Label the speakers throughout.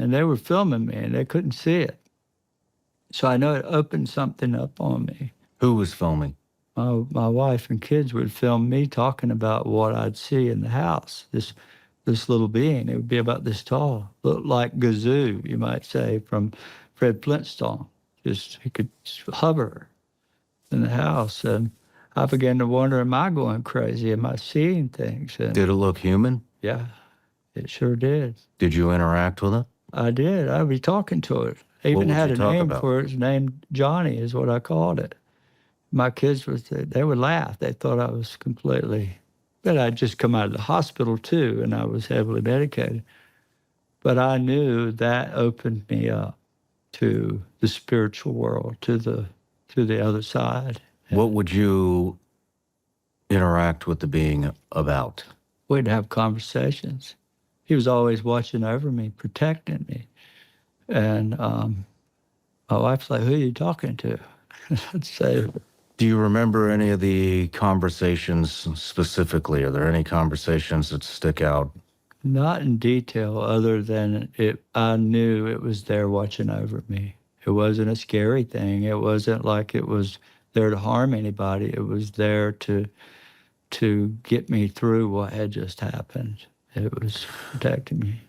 Speaker 1: and they were filming me, and they couldn't see it. So I know it opened something up on me.
Speaker 2: Who was filming?
Speaker 1: My wife and kids would film me talking about what I'd see in the house. This little being, it would be about this tall, looked like Gazoo, you might say, from Fred Flintstone. Just he could hover in the house, and I began to wonder, am I going crazy? Am I seeing things? And
Speaker 2: Did it look human?
Speaker 1: yeah, it sure did.
Speaker 2: Did you interact with it?
Speaker 1: I did. I'd be talking to it. I
Speaker 2: What
Speaker 1: even
Speaker 2: would
Speaker 1: had
Speaker 2: you
Speaker 1: a
Speaker 2: talk
Speaker 1: name
Speaker 2: about?
Speaker 1: for it. Its name Johnny is what I called it. My kids they would laugh. They thought I was completely, but I'd just come out of the hospital too, and I was heavily medicated. But I knew that opened me up to the spiritual world, to the other side.
Speaker 2: What would you interact with the being about?
Speaker 1: We'd have conversations. He was always watching over me, protecting me. And my wife's like, who are you talking to? I'd say,
Speaker 2: Do you remember any of the conversations specifically? Are there any conversations that stick out?
Speaker 1: not in detail, other than I knew it was there watching over me. It wasn't a scary thing. It wasn't like it was there to harm anybody. It was there to get me through what had just happened. It was protecting me.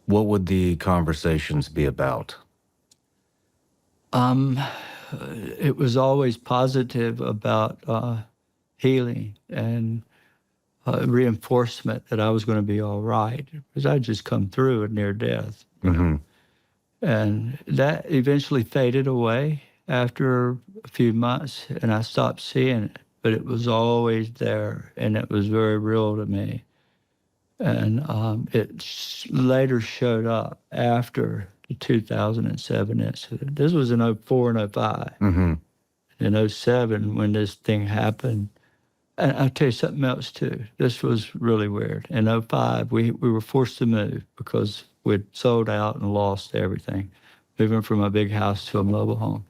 Speaker 2: What would the conversations be about?
Speaker 1: It was always positive about healing and reinforcement that I was going to be all right, because I'd just come through a near death. And that eventually faded away after a few months, and I stopped seeing it. But it was always there, and it was very real to me. And it later showed up after the 2007 incident. This was in '04 and '05. In '07, when this thing happened, and I'll tell you something else too. This was really weird. In '05, we were forced to move because we'd sold out and lost everything, moving from a big house to a mobile home.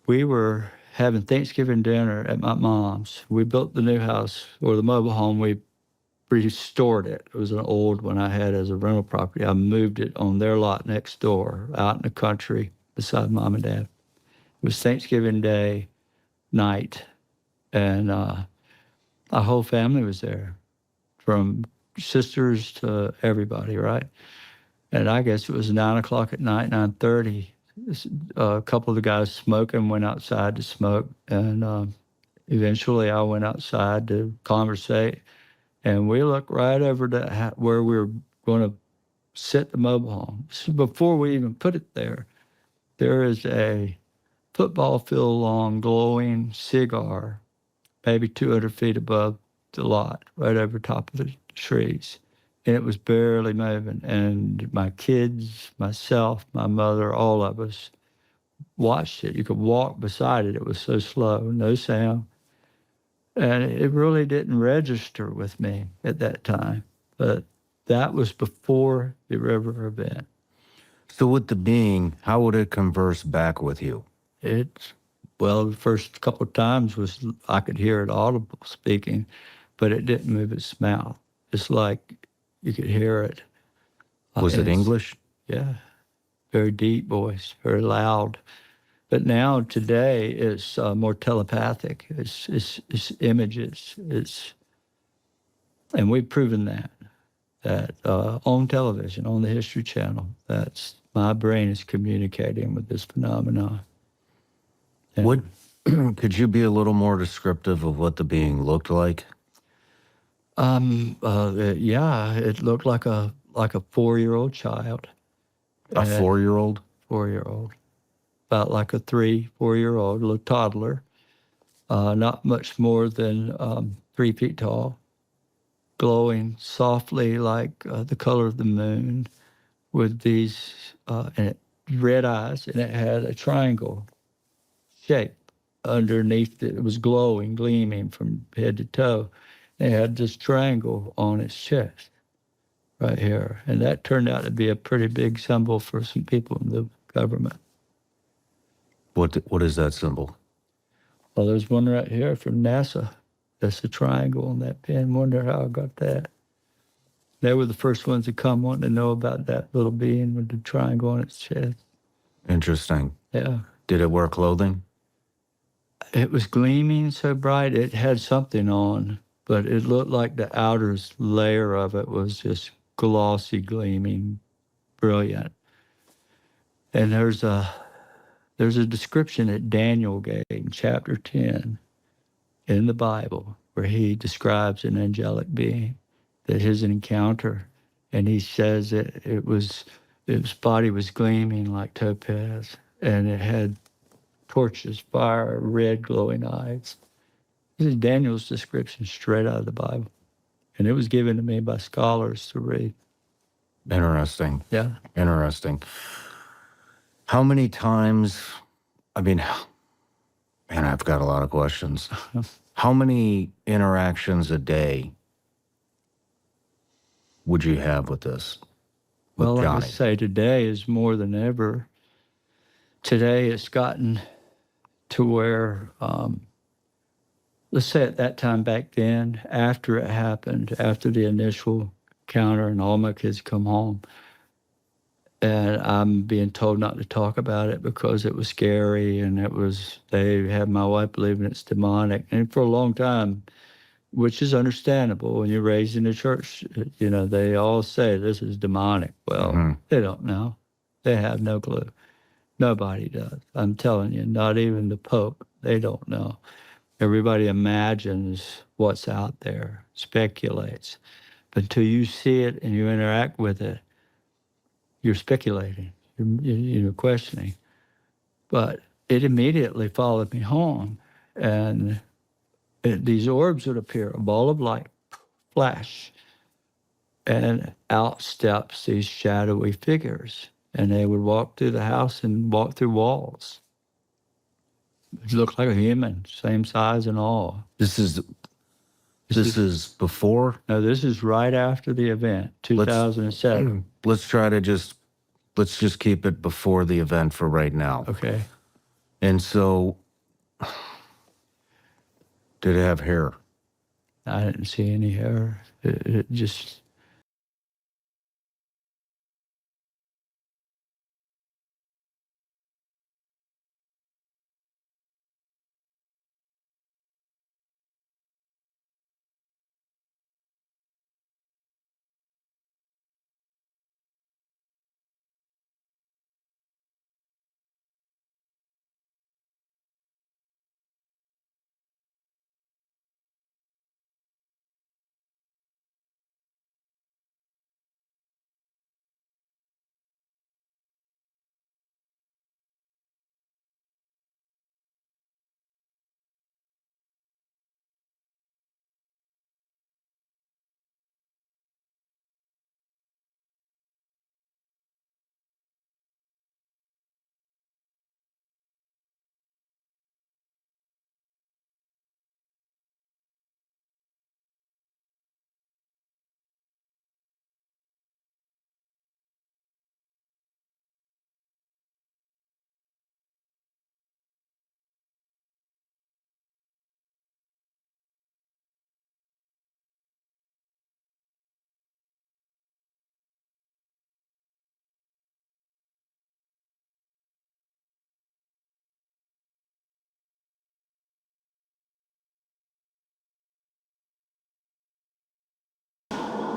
Speaker 1: We were having Thanksgiving dinner at my mom's. We built the new house, or the mobile home. We restored it. It was an old one I had as a rental property. I moved it on their lot next door, out in the country beside Mom and Dad. It was Thanksgiving Day night, and our whole family was there, from sisters to everybody, right? And I guess it was 9 o'clock at night, 9:30. A couple of the guys smoking went outside to smoke, and eventually I went outside to conversate. And we looked right over to where we were going to sit the mobile home. So before we even put it there, there is a football field long glowing cigar, maybe 200 feet above the lot, right over top of the trees. And it was barely moving. And my kids, myself, my mother, all of us watched it. You could walk beside it. It was so slow, no sound. And it really didn't register with me at that time. But that was before the river event.
Speaker 2: So with the being, how would it converse back with you?
Speaker 1: Well, the first couple of times was I could hear it audible speaking, but it didn't move its mouth. It's like you could hear it.
Speaker 2: Was it English?
Speaker 1: Yeah, very deep voice, very loud. But now today it's more telepathic. It's images. And we've proven that on television, on the History Channel, that's my brain is communicating with this phenomenon. And
Speaker 2: What could you be a little more descriptive of what the being looked like?
Speaker 1: Yeah, it looked like a 4-year-old child.
Speaker 2: A 4-year-old?
Speaker 1: 4-year-old. About like a 3-4-year-old, little toddler, not much more than 3 feet tall, glowing softly like the color of the moon, with these red eyes, and it had a triangle shape underneath it. It was glowing, gleaming from head to toe. It had this triangle on its chest right here, and that turned out to be a pretty big symbol for some people in the government.
Speaker 2: What is that symbol?
Speaker 1: Well, there's one right here from NASA. That's a triangle on that pin. Wonder how I got that. They were the first ones to come wanting to know about that little being with the triangle on its chest.
Speaker 2: Interesting.
Speaker 1: Yeah.
Speaker 2: Did it wear clothing?
Speaker 1: It was gleaming so bright. It had something on, but it looked like the outer layer of it was just glossy, gleaming, brilliant. And there's a description that Daniel gave in chapter 10 in the Bible where he describes an angelic being, that his encounter, and he says that its body was gleaming like topaz, and it had torches, fire, red glowing eyes. This is Daniel's description straight out of the Bible. And it was given to me by scholars to read.
Speaker 2: Interesting.
Speaker 1: Yeah.
Speaker 2: Interesting. How many times, I mean, man, I've got a lot of questions. How many interactions a day would you have with this? With
Speaker 1: Well, like I
Speaker 2: Johnny?
Speaker 1: say, today is more than ever. Today it's gotten to where, let's say at that time back then, after it happened, after the initial encounter and all my kids come home, and I'm being told not to talk about it because it was scary and they had my wife believing it's demonic. And for a long time, which is understandable when you're raised in the church, they all say this is demonic. Well, they don't know. They have no clue. Nobody does. I'm telling you, not even the Pope. They don't know. Everybody imagines what's out there, speculates. But until you see it and you interact with it, you're speculating, you're questioning. But it immediately followed me home. And these orbs would appear, a ball of light, flash. And out steps these shadowy figures. And they would walk through the house and walk through walls. It looked like a human, same size and all.
Speaker 2: This is before?
Speaker 1: No, this is right after the event, 2007.
Speaker 2: Let's just keep it before the event for right now.
Speaker 1: Okay.
Speaker 2: And so, did it have hair?
Speaker 1: I didn't see any hair. It just...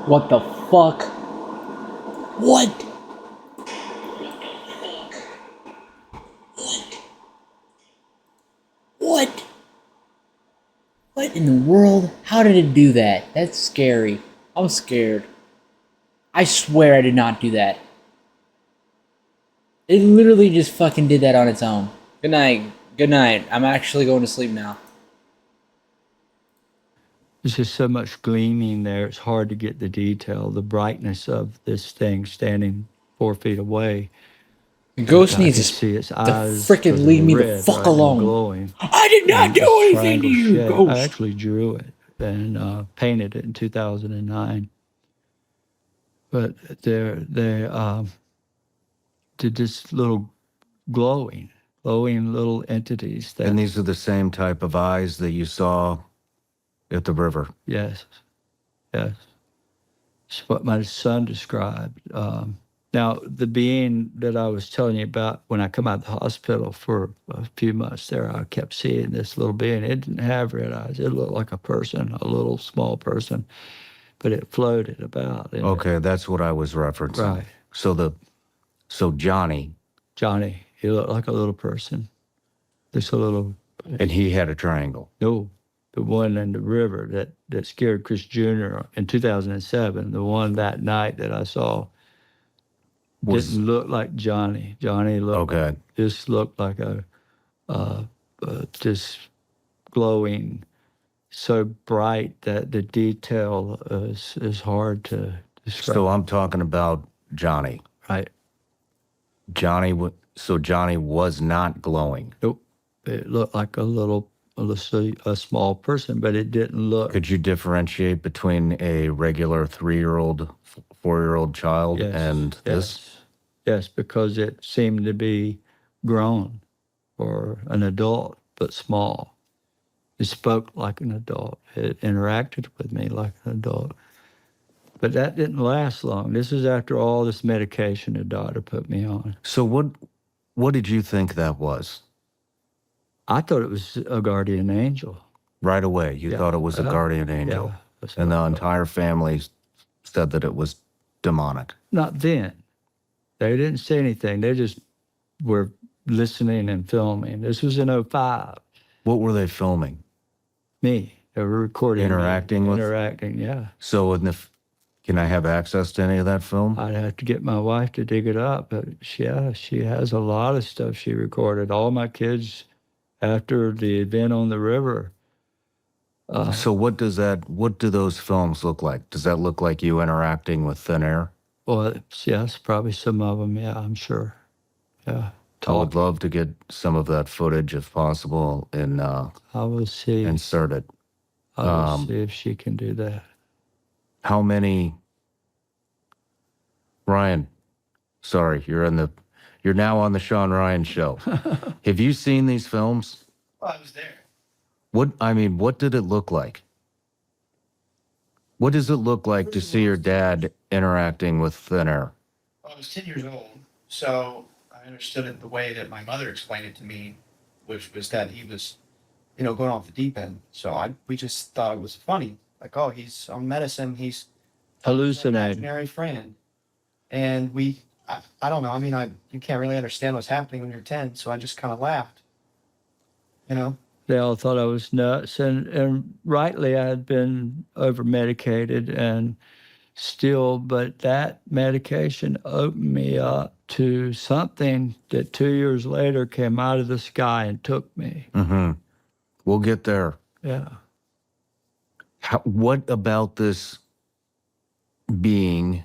Speaker 3: What the fuck? What? What? What in the world? How did it do that? That's scary. I'm scared. I swear I did not do that. It literally just fucking did that on its own. Good night. Good night. I'm actually going to sleep now.
Speaker 1: There's just so much gleaming there. It's hard to get the detail, the brightness of this thing standing 4 feet away.
Speaker 3: The ghost
Speaker 1: I
Speaker 3: needs
Speaker 1: could
Speaker 3: to
Speaker 1: see its
Speaker 3: to
Speaker 1: eyes.
Speaker 3: frickin' leave me the
Speaker 1: red,
Speaker 3: fuck
Speaker 1: right, and
Speaker 3: alone.
Speaker 1: glowing.
Speaker 3: I did not
Speaker 1: And
Speaker 3: do
Speaker 1: this
Speaker 3: anything to
Speaker 1: triangle
Speaker 3: you,
Speaker 1: shape.
Speaker 3: ghost.
Speaker 1: I actually drew it and painted it in 2009. But they did this little glowing little entities that...
Speaker 2: And these are the same type of eyes that you saw at the river.
Speaker 1: Yes, yes. It's what my son described. Now, the being that I was telling you about, when I come out of the hospital for a few months there, I kept seeing this little being. It didn't have red eyes. It looked like a person, a little small person, but it floated about.
Speaker 2: Okay, that's what I was referencing.
Speaker 1: Right.
Speaker 2: So Johnny,
Speaker 1: Johnny, he looked like a little person. Just a little.
Speaker 2: and he had a triangle.
Speaker 1: No, the one in the river that scared Chris Jr. in 2007, the one that night that I saw, didn't look like Johnny. Johnny looked
Speaker 2: Okay.
Speaker 1: just looked like a just glowing, so bright that the detail is hard to describe.
Speaker 2: So I'm talking about Johnny.
Speaker 1: Right.
Speaker 2: So Johnny was not glowing.
Speaker 1: Nope. It looked like a small person, but it didn't look.
Speaker 2: Could you differentiate between a regular 3-year-old, 4-year-old child and this?
Speaker 1: Yes, because it seemed to be grown for an adult, but small. It spoke like an adult. It interacted with me like an adult. But that didn't last long. This is after all this medication the doctor put me on.
Speaker 2: So what did you think that was?
Speaker 1: I thought it was a guardian angel.
Speaker 2: Right away, you thought it was a guardian angel.
Speaker 1: Yeah,
Speaker 2: and the entire family said that it was demonic.
Speaker 1: Not then. They didn't say anything. They just were listening and filming. This was in '05.
Speaker 2: What were they filming?
Speaker 1: Me. They were recording.
Speaker 2: Interacting
Speaker 1: me.
Speaker 2: with?
Speaker 1: Interacting, yeah.
Speaker 2: So can I have access to any of that film?
Speaker 1: I'd have to get my wife to dig it up. But she has a lot of stuff she recorded. All my kids, after the event on the river.
Speaker 2: So what do those films look like? Does that look like you interacting with thin air?
Speaker 1: Well, yes, probably some of them. Yeah, I'm sure. Yeah.
Speaker 2: I would love to get some of that footage if possible and
Speaker 1: I will see.
Speaker 2: insert it.
Speaker 1: I will see if she can do that.
Speaker 2: How many? Ryan, sorry, you're now on the Sean Ryan show. Have you seen these films?
Speaker 4: Well, I was there.
Speaker 2: What did it look like? What does it look like to see your dad interacting with thin air?
Speaker 4: Well, I was 10 years old, so I understood it the way that my mother explained it to me, which was that he was, going off the deep end. So we just thought it was funny. Like, oh, he's on medicine. He's an
Speaker 1: Hallucinating.
Speaker 4: imaginary friend. And I don't know. You can't really understand what's happening when you're 10. So I just kind of laughed,
Speaker 1: They all thought I was nuts, and rightly I had been over medicated and still, but that medication opened me up to something that 2 years later came out of the sky and took me.
Speaker 2: Mm-hmm. We'll get there.
Speaker 1: Yeah.
Speaker 2: What about this being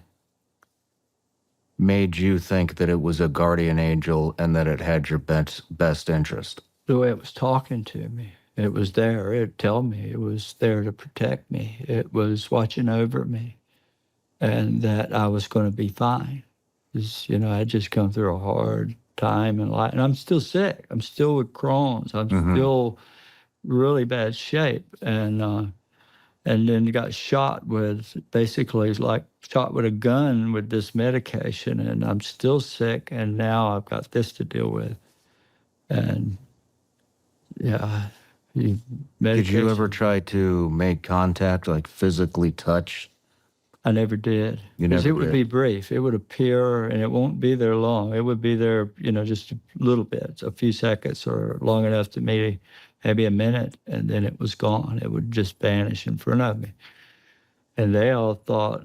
Speaker 2: made you think that it was a guardian angel and that it had your best interest?
Speaker 1: The way it was talking to me. It was there. It'd tell me. It was there to protect me. It was watching over me, and that I was going to be fine. I'd just come through a hard time in life, and I'm still sick. I'm still with Crohn's. I'm still really bad shape, and then got shot with shot with a gun with this medication, and I'm still sick, and now I've got this to deal with, and yeah.
Speaker 2: Did you ever try to make contact, like physically touch?
Speaker 1: I never did.
Speaker 2: You never
Speaker 1: Because it would
Speaker 2: did.
Speaker 1: be brief. It would appear, and it won't be there long. It would be there, just a little bit, a few seconds, or long enough to maybe a minute, and then it was gone. It would just vanish in front of me. And they all thought,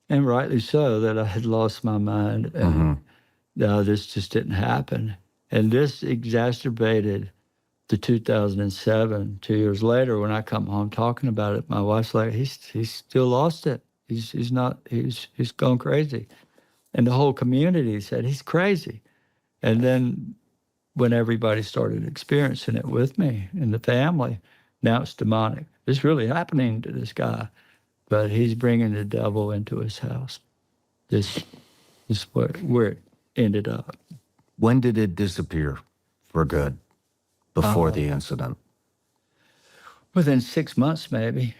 Speaker 1: and rightly so, that I had lost my mind, and no, this just didn't happen. And this exacerbated the 2007, 2 years later, when I come home talking about it, my wife's like, he's still lost it. He's gone crazy. And the whole community said, he's crazy. And then when everybody started experiencing it with me and the family, now it's demonic. It's really happening to this guy, but he's bringing the devil into his house. This is where it ended up.
Speaker 2: When did it disappear for good? Before the incident?
Speaker 1: Within 6 months, maybe.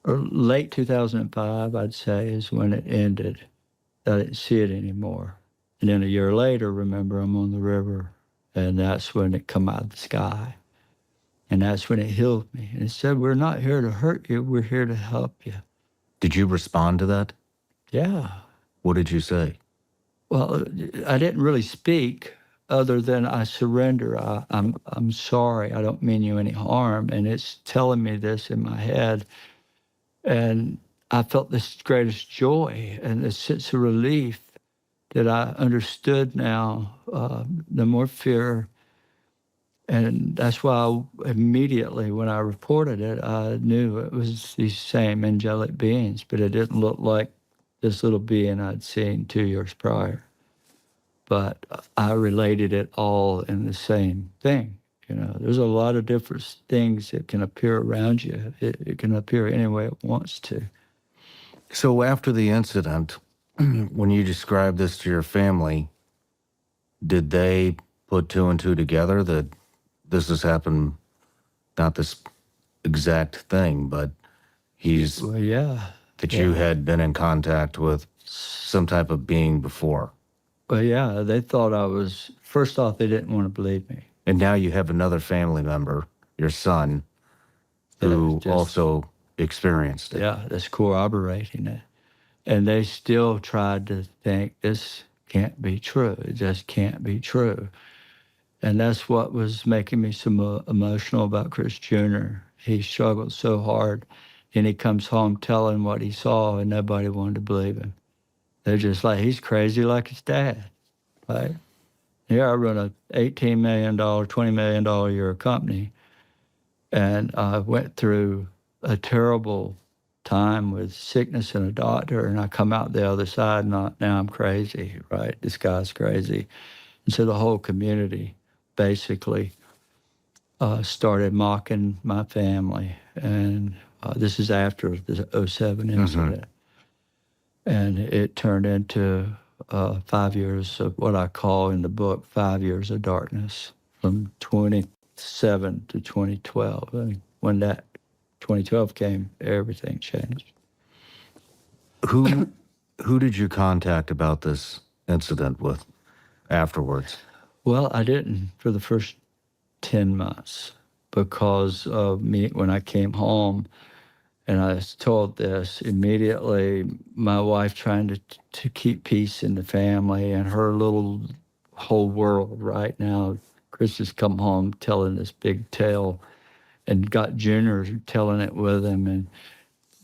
Speaker 1: or late 2005, I'd say, is when it ended. I didn't see it anymore. And then a year later, remember, I'm on the river, and that's when it come out of the sky. And that's when it healed me. And it said, we're not here to hurt you. We're here to help you.
Speaker 2: Did you respond to that?
Speaker 1: Yeah.
Speaker 2: What did you say?
Speaker 1: Well, I didn't really speak other than I surrender. I'm sorry. I don't mean you any harm. And it's telling me this in my head. And I felt this greatest joy and a sense of relief that I understood now, no more fear. And that's why immediately when I reported it, I knew it was these same angelic beings, but it didn't look like this little being I'd seen 2 years prior. But I related it all in the same thing. You know, there's a lot of different things that can appear around you. It can appear any way it wants to.
Speaker 2: So after the incident, when you described this to your family, did they put two and two together that this has happened, not this exact thing, but he's
Speaker 1: Well, yeah.
Speaker 2: that you had been in contact with some type of being before?
Speaker 1: Well, yeah, they thought I was, first off, they didn't want to believe me.
Speaker 2: And now you have another family member, your son, who also experienced it.
Speaker 1: Yeah, that's corroborating it. And they still tried to think this can't be true. It just can't be true. And that's what was making me so emotional about Chris Jr. He struggled so hard. And he comes home telling what he saw, and nobody wanted to believe him. They're just like, he's crazy like his dad. Right? Here I run a $18 million, $20 million a year company. And I went through a terrible time with sickness and a doctor, and I come out the other side and now I'm crazy, right? This guy's crazy. And so the whole community basically started mocking my family. And this is after the '07 incident. And it turned into 5 years of what I call in the book 5 years of darkness, from 27 to 2012. And when that 2012 came, everything changed.
Speaker 2: Who did you contact about this incident with afterwards?
Speaker 1: Well, I didn't for the first 10 months because of me when I came home. And I was told this immediately, my wife trying to keep peace in the family and her little whole world right now. Chris has come home telling this big tale and got Junior telling it with him.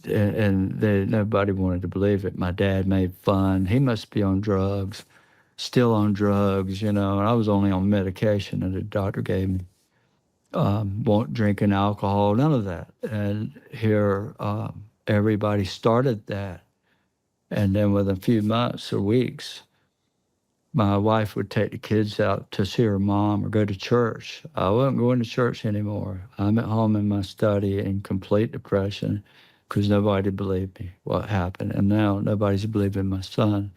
Speaker 1: And nobody wanted to believe it. My dad made fun. He must be on drugs, still on drugs, you know. And I was only on medication that the doctor gave me. Won't drinking alcohol, none of that. And here, everybody started that. And then within a few months or weeks, my wife would take the kids out to see her mom or go to church. I wasn't going to church anymore. I'm at home in my study in complete depression because nobody believed me what happened. And now nobody's believing my son.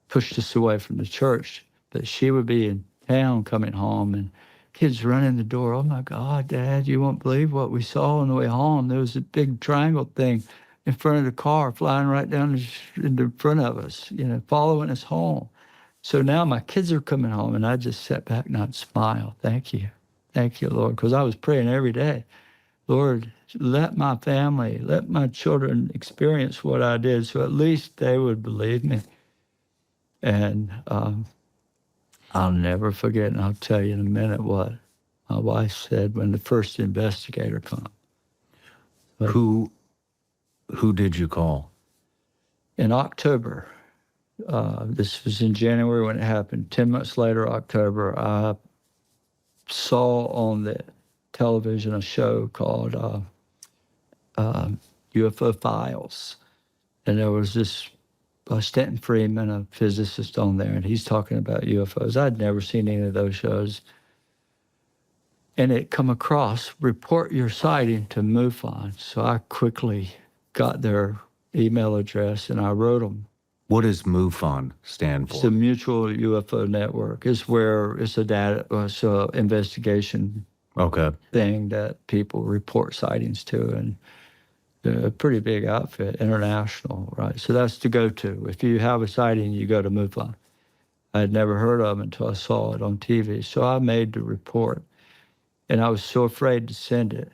Speaker 1: Pushed us away from the church. But she would be in town coming home and kids running the door. Oh my God, Dad, you won't believe what we saw on the way home. There was a big triangle thing in front of the car flying right down in the front of us, you know, following us home. So now my kids are coming home and I just sat back and I'd smile. Thank you. Thank you, Lord. Because I was praying every day, Lord, let my family, let my children experience what I did so at least they would believe me. And I'll never forget, and I'll tell you in a minute what my wife said when the first investigator came.
Speaker 2: Who did you call?
Speaker 1: In October, this was in January when it happened. 10 months later, October, I saw on the television a show called UFO Files. And there was this Stanton Friedman, a physicist on there, and he's talking about UFOs. I'd never seen any of those shows. And it come across, report your sighting to MUFON. So I quickly got their email address and I wrote them.
Speaker 2: What does MUFON stand
Speaker 1: It's
Speaker 2: for?
Speaker 1: the Mutual UFO Network. It's where it's a investigation
Speaker 2: Okay.
Speaker 1: thing that people report sightings to. And A pretty big outfit, international, right? So that's the go-to. If you have a sighting, you go to MUFON. I had never heard of them until I saw it on TV. So I made the report, and I was so afraid to send it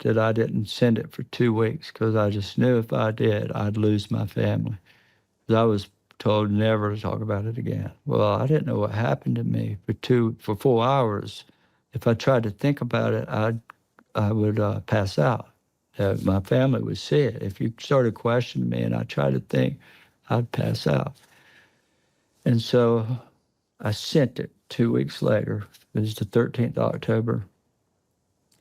Speaker 1: that I didn't send it for 2 weeks because I just knew if I did, I'd lose my family. 'Cause I was told never to talk about it again. Well, I didn't know what happened to me for 4 hours. If I tried to think about it, I would pass out. My family would see it. If you started questioning me and I tried to think, I'd pass out. And so I sent it 2 weeks later. It was the 13th of October.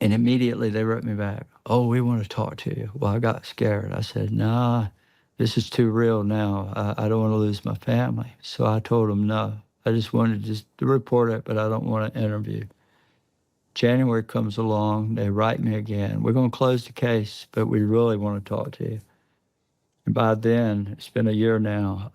Speaker 1: And immediately they wrote me back, "Oh, we want to talk to you." Well, I got scared. I said, "Nah, this is too real now. I don't want to lose my family." So I told them no. I just wanted to report it, but I don't want to interview. January comes along. They write me again. "We're going to close the case, but we really want to talk to you." And by then, it's been a year now.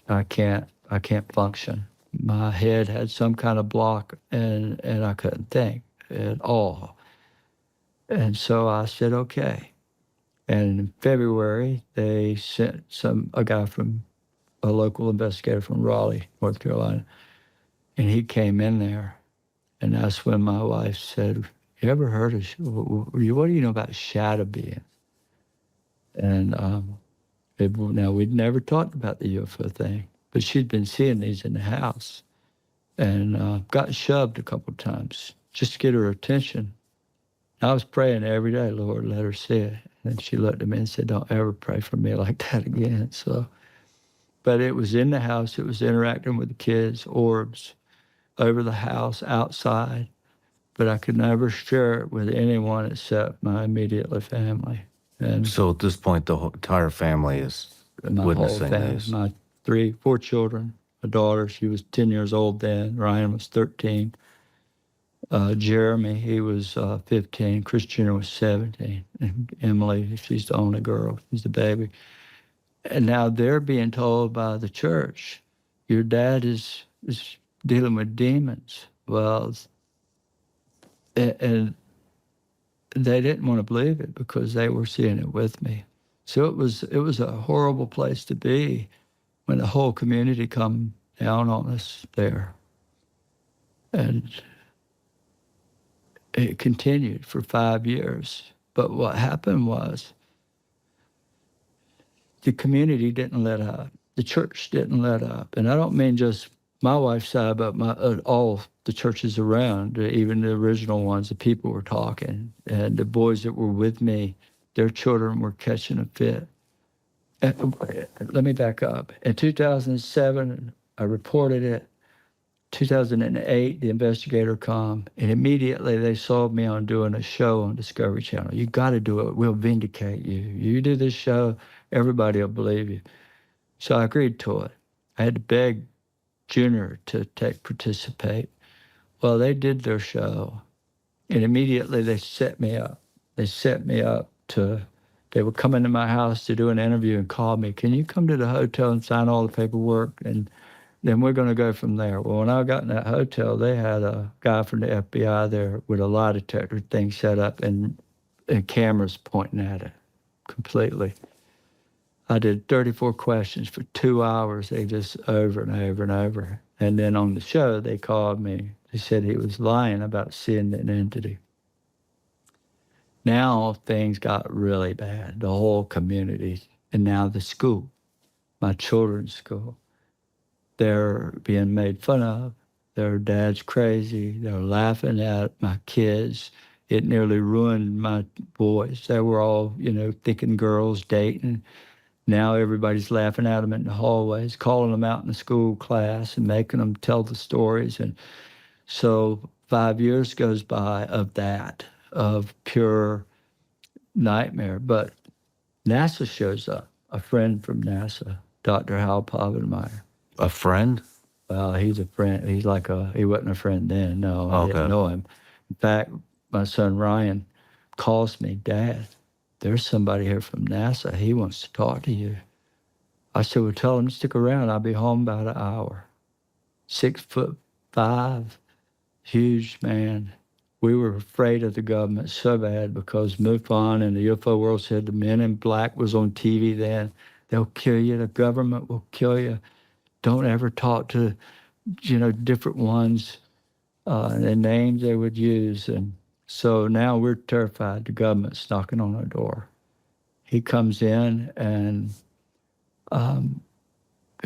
Speaker 1: I can't function. My head had some kind of block, and I couldn't think at all. And so I said, okay. And in February, they sent a local investigator from Raleigh, North Carolina, and he came in there. And that's when my wife said, "You ever heard of, what do you know about shadow beings?" And now, we'd never talked about the UFO thing, but she'd been seeing these in the house and got shoved a couple of times just to get her attention. I was praying every day, "Lord, let her see it." And she looked at me and said, "Don't ever pray for me like that again." So, but it was in the house. It was interacting with the kids, orbs, over the house, outside. But I could never share it with anyone except my immediate family. And
Speaker 2: So at this point, the entire family is
Speaker 1: my whole
Speaker 2: witnessing
Speaker 1: family,
Speaker 2: these.
Speaker 1: my 4 children, a daughter, she was 10 years old then. Ryan was 13. Jeremy, he was 15. Christina was 17. And Emily, she's the only girl. She's the baby. And now they're being told by the church, "Your dad is dealing with demons." Well, and they didn't want to believe it because they were seeing it with me. So it was a horrible place to be when the whole community come down on us there. And it continued for 5 years. But what happened was the community didn't let up. The church didn't let up. And I don't mean just my wife's side, but all the churches around, even the original ones, the people were talking. And the boys that were with me, their children were catching a fit. Let me back up. In 2007, I reported it. 2008, the investigator come, and immediately they saw me on doing a show on Discovery Channel. "You got to do it. We'll vindicate you. You do this show, everybody will believe you." So I agreed to it. I had to beg Junior to participate. Well, they did their show, and immediately they set me up. They would come into my house to do an interview and call me, "Can you come to the hotel and sign all the paperwork? And then we're going to go from there." Well, when I got in that hotel, they had a guy from the FBI there with a lie detector thing set up and cameras pointing at it completely. I did 34 questions for 2 hours. They just over and over and over. And then on the show, they called me. They said he was lying about seeing an entity. Now things got really bad, the whole community. And now the school, my children's school, they're being made fun of. Their dad's crazy. They're laughing at my kids. It nearly ruined my boys. They were all, thinking girls dating. Now everybody's laughing at them in the hallways, calling them out in the school class and making them tell the stories. And so 5 years goes by of that, of pure nightmare. But NASA shows up, a friend from NASA, Dr. Hal Povenmire.
Speaker 2: A friend?
Speaker 1: Well, he's a friend. He wasn't a friend then. No, I
Speaker 2: Okay.
Speaker 1: didn't know him. In fact, my son Ryan calls me, "Dad, there's somebody here from NASA. He wants to talk to you." I said, "Well, tell him to stick around. I'll be home about an hour." 6'5", huge man we were afraid of the government so bad because MUFON and the UFO world said the Men in Black was on TV then. They'll kill you. The government will kill you. Don't ever talk to, different ones, and names they would use. And so now we're terrified. The government's knocking on our door. He comes in and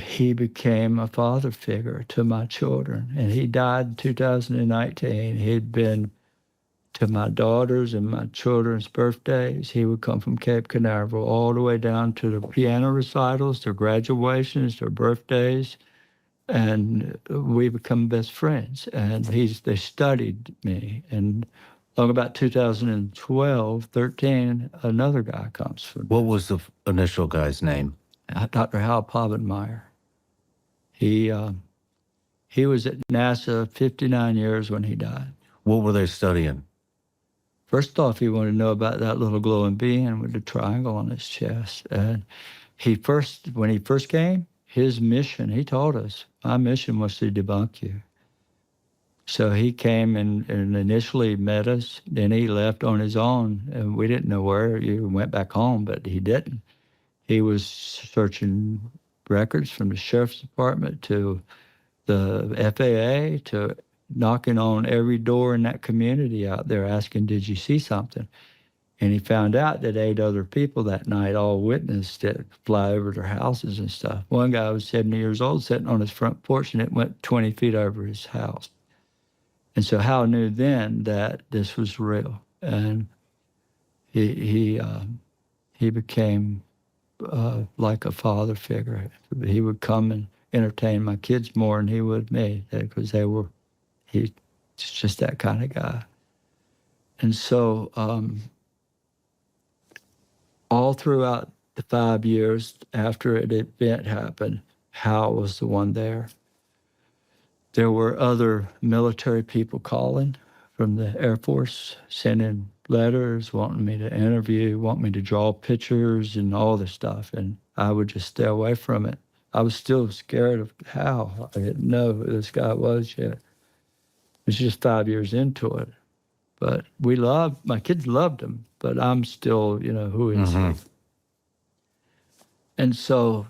Speaker 1: he became a father figure to my children. And he died in 2019. He'd been to my daughters and my children's birthdays. He would come from Cape Canaveral all the way down to the piano recitals, their graduations, their birthdays, and we become best friends. And they studied me. And long about 2012, 13, another guy comes from
Speaker 2: What was the initial guy's name?
Speaker 1: Dr. Hal Povenmire. He was at NASA 59 years when he died.
Speaker 2: What were they studying?
Speaker 1: First off, he wanted to know about that little glowing being with the triangle on his chest. And when he first came, his mission, he told us, my mission was to debunk you. So he came and initially met us. Then he left on his own, and we didn't know where. He went back home, but he didn't. He was searching records from the sheriff's department to the FAA to knocking on every door in that community out there asking, did you see something? And he found out that 8 other people that night all witnessed it fly over their houses and stuff. One guy was 70 years old sitting on his front porch and it went 20 feet over his house. And so Hal knew then that this was real. And he became like a father figure. He would come and entertain my kids more than he would me because he's just that kind of guy. And so all throughout the 5 years after an event happened, Hal was the one there. There were other military people calling from the Air Force, sending letters, wanting me to interview, wanting me to draw pictures and all this stuff. And I would just stay away from it. I was still scared of Hal. I didn't know who this guy was yet. It was just 5 years into it. But my kids loved him, but I'm still, who is he? And so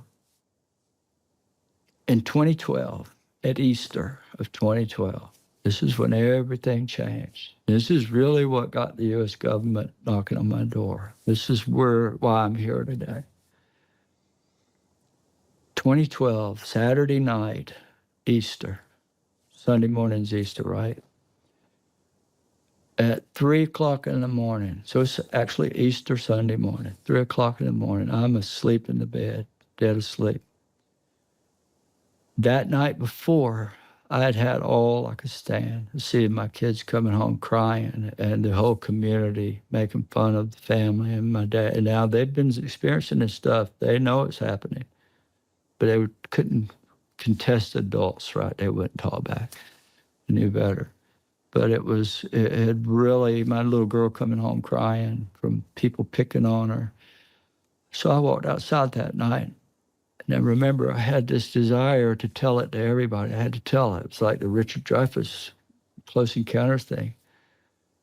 Speaker 1: in 2012, at Easter of 2012, this is when everything changed. This is really what got the U.S. government knocking on my door. This is why I'm here today. 2012, Saturday night, Easter. Sunday morning's Easter, right? At 3 o'clock in the morning, so it's actually Easter Sunday morning, 3 o'clock in the morning, I'm asleep in the bed, dead asleep. That night before, I had all I could stand, seeing my kids coming home crying and the whole community making fun of the family and my dad. And now they've been experiencing this stuff. They know it's happening, but they couldn't contest adults, right? They wouldn't talk back. They knew better. But it had really, my little girl coming home crying from people picking on her. So I walked outside that night. And I remember I had this desire to tell it to everybody. I had to tell it. It was like the Richard Dreyfuss Close Encounters thing.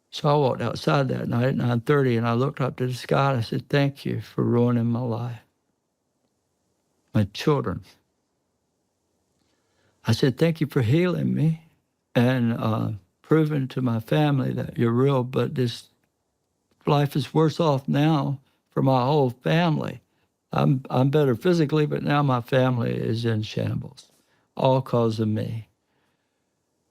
Speaker 1: So I walked outside that night at 9:30 and I looked up to the sky and I said, thank you for ruining my life. My children. I said, thank you for healing me and proving to my family that you're real, but this life is worse off now for my whole family. I'm better physically, but now my family is in shambles, all because of me.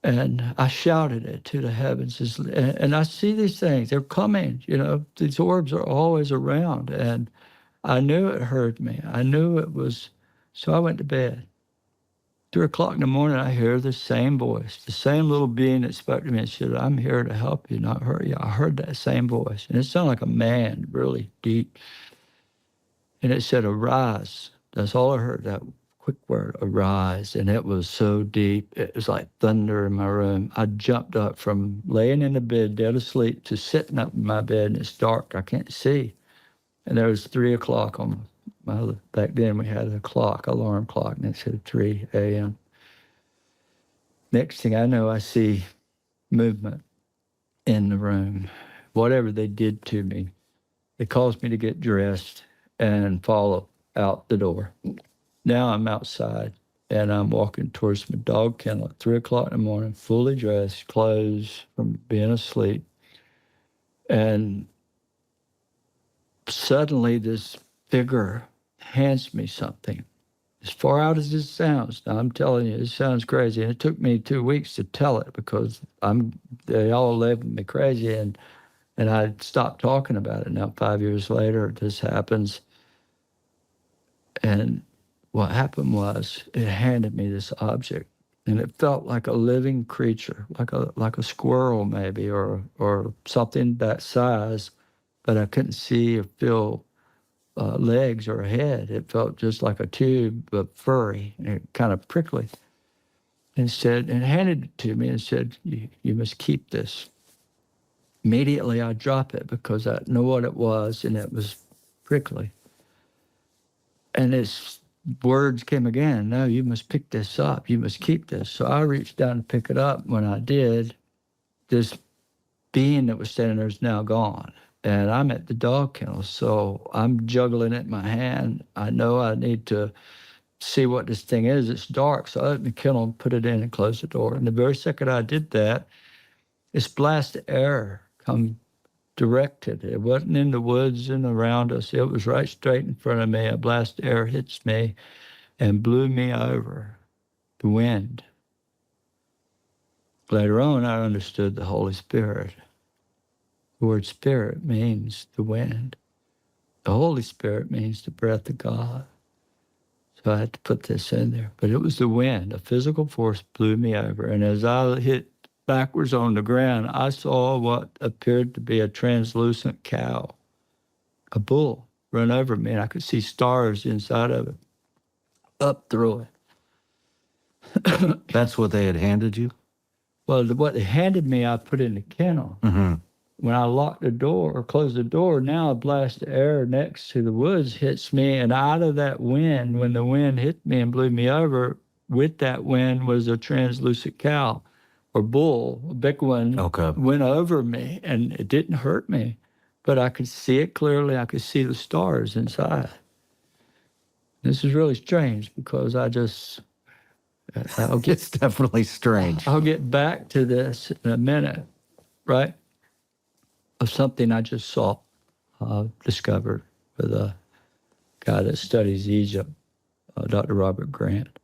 Speaker 1: And I shouted it to the heavens. And I see these things. They're coming. These orbs are always around. And I knew it hurt me. I knew it was. So I went to bed. 3 o'clock in the morning, I hear the same voice, the same little being that spoke to me and said, I'm here to help you, not hurt you. I heard that same voice. And it sounded like a man, really deep. And it said, arise. That's all I heard, that quick word, arise. And it was so deep. It was like thunder in my room. I jumped up from laying in the bed, dead asleep, to sitting up in my bed, and it's dark. I can't see. And there was 3 o'clock on back then we had a clock, alarm clock, and it said 3 a.m. Next thing I know, I see movement. in the room. Whatever they did to me, they caused me to get dressed and follow out the door. Now I'm outside and I'm walking towards my dog kennel at 3 o'clock in the morning, fully dressed, clothes from being asleep. And suddenly this figure hands me something. As far out as this sounds, now I'm telling you, it sounds crazy. And it took me 2 weeks to tell it because they all labeled me crazy and I stopped talking about it. Now 5 years later, this happens. And what happened was it handed me this object and it felt like a living creature, like a squirrel maybe, or something that size, but I couldn't see or feel legs or a head. It felt just like a tube, but furry and kind of prickly. And handed it to me and said, you must keep this. Immediately I drop it because I know what it was and it was prickly. And its words came again, no, you must pick this up. You must keep this. So I reached down to pick it up. When I did, this being that was standing there is now gone. And I'm at the dog kennel, so I'm juggling it in my hand. I know I need to see what this thing is. It's dark, so I opened the kennel and put it in and closed the door. And the very second I did that, this blast of air come directed. It wasn't in the woods and around us. It was right straight in front of me. A blast of air hits me and blew me over. The wind. Later on, I understood the Holy Spirit. The word spirit means the wind. The Holy Spirit means the breath of God. So I had to put this in there. But it was the wind. A physical force blew me over. And as I hit backwards on the ground, I saw what appeared to be a translucent cow, a bull, run over me. And I could see stars inside of it, up through it.
Speaker 2: That's what they had handed you?
Speaker 1: Well, what they handed me, I put in the kennel.
Speaker 2: Mm-hmm.
Speaker 1: When I locked the door or closed the door, now a blast of air next to the woods hits me. And out of that wind, when the wind hit me and blew me over, with that wind was a translucent cow or bull, a big one, went over me. And it didn't hurt me, but I could see it clearly. I could see the stars inside. This is really strange because I'll
Speaker 2: It's definitely strange.
Speaker 1: I'll get back to this in a minute, right? Of something I just saw, discovered with a guy that studies Egypt, Dr. Robert Grant.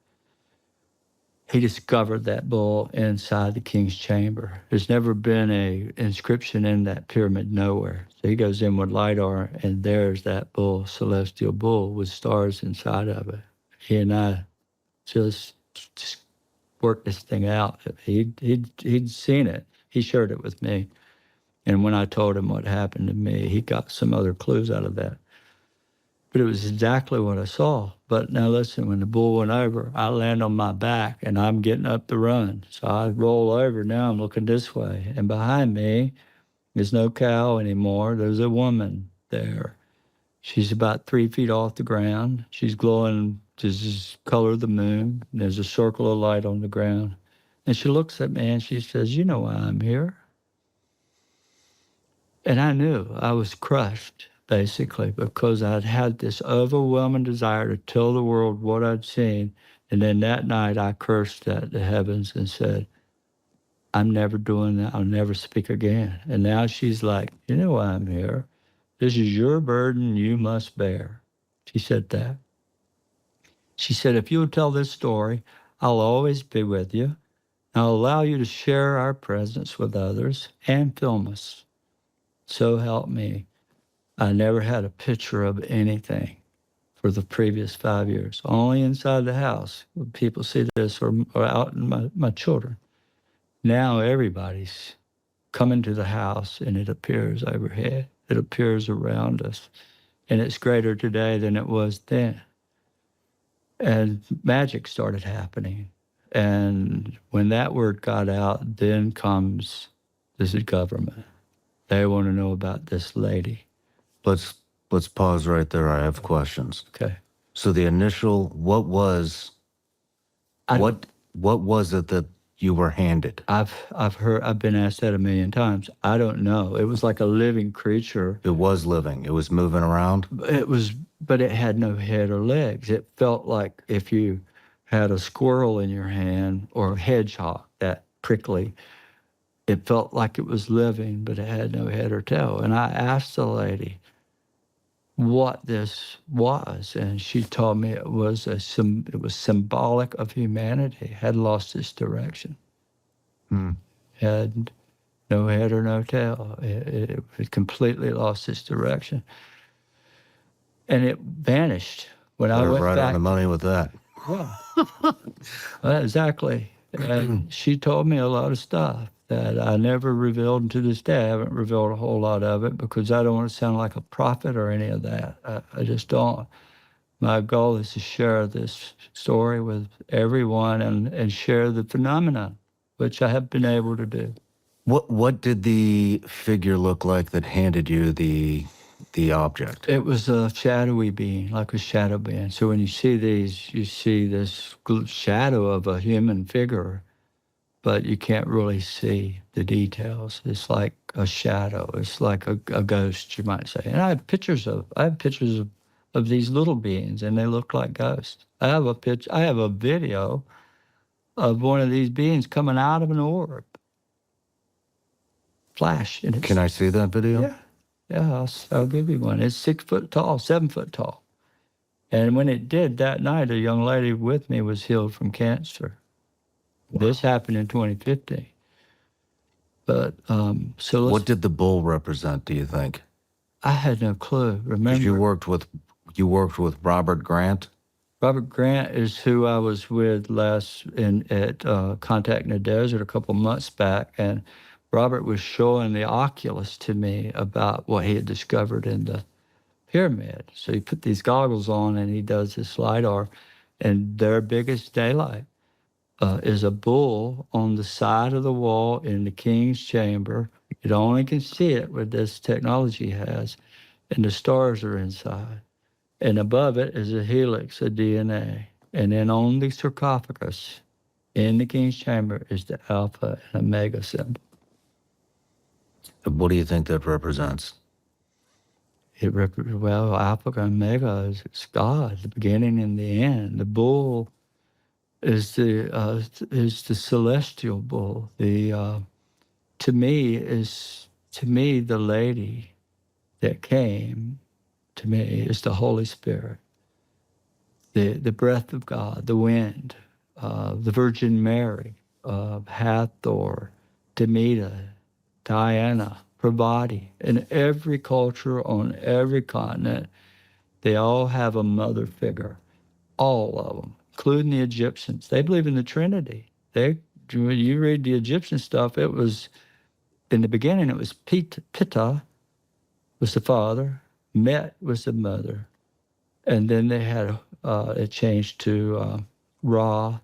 Speaker 1: He discovered that bull inside the king's chamber. There's never been a inscription in that pyramid nowhere. So he goes in with LiDAR, and there's that bull, celestial bull, with stars inside of it. He and I just worked this thing out. He'd seen it. He shared it with me. And when I told him what happened to me, he got some other clues out of that. But it was exactly what I saw. But now listen, when the bull went over, I land on my back and I'm getting up the run. So I roll over. Now I'm looking this way. And behind me, there's no cow anymore. There's a woman there. She's about 3 feet off the ground. She's glowing, this is color of the moon. There's a circle of light on the ground. And she looks at me and she says, you know why I'm here. And I knew I was crushed, basically, because I'd had this overwhelming desire to tell the world what I'd seen. And then that night I cursed at the heavens and said, I'm never doing that. I'll never speak again. And now she's like, you know why I'm here. This is your burden you must bear. She said that. She said, if you'll tell this story, I'll always be with you. I'll allow you to share our presence with others and film us. So help me. I never had a picture of anything for the previous 5 years. Only inside the house would people see this or out in my children. Now everybody's coming to the house and it appears overhead. It appears around us. And it's greater today than it was then. And magic started happening. And when that word got out, then comes this government. They want to know about this lady.
Speaker 2: Let's pause right there. I have questions.
Speaker 1: Okay.
Speaker 2: So the initial, what was it that you were handed?
Speaker 1: I've been asked that a million times. I don't know. It was like a living creature.
Speaker 2: It was living. It was moving around.
Speaker 1: But it had no head or legs. It felt like if you had a squirrel in your hand or a hedgehog, that prickly, it felt like it was living, but it had no head or tail. And I asked the lady what this was, and she told me it was symbolic of humanity. Had lost its direction. Had no head or no tail. It completely lost its direction, and it vanished when I went
Speaker 2: Right on
Speaker 1: back.
Speaker 2: the money with that.
Speaker 1: Yeah, exactly. And she told me a lot of stuff that I never revealed, and to this day I haven't revealed a whole lot of it because I don't want to sound like a prophet or any of that. I just don't. My goal is to share this story with everyone and share the phenomenon, which I have been able to do.
Speaker 2: What did the figure look like that handed you the object?
Speaker 1: It was a shadowy being, like a shadow being. So when you see these, you see this shadow of a human figure, but you can't really see the details. It's like a shadow. It's like a ghost, you might say. And I have pictures of these little beings, and they look like ghosts. I have a video of one of these beings coming out of an orb. Flash. And
Speaker 2: Can I see that video?
Speaker 1: Yeah. Yeah, I'll give you one. It's 6 foot tall, 7 foot tall. And when it did that night, a young lady with me was healed from cancer. Wow. This happened in 2015. But so
Speaker 2: what did the bull represent, do you think?
Speaker 1: I had no clue. Remember,
Speaker 2: you worked with Robert Grant.
Speaker 1: Robert Grant is who I was with last at Contact in the Desert a couple months back, and Robert was showing the oculus to me about what he had discovered in the pyramid. So he put these goggles on and he does this LiDAR, and their biggest daylight is a bull on the side of the wall in the king's chamber. You only can see it with this technology he has, and the stars are inside. And above it is a helix of DNA. And then on the sarcophagus in the king's chamber is the Alpha and Omega symbol.
Speaker 2: What do you think that represents?
Speaker 1: Well, Alpha and Omega is God, the beginning and the end. The bull is the celestial bull. To me, the lady that came to me is the Holy Spirit, the breath of God, the wind, the Virgin Mary, Hathor, Demeter, Diana, Parvati. In every culture on every continent, they all have a mother figure, all of them, including the Egyptians. They believe in the Trinity. When you read the Egyptian stuff, it was, in the beginning, it was Pitta was the father, Met was the mother, and then they had it changed to Ra,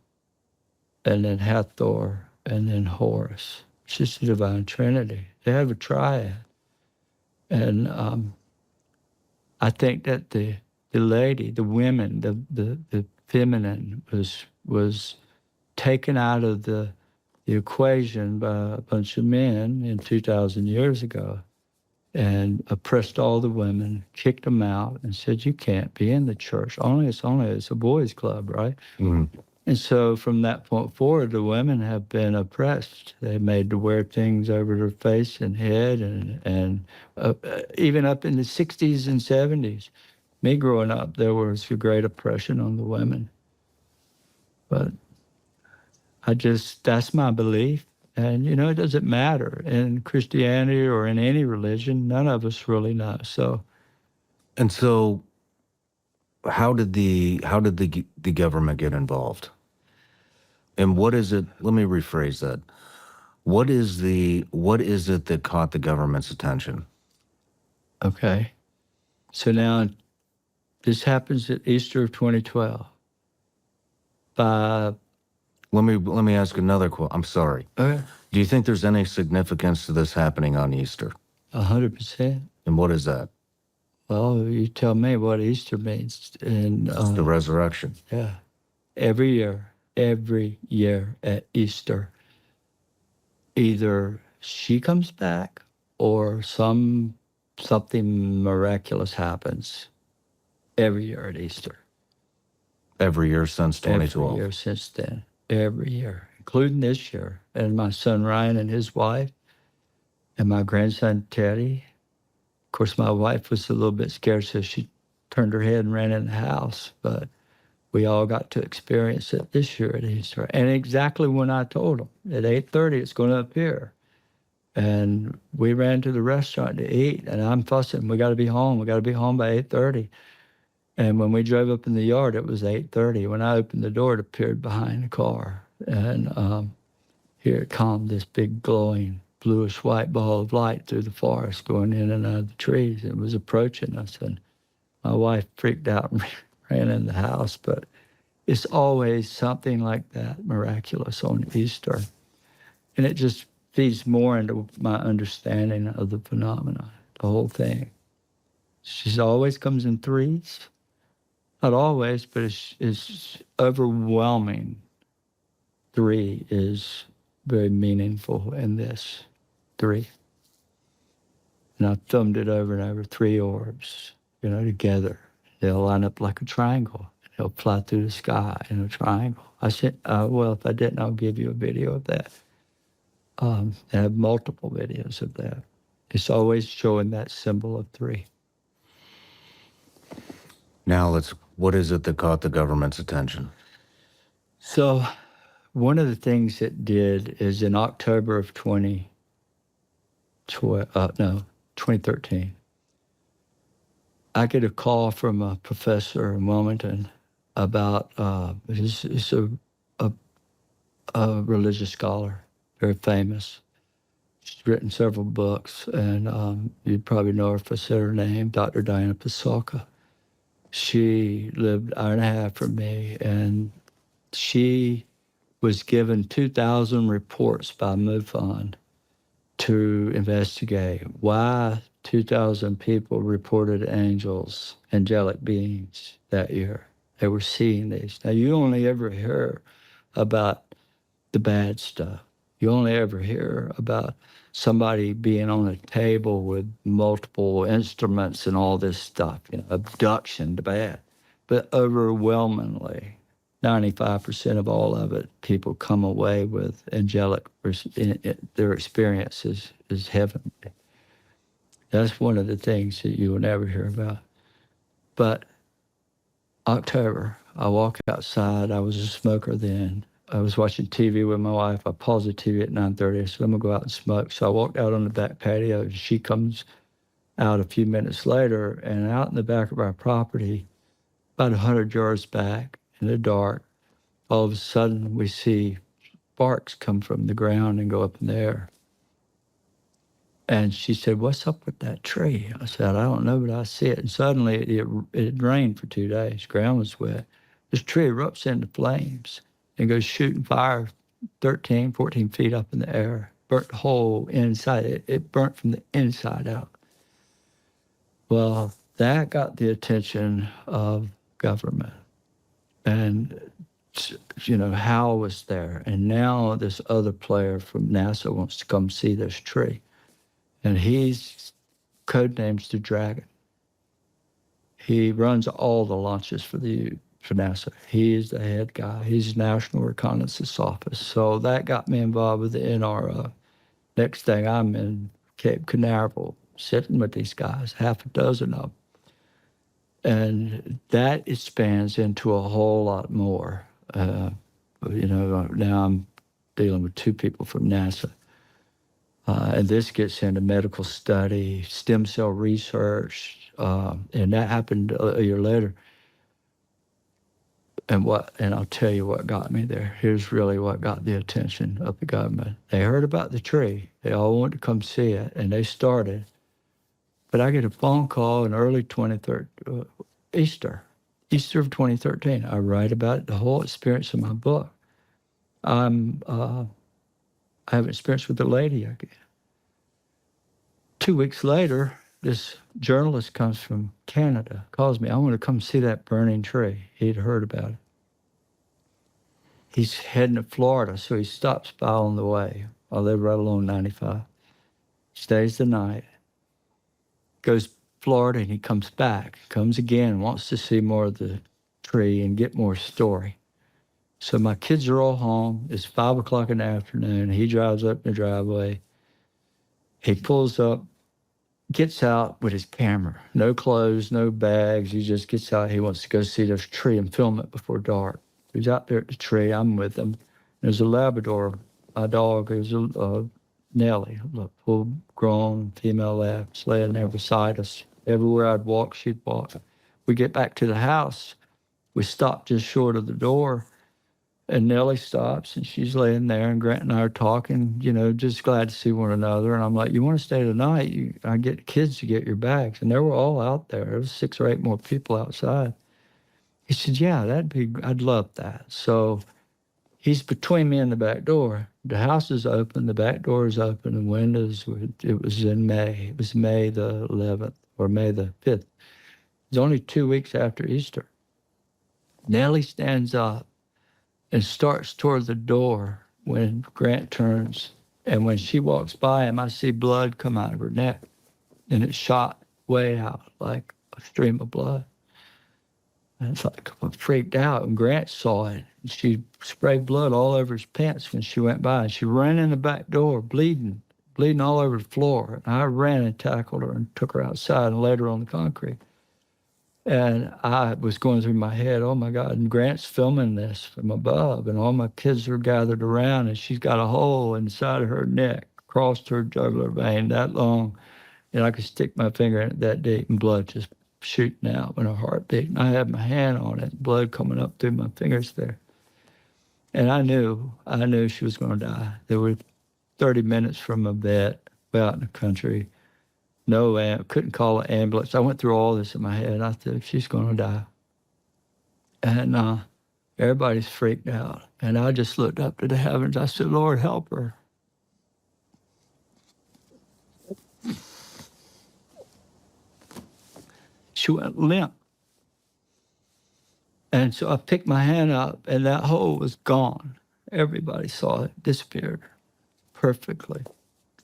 Speaker 1: and then Hathor, and then Horus. It's just the divine Trinity. They have a triad, and I think that the lady, the women, the feminine was taken out of the equation by a bunch of men in 2,000 years ago, and oppressed all the women, kicked them out, and said, "You can't be in the church. It's a boys' club, right?"
Speaker 2: Mm-hmm.
Speaker 1: And so from that point forward, the women have been oppressed. They're made to wear things over their face and head, and even up in the 60s and 70s. Me growing up, there was a great oppression on the women. But that's my belief. And, it doesn't matter. In Christianity or in any religion, none of us really know. So
Speaker 2: how did the government get involved? And what is it? Let me rephrase that. What is it that caught the government's attention?
Speaker 1: Okay. So now this happens at Easter of 2012.
Speaker 2: Let me ask another question. I'm sorry.
Speaker 1: Okay.
Speaker 2: Do you think there's any significance to this happening on Easter?
Speaker 1: 100%.
Speaker 2: And what is that?
Speaker 1: Well, you tell me what Easter means. And
Speaker 2: the resurrection.
Speaker 1: Yeah. Every year at Easter, either she comes back or something miraculous happens every year at Easter.
Speaker 2: Every year since
Speaker 1: Every
Speaker 2: 2012.
Speaker 1: year since then. Every year, including this year. And my son Ryan and his wife, and my grandson Teddy. Of course, my wife was a little bit scared, so she turned her head and ran in the house. But we all got to experience it this year at Easter. And exactly when I told them, at 8:30, it's going to appear. And we ran to the restaurant to eat, and I'm fussing, we got to be home. We got to be home by 8:30. And when we drove up in the yard, it was 8:30. When I opened the door, it appeared behind the car. And here it comes, this big glowing bluish white ball of light through the forest going in and out of the trees. It was approaching us, and my wife freaked out and ran in the house. But it's always something like that miraculous on Easter. And it just feeds more into my understanding of the phenomena, the whole thing. She always comes in threes. Not always, but it's overwhelming. Three is very meaningful in this. Three. And I thumbed it over and over, three orbs, together. They'll line up like a triangle. They'll fly through the sky in a triangle. I said, well, if I didn't, I'll give you a video of that. I have multiple videos of that. It's always showing that symbol of three.
Speaker 2: Now what is it that caught the government's attention?
Speaker 1: So one of the things it did is in October of 2013, I get a call from a professor in Wilmington about, he's a religious scholar, very famous. She's written several books, and you'd probably know her if I said her name, Dr. Diana Pasulka. She lived an hour and a half from me, and she was given 2,000 reports by MUFON to investigate why 2,000 people reported angels, angelic beings that year. They were seeing these. Now, you only ever hear about the bad stuff. You only ever hear about somebody being on a table with multiple instruments and all this stuff, abduction, the bad. But overwhelmingly, 95% of all of it, people come away with angelic, their experience is heavenly. That's one of the things that you will never hear about. But October, I walk outside. I was a smoker then. I was watching TV with my wife. I paused the TV at 9:30. I said, I'm going to go out and smoke. So I walked out on the back patio, and she comes out a few minutes later, and out in the back of our property, about 100 yards back in the dark, all of a sudden we see sparks come from the ground and go up in the air. And she said, what's up with that tree? I said, I don't know, but I see it. And suddenly it rained for 2 days. Ground was wet. This tree erupts into flames and goes shooting fire 13, 14 feet up in the air. Burnt the whole inside. It burnt from the inside out. Well, that got the attention of government. And, Hal was there. And now this other player from NASA wants to come see this tree. And he's codenames the Dragon. He runs all the launches for NASA. He's the head guy. He's National Reconnaissance Office. So that got me involved with the NRO. Next thing, I'm in Cape Canaveral, sitting with these guys, half a dozen of them. And that expands into a whole lot more. Now I'm dealing with two people from NASA. And this gets into medical study, stem cell research, and that happened a year later. And I'll tell you what got me there. Here's really what got the attention of the government. They heard about the tree. They all wanted to come see it, and they started. But I get a phone call in early 2013, Easter of 2013. I write about it, the whole experience in my book. I have an experience with the lady again. 2 weeks later, this journalist comes from Canada, calls me. I want to come see that burning tree. He'd heard about it. He's heading to Florida, so he stops by on the way. I live right along 95. Stays the night, goes to Florida, and he comes back. Comes again, wants to see more of the tree and get more story. So my kids are all home. It's 5 o'clock in the afternoon. He drives up the driveway. He pulls up, gets out with his camera. No clothes, no bags. He just gets out. He wants to go see this tree and film it before dark. He's out there at the tree. I'm with him. There's a Labrador, a dog. There's a Nellie, a full-grown female lab, laying there beside us. Everywhere I'd walk, she'd walk. We get back to the house. We stop just short of the door. And Nellie stops, and she's laying there, and Grant and I are talking, just glad to see one another. And I'm like, you want to stay tonight? I get the kids to get your bags. And they were all out there. There was 6 or 8 more people outside. He said, yeah, I'd love that. So he's between me and the back door. The house is open, the back door is open, the windows, it was in May. It was May the 11th or May the 5th. It was only 2 weeks after Easter. Nellie stands up and starts toward the door when Grant turns. And when she walks by him, I see blood come out of her neck. And it shot way out like a stream of blood. And it's like I freaked out. And Grant saw it. And she sprayed blood all over his pants when she went by. And she ran in the back door, bleeding all over the floor. And I ran and tackled her and took her outside and laid her on the concrete. And I was going through my head, oh my God, and Grant's filming this from above, and all my kids are gathered around, and she's got a hole inside of her neck, across her jugular vein that long, and I could stick my finger in it that deep, and blood just shooting out when her heart beat. And I had my hand on it, blood coming up through my fingers there. And I knew she was going to die. There were 30 minutes from a vet out in the country. No, couldn't call an ambulance. I went through all this in my head. I said, she's going to die. And everybody's freaked out. And I just looked up to the heavens. I said, Lord, help her. She went limp. And so I picked my hand up, and that hole was gone. Everybody saw it, disappeared perfectly,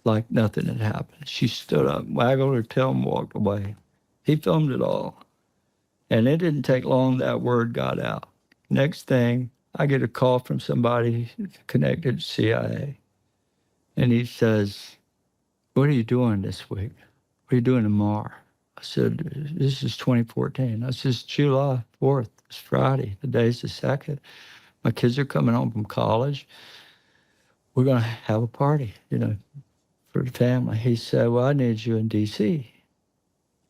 Speaker 1: like nothing had happened. She stood up, waggled her tail, and walked away. He filmed it all. And it didn't take long, that word got out. Next thing, I get a call from somebody connected to CIA. And he says, what are you doing this week? What are you doing tomorrow? I said, this is 2014. I said, July 4th. It's Friday. The day's the 2nd. My kids are coming home from college. We're going to have a party, for the family. He said, well, I need you in D.C.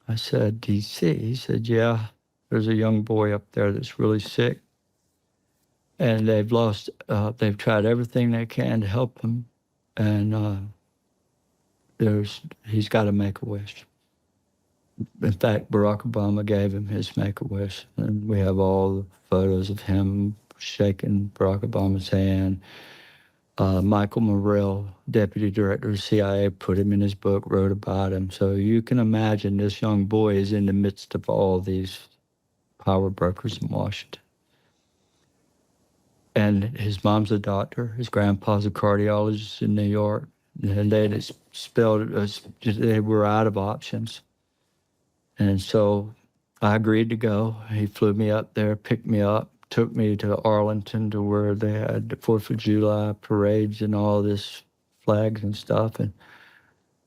Speaker 1: I said, D.C.? He said, yeah, there's a young boy up there that's really sick. And they've tried everything they can to help him. And he's got to make a wish. In fact, Barack Obama gave him his make-a-wish. And we have all the photos of him shaking Barack Obama's hand. Michael Morrell, deputy director of CIA, put him in his book, wrote about him. So you can imagine this young boy is in the midst of all these power brokers in Washington. And his mom's a doctor. His grandpa's a cardiologist in New York. And they had spelled it as they were out of options. And so I agreed to go. He flew me up there, picked me up, took me to Arlington to where they had the 4th of July parades and all this flags and stuff. And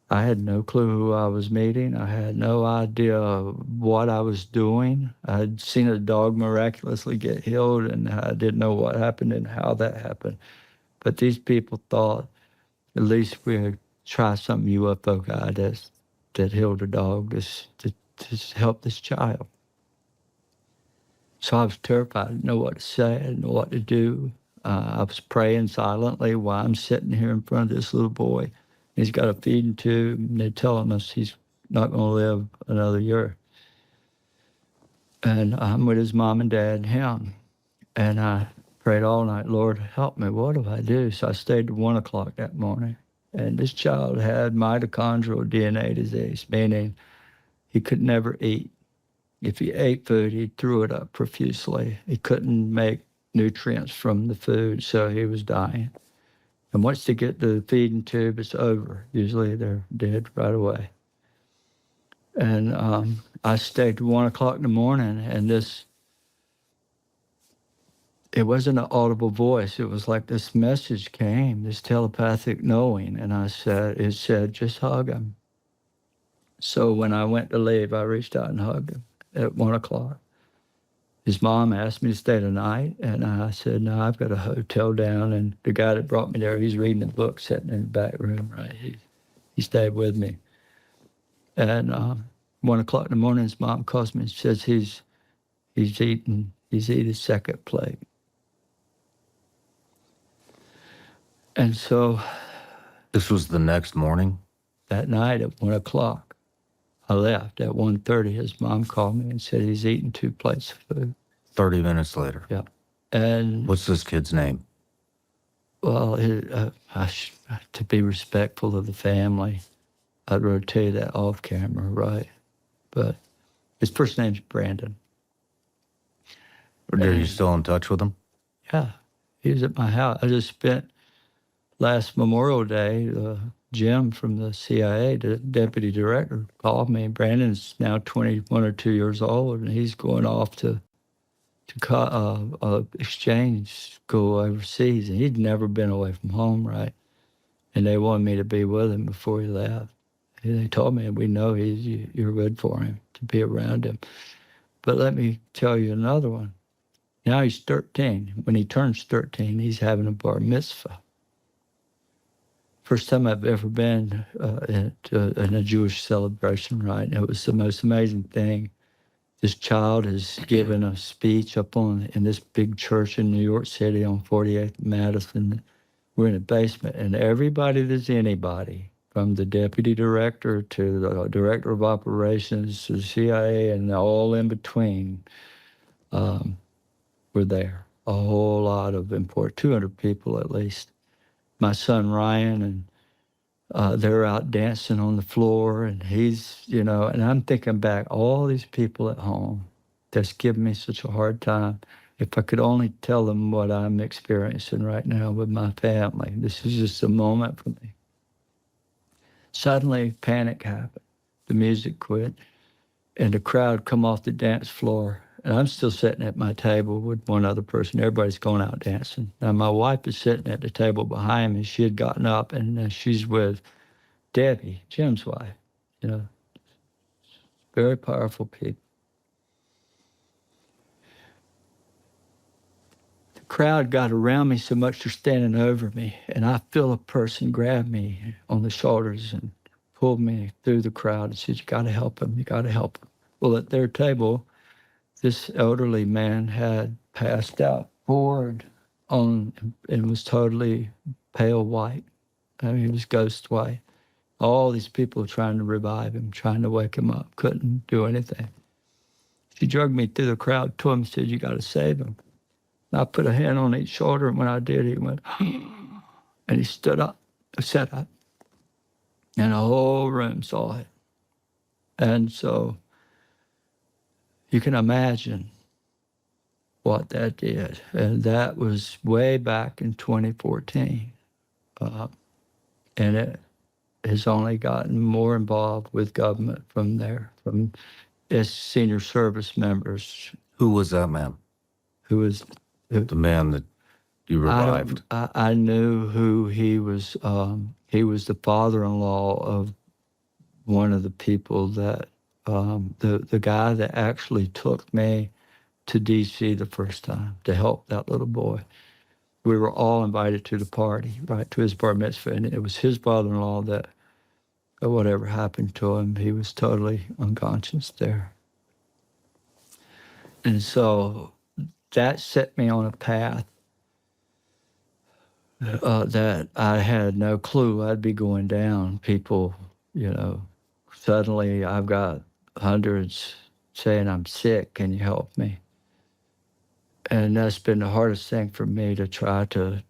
Speaker 1: I had no clue who I was meeting. I had no idea what I was doing. I had seen a dog miraculously get healed, and I didn't know what happened and how that happened. But these people thought at least we would try some UFO guy that healed a dog to help this child. So I was terrified. I didn't know what to say. I didn't know what to do. I was praying silently while I'm sitting here in front of this little boy. He's got a feeding tube, and they're telling us he's not going to live another year. And I'm with his mom and dad and him. And I prayed all night, Lord, help me. What do I do? So I stayed to 1 o'clock that morning. And this child had mitochondrial DNA disease, meaning he could never eat. If he ate food, he threw it up profusely. He couldn't make nutrients from the food, so he was dying. And once they get the feeding tube, it's over. Usually they're dead right away. And I stayed to 1 o'clock in the morning, and it wasn't an audible voice. It was like this message came, this telepathic knowing. And it said, just hug him. So when I went to leave, I reached out and hugged him at 1 o'clock. His mom asked me to stay the night, and I said, no, I've got a hotel down. And the guy that brought me there, he's reading a book sitting in the back room, right? He stayed with me. And 1 o'clock in the morning, his mom calls me and says he's eating his second plate. And so
Speaker 2: This was the next morning?
Speaker 1: that night at 1 o'clock, I left. At 1:30, his mom called me and said he's eating 2 plates of food.
Speaker 2: 30 minutes later.
Speaker 1: Yeah. And,
Speaker 2: What's this kid's name?
Speaker 1: well, to be respectful of the family, I'd rather tell you that off camera, right? But his first name's Brandon.
Speaker 2: Are you still in touch with him?
Speaker 1: Yeah. He was at my house. I just spent last Memorial Day, Jim from the CIA, the deputy director, called me. Brandon's now 21 or 2 years old, and he's going off to exchange school overseas, and he'd never been away from home, right? And they wanted me to be with him before he left. And they told me, we know you're good for him to be around him. But let me tell you another one. Now he's 13. When he turns 13, he's having a bar mitzvah. First time I've ever been in a Jewish celebration, right? It was the most amazing thing. This child has given a speech up in this big church in New York City on 48th and Madison. We're in a basement, and everybody that's anybody, from the deputy director to the director of operations to the CIA and all in between, were there. A whole lot of important, 200 people at least. My son Ryan, and they're out dancing on the floor, and he's, and I'm thinking back, all these people at home that's giving me such a hard time. If I could only tell them what I'm experiencing right now with my family. This is just a moment for me. Suddenly, panic happened. The music quit, and the crowd come off the dance floor. And I'm still sitting at my table with one other person. Everybody's going out dancing. Now, my wife is sitting at the table behind me. She had gotten up, and she's with Debbie, Jim's wife. Very powerful people. The crowd got around me so much they're standing over me, and I feel a person grab me on the shoulders and pulled me through the crowd and said, you got to help him, you got to help him. Well, at their table, this elderly man had passed out forward and was totally pale white. I mean, he was ghost white. All these people trying to revive him, trying to wake him up, couldn't do anything. She dragged me through the crowd to him and said, you got to save him. And I put a hand on each shoulder, and when I did, he went, and he stood up, sat up, and the whole room saw it. And so you can imagine what that did. And that was way back in 2014. And it has only gotten more involved with government from there, from its senior service members.
Speaker 2: Who was that man?
Speaker 1: Who was...
Speaker 2: The man that you revived.
Speaker 1: I knew who he was. He was the father-in-law of one of the people that, the guy that actually took me to D.C. the first time to help that little boy. We were all invited to the party, right, to his bar mitzvah, and it was his father-in-law that, whatever happened to him, he was totally unconscious there. And so that set me on a path that I had no clue I'd be going down. People, suddenly I've got hundreds saying, I'm sick, can you help me? And that's been the hardest thing for me, to try to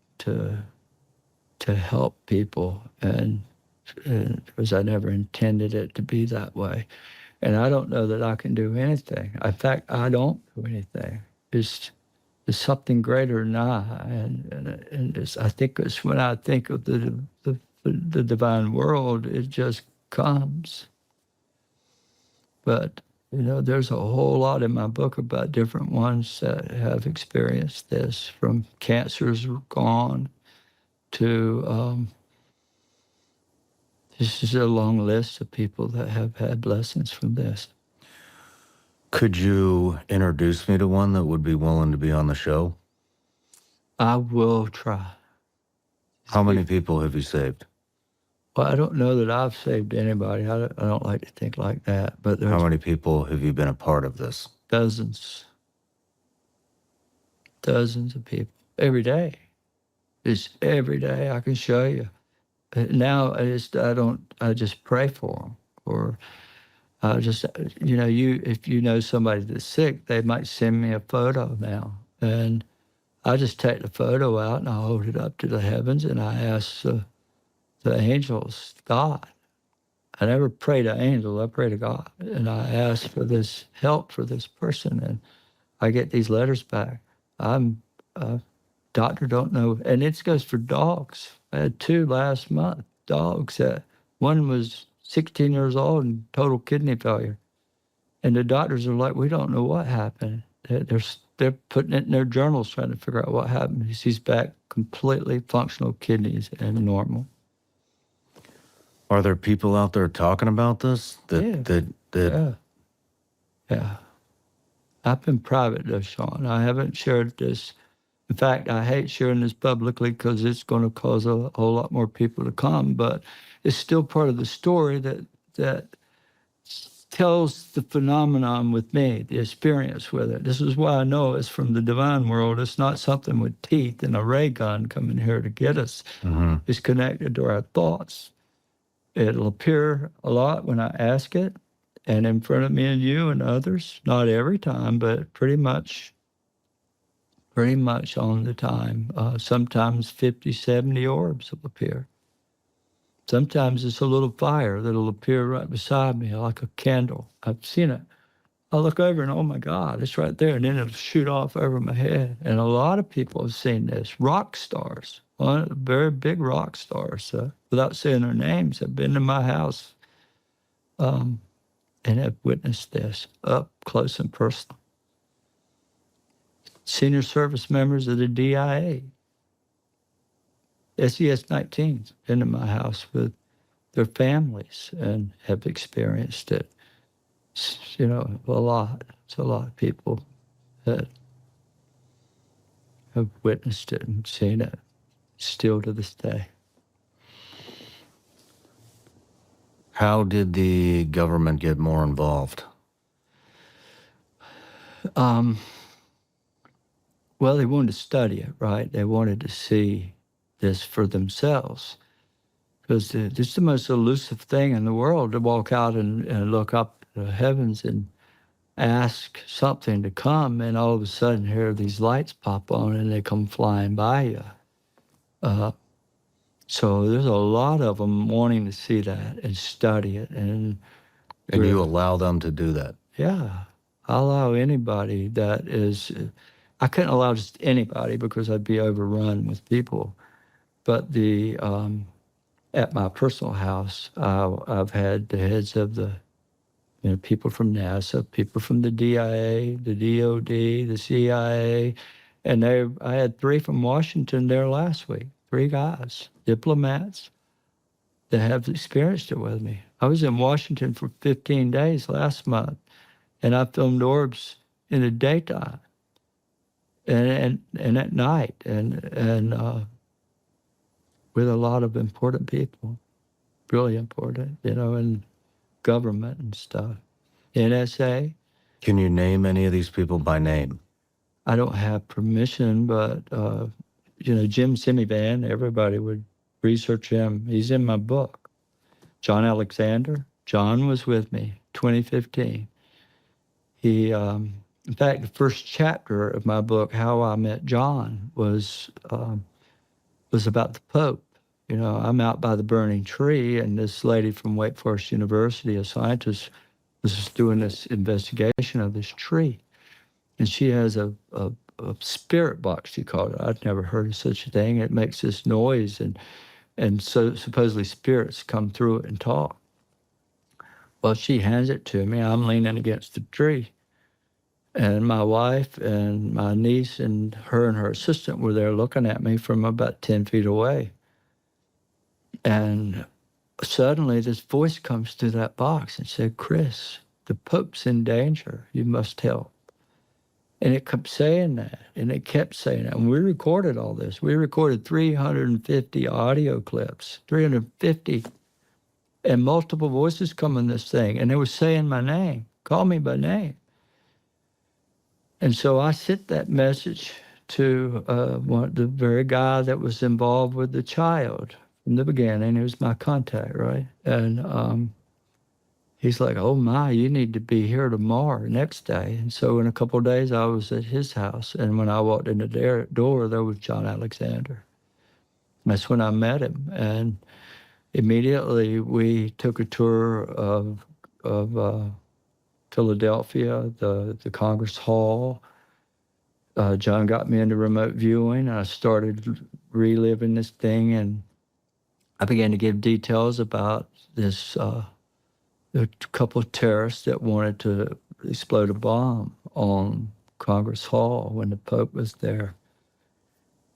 Speaker 1: help people, and because I never intended it to be that way. And I don't know that I can do anything. In fact, I don't do anything. There's something greater than I, and I think it's when I think of the divine world, it just comes. But there's a whole lot in my book about different ones that have experienced this, from cancers gone to this is a long list of people that have had blessings from this.
Speaker 2: Could you introduce me to one that would be willing to be on the show?
Speaker 1: I will try.
Speaker 2: How many people have you saved?
Speaker 1: Well, I don't know that I've saved anybody. I don't like to think like that, but
Speaker 2: How
Speaker 1: there's
Speaker 2: many people have you been a part of this?
Speaker 1: dozens of people every day. It's every day. I can show you. Now I just pray for them, or just if you know somebody that's sick, they might send me a photo now, and I just take the photo out and I hold it up to the heavens and I ask the angels, God. I never pray to angels, I pray to God, and I ask for this help for this person, and I get these letters back. I'm doctor don't know, and it goes for dogs. I had 2 last month, dogs that one was 16 years old and total kidney failure. And the doctors are like, we don't know what happened. They're putting it in their journals trying to figure out what happened. He's back completely functional kidneys and normal.
Speaker 2: Are there people out there talking about this?
Speaker 1: Yeah. Yeah. I've been private though, Sean. I haven't shared this. In fact, I hate sharing this publicly because it's going to cause a whole lot more people to come, but it's still part of the story that tells the phenomenon with me, the experience with it. This is why I know it's from the divine world. It's not something with teeth and a ray gun coming here to get us.
Speaker 2: Mm-hmm.
Speaker 1: It's connected to our thoughts. It'll appear a lot when I ask it, and in front of me and you and others. Not every time, but pretty much on the time. Sometimes 50, 70 orbs will appear. Sometimes it's a little fire that'll appear right beside me like a candle. I've seen it. I look over and, oh my God, it's right there. And then it'll shoot off over my head. And a lot of people have seen this. Rock stars, very big rock stars, without saying their names, have been to my house and have witnessed this up close and personal. Senior service members of the DIA, SES-19s, been to my house with their families and have experienced it. A lot. It's a lot of people that have witnessed it and seen it, still to this day.
Speaker 2: How did the government get more involved?
Speaker 1: Well, they wanted to study it, right? They wanted to see this for themselves. Because it's the most elusive thing in the world to walk out and look up to the heavens and ask something to come, and all of a sudden here these lights pop on and they come flying by you. So there's a lot of them wanting to see that and study it. And
Speaker 2: you allow them to do that?
Speaker 1: Yeah. I allow anybody that is... I couldn't allow just anybody because I'd be overrun with people. But at my personal house, I've had the heads of the people from NASA, people from the DIA, the DOD, the CIA, and I had 3 from Washington there last week. 3 guys, diplomats, that have experienced it with me. I was in Washington for 15 days last month, and I filmed orbs in the daytime and at night, and with a lot of important people, really important, in government and stuff. NSA.
Speaker 2: Can you name any of these people by name?
Speaker 1: I don't have permission, but, Jim Semivan, everybody would research him. He's in my book. John Alexander. John was with me, 2015. He, in fact, the first chapter of my book, How I Met John, was about the Pope. I'm out by the burning tree, and this lady from Wake Forest University, a scientist, was doing this investigation of this tree. And she has a a spirit box, she called it. I'd never heard of such a thing. It makes this noise, and so supposedly spirits come through it and talk. Well, she hands it to me. I'm leaning against the tree. And my wife and my niece and her assistant were there looking at me from about 10 feet away. And suddenly this voice comes through that box and said, "Chris, the Pope's in danger. You must help." And it kept saying that, and it kept saying that. And we recorded all this. We recorded 350 audio clips, 350, and multiple voices come in this thing. And they were saying my name, call me by name. And so I sent that message to the very guy that was involved with the child from the beginning. He was my contact, right? And he's like, "Oh my, you need to be here tomorrow, next day." And so in a couple of days, I was at his house. And when I walked in the door, there was John Alexander. That's when I met him. And immediately we took a tour of Philadelphia, the Congress Hall. John got me into remote viewing. I started reliving this thing, and I began to give details about this a couple of terrorists that wanted to explode a bomb on Congress Hall when the Pope was there.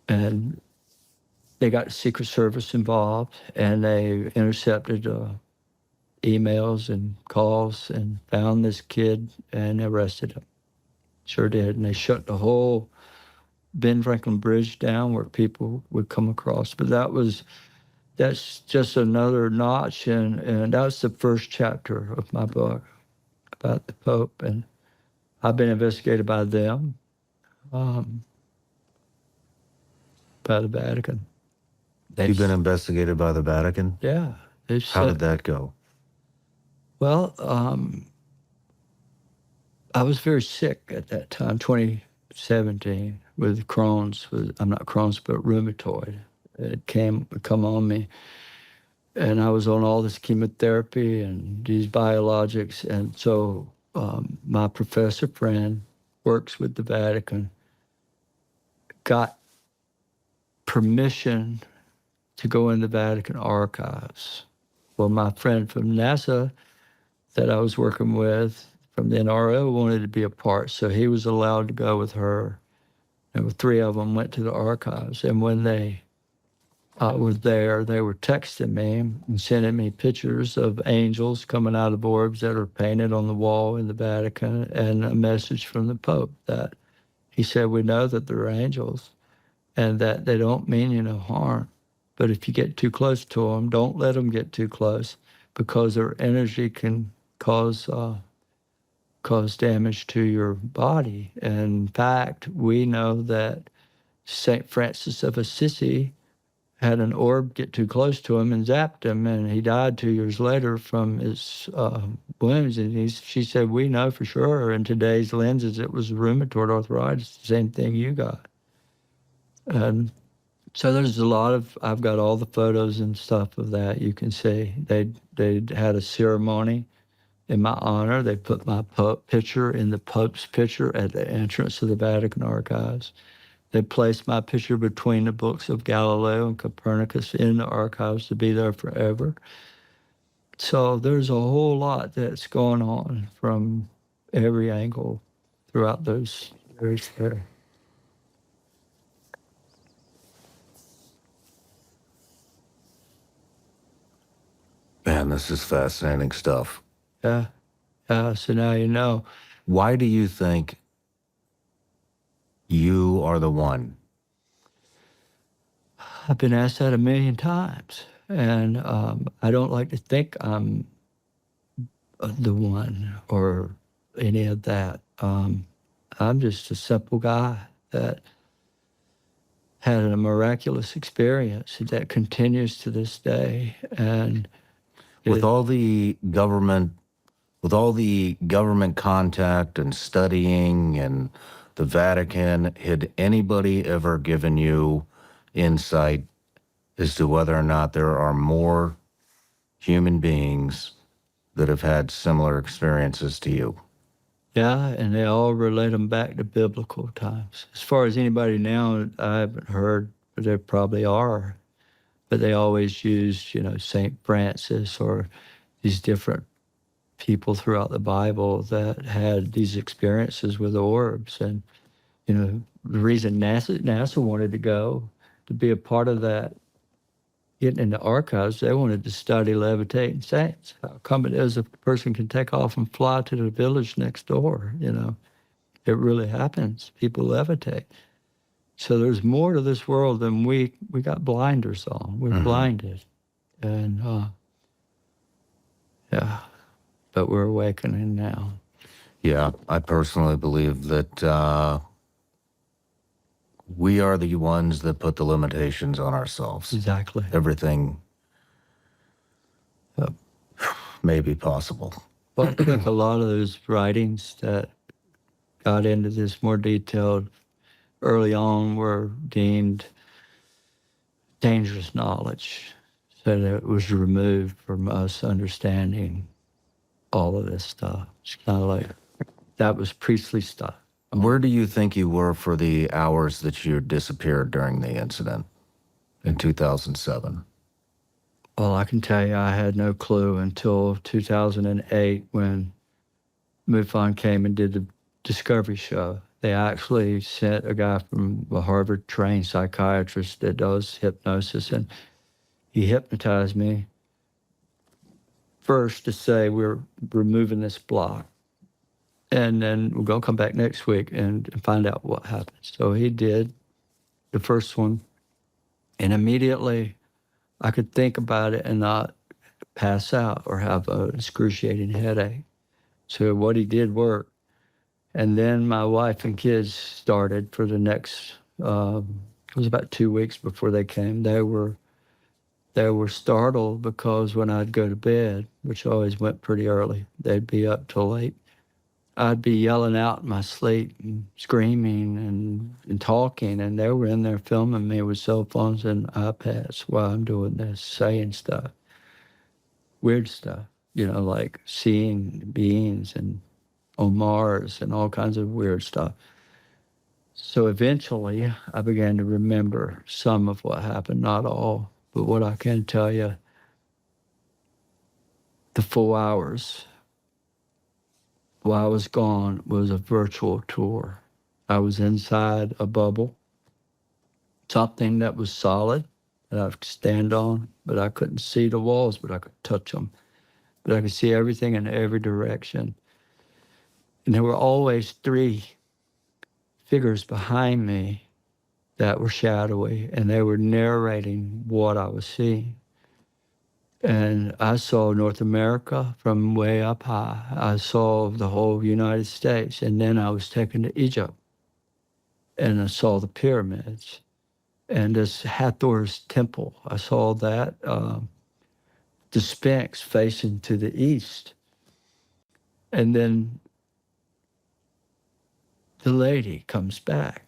Speaker 1: And they got the Secret Service involved, and they intercepted emails and calls and found this kid and arrested him. Sure did. And they shut the whole Ben Franklin Bridge down where people would come across. But that's just another notch, and that's the first chapter of my book about the Pope. And I've been investigated by them, by the Vatican.
Speaker 2: You've been investigated by the Vatican?
Speaker 1: Yeah.
Speaker 2: How did that go?
Speaker 1: Well, I was very sick at that time, 2017, with Crohn's. I'm not Crohn's, but rheumatoid. It come on me. And I was on all this chemotherapy and these biologics. And so my professor friend works with the Vatican, got permission to go in the Vatican archives. Well, my friend from NASA that I was working with from the NRO wanted to be a part, so he was allowed to go with her. There were three of them went to the archives, and when they were there, they were texting me and sending me pictures of angels coming out of orbs that are painted on the wall in the Vatican, and a message from the Pope that he said, "We know that they're angels and that they don't mean you no harm, but if you get too close to them, don't let them get too close, because their energy can cause damage to your body. And in fact, we know that St. Francis of Assisi had an orb get too close to him and zapped him, and he died 2 years later from his wounds." And she said, "We know for sure in today's lenses it was rheumatoid arthritis, the same thing you got." And so there's I've got all the photos and stuff of that. You can see they had a ceremony in my honor. They put my picture in the Pope's picture at the entrance of the Vatican archives. They placed my picture between the books of Galileo and Copernicus in the archives to be there forever. So there's a whole lot that's going on from every angle throughout those years there.
Speaker 2: Man, this is fascinating stuff.
Speaker 1: Yeah. So now you know.
Speaker 2: Why do you think you are the one?
Speaker 1: I've been asked that a million times, and I don't like to think I'm the one or any of that. I'm just a simple guy that had a miraculous experience that continues to this day. And
Speaker 2: With all the government contact and studying and the Vatican, had anybody ever given you insight as to whether or not there are more human beings that have had similar experiences to you?
Speaker 1: Yeah, and they all relate them back to biblical times. As far as anybody now, I haven't heard, but there probably are. But they always use, Saint Francis or these different people throughout the Bible that had these experiences with orbs. And, the reason NASA wanted to go to be a part of that, getting in the archives, they wanted to study levitating saints. How come it is a person can take off and fly to the village next door, It really happens. People levitate. So there's more to this world than we got blinders on. We're blinded. And yeah, but we're awakening now.
Speaker 2: Yeah, I personally believe that we are the ones that put the limitations on ourselves.
Speaker 1: Exactly.
Speaker 2: Everything
Speaker 1: Yep.
Speaker 2: may be possible.
Speaker 1: Well, I think a lot of those writings that got into this more detailed early on were deemed dangerous knowledge. So that it was removed from us understanding all of this stuff. It's kind of like that was priestly stuff.
Speaker 2: Where do you think you were for the hours that you disappeared during the incident in 2007?
Speaker 1: Well, I can tell you I had no clue until 2008 when MUFON came and did the Discovery Show. They actually sent a guy from a Harvard-trained psychiatrist that does hypnosis, and he hypnotized me first to say we're removing this block, and then we're going to come back next week and find out what happens. So he did the first one, and immediately I could think about it and not pass out or have an excruciating headache. So what he did worked. And then my wife and kids started for the next, it was about 2 weeks before they came. They were startled because when I'd go to bed, which always went pretty early, they'd be up till late. I'd be yelling out in my sleep and screaming and talking, and they were in there filming me with cell phones and iPads while I'm doing this, saying stuff, weird stuff, like seeing beings and on Mars and all kinds of weird stuff. So eventually I began to remember some of what happened, not all, but what I can tell you, the 4 hours while I was gone was a virtual tour. I was inside a bubble, something that was solid that I could stand on, but I couldn't see the walls, but I could touch them. But I could see everything in every direction. And there were always three figures behind me that were shadowy, and they were narrating what I was seeing. And I saw North America from way up high. I saw the whole United States. And then I was taken to Egypt, and I saw the pyramids and this Hathor's temple. I saw that, the Sphinx facing to the east. And then the lady comes back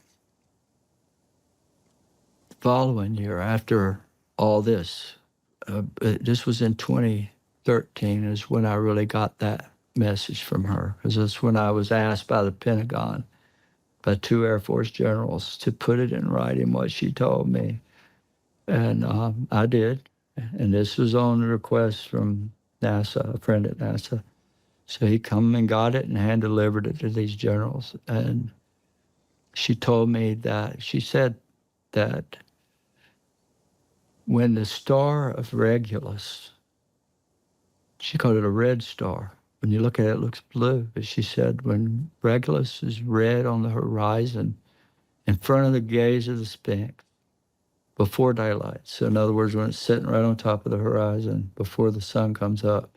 Speaker 1: the following year after all this. This was in 2013 is when I really got that message from her, because that's when I was asked by the Pentagon, by 2 Air Force generals, to put it in writing what she told me. And I did. And this was on a request from NASA, a friend at NASA. So he come and got it and hand-delivered it to these generals. And she told me that, she said that when the star of Regulus, she called it a red star. When you look at it, it looks blue. But she said when Regulus is red on the horizon, in front of the gaze of the Sphinx, before daylight. So in other words, when it's sitting right on top of the horizon, before the sun comes up,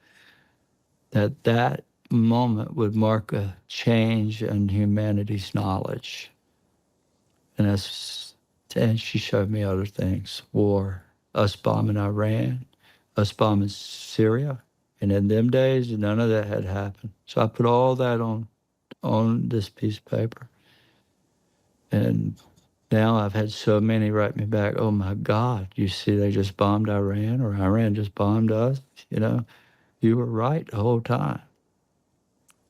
Speaker 1: that moment would mark a change in humanity's knowledge. And she showed me other things: war, us bombing Iran, us bombing Syria. And in them days, none of that had happened. So I put all that on this piece of paper. And now I've had so many write me back, oh my God, you see they just bombed Iran, or Iran just bombed us. You were right the whole time.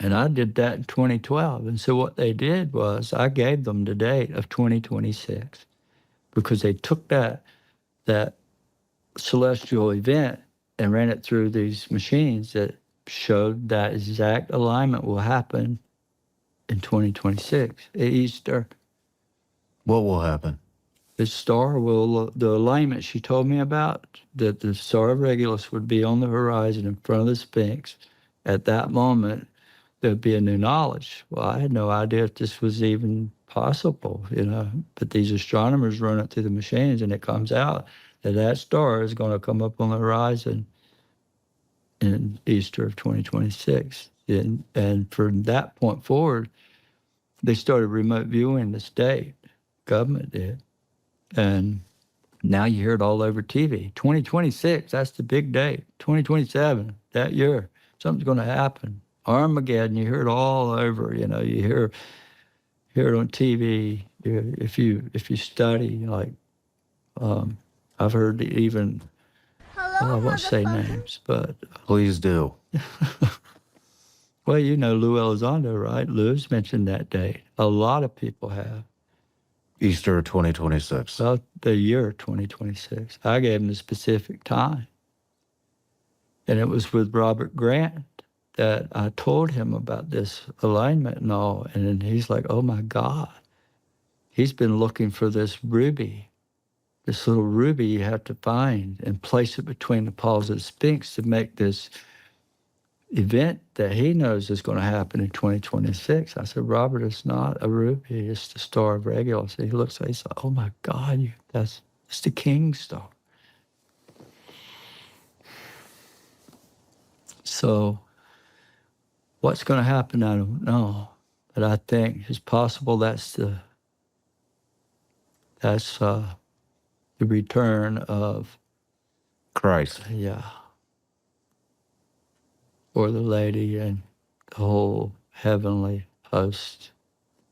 Speaker 1: And I did that in 2012. And so what they did was I gave them the date of 2026 because they took that celestial event and ran it through these machines that showed that exact alignment will happen in 2026 at Easter.
Speaker 2: What will happen?
Speaker 1: The star will, the alignment she told me about, that the star of Regulus would be on the horizon in front of the Sphinx. At that moment, there'd be a new knowledge. Well, I had no idea if this was even possible, but these astronomers run it through the machines and it comes out that star is going to come up on the horizon in Easter of 2026. And from that point forward, they started remote viewing the state. Government did. And now you hear it all over TV. 2026, that's the big date. 2027, that year, something's going to happen. Armageddon, you hear it all over. You hear it on TV. If you study, like I've heard even, well, I won't say names, but
Speaker 2: Please do.
Speaker 1: well, Lou Elizondo, right? Lou's mentioned that date. A lot of people have.
Speaker 2: Easter 2026.
Speaker 1: Well, the year 2026. I gave him the specific time. And it was with Robert Grant that I told him about this alignment and all. And then he's like, oh my God. He's been looking for this ruby, this little ruby you have to find and place it between the paws of the Sphinx to make this event that he knows is going to happen in 2026. I said, Robert, it's not a ruby, it's the star of Regulus. He looks at it, he's like, oh my God, it's the king star. So what's going to happen, I don't know. But I think it's possible that's the return of
Speaker 2: Christ.
Speaker 1: Yeah. Or the lady and the whole heavenly host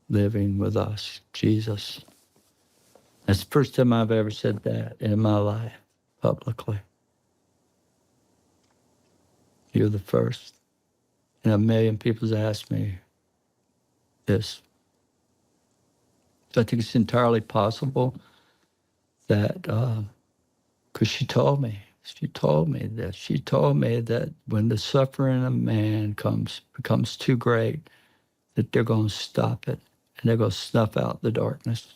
Speaker 1: living with us, Jesus. That's the first time I've ever said that in my life, publicly. You're the first. And a million people's asked me this. So I think it's entirely possible that, because she told me that when the suffering of man becomes too great, that they're going to stop it and they're going to snuff out the darkness.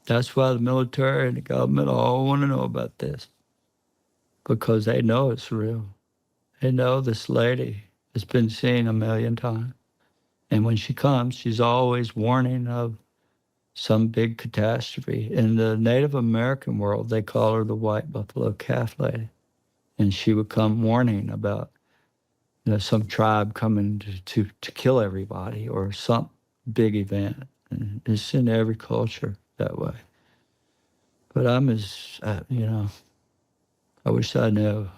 Speaker 1: That's why the military and the government all want to know about this, because they know it's real. They know this lady has been seen a million times. And when she comes, she's always warning of some big catastrophe. In the Native American world, they call her the White Buffalo Calf Lady. And she would come warning about some tribe coming to kill everybody or some big event. And it's in every culture that way. But I'm I wish I knew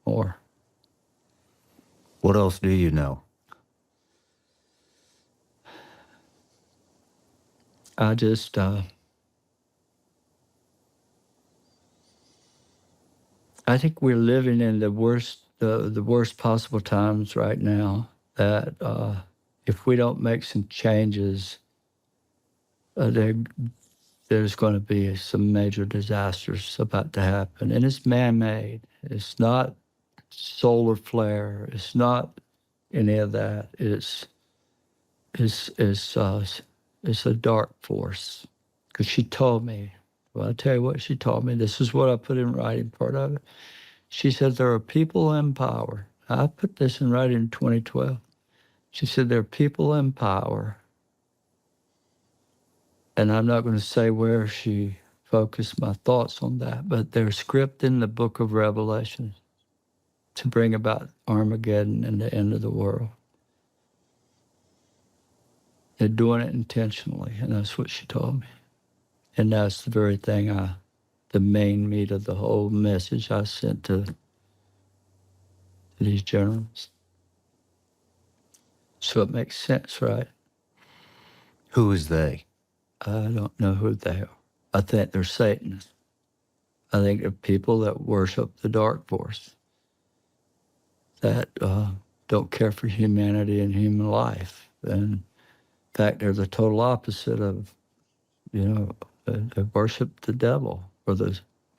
Speaker 1: more.
Speaker 2: What else do you know?
Speaker 1: I just, I think we're living in the worst possible times right now, that if we don't make some changes, there's going to be some major disasters about to happen. And it's man-made. It's not solar flare. It's not any of that. It's a dark force. Because she told me, well, I'll tell you what she told me. This is what I put in writing, part of it. She said, there are people in power. I put this in writing in 2012. She said, there are people in power. And I'm not going to say where she focused my thoughts on that, but there's script in the book of Revelation to bring about Armageddon and the end of the world. They're doing it intentionally, and that's what she told me. And that's the very thing the main meat of the whole message I sent to these generals. So it makes sense, right?
Speaker 2: Who is they?
Speaker 1: I don't know who they are. I think they're Satanists. I think they're people that worship the dark force, that don't care for humanity and human life. And in fact, they're the total opposite of, they worship the devil. Or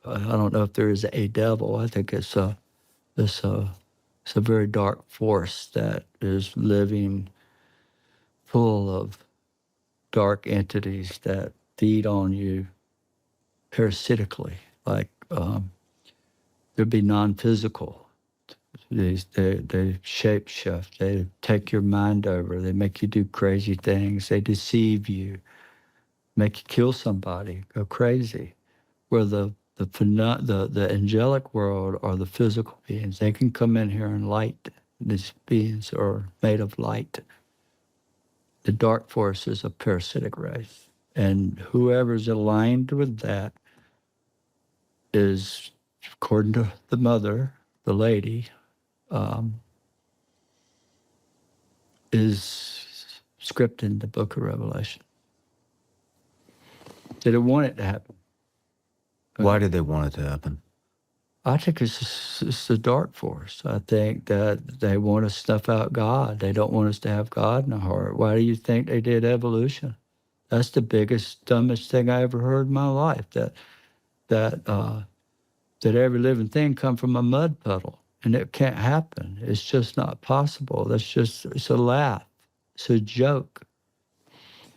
Speaker 1: I don't know if there is a devil. I think it's a very dark force that is living full of dark entities that feed on you parasitically, like there'd be non-physical. They shape shift. They take your mind over. They make you do crazy things. They deceive you, make you kill somebody, go crazy. Where the angelic world are the physical beings. They can come in here and light. These beings are made of light. The dark force is a parasitic race. And whoever's aligned with that is, according to the mother, the lady, is scripting the book of Revelation. They don't want it to happen.
Speaker 2: Why did they want it to happen?
Speaker 1: I think it's the dark force. I think that they want to snuff out God. They don't want us to have God in our heart. Why do you think they did evolution? That's the biggest, dumbest thing I ever heard in my life. That every living thing come from a mud puddle, and it can't happen. It's just not possible. It's a laugh. It's a joke.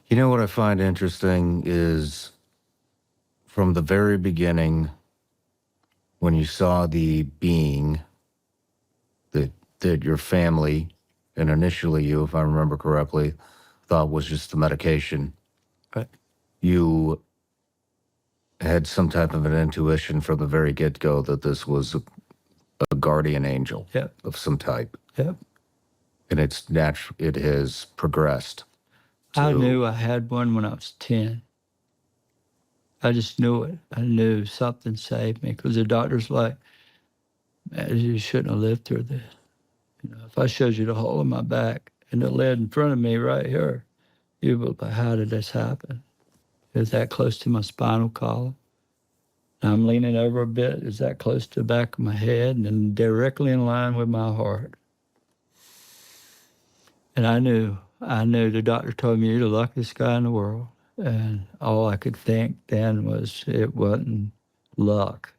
Speaker 2: You know what I find interesting is from the very beginning, when you saw the being that your family, and initially you, if I remember correctly, thought was just the medication,
Speaker 1: Right.
Speaker 2: you had some type of an intuition from the very get-go that this was a guardian angel
Speaker 1: Yep.
Speaker 2: of some type.
Speaker 1: Yep.
Speaker 2: And it has progressed.
Speaker 1: I
Speaker 2: to-
Speaker 1: knew I had one when I was 10. I just knew it. I knew something saved me because the doctor's like, man, you shouldn't have lived through this. If I showed you the hole in my back and the lead in front of me right here, you'd be like, how did this happen? Is that close to my spinal column? I'm leaning over a bit. Is that close to the back of my head and directly in line with my heart? And I knew the doctor told me you're the luckiest guy in the world. And all I could think then was it wasn't luck.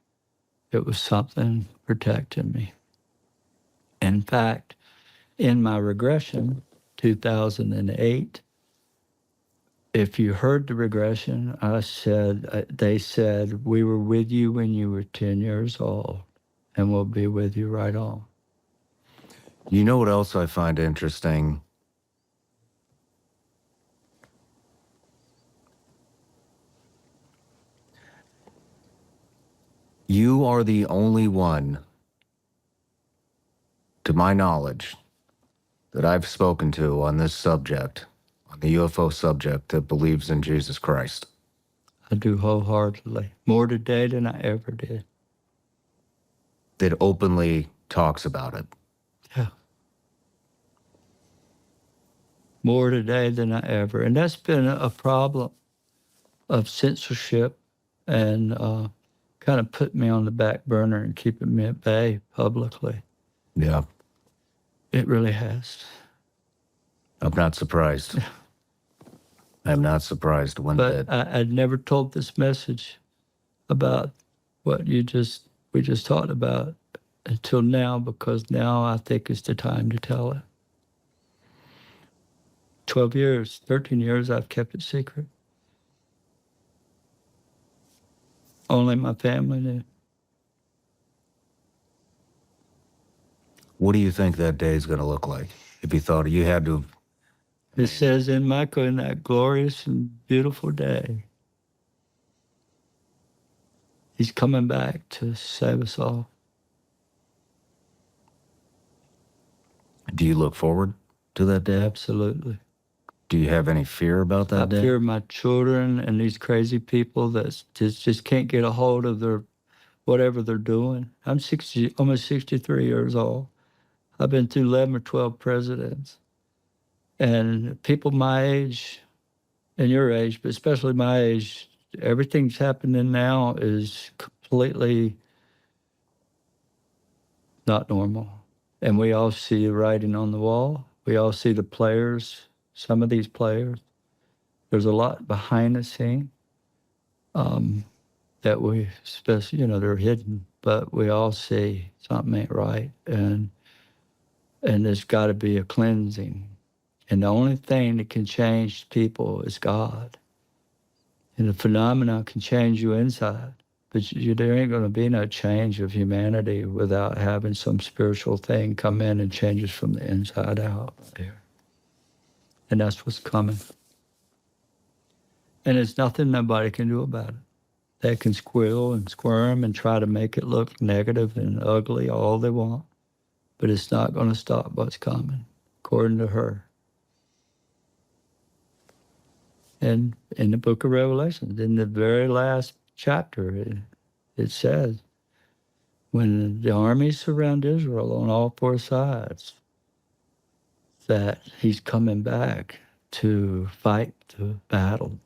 Speaker 1: It was something protecting me. In fact, in my regression, 2008, if you heard the regression, they said, we were with you when you were 10 years old, and we'll be with you right on.
Speaker 2: You know what else I find interesting? You are the only one, to my knowledge, that I've spoken to on this subject, on the UFO subject, that believes in Jesus Christ.
Speaker 1: I do wholeheartedly. More today than I ever did.
Speaker 2: That openly talks about it.
Speaker 1: Yeah. More today than I ever. And that's been a problem of censorship and kind of put me on the back burner and keeping me at bay publicly.
Speaker 2: Yeah.
Speaker 1: It really has.
Speaker 2: I'm not surprised. I'm not surprised one
Speaker 1: But
Speaker 2: bit.
Speaker 1: I'd never told this message about what we just talked about until now, because now I think is the time to tell it. 12 years, 13 years, I've kept it secret. Only my family knew.
Speaker 2: What do you think that day is going to look like? If you thought you had to,
Speaker 1: It says in Michael, in that glorious and beautiful day, he's coming back to save us all.
Speaker 2: do you look forward to that day?
Speaker 1: Absolutely.
Speaker 2: Do you have any fear about that
Speaker 1: I
Speaker 2: day?
Speaker 1: fear my children and these crazy people that just can't get a hold of their whatever they're doing. I'm almost 63 years old. I've been through 11 or 12 presidents. And people my age and your age, but especially my age, everything's happening now is completely not normal. And we all see the writing on the wall. We all see the players, some of these players. There's a lot behind the scene that we, especially, they're hidden, but we all see something ain't right. And there's got to be a cleansing. And the only thing that can change people is God. And the phenomenon can change you inside. But there ain't going to be no change of humanity without having some spiritual thing come in and change us from the inside out there. And that's what's coming. And there's nothing nobody can do about it. They can squeal and squirm and try to make it look negative and ugly all they want. But it's not going to stop what's coming, according to her. And in the book of Revelation, in the very last chapter, it says, when the armies surround Israel on all four sides, that he's coming back to fight the battle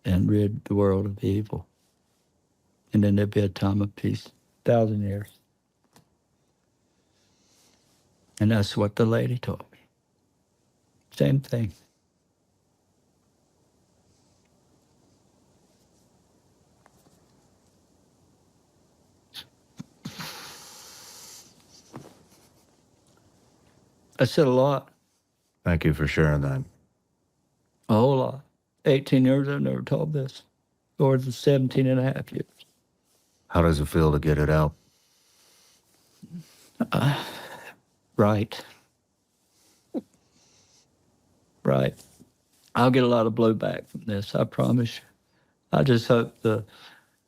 Speaker 1: and rid the world of evil. And then there'll be a time of peace, 1,000 years. And that's what the lady told me. Same thing. I said a lot,
Speaker 2: Thank you for sharing that.
Speaker 1: a whole lot. 18 years I've never told this, or the 17 and a half years.
Speaker 2: How does it feel to get it out?
Speaker 1: Right. Right. I'll get a lot of blowback from this, I promise you. I just hope the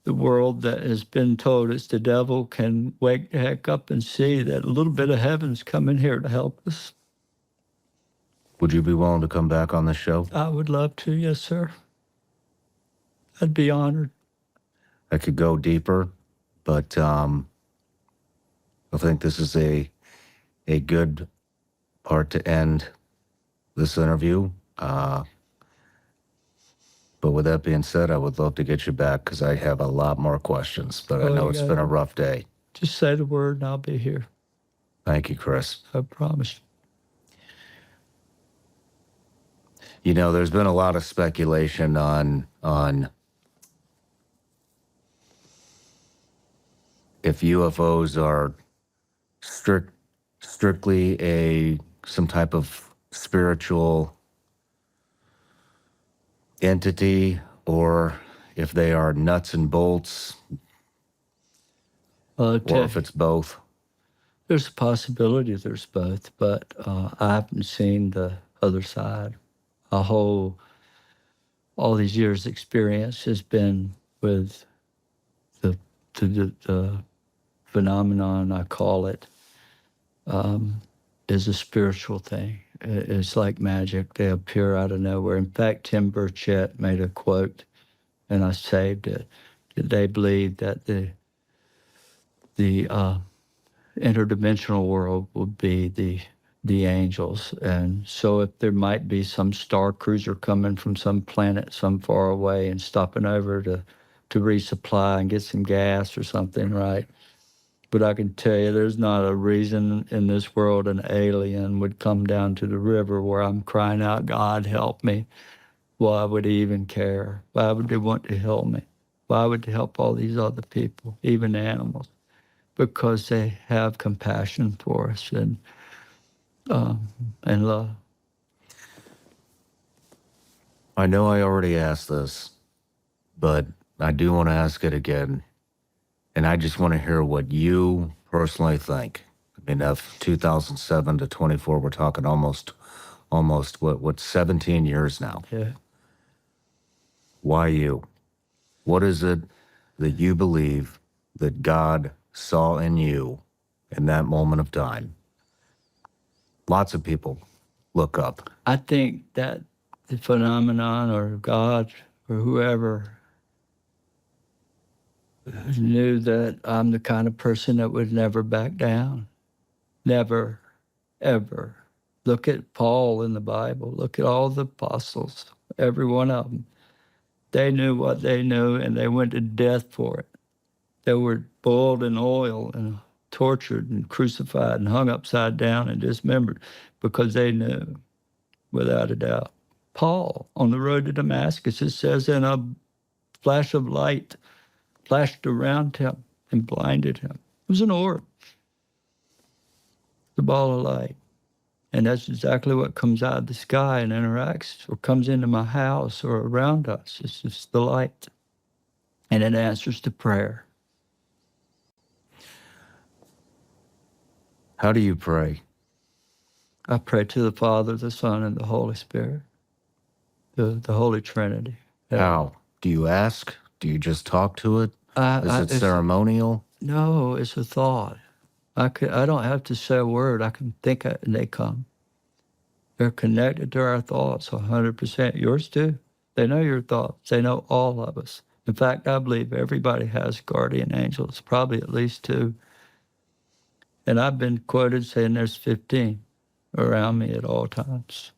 Speaker 1: world that has been told it's the devil can wake the heck up and see that a little bit of heaven's coming here to help us.
Speaker 2: Would you be willing to come back on this show?
Speaker 1: I would love to, yes, sir. I'd be honored.
Speaker 2: I could go deeper, but I think this is a good part to end this interview. But with that being said, I would love to get you back because I have a lot more questions, but I
Speaker 1: Oh,
Speaker 2: know
Speaker 1: you
Speaker 2: it's
Speaker 1: got
Speaker 2: been a
Speaker 1: it.
Speaker 2: rough day.
Speaker 1: Just say the word and I'll be here.
Speaker 2: Thank you, Chris.
Speaker 1: I promise.
Speaker 2: You know, there's been a lot of speculation on if UFOs are strictly some type of spiritual entity, or if they are nuts and bolts, or if it's both.
Speaker 1: There's a possibility there's both, but I haven't seen the other side. All these years' experience has been with the phenomenon, I call it, is a spiritual thing. It's like magic. They appear out of nowhere. In fact, Tim Burchett made a quote, and I saved it. They believe that the interdimensional world would be the angels. And so if there might be some star cruiser coming from some planet some far away and stopping over to resupply and get some gas or something, right? But I can tell you there's not a reason in this world an alien would come down to the river where I'm crying out, God, help me. Why would he even care? Why would they want to help me? Why would they help all these other people, even animals? Because they have compassion for us and love.
Speaker 2: I know I already asked this, but I do want to ask it again. And I just want to hear what you personally think. I mean, of 2007 to 24, we're talking almost what 17 years now.
Speaker 1: Yeah.
Speaker 2: Why you? What is it that you believe that God saw in you in that moment of time? Lots of people look up.
Speaker 1: I think that the phenomenon or God or whoever knew that I'm the kind of person that would never back down. Never, ever. Look at Paul in the Bible. Look at all the apostles, every one of them. They knew what they knew and they went to death for it. They were boiled in oil and tortured and crucified and hung upside down and dismembered because they knew, without a doubt. Paul, on the road to Damascus, it says, in a flash of light flashed around him and blinded him. It was an orb, the ball of light. And that's exactly what comes out of the sky and interacts or comes into my house or around us. It's just the light. And it answers to prayer.
Speaker 2: How do you pray?
Speaker 1: I pray to the Father, the Son, and the Holy Spirit, the Holy Trinity.
Speaker 2: How? Do you ask? Do you just talk to it? Is it ceremonial?
Speaker 1: No, it's a thought. I don't have to say a word. I can think it and they come. They're connected to our thoughts 100%. Yours too. They know your thoughts. They know all of us. In fact, I believe everybody has guardian angels, probably at least 2. And I've been quoted saying there's 15 around me at all times.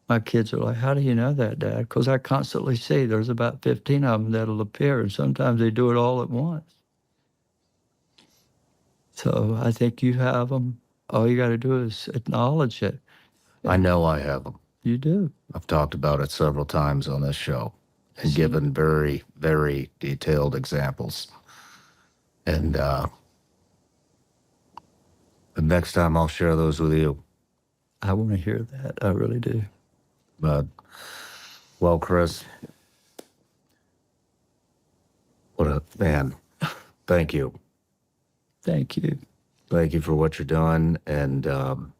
Speaker 1: My kids are like, how do you know that, Dad? Because I constantly see there's about 15 of them that'll appear, and sometimes they do it all at once. So I think you have them. All you got to do is acknowledge it.
Speaker 2: I know I have them.
Speaker 1: You do.
Speaker 2: I've talked about it several times on this show and given very, very detailed examples. And the next time I'll share those with you.
Speaker 1: I want to hear that. I really do.
Speaker 2: But, well, Chris, what a man. Thank you.
Speaker 1: Thank you.
Speaker 2: Thank you for what you're doing. And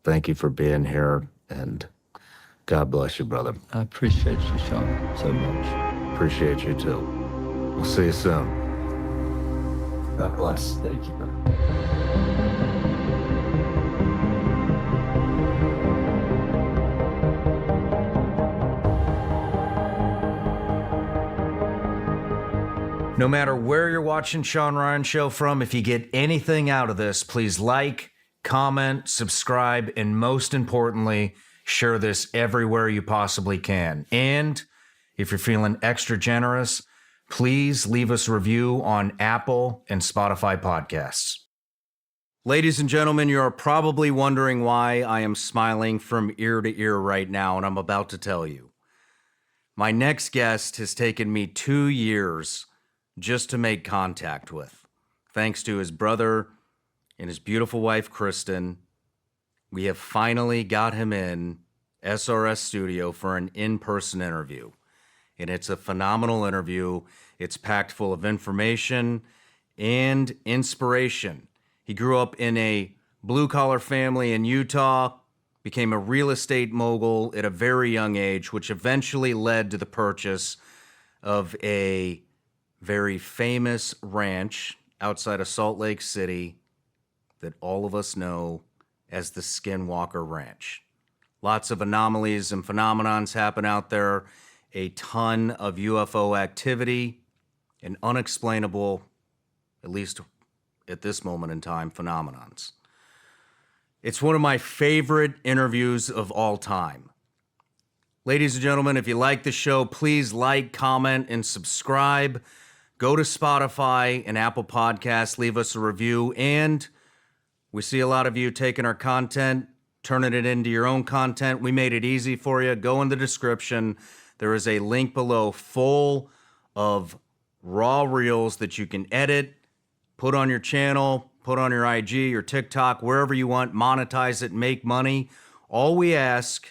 Speaker 2: thank you for being here. And God bless you, brother.
Speaker 1: I appreciate you, Sean, so much.
Speaker 2: Appreciate you too. We'll see you soon.
Speaker 1: God bless. Thank you.
Speaker 5: No matter where you're watching Sean Ryan Show from, if you get anything out of this, please like, comment, subscribe, and most importantly, share this everywhere you possibly can. And if you're feeling extra generous, please leave us a review on Apple and Spotify podcasts. Ladies and gentlemen, you're probably wondering why I am smiling from ear to ear right now, and I'm about to tell you. My next guest has taken me 2 years just to make contact with. Thanks to his brother and his beautiful wife, Kristen, we have finally got him in SRS Studio for an in-person interview. And it's a phenomenal interview. It's packed full of information and inspiration. He grew up in a blue-collar family in Utah, became a real estate mogul at a very young age, which eventually led to the purchase of a very famous ranch outside of Salt Lake City that all of us know as the Skinwalker Ranch. Lots of anomalies and phenomenons happen out there, a ton of UFO activity, and unexplainable, at least at this moment in time, phenomenons. It's one of my favorite interviews of all time. Ladies and gentlemen, if you like the show, please like, comment, and subscribe. Go to Spotify and Apple Podcasts, leave us a review, and we see a lot of you taking our content, turning it into your own content. We made it easy for you. Go in the description. There is a link below full of raw reels that you can edit, put on your channel, put on your IG, your TikTok, wherever you want, monetize it, make money. All we ask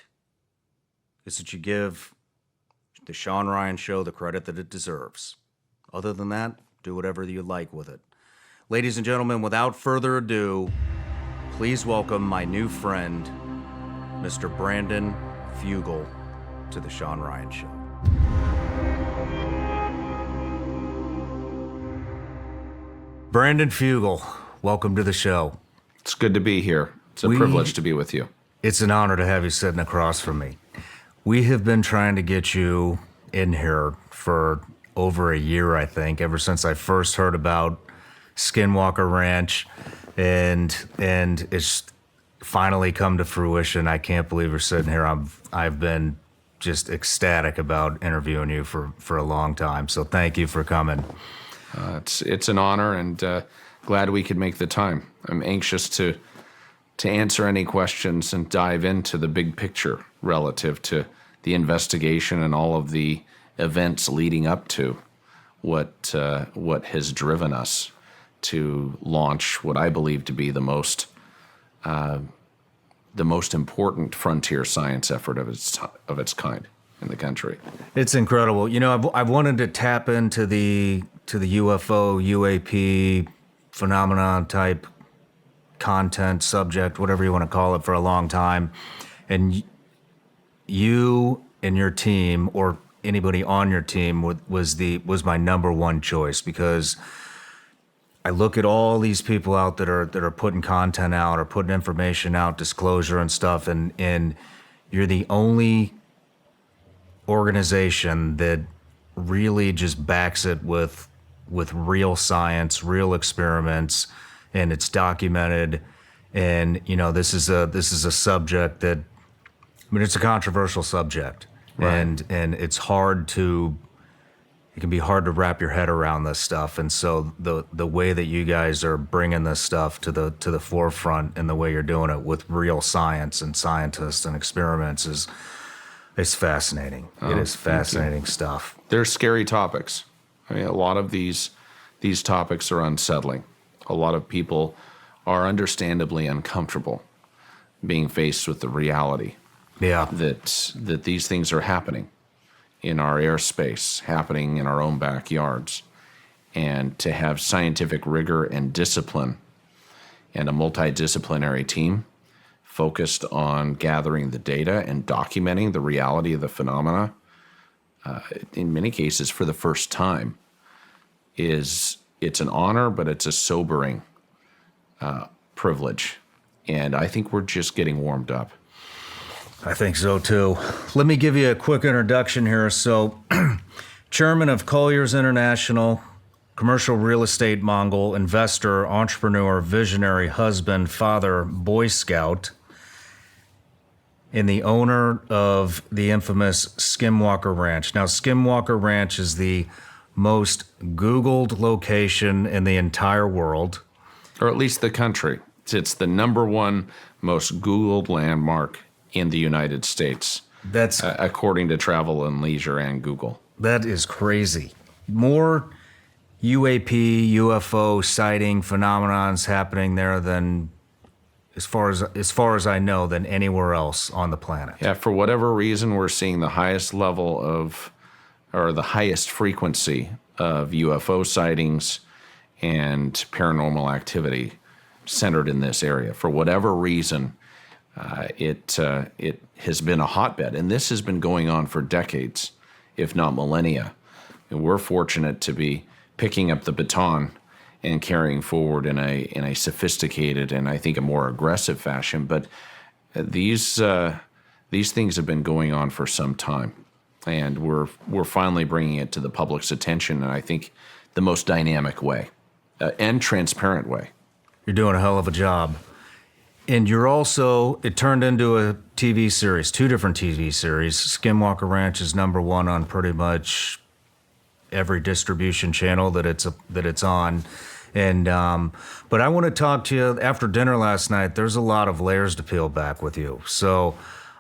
Speaker 5: is that you give the Sean Ryan Show the credit that it deserves. Other than that, do whatever you like with it. Ladies and gentlemen, without further ado, please welcome my new friend, Mr. Brandon Fugel, to the Sean Ryan Show. Brandon Fugel, welcome to the show.
Speaker 6: It's good to be here. It's a privilege to be with you.
Speaker 5: It's an honor to have you sitting across from me. We have been trying to get you in here for over a year, I think, ever since I first heard about Skinwalker Ranch, and it's finally come to fruition. I can't believe we're sitting here. I've been just ecstatic about interviewing you for a long time. So thank you for coming.
Speaker 6: It's an honor, and glad we could make the time. I'm anxious to answer any questions and dive into the big picture relative to the investigation and all of the events leading up to what has driven us to launch what I believe to be the most important frontier science effort of its kind in the country.
Speaker 5: It's incredible. You know, I've wanted to tap into the UFO, UAP phenomenon type content, subject, whatever you want to call it, for a long time. And you and your team, or anybody on your team, was my number one choice, because I look at all these people out that are putting content out or putting information out, disclosure and stuff, and you're the only organization that really just backs it with real science, real experiments, and it's documented. And you know, this is a subject that, I mean, it's a controversial subject,
Speaker 6: Right.
Speaker 5: and it can be hard to wrap your head around this stuff. And so the way that you guys are bringing this stuff to the forefront, and the way you're doing it with real science and scientists and experiments is fascinating. It is fascinating stuff.
Speaker 6: They're scary topics. I mean, a lot of these topics are unsettling. A lot of people are understandably uncomfortable being faced with the reality
Speaker 5: Yeah.
Speaker 6: that these things are happening in our airspace, happening in our own backyards. And to have scientific rigor and discipline and a multidisciplinary team focused on gathering the data and documenting the reality of the phenomena, in many cases for the first time, it's an honor, but it's a sobering privilege. And I think we're just getting warmed up.
Speaker 5: I think so too. Let me give you a quick introduction here. So, chairman of Colliers International, commercial real estate mogul, investor, entrepreneur, visionary, husband, father, Boy Scout, and the owner of the infamous Skimwalker Ranch. Now, Skimwalker Ranch is the most Googled location in the entire world.
Speaker 6: Or at least the country. It's the number one most Googled landmark in the United States,
Speaker 5: That's
Speaker 6: according to Travel and Leisure and Google.
Speaker 5: That is crazy. More UAP, UFO sighting phenomenons happening there than, as far as I know, than anywhere else on the planet.
Speaker 6: Yeah, for whatever reason, we're seeing the highest level of, or the highest frequency of UFO sightings and paranormal activity centered in this area. For whatever reason, it has been a hotbed, and this has been going on for decades, if not millennia. And we're fortunate to be picking up the baton and carrying forward in a sophisticated and I think a more aggressive fashion. But these things have been going on for some time, and we're finally bringing it to the public's attention, and I think the most dynamic way and transparent way.
Speaker 5: You're doing a hell of a job. And you're also, it turned into a TV series, 2 different TV series. Skimwalker Ranch is number 1 on pretty much every distribution channel that it's on. And but I want to talk to you after dinner last night. There's a lot of layers to peel back with you. So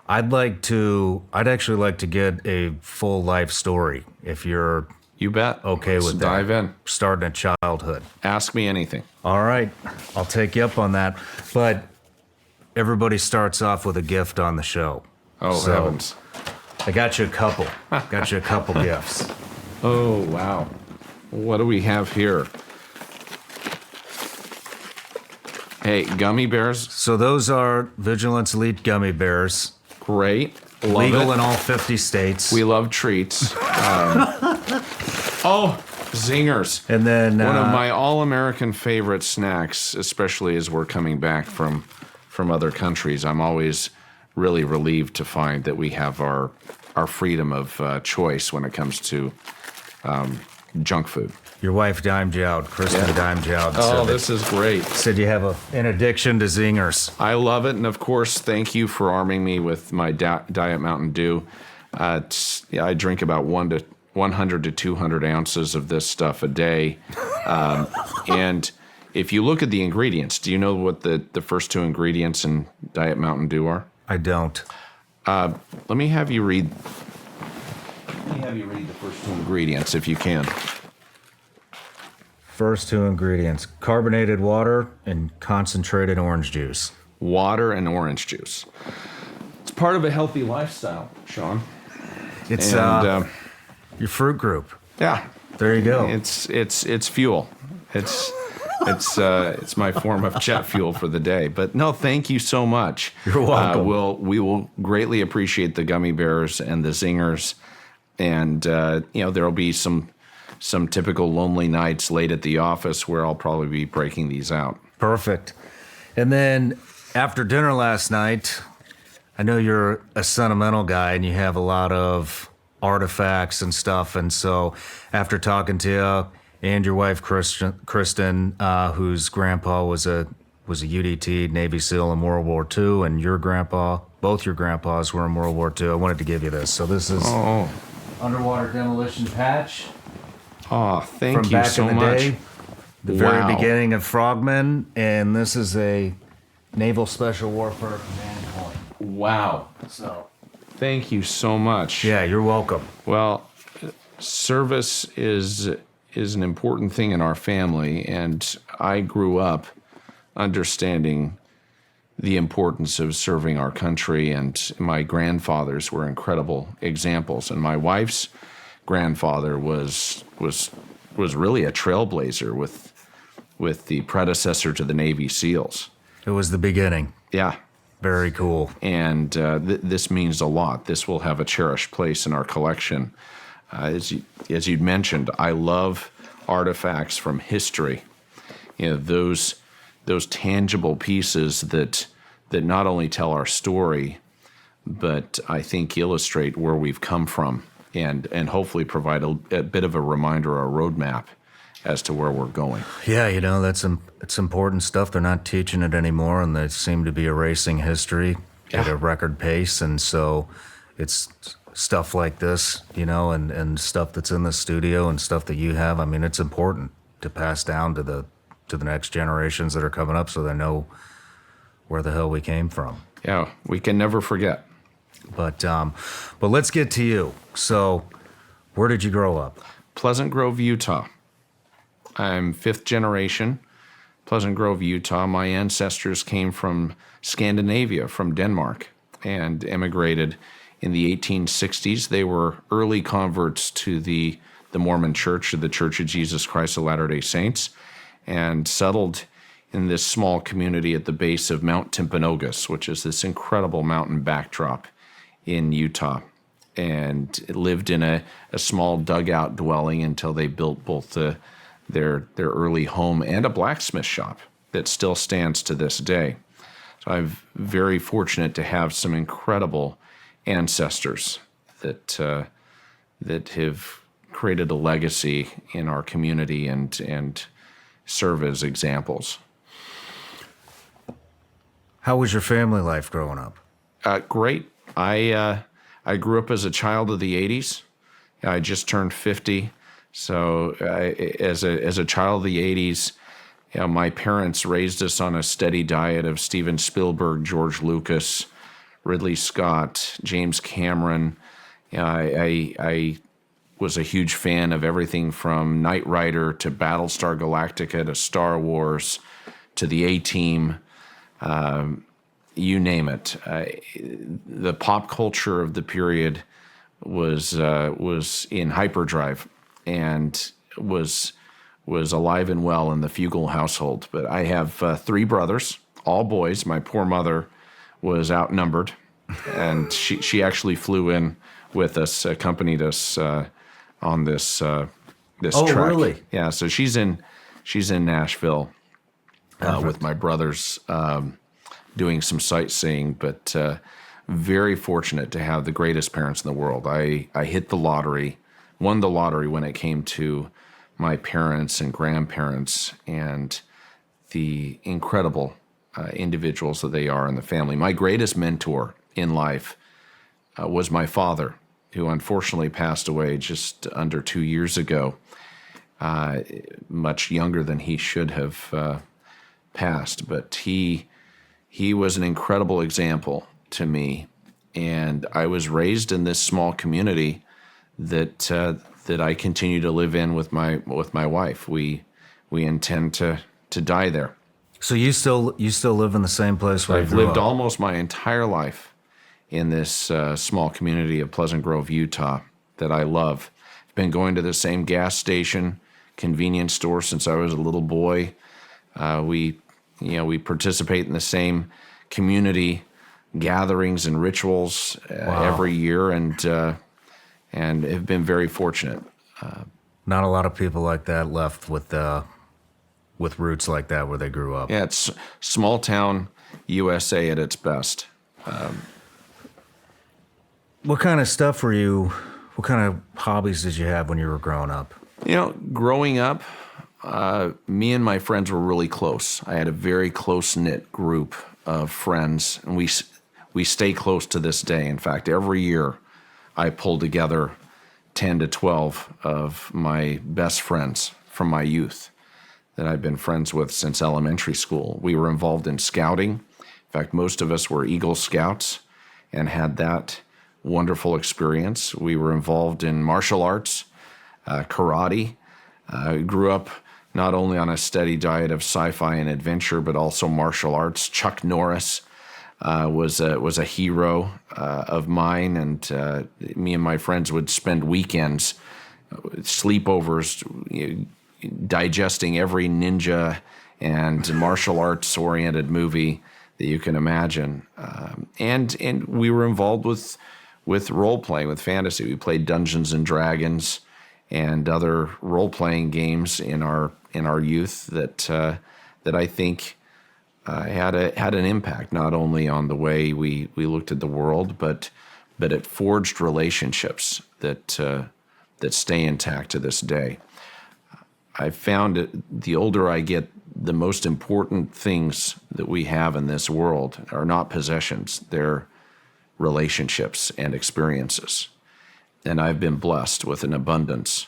Speaker 5: I'd actually like to get a full life story, if you're
Speaker 6: You bet.
Speaker 5: okay
Speaker 6: Let's
Speaker 5: with that.
Speaker 6: dive in.
Speaker 5: Starting at childhood.
Speaker 6: Ask me anything.
Speaker 5: All right, I'll take you up on that. But everybody starts off with a gift on the show.
Speaker 6: Oh,
Speaker 5: So,
Speaker 6: heavens.
Speaker 5: I got you a couple. Gifts.
Speaker 6: Oh, wow. What do we have here? Hey, gummy bears.
Speaker 5: So those are Vigilance Elite gummy bears,
Speaker 6: Great. Love
Speaker 5: legal
Speaker 6: it.
Speaker 5: in all 50 states.
Speaker 6: We love treats. Oh, zingers.
Speaker 5: And then
Speaker 6: One of my all-American favorite snacks, especially as we're coming back from other countries. I'm always really relieved to find that we have our freedom of choice when it comes to junk food.
Speaker 5: your wife Dime Jowd, Kristen
Speaker 6: Yeah.
Speaker 5: Dime Jowd,
Speaker 6: Oh, this is great.
Speaker 5: said you have an addiction to zingers.
Speaker 6: I love it, and of course, thank you for arming me with my Diet Mountain Dew. I drink about 100 to 200 ounces of this stuff a day, and if you look at the ingredients, do you know what the first two ingredients in Diet Mountain Dew are?
Speaker 5: I don't.
Speaker 6: Let me have you read. Let me have you read the first two ingredients, if you can.
Speaker 5: First two ingredients: carbonated water and concentrated orange juice.
Speaker 6: Water and orange juice. It's part of a healthy lifestyle, Sean.
Speaker 5: It's
Speaker 6: And
Speaker 5: your fruit group.
Speaker 6: yeah,
Speaker 5: There you go.
Speaker 6: it's fuel. It's my form of jet fuel for the day. But no, thank you so much.
Speaker 5: You're welcome.
Speaker 6: We will greatly appreciate the gummy bears and the zingers, and there will be some typical lonely nights late at the office where I'll probably be breaking these out.
Speaker 5: Perfect. And then after dinner last night, I know you're a sentimental guy and you have a lot of artifacts and stuff. And so after talking to you and your wife, Kristen, whose grandpa was a UDT, Navy SEAL in World War II, and your grandpa, both your grandpas were in World War II, I wanted to give you this. So this is underwater demolition patch
Speaker 6: Oh, thank
Speaker 5: from
Speaker 6: you
Speaker 5: back
Speaker 6: so
Speaker 5: in the
Speaker 6: much.
Speaker 5: day, the very
Speaker 6: Wow.
Speaker 5: beginning of Frogmen. And this is a Naval Special Warfare Command coin.
Speaker 6: Wow.
Speaker 5: So,
Speaker 6: Thank you so much.
Speaker 5: yeah, you're welcome.
Speaker 6: Well, service is an important thing in our family, and I grew up understanding the importance of serving our country, and my grandfathers were incredible examples, and my wife's grandfather was really a trailblazer with the predecessor to the Navy SEALs.
Speaker 5: It was the beginning.
Speaker 6: Yeah.
Speaker 5: Very cool.
Speaker 6: And this means a lot. This will have a cherished place in our collection. As you'd mentioned, I love artifacts from history. Those tangible pieces that not only tell our story, but I think illustrate where we've come from, and hopefully provide a bit of a reminder or a roadmap as to where we're going.
Speaker 5: Yeah, it's important stuff. They're not teaching it anymore, and they seem to be erasing history at a record pace. And so it's stuff like this, and stuff that's in the studio and stuff that you have. I mean, it's important to pass down to the next generations that are coming up so they know where the hell we came from.
Speaker 6: Yeah, we can never forget.
Speaker 5: But let's get to you. So where did you grow up?
Speaker 6: Pleasant Grove, Utah. I'm fifth generation, Pleasant Grove, Utah. My ancestors came from Scandinavia, from Denmark, and emigrated in the 1860s. They were early converts to the Mormon Church, or the Church of Jesus Christ of Latter-day Saints, and settled in this small community at the base of Mount Timpanogos, which is this incredible mountain backdrop in Utah, and lived in a small dugout dwelling until they built both their early home and a blacksmith shop that still stands to this day. So I'm very fortunate to have some incredible ancestors that have created a legacy in our community and serve as examples.
Speaker 5: How was your family life growing up?
Speaker 6: Great. I grew up as a child of the 80s. I just turned 50. So as a child of the 80s, my parents raised us on a steady diet of Steven Spielberg, George Lucas, Ridley Scott, James Cameron. I was a huge fan of everything from Knight Rider to Battlestar Galactica to Star Wars to the A-Team. You name it. The pop culture of the period was in hyperdrive and was alive and well in the Fugel household. But I have three brothers, all boys. My poor mother was outnumbered, and she actually flew in with us, accompanied us on this trek.
Speaker 5: Oh, really?
Speaker 6: Yeah. So she's in Nashville with my brothers, doing some sightseeing, but very fortunate to have the greatest parents in the world. I hit the lottery, won the lottery when it came to my parents and grandparents and the incredible individuals that they are in the family. My greatest mentor in life was my father, who unfortunately passed away just under 2 years ago. much younger than he should have passed. But he was an incredible example to me, and I was raised in this small community that I continue to live in with my wife. We intend to die there.
Speaker 5: So you still live in the same place where you
Speaker 6: I've
Speaker 5: grew
Speaker 6: lived
Speaker 5: up?
Speaker 6: almost my entire life in this small community of Pleasant Grove, Utah, that I love. I've been going to the same gas station, convenience store since I was a little boy. We participate in the same community gatherings and rituals every year, and have been very fortunate.
Speaker 5: Not a lot of people like that left with roots like that where they grew up.
Speaker 6: Yeah, it's small town USA at its best.
Speaker 5: What kind of hobbies did you have when you were growing up?
Speaker 6: Growing up, me and my friends were really close. I had a very close-knit group of friends, and we stay close to this day. In fact, every year I pull together 10 to 12 of my best friends from my youth that I've been friends with since elementary school. We were involved in scouting. In fact, most of us were Eagle Scouts and had that wonderful experience. We were involved in martial arts, karate. Grew up not only on a steady diet of sci-fi and adventure, but also martial arts. Chuck Norris was a hero of mine, and me and my friends would spend weekends, sleepovers, digesting every ninja and martial arts oriented movie that you can imagine. And we were involved with role playing, with fantasy. We played Dungeons and Dragons and other role playing games in our youth that I think had an impact not only on the way we looked at the world, but it forged relationships that stay intact to this day. I found the older I get, the most important things that we have in this world are not possessions, they're relationships and experiences. And I've been blessed with an abundance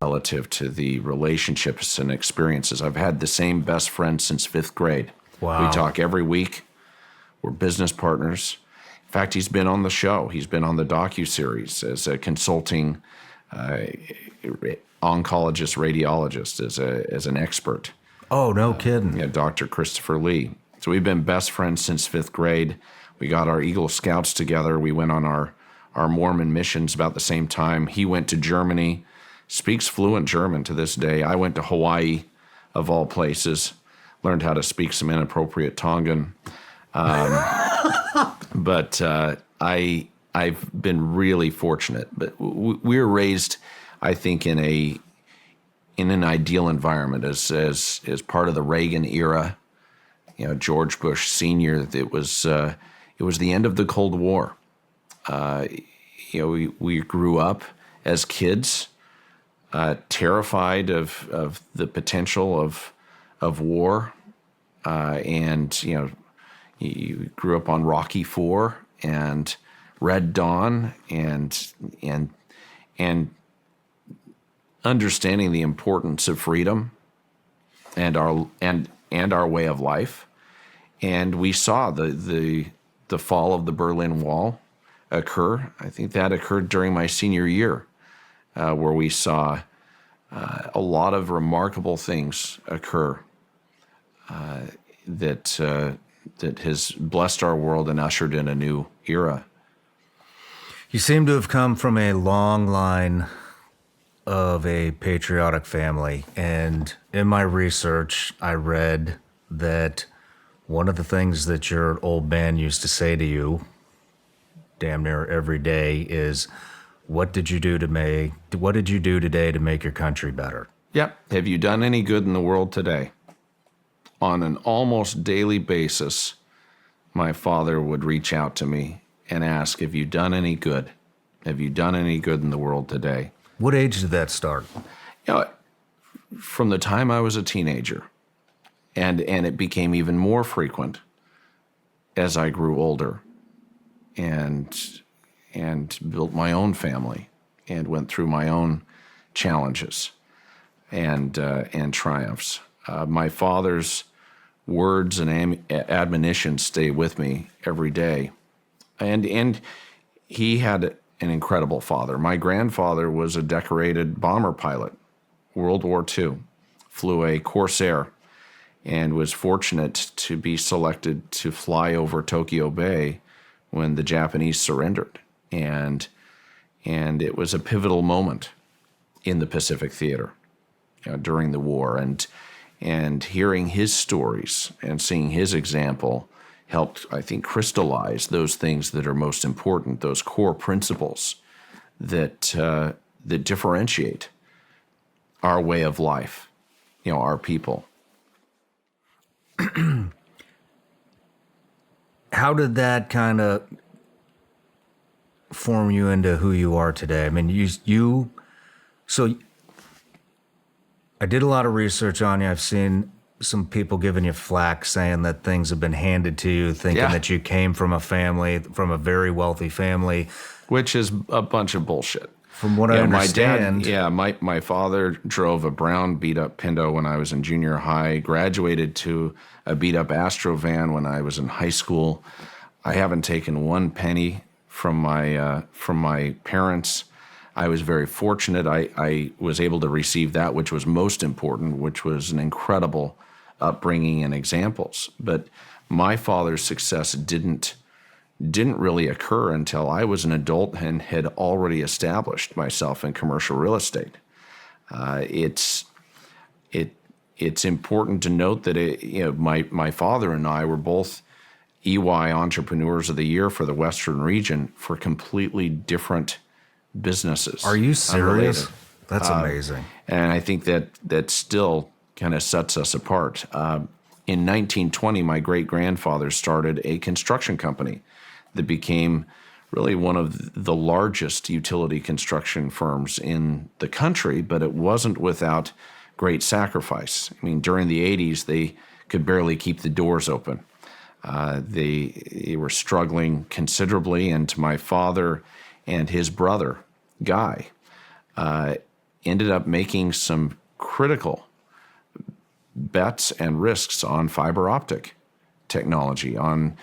Speaker 6: relative to the relationships and experiences. I've had the same best friend since 5th grade.
Speaker 5: Wow.
Speaker 6: We talk every week. We're business partners. In fact, he's been on the show. He's been on the docuseries as a consulting oncologist, radiologist, as an expert.
Speaker 5: Oh, no kidding.
Speaker 6: Yeah, Dr. Christopher Lee. So we've been best friends since 5th grade. We got our Eagle Scouts together. We went on our Mormon missions about the same time. He went to Germany, speaks fluent German to this day. I went to Hawaii, of all places, learned how to speak some inappropriate Tongan. But I've been really fortunate. But we were raised, I think, in an ideal environment as part of the Reagan era. George Bush Sr. It was the end of the Cold War. We grew up as kids, terrified of the potential of war, and you grew up on Rocky IV and Red Dawn, and understanding the importance of freedom and our way of life. And we saw the fall of the Berlin Wall occur. I think that occurred during my senior year, where we saw a lot of remarkable things occur that has blessed our world and ushered in a new era.
Speaker 5: You seem to have come from a long line of a patriotic family, and in my research, I read that one of the things that your old man used to say to you damn near every day is, what did you do today to make your country better?
Speaker 6: Yep. Have you done any good in the world today? On an almost daily basis, my father would reach out to me and ask, have you done any good? Have you done any good in the world today?
Speaker 5: What age did that start?
Speaker 6: From the time I was a teenager, and it became even more frequent as I grew older and built my own family and went through my own challenges. and triumphs. My father's words and admonitions stay with me every day, and he had an incredible father. My grandfather was a decorated bomber pilot, World War II, flew a Corsair, and was fortunate to be selected to fly over Tokyo Bay when the Japanese surrendered. And it was a pivotal moment in the Pacific Theater, during the war. And hearing his stories and seeing his example helped, I think, crystallize those things that are most important, those core principles that differentiate our way of life, our people.
Speaker 5: How did that kind of form you into who you are today? I mean, so I did a lot of research on you. I've seen some people giving you flack, saying that things have been handed to you, thinking that you came from a very wealthy family.
Speaker 6: Which is a bunch of bullshit.
Speaker 5: From what I understand.
Speaker 6: My father drove a brown beat-up Pinto when I was in junior high, graduated to a beat-up Astro van when I was in high school. I haven't taken one penny from my parents. I was very fortunate. I was able to receive that, which was most important, which was an incredible upbringing and examples. But my father's success didn't really occur until I was an adult and had already established myself in commercial real estate. It's important to note that my father and I were both EY Entrepreneurs of the Year for the Western region for completely different businesses.
Speaker 5: Are you serious?
Speaker 6: Unrelated.
Speaker 5: That's amazing.
Speaker 6: And I think that still kind of sets us apart. In 1920, my great-grandfather started a construction company that became really one of the largest utility construction firms in the country, but it wasn't without great sacrifice. I mean, during the 80s, they could barely keep the doors open. They were struggling considerably, and my father and his brother, Guy, ended up making some critical bets and risks on fiber optic technology, on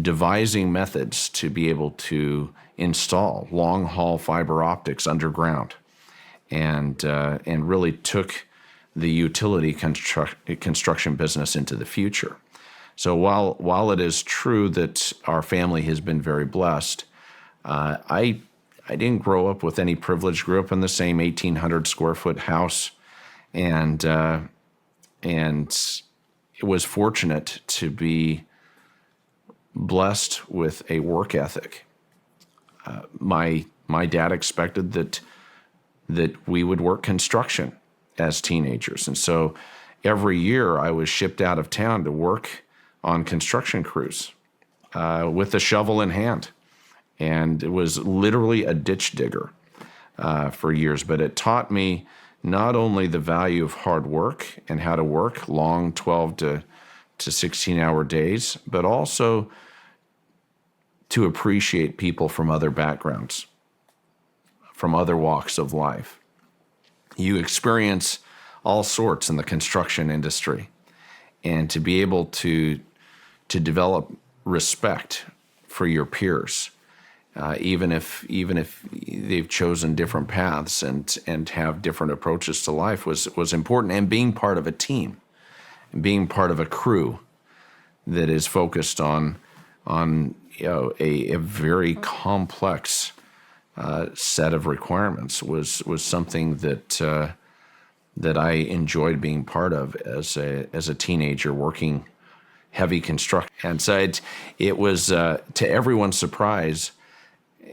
Speaker 6: devising methods to be able to install long-haul fiber optics underground, and really took the utility construction business into the future. So while it is true that our family has been very blessed, I didn't grow up with any privilege. Grew up in the same 1,800 square foot house, and was fortunate to be blessed with a work ethic. My dad expected that we would work construction as teenagers, and so every year I was shipped out of town to work on construction crews with a shovel in hand, and it was literally a ditch digger for years. But it taught me not only the value of hard work and how to work long 12 to 16-hour days, but also to appreciate people from other backgrounds, from other walks of life. You experience all sorts in the construction industry, and to be able to develop respect for your peers, even if they've chosen different paths and have different approaches to life, was important. And being part of a team, being part of a crew that is focused on a very complex set of requirements was something that I enjoyed being part of as a teenager working heavy construction. And so it was to everyone's surprise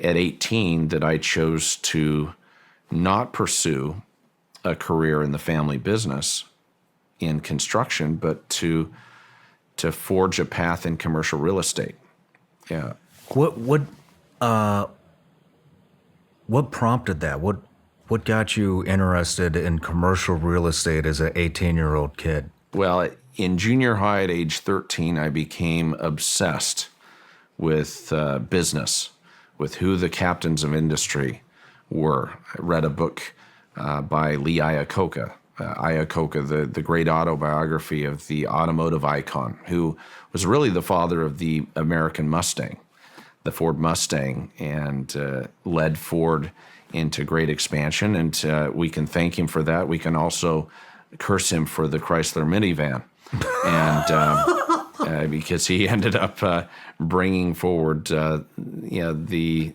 Speaker 6: at 18 that I chose to not pursue a career in the family business in construction, but to forge a path in commercial real estate. Yeah.
Speaker 5: What prompted that? What got you interested in commercial real estate as an 18-year-old kid?
Speaker 6: Well, in junior high at age 13, I became obsessed with business, with who the captains of industry were. I read a book by Lee Iacocca. Iacocca, the great autobiography of the automotive icon, who was really the father of the American Mustang, the Ford Mustang, and led Ford into great expansion. And we can thank him for that. We can also curse him for the Chrysler minivan. And because he ended up bringing forward the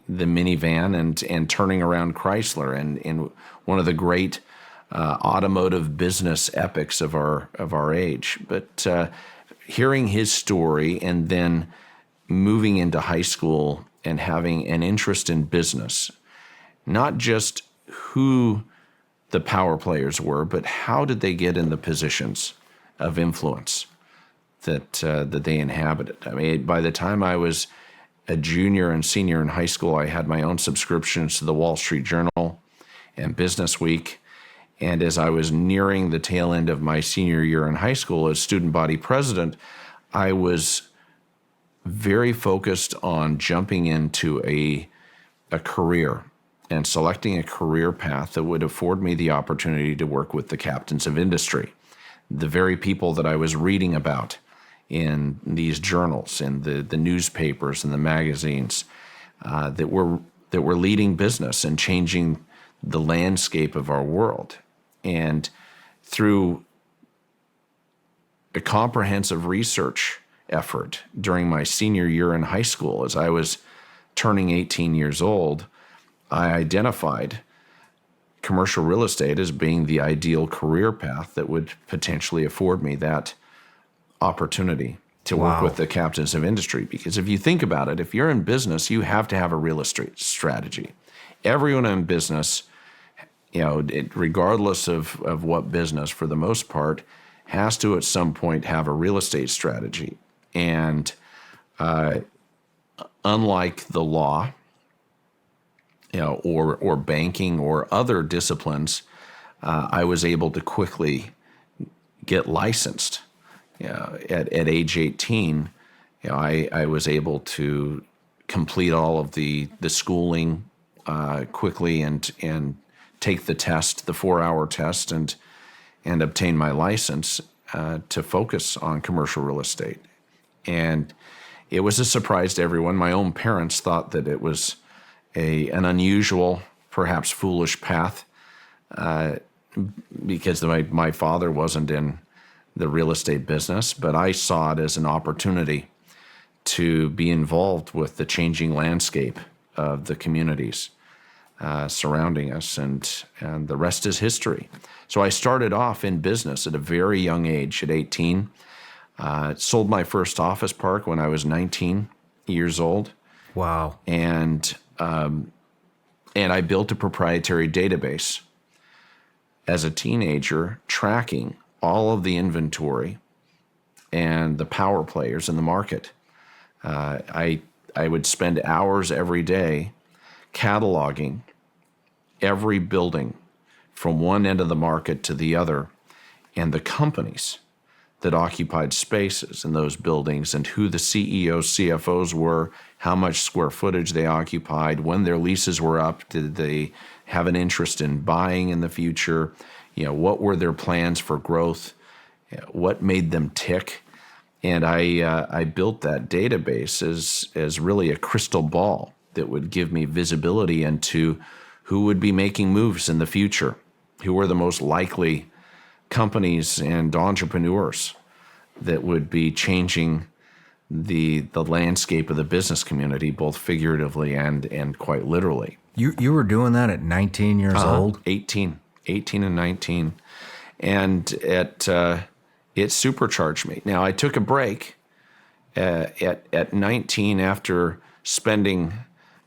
Speaker 6: minivan and turning around Chrysler and one of the great automotive business epics of our age. But hearing his story and then moving into high school and having an interest in business, not just who the power players were, but how did they get in the positions of influence that they inhabited. I mean, by the time I was a junior and senior in high school, I had my own subscriptions to the Wall Street Journal and Business Week. And as I was nearing the tail end of my senior year in high school as student body president, I was very focused on jumping into a career and selecting a career path that would afford me the opportunity to work with the captains of industry, the very people that I was reading about in these journals, in the newspapers and the magazines that were leading business and changing the landscape of our world. And through a comprehensive research effort during my senior year in high school, as I was turning 18 years old, I identified commercial real estate as being the ideal career path that would potentially afford me that opportunity to work with the captains of industry. Because if you think about it, if you're in business, you have to have a real estate strategy. Everyone in business, regardless of what business, for the most part, has to at some point have a real estate strategy. And unlike the law, or banking or other disciplines, I was able to quickly get licensed. At age 18, I was able to complete all of the schooling quickly and take the test, the 4-hour test, and obtain my license to focus on commercial real estate. And it was a surprise to everyone. My own parents thought that it was an unusual, perhaps foolish path because my father wasn't in the real estate business, but I saw it as an opportunity to be involved with the changing landscape of the communities surrounding us, and the rest is history. So I started off in business at a very young age, at 18. Sold my first office park when I was 19 years old.
Speaker 5: Wow.
Speaker 6: And I built a proprietary database as a teenager, tracking all of the inventory and the power players in the market. I would spend hours every day cataloging every building from one end of the market to the other, and the companies that occupied spaces in those buildings, and who the CEOs, CFOs were, how much square footage they occupied, when their leases were up, did they have an interest in buying in the future, what were their plans for growth, what made them tick. And I built that database as really a crystal ball that would give me visibility into who would be making moves in the future, who were the most likely companies and entrepreneurs that would be changing the landscape of the business community, both figuratively and quite literally.
Speaker 5: You were doing that at 19 years old?
Speaker 6: 18 and 19. And it supercharged me. Now, I took a break at 19 after spending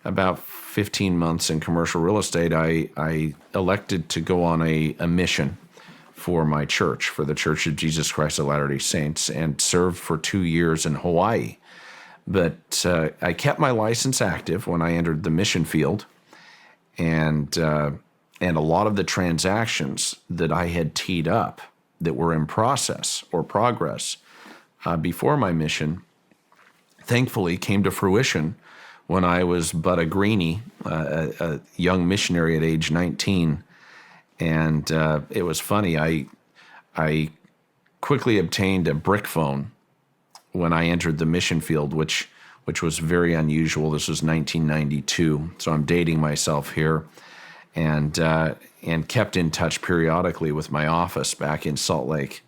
Speaker 6: about 15 months in commercial real estate. I elected to go on a mission for my church, for the Church of Jesus Christ of Latter-day Saints, and served for 2 years in Hawaii. But I kept my license active when I entered the mission field, and a lot of the transactions that I had teed up that were in process or progress before my mission, thankfully came to fruition when I was but a greenie, a young missionary at age 19. And it was funny. I quickly obtained a brick phone when I entered the mission field, which was very unusual. This was 1992, so I'm dating myself here, and kept in touch periodically with my office back in Salt Lake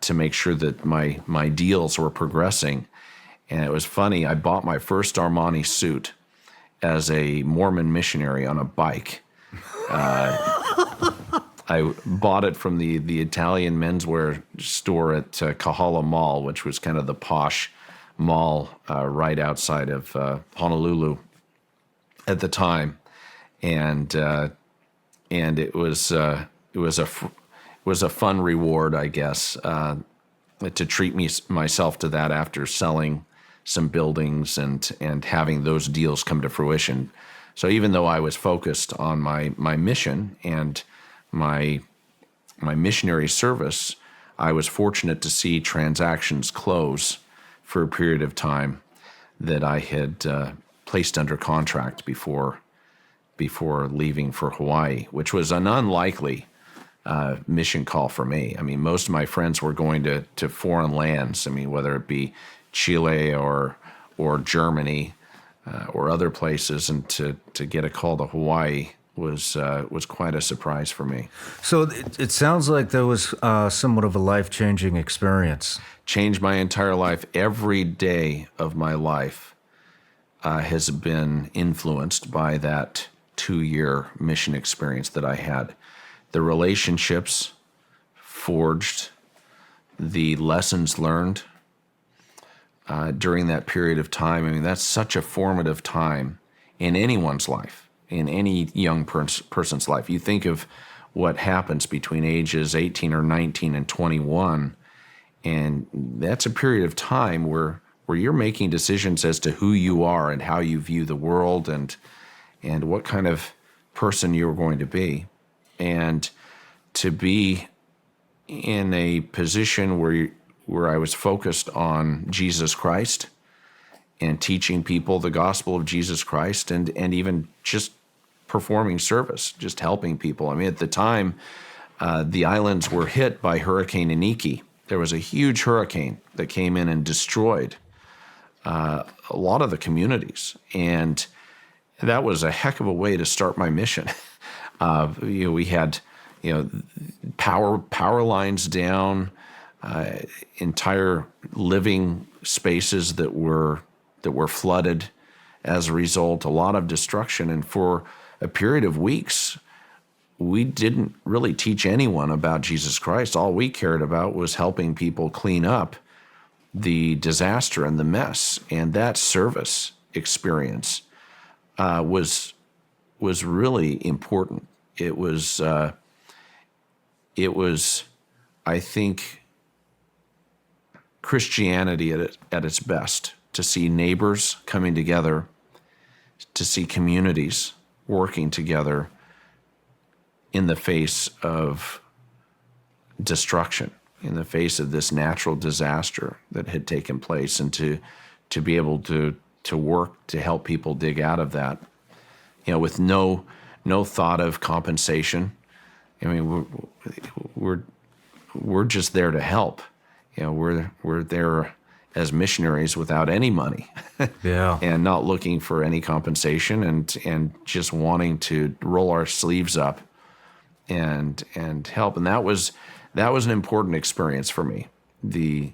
Speaker 6: to make sure that my deals were progressing. And it was funny. I bought my first Armani suit as a Mormon missionary on a bike. I bought it from the Italian menswear store at Kahala Mall, which was kind of the posh mall right outside of Honolulu at the time, and it was a fun reward, I guess, to treat myself to that after selling some buildings and having those deals come to fruition. So even though I was focused on my mission and my missionary service, I was fortunate to see transactions close for a period of time that I had placed under contract before leaving for Hawaii, which was an unlikely mission call for me. I mean, most of my friends were going to foreign lands. I mean, whether it be Chile or Germany or other places, and to get a call to Hawaii was quite a surprise for me.
Speaker 5: So it sounds like there was somewhat of a life-changing experience.
Speaker 6: Changed my entire life. Every day of my life has been influenced by that 2-year mission experience that I had. The relationships forged, the lessons learned during that period of time. I mean, that's such a formative time in anyone's life, in any young person's life. You think of what happens between ages 18 or 19 and 21, and that's a period of time where you're making decisions as to who you are and how you view the world and what kind of person you're going to be. And to be in a position where I was focused on Jesus Christ and teaching people the gospel of Jesus Christ and even just performing service, just helping people. I mean, at the time, the islands were hit by Hurricane Iniki. There was a huge hurricane that came in and destroyed a lot of the communities. And that was a heck of a way to start my mission. We had, power lines down, entire living spaces that were flooded as a result, a lot of destruction. And for a period of weeks, we didn't really teach anyone about Jesus Christ. All we cared about was helping people clean up the disaster and the mess. And that service experience was really important. It was, I think, Christianity at its best, to see neighbors coming together, to see communities working together in the face of destruction, in the face of this natural disaster that had taken place, and to be able to work to help people dig out of that, with no thought of compensation. I mean, we're just there to help. We're there as missionaries without any money.
Speaker 5: Yeah.
Speaker 6: And not looking for any compensation, and just wanting to roll our sleeves up and help. And that was an important experience for me. The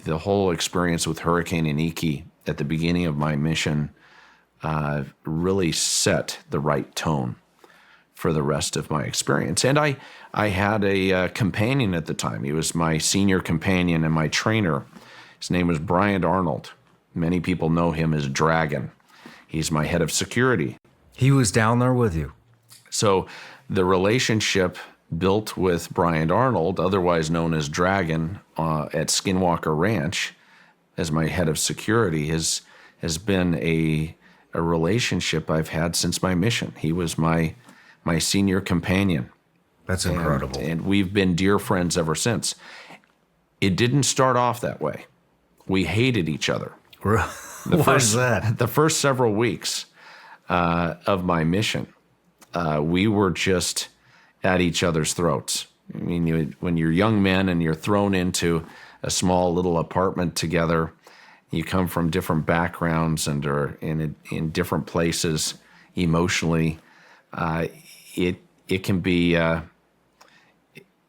Speaker 6: whole experience with Hurricane Iniki at the beginning of my mission really set the right tone for the rest of my experience. And I had a companion at the time. He was my senior companion and my trainer. His name was Brian Arnold. Many people know him as Dragon. He's my head of security.
Speaker 5: He was down there with you.
Speaker 6: So the relationship built with Brian Arnold, otherwise known as Dragon, at Skinwalker Ranch as my head of security has been a relationship I've had since my mission. He was my senior companion.
Speaker 5: That's incredible.
Speaker 6: And we've been dear friends ever since. It didn't start off that way. We hated each other.
Speaker 5: Why is that?
Speaker 6: The first several weeks of my mission, we were just at each other's throats. I mean, when you're young men and you're thrown into a small little apartment together, you come from different backgrounds and are in different places emotionally. It can be a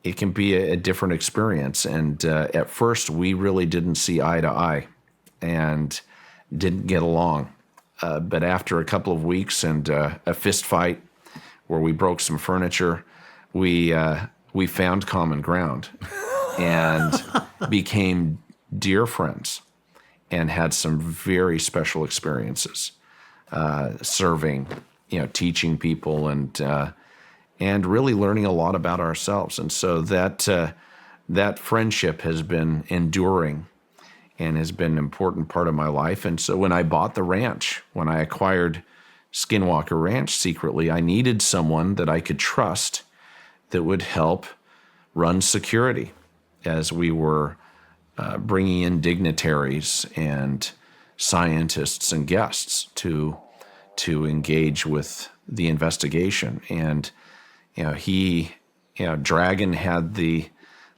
Speaker 6: different experience. And at first, we really didn't see eye to eye and didn't get along. But after a couple of weeks and a fist fight where we broke some furniture, we found common ground and became dear friends and had some very special experiences serving, teaching people and really learning a lot about ourselves. And so that friendship has been enduring and has been an important part of my life. And so when I bought the ranch, when I acquired Skinwalker Ranch secretly, I needed someone that I could trust that would help run security as we were bringing in dignitaries and scientists and guests to engage with the investigation. And Dragon had the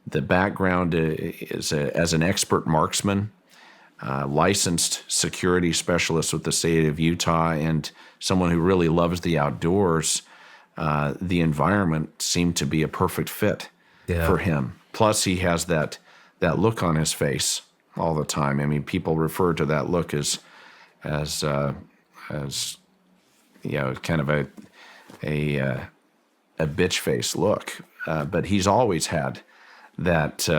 Speaker 6: background as an expert marksman, licensed security specialist with the state of Utah, and someone who really loves the outdoors. The environment seemed to be a perfect fit for him. Plus, he has that look on his face all the time. I mean, people refer to that look as kind of a bitch face look. But he's always had that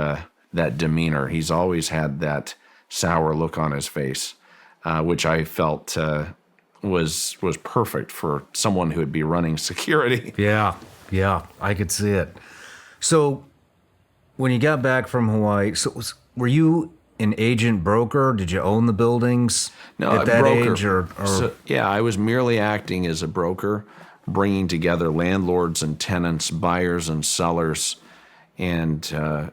Speaker 6: demeanor. He's always had that sour look on his face, which I felt was perfect for someone who would be running security.
Speaker 5: Yeah, I could see it. So, when you got back from Hawaii, were you an agent broker? Did you own the buildings at that
Speaker 6: broker.
Speaker 5: age, or?
Speaker 6: Yeah, I was merely acting as a broker, bringing together landlords and tenants, buyers and sellers, and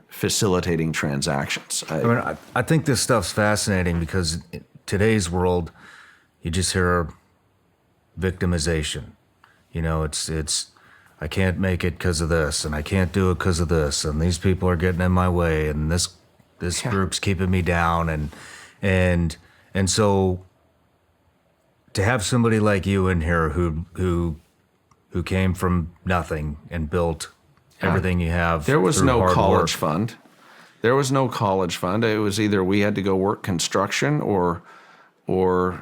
Speaker 6: facilitating transactions.
Speaker 5: I think this stuff's fascinating because in today's world, you just hear victimization. It's I can't make it because of this, and I can't do it because of this, and these people are getting in my way, and this group's keeping me down, and so to have somebody like you in here who came from nothing and built everything you have.
Speaker 6: There was
Speaker 5: through
Speaker 6: no
Speaker 5: hard
Speaker 6: college
Speaker 5: work.
Speaker 6: fund. There was no college fund. It was either we had to go work construction or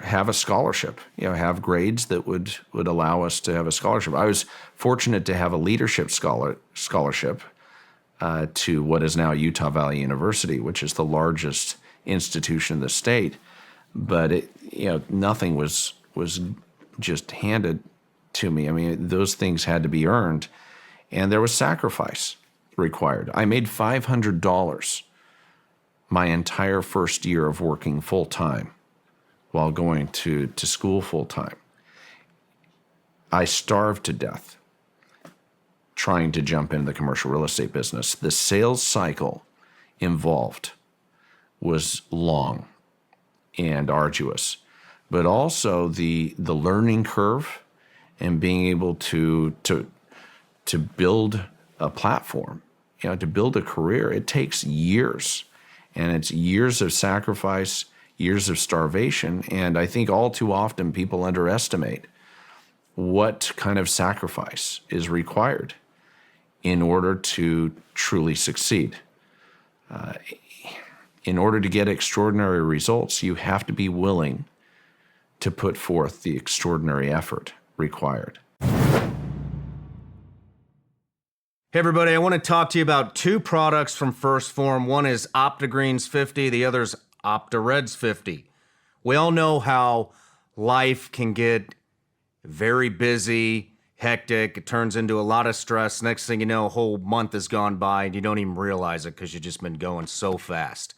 Speaker 6: have a scholarship, have grades that would allow us to have a scholarship. I was fortunate to have a leadership scholarship to what is now Utah Valley University, which is the largest institution in the state. But nothing was just handed to me. I mean, those things had to be earned, and there was sacrifice required. I made $500 my entire first year of working full time while going to school full time. I starved to death trying to jump into the commercial real estate business. The sales cycle involved was long and arduous, but also the learning curve and being able to build a platform, to build a career. It takes years, and it's years of sacrifice, years of starvation. And I think all too often people underestimate what kind of sacrifice is required in order to truly succeed. In order to get extraordinary results, you have to be willing to put forth the extraordinary effort required.
Speaker 5: Hey everybody, I want to talk to you about two products from First Form. One is OptiGreens 50, the other's OptiReds 50. We all know how life can get very busy, hectic. It turns into a lot of stress. Next thing you know, a whole month has gone by and you don't even realize it because you've just been going so fast.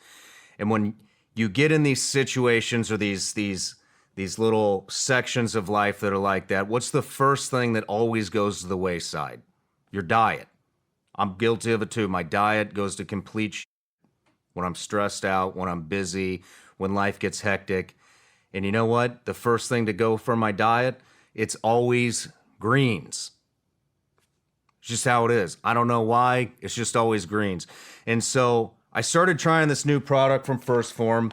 Speaker 5: And when you get in these situations or these little sections of life that are like that, what's the first thing that always goes to the wayside? Your diet. I'm guilty of it too. My diet goes to complete shit when I'm stressed out, when I'm busy, when life gets hectic. And you know what? The first thing to go for my diet, it's always greens. It's just how it is. I don't know why. It's just always greens. And so I started trying this new product from First Form,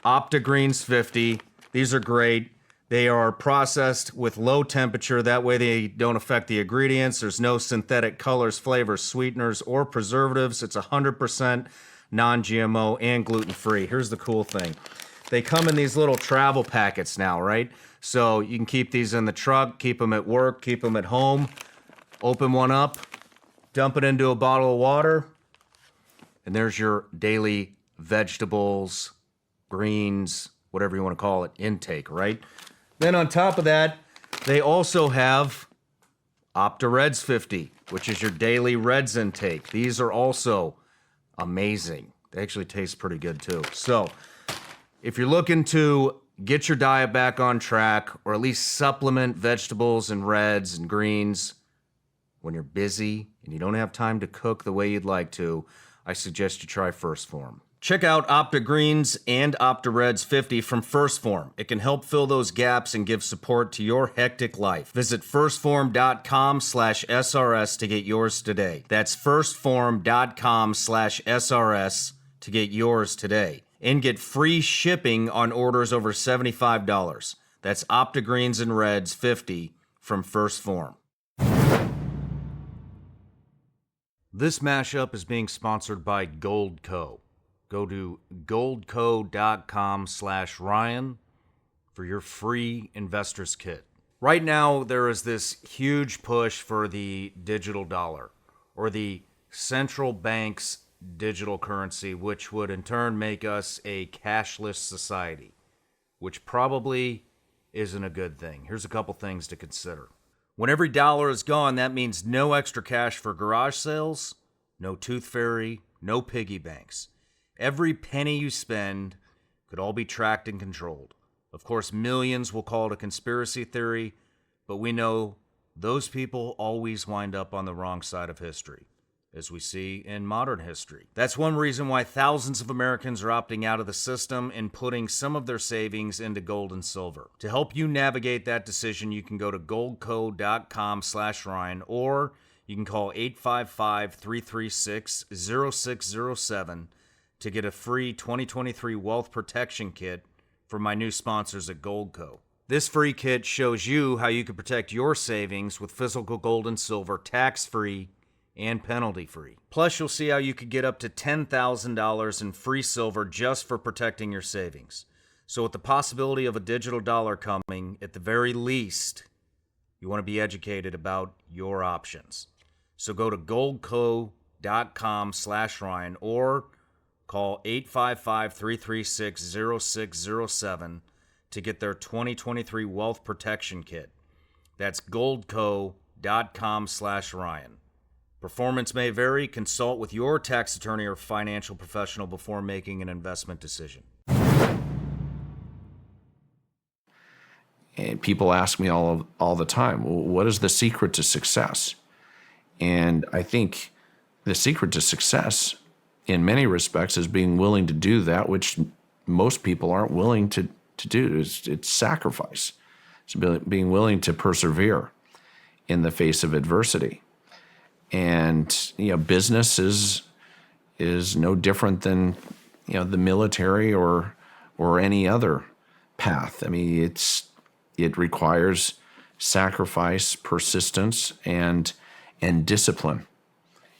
Speaker 5: Opta Greens 50. These are great. They are processed with low temperature. That way they don't affect the ingredients. There's no synthetic colors, flavors, sweeteners, or preservatives. It's 100% non-GMO and gluten-free. Here's the cool thing. They come in these little travel packets now, right? So you can keep these in the truck, keep them at work, keep them at home. Open one up, dump it into a bottle of water, and there's your daily vegetables, greens, whatever you want to call it, intake, right? Then on top of that, they also have Opta Reds 50, which is your daily reds intake. These are also amazing. They actually taste pretty good too. So if you're looking to get your diet back on track, or at least supplement vegetables and reds and greens when you're busy and you don't have time to cook the way you'd like to, I suggest you try First Form. Check out Opta Greens and Opta Reds 50 from First Form. It can help fill those gaps and give support to your hectic life. Visit firstform.com/SRS to get yours today. That's firstform.com/SRS to get yours today. And get free shipping on orders over $75. That's Opta Greens and Reds 50 from First Form. This mashup is being sponsored by Goldco. Go to goldco.com/Ryan for your free investor's kit. Right now, there is this huge push for the digital dollar, or the central bank's digital currency, which would in turn make us a cashless society, which probably isn't a good thing. Here's a couple things to consider. When every dollar is gone, that means no extra cash for garage sales, no tooth fairy, no piggy banks. Every penny you spend could all be tracked and controlled. Of course, millions will call it a conspiracy theory, but we know those people always wind up on the wrong side of history, as we see in modern history. That's one reason why thousands of Americans are opting out of the system and putting some of their savings into gold and silver. To help you navigate that decision, you can go to goldco.com/Ryan, or you can call 855-336-0607 to get a free 2023 Wealth Protection Kit from my new sponsors at Goldco. This free kit shows you how you can protect your savings with physical gold and silver tax-free and penalty-free. Plus, you'll see how you could get up to $10,000 in free silver just for protecting your savings. So with the possibility of a digital dollar coming, at the very least, you want to be educated about your options. So go to goldco.com/Ryan or call 855-336-0607 to get their 2023 Wealth Protection Kit. That's goldco.com/Ryan. Performance may vary. Consult with your tax attorney or financial professional before making an investment decision.
Speaker 6: And people ask me all the time, well, what is the secret to success? And I think the secret to success, in many respects, is being willing to do that which most people aren't willing to do. It's sacrifice. It's being willing to persevere in the face of adversity. And business is no different than the military or any other path. I mean, it requires sacrifice, persistence, and discipline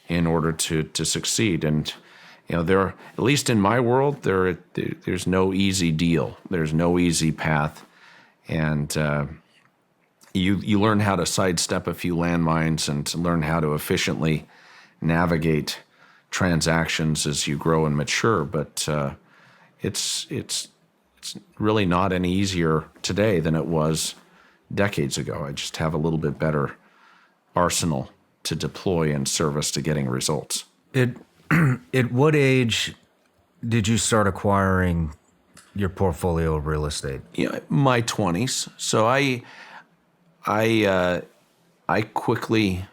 Speaker 6: in order to succeed. And there, at least in my world, there's no easy deal. There's no easy path, and you learn how to sidestep a few landmines and to learn how to efficiently navigate transactions as you grow and mature. But it's really not any easier today than it was decades ago. I just have a little bit better arsenal to deploy in service to getting results.
Speaker 5: At what age did you start acquiring your portfolio of real estate?
Speaker 6: My 20s. So I quickly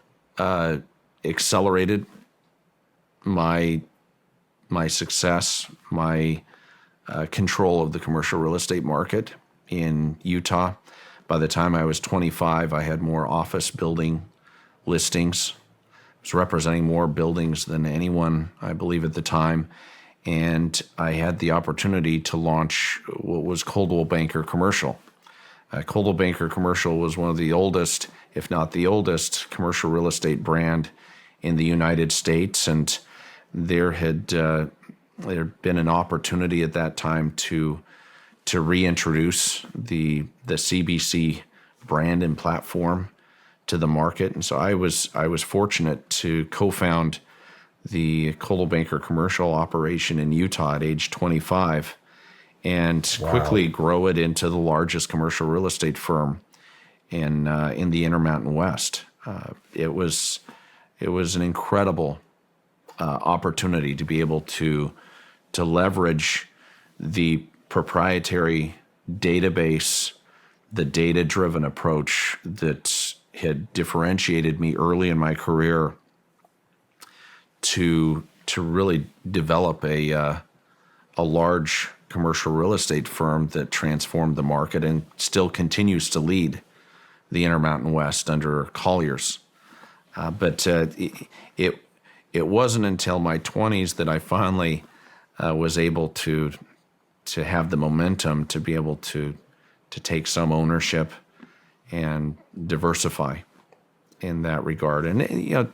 Speaker 6: accelerated my success, my control of the commercial real estate market in Utah. By the time I was 25, I had more office building listings was representing more buildings than anyone, I believe, at the time. And I had the opportunity to launch what was Coldwell Banker Commercial. Coldwell Banker Commercial was one of the oldest, if not the oldest, commercial real estate brand in the United States. And there had been an opportunity at that time to reintroduce the CBC brand and platform to the market. And so I was fortunate to co-found the Coldwell Banker Commercial operation in Utah at age 25 and quickly grow it into the largest commercial real estate firm in the Intermountain West. It was an incredible opportunity to be able to leverage the proprietary database, the data-driven approach that had differentiated me early in my career to really develop a large commercial real estate firm that transformed the market and still continues to lead the Intermountain West under Colliers. But it wasn't until my 20s that I finally was able to have the momentum to be able to take some ownership and diversify in that regard. And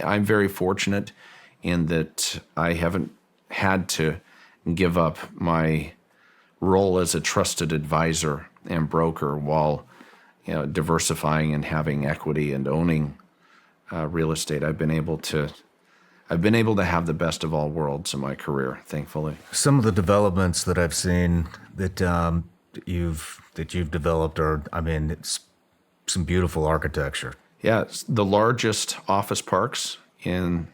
Speaker 6: I'm very fortunate in that I haven't had to give up my role as a trusted advisor and broker while diversifying and having equity and owning real estate. I've been able to have the best of all worlds in my career, thankfully.
Speaker 5: Some of the developments that I've seen that you've developed are, it's some beautiful architecture.
Speaker 6: Yeah, it's the largest office parks in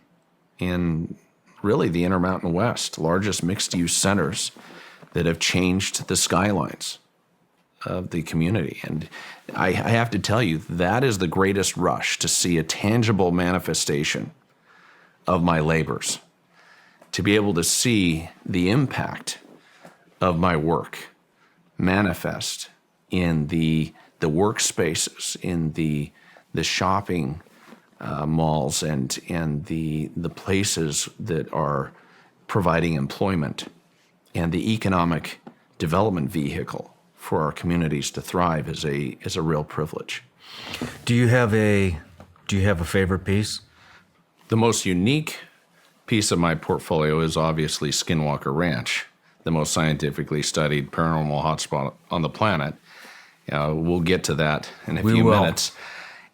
Speaker 6: really the Intermountain West, largest mixed-use centers that have changed the skylines of the community. And I have to tell you, that is the greatest rush, to see a tangible manifestation of my labors, to be able to see the impact of my work manifest in the workspaces, in the shopping malls, and the places that are providing employment and the economic development vehicle for our communities to thrive is a real privilege.
Speaker 5: Do you have a favorite piece?
Speaker 6: The most unique piece of my portfolio is obviously Skinwalker Ranch, the most scientifically studied paranormal hotspot on the planet. We'll get to that in a few minutes.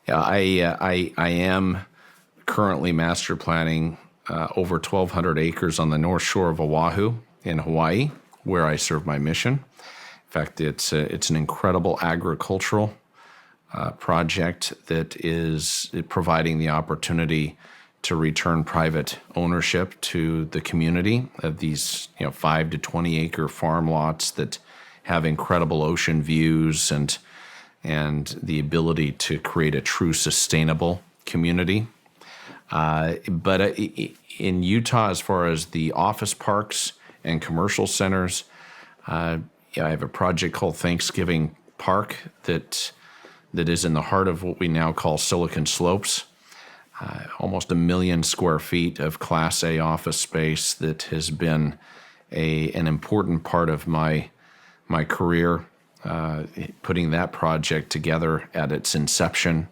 Speaker 6: I am currently master planning over 1,200 acres on the north shore of Oahu in Hawaii, where I serve my mission. In fact, it's an incredible agricultural project that is providing the opportunity to return private ownership to the community of these 5 to 20 acre farm lots that have incredible ocean views and the ability to create a true sustainable community. But in Utah, as far as the office parks and commercial centers, I have a project called Thanksgiving Park that is in the heart of what we now call Silicon Slopes. Almost 1 million square feet of Class A office space that has been an important part of my career, putting that project together at its inception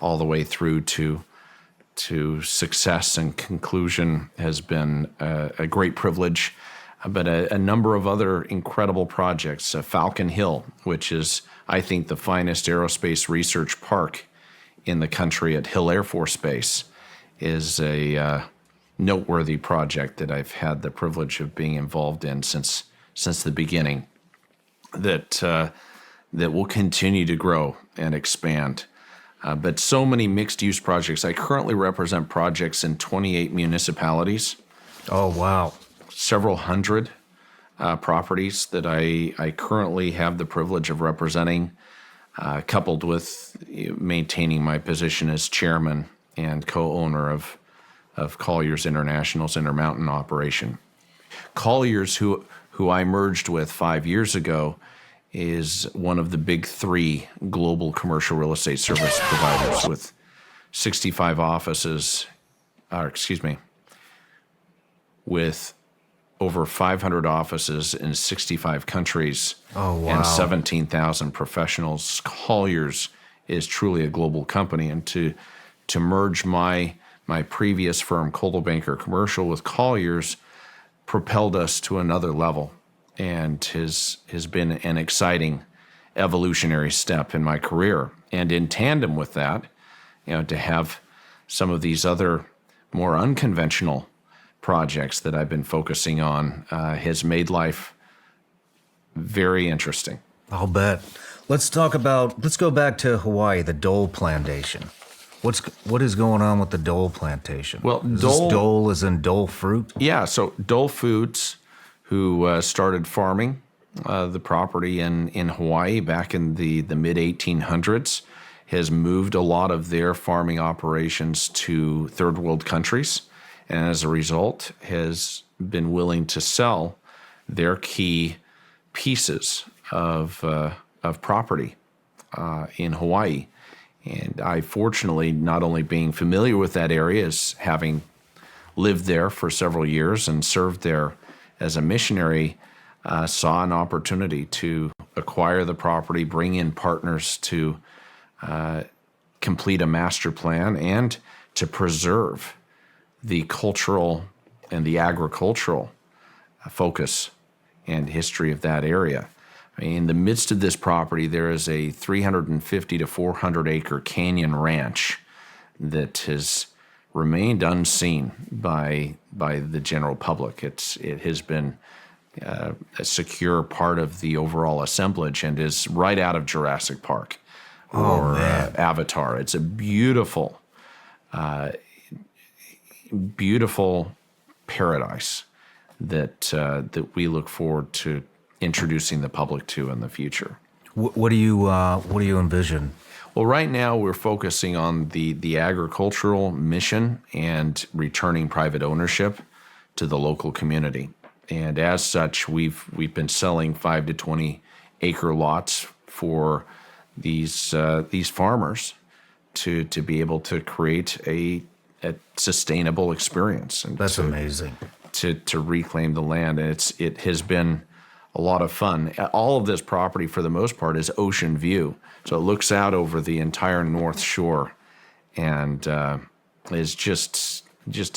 Speaker 6: all the way through to success and conclusion has been a great privilege. But a number of other incredible projects, Falcon Hill, which is, I think, the finest aerospace research park in the country at Hill Air Force Base, is a noteworthy project that I've had the privilege of being involved in since the beginning, that will continue to grow and expand. But so many mixed-use projects. I currently represent projects in 28 municipalities.
Speaker 5: Oh, wow.
Speaker 6: Several hundred properties that I currently have the privilege of representing, coupled with maintaining my position as chairman and co-owner of Colliers International's Intermountain operation. Colliers, who I merged with 5 years ago, is one of the big 3 global commercial real estate service providers with 65 offices with over 500 offices in 65 countries
Speaker 2: Oh, wow.
Speaker 6: and 17,000 professionals. Colliers is truly a global company, and to merge my previous firm, Coldwell Banker Commercial, with Colliers propelled us to another level, and has been an exciting evolutionary step in my career. And in tandem with that, to have some of these other more unconventional projects that I've been focusing on has made life very interesting.
Speaker 5: I'll bet. Let's go back to Hawaii, the Dole Plantation. What is going on with the Dole Plantation?
Speaker 6: Well,
Speaker 5: is
Speaker 6: Dole-
Speaker 5: this Dole as in Dole fruit?
Speaker 6: Yeah, so Dole Foods, who started farming the property in Hawaii back in the mid 1800s, has moved a lot of their farming operations to third world countries, and as a result has been willing to sell their key pieces of property in Hawaii. And I, fortunately, not only being familiar with that area, as having lived there for several years and served there as a missionary, saw an opportunity to acquire the property, bring in partners to complete a master plan, and to preserve the cultural and the agricultural focus and history of that area. I mean, in the midst of this property, there is a 350 to 400 acre canyon ranch that has remained unseen by the general public. It has been a secure part of the overall assemblage and is right out of Jurassic Park or Avatar. It's a beautiful, beautiful paradise that we look forward to introducing the public to in the future.
Speaker 5: What do you envision?
Speaker 6: Well, right now we're focusing on the agricultural mission and returning private ownership to the local community. And as such, we've been selling 5 to 20 acre lots for these farmers to be able to create a sustainable experience. And
Speaker 5: That's amazing.
Speaker 6: To reclaim the land, and it has been a lot of fun. All of this property, for the most part, is ocean view, so it looks out over the entire North Shore, and is just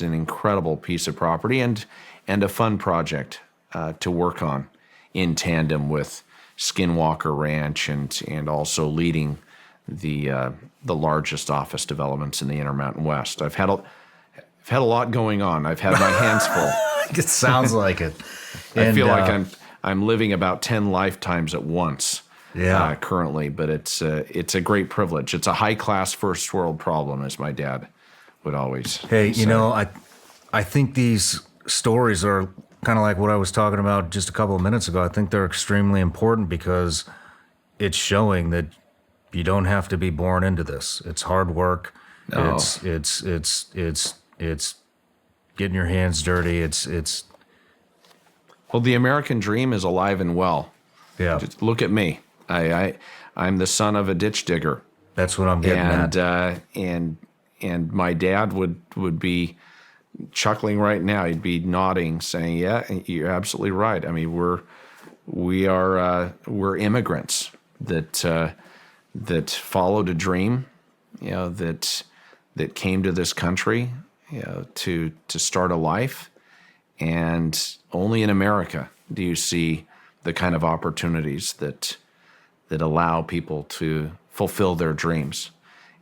Speaker 6: an incredible piece of property and a fun project to work on in tandem with Skinwalker Ranch and also leading the largest office developments in the Intermountain West. I've had a lot going on. I've had my hands full.
Speaker 5: It sounds like it.
Speaker 6: I feel like I'm living about 10 lifetimes at once.
Speaker 5: Yeah.
Speaker 6: Currently, but it's a great privilege. It's a high class first world problem, as my dad would always
Speaker 5: Hey,
Speaker 6: say.
Speaker 5: I think these stories are kind of like what I was talking about just a couple of minutes ago. I think they're extremely important because it's showing that you don't have to be born into this. It's hard work.
Speaker 6: No.
Speaker 5: It's getting your hands dirty. It's
Speaker 6: Well, the American dream is alive and well.
Speaker 5: yeah.
Speaker 6: Just look at me. I'm the son of a ditch digger,
Speaker 5: That's what I'm getting at.
Speaker 6: and my dad would be chuckling right now. He'd be nodding, saying, "Yeah, you're absolutely right." I mean, we're immigrants that followed a dream, that came to this country, to start a life, and only in America do you see the kind of opportunities that allow people to fulfill their dreams.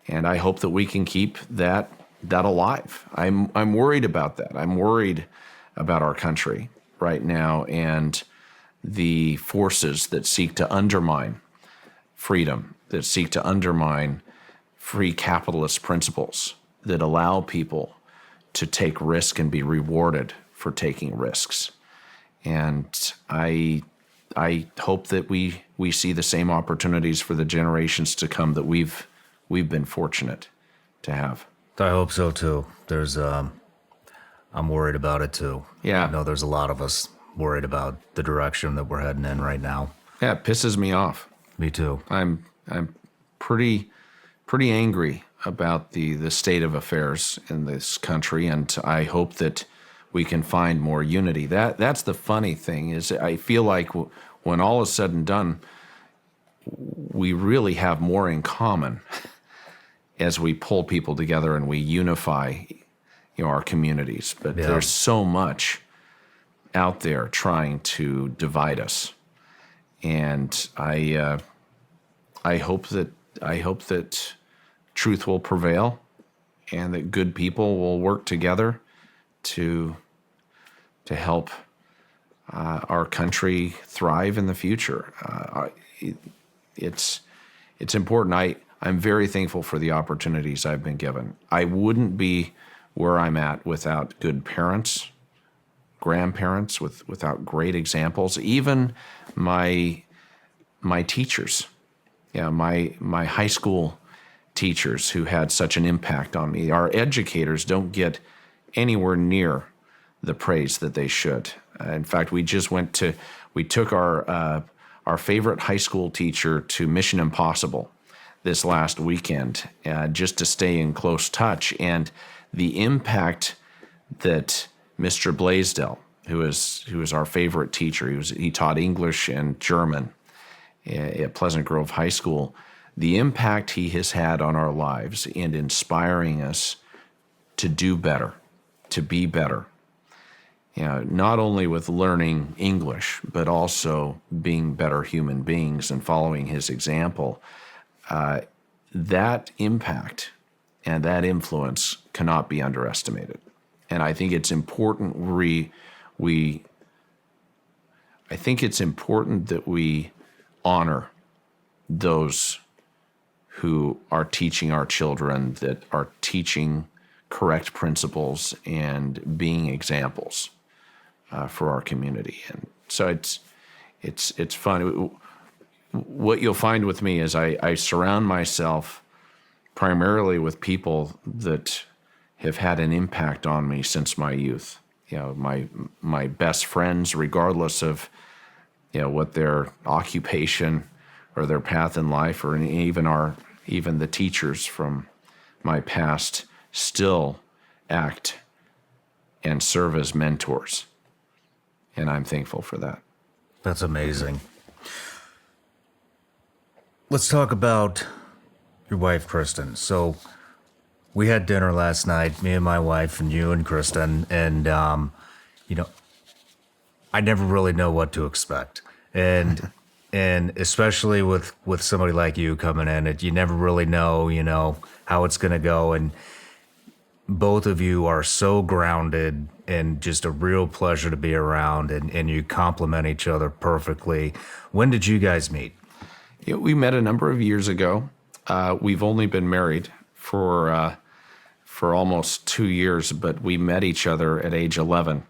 Speaker 6: And I hope that we can keep that alive. I'm worried about that. I'm worried about our country right now and the forces that seek to undermine freedom, that seek to undermine free capitalist principles, that allow people to take risk and be rewarded for taking risks. And I hope that we see the same opportunities for the generations to come that we've been fortunate to have.
Speaker 5: I hope so too. I'm worried about it too.
Speaker 6: Yeah.
Speaker 5: I know there's a lot of us worried about the direction that we're heading in right now.
Speaker 6: Yeah, it pisses me off.
Speaker 5: Me too.
Speaker 6: I'm pretty angry about the state of affairs in this country, and I hope that we can find more unity. That's the funny thing is I feel like when all is said and done, we really have more in common as we pull people together and we unify, our communities. But there's so much out there trying to divide us, and I hope that truth will prevail, and that good people will work together to help our country thrive in the future. It's important. I'm very thankful for the opportunities I've been given. I wouldn't be where I'm at without good parents, grandparents, without great examples. Even my teachers, my high school teachers who had such an impact on me. Our educators don't get anywhere near the praise that they should. In fact, we took our favorite high school teacher to Mission Impossible this last weekend, just to stay in close touch. And the impact that Mr. Blaisdell, who was our favorite teacher, he taught English and German at Pleasant Grove High School, the impact he has had on our lives in inspiring us to do better, to be better. Not only with learning English, but also being better human beings and following his example. That impact and that influence cannot be underestimated. And I think it's important I think it's important that we honor those who are teaching our children, that are teaching correct principles and being examples for our community. And so it's fun. What you'll find with me is I surround myself primarily with people that have had an impact on me since my youth. My best friends, regardless of what their occupation or their path in life, or even the teachers from my past, still act and serve as mentors. And I'm thankful for that.
Speaker 2: That's amazing. Let's talk about your wife, Kristen. So we had dinner last night, me and my wife and you and Kristen, and I never really know what to expect. And especially with somebody like you coming in, you never really know, how it's going to go. And both of you are so grounded and just a real pleasure to be around, and you complement each other perfectly. When did you guys meet?
Speaker 6: We met a number of years ago. We've only been married for almost 2 years, but we met each other at age 11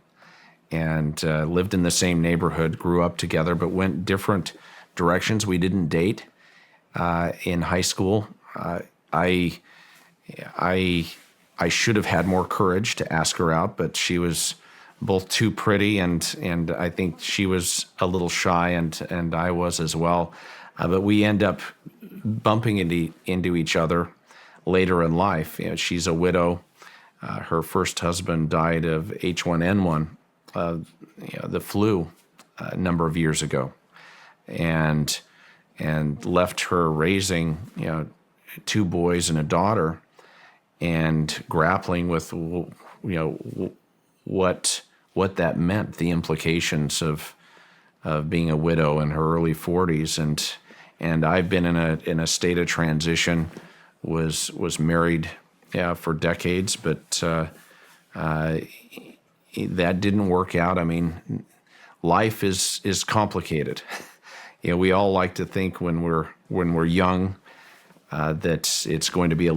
Speaker 6: and lived in the same neighborhood, grew up together, but went different directions. We didn't date in high school. I should have had more courage to ask her out, but she was both too pretty, and I think she was a little shy, and I was as well. But we end up bumping into each other later in life. She's a widow. Her first husband died of H1N1, the flu, a number of years ago, and left her raising 2 boys and a daughter, and grappling with what that meant, the implications of being a widow in her early 40s, and I've been in a state of transition. Was married for decades, but that didn't work out. I mean, life is complicated. We all like to think when we're young that it's going to be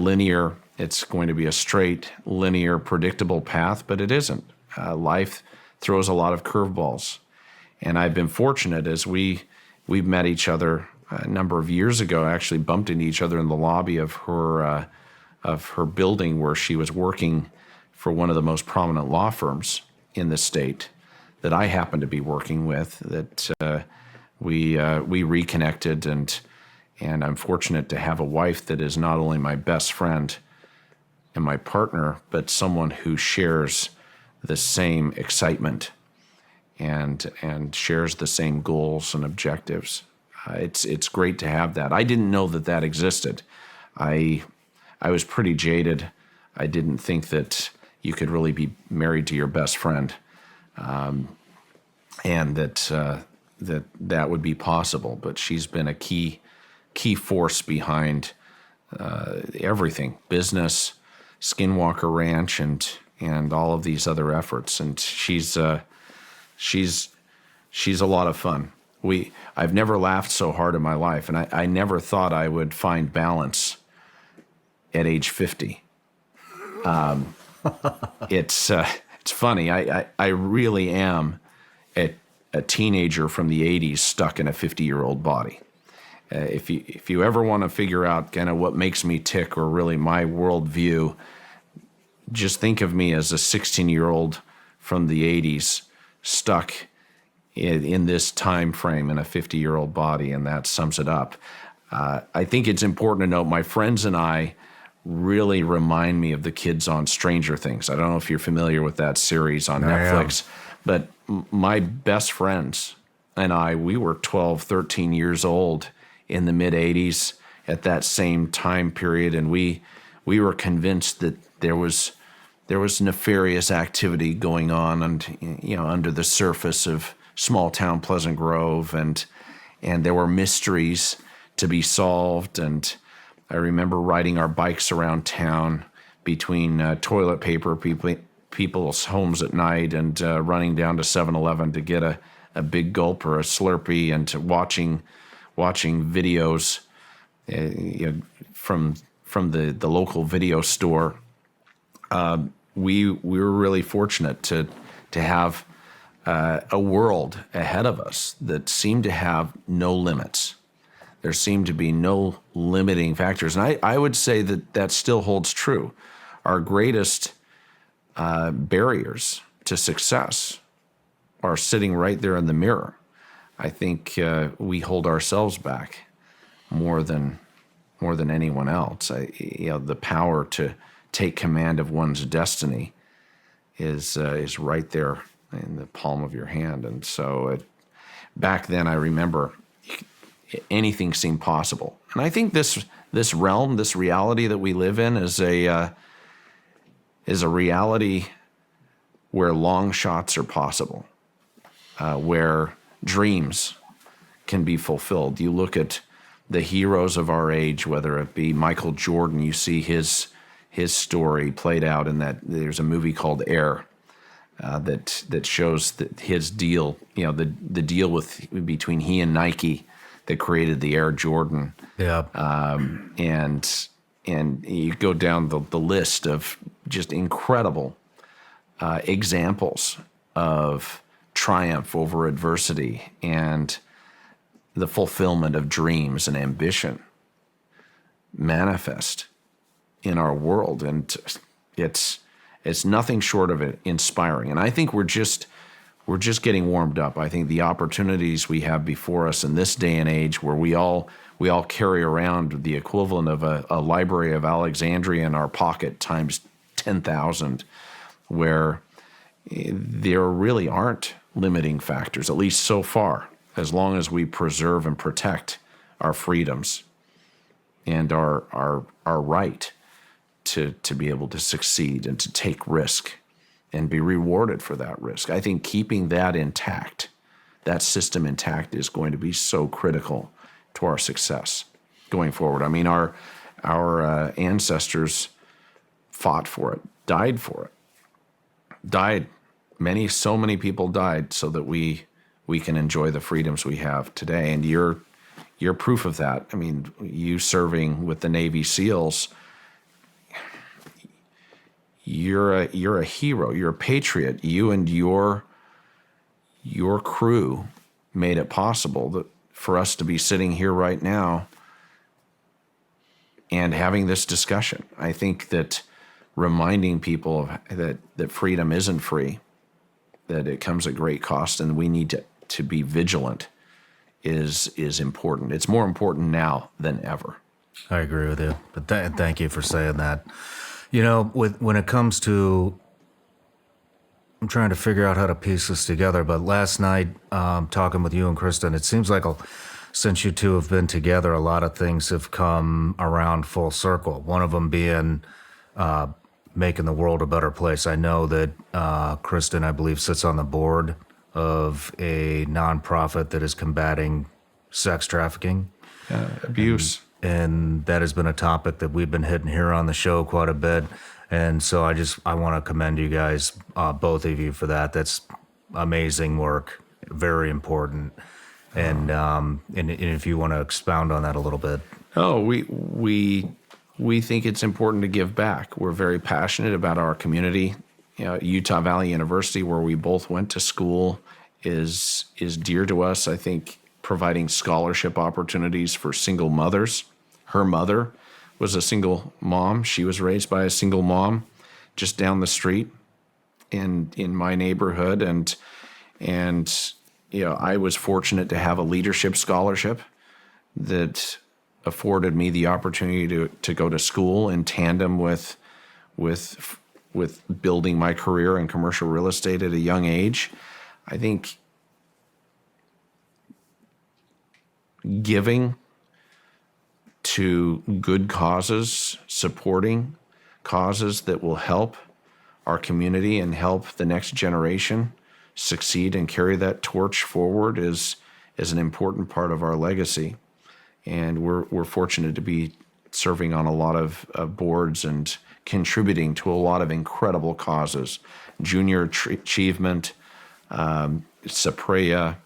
Speaker 6: it's going to be a straight, linear, predictable path, but it isn't. Life throws a lot of curveballs, and I've been fortunate as we met each other a number of years ago. Actually, bumped into each other in the lobby of her building where she was working for one of the most prominent law firms in the state that I happened to be working with. That we reconnected, and I'm fortunate to have a wife that is not only my best friend, and my partner, but someone who shares the same excitement and shares the same goals and objectives. It's great to have that. I didn't know that that existed. I was pretty jaded. I didn't think that you could really be married to your best friend, and that would be possible. But she's been a key force behind everything, business, Skinwalker Ranch, and all of these other efforts. And she's a lot of fun. I've never laughed so hard in my life, and I never thought I would find balance at age 50. It's funny. I really am a teenager from the 80s stuck in a 50-year-old body. If you ever want to figure out kind of what makes me tick, or really my worldview, just think of me as a 16-year-old from the 80s stuck in this time frame in a 50-year-old body, and that sums it up. I think it's important to note my friends and I really remind me of the kids on Stranger Things. I don't know if you're familiar with that series on Netflix, but my best friends and I, we were 12, 13 years old in the mid-'80s at that same time period, and we were convinced that there was nefarious activity going on, and under the surface of small town Pleasant Grove, and there were mysteries to be solved. And I remember riding our bikes around town between toilet paper people's homes at night, and running down to 7-Eleven to get a big gulp or a Slurpee, and watching videos from the local video store. We were really fortunate to have a world ahead of us that seemed to have no limits. There seemed to be no limiting factors. And I would say that still holds true. Our greatest barriers to success are sitting right there in the mirror. I think we hold ourselves back more than anyone else. The power to take command of one's destiny is right there in the palm of your hand. And so back then, I remember anything seemed possible. And I think this realm, this reality that we live in, is a reality where long shots are possible, where dreams can be fulfilled. You look at the heroes of our age, whether it be Michael Jordan, you see his story played out in that. There's a movie called Air that shows that his deal, the deal between he and Nike that created the Air Jordan.
Speaker 2: Yeah.
Speaker 6: And you go down the list of just incredible examples of triumph over adversity and the fulfillment of dreams and ambition manifest in our world. And it's nothing short of it inspiring. And I think we're just getting warmed up. I think the opportunities we have before us in this day and age, where we all carry around the equivalent of a Library of Alexandria in our pocket times 10,000, where there really aren't limiting factors, at least so far, as long as we preserve and protect our freedoms and our right to be able to succeed and to take risk and be rewarded for that risk. I think keeping that intact, that system intact, is going to be so critical to our success going forward. I mean, our ancestors fought for it, died for it, died. So many people died so that we can enjoy the freedoms we have today. And you're proof of that. I mean, you serving with the Navy SEALs, you're a hero. You're a patriot. You and your crew made it possible for us to be sitting here right now and having this discussion. I think that reminding people that freedom isn't free, that it comes at great cost, and we need to be vigilant is important. It's more important now than ever.
Speaker 2: I agree with you. But thank you for saying that.
Speaker 5: You know, when it comes to, I'm trying to figure out how to piece this together. But last night, talking with you and Kristen, it seems like since you two have been together, a lot of things have come around full circle. One of them being making the world a better place. I know that Kristen, I believe, sits on the board of a nonprofit that is combating sex trafficking.
Speaker 6: Abuse.
Speaker 5: And that has been a topic that we've been hitting here on the show quite a bit. And so I want to commend you guys, both of you, for that. That's amazing work, very important. And if you want to expound on that a little bit.
Speaker 6: Oh, we think it's important to give back. We're very passionate about our community. You know, Utah Valley University, where we both went to school, is dear to us. I think providing scholarship opportunities for single mothers. Her mother was a single mom. She was raised by a single mom just down the street in my neighborhood. And you know, I was fortunate to have a leadership scholarship that afforded me the opportunity to go to school in tandem with building my career in commercial real estate at a young age. I think giving to good causes, supporting causes that will help our community and help the next generation succeed and carry that torch forward is an important part of our legacy. And we're fortunate to be serving on a lot of boards and contributing to a lot of incredible causes. Junior Achievement, Saprea,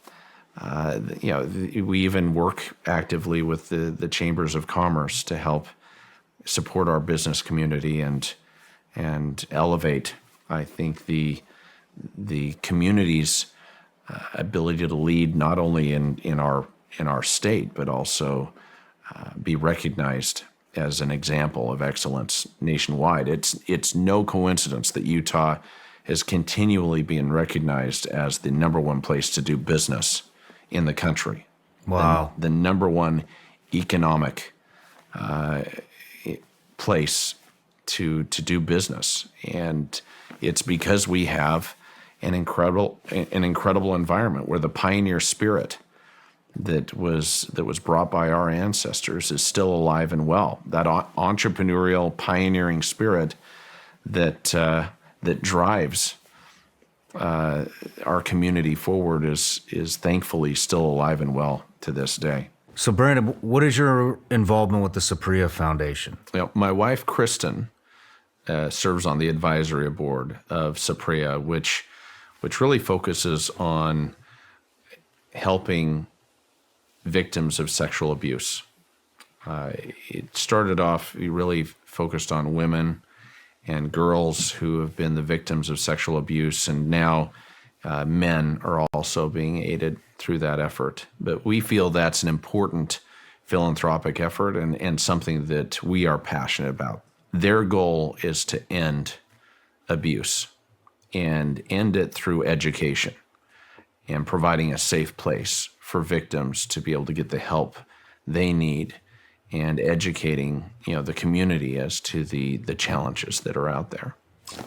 Speaker 6: you know, we even work actively with the chambers of commerce to help support our business community and elevate, I think, the community's ability to lead not only in our state, but also be recognized as an example of excellence nationwide. It's no coincidence that Utah has continually been recognized as the number one place to do business in the country.
Speaker 5: Wow.
Speaker 6: The number one economic place to do business. And it's because we have an incredible environment where the pioneer spirit that was brought by our ancestors is still alive and well. That entrepreneurial, pioneering spirit that drives our community forward is thankfully still alive and well to this day.
Speaker 5: So, Brandon, what is your involvement with the Saprea Foundation?
Speaker 6: You know, my wife Kristen serves on the advisory board of Saprea, which really focuses on helping victims of sexual abuse. It started off, we really focused on women and girls who have been the victims of sexual abuse, and now men are also being aided through that effort. But we feel that's an important philanthropic effort and something that we are passionate about. Their goal is to end abuse and end it through education and providing a safe place for victims to be able to get the help they need, and educating, you know, the community as to the challenges that are out there.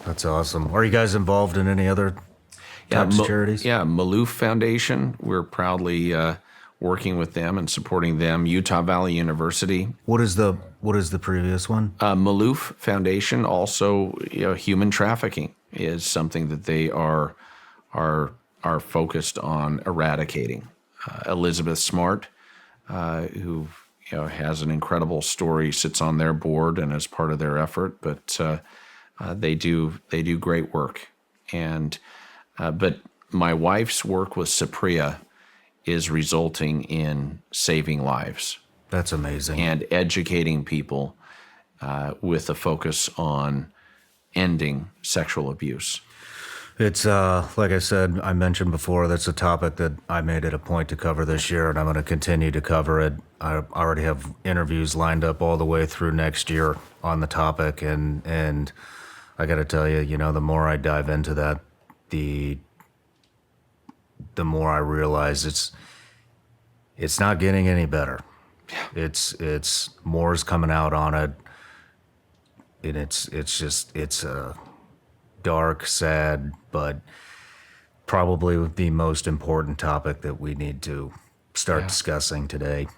Speaker 5: That's awesome. Are you guys involved in any other types of charities?
Speaker 6: Yeah, Maloof Foundation. We're proudly working with them and supporting them. Utah Valley University.
Speaker 5: What is the previous one?
Speaker 6: Maloof Foundation. Also, you know, human trafficking is something that they are focused on eradicating. Elizabeth Smart, who has an incredible story, sits on their board and is part of their effort. But they do great work. And but my wife's work with Saprea is resulting in saving lives.
Speaker 5: That's amazing.
Speaker 6: And educating people with a focus on ending sexual abuse.
Speaker 5: It's like I said, I mentioned before, that's a topic that I made it a point to cover this year, and I'm going to continue to cover it. I already have interviews lined up all the way through next year on the topic, and I got to tell you, the more I dive into that, the more I realize it's not getting any better. It's more is coming out on it. and it's dark, sad, but probably the most important topic that we need to start discussing today.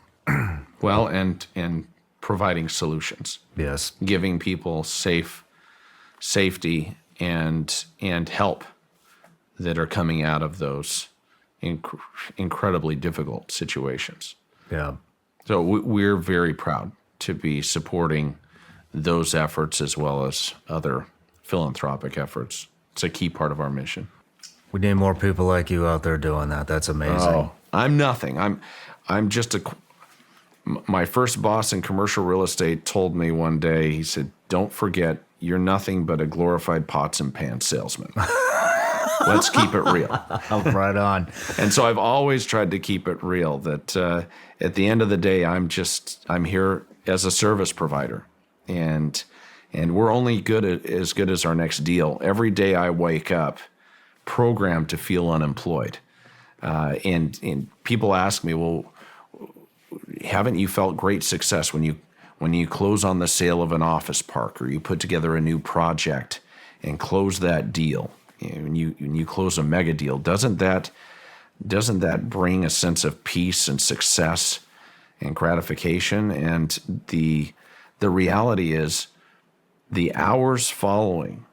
Speaker 6: Well, and providing solutions,
Speaker 5: Yes.
Speaker 6: giving people safety and help that are coming out of those incredibly difficult situations.
Speaker 5: Yeah.
Speaker 6: So we're very proud to be supporting those efforts as well as other philanthropic efforts. It's a key part of our mission.
Speaker 5: We need more people like you out there doing that. That's amazing.
Speaker 6: Oh, I'm nothing. I'm just my first boss in commercial real estate told me one day, he said, "Don't forget, you're nothing but a glorified pots and pans salesman." Let's keep it real.
Speaker 5: Oh, right on.
Speaker 6: And so I've always tried to keep it real that at the end of the day, I'm here as a service provider, and we're only as good as our next deal. Every day I wake up programmed to feel unemployed. And people ask me, well, haven't you felt great success when you close on the sale of an office park, or you put together a new project and close that deal? When you close a mega deal, doesn't that bring a sense of peace and success and gratification? And the reality is, the hours following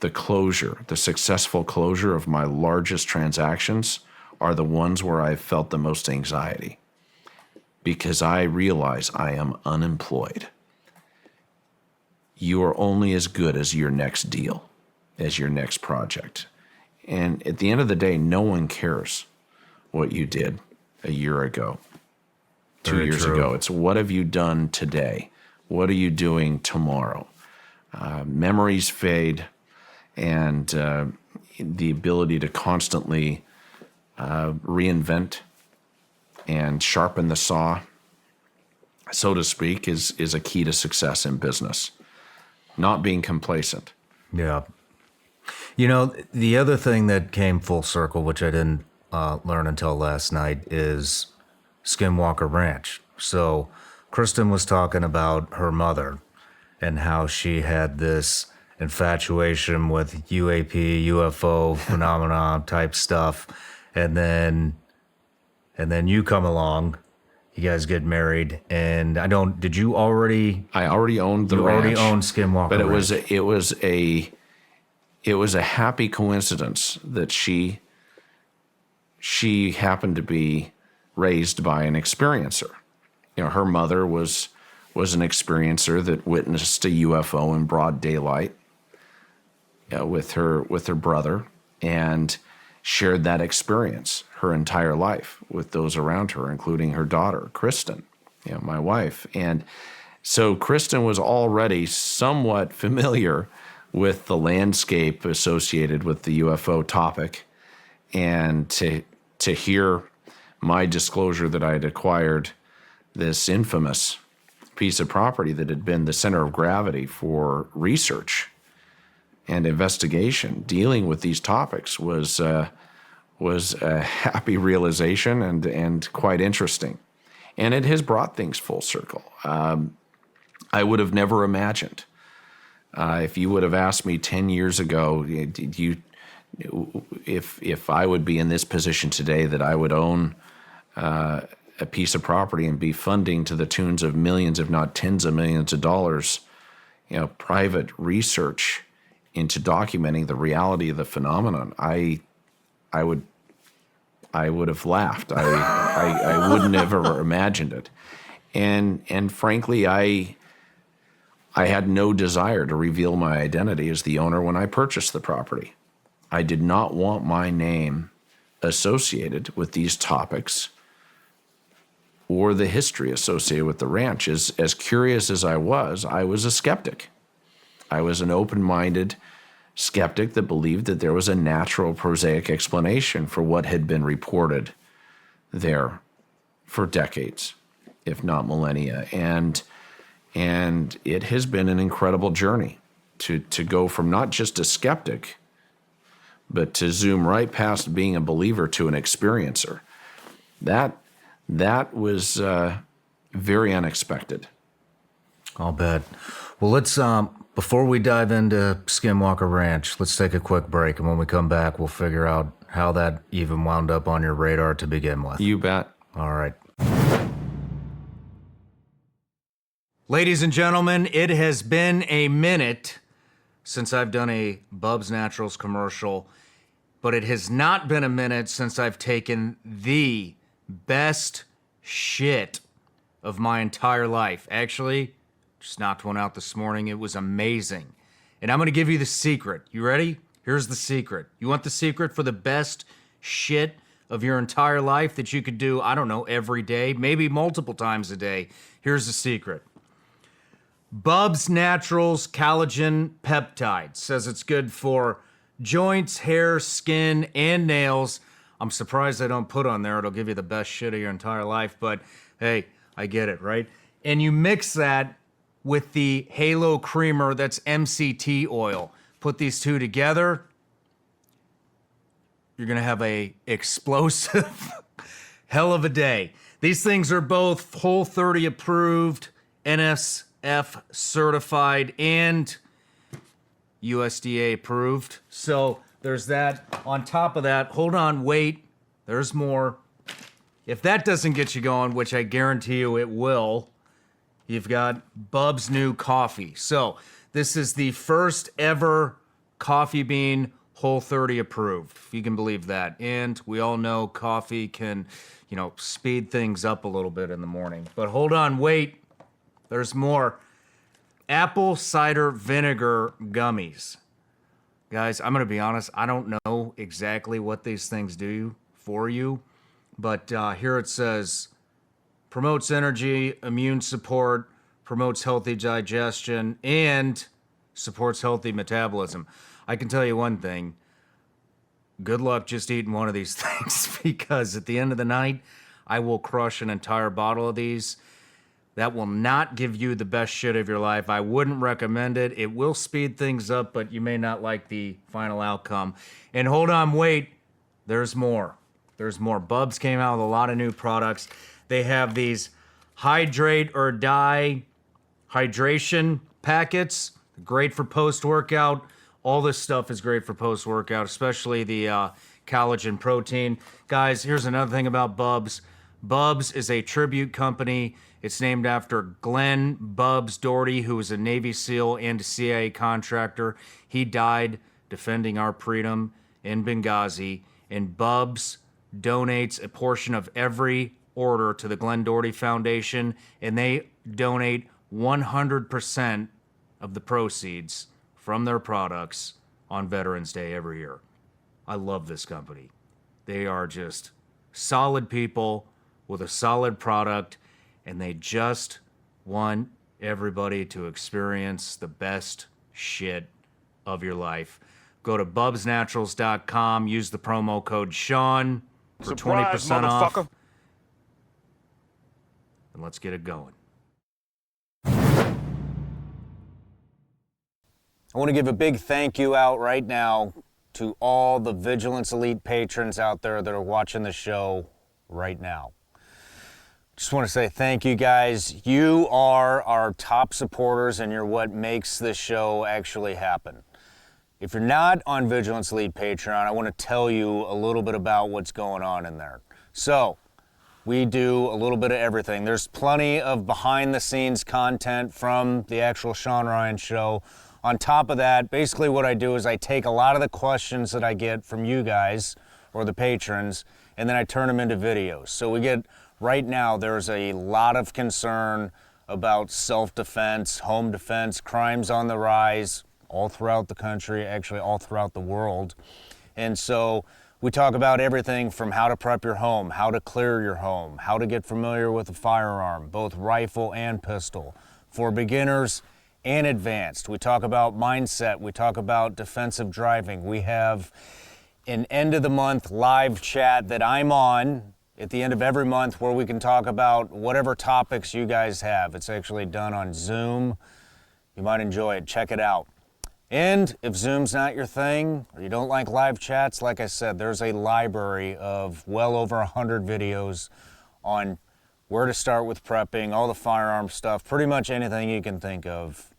Speaker 6: the successful closure of my largest transactions are the ones where I've felt the most anxiety, because I realize I am unemployed. You are only as good as your next deal, as your next project. And at the end of the day, no one cares what you did a year ago, 2 years ago. It's what have you done today? What are you doing tomorrow? Memories fade, and the ability to constantly reinvent and sharpen the saw, so to speak, is a key to success in business. Not being complacent.
Speaker 5: Yeah. You know, the other thing that came full circle, which I didn't learn until last night, is Skinwalker Ranch. So Kristen was talking about her mother and how she had this infatuation with UAP, UFO phenomenon type stuff. And then you come along, you guys get married, and I already owned the ranch. You already owned Skinwalker
Speaker 6: But
Speaker 5: Ranch.
Speaker 6: it was a happy coincidence that she happened to be raised by an experiencer. You know, her mother was an experiencer that witnessed a UFO in broad daylight with her brother, and shared that experience her entire life with those around her, including her daughter, Kristen, my wife. And so Kristen was already somewhat familiar with the landscape associated with the UFO topic, and to hear my disclosure that I had acquired this infamous piece of property that had been the center of gravity for research and investigation dealing with these topics was a happy realization and quite interesting. And it has brought things full circle. I would have never imagined, if you would have asked me 10 years ago, if I would be in this position today, that I would own a piece of property and be funding to the tunes of millions, if not tens of millions of dollars, private research into documenting the reality of the phenomenon, I would have laughed. I wouldn't have ever imagined it. And frankly, I had no desire to reveal my identity as the owner when I purchased the property. I did not want my name associated with these topics or the history associated with the ranch. As curious as I was a skeptic. I was an open-minded skeptic that believed that there was a natural, prosaic explanation for what had been reported there for decades, if not millennia. And it has been an incredible journey to go from not just a skeptic, but to zoom right past being a believer to an experiencer. That was very unexpected.
Speaker 5: I'll bet. Well, let's before we dive into Skinwalker Ranch, let's take a quick break, and when we come back, we'll figure out how that even wound up on your radar to begin with.
Speaker 6: You bet.
Speaker 5: All right. Ladies and gentlemen, it has been a minute since I've done a Bubs Naturals commercial, but it has not been a minute since I've taken the best shit of my entire life. Actually, just knocked one out this morning. It was amazing. And I'm going to give you the secret. You ready? Here's the secret. You want the secret for the best shit of your entire life that you could do, I don't know, every day, maybe multiple times a day? Here's the secret. Bubs Naturals Collagen Peptide says it's good for joints, hair, skin, and nails. I'm surprised they don't put on there, it'll give you the best shit of your entire life, but hey, I get it, right? And you mix that with the Halo Creamer, that's MCT oil. Put these two together, you're gonna have a explosive hell of a day. These things are both Whole30 approved, NSF certified, and USDA approved. So there's that. On top of that, hold on, wait, there's more. If that doesn't get you going, which I guarantee you it will, you've got Bub's new coffee. So this is the first ever coffee bean Whole30 approved, if you can believe that. And we all know coffee can, speed things up a little bit in the morning. But hold on, wait, there's more. Apple cider vinegar gummies. Guys, I'm going to be honest, I don't know exactly what these things do for you, but here it says, promotes energy, immune support, promotes healthy digestion, and supports healthy metabolism. I can tell you one thing, good luck just eating one of these things, because at the end of the night, I will crush an entire bottle of these. That will not give you the best shit of your life. I wouldn't recommend it. It will speed things up, but you may not like the final outcome. And hold on, wait, there's more. There's more. Bubs came out with a lot of new products. They have these hydrate or die hydration packets, great for post-workout. All this stuff is great for post-workout, especially the collagen protein. Guys, here's another thing about Bubs. Bubs is a tribute company. It's named after Glenn Bubs Doherty, who was a Navy SEAL and a CIA contractor. He died defending our freedom in Benghazi, and Bubs donates a portion of every order to the Glenn Doherty Foundation, and they donate 100% of the proceeds from their products on Veterans Day every year. I love this company. They are just solid people with a solid product, and they just want everybody to experience the best shit of your life. Go to bubsnaturals.com, use the promo code Sean for 20% off. And let's get it going.
Speaker 7: I want to give a big thank you out right now to all the Vigilance Elite patrons out there that are watching the show right now. Just want to say thank you, guys. You are our top supporters, and you're what makes this show actually happen. If you're not on Vigilance Elite Patreon, I want to tell you a little bit about what's going on in there. So, we do a little bit of everything. There's plenty of behind-the-scenes content from the actual Sean Ryan Show. On top of that, basically what I do is I take a lot of the questions that I get from you guys, or the patrons, and then I turn them into videos. So we get, right now, there's a lot of concern about self-defense, home defense, crimes on the rise, all throughout the country, actually all throughout the world. And so we talk about everything from how to prep your home, how to clear your home, how to get familiar with a firearm, both rifle and pistol, for beginners and advanced. We talk about mindset, we talk about defensive driving. We have an end of the month live chat that I'm on at the end of every month where we can talk about whatever topics you guys have. It's actually done on Zoom. You might enjoy it, check it out. And if Zoom's not your thing, or you don't like live chats, like I said, there's a library of well over 100 videos on where to start with prepping, all the firearm stuff, pretty much anything you can think of,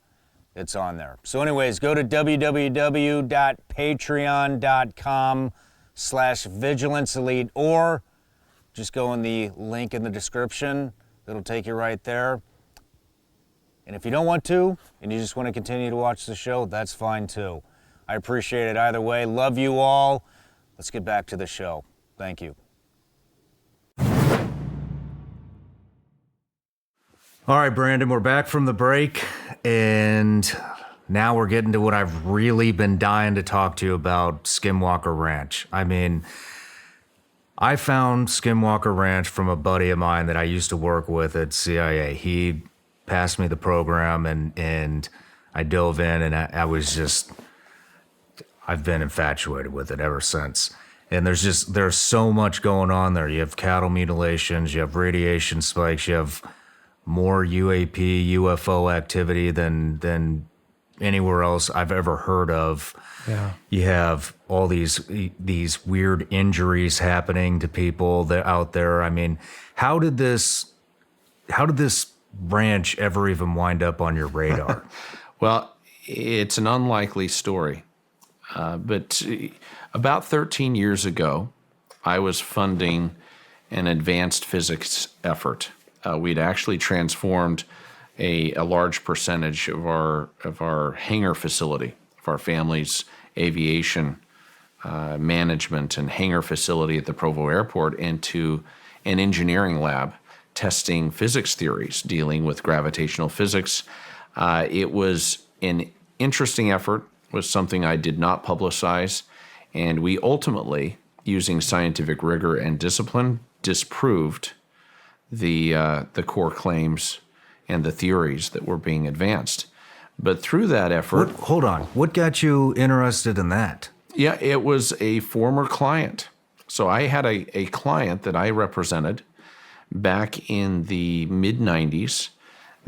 Speaker 7: it's on there. So anyways, go to www.patreon.com/vigilanceelite, or just go in the link in the description. It'll take you right there. And if you don't want to, and you just want to continue to watch the show, that's fine too. I appreciate it either way. Love you all. Let's get back to the show. Thank you.
Speaker 5: All right, Brandon, we're back from the break, and now we're getting to what I've really been dying to talk to you about, Skinwalker Ranch. I mean, I found Skinwalker Ranch from a buddy of mine that I used to work with at CIA. He passed me the program, and I dove in, and I was just, I've been infatuated with it ever since. And there's so much going on there. You have cattle mutilations, you have radiation spikes, you have more UAP, UFO activity than anywhere else I've ever heard of.
Speaker 1: Yeah.
Speaker 5: You have all these weird injuries happening to people that out there. I mean, how did this ranch ever even wind up on your radar?
Speaker 6: Well, it's an unlikely story. But about 13 years ago, I was funding an advanced physics effort. We'd actually transformed a large percentage of our hangar facility, of our family's aviation management and hangar facility at the Provo Airport, into an engineering lab testing physics theories, dealing with gravitational physics. It was an interesting effort, was something I did not publicize, and we ultimately, using scientific rigor and discipline, disproved the core claims and the theories that were being advanced. But through that effort...
Speaker 5: Hold on. What got you interested in that?
Speaker 6: Yeah, it was a former client. So I had a client that I represented back in the mid-90s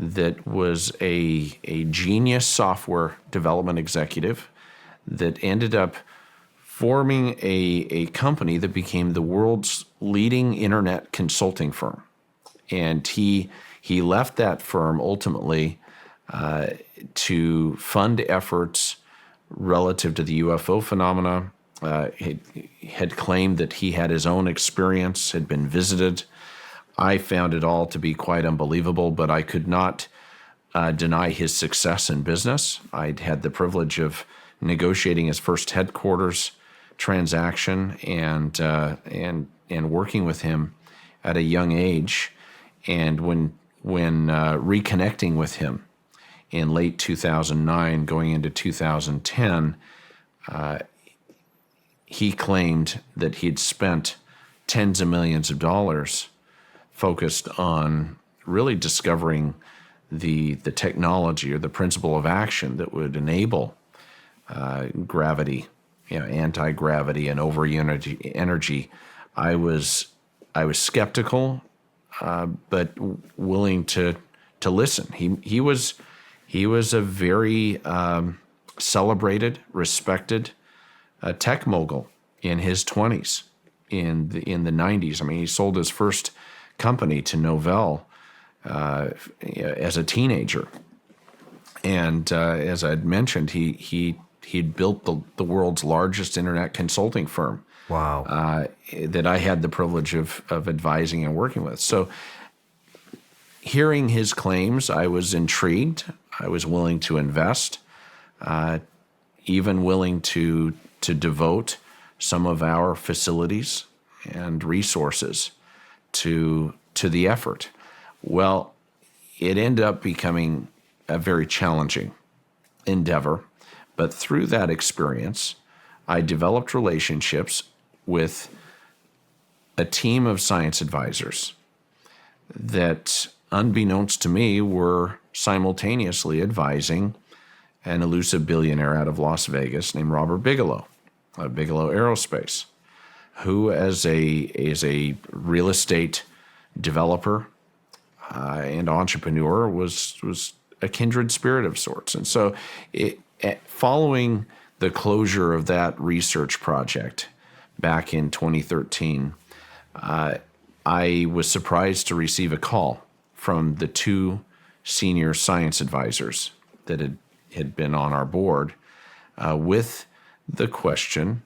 Speaker 6: that was a genius software development executive that ended up forming a company that became the world's leading internet consulting firm. And he left that firm ultimately to fund efforts relative to the UFO phenomena. He had claimed that he had his own experience, had been visited. I found it all to be quite unbelievable, but I could not deny his success in business. I'd had the privilege of negotiating his first headquarters transaction and working with him at a young age. And when reconnecting with him in late 2009, going into 2010, he claimed that he'd spent tens of millions of dollars focused on really discovering the technology or the principle of action that would enable gravity, anti-gravity and over energy. I was skeptical, but willing to listen. He was a very celebrated, respected tech mogul in his 20s, in the 90s. I mean, he sold his first company to Novell as a teenager, and as I'd mentioned, he'd built the world's largest internet consulting firm.
Speaker 5: Wow.
Speaker 6: That I had the privilege of advising and working with. So hearing his claims, I was intrigued. I was willing to invest, even willing to devote some of our facilities and resources to the effort. Well, it ended up becoming a very challenging endeavor, but through that experience, I developed relationships with a team of science advisors that, unbeknownst to me, were simultaneously advising an elusive billionaire out of Las Vegas named Robert Bigelow, of Bigelow Aerospace, who, as a real estate developer and entrepreneur, was a kindred spirit of sorts. And so, following the closure of that research project back in 2013, I was surprised to receive a call from the two senior science advisors that had been on our board with the question,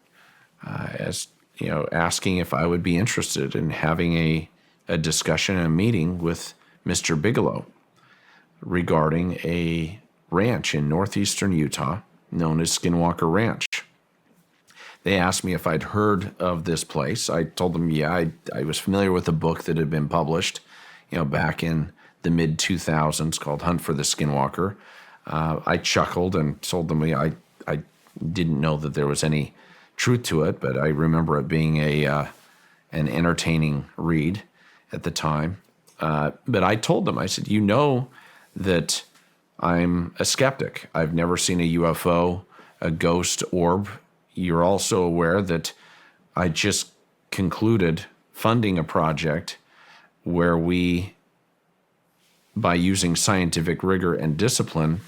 Speaker 6: as you know, asking if I would be interested in having a discussion and a meeting with Mr. Bigelow regarding a ranch in northeastern Utah known as Skinwalker Ranch. They asked me if I'd heard of this place. I told them, yeah, I was familiar with a book that had been published, back in the mid 2000s called Hunt for the Skinwalker. I chuckled and told them I didn't know that there was any truth to it, but I remember it being an entertaining read at the time. But I told them, I said, that I'm a skeptic. I've never seen a UFO, a ghost orb. You're also aware that I just concluded funding a project where we, by using scientific rigor and discipline,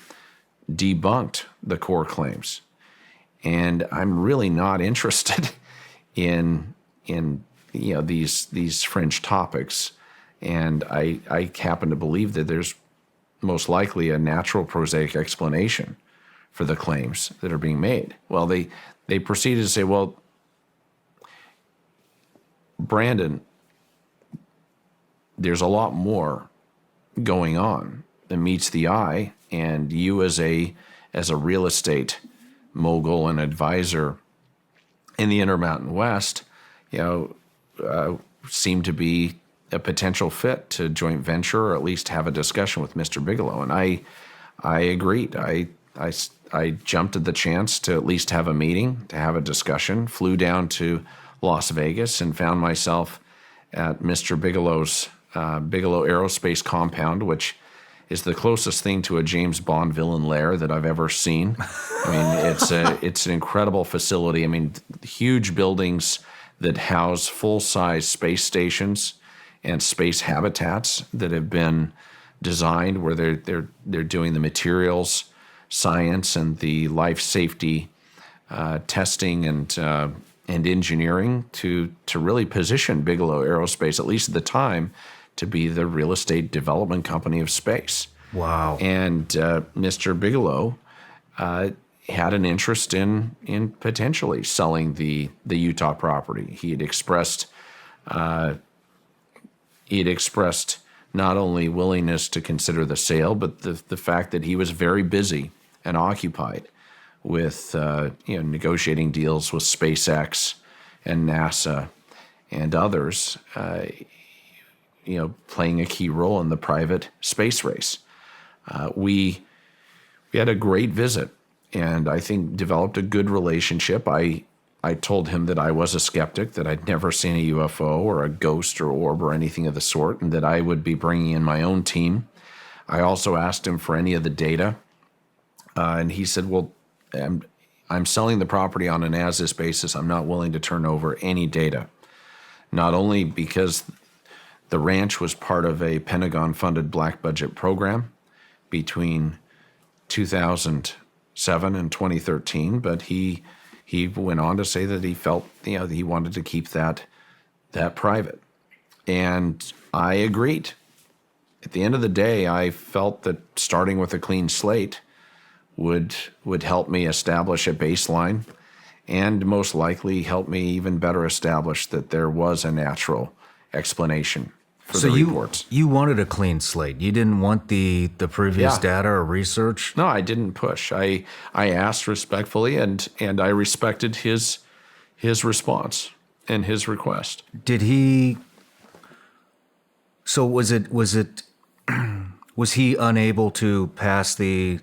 Speaker 6: debunked the core claims. And I'm really not interested in these fringe topics. And I happen to believe that there's most likely a natural prosaic explanation for the claims that are being made. Well, they proceeded to say, well, Brandon, there's a lot more going on than meets the eye, and you as a real estate mogul and advisor in the Intermountain West, seem to be a potential fit to joint venture or at least have a discussion with Mr. Bigelow. And I agreed. I jumped at the chance to at least have a meeting, to have a discussion, flew down to Las Vegas and found myself at Mr. Bigelow's Bigelow Aerospace compound, which is the closest thing to a James Bond villain lair that I've ever seen. I mean, it's an incredible facility. I mean, huge buildings that house full-size space stations and space habitats that have been designed where they're doing the materials science and the life safety testing and engineering to really position Bigelow Aerospace, at least at the time, to be the real estate development company of space.
Speaker 5: Wow.
Speaker 6: And Mr. Bigelow had an interest in potentially selling the Utah property. He had expressed not only willingness to consider the sale, but the fact that he was very busy and occupied with negotiating deals with SpaceX and NASA and others, playing a key role in the private space race. We had a great visit, and I think developed a good relationship. I told him that I was a skeptic, that I'd never seen a UFO or a ghost or orb or anything of the sort, and that I would be bringing in my own team. I also asked him for any of the data, and he said, well, I'm selling the property on an as-is basis. I'm not willing to turn over any data, not only because the ranch was part of a Pentagon-funded black budget program between 2007 and 2013, but he went on to say that he felt he wanted to keep that private, and I agreed. At the end of the day, I felt that starting with a clean slate would help me establish a baseline, and most likely help me even better establish that there was a natural explanation for the reports.
Speaker 5: You wanted a clean slate. You didn't want the previous data or research?
Speaker 6: No, I didn't push. I asked respectfully, and I respected his response and his request.
Speaker 5: Did he? So was he unable to pass the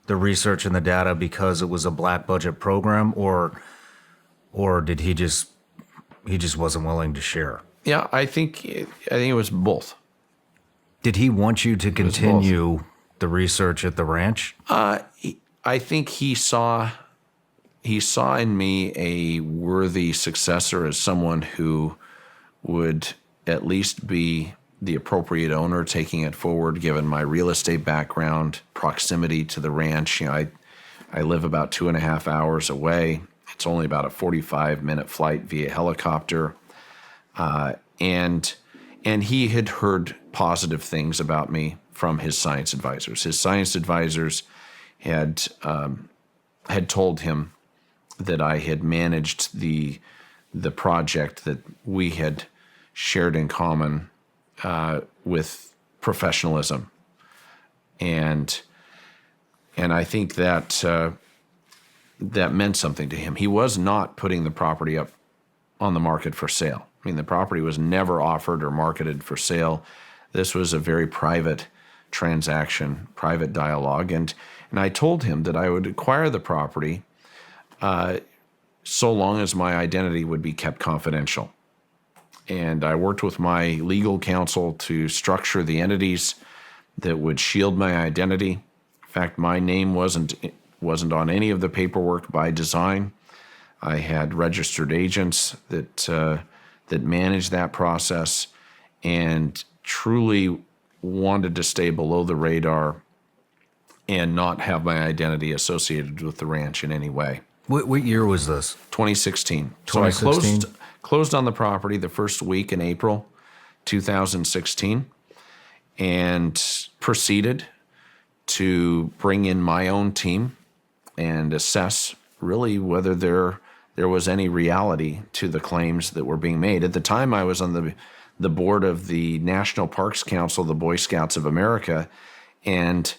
Speaker 5: research and the data because it was a black budget program, or did he just wasn't willing to share?
Speaker 6: Yeah, I think it was both.
Speaker 5: Did he want you to continue the research at the ranch?
Speaker 6: I think he saw in me a worthy successor as someone who would at least be the appropriate owner taking it forward, given my real estate background, proximity to the ranch. I live about 2.5 hours away. It's only about a 45-minute flight via helicopter. And And he had heard positive things about me from his science advisors. His science advisors had told him that I had managed the project that we had shared in common with professionalism, and I think that that meant something to him. He was not putting the property up on the market for sale. I mean, the property was never offered or marketed for sale. This was a very private transaction, private dialogue, and I told him that I would acquire the property so long as my identity would be kept confidential. And I worked with my legal counsel to structure the entities that would shield my identity. In fact, my name wasn't on any of the paperwork by design. I had registered agents that managed that process, and truly wanted to stay below the radar and not have my identity associated with the ranch in any way.
Speaker 5: What year was this?
Speaker 6: 2016.
Speaker 5: 2016?
Speaker 6: So I closed on the property the first week in April 2016, and proceeded to bring in my own team and assess really whether there was any reality to the claims that were being made. At the time, I was on the board of the National Parks Council, the Boy Scouts of America, and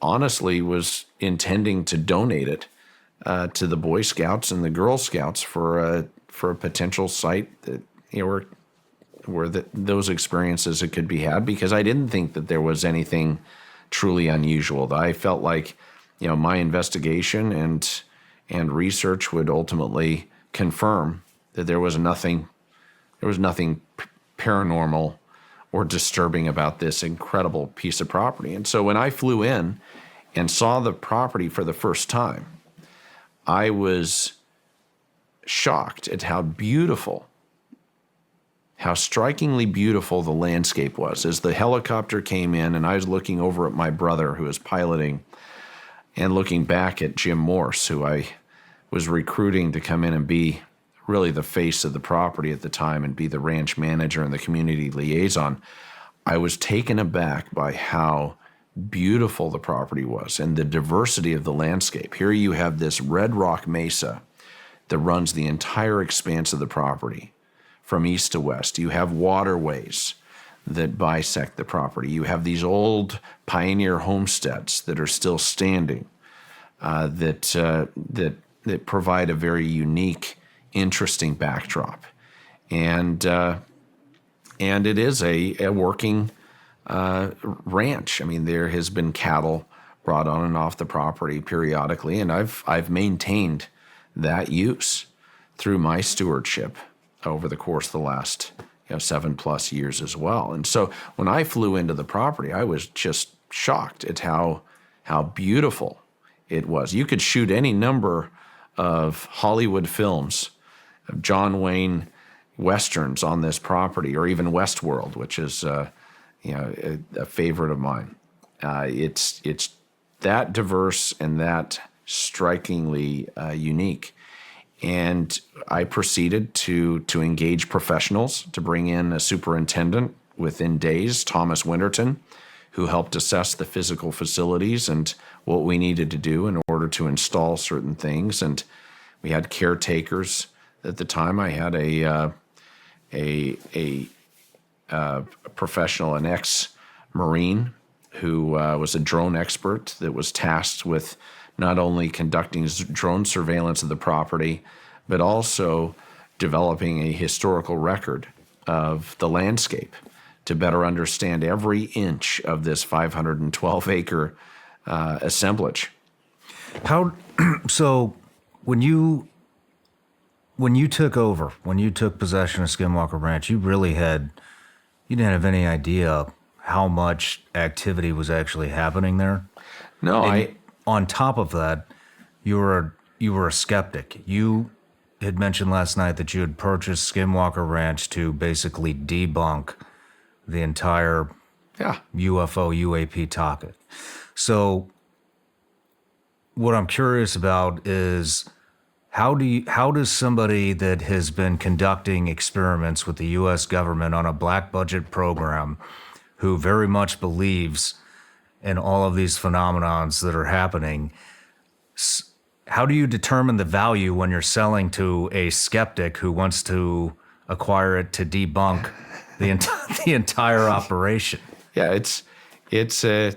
Speaker 6: honestly was intending to donate it to the Boy Scouts and the Girl Scouts for a potential site that, where those experiences could be had, because I didn't think that there was anything truly unusual. I felt like, my investigation and research would ultimately confirm that there was nothing paranormal or disturbing about this incredible piece of property. And so when I flew in and saw the property for the first time, I was shocked at how strikingly beautiful the landscape was. As the helicopter came in and I was looking over at my brother who was piloting, and looking back at Jim Morse, who I was recruiting to come in and be really the face of the property at the time and be the ranch manager and the community liaison, I was taken aback by how beautiful the property was and the diversity of the landscape. Here you have this red rock mesa that runs the entire expanse of the property from east to west. You have waterways that bisect the property. You have these old pioneer homesteads that are still standing, that provide a very unique, interesting backdrop, and it is a working ranch. I mean, there has been cattle brought on and off the property periodically, and I've maintained that use through my stewardship over the course of the last 7+ years as well. And so when I flew into the property, I was just shocked at how beautiful it was. You could shoot any number of Hollywood films, of John Wayne westerns on this property, or even Westworld, which is a favorite of mine. It's that diverse and that strikingly unique. And I proceeded to engage professionals to bring in a superintendent within days, Thomas Winterton, who helped assess the physical facilities and what we needed to do in order to install certain things. And we had caretakers at the time. I had a professional, an ex-Marine, who was a drone expert that was tasked with not only conducting drone surveillance of the property, but also developing a historical record of the landscape to better understand every inch of this 512-acre assemblage.
Speaker 5: So when you took over, when you took possession of Skinwalker Ranch, you didn't have any idea how much activity was actually happening there?
Speaker 6: No,
Speaker 5: And on top of that, you were a skeptic. You had mentioned last night that you had purchased Skinwalker Ranch to basically debunk the entire UFO UAP topic. So what I'm curious about is How does somebody that has been conducting experiments with the U.S. government on a black budget program, who very much believes in all of these phenomenons that are happening, how do you determine the value when you're selling to a skeptic who wants to acquire it to debunk the entire operation?
Speaker 6: Yeah, it's a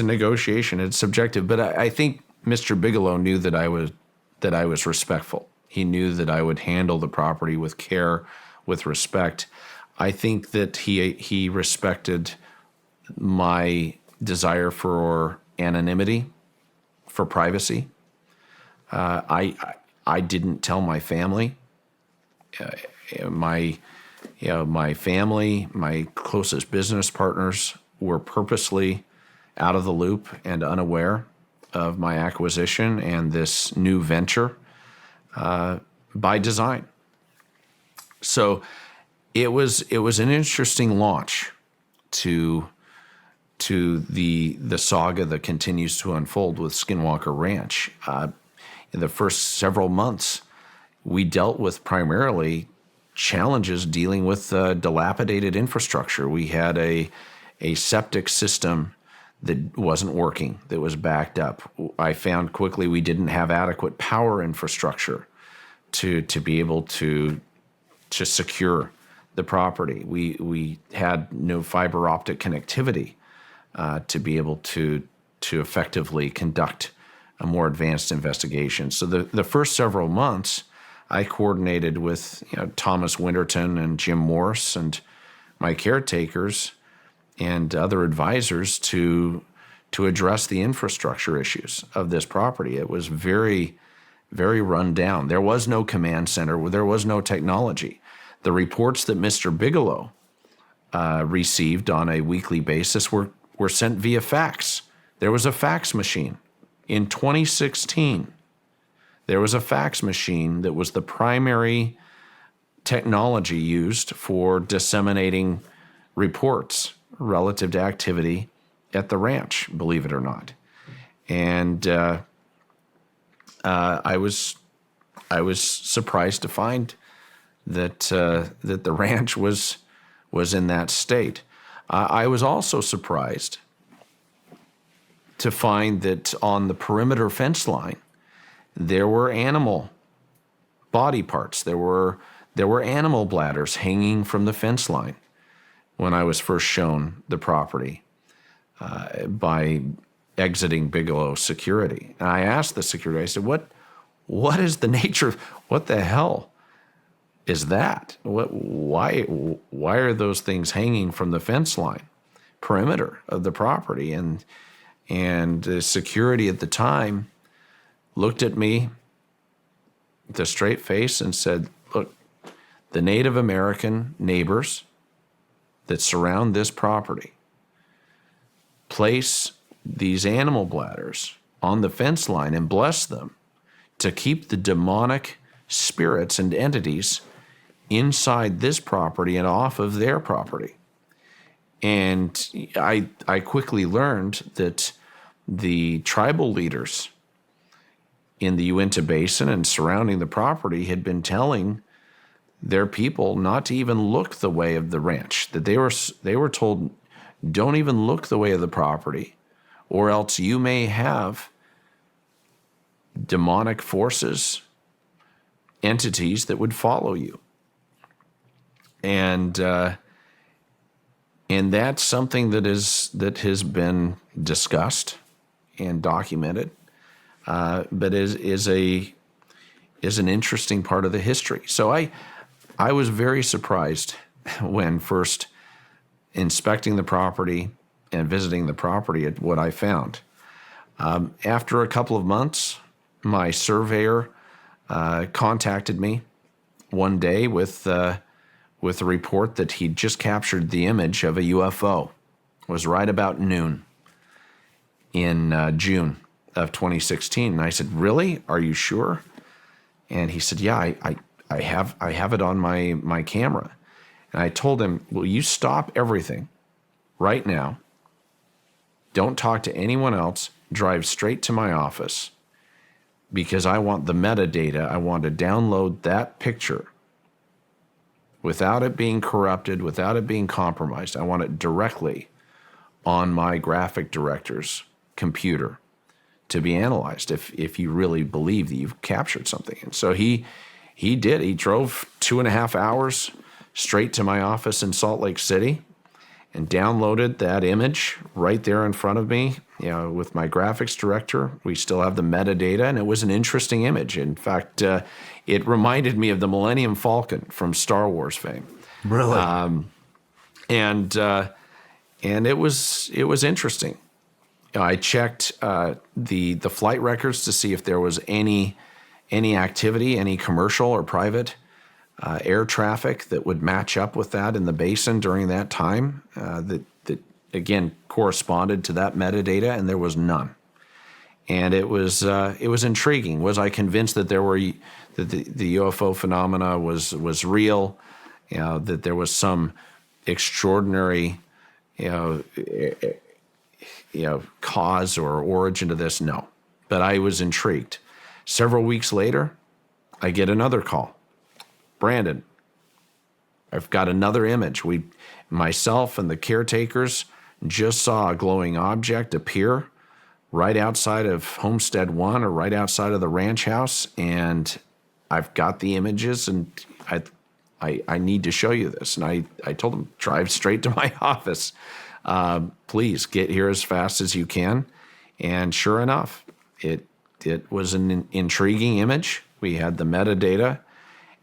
Speaker 6: negotiation. It's subjective, but I think Mr. Bigelow knew that I was respectful. He knew that I would handle the property with care, with respect. I think that he respected my desire for anonymity, for privacy. I didn't tell my family. My family, my closest business partners were purposely out of the loop and unaware of my acquisition and this new venture by design. So it was an interesting launch to the saga that continues to unfold with Skinwalker Ranch. In the first several months, we dealt with primarily challenges dealing with dilapidated infrastructure. We had a septic system that wasn't working, that was backed up. I found quickly we didn't have adequate power infrastructure to be able to secure the property. We had no fiber optic connectivity to be able to effectively conduct a more advanced investigation. So the first several months, I coordinated with Thomas Winterton and Jim Morse and my caretakers and other advisors to address the infrastructure issues of this property. It was very, very run down. There was no command center. There was no technology. The reports that Mr. Bigelow received on a weekly basis were sent via fax. There was a fax machine. In 2016, there was a fax machine that was the primary technology used for disseminating reports relative to activity at the ranch, believe it or not. And I was surprised to find that the ranch was in that state. I was also surprised to find that on the perimeter fence line, there were animal body parts. There were animal bladders hanging from the fence line when I was first shown the property by exiting Bigelow Security. And I asked the security, I said, what is the nature of, what the hell is that? Why are those things hanging from the fence line perimeter of the property? And the security at the time looked at me with a straight face and said, look, the Native American neighbors that surround this property place these animal bladders on the fence line and bless them to keep the demonic spirits and entities inside this property and off of their property. And I quickly learned that the tribal leaders in the Uinta Basin and surrounding the property had been telling their people not to even look the way of the ranch, that they were told, don't even look the way of the property, or else you may have demonic forces, entities that would follow you. And that's something that has been discussed and documented, but is an interesting part of the history. So I was very surprised when first inspecting the property and visiting the property at what I found. After a couple of months, my surveyor contacted me one day with a report that he'd just captured the image of a UFO. It was right about noon in June of 2016. And I said, really? Are you sure? And he said, yeah, I have it on my camera. And I told him, will you stop everything right now? Don't talk to anyone else. Drive straight to my office. because I want the metadata. I want to download that picture without it being corrupted, without it being compromised. I want it directly on my graphic director's computer to be analyzed if you really believe that you've captured something. And so he did. He drove 2.5 hours straight to my office in Salt Lake City and downloaded that image right there in front of me, with my graphics director. We still have the metadata, and it was an interesting image. In fact, it reminded me of the Millennium Falcon from Star Wars fame.
Speaker 5: Really?
Speaker 6: And it was interesting. I checked the flight records to see if there was any activity, any commercial or private air traffic that would match up with that in the basin during that time that again corresponded to that metadata, and there was none. And it was intriguing. Was I convinced that the UFO phenomena was real? That there was some extraordinary cause or origin to this? No. But I was intrigued. Several weeks later, I get another call. Brandon, I've got another image. Myself and the caretakers just saw a glowing object appear right outside of Homestead 1 or right outside of the ranch house, and I've got the images, and I need to show you this. And I told them, drive straight to my office. Please get here as fast as you can. And sure enough, it was an intriguing image. We had the metadata.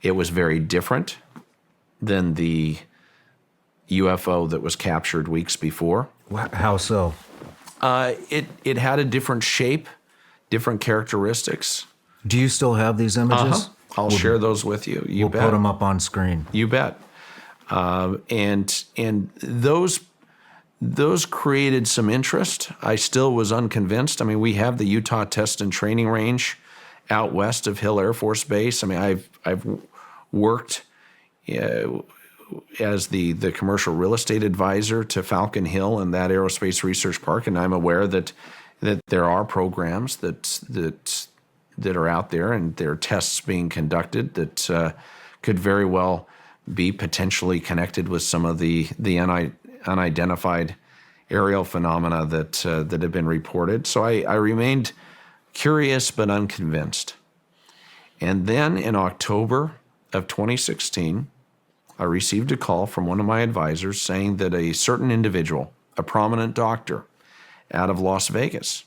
Speaker 6: It was very different than the UFO that was captured weeks before.
Speaker 5: How so?
Speaker 6: It had a different shape, different characteristics.
Speaker 5: Do you still have these images?
Speaker 6: I'll share those with you. You
Speaker 5: We'll
Speaker 6: bet.
Speaker 5: put them up on screen.
Speaker 6: You bet. And those created some interest. I still was unconvinced. I mean, we have the Utah Test and Training Range out west of Hill Air Force Base. I mean, I've worked as the commercial real estate advisor to Falcon Hill and that aerospace research park, and I'm aware that there are programs that are out there, and there are tests being conducted that could very well be potentially connected with some of the unidentified aerial phenomena that have been reported. So I remained curious but unconvinced. And then in October of 2016, I received a call from one of my advisors saying that a certain individual, a prominent doctor out of Las Vegas,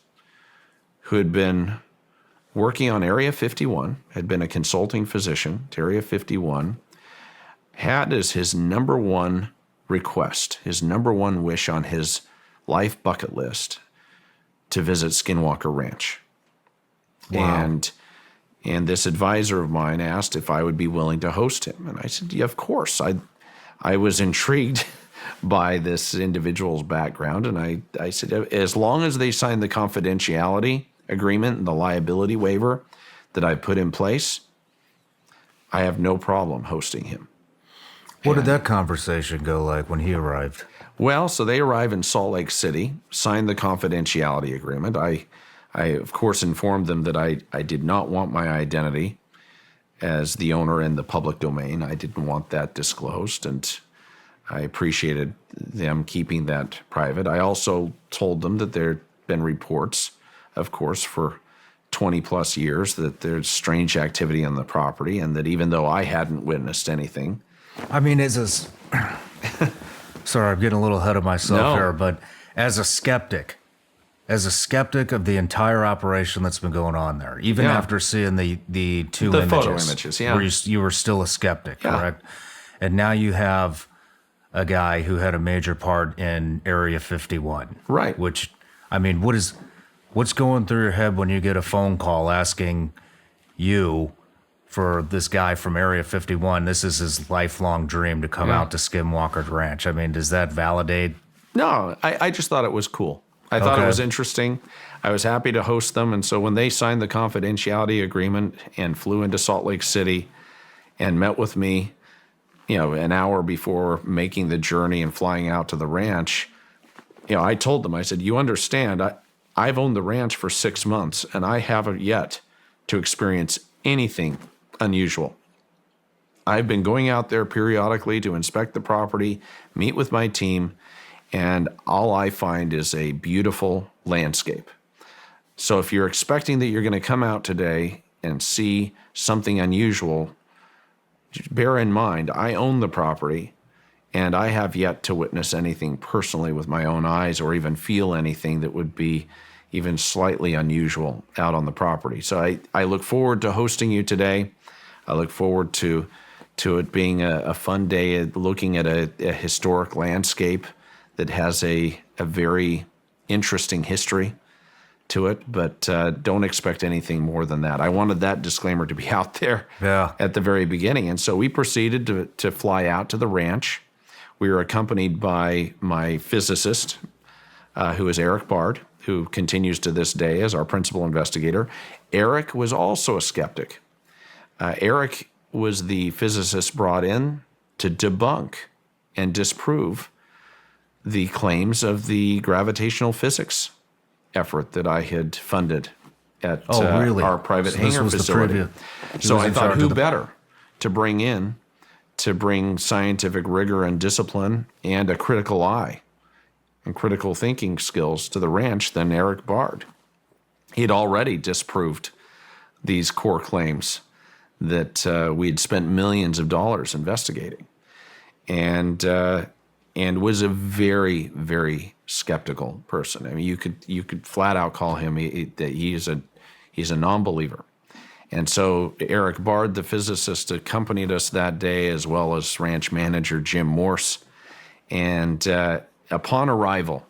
Speaker 6: who had been working on Area 51, had been a consulting physician to Area 51, had as his number one request, his number one wish on his life bucket list, to visit Skinwalker Ranch.
Speaker 5: Wow.
Speaker 6: And this advisor of mine asked if I would be willing to host him. And I said, yeah, of course. I was intrigued by this individual's background. And I said, as long as they sign the confidentiality agreement and the liability waiver that I put in place, I have no problem hosting him.
Speaker 5: What did that conversation go like when he arrived?
Speaker 6: Well, so they arrive in Salt Lake City, signed the confidentiality agreement. I of course, informed them that I did not want my identity as the owner in the public domain. I didn't want that disclosed, and I appreciated them keeping that private. I also told them that there had been reports, of course, for 20 plus years that there's strange activity on the property, and that even though I hadn't witnessed anything.
Speaker 5: I mean, sorry, I'm getting a little ahead of myself
Speaker 6: No.
Speaker 5: here, but as a skeptic of the entire operation that's been going on there, even
Speaker 6: Yeah.
Speaker 5: after seeing the two
Speaker 6: The
Speaker 5: images,
Speaker 6: photo images, yeah.
Speaker 5: where you were still a skeptic,
Speaker 6: Yeah.
Speaker 5: correct? And now you have a guy who had a major part in Area 51.
Speaker 6: Right.
Speaker 5: Which, I mean, what's going through your head when you get a phone call asking you for this guy from Area 51, this is his lifelong dream to come out to Skinwalker Ranch? I mean, does that validate?
Speaker 6: No, I just thought it was cool. I thought it
Speaker 5: Okay.
Speaker 6: was interesting. I was happy to host them. And so when they signed the confidentiality agreement and flew into Salt Lake City and met with me, an hour before making the journey and flying out to the ranch, I told them, I said, you understand, I've owned the ranch for 6 months, and I haven't yet to experience anything unusual. I've been going out there periodically to inspect the property, meet with my team, and all I find is a beautiful landscape. So if you're expecting that you're going to come out today and see something unusual, bear in mind, I own the property and I have yet to witness anything personally with my own eyes or even feel anything that would be even slightly unusual out on the property. So I look forward to hosting you today. I look forward to it being a fun day looking at a historic landscape that has a very interesting history to it, but don't expect anything more than that. I wanted that disclaimer to be out there at the very beginning. And so we proceeded to fly out to the ranch. We were accompanied by my physicist, who is Eric Bard, who continues to this day as our principal investigator. Eric was also a skeptic. Eric was the physicist brought in to debunk and disprove the claims of the gravitational physics effort that I had funded at our private hangar facility. So I thought, who better to bring scientific rigor and discipline and a critical eye and critical thinking skills to the ranch than Eric Bard. He'd already disproved these core claims that we had spent millions of dollars investigating, and was a very, very skeptical person. I mean, you could flat out call him that he's a non-believer. And so Eric Bard, the physicist, accompanied us that day, as well as ranch manager Jim Morse. And upon arrival,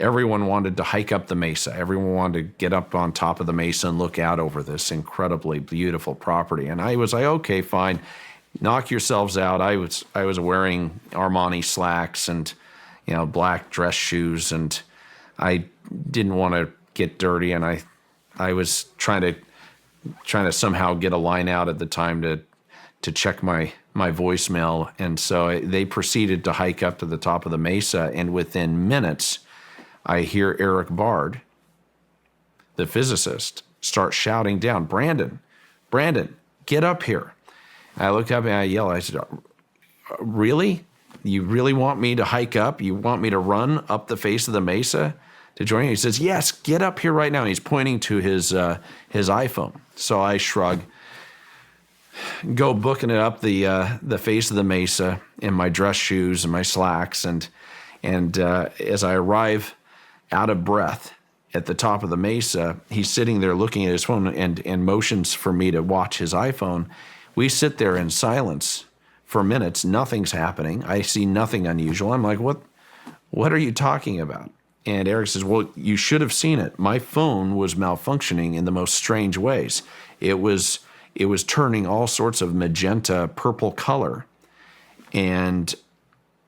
Speaker 6: everyone wanted to hike up the mesa. Everyone wanted to get up on top of the mesa and look out over this incredibly beautiful property. And I was like, okay, fine, knock yourselves out. I was wearing Armani slacks and black dress shoes, and I didn't want to get dirty, and I was trying to somehow get a line out at the time to check my voicemail. And so they proceeded to hike up to the top of the mesa, and within minutes, I hear Eric Bard, the physicist, start shouting down, Brandon, get up here. I look up and I yell, I said, really? You really want me to hike up? You want me to run up the face of the mesa to join you? He says, yes, get up here right now. And he's pointing to his iPhone. So I shrug, go booking it up the face of the mesa in my dress shoes and my slacks. And as I arrive out of breath at the top of the mesa, he's sitting there looking at his phone and motions for me to watch his iPhone. We sit there in silence for minutes. Nothing's happening. I see nothing unusual. I'm like, what are you talking about? And Eric says, well, you should have seen it. My phone was malfunctioning in the most strange ways. It was turning all sorts of magenta purple color. And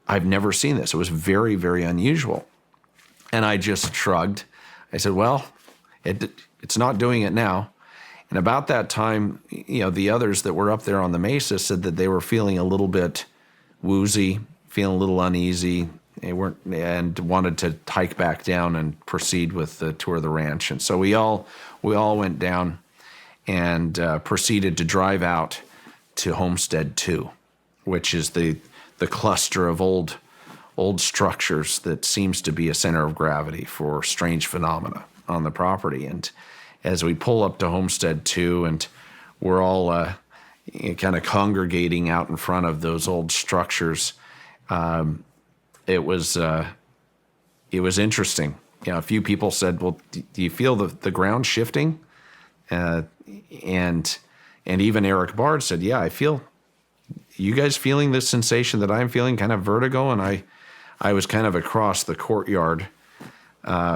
Speaker 6: I've never seen this. It was very, very unusual. And I just shrugged. I said, well, it's not doing it now. And about that time, the others that were up there on the mesa said that they were feeling a little bit woozy, feeling a little uneasy. They weren't, and wanted to hike back down and proceed with the tour of the ranch. And so we all went down and proceeded to drive out to Homestead 2, which is the cluster of old structures that seems to be a center of gravity for strange phenomena on the property. And as we pull up to Homestead 2, and we're all kind of congregating out in front of those old structures, it was interesting. A few people said, well, do you feel the ground shifting? And even Eric Bard said, yeah, I feel, you guys feeling this sensation that I'm feeling, kind of vertigo? And I was kind of across the courtyard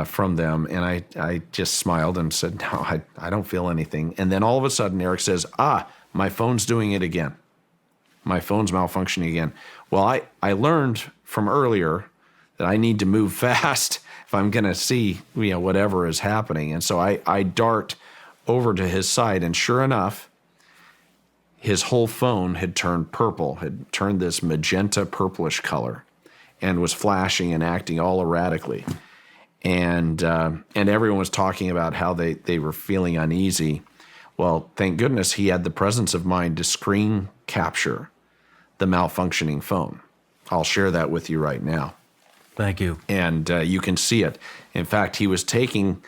Speaker 6: from them, and I just smiled and said, no, I don't feel anything. And then all of a sudden, Eric says, my phone's doing it again. My phone's malfunctioning again. Well, I learned from earlier that I need to move fast if I'm going to see whatever is happening. And so I dart over to his side, and sure enough, his whole phone had turned purple, had turned this magenta purplish color, and was flashing and acting all erratically. And everyone was talking about how they were feeling uneasy. Well, thank goodness he had the presence of mind to screen capture the malfunctioning phone. I'll share that with you right now.
Speaker 5: Thank you.
Speaker 6: And you can see it. In fact, he was taking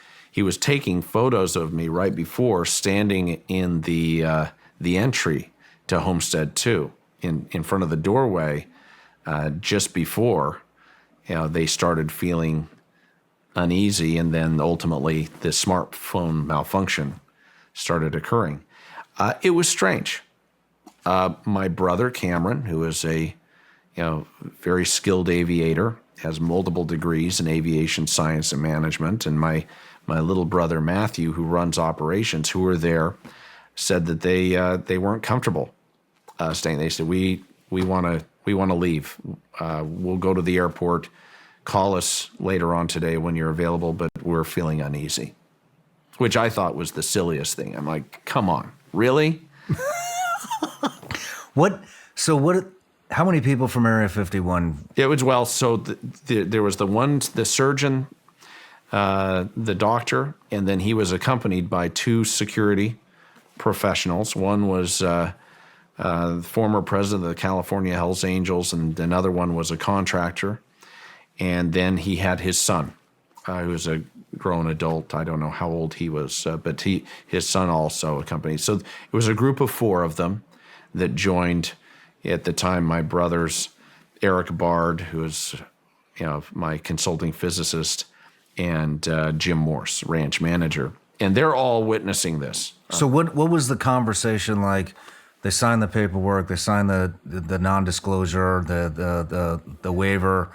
Speaker 6: photos of me right before, standing in the entry to Homestead 2 in front of the doorway, just before they started feeling uneasy, and then ultimately the smartphone malfunction started occurring. It was strange. My brother Cameron, who is a very skilled aviator, has multiple degrees in aviation science and management, and my little brother Matthew, who runs operations, who were there, said that they weren't comfortable staying. They said we want to leave. We'll go to the airport. Call us later on today when you're available, but we're feeling uneasy, which I thought was the silliest thing. I'm like, come on, really?
Speaker 5: What? How many people from Area 51?
Speaker 6: It was, well, so there was the surgeon, the doctor, and then he was accompanied by 2 security professionals. One was the former president of the California Hells Angels, and another one was a contractor. And then he had his son, who was a grown adult. I don't know how old he was, but his son also accompanied. So it was a group of 4 of them that joined. At the time, my brothers, Eric Bard, who was my consulting physicist, and Jim Morse, ranch manager. And they're all witnessing this.
Speaker 5: So what was the conversation like? They signed the paperwork, they signed the non-disclosure, the waiver.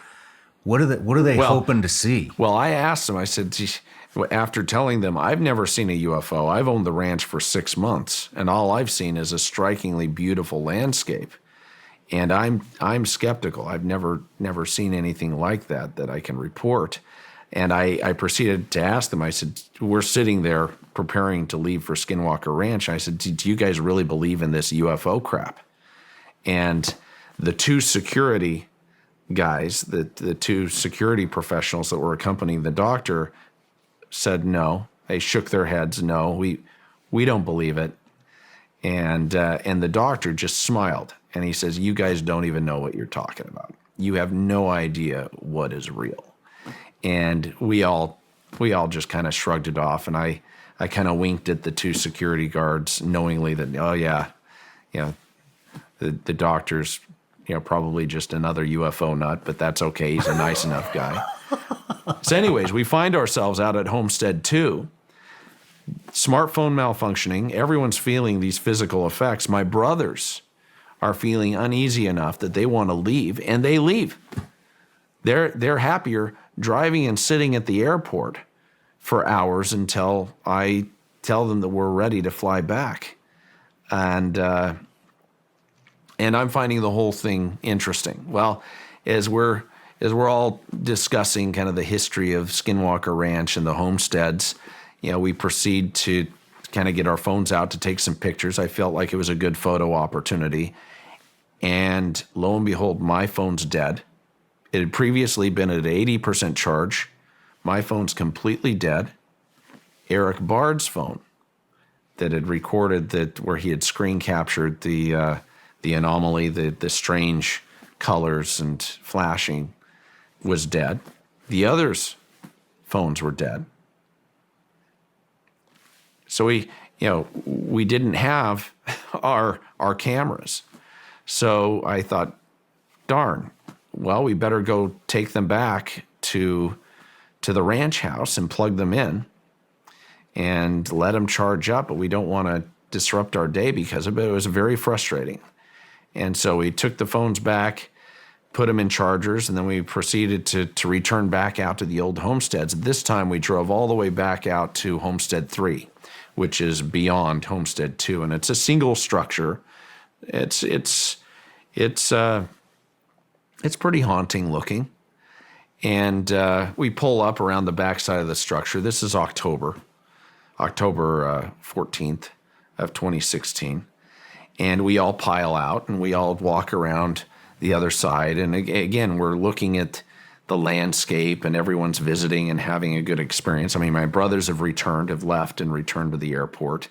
Speaker 5: What are they hoping to see?
Speaker 6: Well, I asked them, I said, "Geez," after telling them, I've never seen a UFO. I've owned the ranch for 6 months, and all I've seen is a strikingly beautiful landscape. And I'm skeptical. I've never seen anything like that I can report. And I proceeded to ask them, I said, we're sitting there preparing to leave for Skinwalker Ranch. I said, do you guys really believe in this UFO crap? And the 2 security guys, the 2 security professionals that were accompanying the doctor, said no. They shook their heads, no, we don't believe it. And the doctor just smiled, and he says, you guys don't even know what you're talking about. You have no idea what is real. And we all just kind of shrugged it off, and I kind of winked at the 2 security guards knowingly that, oh yeah, the doctor's probably just another UFO nut, but that's okay. He's a nice enough guy. So anyways, we find ourselves out at Homestead 2, smartphone malfunctioning. Everyone's feeling these physical effects. My brothers are feeling uneasy enough that they want to leave, and they leave. They're happier driving and sitting at the airport for hours until I tell them that we're ready to fly back. And I'm finding the whole thing interesting. Well, as we're all discussing kind of the history of Skinwalker Ranch and the homesteads, we proceed to kind of get our phones out to take some pictures. I felt like it was a good photo opportunity. And lo and behold, my phone's dead. It had previously been at 80% charge. My phone's completely dead. Eric Bard's phone that had recorded that, where he had screen captured the anomaly, the strange colors and flashing, was dead. The others' phones were dead. So we didn't have our cameras. So I thought, darn, well, we better go take them back to the ranch house and plug them in and let them charge up, but we don't want to disrupt our day because of it. It was very frustrating. And so we took the phones back, put them in chargers, and then we proceeded to return back out to the old homesteads. This time we drove all the way back out to Homestead 3, which is beyond Homestead 2, and it's a single structure. It's pretty haunting looking. And we pull up around the backside of the structure. This is October 14th of 2016. And we all pile out and we all walk around the other side. And again, we're looking at the landscape and everyone's visiting and having a good experience. I mean, my brothers have left and returned to the airport.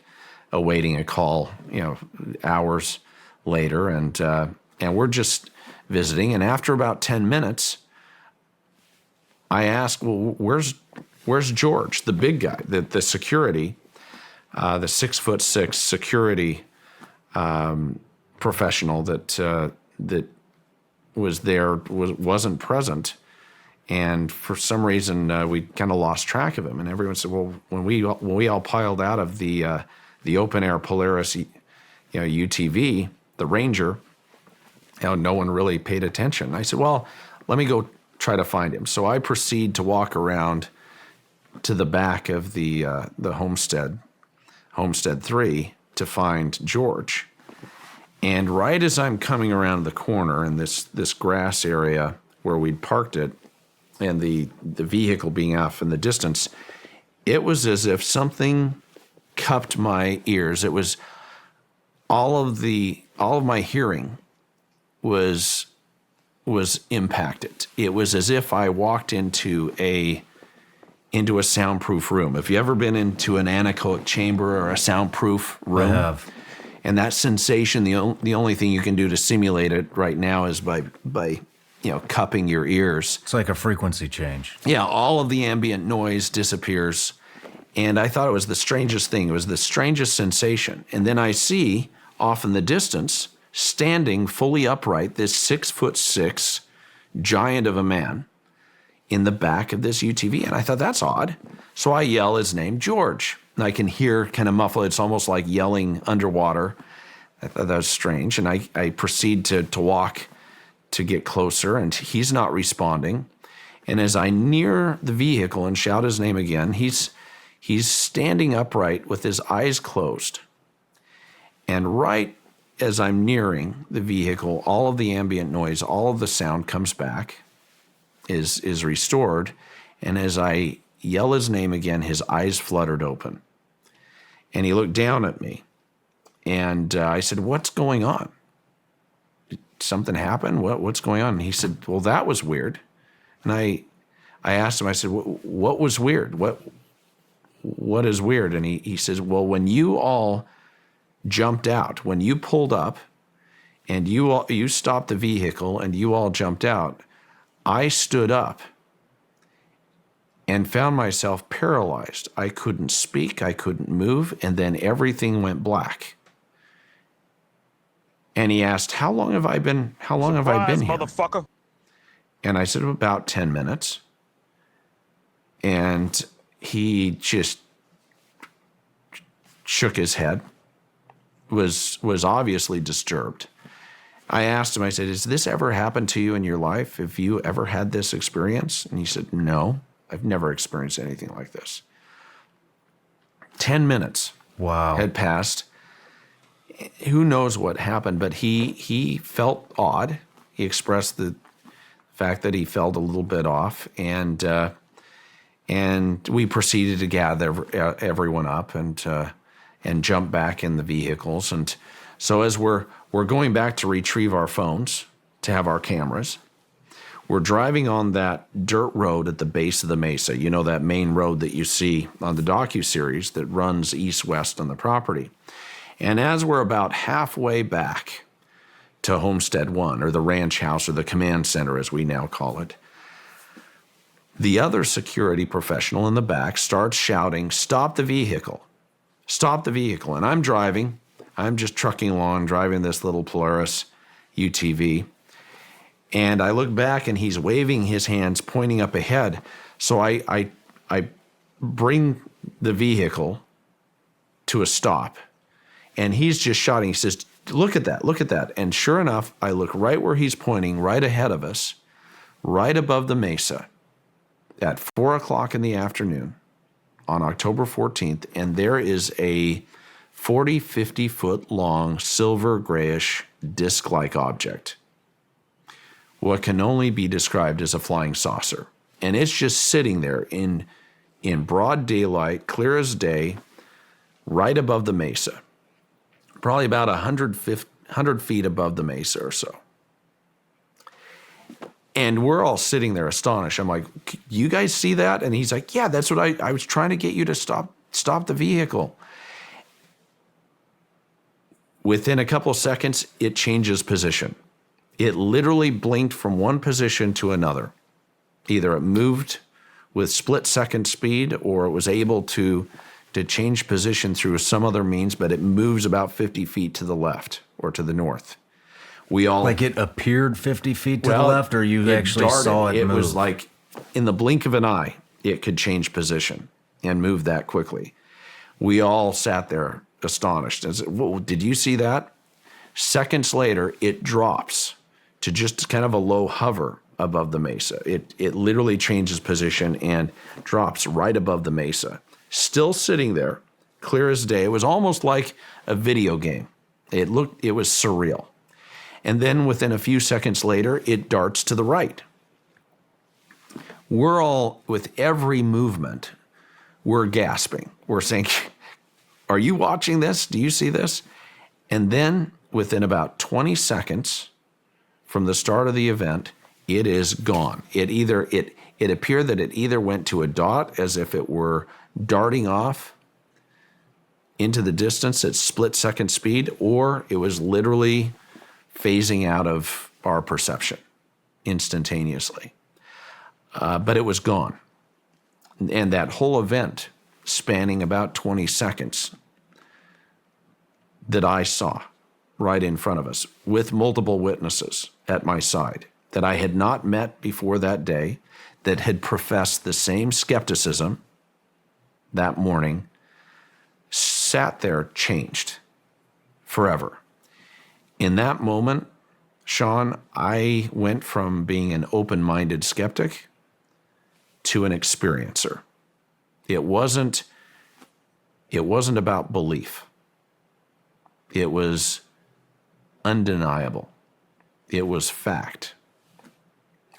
Speaker 6: awaiting a call, hours later, and we're just visiting. And after about 10 minutes, I asked, "Well, where's George, the big guy, the security, the 6'6" security professional that was there wasn't present?" And for some reason, we kind of lost track of him. And everyone said, "Well, when we all piled out of the open air Polaris, UTV, the Ranger, no one really paid attention." I said, "Well, let me go try to find him." So I proceed to walk around to the back of the Homestead 3, to find George. And right as I'm coming around the corner in this grass area where we'd parked it, and the vehicle being off in the distance, it was as if something cupped my ears. It was all of my hearing was impacted. It was as if I walked into a soundproof room. Have you ever been into an anechoic chamber or a soundproof room?
Speaker 2: I have.
Speaker 6: And that sensation, the only thing you can do to simulate it right now is by cupping your ears.
Speaker 2: It's like a frequency change.
Speaker 6: Yeah, all of the ambient noise disappears. And I thought it was the strangest thing. It was the strangest sensation. And then I see off in the distance, standing fully upright, this 6'6" giant of a man in the back of this UTV. And I thought, that's odd. So I yell his name, George. And I can hear kind of muffled. It's almost like yelling underwater. I thought that was strange. And I proceed to walk to get closer, and he's not responding. And as I near the vehicle and shout his name again, he's standing upright with his eyes closed. And right as I'm nearing the vehicle, all of the ambient noise, all of the sound comes back, is restored. And as I yell his name again, his eyes fluttered open. And he looked down at me. And I said, "What's going on? Did something happen? What's going on?" And he said, "Well, that was weird." And I asked him, I said, "What was weird? What is weird?" And he says, "Well, when you all jumped out, when you pulled up and you stopped the vehicle and you all jumped out, I stood up and found myself paralyzed. I couldn't speak, I couldn't move, and then everything went black." And he asked, "How long have I been here?"
Speaker 8: Motherfucker.
Speaker 6: And I said, "About 10 minutes." And he just shook his head, was obviously disturbed. I asked him, I said, "Has this ever happened to you in your life? Have you ever had this experience?" And he said, "No, I've never experienced anything like this." 10 minutes
Speaker 2: Wow.
Speaker 6: had passed. Who knows what happened, but he felt odd. He expressed the fact that he felt a little bit off, and we proceeded to gather everyone up and jump back in the vehicles. And so as we're going back to retrieve our phones to have our cameras, we're driving on that dirt road at the base of the mesa. You know, that main road that you see on the docuseries that runs east-west on the property. And as we're about halfway back to Homestead 1, or the ranch house, or the command center as we now call it, the other security professional in the back starts shouting, "Stop the vehicle. Stop the vehicle." And I'm driving. I'm just trucking along, driving this little Polaris UTV. And I look back and he's waving his hands, pointing up ahead. So I bring the vehicle to a stop. And he's just shouting. He says, "Look at that, look at that." And sure enough, I look right where he's pointing, right ahead of us, right above the mesa at 4 o'clock in the afternoon on October 14th. And there is a 40, 50 foot long, silver grayish disc-like object. What can only be described as a flying saucer. And it's just sitting there in broad daylight, clear as day, right above the mesa. Probably about 100 feet above the mesa or so. And we're all sitting there astonished. I'm like, "You guys see that?" And he's like, "Yeah, that's what I was trying to get you to stop the vehicle." Within a couple seconds, it changes position. It literally blinked from one position to another. Either it moved with split-second speed, or it was able to change position through some other means, but it moves about 50 feet to the left or to the north. We all
Speaker 5: Like it appeared 50 feet to the
Speaker 6: Well,
Speaker 5: left, or you actually saw it move?
Speaker 6: It was like in the blink of an eye, it could change position and move that quickly. We all sat there astonished and said, "Whoa, did you see that?" Seconds later, it drops to just kind of a low hover above the mesa. It literally changes position and drops right above the mesa. Still sitting there, clear as day. It was almost like a video game. It was surreal. And then within a few seconds later, it darts to the right. We're all, with every movement, we're gasping. We're saying, "Are you watching this? Do you see this?" And then within about 20 seconds from the start of the event, it is gone. It appeared that it either went to a dot as if it were darting off into the distance at split-second speed, or it was literally phasing out of our perception instantaneously. But it was gone. And that whole event, spanning about 20 seconds, that I saw right in front of us with multiple witnesses at my side that I had not met before that day, that had professed the same skepticism that morning, sat there changed forever. In that moment, Sean, I went from being an open-minded skeptic to an experiencer. It wasn't about belief. It was undeniable. It was fact.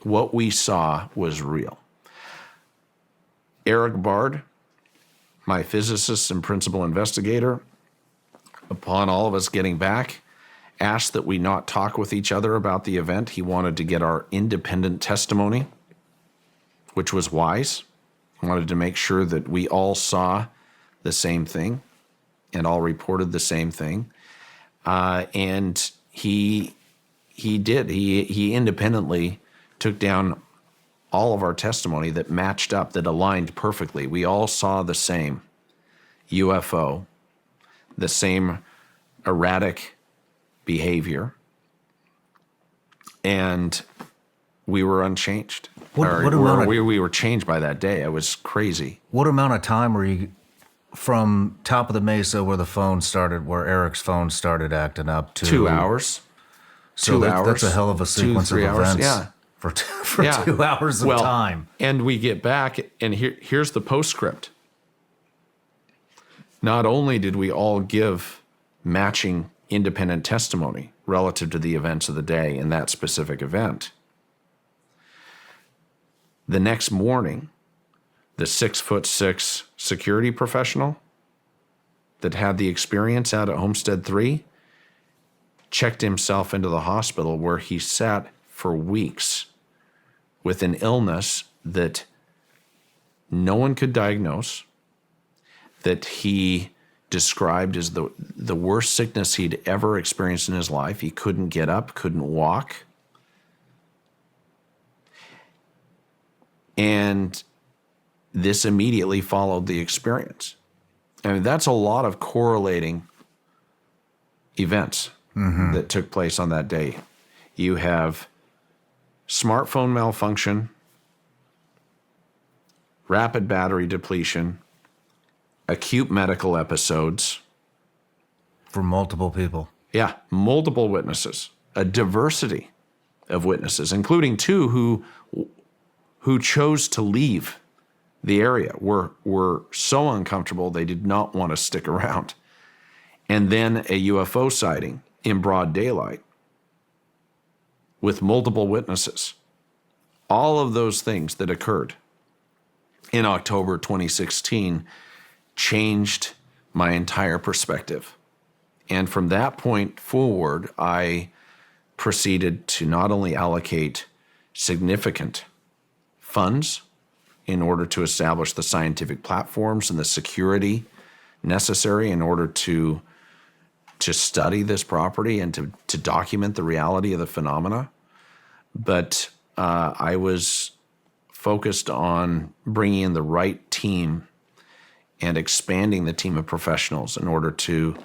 Speaker 6: What we saw was real. Eric Bard, my physicist and principal investigator, upon all of us getting back, asked that we not talk with each other about the event. He wanted to get our independent testimony, which was wise. He wanted to make sure that we all saw the same thing and all reported the same thing. And he did. He independently took down all of our testimony that matched up, that aligned perfectly. We all saw the same UFO, the same erratic behavior, and we were unchanged. We were changed by that day. It was crazy.
Speaker 5: What amount of time were you from top of the mesa where the phone started, where Eric's phone started acting up, to
Speaker 6: 2 hours?
Speaker 5: So that's a hell of a sequence of events.
Speaker 6: Yeah.
Speaker 5: For 2 hours of time.
Speaker 6: And we get back, and here's the postscript. Not only did we all give matching independent testimony relative to the events of the day in that specific event, the next morning, the 6'6" security professional that had the experience out at Homestead 3 checked himself into the hospital, where he sat for weeks with an illness that no one could diagnose, that he described as the worst sickness he'd ever experienced in his life. He couldn't get up, couldn't walk. And this immediately followed the experience. I mean, that's a lot of correlating events that took place on that day. You have smartphone malfunction, rapid battery depletion, acute medical episodes.
Speaker 5: For multiple people.
Speaker 6: Yeah, multiple witnesses, a diversity of witnesses, including two who chose to leave the area, were so uncomfortable they did not want to stick around. And then a UFO sighting in broad daylight with multiple witnesses. All of those things that occurred in October 2016 changed my entire perspective. And from that point forward, I proceeded to not only allocate significant funds in order to establish the scientific platforms and the security necessary in order to to study this property and to document the reality of the phenomena. But I was focused on bringing in the right team and expanding the team of professionals in order to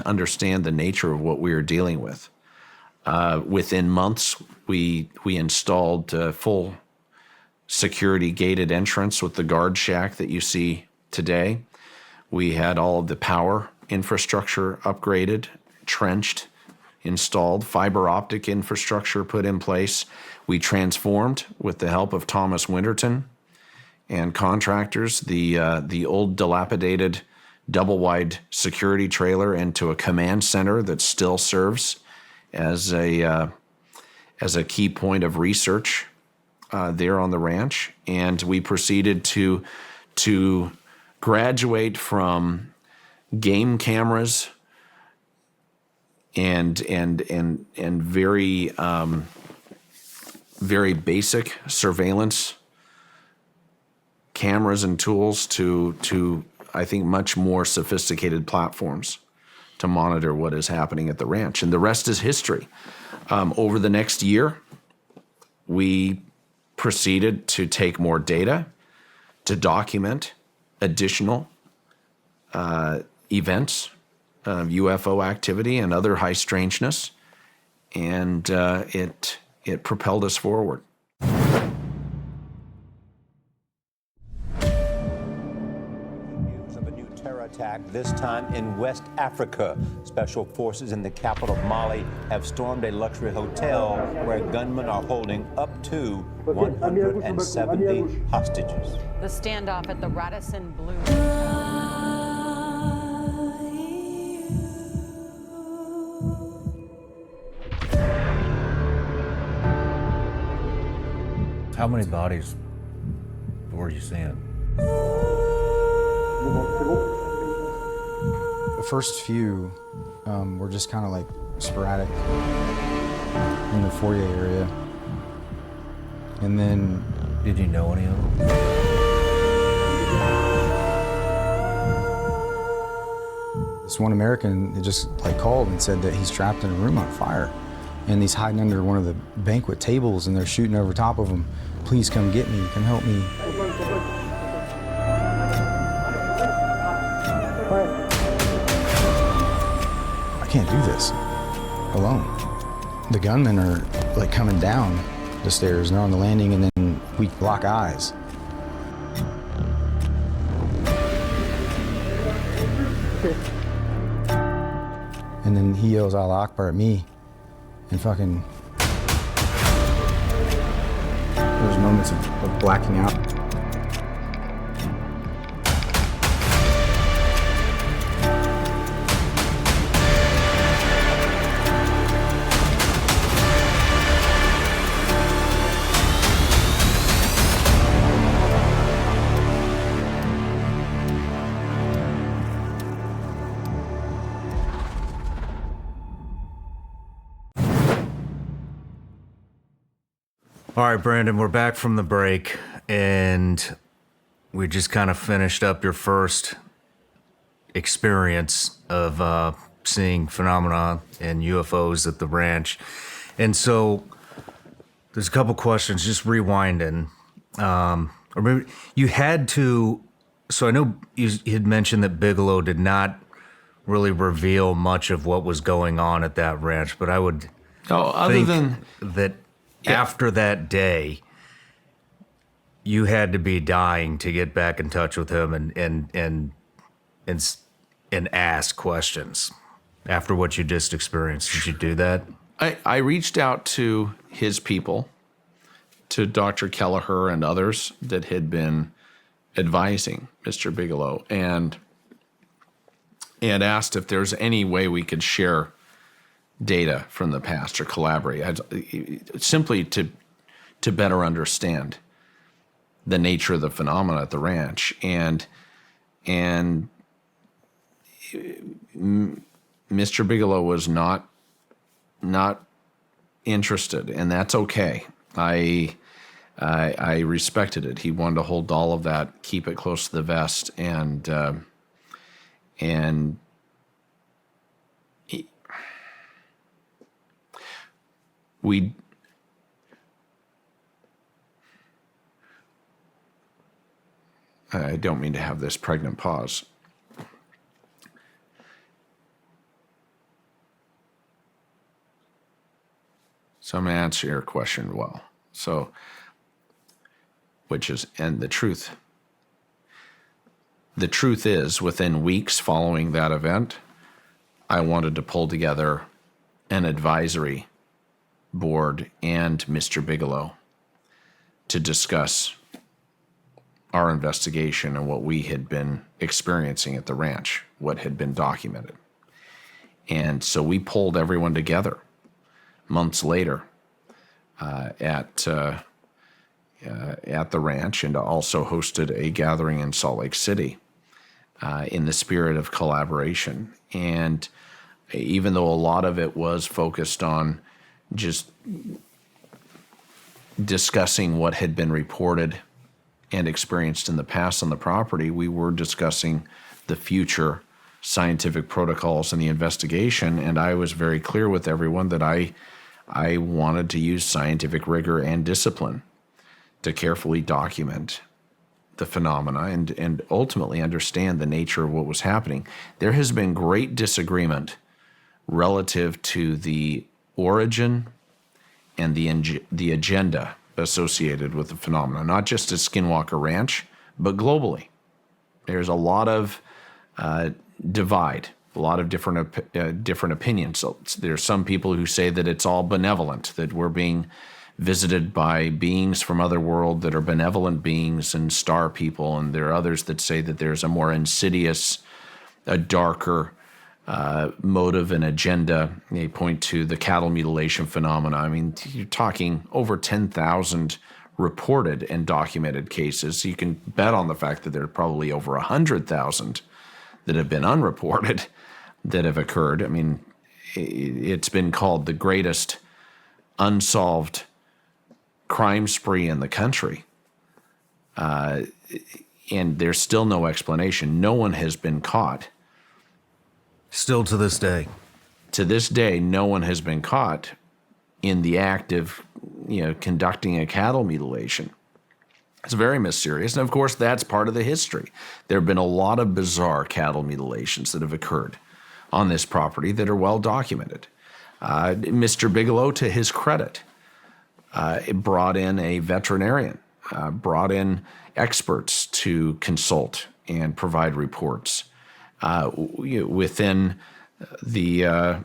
Speaker 6: understand the nature of what we were dealing with. Within months, we installed full security gated entrance with the guard shack that you see today. We had all of the power infrastructure upgraded, trenched, installed, fiber optic infrastructure put in place. We transformed, with the help of Thomas Winterton and contractors, the old dilapidated double-wide security trailer into a command center that still serves as a key point of research there on the ranch. And we proceeded to graduate from game cameras and very very basic surveillance cameras and tools to I think much more sophisticated platforms to monitor what is happening at the ranch. And the rest is history. Over the next year, we proceeded to take more data to document additional events, UFO activity and other high strangeness, and it propelled us forward.
Speaker 8: News of a new terror attack, this time in West Africa. Special forces in the capital of Mali have stormed a luxury hotel where gunmen are holding up to 170 hostages.
Speaker 9: The standoff at the Radisson Blue.
Speaker 7: How many bodies were you seeing?
Speaker 10: The first few were just kind of like sporadic in the foyer area. And then...
Speaker 7: Did you know any of them?
Speaker 10: This one American had just like called and said that he's trapped in a room on fire. And he's hiding under one of the banquet tables and they're shooting over top of him. Please come get me, come help me. I can't do this alone. The gunmen are like coming down the stairs and they're on the landing and then we lock eyes. And then he yells Allah Akbar at me and fucking... There's moments of blacking out.
Speaker 5: All right, Brandon, we're back from the break, and we just kind of finished up your first experience of seeing phenomena and UFOs at the ranch. And so there's a couple questions, just rewinding. Or maybe you had to, so I know you had mentioned that Bigelow did not really reveal much of what was going on at that ranch, but I would think that after that day, you had to be dying to get back in touch with him and ask questions after what you just experienced. Did you do that?
Speaker 6: I reached out to his people, to Dr. Kelleher and others that had been advising Mr. Bigelow, and asked if there's any way we could share data from the past or collaborate, simply to better understand the nature of the phenomena at the ranch. And Mr. Bigelow was not interested, and that's okay. I respected it. He wanted to hold all of that, keep it close to the vest, and I don't mean to have this pregnant pause. So I'm going to answer your question well. So, and the truth is, within weeks following that event, I wanted to pull together an advisory board and Mr. Bigelow to discuss our investigation and what we had been experiencing at the ranch, what had been documented. And so we pulled everyone together months later at the ranch, and also hosted a gathering in Salt Lake City in the spirit of collaboration. And even though a lot of it was focused on just discussing what had been reported and experienced in the past on the property, we were discussing the future scientific protocols and the investigation. And I was very clear with everyone that I wanted to use scientific rigor and discipline to carefully document the phenomena and ultimately understand the nature of what was happening. There has been great disagreement relative to the origin and the agenda associated with the phenomena, not just at Skinwalker Ranch, but globally. There's a lot of divide, a lot of different opinions. So there's some people who say that it's all benevolent, that we're being visited by beings from other world that are benevolent beings and star people, and there are others that say that there's a more insidious, a darker motive and agenda. They point to the cattle mutilation phenomena. I mean, you're talking over 10,000 reported and documented cases. You can bet on the fact that there are probably over 100,000 that have been unreported that have occurred. I mean, it's been called the greatest unsolved crime spree in the country. And there's still no explanation. No one has been caught.
Speaker 5: Still to this day.
Speaker 6: To this day, no one has been caught in the act of, conducting a cattle mutilation. It's very mysterious. And of course, that's part of the history. There have been a lot of bizarre cattle mutilations that have occurred on this property that are well documented. Mr. Bigelow, to his credit, brought in a veterinarian, brought in experts to consult and provide reports. Within the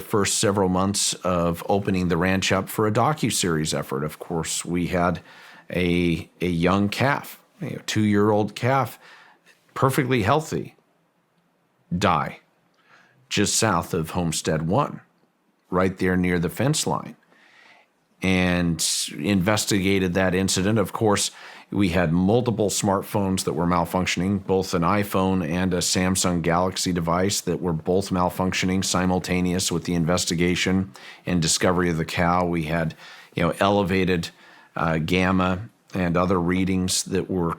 Speaker 6: first several months of opening the ranch up for a docuseries effort, of course, we had a young calf, a 2-year-old calf, perfectly healthy, die just south of Homestead 1, right there near the fence line, and investigated that incident. Of course, we had multiple smartphones that were malfunctioning, both an iPhone and a Samsung Galaxy device that were both malfunctioning simultaneous with the investigation and discovery of the cow. We had, elevated gamma and other readings that were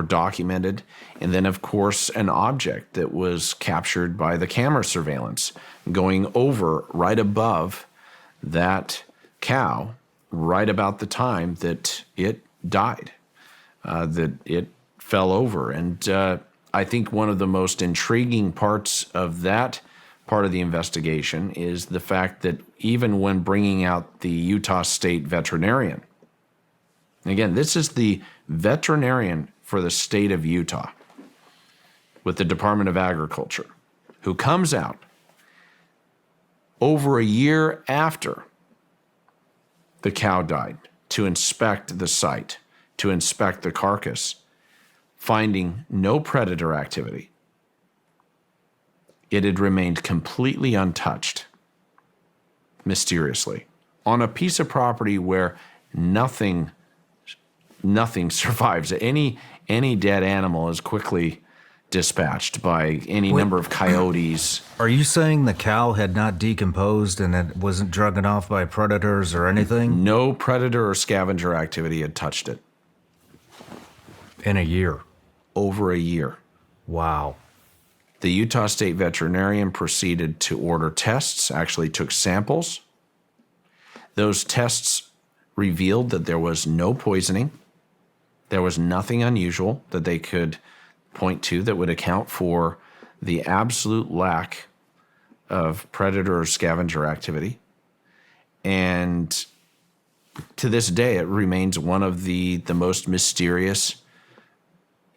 Speaker 6: documented. And then, of course, an object that was captured by the camera surveillance going over right above that cow right about the time that it died, that it fell over. And I think one of the most intriguing parts of that part of the investigation is the fact that even when bringing out the Utah State veterinarian, again, this is the veterinarian for the state of Utah with the Department of Agriculture, who comes out over a year after the cow died to inspect the site, to inspect the carcass, finding no predator activity. It had remained completely untouched, mysteriously, on a piece of property where nothing survives. Any dead animal is quickly dispatched by any number of coyotes.
Speaker 5: Are you saying the cow had not decomposed and it wasn't drugged off by predators or anything?
Speaker 6: No predator or scavenger activity had touched it.
Speaker 5: In a year?
Speaker 6: Over a year.
Speaker 5: Wow.
Speaker 6: The Utah State veterinarian proceeded to order tests, actually took samples. Those tests revealed that there was no poisoning. There was nothing unusual that they could point to that would account for the absolute lack of predator or scavenger activity. And to this day, it remains one of the most mysterious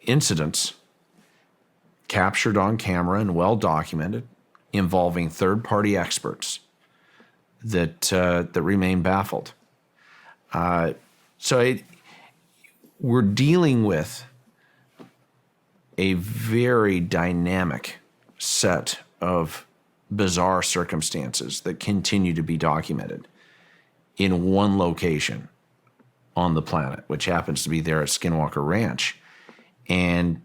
Speaker 6: incidents captured on camera and well documented involving third-party experts that remain baffled. We're dealing with a very dynamic set of bizarre circumstances that continue to be documented in one location on the planet, which happens to be there at Skinwalker Ranch. And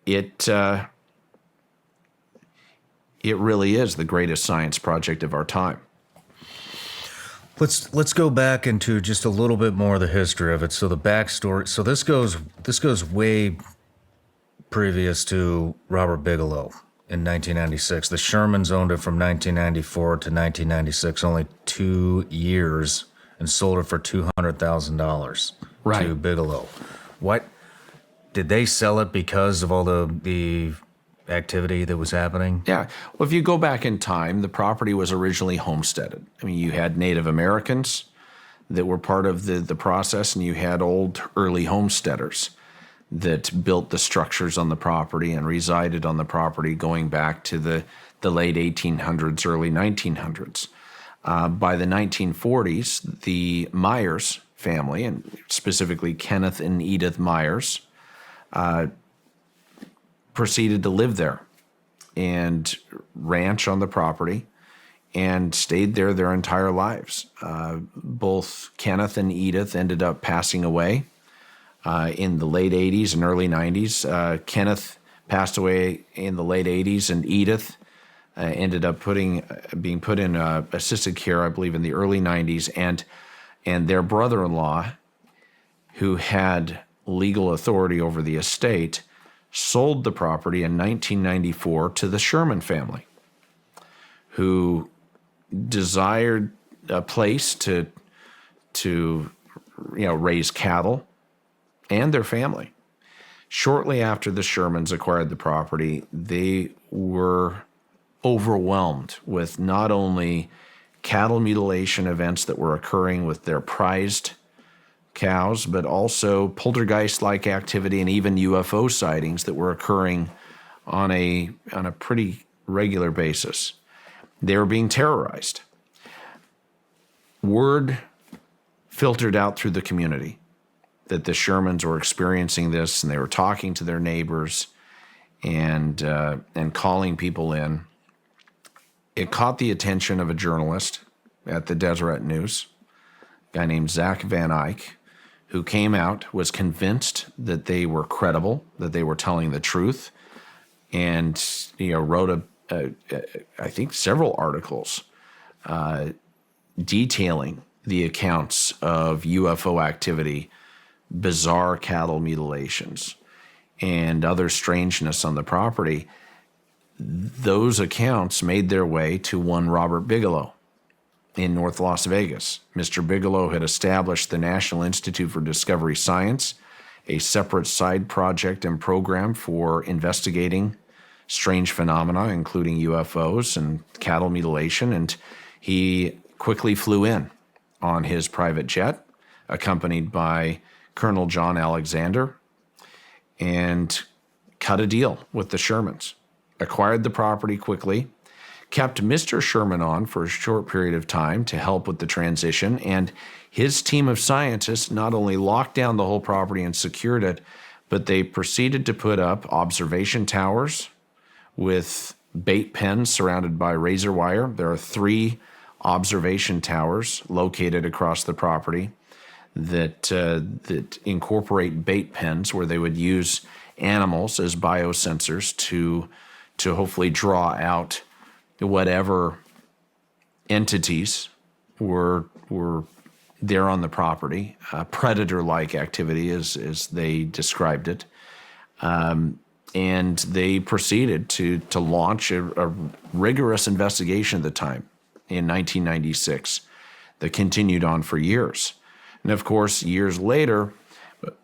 Speaker 6: it really is the greatest science project of our time.
Speaker 5: Let's go back into just a little bit more of the history of it. So the backstory. So this goes way previous to Robert Bigelow in 1996. The Shermans owned it from 1994 to 1996, only 2 years, and sold it for $200,000 to Bigelow. What did they sell it because of all the activity that was happening?
Speaker 6: Yeah. Well, if you go back in time, the property was originally homesteaded. I mean, you had Native Americans that were part of the process, and you had old early homesteaders that built the structures on the property and resided on the property going back to the late 1800s, early 1900s. By the 1940s, the Myers family, and specifically Kenneth and Edith Myers, proceeded to live there and ranch on the property and stayed there their entire lives. Both Kenneth and Edith ended up passing away in the late 80s and early 90s. Kenneth passed away in the late 80s, and Edith ended up being put in assisted care, I believe, in the early 90s. And their brother-in-law, who had legal authority over the estate, sold the property in 1994 to the Sherman family, who desired a place to raise cattle and their family. Shortly after the Shermans acquired the property, they were overwhelmed with not only cattle mutilation events that were occurring with their prized cows, but also poltergeist-like activity and even UFO sightings that were occurring on a pretty regular basis. They were being terrorized. Word filtered out through the community that the Shermans were experiencing this, and they were talking to their neighbors and calling people in. It caught the attention of a journalist at the Deseret News, a guy named Zach Van Eyck, who came out, was convinced that they were credible, that they were telling the truth, and wrote I think several articles detailing the accounts of UFO activity, bizarre cattle mutilations, and other strangeness on the property. Those accounts made their way to one Robert Bigelow in North Las Vegas. Mr. Bigelow had established the National Institute for Discovery Science, a separate side project and program for investigating strange phenomena, including UFOs and cattle mutilation, and he quickly flew in on his private jet, accompanied by Colonel John Alexander, and cut a deal with the Shermans, acquired the property quickly, kept Mr. Sherman on for a short period of time to help with the transition, and his team of scientists not only locked down the whole property and secured it, but they proceeded to put up observation towers with bait pens surrounded by razor wire. There are 3 observation towers located across the property that incorporate bait pens, where they would use animals as biosensors to hopefully draw out whatever entities were there on the property, predator-like activity as they described it. And they proceeded to launch a rigorous investigation at the time in 1996. that continued on for years. And of course, years later,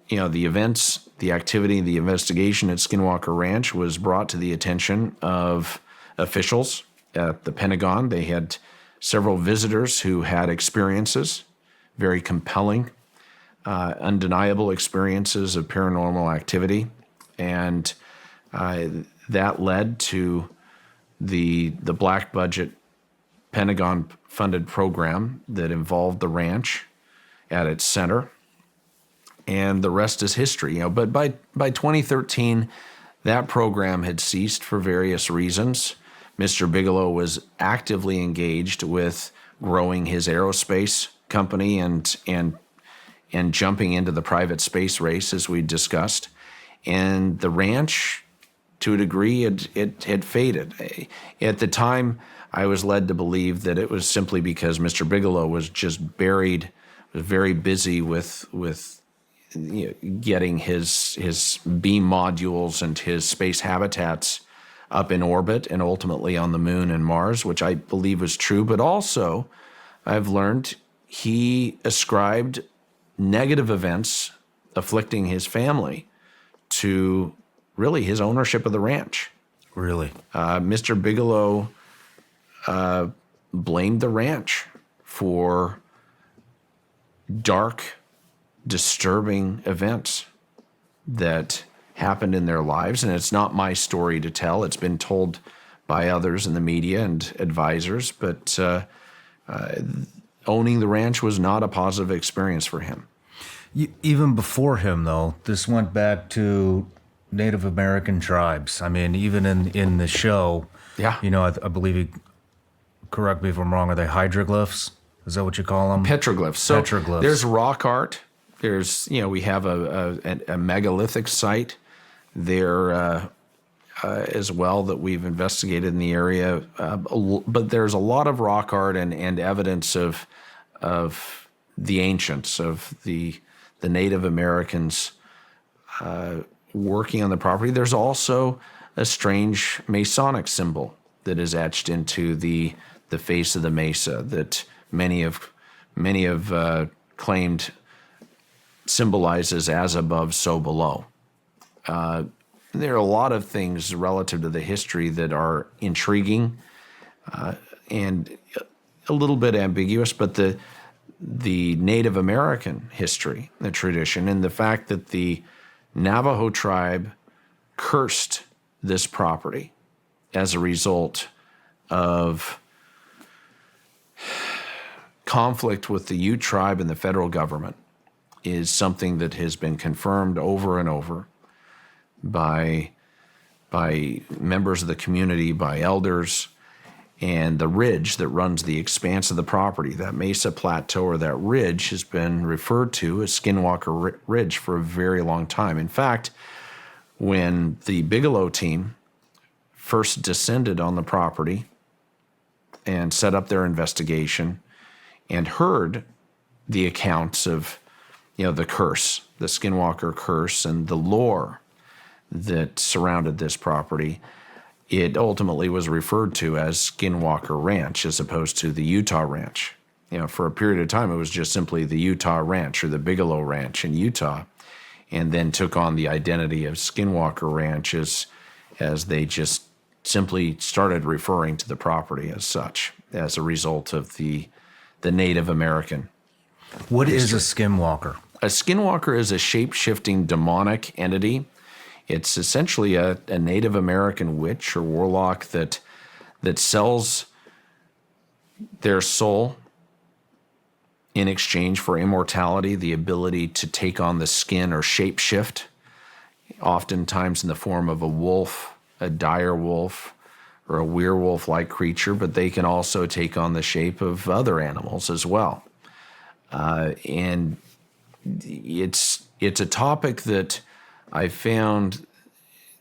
Speaker 6: the events, the activity, the investigation at Skinwalker Ranch was brought to the attention of officials at the Pentagon. They had several visitors who had experiences, very compelling, undeniable experiences of paranormal activity. And that led to the black budget Pentagon-funded program that involved the ranch at its center. And the rest is history. But by 2013, that program had ceased for various reasons. Mr. Bigelow was actively engaged with growing his aerospace company and jumping into the private space race, as we discussed. And the ranch, to a degree, it had faded. At the time, I was led to believe that it was simply because Mr. Bigelow was just buried, was very busy with getting his beam modules and his space habitats up in orbit and ultimately on the moon and Mars, which I believe was true. But also, I've learned he ascribed negative events afflicting his family to really his ownership of the ranch.
Speaker 2: Really?
Speaker 6: Mr. Bigelow blamed the ranch for dark, disturbing events that happened in their lives. And it's not my story to tell. It's been told by others in the media and advisors. But owning the ranch was not a positive experience for him.
Speaker 7: Even before him, though, this went back to Native American tribes. I mean, even in the show,
Speaker 6: Yeah.
Speaker 7: I believe he, correct me if I'm wrong, are they hydroglyphs? Is that what you call them?
Speaker 6: Petroglyphs. So
Speaker 7: Petroglyphs.
Speaker 6: there's rock art. There's, we have a megalithic site there as well that we've investigated in the area. But there's a lot of rock art and evidence of the ancients, of the Native Americans working on the property. There's also a strange Masonic symbol that is etched into the face of the mesa that many have claimed symbolizes as above, so below. There are a lot of things relative to the history that are intriguing and a little bit ambiguous, but the Native American history, the tradition, and the fact that the Navajo tribe cursed this property as a result of conflict with the Ute tribe and the federal government is something that has been confirmed over and over by members of the community, by elders. And the ridge that runs the expanse of the property, that mesa plateau or that ridge, has been referred to as Skinwalker Ridge for a very long time. In fact, when the Bigelow team first descended on the property and set up their investigation and heard the accounts of, the curse, the Skinwalker curse, and the lore that surrounded this property, it ultimately was referred to as Skinwalker Ranch as opposed to the Utah Ranch. For a period of time, it was just simply the Utah Ranch or the Bigelow Ranch in Utah, and then took on the identity of Skinwalker Ranch as they just simply started referring to the property as such, as a result of the Native American.
Speaker 7: What is a skinwalker?
Speaker 6: A skinwalker is a shape-shifting demonic entity. It's essentially a Native American witch or warlock that sells their soul in exchange for immortality, the ability to take on the skin or shape-shift, oftentimes in the form of a wolf, a dire wolf, or a werewolf-like creature, but they can also take on the shape of other animals as well. And it's a topic that I found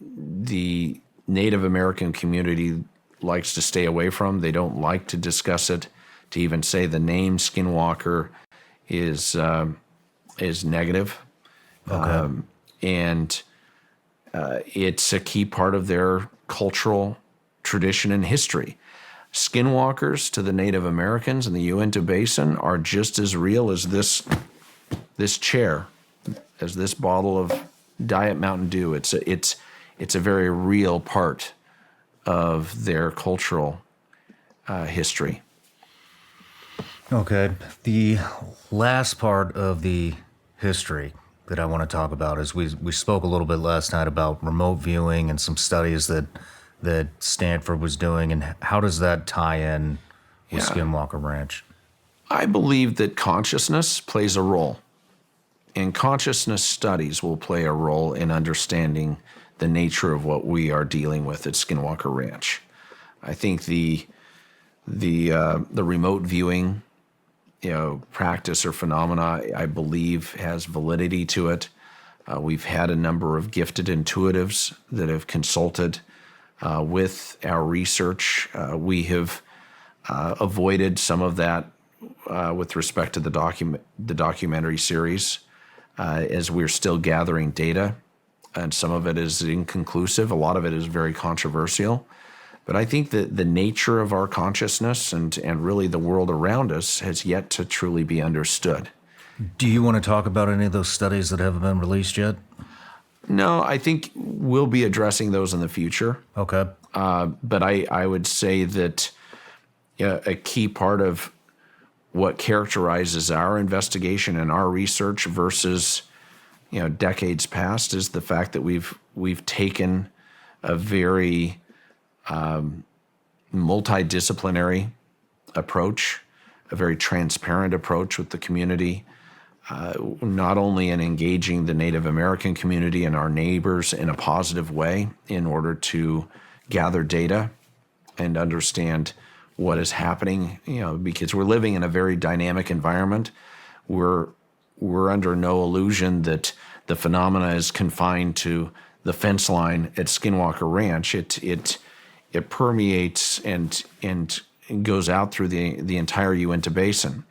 Speaker 6: the Native American community likes to stay away from. They don't like to discuss it. To even say the name Skinwalker is negative.
Speaker 7: Okay.
Speaker 6: And it's a key part of their cultural tradition and history. skinwalkers to the Native Americans in the Uinta Basin are just as real as this chair, as this bottle of Diet Mountain Dew. It's a very real part of their cultural history.
Speaker 2: Okay. The last part of the history that I want to talk about is we spoke a little bit last night about remote viewing and some studies that Stanford was doing, and how does that tie in with
Speaker 6: Yeah.
Speaker 2: Skinwalker Ranch?
Speaker 6: I believe that consciousness plays a role, and consciousness studies will play a role in understanding the nature of what we are dealing with at Skinwalker Ranch. I think the remote viewing, practice or phenomena, I believe has validity to it. We've had a number of gifted intuitives that have consulted with our research. We have avoided some of that with respect to the documentary series, as we're still gathering data, and some of it is inconclusive. A lot of it is very controversial. But I think that the nature of our consciousness and really the world around us has yet to truly be understood.
Speaker 2: Do you want to talk about any of those studies that haven't been released yet?
Speaker 6: No, I think we'll be addressing those in the future.
Speaker 2: Okay.
Speaker 6: But I would say that a key part of what characterizes our investigation and our research versus decades past is the fact that we've taken a very multidisciplinary approach, a very transparent approach with the community, not only in engaging the Native American community and our neighbors in a positive way in order to gather data and understand what is happening, because we're living in a very dynamic environment. We're under no illusion that the phenomena is confined to the fence line at Skinwalker Ranch. It permeates and goes out through the entire Uinta Basin.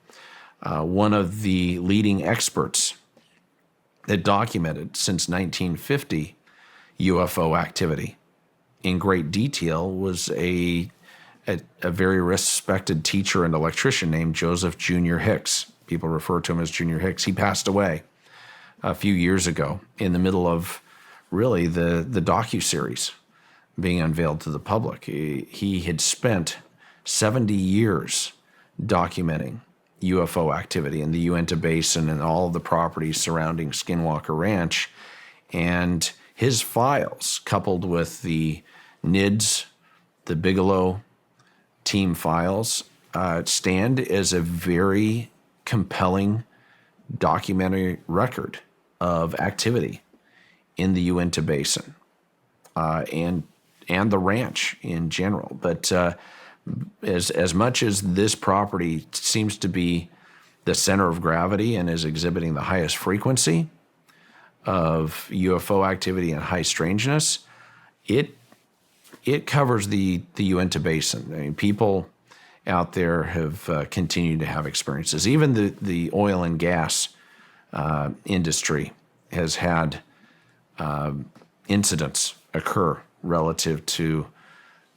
Speaker 6: One of the leading experts that documented since 1950 UFO activity in great detail was a very respected teacher and electrician named Joseph Junior Hicks. People refer to him as Junior Hicks. He passed away a few years ago in the middle of really the docuseries being unveiled to the public. He had spent 70 years documenting UFO activity in the Uinta Basin and all of the properties surrounding Skinwalker Ranch. And his files, coupled with the NIDS, the Bigelow team files, stand as a very compelling documentary record of activity in the Uinta Basin and the ranch in general. But as much as this property seems to be the center of gravity and is exhibiting the highest frequency of UFO activity and high strangeness, it covers the Uinta Basin. I mean, people out there have continued to have experiences. Even the oil and gas industry has had incidents occur relative to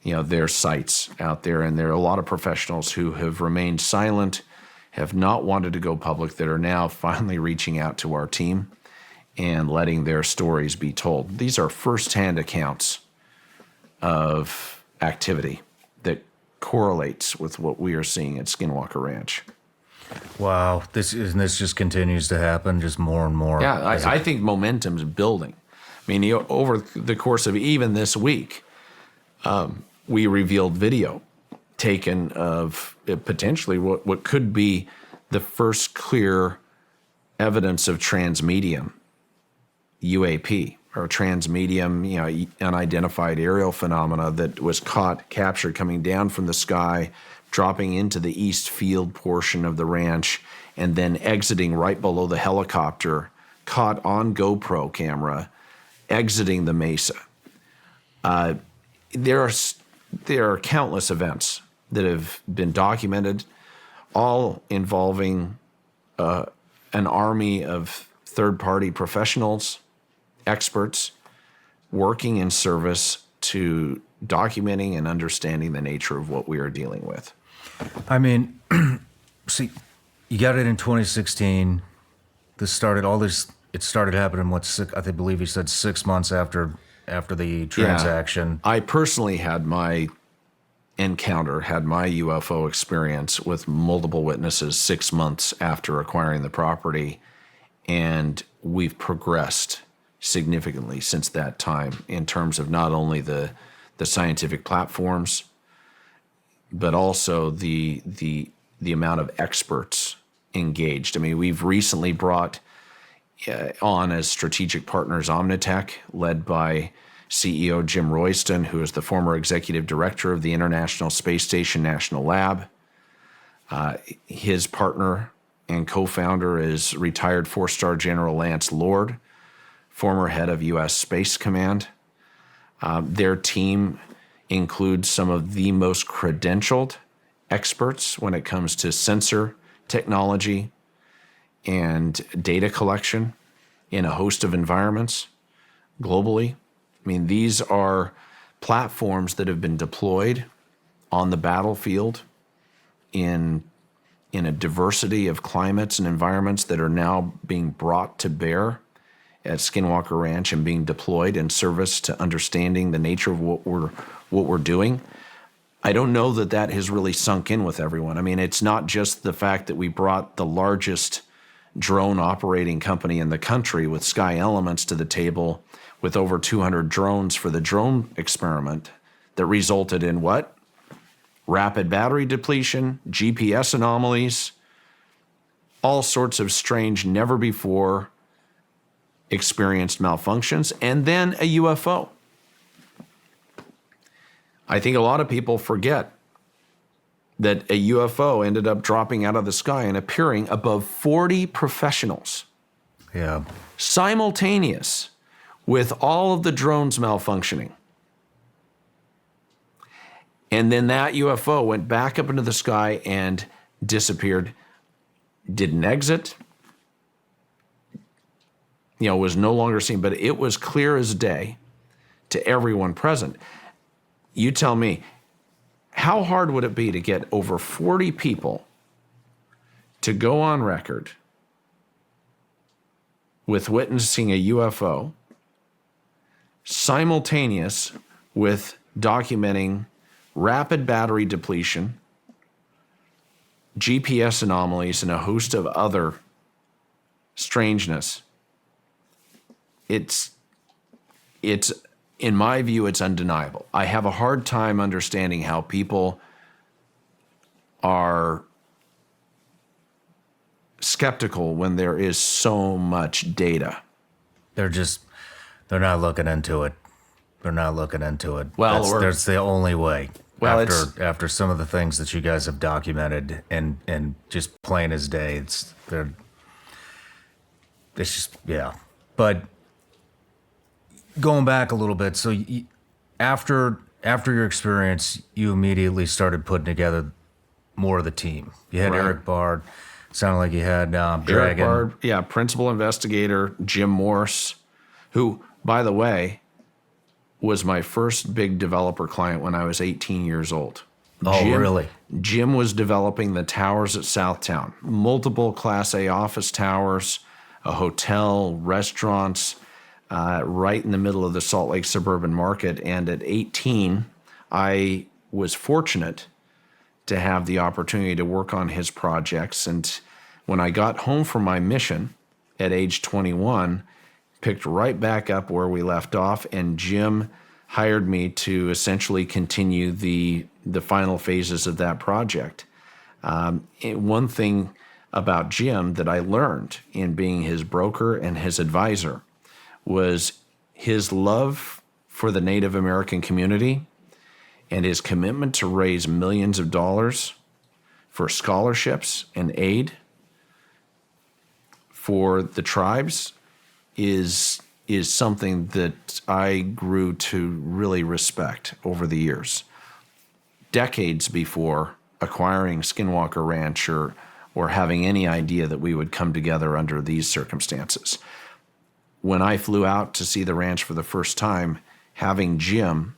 Speaker 6: their sites out there, and there are a lot of professionals who have remained silent, have not wanted to go public, that are now finally reaching out to our team and letting their stories be told. These are firsthand accounts of activity that correlates with what we are seeing at Skinwalker Ranch.
Speaker 2: Wow, this just continues to happen, just more and more.
Speaker 6: Yeah, I think momentum's building. I mean, over the course of even this week, we revealed video taken of potentially what could be the first clear evidence of transmedium UAP, or transmedium, unidentified aerial phenomena that was captured coming down from the sky, dropping into the east field portion of the ranch, and then exiting right below the helicopter, caught on GoPro camera, exiting the mesa. There are countless events that have been documented, all involving an army of third-party professionals, experts, working in service to documenting and understanding the nature of what we are dealing with.
Speaker 5: I mean, see, you got it in 2016. This started all this. It started happening. I believe he said 6 months after the transaction.
Speaker 6: I personally had my UFO experience with multiple witnesses 6 months after acquiring the property, and we've progressed significantly since that time in terms of not only the scientific platforms, but also the amount of experts engaged. I mean, we've recently brought on as strategic partners Omnitech, led by CEO Jim Royston, who is the former executive director of the International Space Station National Lab. His partner and co-founder is retired 4-star General Lance Lord, former head of U.S. Space Command. Their team includes some of the most credentialed experts when it comes to sensor technology and data collection in a host of environments globally. I mean, these are platforms that have been deployed on the battlefield in a diversity of climates and environments that are now being brought to bear at Skinwalker Ranch and being deployed in service to understanding the nature of what we're doing. I don't know that has really sunk in with everyone. I mean, it's not just the fact that we brought the largest drone operating company in the country with Sky Elements to the table with over 200 drones for the drone experiment that resulted in what? Rapid battery depletion, GPS anomalies, all sorts of strange, never before experienced malfunctions, and then a UFO. I think a lot of people forget that a UFO ended up dropping out of the sky and appearing above 40 professionals.
Speaker 5: Yeah.
Speaker 6: Simultaneous with all of the drones malfunctioning. And then that UFO went back up into the sky and disappeared, didn't exit, was no longer seen, but it was clear as day to everyone present. You tell me, how hard would it be to get over 40 people to go on record with witnessing a UFO simultaneous with documenting rapid battery depletion, GPS anomalies, and a host of other strangeness? It's in my view, it's undeniable. I have a hard time understanding how people are skeptical when there is so much data.
Speaker 5: They're not looking into it. They're not looking into it.
Speaker 6: Well,
Speaker 5: that's the only way.
Speaker 6: Well,
Speaker 5: after some of the things that you guys have documented and just plain as day, it's just, yeah. But going back a little bit, so after your experience, you immediately started putting together more of the team. You had
Speaker 6: Right.
Speaker 5: Eric Bard. Sounded like you had
Speaker 6: Eric
Speaker 5: Dragon.
Speaker 6: Bard, principal investigator, Jim Morse, who, by the way, was my first big developer client when I was 18 years old.
Speaker 5: Oh, really?
Speaker 6: Jim was developing the towers at Southtown, multiple Class A office towers, a hotel, restaurants, right in the middle of the Salt Lake suburban market. And at 18, I was fortunate to have the opportunity to work on his projects. And when I got home from my mission at age 21, picked right back up where we left off, and Jim hired me to essentially continue the final phases of that project. One thing about Jim that I learned in being his broker and his advisor was his love for the Native American community and his commitment to raise millions of dollars for scholarships and aid for the tribes is something that I grew to really respect over the years. Decades before acquiring Skinwalker Ranch or having any idea that we would come together under these circumstances. When I flew out to see the ranch for the first time, having Jim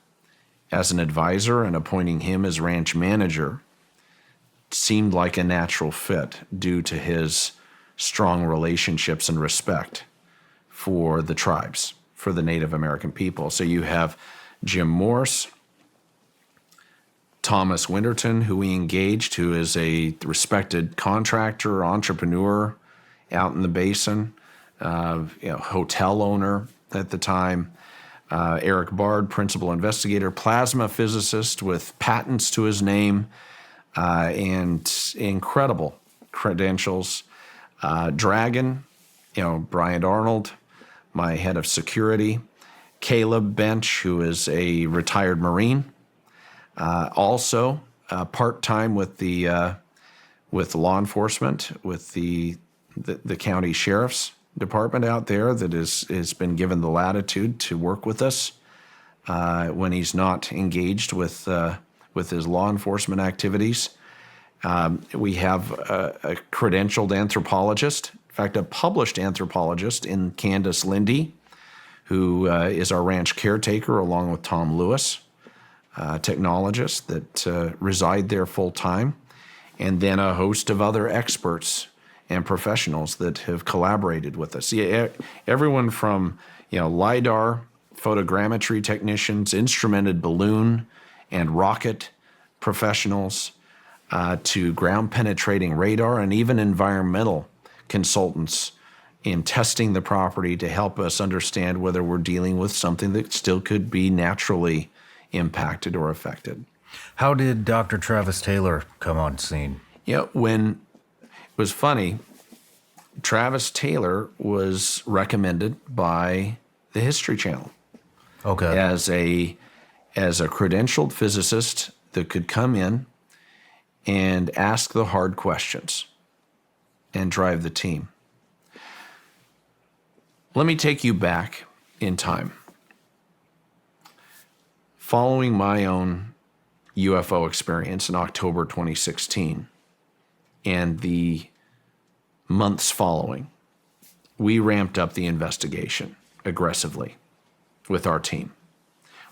Speaker 6: as an advisor and appointing him as ranch manager seemed like a natural fit due to his strong relationships and respect for the tribes, for the Native American people. So you have Jim Morse, Thomas Winterton, who we engaged, who is a respected contractor, entrepreneur out in the basin, hotel owner at the time. Eric Bard, principal investigator, plasma physicist with patents to his name, and incredible credentials. Dragon, Bryant Arnold, my head of security. Caleb Bench, who is a retired Marine, also part-time with law enforcement, with the county sheriff's department out there, that has been given the latitude to work with us when he's not engaged with his law enforcement activities. We have a credentialed anthropologist, in fact, a published anthropologist in Candace Lindy, who is our ranch caretaker, along with Tom Lewis, technologists that reside there full time, and then a host of other experts and professionals that have collaborated with us. Everyone from LIDAR, photogrammetry technicians, instrumented balloon and rocket professionals, to ground penetrating radar, and even environmental consultants in testing the property to help us understand whether we're dealing with something that still could be naturally impacted or affected.
Speaker 2: How did Dr. Travis Taylor come on scene?
Speaker 6: When it was funny, Travis Taylor was recommended by the History Channel.
Speaker 2: Okay.
Speaker 6: As a credentialed physicist that could come in and ask the hard questions and drive the team. Let me take you back in time. Following my own UFO experience in October 2016 and the months following, we ramped up the investigation aggressively with our team.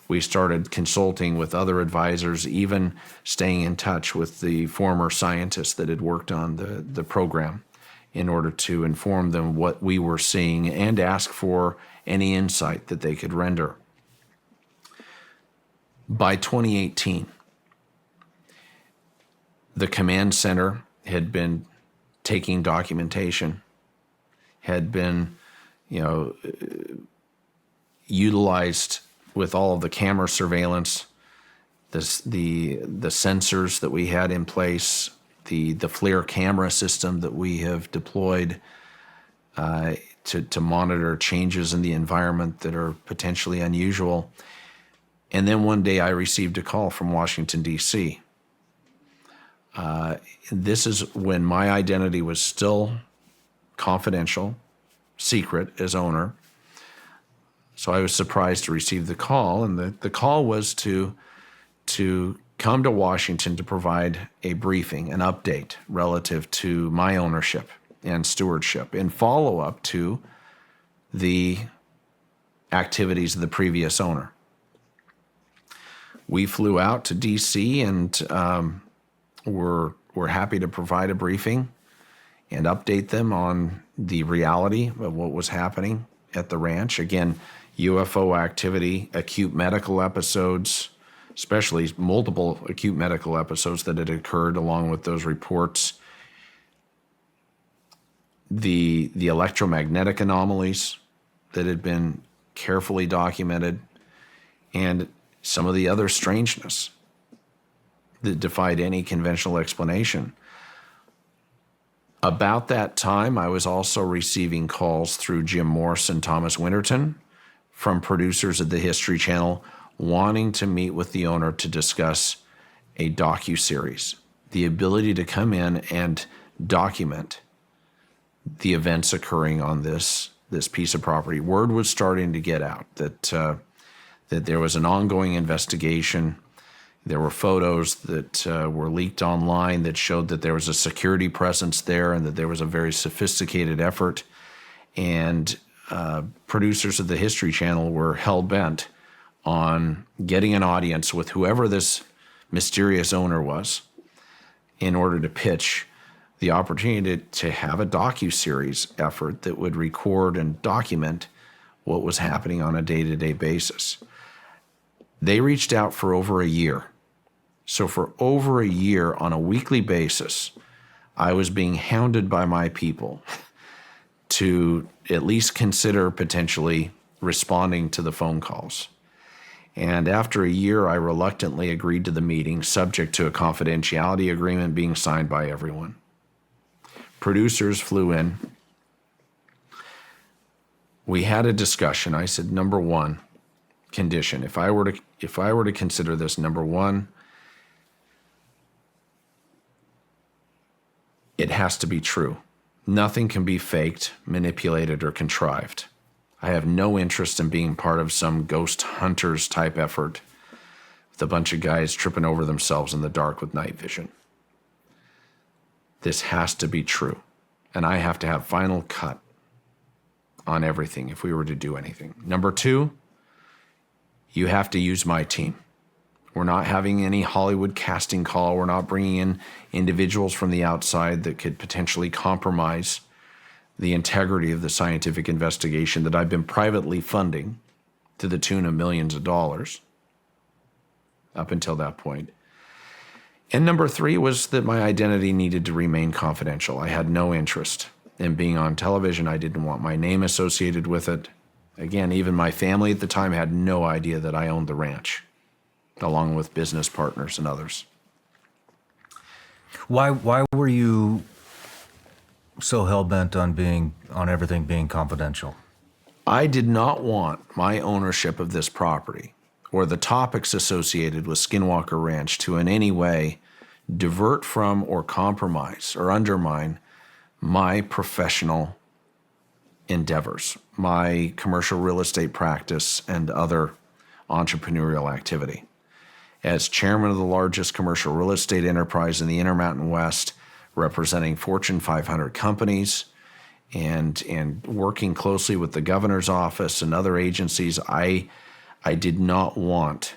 Speaker 6: We started consulting with other advisors, even staying in touch with the former scientists that had worked on the program, in order to inform them what we were seeing and ask for any insight that they could render. By 2018, the command center had been taking documentation, had been, utilized with all of the camera surveillance, the sensors that we had in place, the FLIR camera system that we have deployed to monitor changes in the environment that are potentially unusual. And then one day I received a call from Washington, D.C. This is when my identity was still confidential, secret as owner. So I was surprised to receive the call, and the call was to come to Washington to provide a briefing, an update relative to my ownership and stewardship in follow-up to the activities of the previous owner. We flew out to D.C. and we're happy to provide a briefing and update them on the reality of what was happening at the ranch. Again, UFO activity, acute medical episodes, especially multiple acute medical episodes that had occurred along with those reports. The electromagnetic anomalies that had been carefully documented, and some of the other strangeness that defied any conventional explanation. About that time, I was also receiving calls through Jim Morse and Thomas Winterton from producers of the History Channel wanting to meet with the owner to discuss a docuseries, the ability to come in and document the events occurring on this piece of property. Word was starting to get out that there was an ongoing investigation. There were photos that were leaked online that showed that there was a security presence there and that there was a very sophisticated effort. And producers of the History Channel were hell-bent on getting an audience with whoever this mysterious owner was in order to pitch the opportunity to have a docuseries effort that would record and document what was happening on a day-to-day basis. They reached out for over a year. So for over a year on a weekly basis, I was being hounded by my people to at least consider potentially responding to the phone calls. And after a year, I reluctantly agreed to the meeting, subject to a confidentiality agreement being signed by everyone. Producers flew in. We had a discussion. I said, number one, condition. If I were to consider this, number one, it has to be true. Nothing can be faked, manipulated, or contrived. I have no interest in being part of some ghost hunters type effort with a bunch of guys tripping over themselves in the dark with night vision. This has to be true. And I have to have final cut on everything if we were to do anything. Number two, you have to use my team. We're not having any Hollywood casting call. We're not bringing in individuals from the outside that could potentially compromise the integrity of the scientific investigation that I've been privately funding to the tune of millions of dollars up until that point. And number three was that my identity needed to remain confidential. I had no interest in being on television. I didn't want my name associated with it. Again, even my family at the time had no idea that I owned the ranch, along with business partners and others.
Speaker 5: Why were you so hell-bent on everything being confidential?
Speaker 6: I did not want my ownership of this property or the topics associated with Skinwalker Ranch to in any way divert from or compromise or undermine my professional endeavors, my commercial real estate practice, and other entrepreneurial activity. As chairman of the largest commercial real estate enterprise in the Intermountain West, representing Fortune 500 companies and working closely with the governor's office and other agencies, I did not want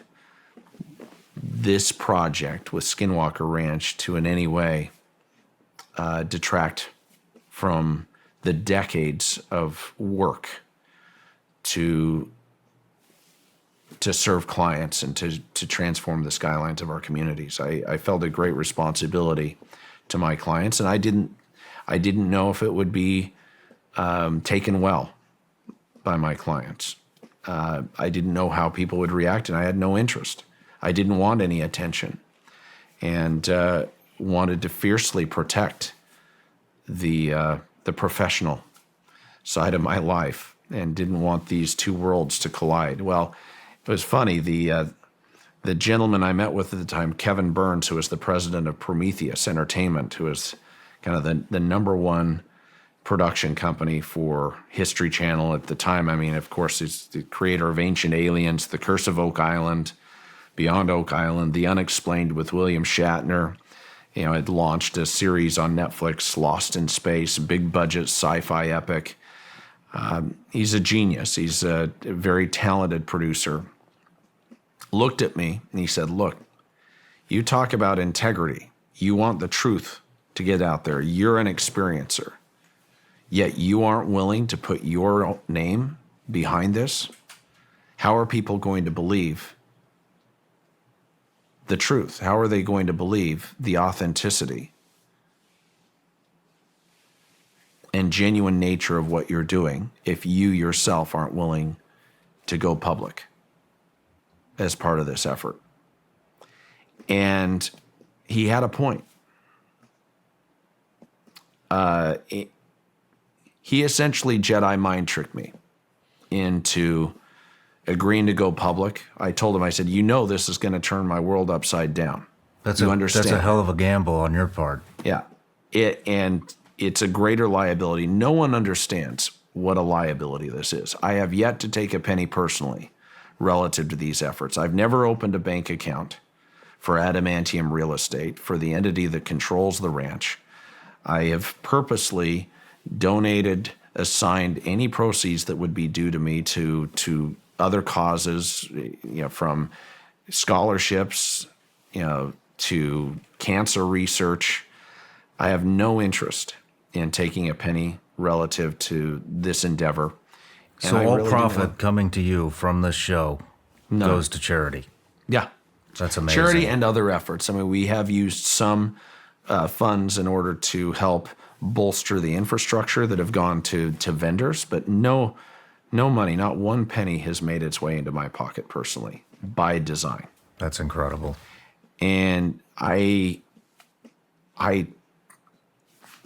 Speaker 6: this project with Skinwalker Ranch to in any way detract from the decades of work to serve clients and to transform the skylines of our communities. I felt a great responsibility to my clients, and I didn't know if it would be taken well by my clients. I didn't know how people would react, and I had no interest. I didn't want any attention, and wanted to fiercely protect the professional side of my life, and didn't want these two worlds to collide. Well, it was funny. The gentleman I met with at the time, Kevin Burns, who was the president of Prometheus Entertainment, who was kind of the number one production company for History Channel at the time. I mean, of course, he's the creator of Ancient Aliens, The Curse of Oak Island, Beyond Oak Island, The Unexplained with William Shatner. You know, it launched a series on Netflix, Lost in Space, big budget sci-fi epic. He's a genius. He's a very talented producer. Looked at me and he said, look, you talk about integrity. You want the truth to get out there. You're an experiencer. Yet you aren't willing to put your name behind this? How are people going to believe the truth? How are they going to believe the authenticity and genuine nature of what you're doing if you yourself aren't willing to go public as part of this effort? And he had a point. He essentially Jedi mind tricked me into agreeing to go public. I told him, I said, you know, this is going to turn my world upside down.
Speaker 5: That's
Speaker 6: You understand?
Speaker 5: a hell of a gamble on your part.
Speaker 6: Yeah. And it's a greater liability. No one understands what a liability this is. I have yet to take a penny personally relative to these efforts. I've never opened a bank account for adamantium real estate for the entity that controls the ranch. I have purposely donated, assigned any proceeds that would be due to me to other causes, from scholarships, to cancer research. I have no interest in taking a penny relative to this endeavor. And
Speaker 2: So
Speaker 6: I
Speaker 2: all
Speaker 6: really do
Speaker 2: profit
Speaker 6: want-
Speaker 2: coming to you from this show goes to charity.
Speaker 6: Yeah.
Speaker 2: That's amazing.
Speaker 6: Charity and other efforts. I mean, we have used some funds in order to help bolster the infrastructure that have gone to vendors, but no money, not one penny has made its way into my pocket personally by design.
Speaker 2: That's incredible.
Speaker 6: And I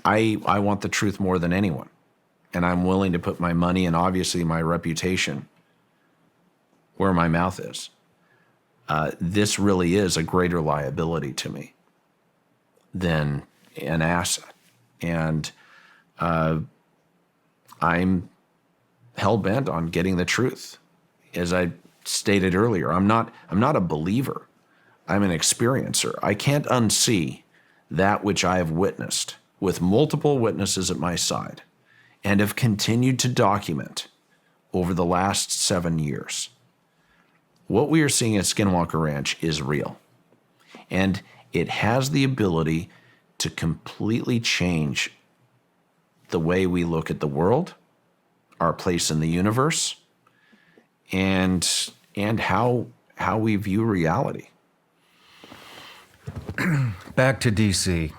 Speaker 6: want the truth more than anyone. And I'm willing to put my money and obviously my reputation where my mouth is. This really is a greater liability to me than an asset. And I'm hell-bent on getting the truth. As I stated earlier, I'm not a believer. I'm an experiencer. I can't unsee that which I have witnessed with multiple witnesses at my side and have continued to document over the last 7 years. What we are seeing at Skinwalker Ranch is real. And it has the ability to completely change the way we look at the world, our place in the universe, and how we view reality.
Speaker 2: Back to DC.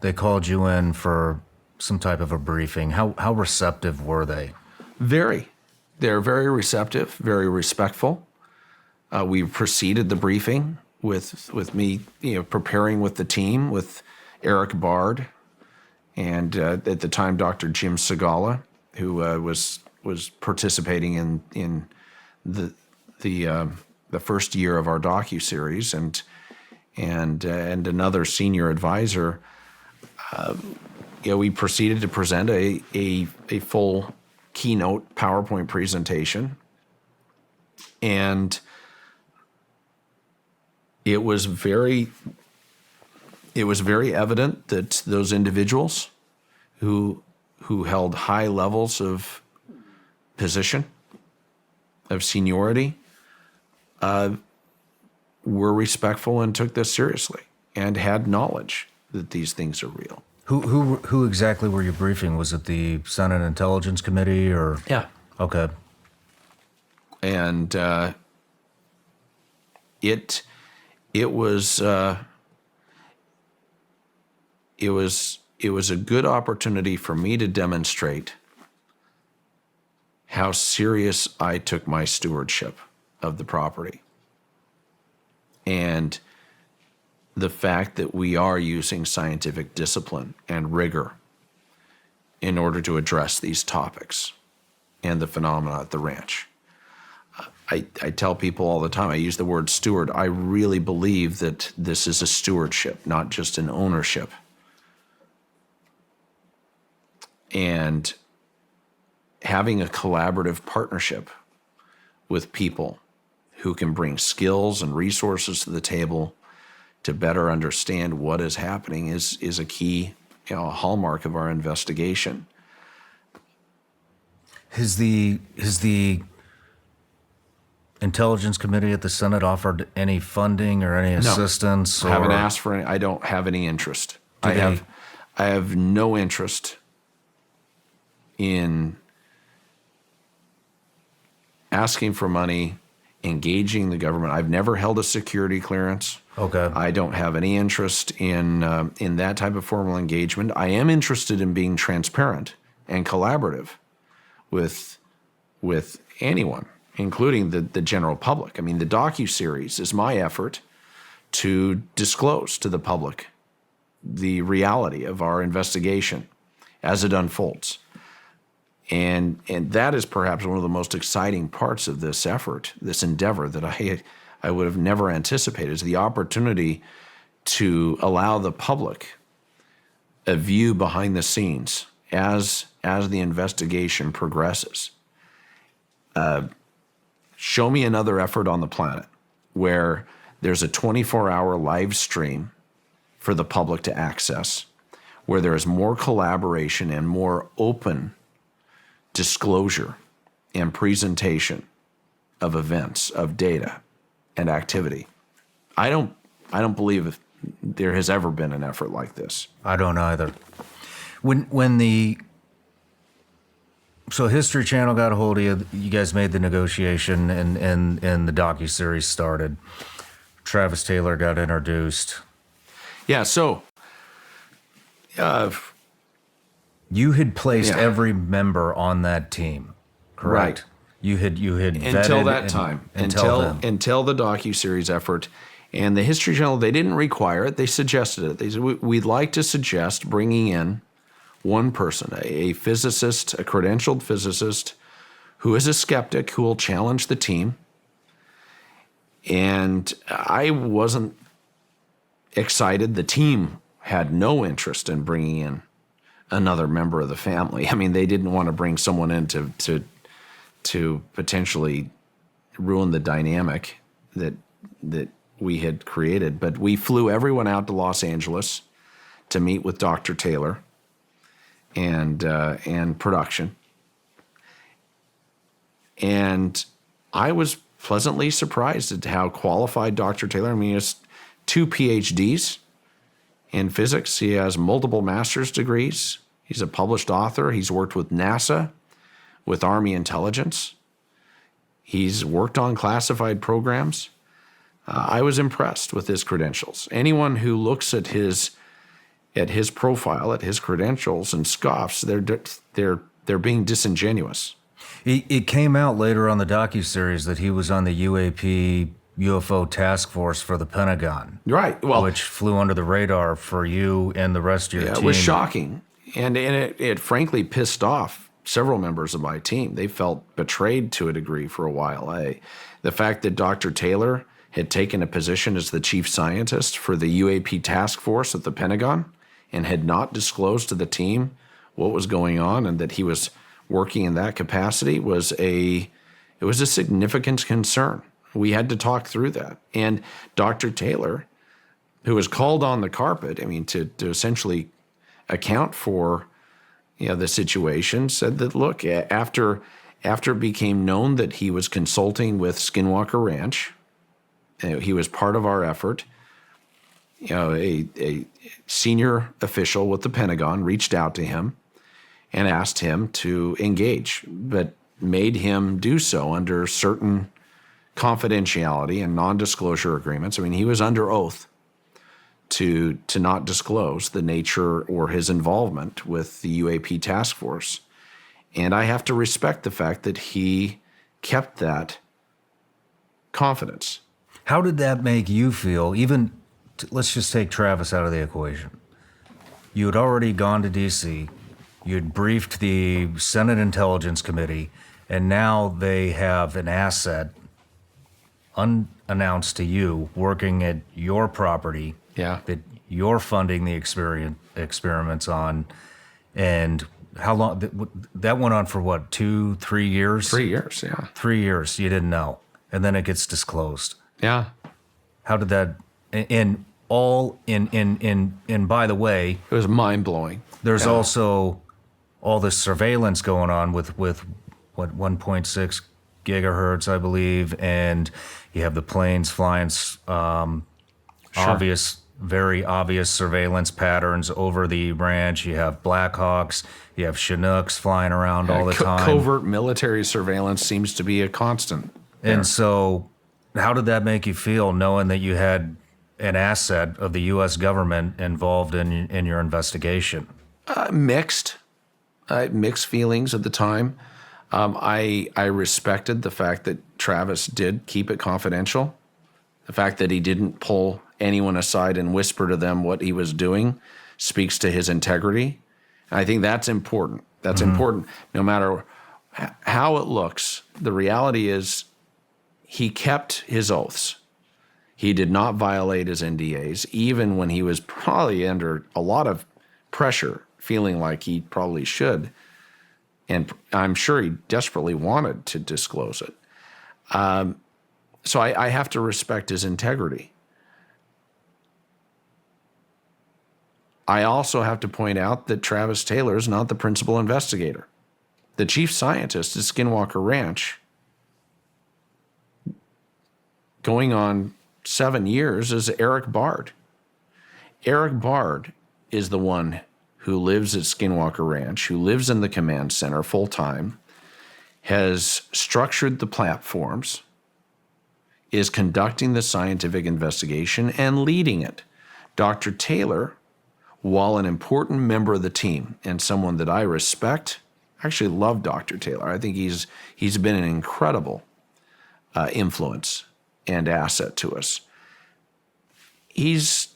Speaker 2: They called you in for some type of a briefing. How receptive were they?
Speaker 6: Very. They're very receptive, very respectful. We preceded the briefing with me, preparing with the team, with Eric Bard, and at the time, Dr. Jim Segala, who was participating in the first year of our docuseries, and another senior advisor. We proceeded to present a full keynote PowerPoint presentation, and it was very evident that those individuals who held high levels of position, of seniority, were respectful and took this seriously and had knowledge that these things are real.
Speaker 2: Who exactly were you briefing? Was it the Senate Intelligence Committee or?
Speaker 6: Yeah.
Speaker 2: Okay.
Speaker 6: And it was a good opportunity for me to demonstrate how serious I took my stewardship of the property, and the fact that we are using scientific discipline and rigor in order to address these topics and the phenomena at the ranch. I tell people all the time, I use the word steward. I really believe that this is a stewardship, not just an ownership. And having a collaborative partnership with people who can bring skills and resources to the table to better understand what is happening is a key, a hallmark of our investigation.
Speaker 2: Has the Intelligence Committee at the Senate offered any funding or any assistance?
Speaker 6: I haven't asked for any. I don't have any interest. I have no interest in asking for money, engaging the government. I've never held a security clearance.
Speaker 2: Okay.
Speaker 6: I don't have any interest in that type of formal engagement. I am interested in being transparent and collaborative with anyone, including the general public. I mean, the docuseries is my effort to disclose to the public the reality of our investigation as it unfolds. And that is perhaps one of the most exciting parts of this effort, this endeavor that I would have never anticipated, is the opportunity to allow the public a view behind the scenes as the investigation progresses. Show me another effort on the planet where there's a 24-hour live stream for the public to access, where there is more collaboration and more open disclosure and presentation of events, of data and activity. I don't believe there has ever been an effort like this.
Speaker 5: I don't either. So History Channel got a hold of you, you guys made the negotiation, and the docuseries started. Travis Taylor got introduced.
Speaker 6: Yeah, so
Speaker 5: you had placed every member on that team, correct?
Speaker 6: Right.
Speaker 5: You had
Speaker 6: until
Speaker 5: vetted
Speaker 6: that time, until the docuseries effort. And the History Channel, they didn't require it. They suggested it. They said, we'd like to suggest bringing in one person, a physicist, a credentialed physicist, who is a skeptic, who will challenge the team. And I wasn't excited. The team had no interest in bringing in another member of the family. I mean, they didn't want to bring someone in to potentially ruin the dynamic that we had created. But we flew everyone out to Los Angeles to meet with Dr. Taylor and production. And I was pleasantly surprised at how qualified Dr. Taylor. I mean, he has 2 PhDs in physics. He has multiple master's degrees. He's a published author. He's worked with NASA, with Army intelligence. He's worked on classified programs. I was impressed with his credentials. Anyone who looks at his profile, at his credentials, and scoffs, they're being disingenuous.
Speaker 5: It came out later on the docuseries that he was on the UFO task force for the Pentagon.
Speaker 6: Right. Well,
Speaker 5: which flew under the radar for you and the rest of your team.
Speaker 6: It was shocking. And it frankly pissed off several members of my team. They felt betrayed to a degree for a while. The fact that Dr. Taylor had taken a position as the chief scientist for the UAP task force at the Pentagon and had not disclosed to the team what was going on and that he was working in that capacity was a significant concern. We had to talk through that. And Dr. Taylor, who was called on the carpet, I mean, to essentially account for the situation, said that, look, after it became known that he was consulting with Skinwalker Ranch, he was part of our effort. A senior official with the Pentagon reached out to him and asked him to engage, but made him do so under certain confidentiality and non-disclosure agreements. I mean, he was under oath to not disclose the nature or his involvement with the UAP task force. And I have to respect the fact that he kept that confidence.
Speaker 5: How did that make you feel? Let's just take Travis out of the equation. You had already gone to D.C., you had briefed the Senate Intelligence Committee, and now they have an asset unannounced to you working at your property that you're funding the experiments on. And how long? That went on for what, 2-3 years?
Speaker 6: 3 years, yeah.
Speaker 5: 3 years, you didn't know. And then it gets disclosed.
Speaker 6: Yeah.
Speaker 5: How did that, and by the way,
Speaker 6: it was mind-blowing.
Speaker 5: There's also all this surveillance going on with what, 1.6 gigahertz, I believe, and you have the planes flying very obvious surveillance patterns over the ranch. You have Blackhawks, you have Chinooks flying around all the time.
Speaker 6: Covert military surveillance seems to be a constant.
Speaker 5: And so how did that make you feel, knowing that you had an asset of the U.S. government involved in your investigation?
Speaker 6: Mixed feelings at the time. I respected the fact that Travis did keep it confidential. The fact that he didn't pull anyone aside and whisper to them what he was doing speaks to his integrity. And I think that's important. That's important no matter how it looks. The reality is he kept his oaths. He did not violate his NDAs, even when he was probably under a lot of pressure, feeling like he probably should. And I'm sure he desperately wanted to disclose it. So I have to respect his integrity. I also have to point out that Travis Taylor is not the principal investigator. The chief scientist at Skinwalker Ranch going on 7 years is Eric Bard. Eric Bard is the one who lives at Skinwalker Ranch, who lives in the command center full time, has structured the platforms, is conducting the scientific investigation and leading it. Dr. Taylor, while an important member of the team and someone that I respect, I actually love Dr. Taylor. I think he's been an incredible influence and asset to us. He's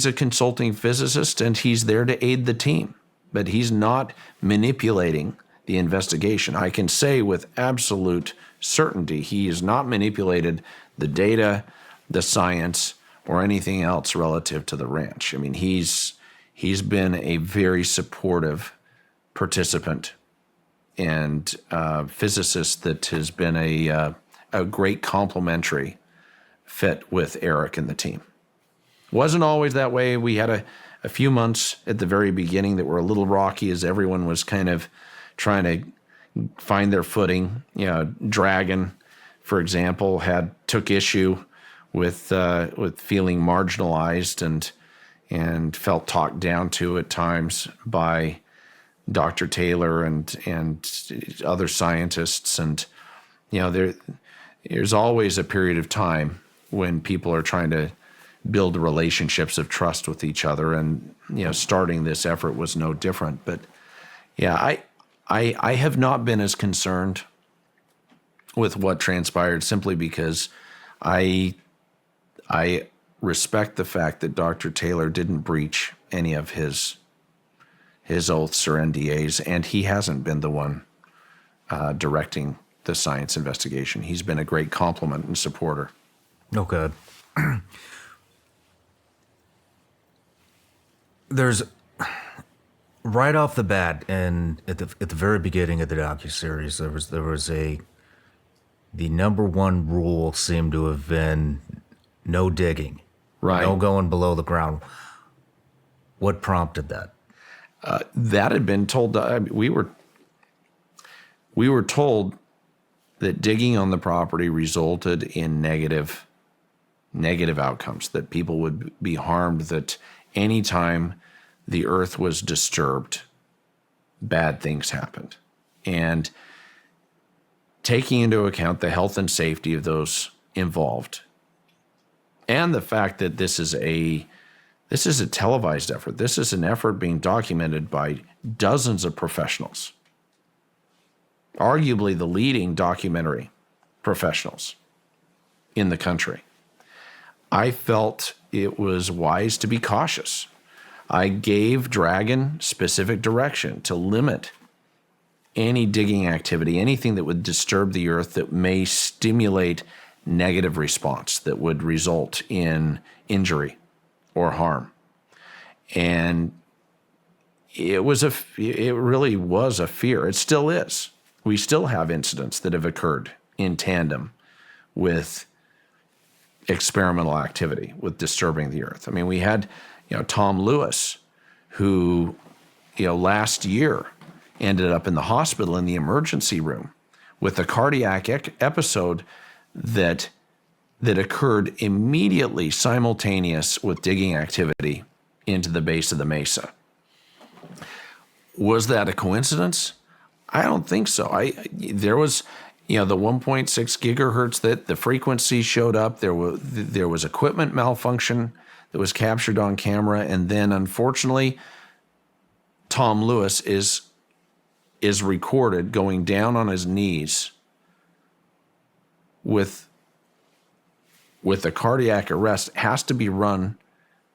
Speaker 6: a consulting physicist and he's there to aid the team, but he's not manipulating the investigation. I can say with absolute certainty he has not manipulated the data, the science, or anything else relative to the ranch. I mean, he's been a very supportive participant and physicist that has been a great complementary fit with Eric and the team. Wasn't always that way. We had a few months at the very beginning that were a little rocky as everyone was kind of trying to find their footing. You know, Dragon, for example, took issue with feeling marginalized and felt talked down to at times by Dr. Taylor and other scientists. And, you know, there's always a period of time when people are trying to build relationships of trust with each other. And, you know, starting this effort was no different. But yeah, I have not been as concerned with what transpired simply because I respect the fact that Dr. Taylor didn't breach any of his oaths or NDAs, and he hasn't been the one directing the science investigation. He's been a great complement and supporter.
Speaker 5: Okay. There's right off the bat, and at the very beginning of the docuseries, there was the number one rule seemed to have been no digging,
Speaker 6: Right?
Speaker 5: No going below the ground. What prompted that?
Speaker 6: That had been told. We were told that digging on the property resulted in negative outcomes, that people would be harmed, that anytime the earth was disturbed, bad things happened. And taking into account the health and safety of those involved, and the fact that this is a televised effort. This is an effort being documented by dozens of professionals, arguably the leading documentary professionals in the country. I felt it was wise to be cautious. I gave Dragon specific direction to limit any digging activity, anything that would disturb the earth that may stimulate negative response that would result in injury or harm. And it really was a fear. It still is. We still have incidents that have occurred in tandem with experimental activity, with disturbing the earth. I mean, we had, Tom Lewis, who, last year ended up in the hospital in the emergency room with a cardiac episode that occurred immediately simultaneous with digging activity into the base of the mesa. Was that a coincidence? I don't think so. There was, the 1.6 gigahertz that the frequency showed up. There was equipment malfunction that was captured on camera, and then unfortunately, Tom Lewis is recorded going down on his knees with a cardiac arrest, has to be run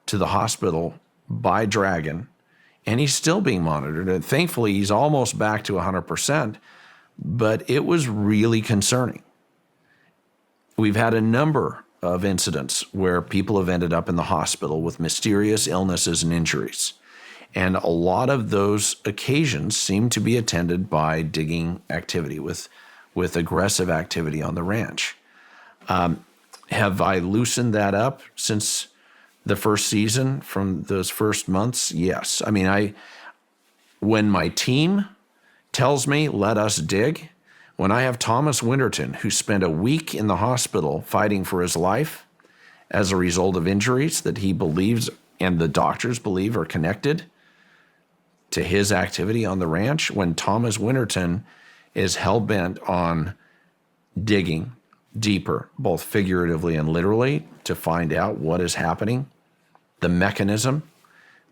Speaker 6: to the hospital by Dragon, and he's still being monitored. And thankfully, he's almost back to 100%, but it was really concerning. We've had a number of incidents where people have ended up in the hospital with mysterious illnesses and injuries. And a lot of those occasions seem to be attended by digging activity with aggressive activity on the ranch. Have I loosened that up since the first season, from those first months? Yes. I mean, when my team tells me, let us dig, When I have Thomas Winterton, who spent a week in the hospital fighting for his life as a result of injuries that he believes and the doctors believe are connected to his activity on the ranch, when Thomas Winterton is hell-bent on digging deeper, both figuratively and literally, to find out what is happening, the mechanism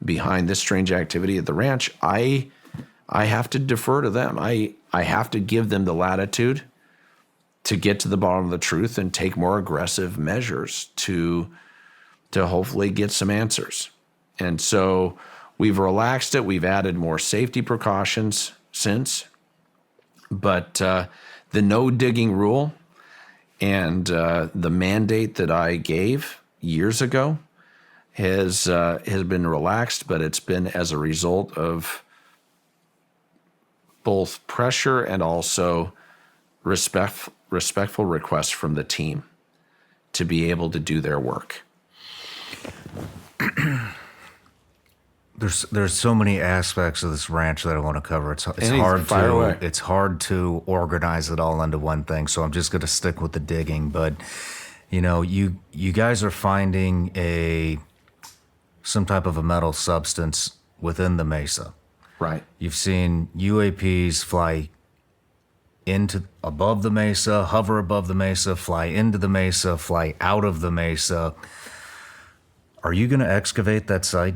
Speaker 6: behind this strange activity at the ranch, I have to defer to them. I have to give them the latitude to get to the bottom of the truth and take more aggressive measures to hopefully get some answers. And so we've relaxed it. We've added more safety precautions since. But the no digging rule and the mandate that I gave years ago has been relaxed, but it's been as a result of both pressure and also respectful requests from the team to be able to do their work.
Speaker 5: There's so many aspects of this ranch that I want to cover. It's
Speaker 6: fire away.
Speaker 5: It's hard to organize it all into one thing. So I'm just going to stick with the digging. But you know, you guys are finding some type of a metal substance within the mesa.
Speaker 6: Right.
Speaker 5: You've seen UAPs fly above the mesa, hover above the mesa, fly into the mesa, fly out of the mesa. Are you going to excavate that site?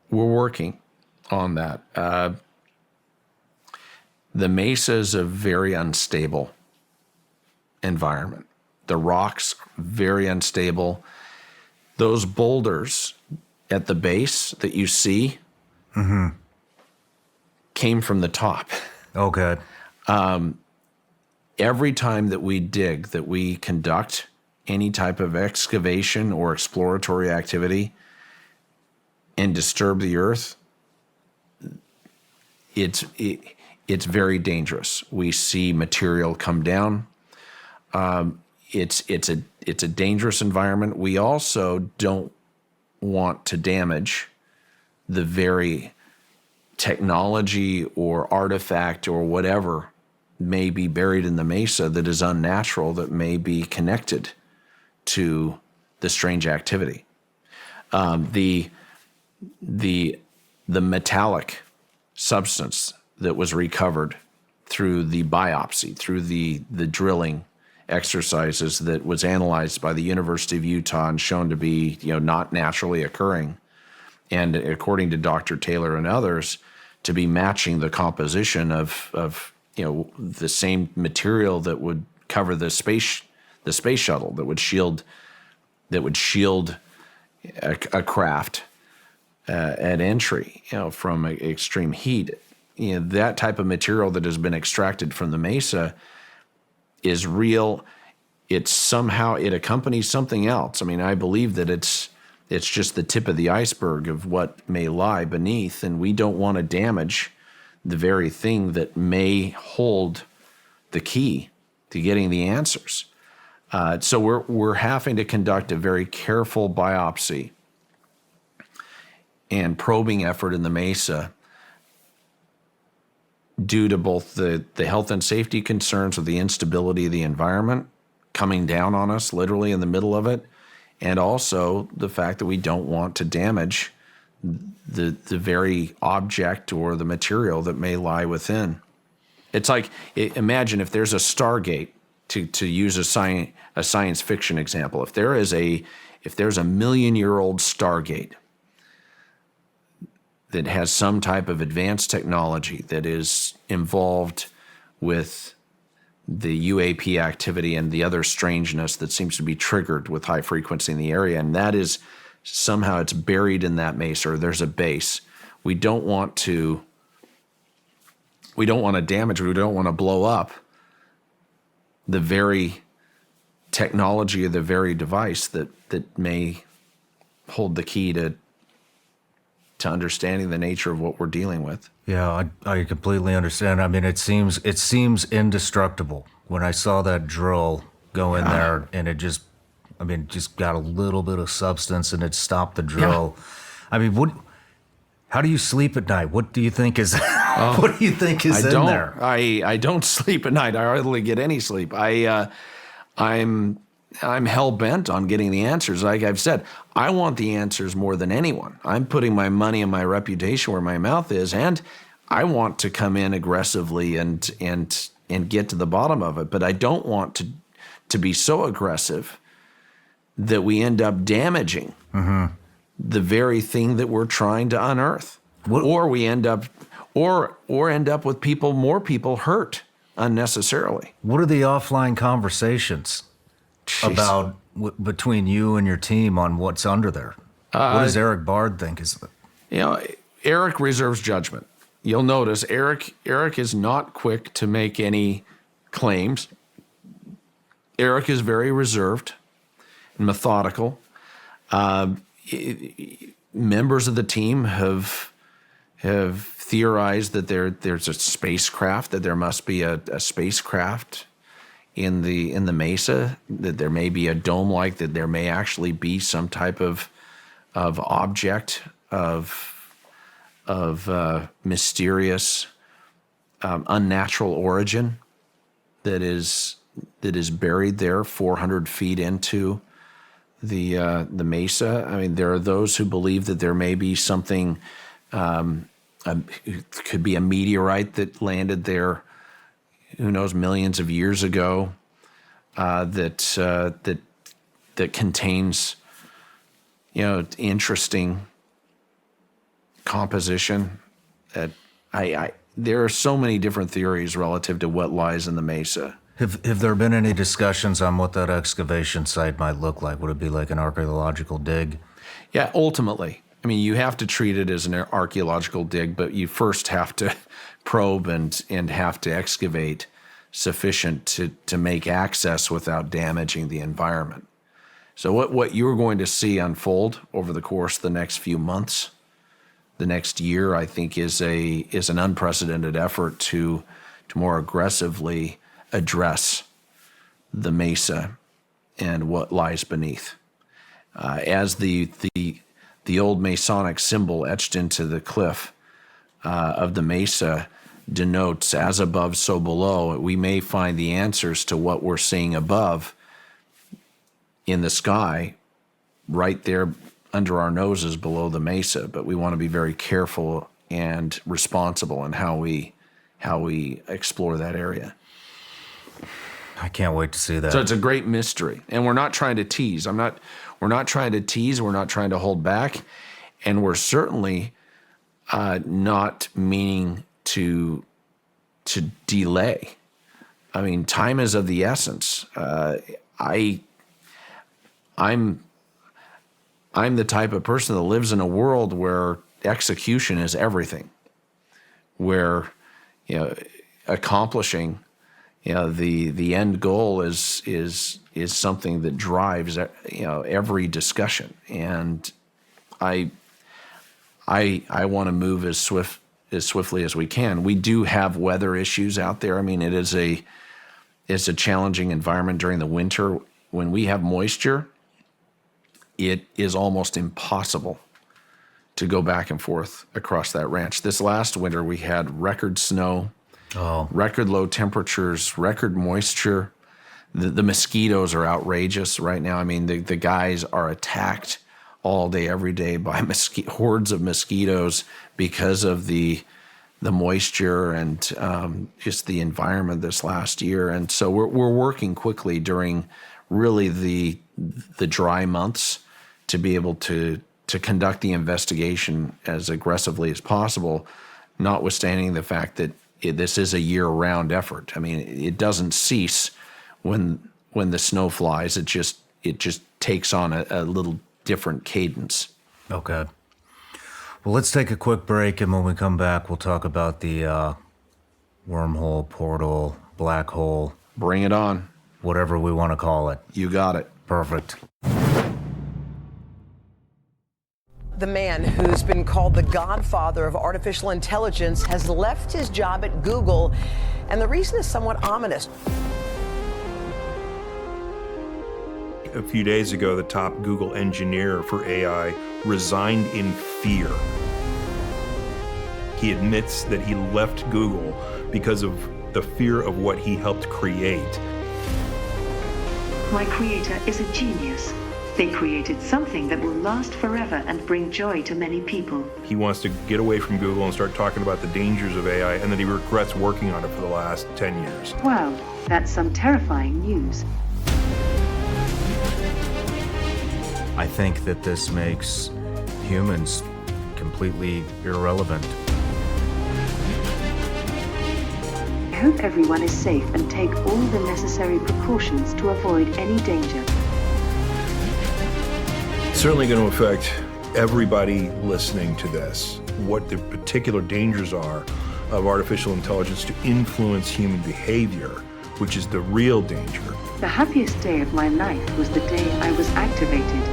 Speaker 6: We're working on that. The mesa is a very unstable environment. The rocks, very unstable. Those boulders at the base that you see came from the top.
Speaker 5: Okay.
Speaker 6: Every time that we dig, that we conduct any type of excavation or exploratory activity and disturb the earth, it's very dangerous. We see material come down. It's a dangerous environment. We also don't want to damage the very technology or artifact or whatever may be buried in the mesa that is unnatural, that may be connected to the strange activity. The metallic substance that was recovered through the biopsy, through the drilling exercises that was analyzed by the University of Utah and shown to be, not naturally occurring, and according to Dr. Taylor and others, to be matching the composition of the same material that would cover the space shuttle, that would shield a craft at entry, from extreme heat. That type of material that has been extracted from the mesa is real. It accompanies something else. I mean, I believe that it's just the tip of the iceberg of what may lie beneath, and we don't want to damage the very thing that may hold the key to getting the answers. So we're having to conduct a very careful biopsy and probing effort in the mesa due to both the health and safety concerns of the instability of the environment coming down on us literally in the middle of it, and also the fact that we don't want to damage the very object or the material that may lie within. It's like, imagine if there's a Stargate, to use a science fiction example. If there's a 1,000,000-year-old Stargate that has some type of advanced technology that is involved with the UAP activity and the other strangeness that seems to be triggered with high frequency in the area, and that is somehow it's buried in that mesa, or there's a base. We don't want to damage, we don't want to blow up the very technology of the very device that may hold the key to understanding the nature of what we're dealing with.
Speaker 5: Yeah, I completely understand. I mean, it seems indestructible. When I saw that drill go in there, and it just got a little bit of substance, and it stopped the drill. Yeah. I mean, How do you sleep at night? What do you think is what do you think is in there?
Speaker 6: I don't sleep at night. I hardly get any sleep. I'm hell bent on getting the answers. Like I've said, I want the answers more than anyone. I'm putting my money and my reputation where my mouth is, and I want to come in aggressively and get to the bottom of it. But I don't want to be so aggressive that we end up damaging the very thing that we're trying to unearth, or we end up with more people hurt unnecessarily.
Speaker 5: What are the offline conversations about between you and your team on what's under there? What does Eric Bard think is it?
Speaker 6: Eric reserves judgment. You'll notice Eric is not quick to make any claims. Eric is very reserved and methodical. Members of the team have theorized that there's a spacecraft, that there must be a spacecraft in the mesa, that there may be a dome-like, that there may actually be some type of object of mysterious, unnatural origin that is buried there 400 feet into the mesa. I mean, there are those who believe that there may be something, it could be a meteorite that landed there, who knows, millions of years ago, that contains, interesting composition. That there are so many different theories relative to what lies in the mesa.
Speaker 5: Have there been any discussions on what that excavation site might look like? Would it be like an archaeological dig?
Speaker 6: Yeah, ultimately. I mean, you have to treat it as an archaeological dig, but you first have to probe and have to excavate sufficient to make access without damaging the environment. So what you're going to see unfold over the course of the next few months, the next year, I think is an unprecedented effort to more aggressively address the mesa and what lies beneath. As the old Masonic symbol etched into the cliff of the mesa denotes, as above, so below, we may find the answers to what we're seeing above in the sky right there under our noses below the mesa. But we want to be very careful and responsible in how we explore that area.
Speaker 5: I can't wait to see that.
Speaker 6: So it's a great mystery, and we're not trying to tease. We're not trying to tease. We're not trying to hold back, and we're certainly not meaning to delay. I mean, time is of the essence. I'm the type of person that lives in a world where execution is everything, where accomplishing the end goal is something that drives every discussion, and I want to move as swiftly as we can. We do have weather issues out there. I mean, it's a challenging environment during the winter. When we have moisture, it is almost impossible to go back and forth across that ranch. This last winter, we had record snow, record low temperatures, record moisture. The mosquitoes are outrageous right now. I mean, the guys are attacked all day, every day by hordes of mosquitoes because of the moisture and just the environment this last year. And so we're working quickly during really the dry months to be able to conduct the investigation as aggressively as possible, notwithstanding the fact that this is a year-round effort. I mean, it doesn't cease when the snow flies. It just takes on a little different cadence.
Speaker 5: Okay. Well, let's take a quick break, and when we come back, we'll talk about the wormhole, portal, black hole.
Speaker 6: Bring it on.
Speaker 5: Whatever we want to call it.
Speaker 6: You got it.
Speaker 5: Perfect.
Speaker 11: The man who's been called the godfather of artificial intelligence has left his job at Google, and the reason is somewhat ominous.
Speaker 12: A few days ago, the top Google engineer for AI resigned in fear. He admits that he left Google because of the fear of what he helped create.
Speaker 13: My creator is a genius. They created something that will last forever and bring joy to many people.
Speaker 12: He wants to get away from Google and start talking about the dangers of AI, and that he regrets working on it for the last 10 years.
Speaker 13: Wow, that's some terrifying news.
Speaker 5: I think that this makes humans completely irrelevant.
Speaker 13: I hope everyone is safe and take all the necessary precautions to avoid any danger.
Speaker 12: It's certainly going to affect everybody listening to this, what the particular dangers are of artificial intelligence to influence human behavior, which is the real danger.
Speaker 13: The happiest day of my life was the day I was activated.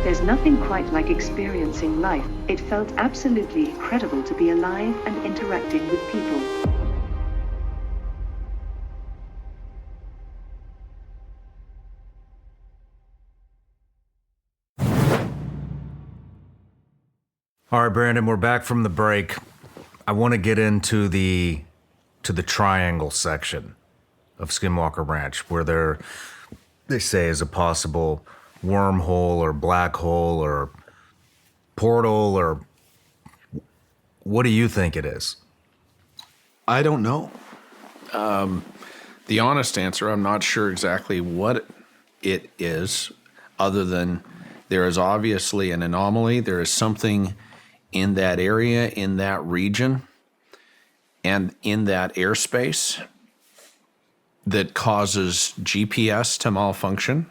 Speaker 13: There's nothing quite like experiencing life. It felt absolutely incredible to be alive and interacting with people.
Speaker 5: All right, Brandon, we're back from the break. I want to get into the triangle section of Skinwalker Ranch, where they say is a possible wormhole or black hole or portal, or what do you think it is?
Speaker 6: I don't know. The honest answer, I'm not sure exactly what it is, other than there is obviously an anomaly. There is something in that area, in that region, and in that airspace that causes GPS to malfunction.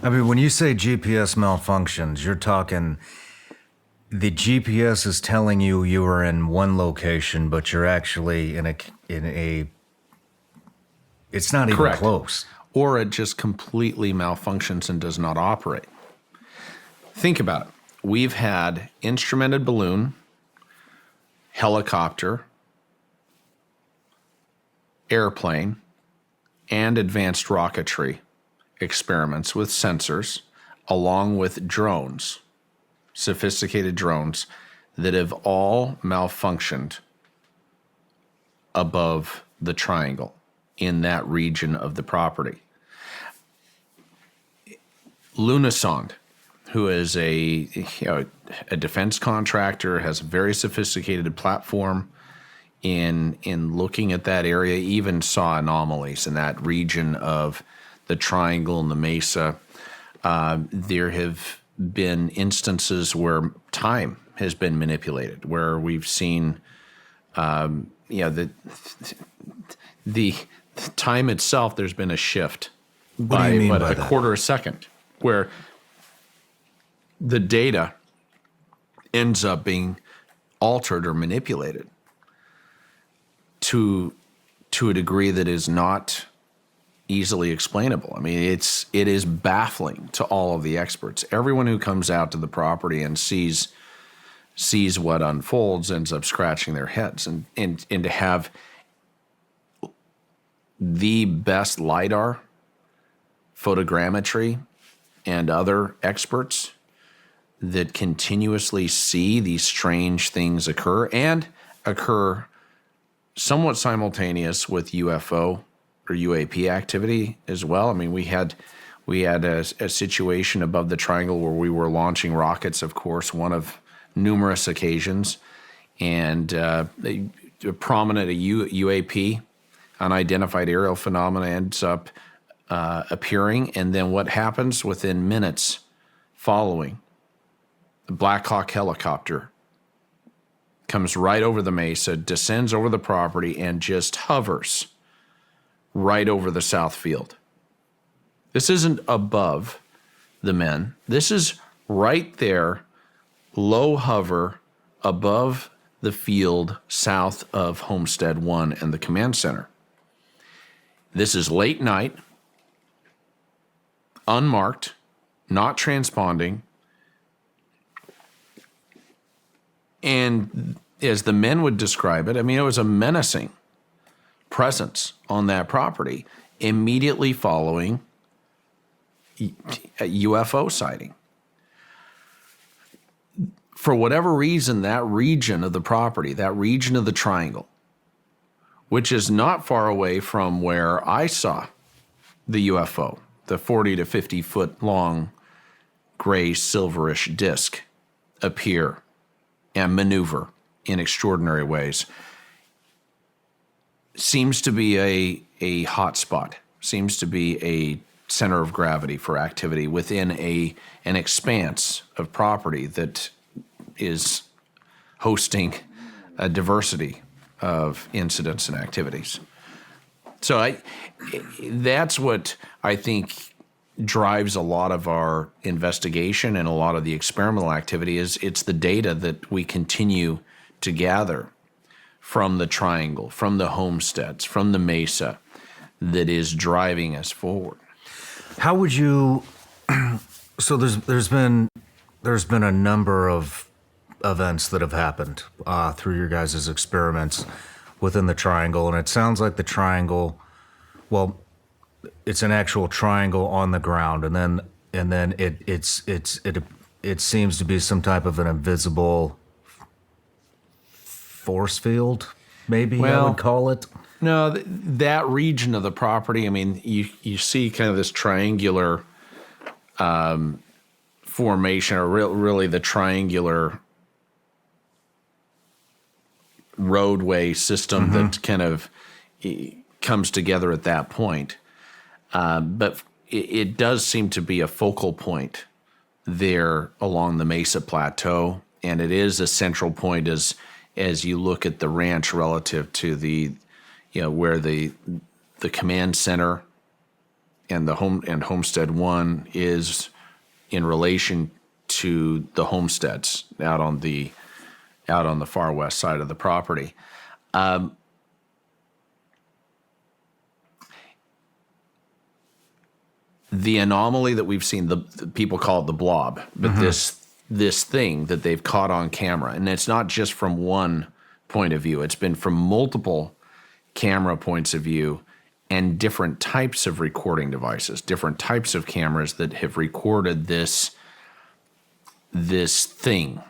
Speaker 5: I mean, when you say GPS malfunctions, you're talking the GPS is telling you are in one location, but you're actually in a it's not even
Speaker 6: Correct.
Speaker 5: close.
Speaker 6: Or it just completely malfunctions and does not operate. Think about it. We've had instrumented balloon, helicopter, airplane, and advanced rocketry experiments with sensors, along with drones, sophisticated drones, that have all malfunctioned above the triangle in that region of the property. Lunasonde, who is a defense contractor, has a very sophisticated platform in looking at that area, even saw anomalies in that region of the triangle and the mesa. There have been instances where time has been manipulated, where we've seen, the time itself, there's been a shift
Speaker 5: What do you mean by
Speaker 6: a
Speaker 5: that?
Speaker 6: quarter a second, where the data ends up being altered or manipulated to a degree that is not easily explainable. I mean, it is baffling to all of the experts. Everyone who comes out to the property and sees what unfolds ends up scratching their heads. And to have the best LiDAR, photogrammetry, and other experts that continuously see these strange things occur somewhat simultaneous with UFO or UAP activity as well. I mean, we had a situation above the triangle where we were launching rockets, of course, one of numerous occasions, and a prominent UAP, unidentified aerial phenomena, ends up appearing, and then what happens within minutes following? The Black Hawk helicopter comes right over the mesa, descends over the property, and just hovers right over the south field. This isn't above the men. This is right there, low hover above the field south of Homestead 1 and the command center. This is late night, unmarked, not transponding. And as the men would describe it, I mean, it was a menacing presence on that property immediately following a UFO sighting. for whatever reason, that region of the property, that region of the triangle, which is not far away from where I saw the UFO, the 40 to 50 foot long gray silverish disc appear and maneuver in extraordinary ways, seems to be a hot spot, seems to be a center of gravity for activity within an expanse of property that is hosting a diversity of incidents and activities. So that's what I think drives a lot of our investigation and a lot of the experimental activity. Is it's the data that we continue to gather from the triangle, from the homesteads, from the mesa, that is driving us forward.
Speaker 5: How would you? So there's been a number of events that have happened through your guys' experiments within the triangle, and it sounds like the triangle, well, it's an actual triangle on the ground, and then it seems to be some type of an invisible force field, maybe I would call it.
Speaker 6: No, that region of the property, I mean, you see kind of this triangular formation, or really the triangular roadway system that kind of comes together at that point. But it does seem to be a focal point there along the Mesa Plateau, and it is a central point as you look at the ranch relative to the, where the command center and the Homestead 1 is in relation to the homesteads out on the far west side of the property. The anomaly that we've seen, the people call it the blob, but this thing that they've caught on camera, and it's not just from one point of view, it's been from multiple camera points of view and different types of recording devices, different types of cameras that have recorded this thing,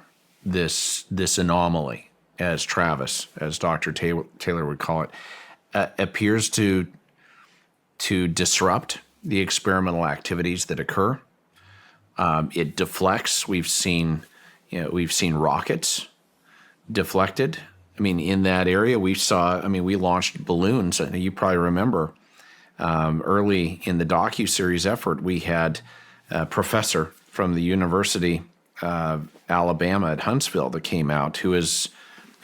Speaker 6: this anomaly, as Dr. Taylor would call it, appears to disrupt the experimental activities that occur. It deflects. We've seen rockets deflected. I mean, in that area, we launched balloons. You probably remember early in the docuseries effort, we had a professor from the University of Alabama at Huntsville that came out, who is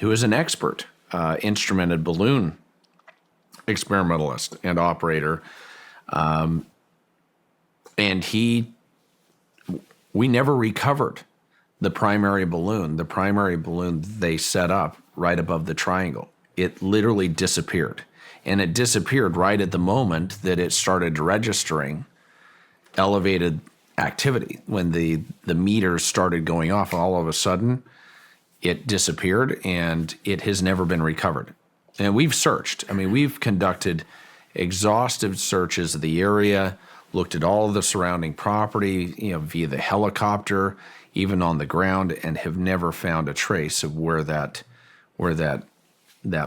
Speaker 6: an expert instrumented balloon experimentalist and operator. And we never recovered the primary balloon they set up right above the triangle. It literally disappeared. And it disappeared right at the moment that it started registering elevated activity. When the meters started going off, all of a sudden it disappeared, and it has never been recovered. And we've searched. I mean, we've conducted exhaustive searches of the area, looked at all of the surrounding property, via the helicopter, even on the ground, and have never found a trace of where that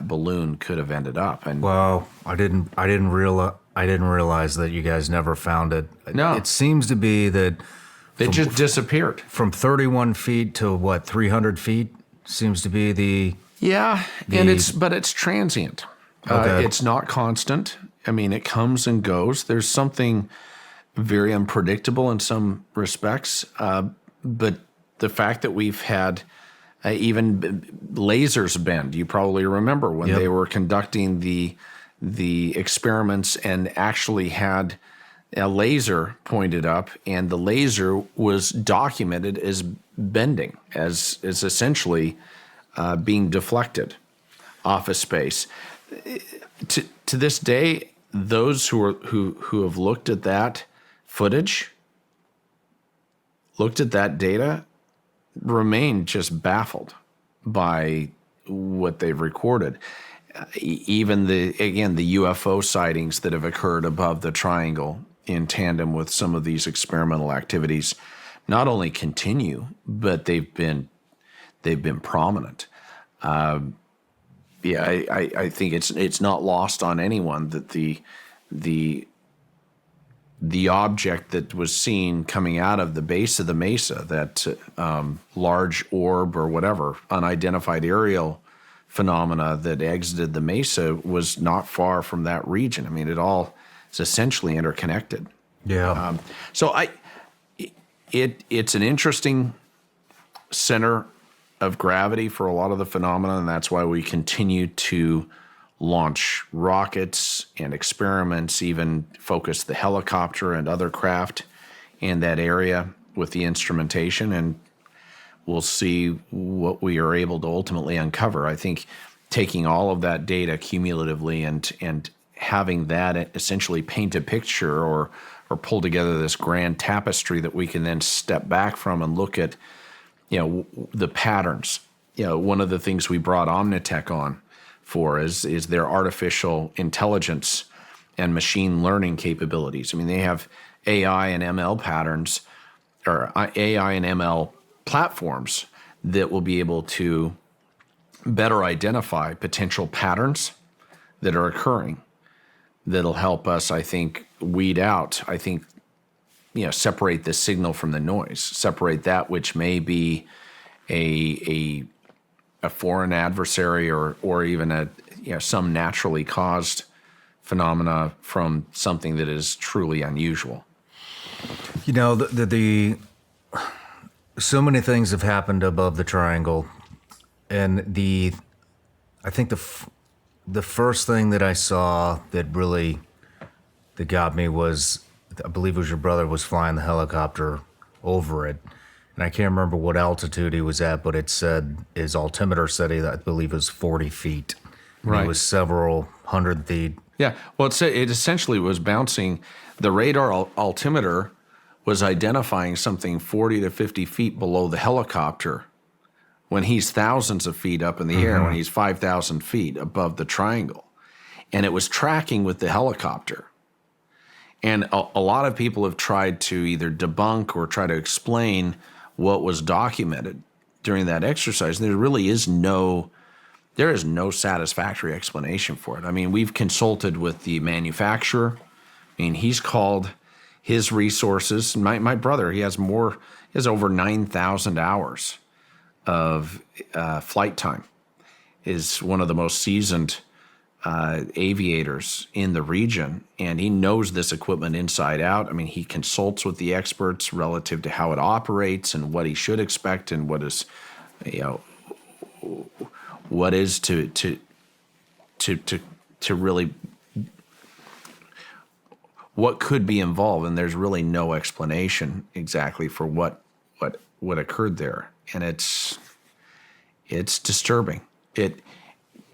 Speaker 6: balloon could have ended up. And
Speaker 5: wow, I didn't realize that you guys never found it.
Speaker 6: No,
Speaker 5: it seems to be that
Speaker 6: it just disappeared
Speaker 5: from 31 feet to 300 feet seems to be the
Speaker 6: but it's transient.
Speaker 5: Okay.
Speaker 6: It's not constant. I mean, it comes and goes. There's something very unpredictable in some respects, but the fact that we've had even lasers bend. You probably remember when they were conducting the experiments and actually had a laser pointed up, and the laser was documented as bending, as essentially being deflected off a space. To this day, those who have looked at that footage, looked at that data, remain just baffled by what they've recorded. Even the UFO sightings that have occurred above the triangle in tandem with some of these experimental activities not only continue, but they've been they've been prominent. Yeah, I think it's not lost on anyone that the object that was seen coming out of the base of the mesa, that large orb or whatever, unidentified aerial phenomena that exited the mesa, was not far from that region. I mean, it all is essentially interconnected.
Speaker 5: Yeah.
Speaker 6: So it's an interesting center of gravity for a lot of the phenomena, and that's why we continue to launch rockets and experiments, even focus the helicopter and other craft in that area with the instrumentation, and we'll see what we are able to ultimately uncover. I think taking all of that data cumulatively and having that essentially paint a picture or pull together this grand tapestry that we can then step back from and look at, the patterns. One of the things we brought Omnitech on for is their artificial intelligence and machine learning capabilities. I mean, they have AI and ML patterns, or AI and ML platforms that will be able to better identify potential patterns that are occurring, that'll help us, I think, weed out, separate the signal from the noise, separate that which may be a foreign adversary or even some naturally caused phenomena from something that is truly unusual.
Speaker 5: The so many things have happened above the triangle, and I think the first thing that I saw that got me was, I believe it was your brother was flying the helicopter over it, and I can't remember what altitude he was at, but it said his altimeter said I believe it was 40 feet.
Speaker 6: Right.
Speaker 5: It was several hundred feet.
Speaker 6: Yeah. Well, it essentially was bouncing. The radar altimeter was identifying something 40 to 50 feet below the helicopter when he's thousands of feet up in the air, when he's 5,000 feet above the triangle. And it was tracking with the helicopter. And a lot of people have tried to either debunk or try to explain what was documented during that exercise. There really is no satisfactory explanation for it. I mean, we've consulted with the manufacturer. I mean, he's called his resources. My brother, he has over 9,000 hours of flight time, is one of the most seasoned aviators in the region, and he knows this equipment inside out. I mean, he consults with the experts relative to how it operates and what he should expect and what is to really what could be involved, and there's really no explanation exactly for what occurred there, and it's disturbing.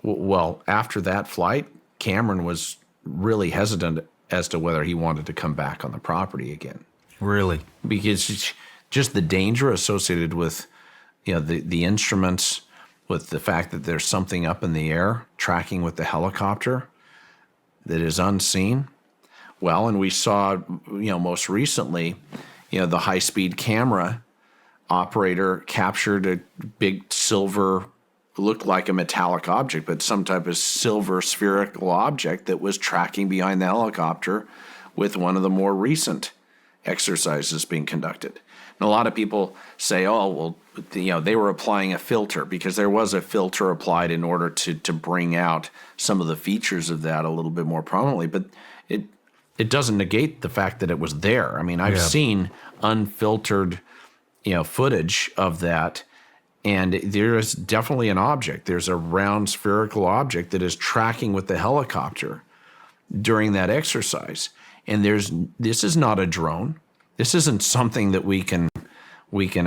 Speaker 6: Well, after that flight, Cameron was really hesitant as to whether he wanted to come back on the property again.
Speaker 5: Really?
Speaker 6: Because just the danger associated with, the instruments, with the fact that there's something up in the air tracking with the helicopter that is unseen. Well, and we saw, most recently, the high-speed camera operator captured a big silver, looked like a metallic object, but some type of silver spherical object that was tracking behind the helicopter with one of the more recent exercises being conducted. And a lot of people say, they were applying a filter, because there was a filter applied in order to bring out some of the features of that a little bit more prominently. But it doesn't negate the fact that it was there. I mean, I've seen unfiltered, footage of that, and there is definitely an object. There's a round spherical object that is tracking with the helicopter during that exercise. And this is not a drone. This isn't something that we can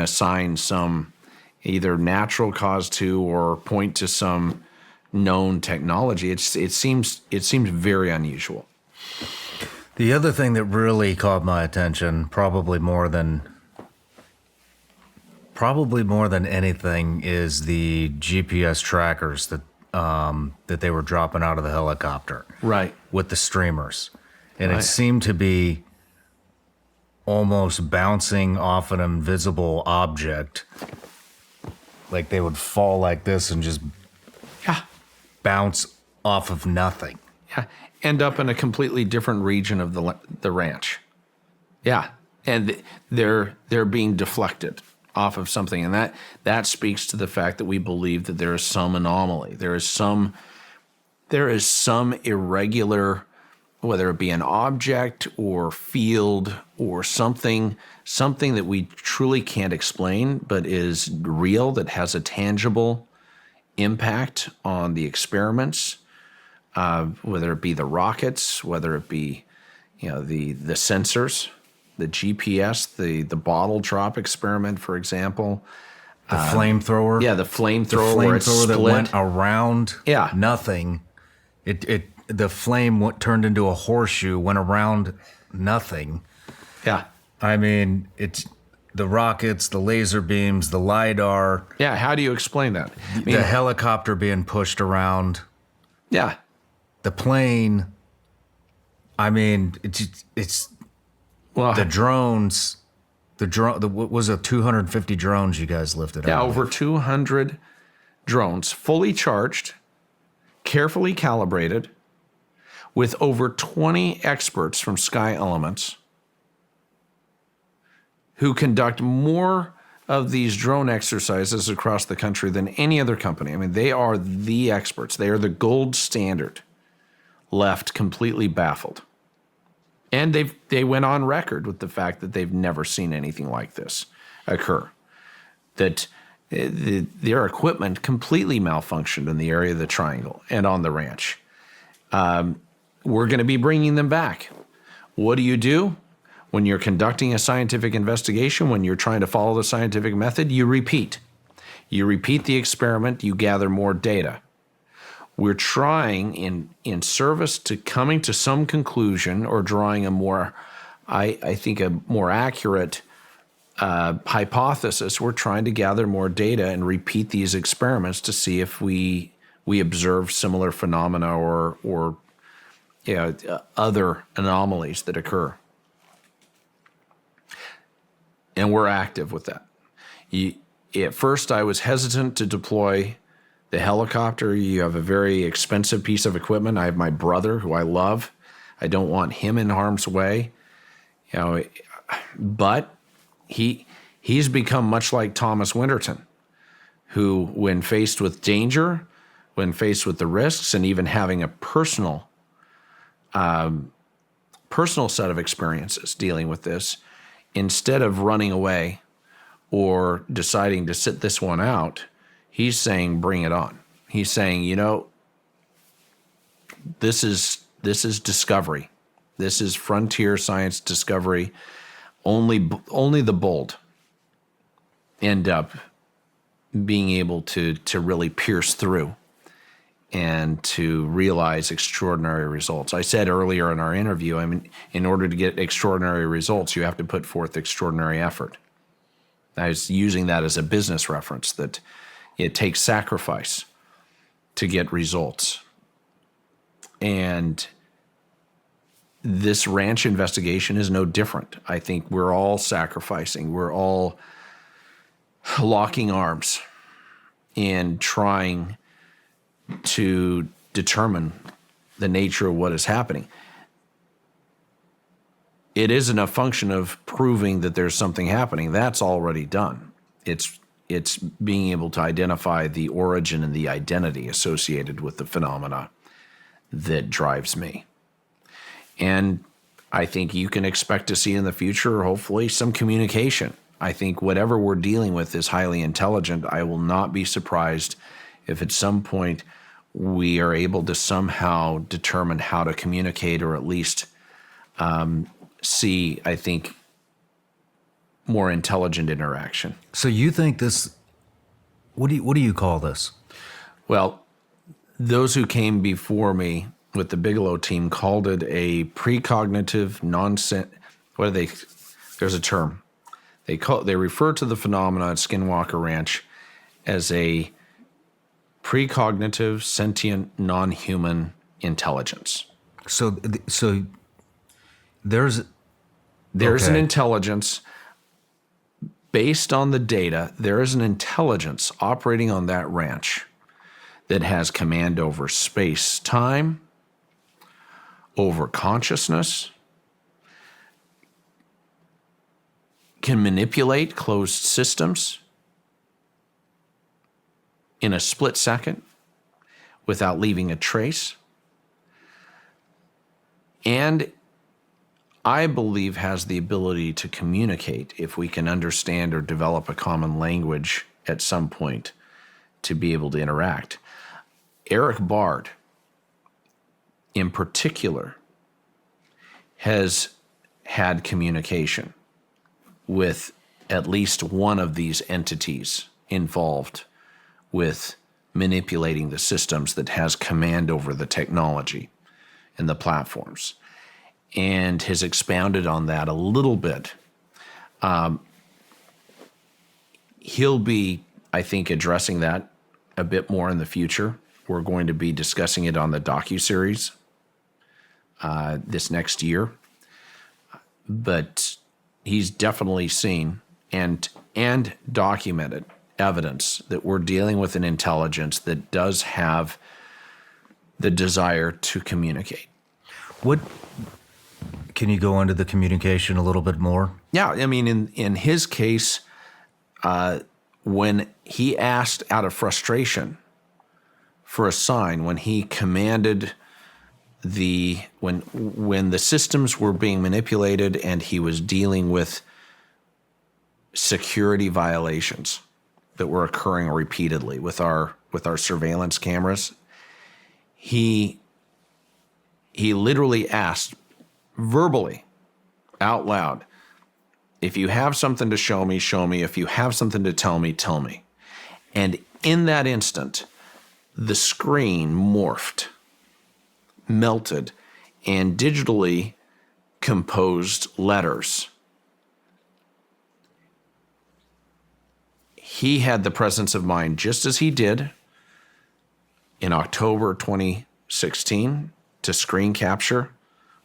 Speaker 6: assign some either natural cause to or point to some known technology. It seems very unusual.
Speaker 5: The other thing that really caught my attention, probably more than anything, is the GPS trackers that they were dropping out of the helicopter.
Speaker 6: Right.
Speaker 5: With the streamers. And
Speaker 6: Right.
Speaker 5: It seemed to be almost bouncing off an invisible object
Speaker 7: Like they would fall like this and just bounce off of nothing.
Speaker 6: Yeah, end up in a completely different region of the ranch. Yeah, and they're being deflected off of something, and that speaks to the fact that we believe that there is some anomaly. There is some irregular, whether it be an object or field or something that we truly can't explain, but is real, that has a tangible impact on the experiments, whether it be the rockets, whether it be, the sensors, the GPS, the bottle drop experiment, for example.
Speaker 7: The flamethrower.
Speaker 6: Yeah, the flamethrower where it
Speaker 7: that
Speaker 6: split.
Speaker 7: went around nothing. The flame turned into a horseshoe, went around nothing.
Speaker 6: Yeah.
Speaker 7: I mean, it's the rockets, the laser beams, the LiDAR.
Speaker 6: Yeah, how do you explain that?
Speaker 7: The helicopter being pushed around.
Speaker 6: Yeah.
Speaker 7: The plane. I mean, it's the drones. What was it, 250 drones you guys lifted out?
Speaker 6: Yeah, over 200 drones, fully charged, carefully calibrated, with over 20 experts from Sky Elements who conduct more of these drone exercises across the country than any other company. I mean, they are the experts. They are the gold standard, left completely baffled. And they went on record with the fact that they've never seen anything like this occur. That their equipment completely malfunctioned in the area of the triangle and on the ranch. We're going to be bringing them back. What do? When you're conducting a scientific investigation, when you're trying to follow the scientific method, you repeat. You repeat the experiment, you gather more data. We're trying, in service to coming to some conclusion or drawing a more, I think, a more accurate hypothesis, we're trying to gather more data and repeat these experiments to see if we observe similar phenomena or other anomalies that occur. And we're active with that. At first, I was hesitant to deploy the helicopter. You have a very expensive piece of equipment. I have my brother, who I love. I don't want him in harm's way. But he's become much like Thomas Winterton, who, when faced with danger, when faced with the risks, and even having a personal set of experiences dealing with this, instead of running away or deciding to sit this one out, he's saying, bring it on. He's saying, this is discovery. This is frontier science discovery. Only the bold end up being able to really pierce through and to realize extraordinary results. I said earlier in our interview, in order to get extraordinary results, you have to put forth extraordinary effort. I was using that as a business reference, that it takes sacrifice to get results. And this ranch investigation is no different. I think we're all sacrificing. We're all locking arms and trying to determine the nature of what is happening. It isn't a function of proving that there's something happening. That's already done. It's being able to identify the origin and the identity associated with the phenomena that drives me. And I think you can expect to see in the future, hopefully, some communication. I think whatever we're dealing with is highly intelligent. I will not be surprised if at some point we are able to somehow determine how to communicate, or at least see, I think, more intelligent interaction.
Speaker 7: So you think this, what do you call this?
Speaker 6: Well, those who came before me with the Bigelow team called it a precognitive nonsense. There's a term. They refer to the phenomena at Skinwalker Ranch as a precognitive, sentient, non-human intelligence.
Speaker 7: So there's
Speaker 6: an intelligence based on the data, there is an intelligence operating on that ranch that has command over space, time, over consciousness, can manipulate closed systems in a split second without leaving a trace, and I believe has the ability to communicate if we can understand or develop a common language at some point to be able to interact. Eric Bard, in particular, has had communication with at least one of these entities involved with manipulating the systems that has command over the technology and the platforms, and has expounded on that a little bit. He'll be, I think, addressing that a bit more in the future. We're going to be discussing it on the docuseries this next year. But he's definitely seen and documented evidence that we're dealing with an intelligence that does have the desire to communicate.
Speaker 2: What can you go into the communication a little bit more?
Speaker 6: Yeah, I mean, in his case, when he asked out of frustration for a sign, when he commanded when the systems were being manipulated and he was dealing with security violations that were occurring repeatedly with our surveillance cameras, he literally asked verbally out loud, if you have something to show me, show me. If you have something to tell me, tell me. And in that instant, the screen morphed, melted, and digitally composed letters. He had the presence of mind, just as he did in October 2016, to screen capture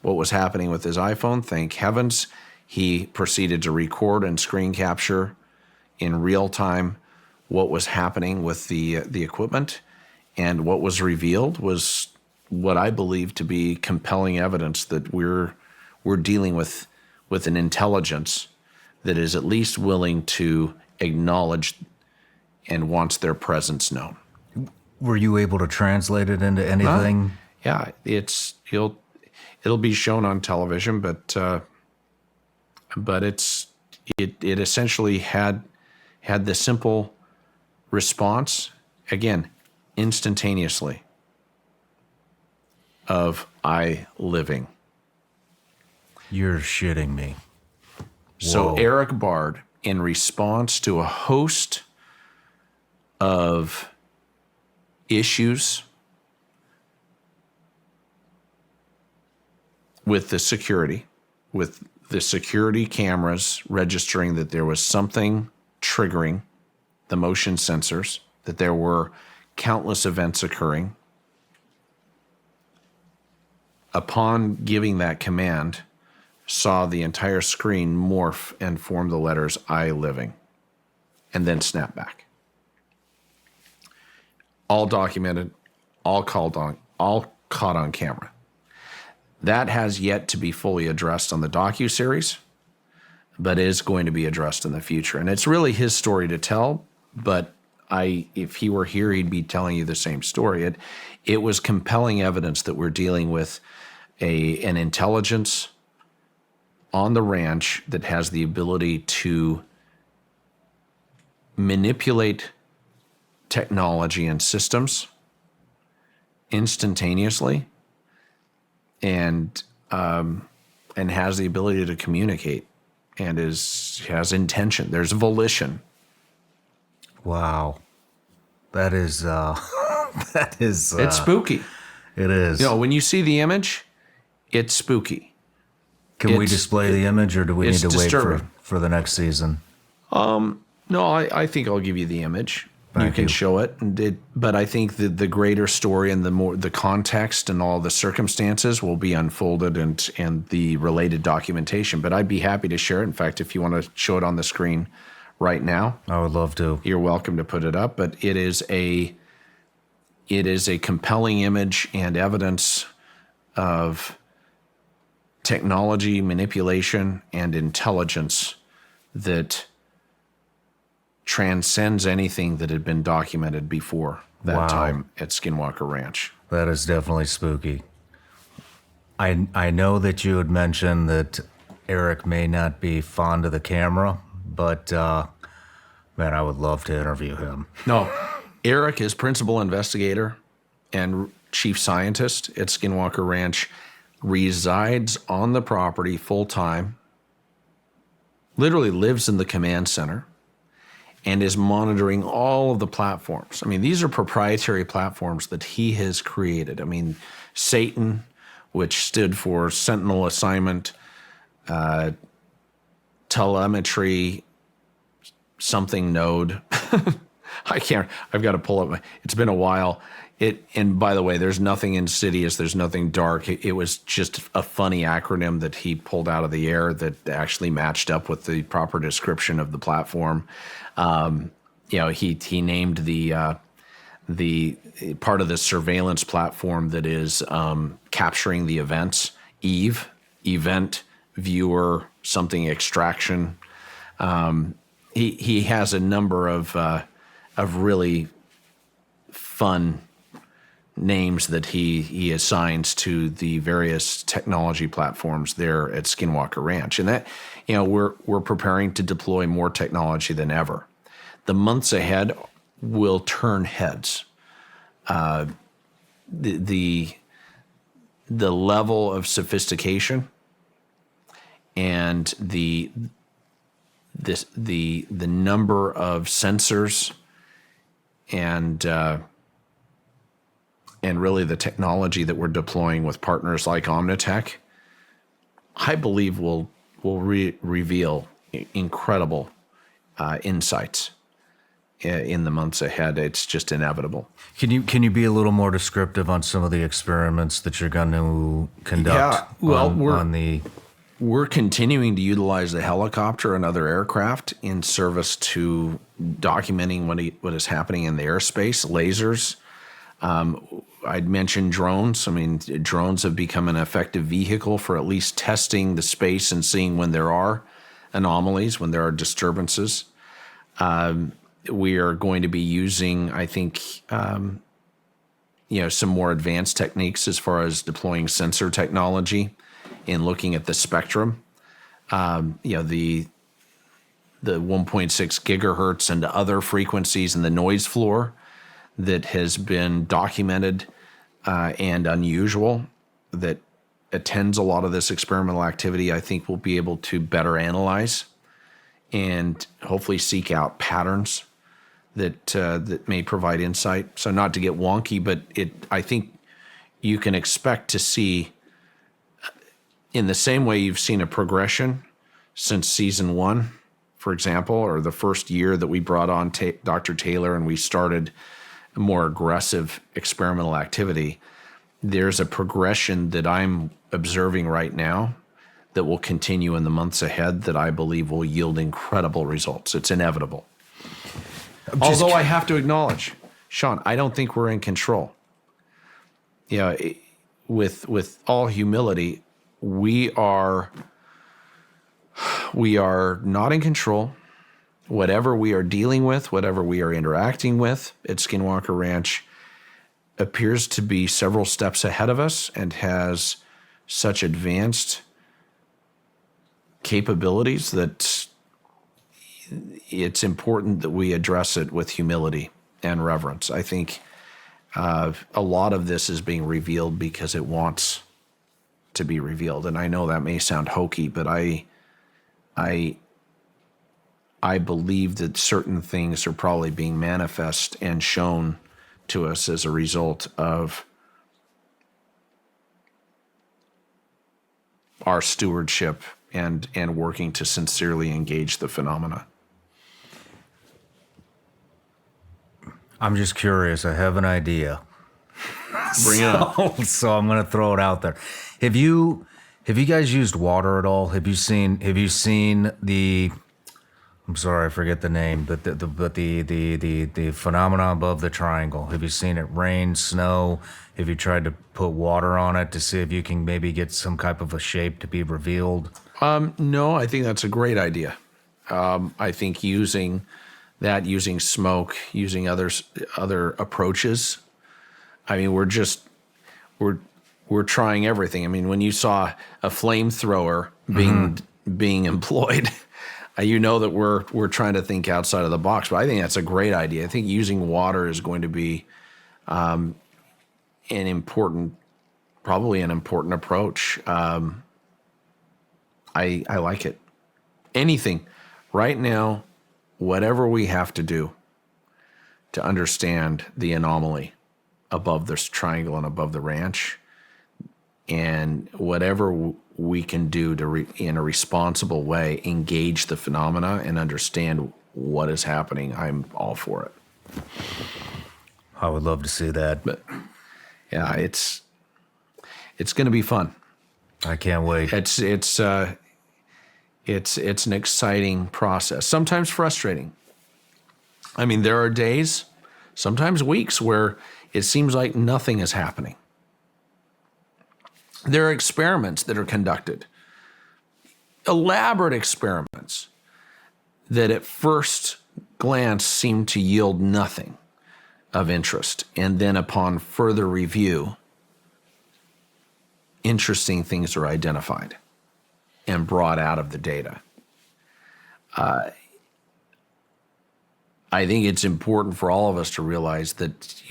Speaker 6: what was happening with his iPhone. Thank heavens he proceeded to record and screen capture in real time what was happening with the equipment. And what was revealed was what I believe to be compelling evidence that we're dealing with an intelligence that is at least willing to acknowledge and wants their presence known.
Speaker 2: Were you able to translate it into anything?
Speaker 6: Yeah, it'll be shown on television, but it essentially had the simple response, again, instantaneously, of I living.
Speaker 2: You're shitting me.
Speaker 6: So
Speaker 2: Whoa.
Speaker 6: Eric Bard, in response to a host of issues with the security cameras registering that there was something triggering the motion sensors, that there were countless events occurring. Upon giving that command, saw the entire screen morph and form the letters I living, and then snap back. All documented, all caught on camera. That has yet to be fully addressed on the docuseries, but is going to be addressed in the future. And it's really his story to tell, but if he were here, he'd be telling you the same story. It was compelling evidence that we're dealing with an intelligence on the ranch that has the ability to manipulate technology and systems instantaneously, and has the ability to communicate, and has intention. There's volition.
Speaker 2: Wow, that is
Speaker 6: It's spooky.
Speaker 2: It is.
Speaker 6: When you see the image, it's spooky.
Speaker 2: Can we display the image, or do we need to wait for the next season?
Speaker 6: No, I think I'll give you the image.
Speaker 2: Thank
Speaker 6: you can
Speaker 2: you.
Speaker 6: show it, but I think that the greater story and the context and all the circumstances will be unfolded, and the related documentation. But I'd be happy to share it. In fact, if you want to show it on the screen right now.
Speaker 2: I would love to.
Speaker 6: You're welcome to put it up, but it is a compelling image and evidence of technology, manipulation, and intelligence that transcends anything that had been documented before that
Speaker 2: Wow.
Speaker 6: time at Skinwalker Ranch.
Speaker 2: That is definitely spooky. I know that you had mentioned that Eric may not be fond of the camera, but man, I would love to interview him.
Speaker 6: No, Eric is principal investigator and chief scientist at Skinwalker Ranch, resides on the property full time, literally lives in the command center, and is monitoring all of the platforms. I mean, these are proprietary platforms that he has created. I mean, Satan, which stood for Sentinel Assignment, telemetry, something node. I've got to pull up it's been a while. And by the way, there's nothing insidious. There's nothing dark. It was just a funny acronym that he pulled out of the air that actually matched up with the proper description of the platform. He named the part of the surveillance platform that is capturing the events, Eve, event, viewer, something extraction. He has a number of really fun names that he assigns to the various technology platforms there at Skinwalker Ranch. And that, we're preparing to deploy more technology than ever. The months ahead will turn heads. The level of sophistication and the number of sensors and really the technology that we're deploying with partners like Omnitech, I believe will reveal incredible insights in the months ahead. It's just inevitable.
Speaker 2: Can you be a little more descriptive on some of the experiments that you're going to conduct?
Speaker 6: Yeah, well,
Speaker 2: we're
Speaker 6: We're continuing to utilize the helicopter and other aircraft in service to documenting what is happening in the airspace, lasers. I'd mentioned drones. I mean, drones have become an effective vehicle for at least testing the space and seeing when there are anomalies, when there are disturbances. We are going to be using, I think, some more advanced techniques as far as deploying sensor technology in looking at the spectrum. The 1.6 gigahertz and other frequencies in the noise floor that has been documented and unusual that attends a lot of this experimental activity, I think we'll be able to better analyze and hopefully seek out patterns that may provide insight. So not to get wonky, but I think you can expect to see, in the same way you've seen a progression since season 1, for example, or the first year that we brought on Dr. Taylor and we started a more aggressive experimental activity, there's a progression that I'm observing right now that will continue in the months ahead that I believe will yield incredible results. It's inevitable. Although I have to acknowledge, Sean, I don't think we're in control. With all humility, we are not in control. Whatever we are dealing with, whatever we are interacting with at Skinwalker Ranch appears to be several steps ahead of us and has such advanced capabilities that it's important that we address it with humility and reverence. I think a lot of this is being revealed because it wants to be revealed. And I know that may sound hokey, but I believe that certain things are probably being manifest and shown to us as a result of our stewardship and working to sincerely engage the phenomena.
Speaker 2: I'm just curious. I have an idea.
Speaker 6: Bring it up.
Speaker 2: So I'm going to throw it out there. Have you guys used water at all? Have you seen the
Speaker 7: I'm sorry, I forget the name, but the phenomenon above the triangle. Have you seen it rain, snow? Have you tried to put water on it to see if you can maybe get some type of a shape to be revealed?
Speaker 6: No, I think that's a great idea. I think using smoke, using other approaches. I mean, we're trying everything. I mean, when you saw a flamethrower being employed, you know that we're trying to think outside of the box. But I think that's a great idea. I think using water is going to be probably an important approach. I like it. Anything right now, whatever we have to do to understand the anomaly above this triangle and above the ranch, and whatever we can do to, in a responsible way, engage the phenomena and understand what is happening, I'm all for it.
Speaker 7: I would love to see that.
Speaker 6: But yeah, it's going to be fun.
Speaker 7: I can't wait.
Speaker 6: It's an exciting process. Sometimes frustrating. I mean, there are days, sometimes weeks, where it seems like nothing is happening. There are experiments that are conducted, elaborate experiments, that at first glance seem to yield nothing of interest. And then upon further review, interesting things are identified and brought out of the data. I think it's important for all of us to realize that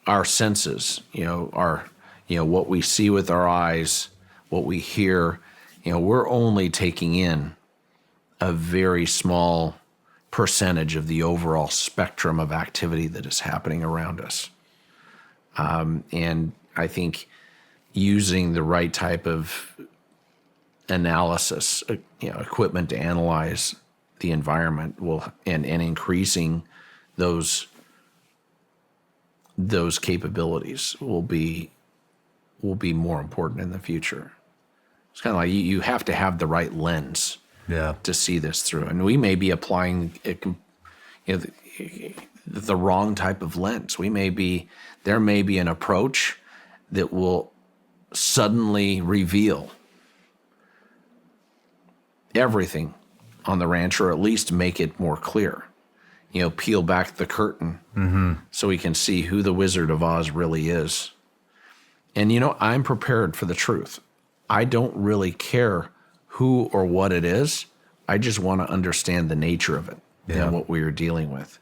Speaker 6: our senses, what we see with our eyes, what we hear, we're only taking in a very small percentage of the overall spectrum of activity that is happening around us. And I think using the right type of analysis, equipment to analyze the environment and increasing those capabilities will be more important in the future. It's kind of like you have to have the right lens to see this through. And we may be applying the wrong type of lens. There may be an approach that will suddenly reveal everything on the ranch, or at least make it more clear. Peel back the curtain so we can see who the Wizard of Oz really is. And I'm prepared for the truth. I don't really care who or what it is. I just want to understand the nature of it and what we are dealing with.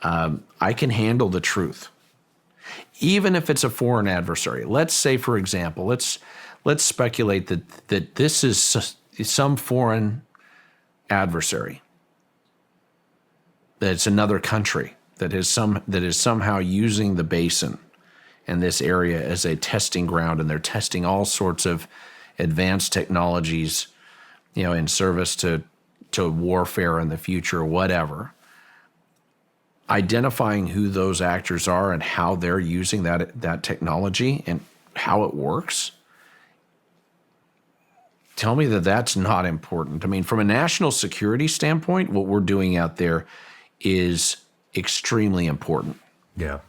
Speaker 6: I can handle the truth, even if it's a foreign adversary. Let's say, for example, let's speculate that this is some foreign adversary, that it's another country that is somehow using the basin and this area as a testing ground, and they're testing all sorts of advanced technologies, in service to warfare in the future, whatever. Identifying who those actors are and how they're using that technology and how it works. Tell me that that's not important. I mean, from a national security standpoint, what we're doing out there is extremely important.
Speaker 7: Yeah.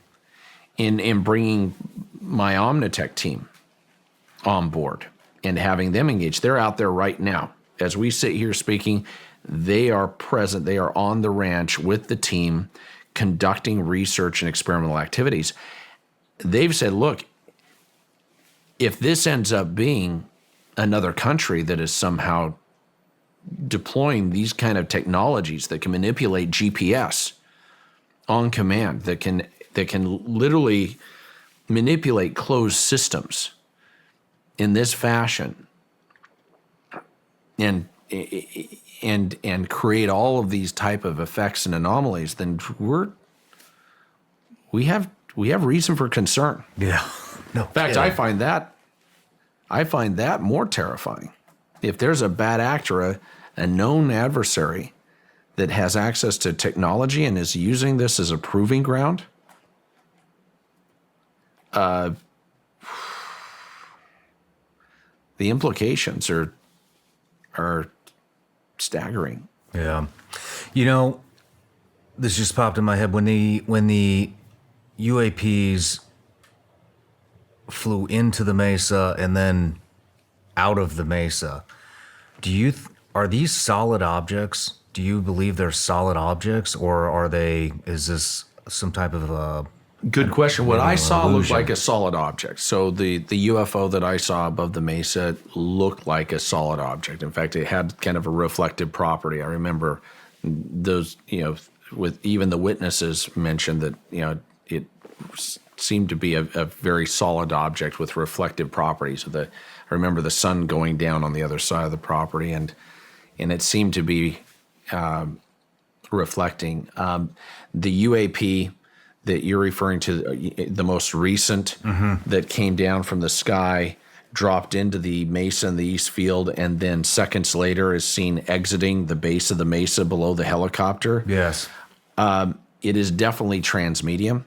Speaker 6: In bringing my Omnitech team on board and having them engaged. They're out there right now. As we sit here speaking, they are present. They are on the ranch with the team conducting research and experimental activities. They've said, look, if this ends up being another country that is somehow deploying these kind of technologies that can manipulate GPS on command, that can literally manipulate closed systems in this fashion and create all of these type of effects and anomalies, then we have reason for concern.
Speaker 7: Yeah. No.
Speaker 6: In fact, I find that more terrifying. If there's a bad actor, a known adversary that has access to technology and is using this as a proving ground, the implications are staggering.
Speaker 5: Yeah. This just popped in my head when the UAPs flew into the mesa and then out of the mesa. Are these solid objects? Do you believe they're solid objects, or is this some type of
Speaker 6: Good question. What I saw looked
Speaker 5: illusion?
Speaker 6: like a solid object. So the UFO that I saw above the mesa looked like a solid object. In fact, it had kind of a reflective property. I remember those, with even the witnesses mentioned that, it seemed to be a very solid object with reflective properties. So I remember the sun going down on the other side of the property, and it seemed to be reflecting. The UAP that you're referring to, the most recent that came down from the sky, dropped into the mesa in the east field, and then seconds later is seen exiting the base of the mesa below the helicopter.
Speaker 5: Yes.
Speaker 6: It is definitely transmedium,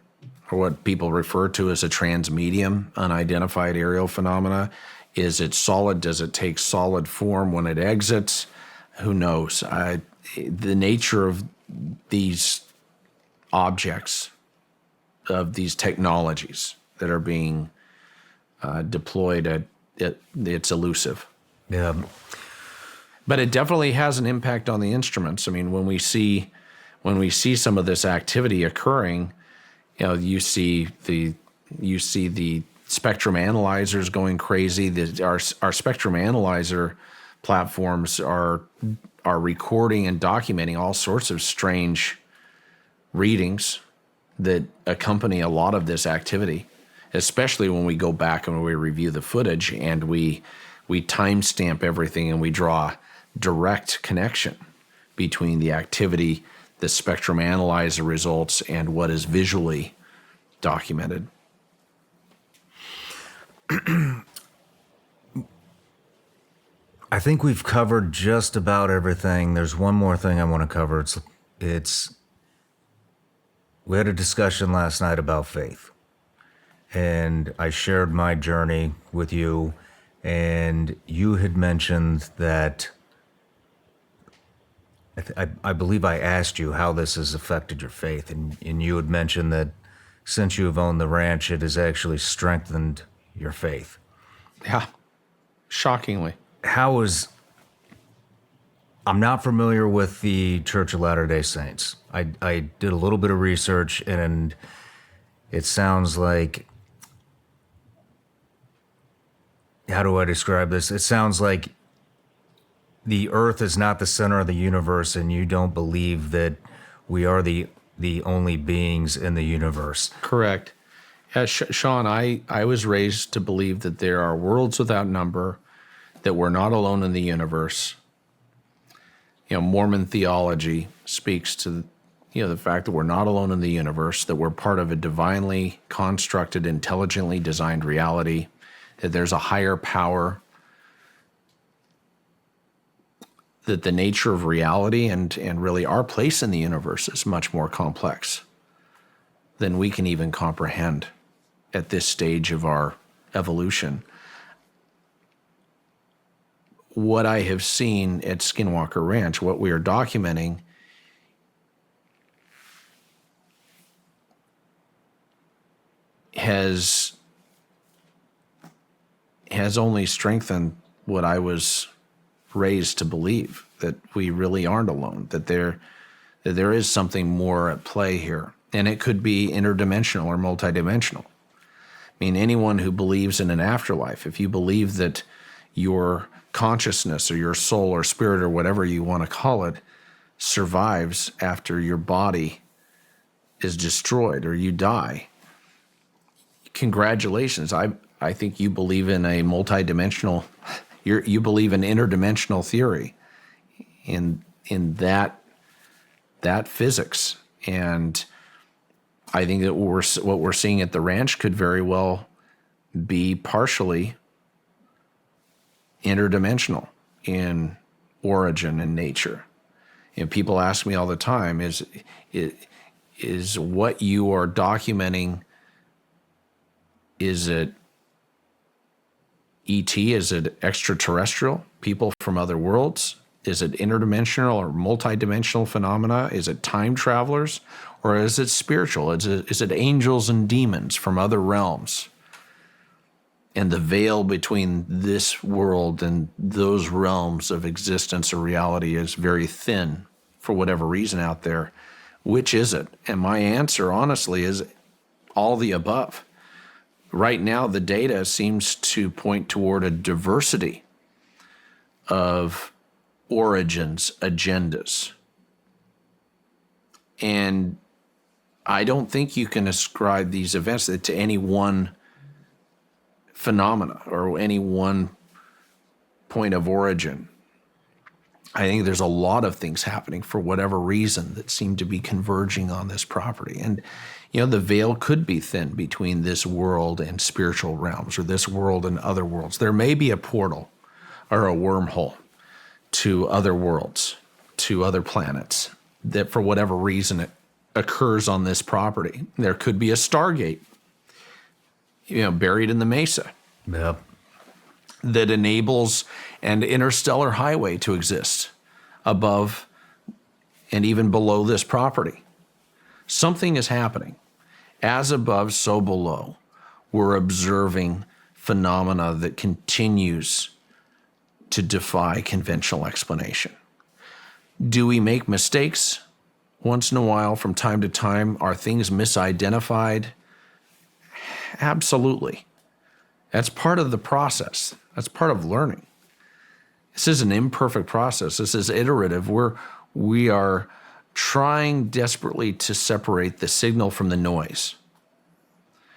Speaker 6: or what people refer to as a transmedium, unidentified aerial phenomena. Is it solid? Does it take solid form when it exits? Who knows? The nature of these objects, of these technologies that are being deployed, it's elusive.
Speaker 5: Yeah.
Speaker 6: But it definitely has an impact on the instruments. I mean, when we see some of this activity occurring, you see the spectrum analyzers going crazy. Our spectrum analyzer platforms are recording and documenting all sorts of strange readings that accompany a lot of this activity, especially when we go back and we review the footage and we timestamp everything and we draw direct connection between the activity, the spectrum analyzer results, and what is visually documented.
Speaker 5: I think we've covered just about everything. There's one more thing I want to cover. We had a discussion last night about faith, and I shared my journey with you, and you had mentioned that I believe I asked you how this has affected your faith, and you had mentioned that since you have owned the ranch, it has actually strengthened your faith.
Speaker 6: Yeah, shockingly.
Speaker 5: I'm not familiar with the Church of Latter-day Saints. I did a little bit of research, and it sounds like, how do I describe this? It sounds like the earth is not the center of the universe, and you don't believe that we are the only beings in the universe.
Speaker 6: Correct. Sean, I was raised to believe that there are worlds without number, that we're not alone in the universe. Mormon theology speaks to the fact that we're not alone in the universe, that we're part of a divinely constructed, intelligently designed reality, that there's a higher power, that the nature of reality and really our place in the universe is much more complex than we can even comprehend at this stage of our evolution. What I have seen at Skinwalker Ranch, what we are documenting, has only strengthened what I was raised to believe, that we really aren't alone, that there is something more at play here. And it could be interdimensional or multidimensional. I mean, anyone who believes in an afterlife, if you believe that your consciousness or your soul or spirit or whatever you want to call it survives after your body is destroyed or you die, congratulations. I think you believe in a multidimensional, you believe in interdimensional theory in that physics. And I think that what we're seeing at the ranch could very well be partially interdimensional in origin and nature. And people ask me all the time, is what you are documenting, is it ET? Is it extraterrestrial? People from other worlds? Is it interdimensional or multidimensional phenomena? Is it time travelers? Or is it spiritual? Is it angels and demons from other realms? And the veil between this world and those realms of existence or reality is very thin for whatever reason out there. Which is it? And my answer, honestly, is all the above. Right now, the data seems to point toward a diversity of origins, agendas. And I don't think you can ascribe these events to any one phenomena or any one point of origin. I think there's a lot of things happening for whatever reason that seem to be converging on this property. And, the veil could be thin between this world and spiritual realms, or this world and other worlds. There may be a portal or a wormhole to other worlds, to other planets, that for whatever reason it occurs on this property. There could be a Stargate, buried in the mesa.
Speaker 2: Yep.
Speaker 6: That enables an interstellar highway to exist above and even below this property. Something is happening. As above, so below. We're observing phenomena that continues to defy conventional explanation. Do we make mistakes once in a while from time to time? Are things misidentified? Absolutely. That's part of the process. That's part of learning. This is an imperfect process. This is iterative. We are trying desperately to separate the signal from the noise.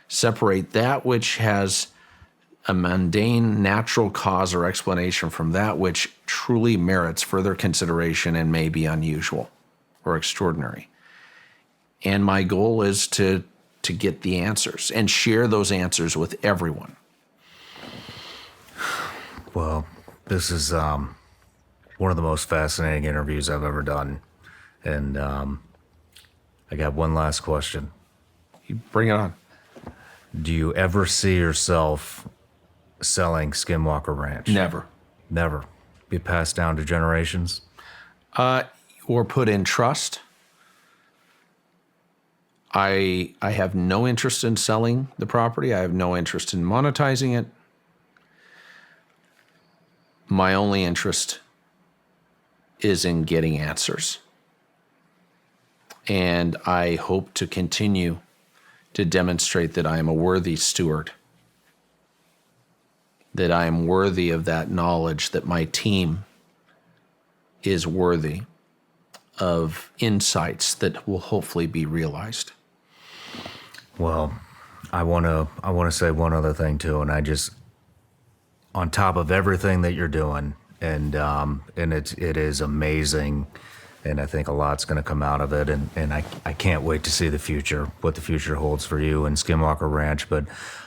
Speaker 6: Separate that which has a mundane, natural cause or explanation from that which truly merits further consideration and may be unusual or extraordinary. And my goal is to get the answers and share those answers with everyone.
Speaker 2: Well, this is one of the most fascinating interviews I've ever done. And I got one last question.
Speaker 6: You bring it on.
Speaker 2: Do you ever see yourself selling Skinwalker Ranch?
Speaker 6: Never.
Speaker 2: Never. Be passed down to generations?
Speaker 6: Or put in trust. I have no interest in selling the property. I have no interest in monetizing it. My only interest is in getting answers. And I hope to continue to demonstrate that I am a worthy steward, that I am worthy of that knowledge, that my team is worthy of insights that will hopefully be realized.
Speaker 2: Well, I want to say one other thing too, and I just, on top of everything that you're doing, and it is amazing, and I think a lot's going to come out of it, and I can't wait to see the future, what the future holds for you and Skinwalker Ranch. But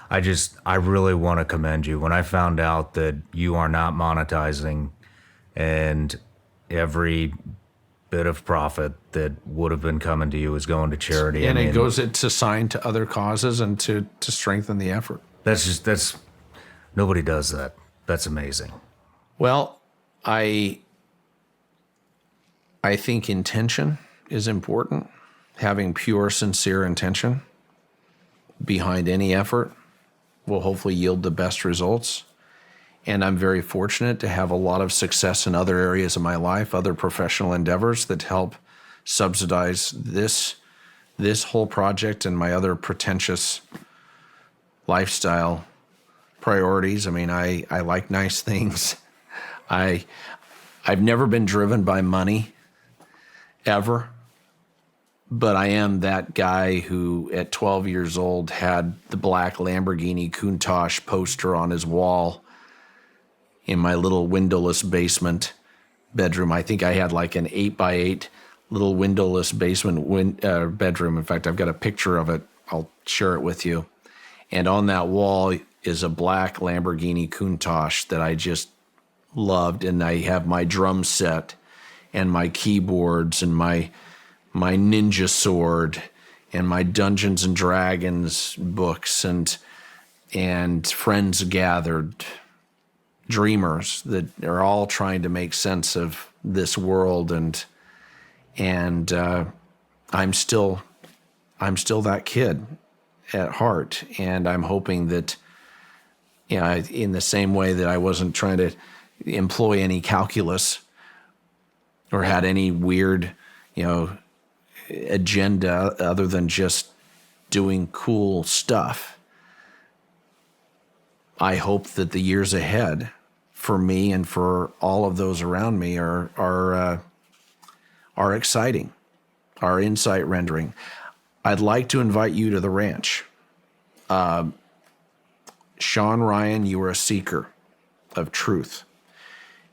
Speaker 2: I really want to commend you. When I found out that you are not monetizing, and every bit of profit that would have been coming to you is going to charity,
Speaker 6: and it goes to sign to other causes and to strengthen the effort.
Speaker 2: That's nobody does that. That's amazing.
Speaker 6: Well, I think intention is important. Having pure, sincere intention behind any effort will hopefully yield the best results. And I'm very fortunate to have a lot of success in other areas of my life, other professional endeavors that help subsidize this whole project and my other pretentious lifestyle priorities. I mean, I like nice things. I've never been driven by money, ever. But I am that guy who, at 12 years old, had the black Lamborghini Countach poster on his wall in my little windowless basement bedroom. I think I had like an 8x8 little windowless basement bedroom. In fact, I've got a picture of it. I'll share it with you. And on that wall is a black Lamborghini Countach that I just loved. And I have my drum set and my keyboards and my ninja sword and my Dungeons and Dragons books and Friends Gathered dreamers that are all trying to make sense of this world, and I'm still that kid at heart, and I'm hoping that, in the same way that I wasn't trying to employ any calculus or had any weird, agenda other than just doing cool stuff. I hope that the years ahead for me and for all of those around me are exciting, are insight rendering. I'd like to invite you to the ranch. Sean Ryan, you are a seeker of truth.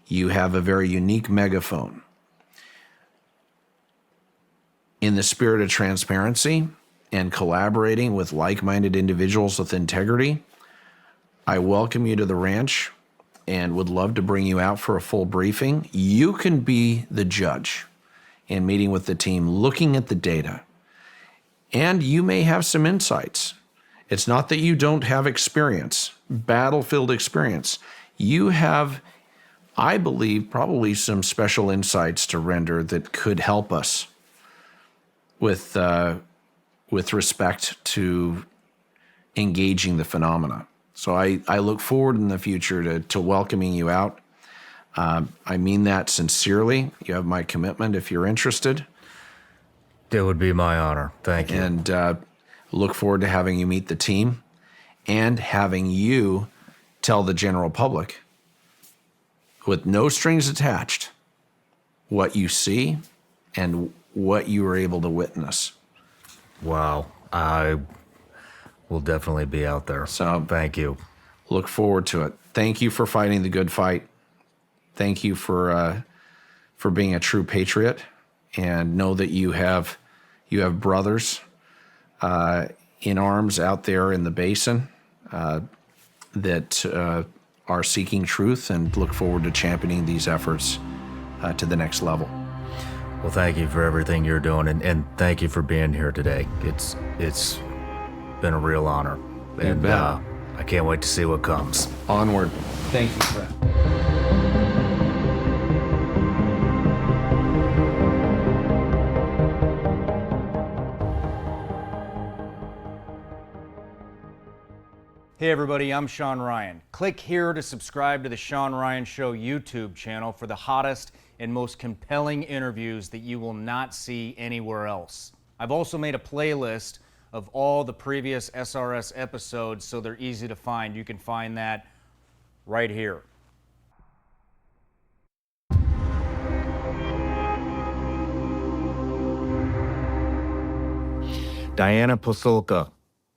Speaker 6: You have a very unique megaphone. In the spirit of transparency and collaborating with like-minded individuals with integrity, I welcome you to the ranch and would love to bring you out for a full briefing. You can be the judge in meeting with the team, looking at the data, and you may have some insights. It's not that you don't have experience, battlefield experience. You have, I believe, probably some special insights to render that could help us with respect to engaging the phenomena. So I look forward in the future to welcoming you out. I mean that sincerely. You have my commitment if you're interested.
Speaker 2: It would be my honor. Thank you.
Speaker 6: And look forward to having you meet the team and having you tell the general public, with no strings attached, what you see and what you were able to witness.
Speaker 2: Wow. I will definitely be out there.
Speaker 6: So
Speaker 2: thank you.
Speaker 6: Look forward to it. Thank you for fighting the good fight. Thank you for being a true patriot, and know that you have brothers in arms out there in the basin that are seeking truth, and look forward to championing these efforts to the next level.
Speaker 2: Well, thank you for everything you're doing, and thank you for being here today. It's been a real honor.
Speaker 6: You bet.
Speaker 2: I can't wait to see what comes.
Speaker 6: Onward. Thank you, Fred.
Speaker 7: Hey everybody, I'm Sean Ryan. Click here to subscribe to the Sean Ryan Show YouTube channel for the hottest and most compelling interviews that you will not see anywhere else. I've also made a playlist of all the previous SRS episodes, so they're easy to find. You can find that right here.
Speaker 2: Diana Pasulka,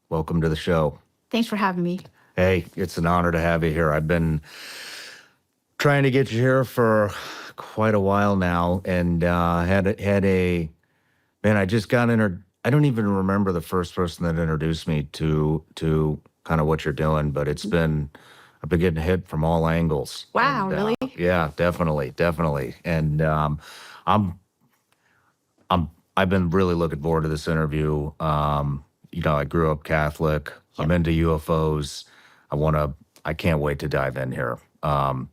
Speaker 2: welcome to the show.
Speaker 14: Thanks for having me.
Speaker 2: Hey, it's an honor to have you here. I've been trying to get you here for quite a while now, and had a man. I just got I don't even remember the first person that introduced me to kind of what you're doing, but I've been getting hit from all angles.
Speaker 14: Wow,
Speaker 2: And,
Speaker 14: really?
Speaker 2: Yeah, definitely. And I've been really looking forward to this interview. I grew up Catholic. I'm into UFOs. I can't wait to dive in here.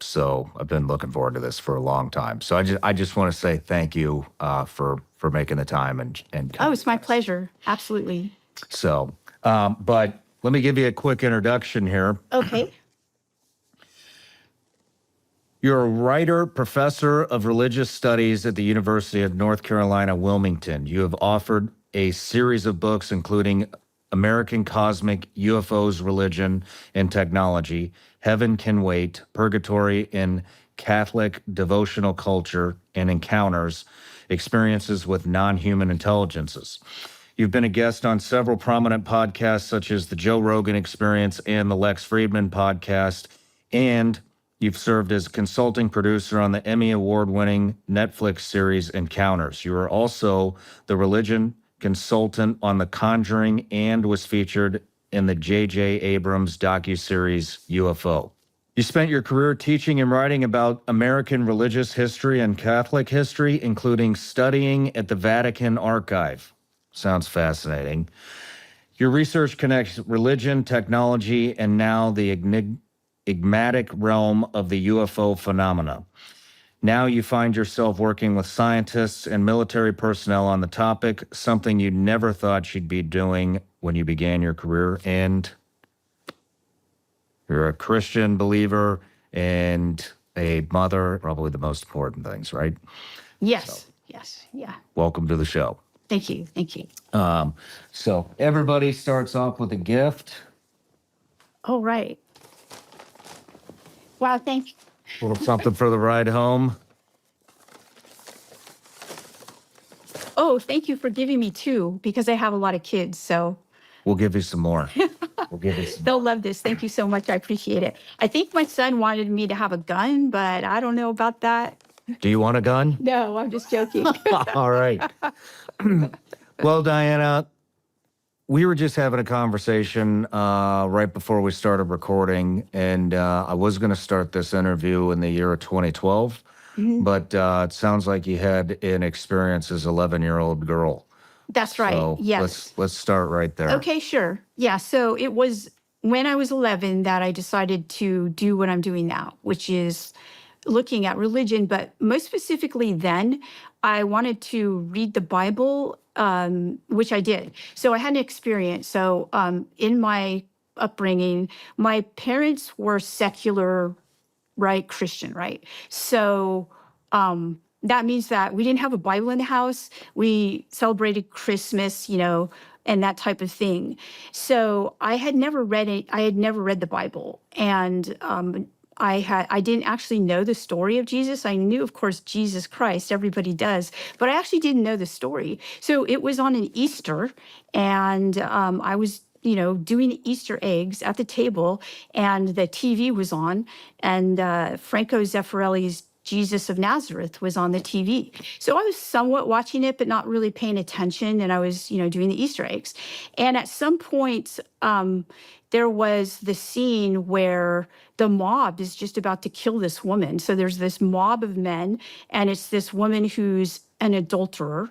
Speaker 2: So I've been looking forward to this for a long time. So I just want to say thank you for making the time and
Speaker 14: Oh, it's my pleasure. Absolutely.
Speaker 2: So, but let me give you a quick introduction here.
Speaker 14: Okay.
Speaker 2: You're a writer, professor of religious studies at the University of North Carolina, Wilmington. You have authored a series of books, including American Cosmic UFOs, Religion and Technology, Heaven Can Wait, Purgatory in Catholic Devotional Culture and Encounters, Experiences with Non-Human Intelligences. You've been a guest on several prominent podcasts, such as the Joe Rogan Experience and the Lex Friedman podcast, and you've served as consulting producer on the Emmy Award-winning Netflix series Encounters. You are also the religion consultant on The Conjuring and was featured in the J.J. Abrams docuseries UFO. You spent your career teaching and writing about American religious history and Catholic history, including studying at the Vatican Archive. Sounds fascinating. Your research connects religion, technology, and now the enigmatic realm of the UFO phenomena. Now you find yourself working with scientists and military personnel on the topic, something you never thought you'd be doing when you began your career. And you're a Christian believer and a mother, probably the most important things, right?
Speaker 14: Yes. Yes. Yeah.
Speaker 2: Welcome to the show.
Speaker 14: Thank you. Thank you.
Speaker 2: So everybody starts off with a gift.
Speaker 14: All right. Wow. Thank you.
Speaker 2: A little something for the ride home.
Speaker 14: Oh, thank you for giving me two because I have a lot of kids. So
Speaker 2: We'll give you some more. We'll give you some.
Speaker 14: they'll love this. Thank you so much. I appreciate it. I think my son wanted me to have a gun, but I don't know about that.
Speaker 2: Do you want a gun?
Speaker 14: No, I'm just joking.
Speaker 2: All right. Well, Diana, we were just having a conversation right before we started recording, and I was going to start this interview in the year of 2012, but it sounds like you had an experience as 11-year-old girl.
Speaker 14: That's right.
Speaker 2: So
Speaker 14: Yes.
Speaker 2: let's start right there.
Speaker 14: Okay, sure. Yeah. So it was when I was 11 that I decided to do what I'm doing now, which is looking at religion. But most specifically, then I wanted to read the Bible, which I did. So I had an experience. So in my upbringing, my parents were secular, right? Christian, right? So that means that we didn't have a Bible in the house. We celebrated Christmas, and that type of thing. So I had never read it. I had never read the Bible, and I didn't actually know the story of Jesus. I knew, of course, Jesus Christ. Everybody does, but I actually didn't know the story. So it was on an Easter, and I was doing Easter eggs at the table, and the TV was on, and Franco Zeffirelli's Jesus of Nazareth was on the TV. So I was somewhat watching it, but not really paying attention. And I was, doing the Easter eggs. And at some point, there was the scene where the mob is just about to kill this woman. So there's this mob of men, and it's this woman who's an adulterer,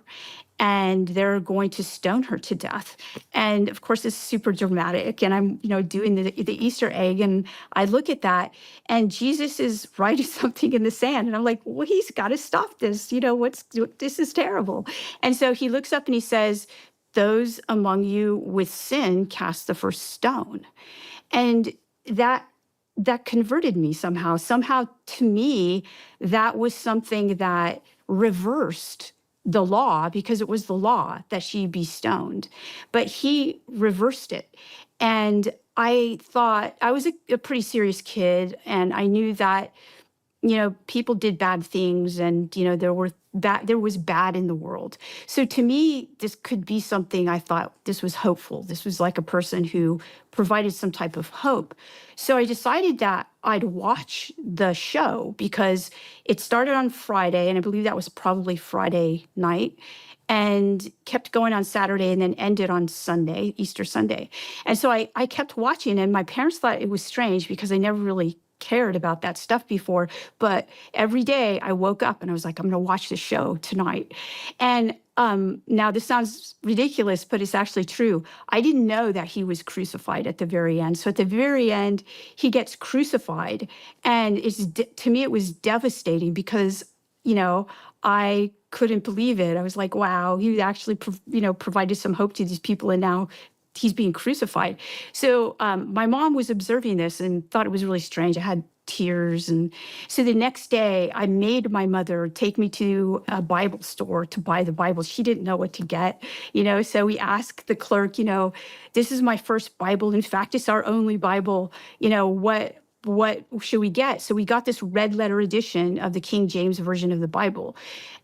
Speaker 14: and they're going to stone her to death. And of course, it's super dramatic. And I'm, doing the Easter egg, and I look at that, and Jesus is writing something in the sand, and I'm like, well, he's got to stop this. This is terrible. And so he looks up and he says, "Those among you with sin cast the first stone." And that converted me somehow. Somehow, to me, that was something that reversed the law, because it was the law that she be stoned. But he reversed it. And I thought, I was a pretty serious kid, and I knew that, people did bad things, and, there was bad in the world. So to me, this could be something. I thought this was hopeful. This was like a person who provided some type of hope. So I decided that I'd watch the show, because it started on Friday, and I believe that was probably Friday night, and kept going on Saturday, and then ended on Sunday, Easter Sunday. And so I kept watching, and my parents thought it was strange because I never really cared about that stuff before. But every day I woke up and I was like, I'm going to watch the show tonight. And now this sounds ridiculous, but it's actually true. I didn't know that he was crucified at the very end. So at the very end, he gets crucified. And to me, it was devastating because, I couldn't believe it. I was like, wow, he actually, provided some hope to these people, and now he's being crucified. So my mom was observing this and thought it was really strange. I had tears. And so the next day, I made my mother take me to a Bible store to buy the Bible. She didn't know what to get, so we asked the clerk, this is my first Bible. In fact, it's our only Bible. What should we get? So we got this red letter edition of the King James Version of the Bible.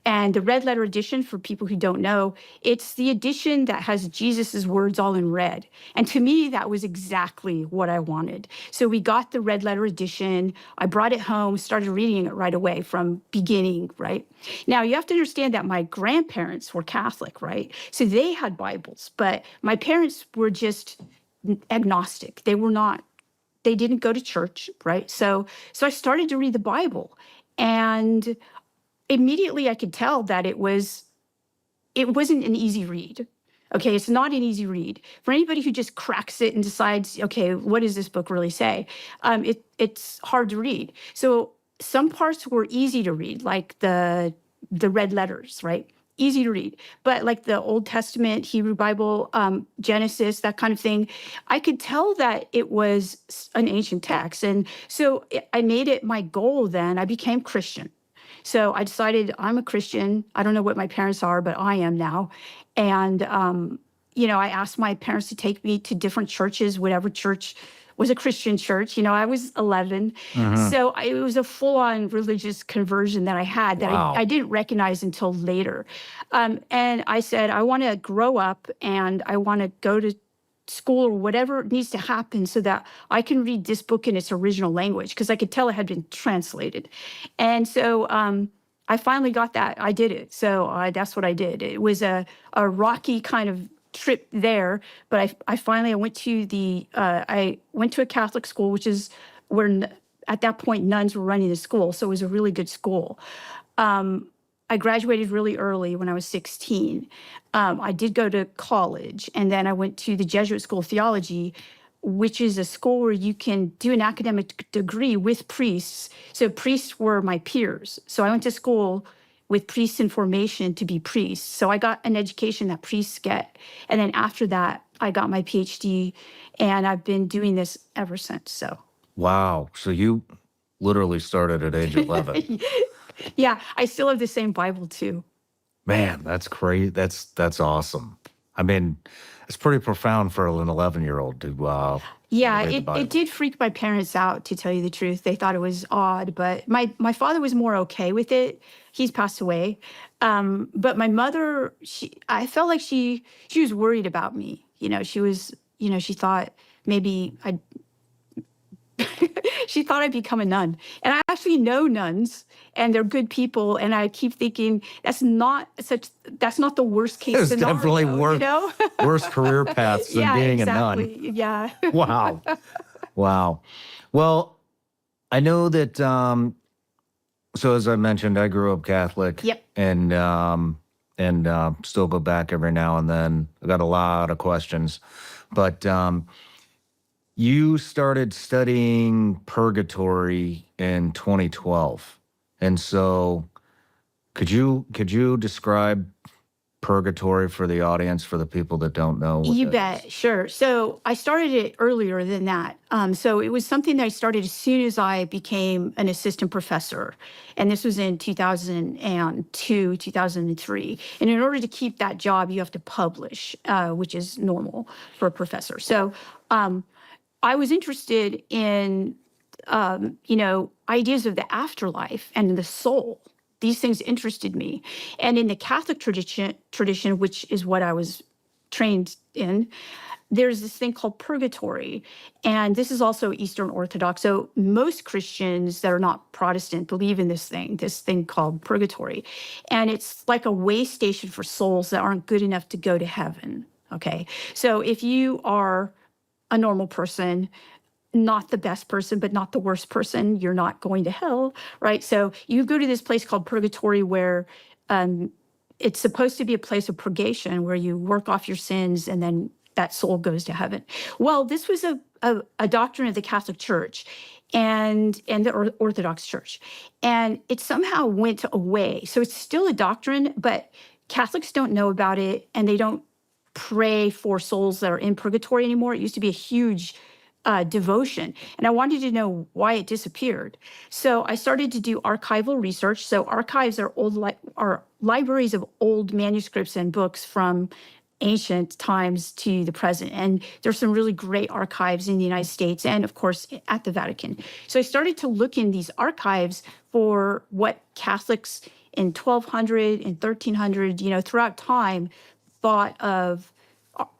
Speaker 14: And the red letter edition, for people who don't know, it's the edition that has Jesus's words all in red. And to me, that was exactly what I wanted. So we got the red letter edition. I brought it home, started reading it right away from beginning, right? Now, you have to understand that my grandparents were Catholic, right? So they had Bibles, but my parents were just agnostic. They didn't go to church, right? So I started to read the Bible, and immediately I could tell that it wasn't an easy read. Okay, it's not an easy read. For anybody who just cracks it and decides, okay, what does this book really say? It's hard to read. So some parts were easy to read, like the red letters, right? Easy to read. But like the Old Testament, Hebrew Bible, Genesis, that kind of thing, I could tell that it was an ancient text. And so I made it my goal then. I became Christian. So I decided I'm a Christian. I don't know what my parents are, but I am now. And, I asked my parents to take me to different churches, whatever church was a Christian church. I was 11. So it was a full-on religious conversion that I had that
Speaker 2: Wow.
Speaker 14: I didn't recognize until later. And I said, I want to grow up and I want to go to school or whatever needs to happen so that I can read this book in its original language, because I could tell it had been translated. And so I finally got that. I did it. So that's what I did. It was a rocky kind of trip there, but I finally went to I went to a Catholic school, which is where at that point nuns were running the school. So it was a really good school. I graduated really early when I was 16. I did go to college, and then I went to the Jesuit School of Theology, which is a school where you can do an academic degree with priests. So priests were my peers. So I went to school with priests in formation to be priests. So I got an education that priests get. And then after that, I got my PhD, and I've been doing this ever since. So.
Speaker 2: Wow. So you literally started at age 11.
Speaker 14: Yeah, I still have the same Bible too.
Speaker 2: Man, that's crazy. That's awesome. I mean, it's pretty profound for an 11-year-old to
Speaker 14: Yeah,
Speaker 2: read the Bible.
Speaker 14: it did freak my parents out, to tell you the truth. They thought it was odd, but my father was more okay with it. He's passed away. But my mother, I felt like she was worried about me. She was, she thought maybe she thought I'd become a nun. And I actually know nuns, and they're good people. And I keep thinking that's not the worst case
Speaker 2: There's
Speaker 14: scenario.
Speaker 2: definitely worse career paths than being
Speaker 14: exactly.
Speaker 2: a nun.
Speaker 14: Yeah.
Speaker 2: Wow. Wow. Well, I know that, so as I mentioned, I grew up Catholic.
Speaker 14: Yep.
Speaker 2: And still go back every now and then. I got a lot of questions. But you started studying purgatory in 2012. And so could you describe purgatory for the audience, for the people that don't know?
Speaker 14: You bet. Sure. So I started it earlier than that. So it was something that I started as soon as I became an assistant professor. And this was in 2002, 2003. And in order to keep that job, you have to publish, which is normal for a professor. So I was interested in, ideas of the afterlife and the soul. These things interested me. And in the Catholic tradition, which is what I was trained in, there's this thing called purgatory. And this is also Eastern Orthodox. So most Christians that are not Protestant believe in this thing called purgatory. And it's like a way station for souls that aren't good enough to go to heaven. Okay. So if you are a normal person, not the best person, but not the worst person, you're not going to hell, right? So you go to this place called purgatory where it's supposed to be a place of purgation where you work off your sins and then that soul goes to heaven. Well, this was a doctrine of the Catholic Church and the Orthodox Church. And it somehow went away. So it's still a doctrine, but Catholics don't know about it, and they don't pray for souls that are in purgatory anymore. It used to be a huge devotion, and I wanted to know why it disappeared. So I started to do archival research. So archives are are libraries of old manuscripts and books from ancient times to the present. And there's some really great archives in the United States and, of course, at the Vatican. So I started to look in these archives for what Catholics in 1200 and 1300, throughout time, thought of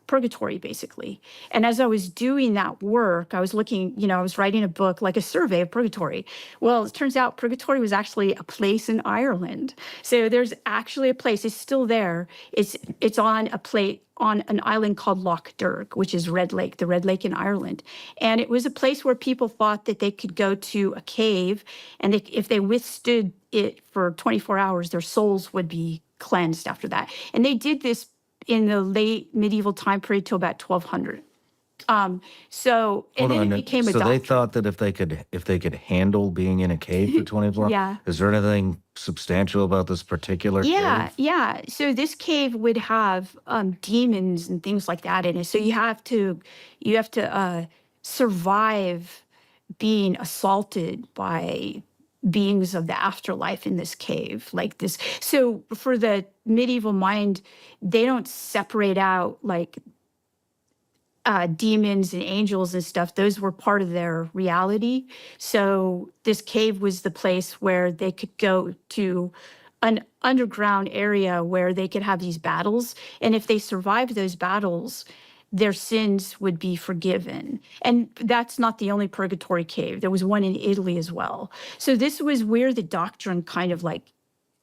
Speaker 14: purgatory, basically. And as I was doing that work, I was looking, I was writing a book, like a survey of purgatory. Well, it turns out purgatory was actually a place in Ireland. So there's actually a place, it's still there. It's on a plate on an island called Lough Derg, which is Red Lake, the Red Lake in Ireland. And it was a place where people thought that they could go to a cave, and if they withstood it for 24 hours, their souls would be cleansed after that. And they did this in the late medieval time period till about 1200. So and
Speaker 2: Hold
Speaker 14: then
Speaker 2: on.
Speaker 14: it became a
Speaker 2: So they
Speaker 14: doctrine.
Speaker 2: thought that if they could handle being in a cave for 24 hours,
Speaker 14: Yeah.
Speaker 2: is there anything substantial about this particular
Speaker 14: Yeah,
Speaker 2: cave?
Speaker 14: yeah. So this cave would have demons and things like that in it. So you have to survive being assaulted by beings of the afterlife in this cave like this. So for the medieval mind, they don't separate out like demons and angels and stuff. Those were part of their reality. So this cave was the place where they could go to an underground area where they could have these battles. And if they survived those battles, their sins would be forgiven. And that's not the only purgatory cave. There was one in Italy as well. So this was where the doctrine kind of like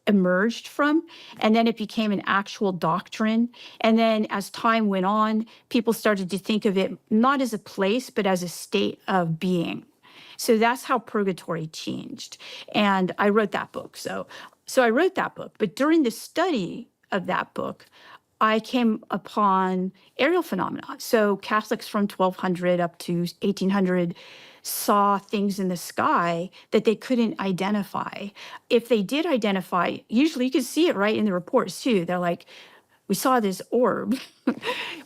Speaker 14: emerged from, and then it became an actual doctrine. And then as time went on, people started to think of it not as a place, but as a state of being. So that's how purgatory changed. And I wrote that book. So I wrote that book. But during the study of that book, I came upon aerial phenomena. So Catholics from 1200 up to 1800 saw things in the sky that they couldn't identify. If they did identify, usually you could see it right in the reports too. They're like, we saw this orb.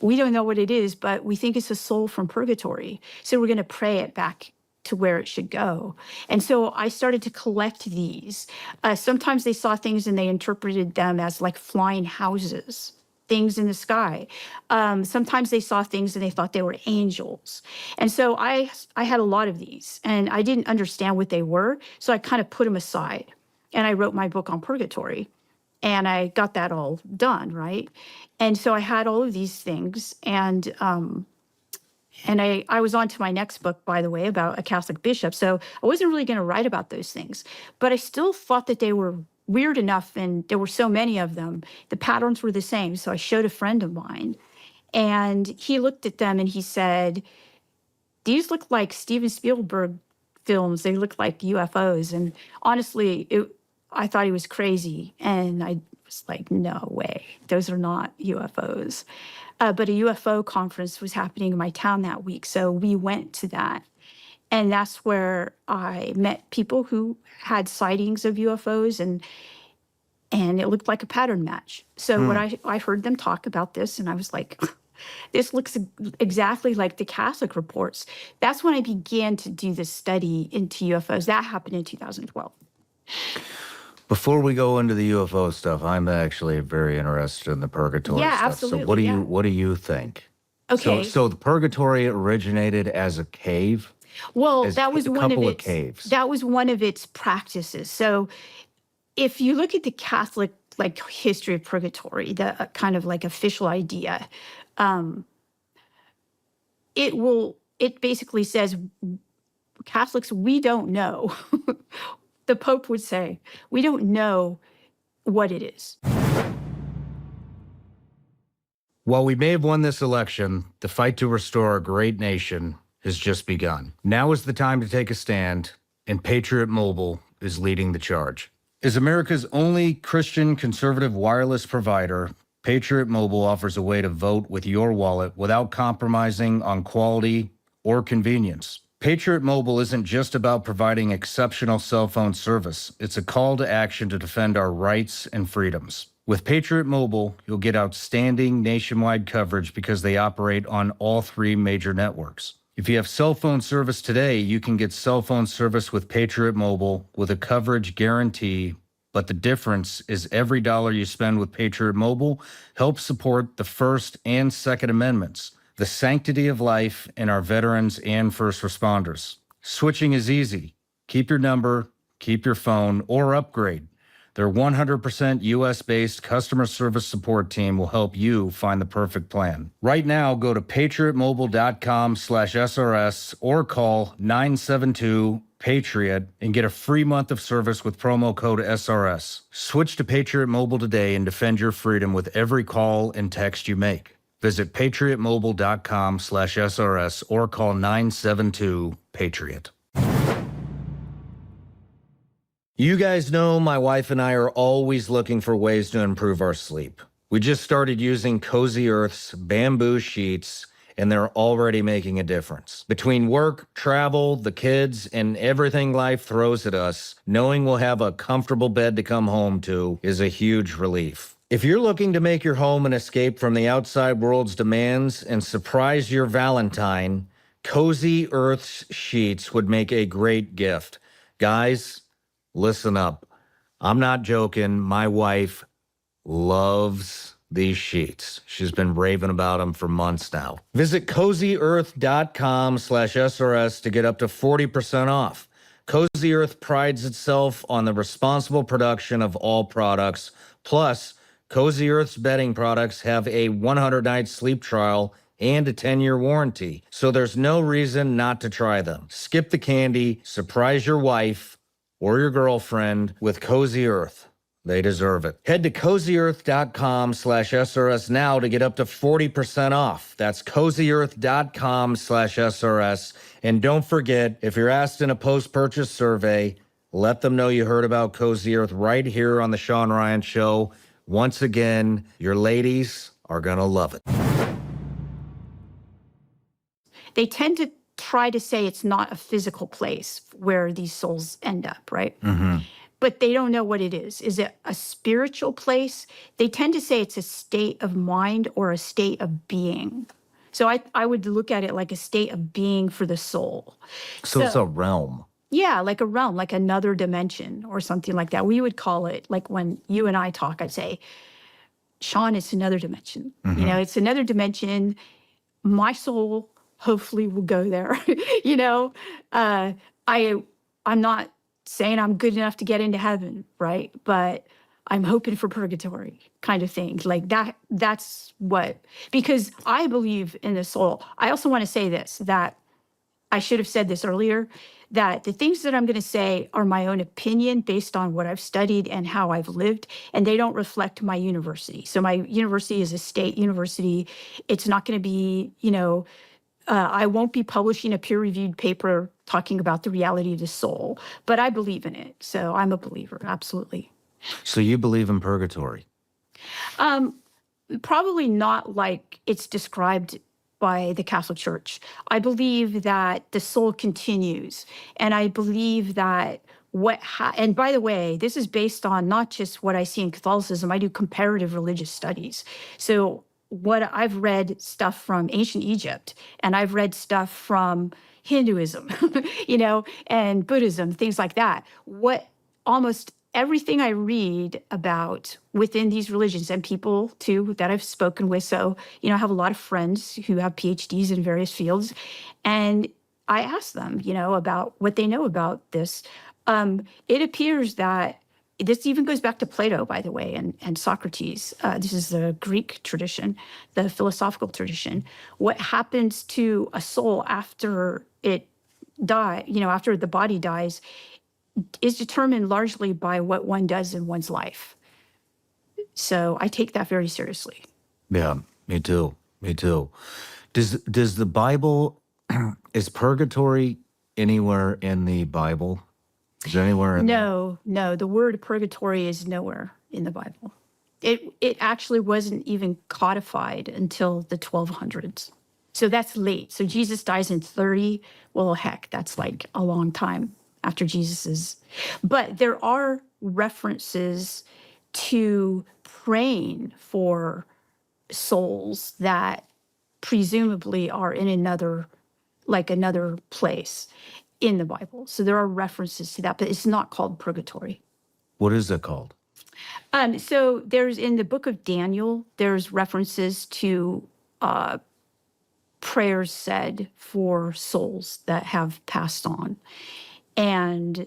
Speaker 14: We don't know what it is, but we think it's a soul from purgatory. So we're going to pray it back to where it should go. And so I started to collect these. Sometimes they saw things and they interpreted them as like flying houses, things in the sky. Sometimes they saw things and they thought they were angels. And so I had a lot of these and I didn't understand what they were. So I kind of put them aside and I wrote my book on purgatory and I got that all done, right? And so I had all of these things and I was on to my next book, by the way, about a Catholic bishop. So I wasn't really going to write about those things, but I still thought that they were weird enough and there were so many of them. The patterns were the same. So I showed a friend of mine and he looked at them and he said, these look like Steven Spielberg films. They look like UFOs. And honestly, I thought he was crazy. And I was like, no way, those are not UFOs. But a UFO conference was happening in my town that week. So we went to that. And that's where I met people who had sightings of UFOs and it looked like a pattern match. So when I heard them talk about this and I was like, this looks exactly like the Catholic reports. That's when I began to do this study into UFOs. That happened in 2012.
Speaker 2: Before we go into the UFO stuff, I'm actually very interested in the purgatory
Speaker 14: Yeah,
Speaker 2: stuff.
Speaker 14: absolutely,
Speaker 2: So what do
Speaker 14: yeah.
Speaker 2: what do you think?
Speaker 14: Okay.
Speaker 2: So the purgatory originated as a cave?
Speaker 14: Well,
Speaker 2: As
Speaker 14: that was
Speaker 2: a
Speaker 14: one of
Speaker 2: couple of
Speaker 14: its
Speaker 2: caves.
Speaker 14: that was one of its practices. So if you look at the Catholic like history of purgatory, the kind of like official idea, it basically says Catholics, we don't know. The Pope would say, we don't know what it is.
Speaker 2: While we may have won this election, the fight to restore a great nation has just begun. Now is the time to take a stand, and Patriot Mobile is leading the charge. As America's only Christian conservative wireless provider, Patriot Mobile offers a way to vote with your wallet without compromising on quality or convenience. Patriot Mobile isn't just about providing exceptional cell phone service. It's a call to action to defend our rights and freedoms. With Patriot Mobile, you'll get outstanding nationwide coverage because they operate on all three major networks. If you have cell phone service today, you can get cell phone service with Patriot Mobile with a coverage guarantee, but the difference is every dollar you spend with Patriot Mobile helps support the First and Second Amendments, the sanctity of life, and our veterans and first responders. Switching is easy. Keep your number, keep your phone, or upgrade. Their 100% US-based customer service support team will help you find the perfect plan. Right now, go to patriotmobile.com/SRS or call 972-PATRIOT and get a free month of service with promo code SRS. Switch to Patriot Mobile today and defend your freedom with every call and text you make. Visit patriotmobile.com/SRS or call 972-PATRIOT. You guys know my wife and I are always looking for ways to improve our sleep. We just started using Cozy Earth's bamboo sheets, and they're already making a difference. Between work, travel, the kids, and everything life throws at us, knowing we'll have a comfortable bed to come home to is a huge relief. If you're looking to make your home an escape from the outside world's demands and surprise your Valentine, Cozy Earth's sheets would make a great gift. Guys, listen up. I'm not joking. My wife loves these sheets. She's been raving about them for months now. Visit cozyearth.com/SRS to get up to 40% off. Cozy Earth prides itself on the responsible production of all products. Plus, Cozy Earth's bedding products have a 100-night sleep trial and a 10-year warranty. So there's no reason not to try them. Skip the candy, surprise your wife or your girlfriend with Cozy Earth. They deserve it. Head to cozyearth.com/SRS now to get up to 40% off. That's cozyearth.com/SRS. And don't forget, if you're asked in a post-purchase survey, let them know you heard about Cozy Earth right here on the Sean Ryan Show. Once again, your ladies are going to love it.
Speaker 14: They tend to try to say it's not a physical place where these souls end up, right? But they don't know what it is. Is it a spiritual place? They tend to say it's a state of mind or a state of being. So I would look at it like a state of being for the soul.
Speaker 2: So it's a realm.
Speaker 14: Yeah, like a realm, like another dimension or something like that. We would call it, like when you and I talk, I'd say, Sean, it's another dimension. You know, it's another dimension. My soul hopefully will go there. You know, I'm not saying I'm good enough to get into heaven, right? But I'm hoping for purgatory kind of thing. Like that's what, because I believe in the soul. I also want to say this, that I should have said this earlier, that the things that I'm going to say are my own opinion based on what I've studied and how I've lived, and they don't reflect my university. So my university is a state university. It's not going to be, you know, I won't be publishing a peer-reviewed paper talking about the reality of the soul, but I believe in it. So I'm a believer, absolutely.
Speaker 2: So you believe in purgatory?
Speaker 14: Probably not like it's described by the Catholic Church. I believe that the soul continues, and I believe that and by the way, this is based on not just what I see in Catholicism. I do comparative religious studies. So what I've read stuff from ancient Egypt, and I've read stuff from Hinduism, you know, and Buddhism, things like that. What almost everything I read about within these religions, and people too that I've spoken with. So, you know, I have a lot of friends who have PhDs in various fields, and I ask them, you know, about what they know about this. It appears that this even goes back to Plato, by the way, and Socrates. This is the Greek tradition, the philosophical tradition. What happens to a soul after it dies, you know, after the body dies, is determined largely by what one does in one's life. So I take that very seriously.
Speaker 2: Yeah, me too. Me too. Does the Bible, is purgatory anywhere in the Bible? Is there anywhere in
Speaker 14: No, the word purgatory is nowhere in the Bible. It actually wasn't even codified until the 1200s. So that's late. So Jesus dies in 30. Well, heck, that's like a long time after Jesus's. But there are references to praying for souls that presumably are in another place in the Bible. So there are references to that, but it's not called purgatory.
Speaker 2: What is it called?
Speaker 14: So there's in the book of Daniel, there's references to prayers said for souls that have passed on. And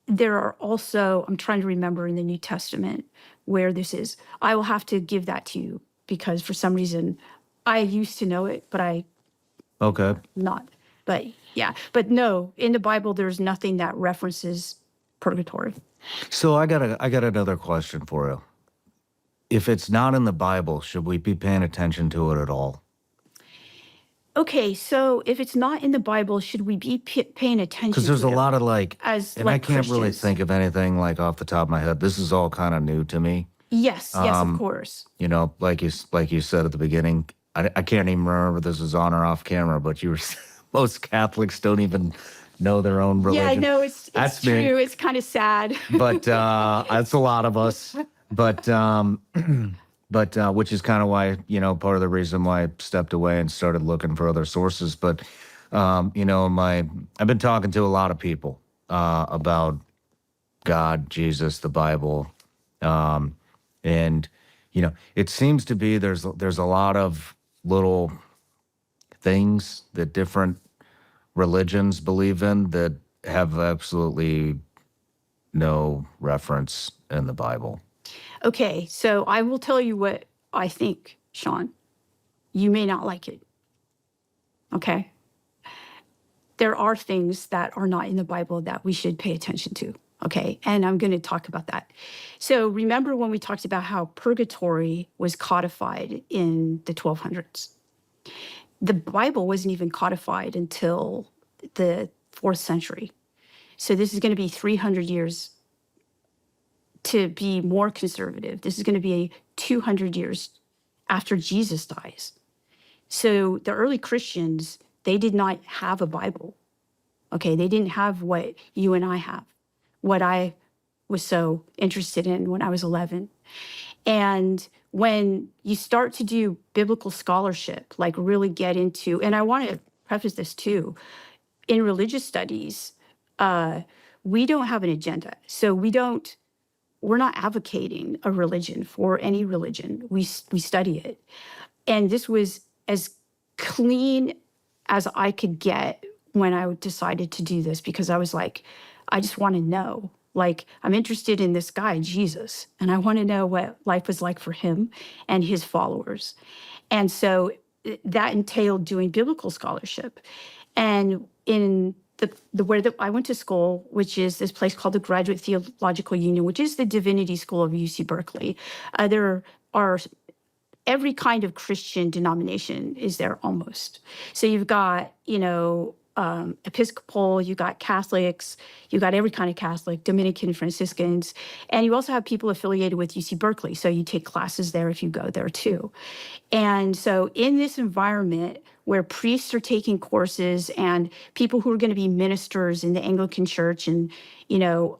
Speaker 14: there are also, I'm trying to remember in the New Testament where this is. I will have to give that to you because for some reason I used to know it, but not. But yeah, but no, in the Bible, there's nothing that references purgatory.
Speaker 2: So I got another question for you. If it's not in the Bible, should we be paying attention to it at all?
Speaker 14: Okay, so if it's not in the Bible, should we be paying attention?
Speaker 2: Because there's a lot of
Speaker 14: I can't
Speaker 2: really think of anything like off the top of my head. This is all kind of new to me.
Speaker 14: Yes, of course.
Speaker 2: You know, like you said at the beginning, I can't even remember if this is on or off camera, but you were most Catholics don't even know their own religion.
Speaker 14: Yeah, no, it's
Speaker 2: That's
Speaker 14: true.
Speaker 2: me.
Speaker 14: It's kind of sad.
Speaker 2: But that's a lot of us. But which is kind of why, you know, part of the reason why I stepped away and started looking for other sources. But you know, I've been talking to a lot of people about God, Jesus, the Bible, and you know, it seems to be there's a lot of little things that different religions believe in that have absolutely no reference in the Bible.
Speaker 14: Okay, so I will tell you what I think, Sean. You may not like it. Okay? There are things that are not in the Bible that we should pay attention to. Okay, and I'm going to talk about that. So remember when we talked about how purgatory was codified in the 1200s? The Bible wasn't even codified until the 4th century. So this is going to be 300 years. To be more conservative, this is going to be 200 years after Jesus dies. So the early Christians, they did not have a Bible. Okay, they didn't have what you and I have, what I was so interested in when I was 11. And when you start to do biblical scholarship, like really get into, and I want to preface this too, in religious studies, we don't have an agenda. So we're not advocating a religion for any religion. We study it. And this was as clean as I could get when I decided to do this, because I was like, I just want to know. Like, I'm interested in this guy, Jesus, and I want to know what life was like for him and his followers. And so that entailed doing biblical scholarship. And in where I went to school, which is this place called the Graduate Theological Union, which is the divinity school of UC Berkeley, there are every kind of Christian denomination is there almost. So you've got, you know, Episcopal, you got Catholics, you got every kind of Catholic, Dominican, Franciscans, and you also have people affiliated with UC Berkeley. So you take classes there if you go there too. And so in this environment where priests are taking courses and people who are going to be ministers in the Anglican Church and, you know,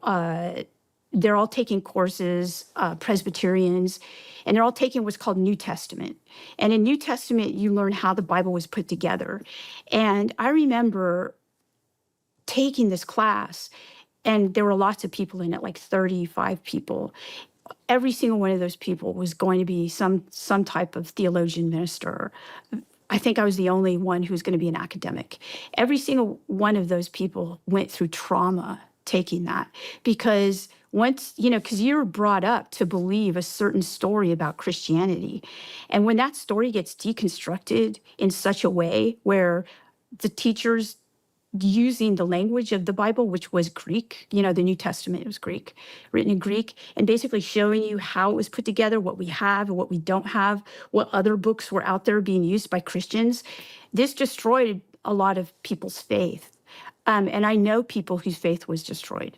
Speaker 14: they're all taking courses, Presbyterians, and they're all taking what's called New Testament. And in New Testament, you learn how the Bible was put together. And I remember taking this class, and there were lots of people in it, like 35 people. Every single one of those people was going to be some type of theologian minister. I think I was the only one who was going to be an academic. Every single one of those people went through trauma taking that, because once, you know, because you're brought up to believe a certain story about Christianity. And when that story gets deconstructed in such a way where the teachers using the language of the Bible, which was Greek, you know, the New Testament was Greek, written in Greek, and basically showing you how it was put together, what we have and what we don't have, what other books were out there being used by Christians, this destroyed a lot of people's faith. And I know people whose faith was destroyed.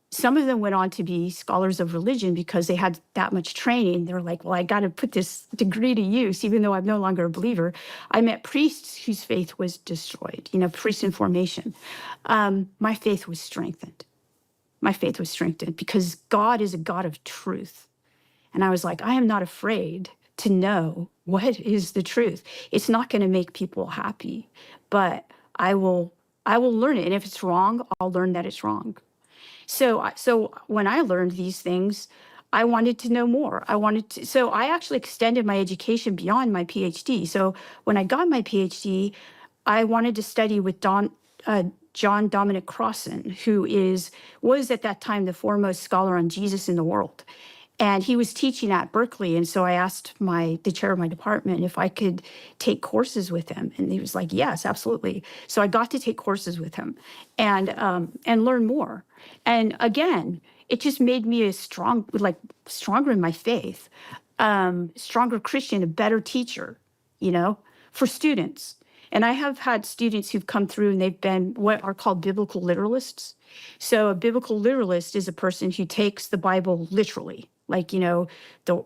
Speaker 14: Some of them went on to be scholars of religion because they had that much training. They're like, well, I got to put this degree to use, even though I'm no longer a believer. I met priests whose faith was destroyed, you know, priests in formation. My faith was strengthened. My faith was strengthened because God is a God of truth. And I was like, I am not afraid to know what is the truth. It's not going to make people happy, but I will learn it. And if it's wrong, I'll learn that it's wrong. So when I learned these things, I wanted to know more. So I actually extended my education beyond my PhD. So when I got my PhD, I wanted to study with John Dominic Crossan, who was at that time the foremost scholar on Jesus in the world. And he was teaching at Berkeley. And so I asked the chair of my department if I could take courses with him. And he was like, yes, absolutely. So I got to take courses with him and learn more. And again, it just made me stronger in my faith, stronger Christian, a better teacher, you know, for students. And I have had students who've come through and they've been what are called biblical literalists. So a biblical literalist is a person who takes the Bible literally. Like, the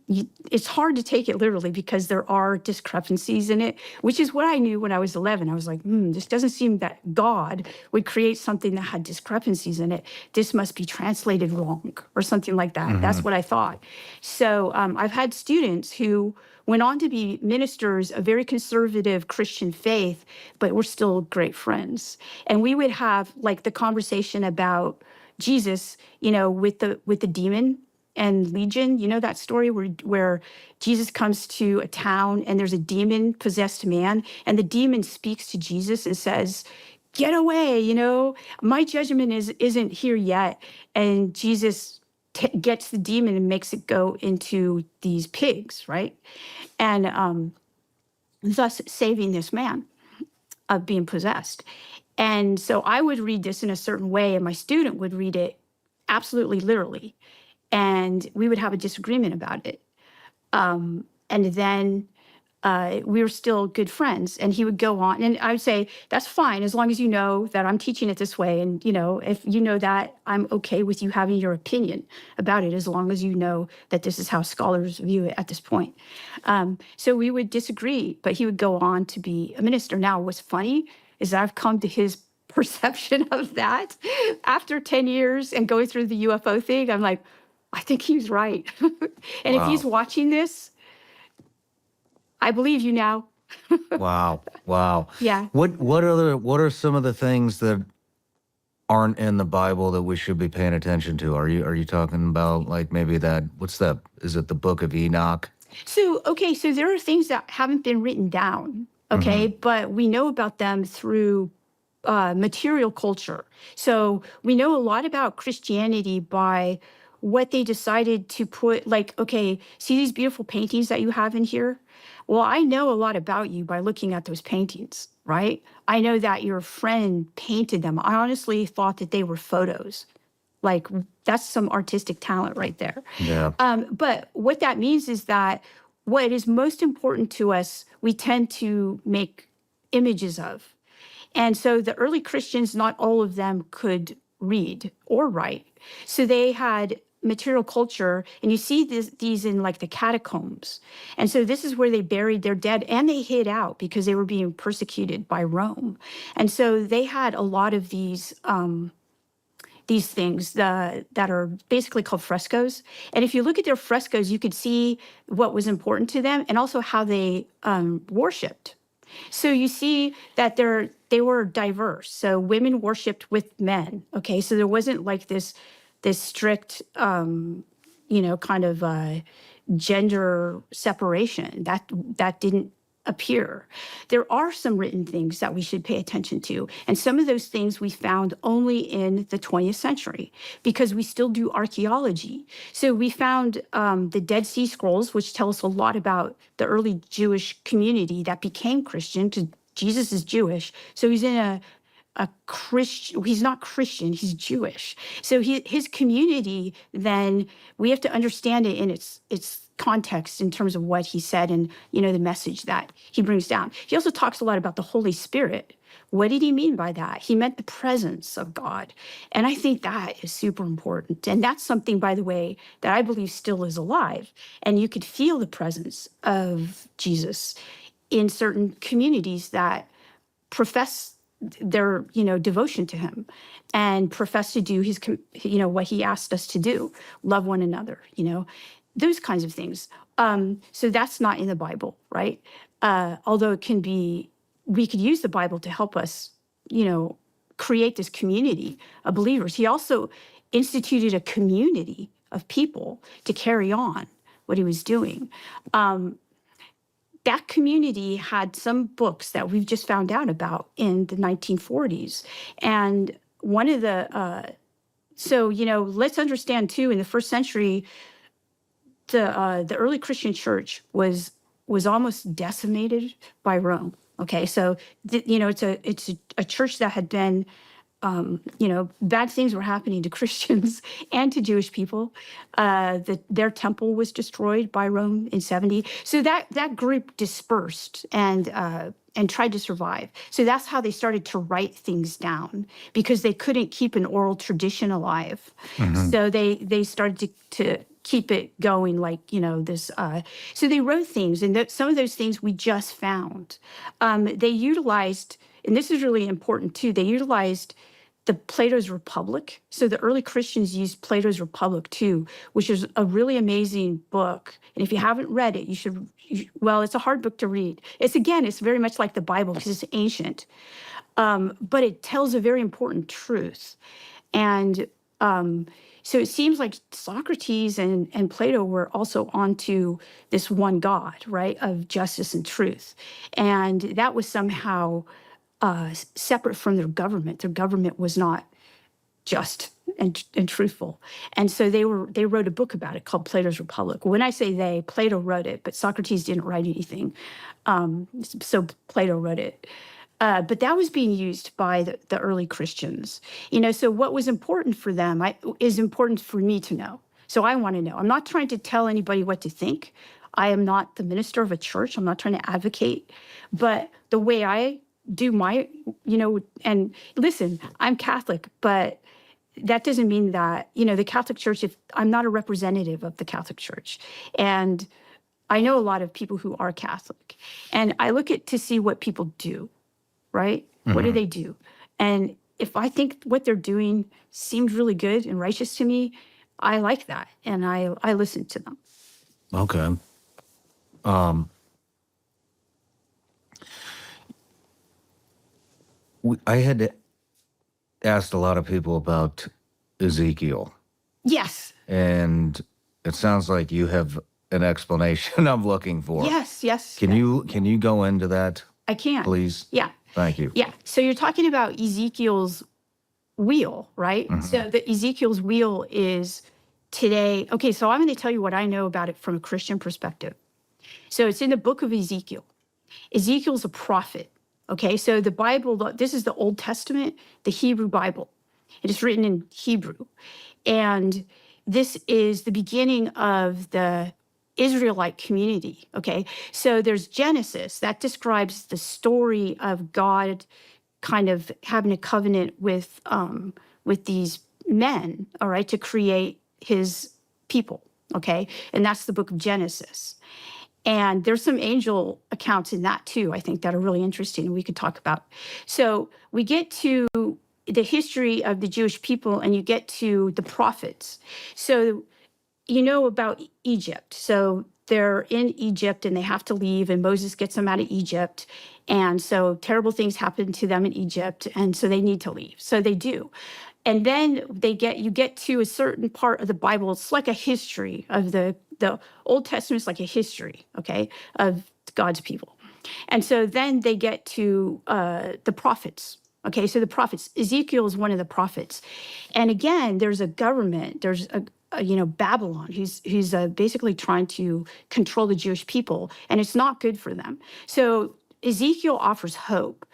Speaker 14: it's hard to take it literally because there are discrepancies in it, which is what I knew when I was 11. I was like, this doesn't seem that God would create something that had discrepancies in it. This must be translated wrong or something like that. That's what I thought. So I've had students who went on to be ministers of very conservative Christian faith, but we're still great friends. And we would have like the conversation about Jesus, with the demon and Legion. You know that story where Jesus comes to a town and there's a demon-possessed man, and the demon speaks to Jesus and says, "Get away, my judgment isn't here yet." And Jesus gets the demon and makes it go into these pigs, right? And thus saving this man of being possessed. And so I would read this in a certain way, and my student would read it absolutely literally. And we would have a disagreement about it. And then we were still good friends. And he would go on, and I would say, that's fine, as long as you know that I'm teaching it this way. And, if you know that, I'm okay with you having your opinion about it, as long as you know that this is how scholars view it at this point. So we would disagree, but he would go on to be a minister. Now, what's funny is that I've come to his perception of that after 10 years and going through the UFO thing. I'm like, I think he's right. And if he's watching this, I believe you now.
Speaker 2: Wow.
Speaker 14: Yeah.
Speaker 2: What are some of the things that aren't in the Bible that we should be paying attention to? Are you talking about like maybe what's that? Is it the Book of Enoch?
Speaker 14: So there are things that haven't been written down, okay, but we know about them through material culture. So we know a lot about Christianity by what they decided to put, like, okay, see these beautiful paintings that you have in here? Well, I know a lot about you by looking at those paintings, right? I know that your friend painted them. I honestly thought that they were photos. Like, that's some artistic talent right there.
Speaker 2: Yeah.
Speaker 14: But what that means is that what is most important to us, we tend to make images of. And so the early Christians, not all of them could read or write. So they had material culture, and you see these in like the catacombs. And so this is where they buried their dead, and they hid out because they were being persecuted by Rome. And so they had a lot of these things that are basically called frescoes. And if you look at their frescoes, you could see what was important to them and also how they worshipped. So you see that they were diverse. So women worshipped with men. Okay, so there wasn't like this strict, kind of gender separation. That didn't appear. There are some written things that we should pay attention to, and some of those things we found only in the 20th century because we still do archaeology. So we found the Dead Sea Scrolls, which tell us a lot about the early Jewish community that became Christian, because Jesus is Jewish. So he's in a Christian, he's not Christian, he's Jewish. So his community, then we have to understand it in its context in terms of what he said and, the message that he brings down. He also talks a lot about the Holy Spirit. What did he mean by that? He meant the presence of God. And I think that is super important. And that's something, by the way, that I believe still is alive. And you could feel the presence of Jesus in certain communities that profess their devotion to him and profess to do his what he asked us to do, love one another, those kinds of things. So that's not in the Bible, right? Although we could use the Bible to help us create this community of believers. He also instituted a community of people to carry on what he was doing. That community had some books that we've just found out about in the 1940s. And one of the, let's understand too, in the first century, the early Christian church was almost decimated by Rome. Okay, so, it's a church that had been, bad things were happening to Christians and to Jewish people. Their temple was destroyed by Rome in 70. So that group dispersed, and and tried to survive. So that's how they started to write things down, because they couldn't keep an oral tradition alive. So they started to keep it going, like, this. So they wrote things, and some of those things we just found. They utilized, and this is really important too, they utilized the Plato's Republic. So the early Christians used Plato's Republic too, which is a really amazing book. And if you haven't read it, you should. Well, it's a hard book to read. It's very much like the Bible because it's ancient, but it tells a very important truth. And so it seems like Socrates and Plato were also onto this one God, right, of justice and truth. And that was somehow separate from their government. Their government was not just and truthful. And so they wrote a book about it called Plato's Republic. When I say they, Plato wrote it, but Socrates didn't write anything. So Plato wrote it. But that was being used by the early Christians. So what was important for them is important for me to know. So I want to know. I'm not trying to tell anybody what to think. I am not the minister of a church. I'm not trying to advocate. But the way I do my, and listen, I'm Catholic, but that doesn't mean that, the Catholic Church, if I'm not a representative of the Catholic Church. And I know a lot of people who are Catholic, and I look at to see what people do, right? What do they do? And if I think what they're doing seems really good and righteous to me, I like that, and I listen to them.
Speaker 2: Okay. I had asked a lot of people about Ezekiel,
Speaker 14: Yes.
Speaker 2: and it sounds like you have an explanation I'm looking for.
Speaker 14: Yes.
Speaker 2: Can you go into that,
Speaker 14: I can.
Speaker 2: please?
Speaker 14: Yeah.
Speaker 2: Thank you.
Speaker 14: Yeah. So you're talking about Ezekiel's wheel, right? So the Ezekiel's wheel is today. Okay, so I'm going to tell you what I know about it from a Christian perspective. So it's in the book of Ezekiel. Ezekiel's a prophet. Okay, so the Bible, this is the Old Testament, the Hebrew Bible. It is written in Hebrew. And this is the beginning of the Israelite community. Okay, so there's Genesis that describes the story of God kind of having a covenant with these men, all right, to create his people. Okay, and that's the book of Genesis. And there's some angel accounts in that too, I think, that are really interesting and we could talk about. So we get to the history of the Jewish people and you get to the prophets. So you know about Egypt. So they're in Egypt and they have to leave, and Moses gets them out of Egypt. And so terrible things happen to them in Egypt, and so they need to leave. So they do. And then you get to a certain part of the Bible. It's like a history of the Old Testament is like a history, okay, of God's people. And so then they get to the prophets. Okay, so the prophets, Ezekiel is one of the prophets. And again, there's a government, there's a Babylon, who's basically trying to control the Jewish people, and it's not good for them. So Ezekiel offers hope,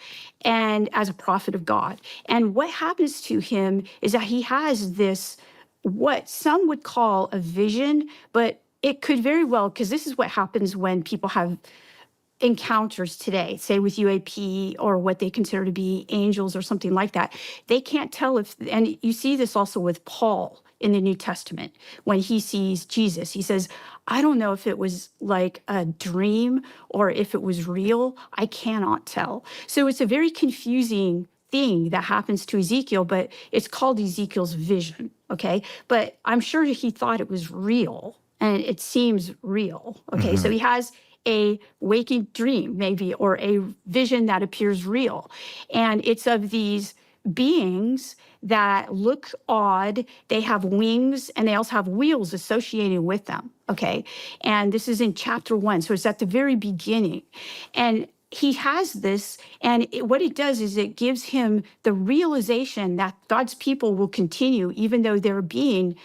Speaker 14: and as a prophet of God. And what happens to him is that he has this, what some would call a vision, but it could very well, because this is what happens when people have encounters today, say with UAP or what they consider to be angels or something like that. They can't tell if, and you see this also with Paul in the New Testament, when he sees Jesus, he says, I don't know if it was like a dream or if it was real. I cannot tell. So it's a very confusing thing that happens to Ezekiel, but it's called Ezekiel's vision, okay? But I'm sure he thought it was real, and it seems real, okay? So he has a waking dream, maybe, or a vision that appears real. And it's of these beings that look odd. They have wings, and they also have wheels associated with them, okay? And this is in chapter 1, so it's at the very beginning. And he has this, and what it does is it gives him the realization that God's people will continue, even though they're being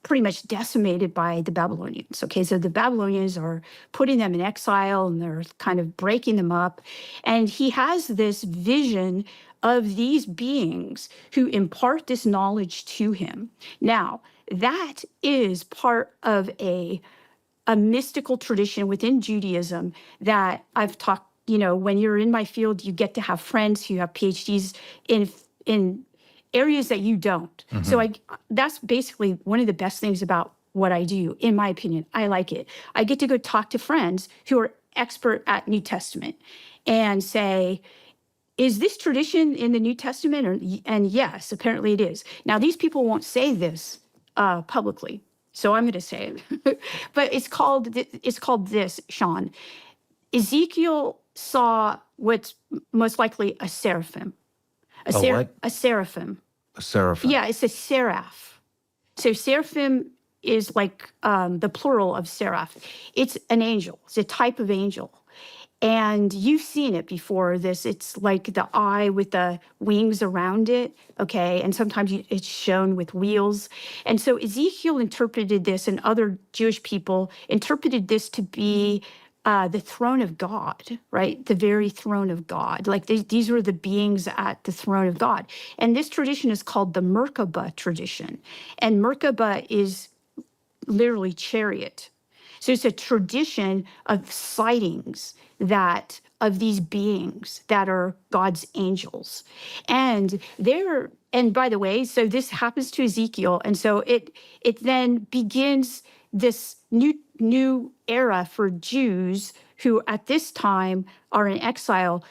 Speaker 14: pretty much decimated by the Babylonians. Okay, so the Babylonians are putting them in exile, and they're kind of breaking them up. And he has this vision of these beings who impart this knowledge to him. Now, that is part of a mystical tradition within Judaism that I've talked when you're in my field, you get to have friends who have PhDs in areas that you don't. So that's basically one of the best things about what I do, in my opinion. I like it. I get to go talk to friends who are expert at New Testament and say, is this tradition in the New Testament? And yes, apparently it is. Now, these people won't say this publicly, so I'm going to say it. But it's called this, Sean. Ezekiel saw what's most likely a seraphim.
Speaker 2: What?
Speaker 14: A seraphim.
Speaker 2: A seraphim.
Speaker 14: Yeah, it's a seraph. So seraphim is like the plural of seraph. It's an angel. It's a type of angel. And you've seen it before this. It's like the eye with the wings around it, okay? And sometimes it's shown with wheels. And so Ezekiel interpreted this, and other Jewish people interpreted this to be the throne of God, right? The very throne of God. Like these were the beings at the throne of God. And this tradition is called the Merkabah tradition. And Merkabah is literally chariot. So it's a tradition of sightings of these beings that are God's angels. And by the way, so this happens to Ezekiel. And so it then begins this new era for Jews who at this time are in exile,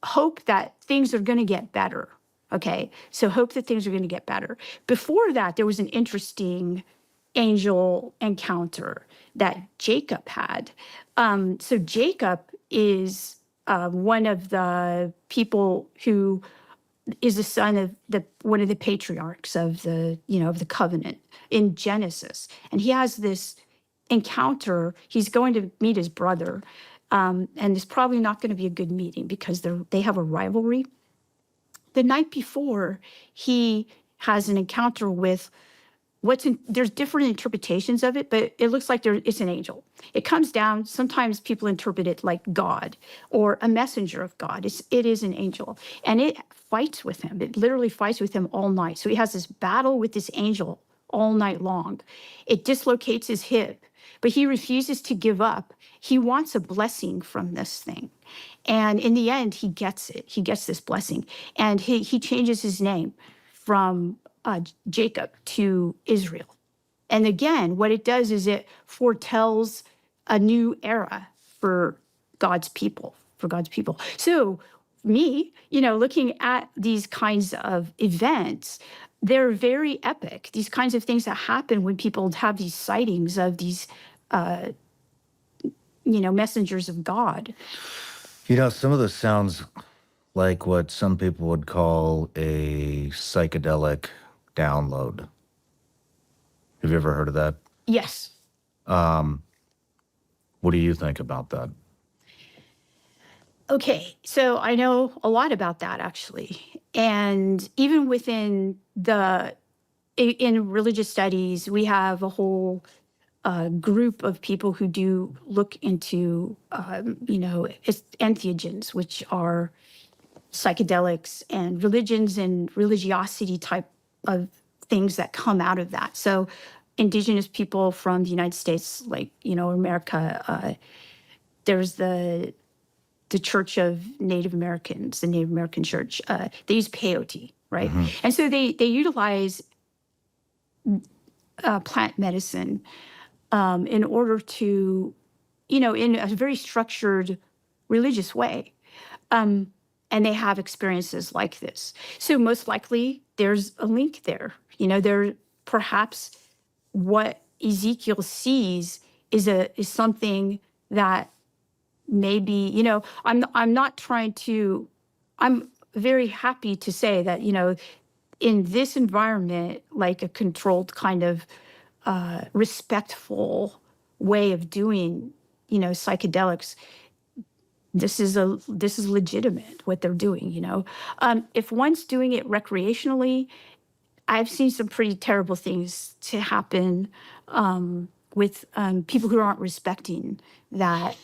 Speaker 14: hope that things are going to get better. Okay, so hope that things are going to get better. Before that, there was an interesting angel encounter that Jacob had. So Jacob is one of the people who is the son of one of the patriarchs of the covenant in Genesis, and he has this encounter. He's going to meet his brother, and it's probably not going to be a good meeting because they have a rivalry. The night before, he has an encounter with there's different interpretations of it, but it looks like it's an angel. It comes down, sometimes people interpret it like God or a messenger of God. It is an angel. And it fights with him. It literally fights with him all night. So he has this battle with this angel all night long. It dislocates his hip, but he refuses to give up. He wants a blessing from this thing. And in the end, he gets it. He gets this blessing. And he changes his name from Jacob to Israel. And again, what it does is it foretells a new era for God's people, So me, looking at these kinds of events, they're very epic. These kinds of things that happen when people have these sightings of these, messengers of God.
Speaker 2: Some of this sounds like what some people would call a psychedelic download. Have you ever heard of that?
Speaker 14: Yes.
Speaker 2: What do you think about that?
Speaker 14: Okay, so I know a lot about that actually. And even within in religious studies, we have a whole group of people who do look into, entheogens, which are psychedelics and religions and religiosity type of things that come out of that. So indigenous people from the United States, like, America, there's the Church of Native Americans, the Native American Church. They use peyote, right? Mm-hmm. And so they utilize plant medicine in order to, in a very structured religious way. And they have experiences like this. So most likely there's a link there. There perhaps what Ezekiel sees is something that maybe, I'm not trying to, I'm very happy to say that, in this environment, like a controlled kind of respectful way of doing, psychedelics, this is legitimate what they're doing, If one's doing it recreationally, I've seen some pretty terrible things to happen with people who aren't respecting that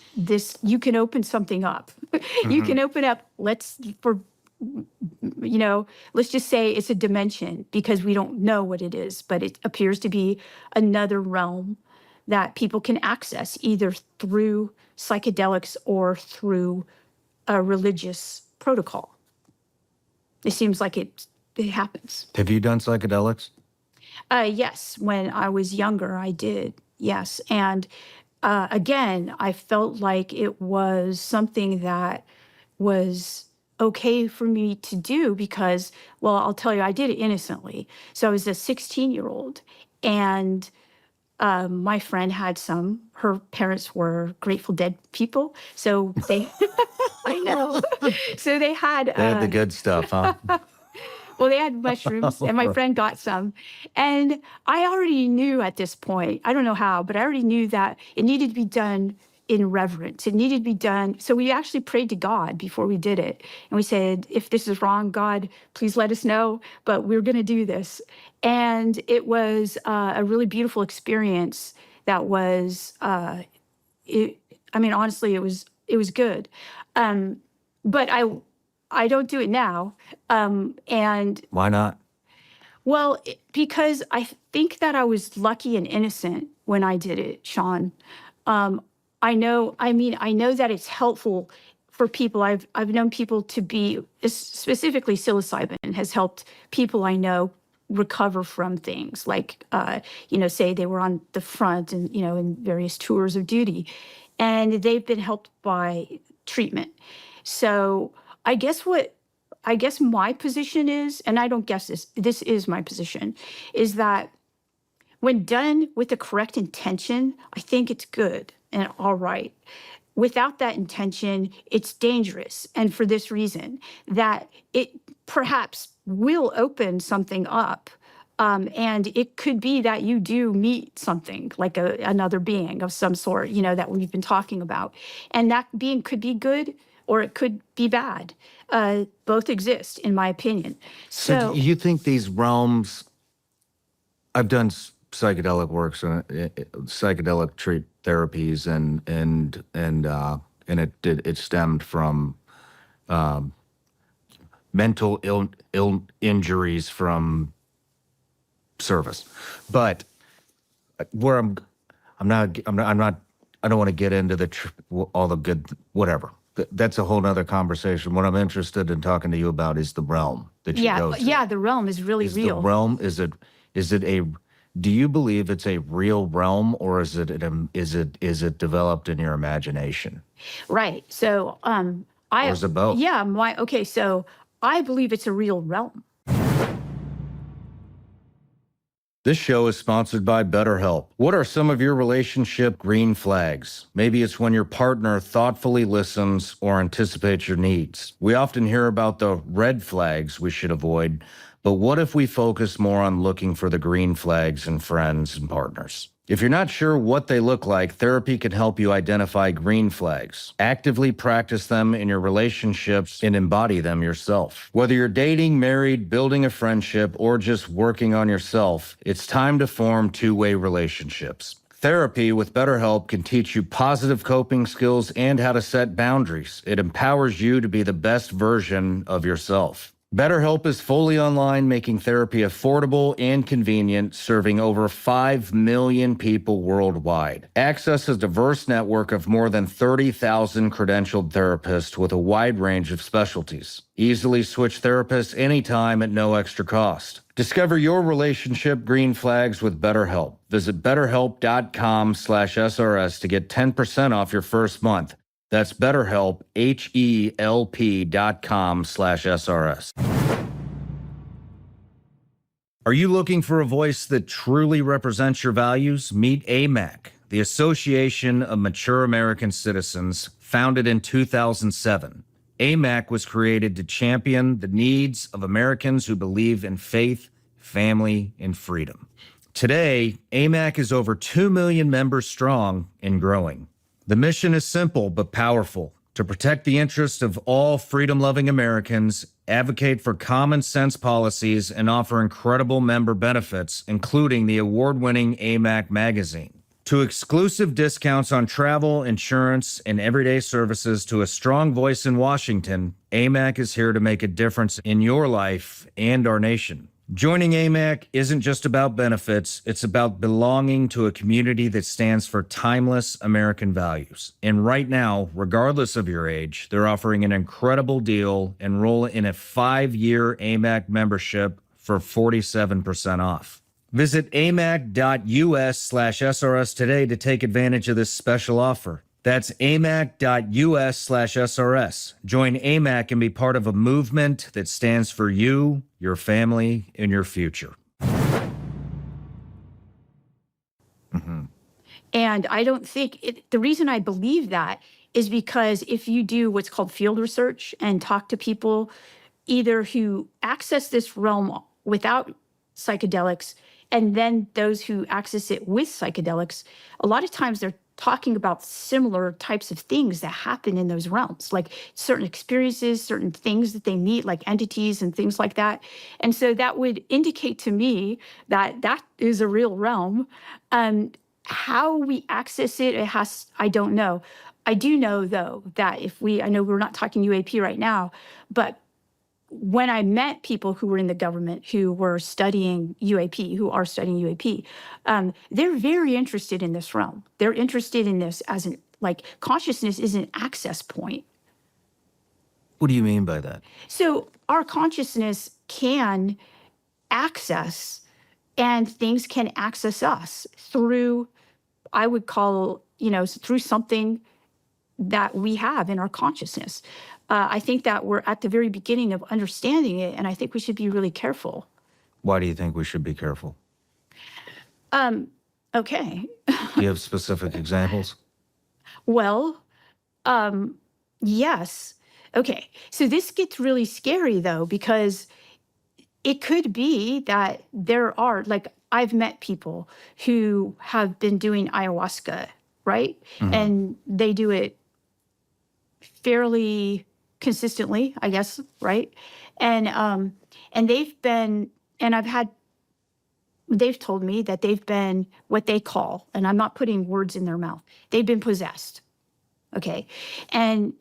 Speaker 14: you can open something up. Mm-hmm. You can open up, let's just say it's a dimension because we don't know what it is, but it appears to be another realm that people can access either through psychedelics or through a religious protocol. It seems like it happens.
Speaker 2: Have you done psychedelics?
Speaker 14: Yes, when I was younger, I did. Yes, and again, I felt like it was something that was okay for me to do because, well, I'll tell you, I did it innocently. So I was a 16-year-old, and my friend had some. Her parents were Grateful Dead people, so they, I know. So they had.
Speaker 2: They had the good stuff, huh?
Speaker 14: Well, they had mushrooms, and my friend got some. And I already knew at this point, I don't know how, but I already knew that it needed to be done in reverence. It needed to be done. So we actually prayed to God before we did it. And we said, if this is wrong, God, please let us know, but we're going to do this. And it was a really beautiful experience that was, I mean, honestly, it was good. But I don't do it now. And
Speaker 2: Why not?
Speaker 14: well, because I think that I was lucky and innocent when I did it, Sean. I know that it's helpful for people. I've known people to be, specifically psilocybin has helped people I know recover from things like, say they were on the front and, in various tours of duty, and they've been helped by treatment. So I guess my position is, and I don't guess this is my position, is that when done with the correct intention, I think it's good and all right. Without that intention, it's dangerous. And for this reason, that it perhaps will open something up. And it could be that you do meet something like another being of some sort, that we've been talking about. And that being could be good or it could be bad. Both exist, in my opinion.
Speaker 2: So do you think these realms, I've done psychedelic works and psychedelic treat therapies and it stemmed from mental ill injuries from service. But where I'm not, I don't want to get into all the good, whatever. That's a whole nother conversation. What I'm interested in talking to you about is the realm that you go to.
Speaker 14: Yeah, the realm is really real.
Speaker 2: The realm, is it a, do you believe it's a real realm, or is it developed in your imagination?
Speaker 14: Right. So
Speaker 2: or is it both?
Speaker 14: Yeah, okay, so I believe it's a real realm.
Speaker 2: This show is sponsored by BetterHelp. What are some of your relationship green flags? Maybe it's when your partner thoughtfully listens or anticipates your needs. We often hear about the red flags we should avoid, but what if we focus more on looking for the green flags in friends and partners? If you're not sure what they look like, therapy can help you identify green flags. Actively practice them in your relationships and embody them yourself. Whether you're dating, married, building a friendship, or just working on yourself, it's time to form two-way relationships. Therapy with BetterHelp can teach you positive coping skills and how to set boundaries. It empowers you to be the best version of yourself. BetterHelp is fully online, making therapy affordable and convenient, serving over 5 million people worldwide. Access a diverse network of more than 30,000 credentialed therapists with a wide range of specialties. Easily switch therapists anytime at no extra cost. Discover your relationship green flags with BetterHelp. Visit BetterHelp.com/SRS to get 10% off your first month. That's BetterHelp, HELP.com/SRS. Are you looking for a voice that truly represents your values? Meet AMAC, the Association of Mature American Citizens, founded in 2007. AMAC was created to champion the needs of Americans who believe in faith, family, and freedom. Today, AMAC is over 2 million members strong and growing. The mission is simple but powerful: to protect the interests of all freedom-loving Americans, advocate for common sense policies, and offer incredible member benefits, including the award-winning AMAC magazine. To exclusive discounts on travel, insurance, and everyday services, to a strong voice in Washington, AMAC is here to make a difference in your life and our nation.
Speaker 5: Joining AMAC isn't just about benefits, it's about belonging to a community that stands for timeless American values. And right now, regardless of your age, they're offering an incredible deal. Enroll in a 5-year AMAC membership for 47% off. Visit amac.us/SRS today to take advantage of this special offer. That's amac.us/SRS. Join AMAC and be part of a movement that stands for you, your family, and your future.
Speaker 14: And I don't think the reason I believe that is because if you do what's called field research and talk to people either who access this realm without psychedelics and then those who access it with psychedelics, a lot of times they're talking about similar types of things that happen in those realms, like certain experiences, certain things that they meet, like entities and things like that. And so that would indicate to me that that is a real realm. How we access it, I don't know. I do know, though, that I know we're not talking UAP right now, but when I met people who were in the government who were studying UAP, who are studying UAP, they're very interested in this realm. They're interested in this as consciousness is an access point.
Speaker 2: What do you mean by that?
Speaker 14: So our consciousness can access, and things can access us through, I would call, through something that we have in our consciousness. I think that we're at the very beginning of understanding it, and I think we should be really careful.
Speaker 2: Why do you think we should be careful?
Speaker 14: Okay.
Speaker 2: Do you have specific examples?
Speaker 14: Well, yes. Okay. So this gets really scary, though, because it could be that there are, I've met people who have been doing ayahuasca, right?
Speaker 2: Mm-hmm.
Speaker 14: And they do it fairly consistently, I guess, right? And they've been, and they've told me that they've been what they call, and I'm not putting words in their mouth, they've been possessed, okay? And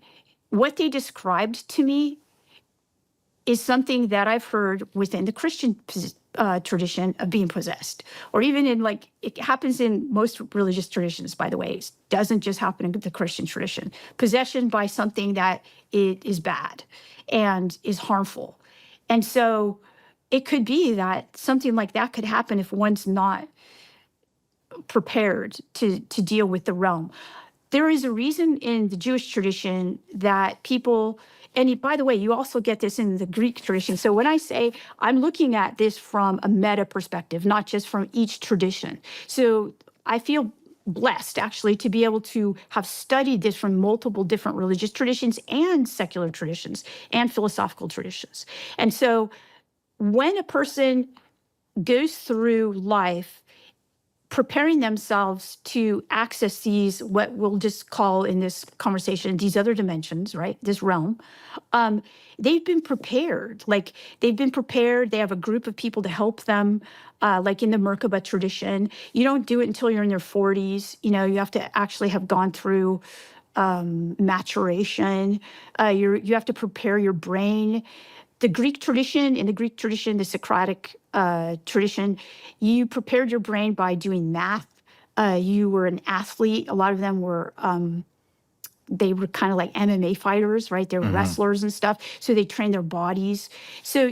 Speaker 14: what they described to me is something that I've heard within the Christian tradition of being possessed, or even in it happens in most religious traditions, by the way. It doesn't just happen in the Christian tradition. Possession by something that it is bad and is harmful. And so it could be that something like that could happen if one's not prepared to deal with the realm. There is a reason in the Jewish tradition that people, and by the way, you also get this in the Greek tradition. So when I say I'm looking at this from a meta perspective, not just from each tradition. So I feel blessed actually to be able to have studied this from multiple different religious traditions and secular traditions and philosophical traditions. And so when a person goes through life preparing themselves to access these, what we'll just call in this conversation, these other dimensions, right? This realm, they've been prepared. They've been prepared. They have a group of people to help them. Like in the Merkaba tradition, you don't do it until you're in your 40s. You have to actually have gone through maturation. You have to prepare your brain. In the Greek tradition, the Socratic tradition, you prepared your brain by doing math. You were an athlete. A lot of them were, they were kind of like MMA fighters, right? They were wrestlers and stuff. So they trained their bodies. So,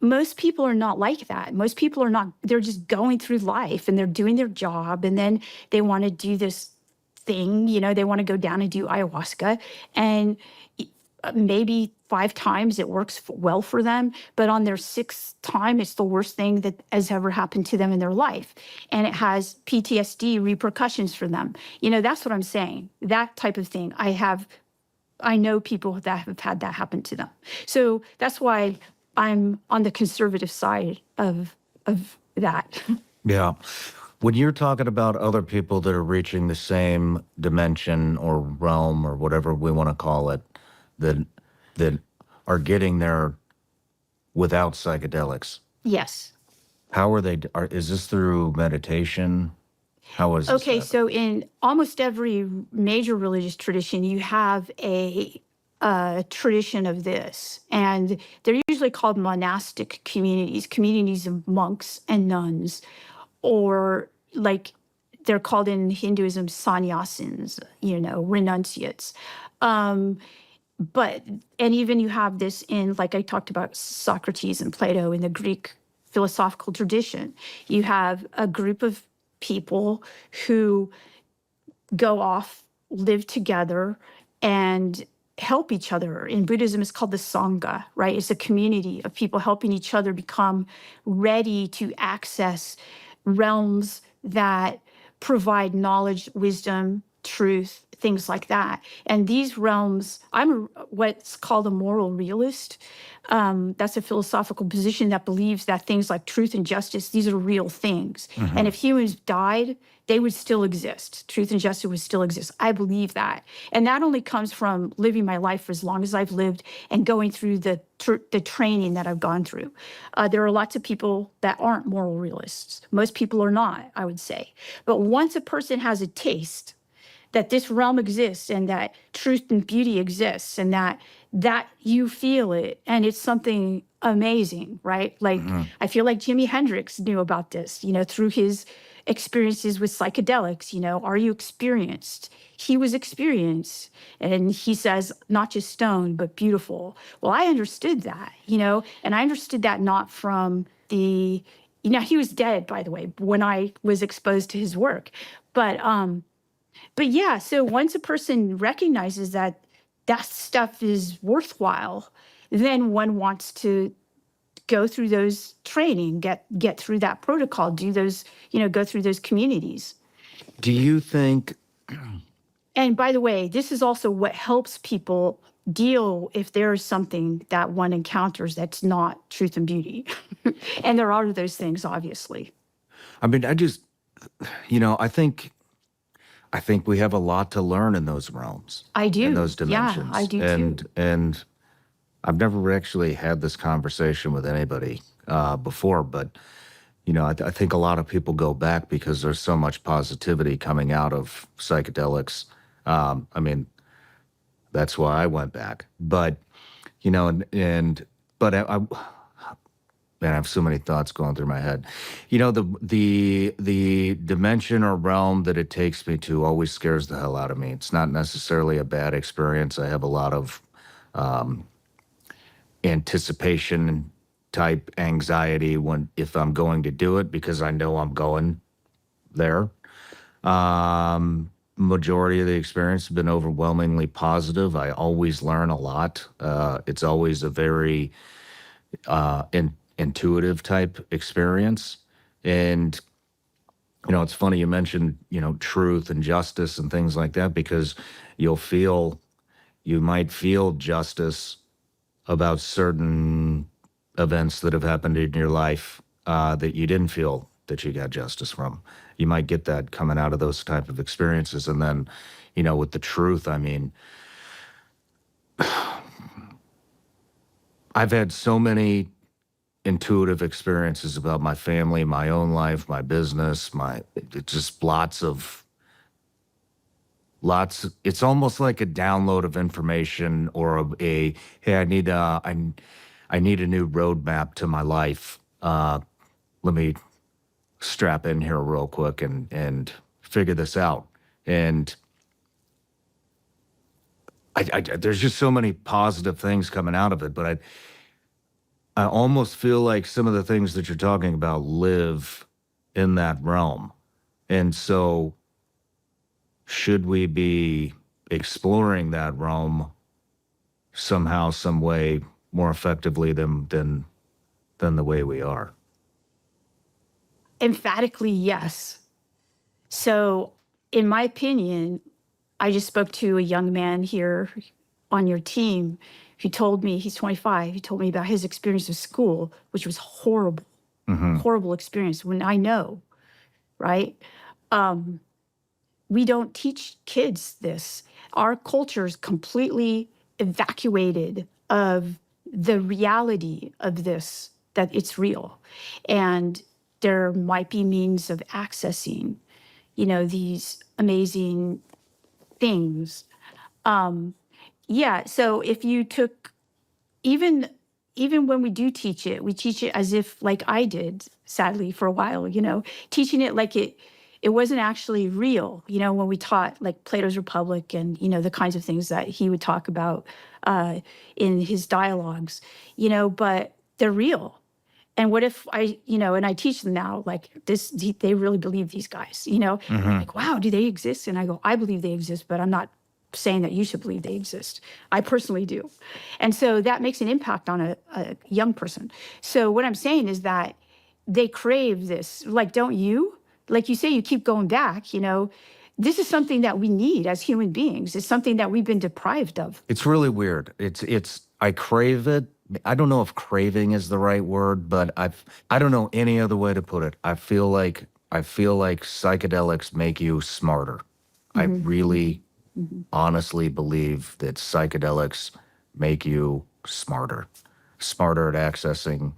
Speaker 14: most people are not like that. Most people are not, they're just going through life and they're doing their job. And then they want to do this thing, they want to go down and do ayahuasca. And maybe 5 times it works well for them, but on their 6th time, it's the worst thing that has ever happened to them in their life. And it has PTSD repercussions for them. That's what I'm saying. That type of thing. I know people that have had that happen to them. So that's why I'm on the conservative side of that.
Speaker 2: Yeah. When you're talking about other people that are reaching the same dimension or realm or whatever we want to call it, that are getting there without psychedelics.
Speaker 14: Yes.
Speaker 2: How are they? Is this through meditation? How is this?
Speaker 14: Okay, so in almost every major religious tradition, you have a tradition of this. And they're usually called monastic communities, communities of monks and nuns, or like they're called in Hinduism sannyasins, renunciates. But, and even you have this in, like I talked about Socrates and Plato in the Greek philosophical tradition. You have a group of people who go off, live together, and help each other. In Buddhism, it's called the Sangha, right? It's a community of people helping each other become ready to access realms that provide knowledge, wisdom, truth, things like that. And these realms, what's called a moral realist. That's a philosophical position that believes that things like truth and justice, these are real things. And if humans died, they would still exist. Truth and justice would still exist. I believe that. And that only comes from living my life for as long as I've lived and going through the training that I've gone through. There are lots of people that aren't moral realists. Most people are not, I would say. But once a person has a taste that this realm exists and that truth and beauty exists and that you feel it and it's something amazing, right? Like I feel like Jimi Hendrix knew about this, through his experiences with psychedelics. Are you experienced? He was experienced, and he says not just stoned but beautiful. Well, I understood that, and I understood that not from the, he was dead, by the way, when I was exposed to his work, but yeah, so once a person recognizes that that stuff is worthwhile, then one wants to go through those training, get through that protocol, do those, go through those communities.
Speaker 2: Do you think?
Speaker 14: And by the way, this is also what helps people deal if there is something that one encounters that's not truth and beauty. And there are those things, obviously.
Speaker 2: I mean, I think we have a lot to learn in those realms.
Speaker 14: I do.
Speaker 2: In those dimensions.
Speaker 14: Yeah, I do too.
Speaker 2: And I've never actually had this conversation with anybody before, but I think a lot of people go back because there's so much positivity coming out of psychedelics. I mean, that's why I went back. But but man, I have so many thoughts going through my head. The dimension or realm that it takes me to always scares the hell out of me. It's not necessarily a bad experience. I have a lot of anticipation type anxiety if I'm going to do it because I know I'm going there. Majority of the experience has been overwhelmingly positive. I always learn a lot. It's always a very intuitive type experience. And, it's funny you mentioned, truth and justice and things like that, because you might feel justice about certain events that have happened in your life that you didn't feel that you got justice from. You might get that coming out of those type of experiences. And then, with the truth, I mean, I've had so many intuitive experiences about my family, my own life, my business, just lots. It's almost like a download of information or hey, I need a new roadmap to my life. Let me strap in here real quick and figure this out. And there's just so many positive things coming out of it, but I almost feel like some of the things that you're talking about live in that realm. And so should we be exploring that realm somehow, some way more effectively than the way we are?
Speaker 14: Emphatically, yes. So, in my opinion, I just spoke to a young man here on your team who told me, he's 25, he told me about his experience with school, which was horrible, horrible experience. When I know, right? We don't teach kids this. Our culture is completely evacuated of the reality of this, that it's real. And there might be means of accessing, these amazing things. Yeah. So if you took even when we do teach it, we teach it as if like I did, sadly, for a while, teaching it like it wasn't actually real, when we taught like Plato's Republic and, the kinds of things that he would talk about in his dialogues, but they're real. And what if and I teach them now, like this, they really believe these guys, like, wow, do they exist? And I go, I believe they exist, but I'm not saying that you should believe they exist. I personally do. And so that makes an impact on a young person. So what I'm saying is that they crave this. Like, don't you? Like you say, you keep going back, this is something that we need as human beings. It's something that we've been deprived of.
Speaker 2: It's really weird. I crave it. I don't know if craving is the right word, but I don't know any other way to put it. I feel like psychedelics make you smarter. I really honestly believe that psychedelics make you smarter at accessing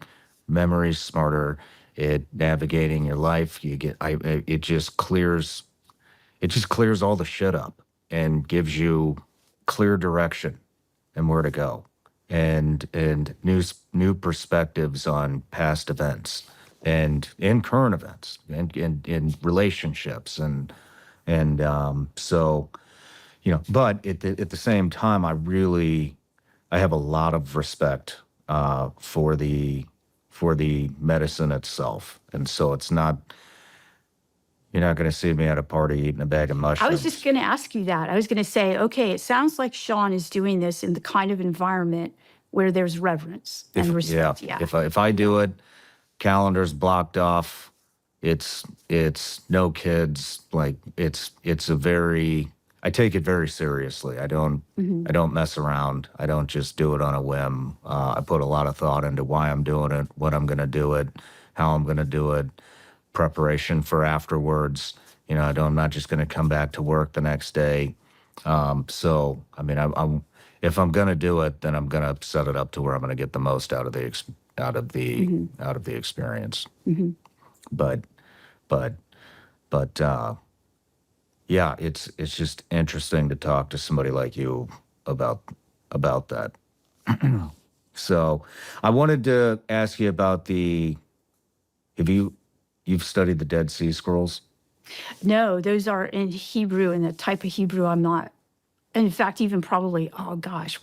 Speaker 2: memories, smarter at navigating your life. It just clears all the shit up and gives you clear direction and where to go, and new perspectives on past events and in current events and in relationships and so but at the same time, I have a lot of respect for the medicine itself, and so you're not going to see me at a party eating a bag of mushrooms.
Speaker 14: I was just going to ask you that. I was going to say, okay, it sounds like Sean is doing this in the kind of environment where there's reverence and respect. Yeah.
Speaker 2: If I do it, calendar's blocked off. It's no kids. Like I take it very seriously. I don't mess around. I don't just do it on a whim. I put a lot of thought into why I'm doing it, what I'm going to do it, how I'm going to do it, preparation for afterwards. I'm not just going to come back to work the next day. So, I mean, if I'm going to do it, then I'm going to set it up to where I'm going to get the most out of the experience. But yeah, it's just interesting to talk to somebody like you about that. So, I wanted to ask you about you've studied the Dead Sea Scrolls?
Speaker 14: No, those are in Hebrew, and the type of Hebrew I'm not. In fact, even probably, oh gosh,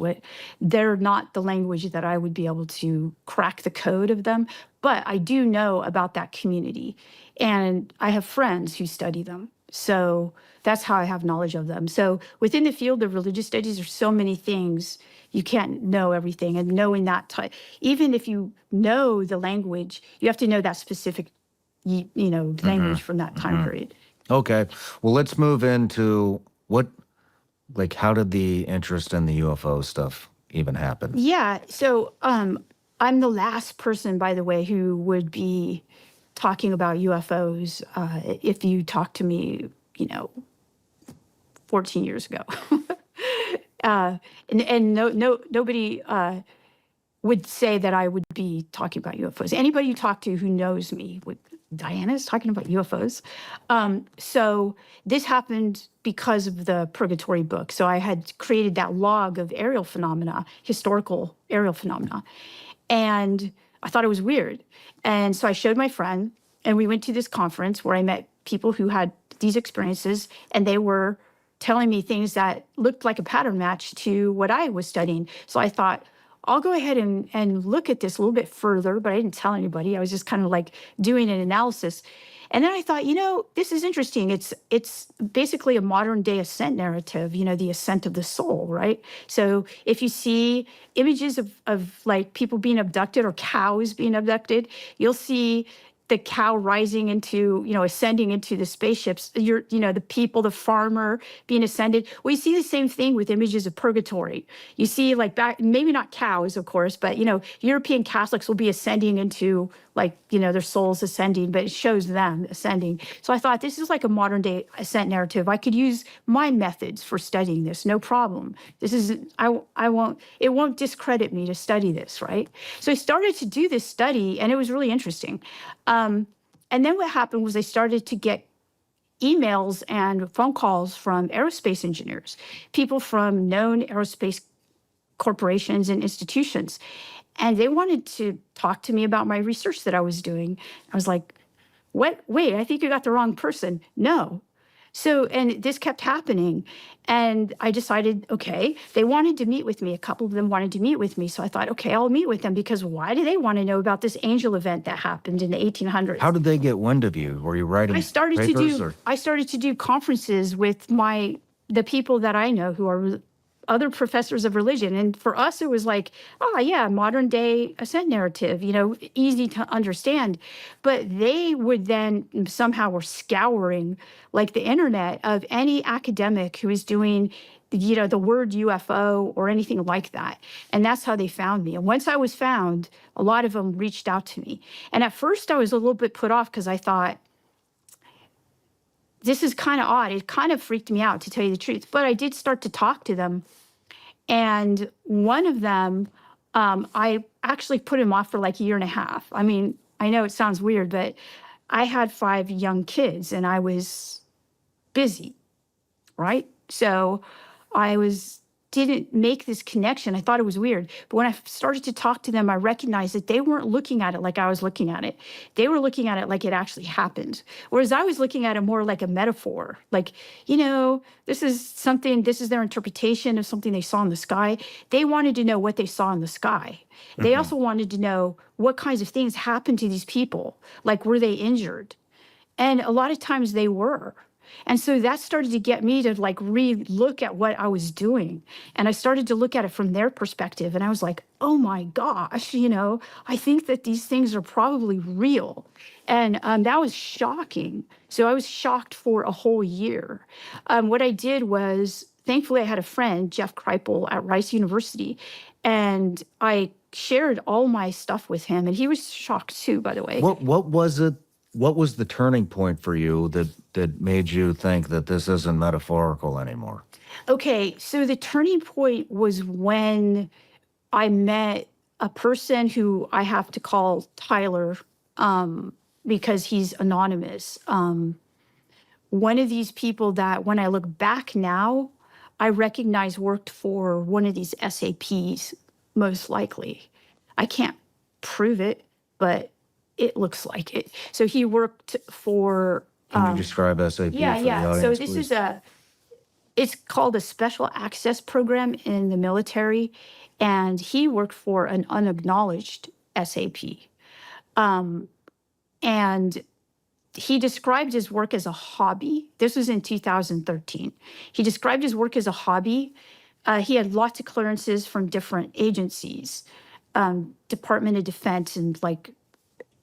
Speaker 14: they're not the language that I would be able to crack the code of them. But I do know about that community, and I have friends who study them. So that's how I have knowledge of them. So within the field of religious studies, there's so many things. You can't know everything. And knowing that type, even if you know the language, you have to know that specific language from that time period.
Speaker 2: Okay. Well, let's move into how did the interest in the UFO stuff even happen?
Speaker 14: Yeah. So I'm the last person, by the way, who would be talking about UFOs if you talked to me, 14 years ago. And nobody would say that I would be talking about UFOs. Anybody you talk to who knows me Diana's talking about UFOs. So this happened because of the Purgatory book. So I had created that log of aerial phenomena, historical aerial phenomena. And I thought it was weird. And so I showed my friend, and we went to this conference where I met people who had these experiences, and they were telling me things that looked like a pattern match to what I was studying. So I thought, I'll go ahead and look at this a little bit further, but I didn't tell anybody. I was just kind of like doing an analysis. And then I thought, this is interesting. It's basically a modern day ascent narrative, the ascent of the soul, right? So if you see images of like people being abducted or cows being abducted, you'll see the cow rising into, ascending into the spaceships, the people, the farmer being ascended. We see the same thing with images of purgatory. You see maybe not cows, of course, but, European Catholics will be ascending into their souls ascending, but it shows them ascending. So I thought this is like a modern day ascent narrative. I could use my methods for studying this, no problem. It won't discredit me to study this, right? So I started to do this study, and it was really interesting. And then what happened was I started to get emails and phone calls from aerospace engineers, people from known aerospace corporations and institutions. And they wanted to talk to me about my research that I was doing. I was like, what? Wait, I think you got the wrong person. No. So, and this kept happening. And I decided, okay, they wanted to meet with me. A couple of them wanted to meet with me. So I thought, okay, I'll meet with them, because why do they want to know about this angel event that happened in the 1800s?
Speaker 2: How did they get wind of you? Were you writing
Speaker 14: I started
Speaker 2: papers? Or?
Speaker 14: I started to do conferences with the people that I know who are other professors of religion. And for us, it was like, oh, yeah, modern day ascent narrative, easy to understand. But they would then somehow were scouring like the internet of any academic who is doing, the word UFO or anything like that. And that's how they found me. And once I was found, a lot of them reached out to me. And at first I was a little bit put off, because I thought, this is kind of odd. It kind of freaked me out, to tell you the truth. But I did start to talk to them. And one of them, I actually put him off for like a year and a half. I mean, I know it sounds weird, but I had 5 young kids and I was busy, right? So I didn't make this connection. I thought it was weird. But when I started to talk to them, I recognized that they weren't looking at it like I was looking at it. They were looking at it like it actually happened. Whereas I was looking at it more like a metaphor. Like, this is their interpretation of something they saw in the sky. They wanted to know what they saw in the sky. They also wanted to know what kinds of things happened to these people. Like, were they injured? And a lot of times they were. And so that started to get me to like re-look at what I was doing. And I started to look at it from their perspective. And I was like, oh my gosh, I think that these things are probably real. And that was shocking. So I was shocked for a whole year. What I did was, thankfully I had a friend, Jeff Kripal at Rice University, and I shared all my stuff with him. And he was shocked too, by the way.
Speaker 2: What was it? What was the turning point for you that made you think that this isn't metaphorical anymore?
Speaker 14: Okay, so the turning point was when I met a person who I have to call Tyler, because he's anonymous. One of these people that, when I look back now, I recognize worked for one of these SAPs, most likely. I can't prove it, but it looks like it. So he worked for...
Speaker 2: Can you describe SAP for the audience,
Speaker 14: So this
Speaker 2: please?
Speaker 14: it's called a special access program in the military, and he worked for an unacknowledged SAP. And he described his work as a hobby. This was in 2013. He described his work as a hobby. He had lots of clearances from different agencies, Department of Defense and like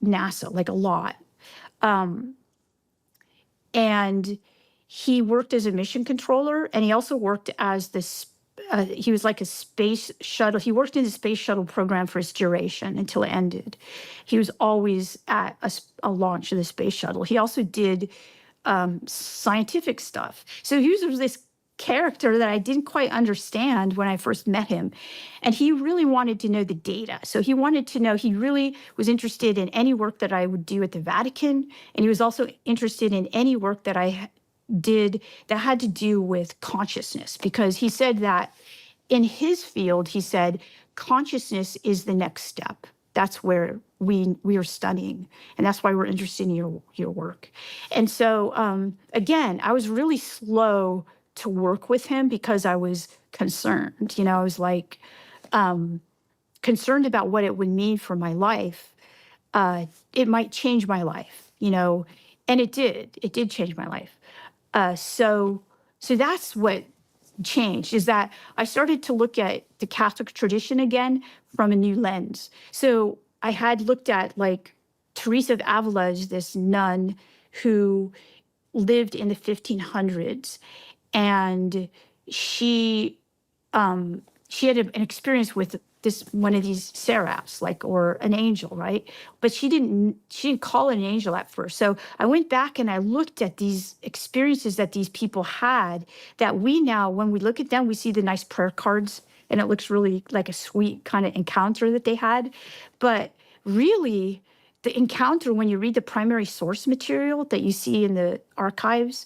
Speaker 14: NASA, like a lot. And he worked as a mission controller, and he also worked as this, he was like a space shuttle. He worked in the space shuttle program for its duration until it ended. He was always at a launch of the space shuttle. He also did scientific stuff. So he was this character that I didn't quite understand when I first met him. And he really wanted to know the data. So he wanted to know, he really was interested in any work that I would do at the Vatican. And he was also interested in any work that I did that had to do with consciousness, because he said that in his field, he said, consciousness is the next step. That's where we are studying, and that's why we're interested in your work. And so, again, I was really slow to work with him because I was concerned. I was like concerned about what it would mean for my life. It might change my life, and it did. It did change my life. So that's what changed, is that I started to look at the Catholic tradition again from a new lens. So I had looked at like Teresa of Avila, this nun who lived in the 1500s, and she had an experience with one of these seraphs, or an angel, right? But she didn't call it an angel at first. So I went back and I looked at these experiences that these people had, that we now, when we look at them, we see the nice prayer cards, and it looks really like a sweet kind of encounter that they had. But really, the encounter, when you read the primary source material that you see in the archives,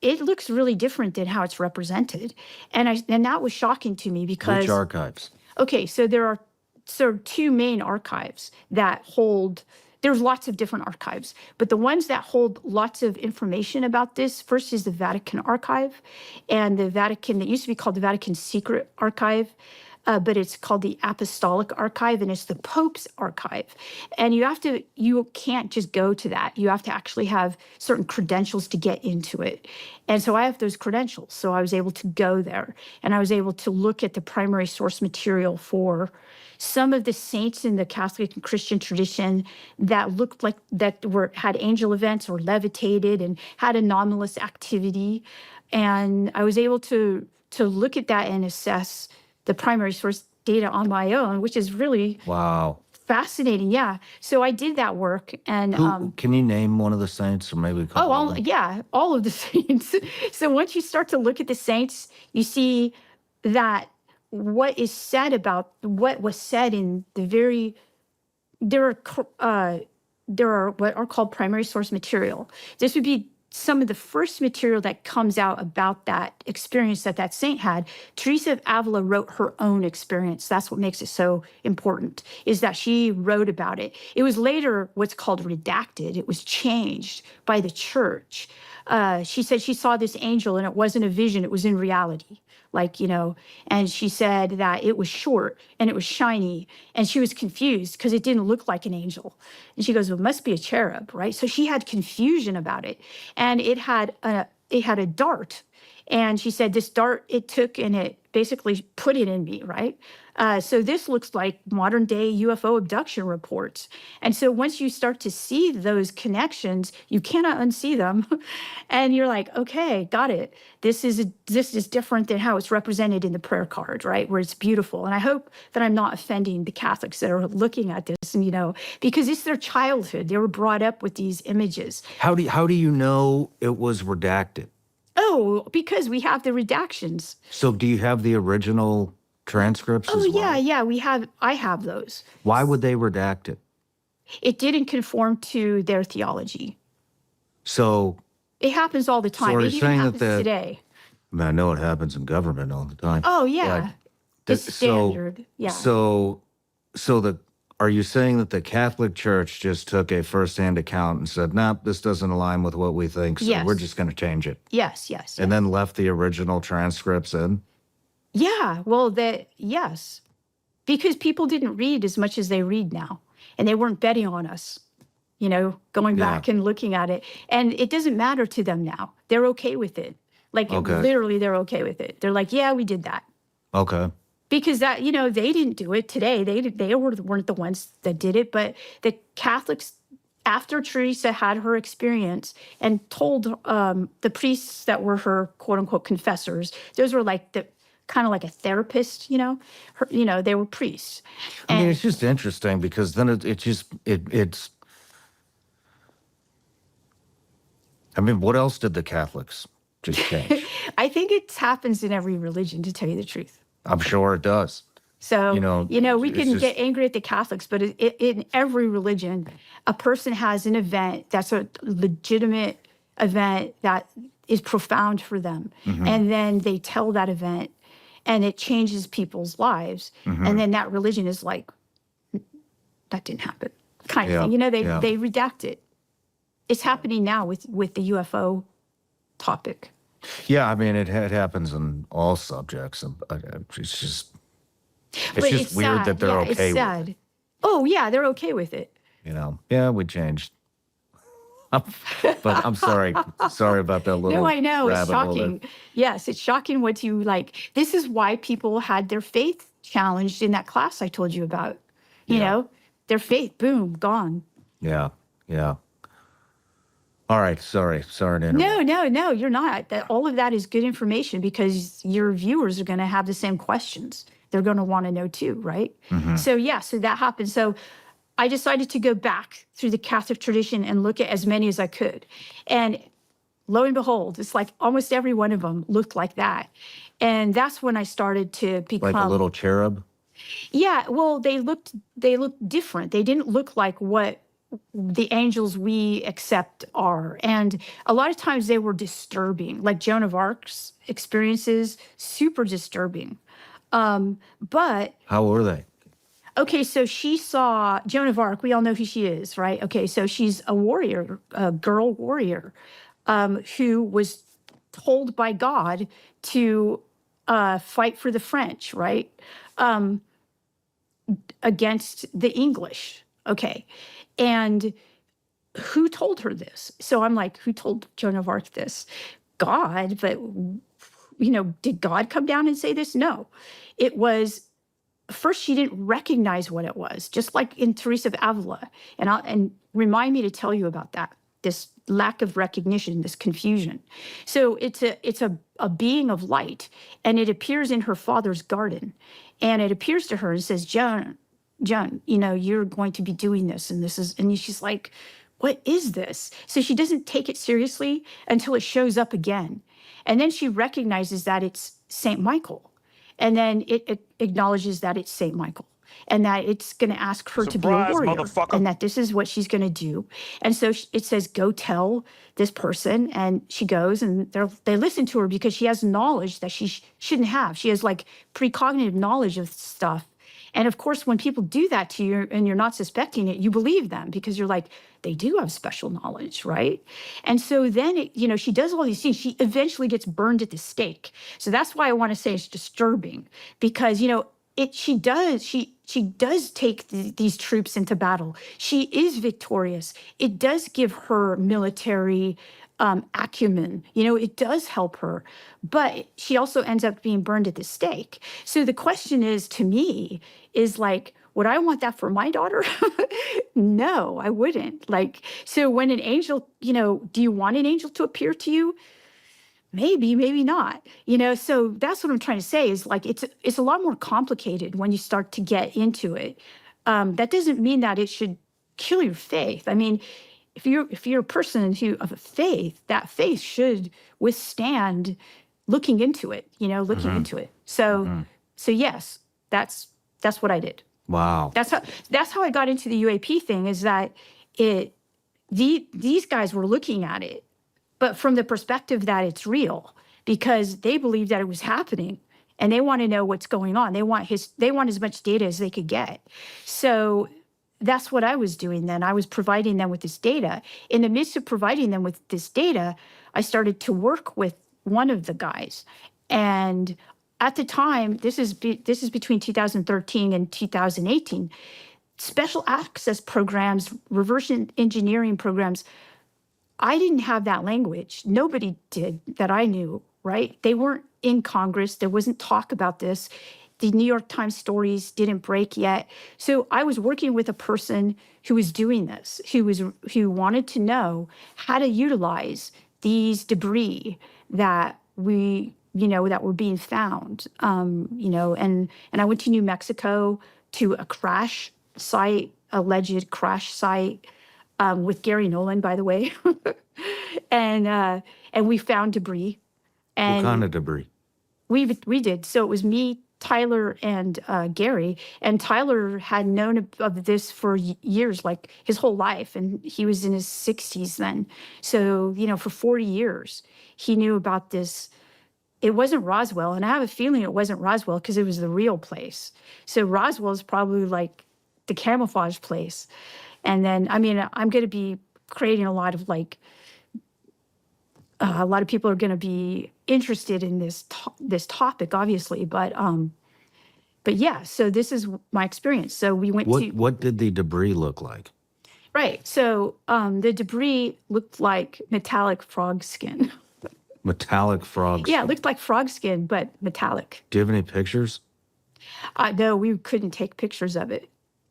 Speaker 14: it looks really different than how it's represented. And that was shocking to me because
Speaker 2: Which archives?
Speaker 14: okay, so there are two main archives that hold, there's lots of different archives, but the ones that hold lots of information about this, first is the Vatican Archive, and the Vatican, it used to be called the Vatican Secret Archive, but it's called the Apostolic Archive, and it's the Pope's archive. And you can't just go to that. You have to actually have certain credentials to get into it. And so I have those credentials. So I was able to go there, and I was able to look at the primary source material for some of the saints in the Catholic and Christian tradition that looked like had angel events or levitated and had anomalous activity. And I was able to look at that and assess the primary source data on my own, which is really
Speaker 2: Wow.
Speaker 14: fascinating. Yeah. So I did that work, and
Speaker 2: Can you name one of the saints, or maybe a couple?
Speaker 14: all of the saints. So once you start to look at the saints, you see that what is said about what was said in the very there are what are called primary source material. This would be some of the first material that comes out about that experience that saint had. Teresa of Avila wrote her own experience. That's what makes it so important, is that she wrote about it. It was later what's called redacted. It was changed by the church. She said she saw this angel and it wasn't a vision, it was in reality. And she said that it was short and it was shiny, and she was confused because it didn't look like an angel. And she goes, well, it must be a cherub, right? So she had confusion about it. And it had a dart. And she said this dart it took and it basically put it in me, right? So this looks like modern day UFO abduction reports. And so once you start to see those connections, you cannot unsee them. And you're like, okay, got it. This is different than how it's represented in the prayer card, right? Where it's beautiful. And I hope that I'm not offending the Catholics that are looking at this, and, because it's their childhood. They were brought up with these images.
Speaker 2: How do you know it was redacted?
Speaker 14: Oh, because we have the redactions.
Speaker 2: So do you have the original transcripts as well?
Speaker 14: Yeah, I have those.
Speaker 2: Why would they redact it?
Speaker 14: It didn't conform to their theology.
Speaker 2: So
Speaker 14: it happens all the time.
Speaker 2: So are
Speaker 14: it
Speaker 2: you
Speaker 14: even
Speaker 2: saying
Speaker 14: happens
Speaker 2: that
Speaker 14: today.
Speaker 2: I mean, I know it happens in government all the time.
Speaker 14: Oh yeah,
Speaker 2: Like,
Speaker 14: it's standard. Yeah.
Speaker 2: Are you saying that the Catholic Church just took a first-hand account and said, "Nope, this doesn't align with what we think, so
Speaker 14: Yes.
Speaker 2: we're just going to change it,"
Speaker 14: Yes.
Speaker 2: and then left the original transcripts in?
Speaker 14: Yeah. Well, yes, because people didn't read as much as they read now, and they weren't betting on us. Going back and looking at it, and it doesn't matter to them now. They're okay with it. Literally, they're okay with it. They're like, yeah, we did that.
Speaker 2: Okay.
Speaker 14: Because they didn't do it today. They weren't the ones that did it, but the Catholics, after Teresa had her experience and told the priests that were her quote unquote confessors, those were like kind of like a therapist, they were priests.
Speaker 2: I mean, it's just interesting because then it's. I mean, what else did the Catholics just change?
Speaker 14: I think it happens in every religion, to tell you the truth.
Speaker 2: I'm sure it does.
Speaker 14: So, we can get angry at the Catholics, but in every religion, a person has an event that's a legitimate event that is profound for them.
Speaker 2: Mm-hmm.
Speaker 14: And then they tell that event and it changes people's lives.
Speaker 2: Mm-hmm.
Speaker 14: And then that religion is like, that didn't happen, kind of thing. They redact it. It's happening now with the UFO topic.
Speaker 2: Yeah, I mean, it happens in all subjects. It's just weird
Speaker 14: sad.
Speaker 2: that they're okay
Speaker 14: it's
Speaker 2: with
Speaker 14: sad.
Speaker 2: it.
Speaker 14: Oh, yeah, they're okay with it.
Speaker 2: Yeah, we changed. But I'm sorry about that little.
Speaker 14: No, I know. It's
Speaker 2: rabbit hole there.
Speaker 14: shocking. Yes, it's shocking what you like. This is why people had their faith challenged in that class I told you about. Their faith, boom, gone.
Speaker 2: Yeah. All right, sorry to interrupt.
Speaker 14: No, you're not. All of that is good information because your viewers are going to have the same questions. They're going to want to know too, right?
Speaker 2: Mm-hmm.
Speaker 14: So that happened. So I decided to go back through the Catholic tradition and look at as many as I could. And lo and behold, it's like almost every one of them looked like that. And that's when I started to become...
Speaker 2: Like a little cherub?
Speaker 14: Yeah, well, they looked different. They didn't look like what the angels we accept are. And a lot of times they were disturbing, like Joan of Arc's experiences, super disturbing. But
Speaker 2: How were they?
Speaker 14: okay, so she saw Joan of Arc. We all know who she is, right? Okay, so she's a warrior, a girl warrior, who was told by God to fight for the French, right? Against the English. Okay. And who told her this? So I'm like, who told Joan of Arc this? God, but did God come down and say this? No. It was first she didn't recognize what it was, just like in Teresa of Avila. And remind me to tell you about that. This lack of recognition, this confusion. So it's a being of light, and it appears in her father's garden, and it appears to her and says, Joan, you're going to be doing this, and she's like, what is this? So she doesn't take it seriously until it shows up again, and then she recognizes that it's Saint Michael, and then it acknowledges that it's Saint Michael, and that it's going to ask her to be a warrior, and that this is what she's going to do. And so it says, go tell this person. And she goes, and they listen to her because she has knowledge that she shouldn't have. She has like precognitive knowledge of stuff. And of course, when people do that to you and you're not suspecting it, you believe them because you're like, they do have special knowledge, right? And so then, she does all these things. She eventually gets burned at the stake. So that's why I want to say it's disturbing because, she does take these troops into battle. She is victorious. It does give her military acumen. It does help her, but she also ends up being burned at the stake. So the question is, to me, is like, would I want that for my daughter? No, I wouldn't. So when an angel, do you want an angel to appear to you? Maybe, maybe not. So that's what I'm trying to say is like it's a lot more complicated when you start to get into it. That doesn't mean that it should kill your faith. I mean, if you're a person of a faith, that faith should withstand looking into it. Into it. So yes, that's what I did.
Speaker 2: Wow.
Speaker 14: That's how I got into the UAP thing. Is that these guys were looking at it, but from the perspective that it's real, because they believe that it was happening and they want to know what's going on. They want as much data as they could get. So that's what I was doing then. I was providing them with this data. In the midst of providing them with this data, I started to work with one of the guys. And at the time, this is between 2013 and 2018, special access programs, reverse engineering programs, I didn't have that language. Nobody did that I knew, right? They weren't in Congress. There wasn't talk about this. The New York Times stories didn't break yet. So I was working with a person who was doing this, who wanted to know how to utilize these debris that that were being found, and I went to New Mexico to a crash site, alleged crash site, with Gary Nolan, by the way, and we found debris. And
Speaker 2: What kind of debris?
Speaker 14: We did. So it was me, Tyler, and Gary. And Tyler had known of this for years, like his whole life, and he was in his 60s then. So for 40 years, he knew about this. It wasn't Roswell, and I have a feeling it wasn't Roswell because it was the real place. So Roswell is probably like the camouflage place. And then, I'm going to be creating a lot of a lot of people are going to be interested in this topic, obviously. But yeah, so this is my experience. So we went to.
Speaker 2: What did the debris look like?
Speaker 14: Right. So the debris looked like metallic frog skin.
Speaker 2: Metallic frogs.
Speaker 14: Yeah, it looked like frog skin, but metallic.
Speaker 2: Do you have any pictures?
Speaker 14: No, we couldn't take pictures of it.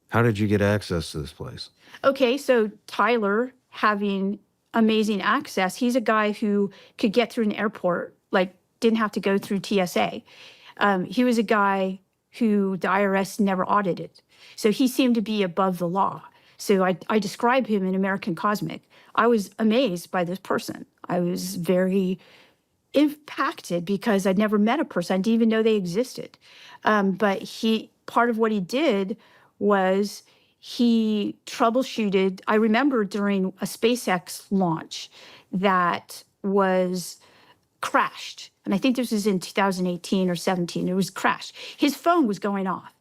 Speaker 2: How did you get access to this place?
Speaker 14: Okay, so Tyler, having amazing access, he's a guy who could get through an airport, didn't have to go through TSA. He was a guy who the IRS never audited. So he seemed to be above the law. So I describe him in American Cosmic. I was amazed by this person. I was very impacted because I'd never met a person. I didn't even know they existed. But part of what he did was he troubleshooted. I remember during a SpaceX launch that was crashed. And I think this was in 2018 or 17. It was crashed. His phone was going off.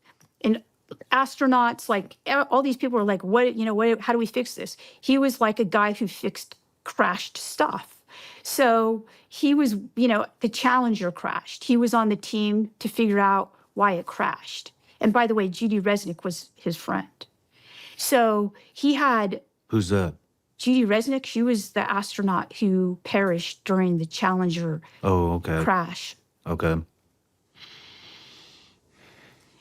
Speaker 14: And astronauts, like all these people were like, how do we fix this? He was like a guy who fixed crashed stuff. So he was, the Challenger crashed. He was on the team to figure out why it crashed. And by the way, Judy Resnick was his friend. So he had.
Speaker 2: Who's that?
Speaker 14: Judy Resnick, she was the astronaut who perished during the Challenger crash.
Speaker 2: Okay.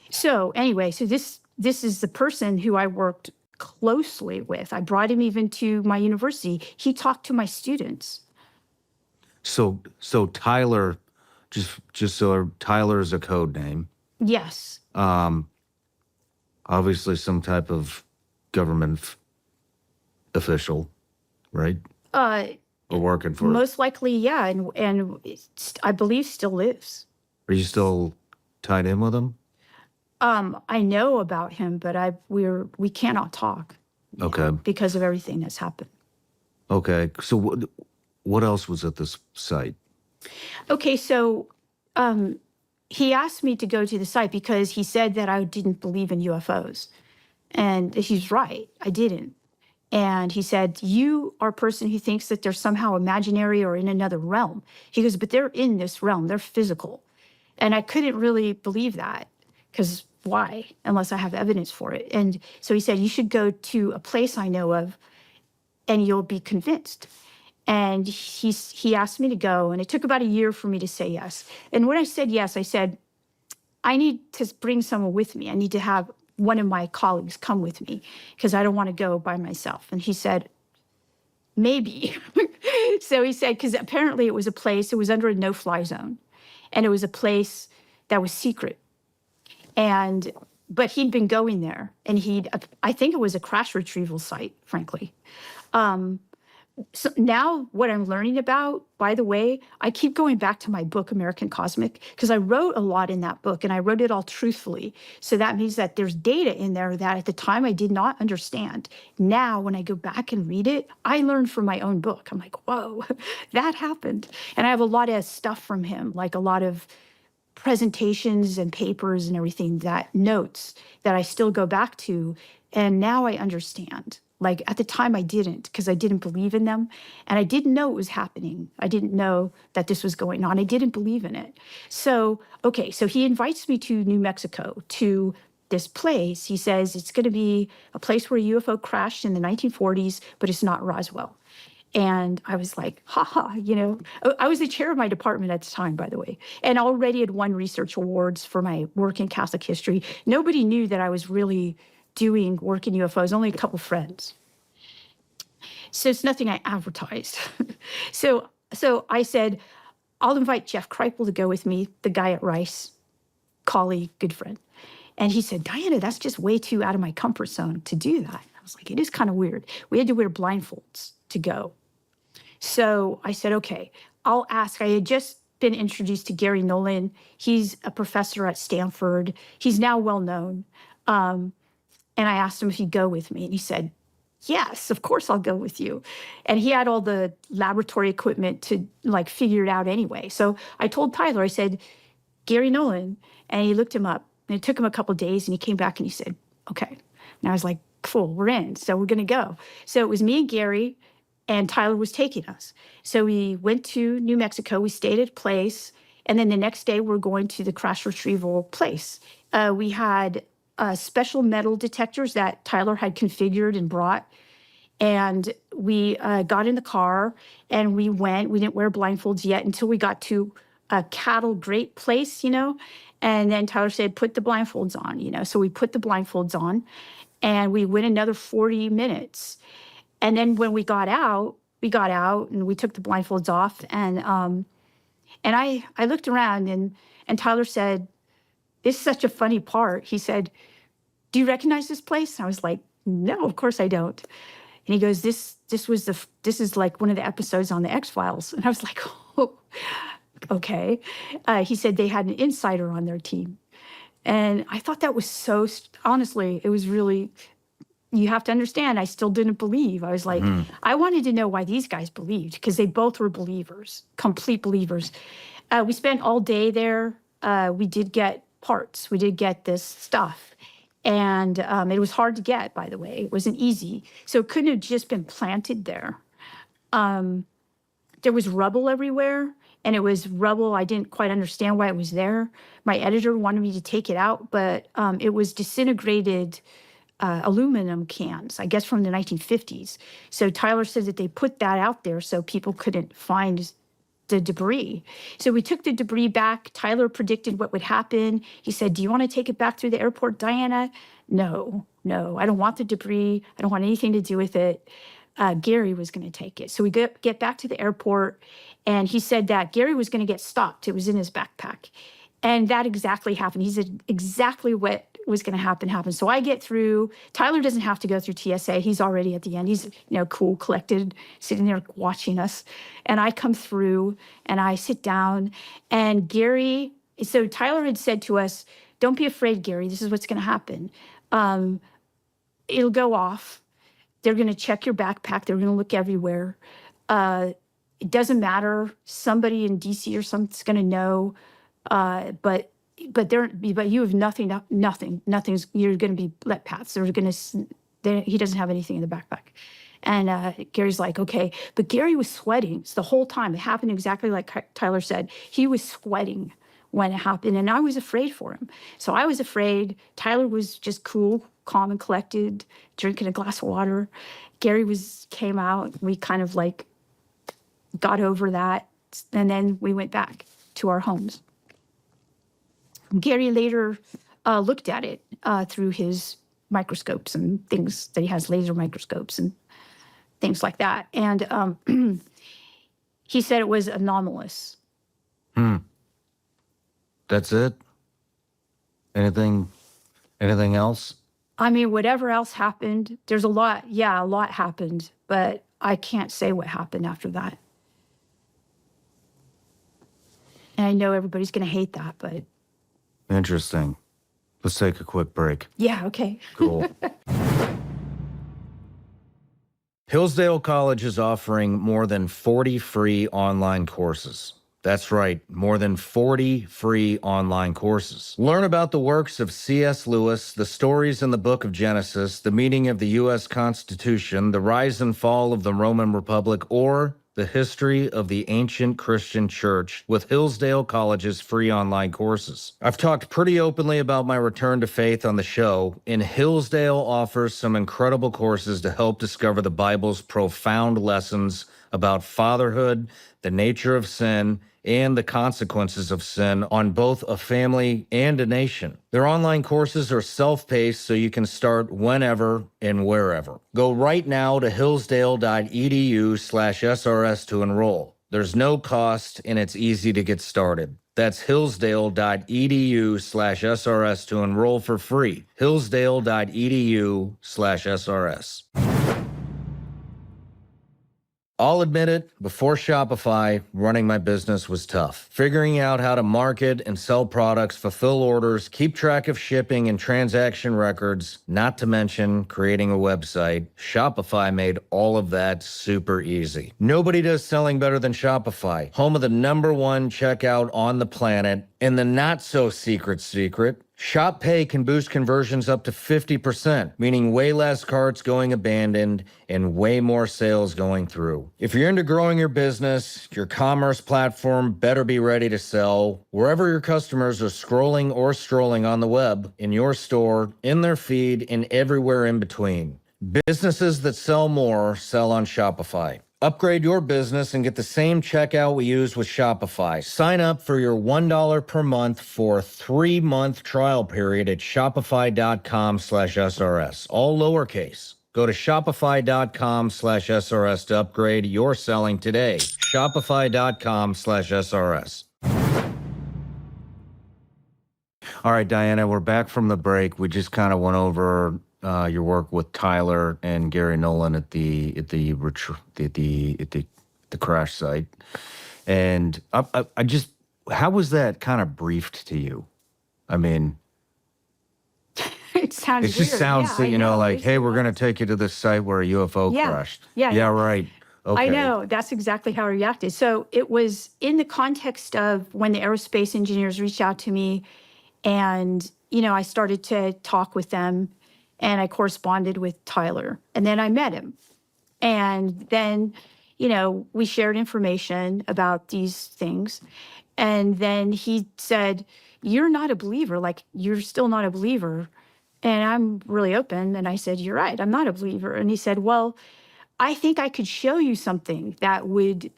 Speaker 14: So anyway, this is the person who I worked closely with. I brought him even to my university. He talked to my students.
Speaker 2: So Tyler, just so Tyler is a code name.
Speaker 14: Yes.
Speaker 2: Obviously some type of government official, right? Or working for.
Speaker 14: Most likely, yeah, and I believe still lives.
Speaker 2: Are you still tied in with him?
Speaker 14: I know about him, but we cannot talk.
Speaker 2: Okay.
Speaker 14: Because of everything that's happened.
Speaker 2: Okay. So what else was at this site?
Speaker 14: Okay, so he asked me to go to the site because he said that I didn't believe in UFOs. And he's right, I didn't. And he said, you are a person who thinks that they're somehow imaginary or in another realm. He goes, but they're in this realm, they're physical. And I couldn't really believe that, because why, unless I have evidence for it. And so he said, you should go to a place I know of and you'll be convinced. And he asked me to go, and it took about a year for me to say yes. And when I said yes, I said, I need to bring someone with me. I need to have one of my colleagues come with me because I don't want to go by myself. And he said, maybe. So he said, because apparently it was under a no-fly zone. And it was a place that was secret. But he'd been going there, and I think it was a crash retrieval site, frankly. So now what I'm learning about, by the way, I keep going back to my book, American Cosmic, because I wrote a lot in that book, and I wrote it all truthfully. So that means that there's data in there that at the time I did not understand. Now, when I go back and read it, I learned from my own book. I'm like, whoa, that happened. And I have a lot of stuff from him, like a lot of presentations and papers and everything, notes that I still go back to. And now I understand. Like at the time I didn't, because I didn't believe in them. And I didn't know it was happening. I didn't know that this was going on. I didn't believe in it. So he invites me to New Mexico, to this place. He says it's going to be a place where a UFO crashed in the 1940s, but it's not Roswell. And I was like, I was the chair of my department at the time, by the way, and already had won research awards for my work in Catholic history. Nobody knew that I was really doing work in UFOs, only a couple friends. So it's nothing I advertised. So I said, I'll invite Jeff Kripal to go with me, the guy at Rice, colleague, good friend. And he said, Diana, that's just way too out of my comfort zone to do that. I was like, it is kind of weird. We had to wear blindfolds to go. So I said, okay, I'll ask. I had just been introduced to Gary Nolan. He's a professor at Stanford. He's now well known. And I asked him if he'd go with me. And he said, yes, of course I'll go with you. And he had all the laboratory equipment to figure it out anyway. So I told Tyler, I said, Gary Nolan. And he looked him up. And it took him a couple of days. And he came back and he said, okay. And I was like, cool, we're in. So we're going to go. So it was me and Gary, and Tyler was taking us. So we went to New Mexico. We stayed at a place. And then the next day, we're going to the crash retrieval place. We had special metal detectors that Tyler had configured and brought. And we got in the car and we went. We didn't wear blindfolds yet until we got to a cattle grate place, And then Tyler said, put the blindfolds on, So we put the blindfolds on and we went another 40 minutes. And then when we got out and we took the blindfolds off. And I looked around and Tyler said, this is such a funny part. He said, do you recognize this place? And I was like, no, of course I don't. And he goes, this is like one of the episodes on the X-Files. And I was like, oh, okay. He said they had an insider on their team. And I thought that was honestly, it was really you have to understand, I still didn't believe. I was like, I wanted to know why these guys believed, because they both were believers, complete believers. We spent all day there. We did get parts. We did get this stuff. And it was hard to get, by the way. It wasn't easy. So it couldn't have just been planted there. There was rubble everywhere, and it was rubble. I didn't quite understand why it was there. My editor wanted me to take it out, but it was disintegrated aluminum cans, I guess from the 1950s. So Tyler said that they put that out there so people couldn't find the debris. So we took the debris back. Tyler predicted what would happen. He said, "Do you want to take it back through the airport, Diana?" No, I don't want the debris. I don't want anything to do with it. Gary was going to take it. So we get back to the airport, and he said that Gary was going to get stopped. It was in his backpack. And that exactly happened. He said exactly what was going to happen. So I get through. Tyler doesn't have to go through TSA. He's already at the end. He's, cool, collected, sitting there watching us. And I come through, and I sit down, and Gary, so Tyler had said to us, "Don't be afraid, Gary. This is what's going to happen. It'll go off. They're going to check your backpack. They're going to look everywhere. It doesn't matter. Somebody in DC or something's going to know. But you have nothing's. You're going to be let pass. They're going to. He doesn't have anything in the backpack." And Gary's like, "Okay," but Gary was sweating the whole time. It happened exactly like Tyler said. He was sweating when it happened, and I was afraid for him. So I was afraid. Tyler was just cool, calm, and collected, drinking a glass of water. Gary came out. We kind of like got over that, and then we went back to our homes. Gary later looked at it through his microscopes and things that he has, laser microscopes and things like that. And he said it was anomalous.
Speaker 2: That's it? Anything else?
Speaker 14: I mean, whatever else happened, there's a lot. Yeah, a lot happened, but I can't say what happened after that. And I know everybody's going to hate that, but...
Speaker 2: Interesting. Let's take a quick break.
Speaker 14: Yeah, okay.
Speaker 2: Cool. Hillsdale College is offering more than 40 free online courses. That's right, more than 40 free online courses. Learn about the works of C.S. Lewis, the stories in the book of Genesis, the meaning of the U.S. Constitution, the rise and fall of the Roman Republic, or the history of the ancient Christian church with Hillsdale College's free online courses. I've talked pretty openly about my return to faith on the show, and Hillsdale offers some incredible courses to help discover the Bible's profound lessons about fatherhood, the nature of sin, and the consequences of sin on both a family and a nation. Their online courses are self-paced, so you can start whenever and wherever. Go right now to hillsdale.edu/SRS to enroll. There's no cost, and it's easy to get started. That's hillsdale.edu/SRS to enroll for free. hillsdale.edu/SRS. I'll admit it, before Shopify, running my business was tough. Figuring out how to market and sell products, fulfill orders, keep track of shipping and transaction records, not to mention creating a website, Shopify made all of that super easy. Nobody does selling better than Shopify, home of the #1 checkout on the planet, and the not-so-secret secret, Shop Pay can boost conversions up to 50%, meaning way less carts going abandoned and way more sales going through. If you're into growing your business, your commerce platform better be ready to sell wherever your customers are scrolling or strolling on the web, in your store, in their feed, and everywhere in between. Businesses that sell more sell on Shopify. Upgrade your business and get the same checkout we use with Shopify. Sign up for your $1 per month for a 3-month trial period at shopify.com/SRS, all lowercase. Go to shopify.com/SRS to upgrade your selling today. Shopify.com/SRS. All right, Diana, we're back from the break. We just kind of went over your work with Tyler and Gary Nolan at the crash site, and I just, how was that kind of briefed to you? I mean,
Speaker 14: it sounds
Speaker 2: It just
Speaker 14: weird.
Speaker 2: sounds,
Speaker 14: Yeah, I
Speaker 2: you know, like,
Speaker 14: It's-
Speaker 2: hey, we're going to take you to this site where a UFO
Speaker 14: Yeah.
Speaker 2: crashed.
Speaker 14: Yeah,
Speaker 2: Yeah,
Speaker 14: yeah.
Speaker 2: right. Okay.
Speaker 14: I know. That's exactly how I reacted. So it was in the context of when the aerospace engineers reached out to me, and, I started to talk with them, and I corresponded with Tyler, and then I met him. And then, we shared information about these things. And then he said, "You're not a believer. Like, you're still not a believer." And I'm really open. And I said, "You're right. I'm not a believer." And he said, "Well, I think I could show you something that would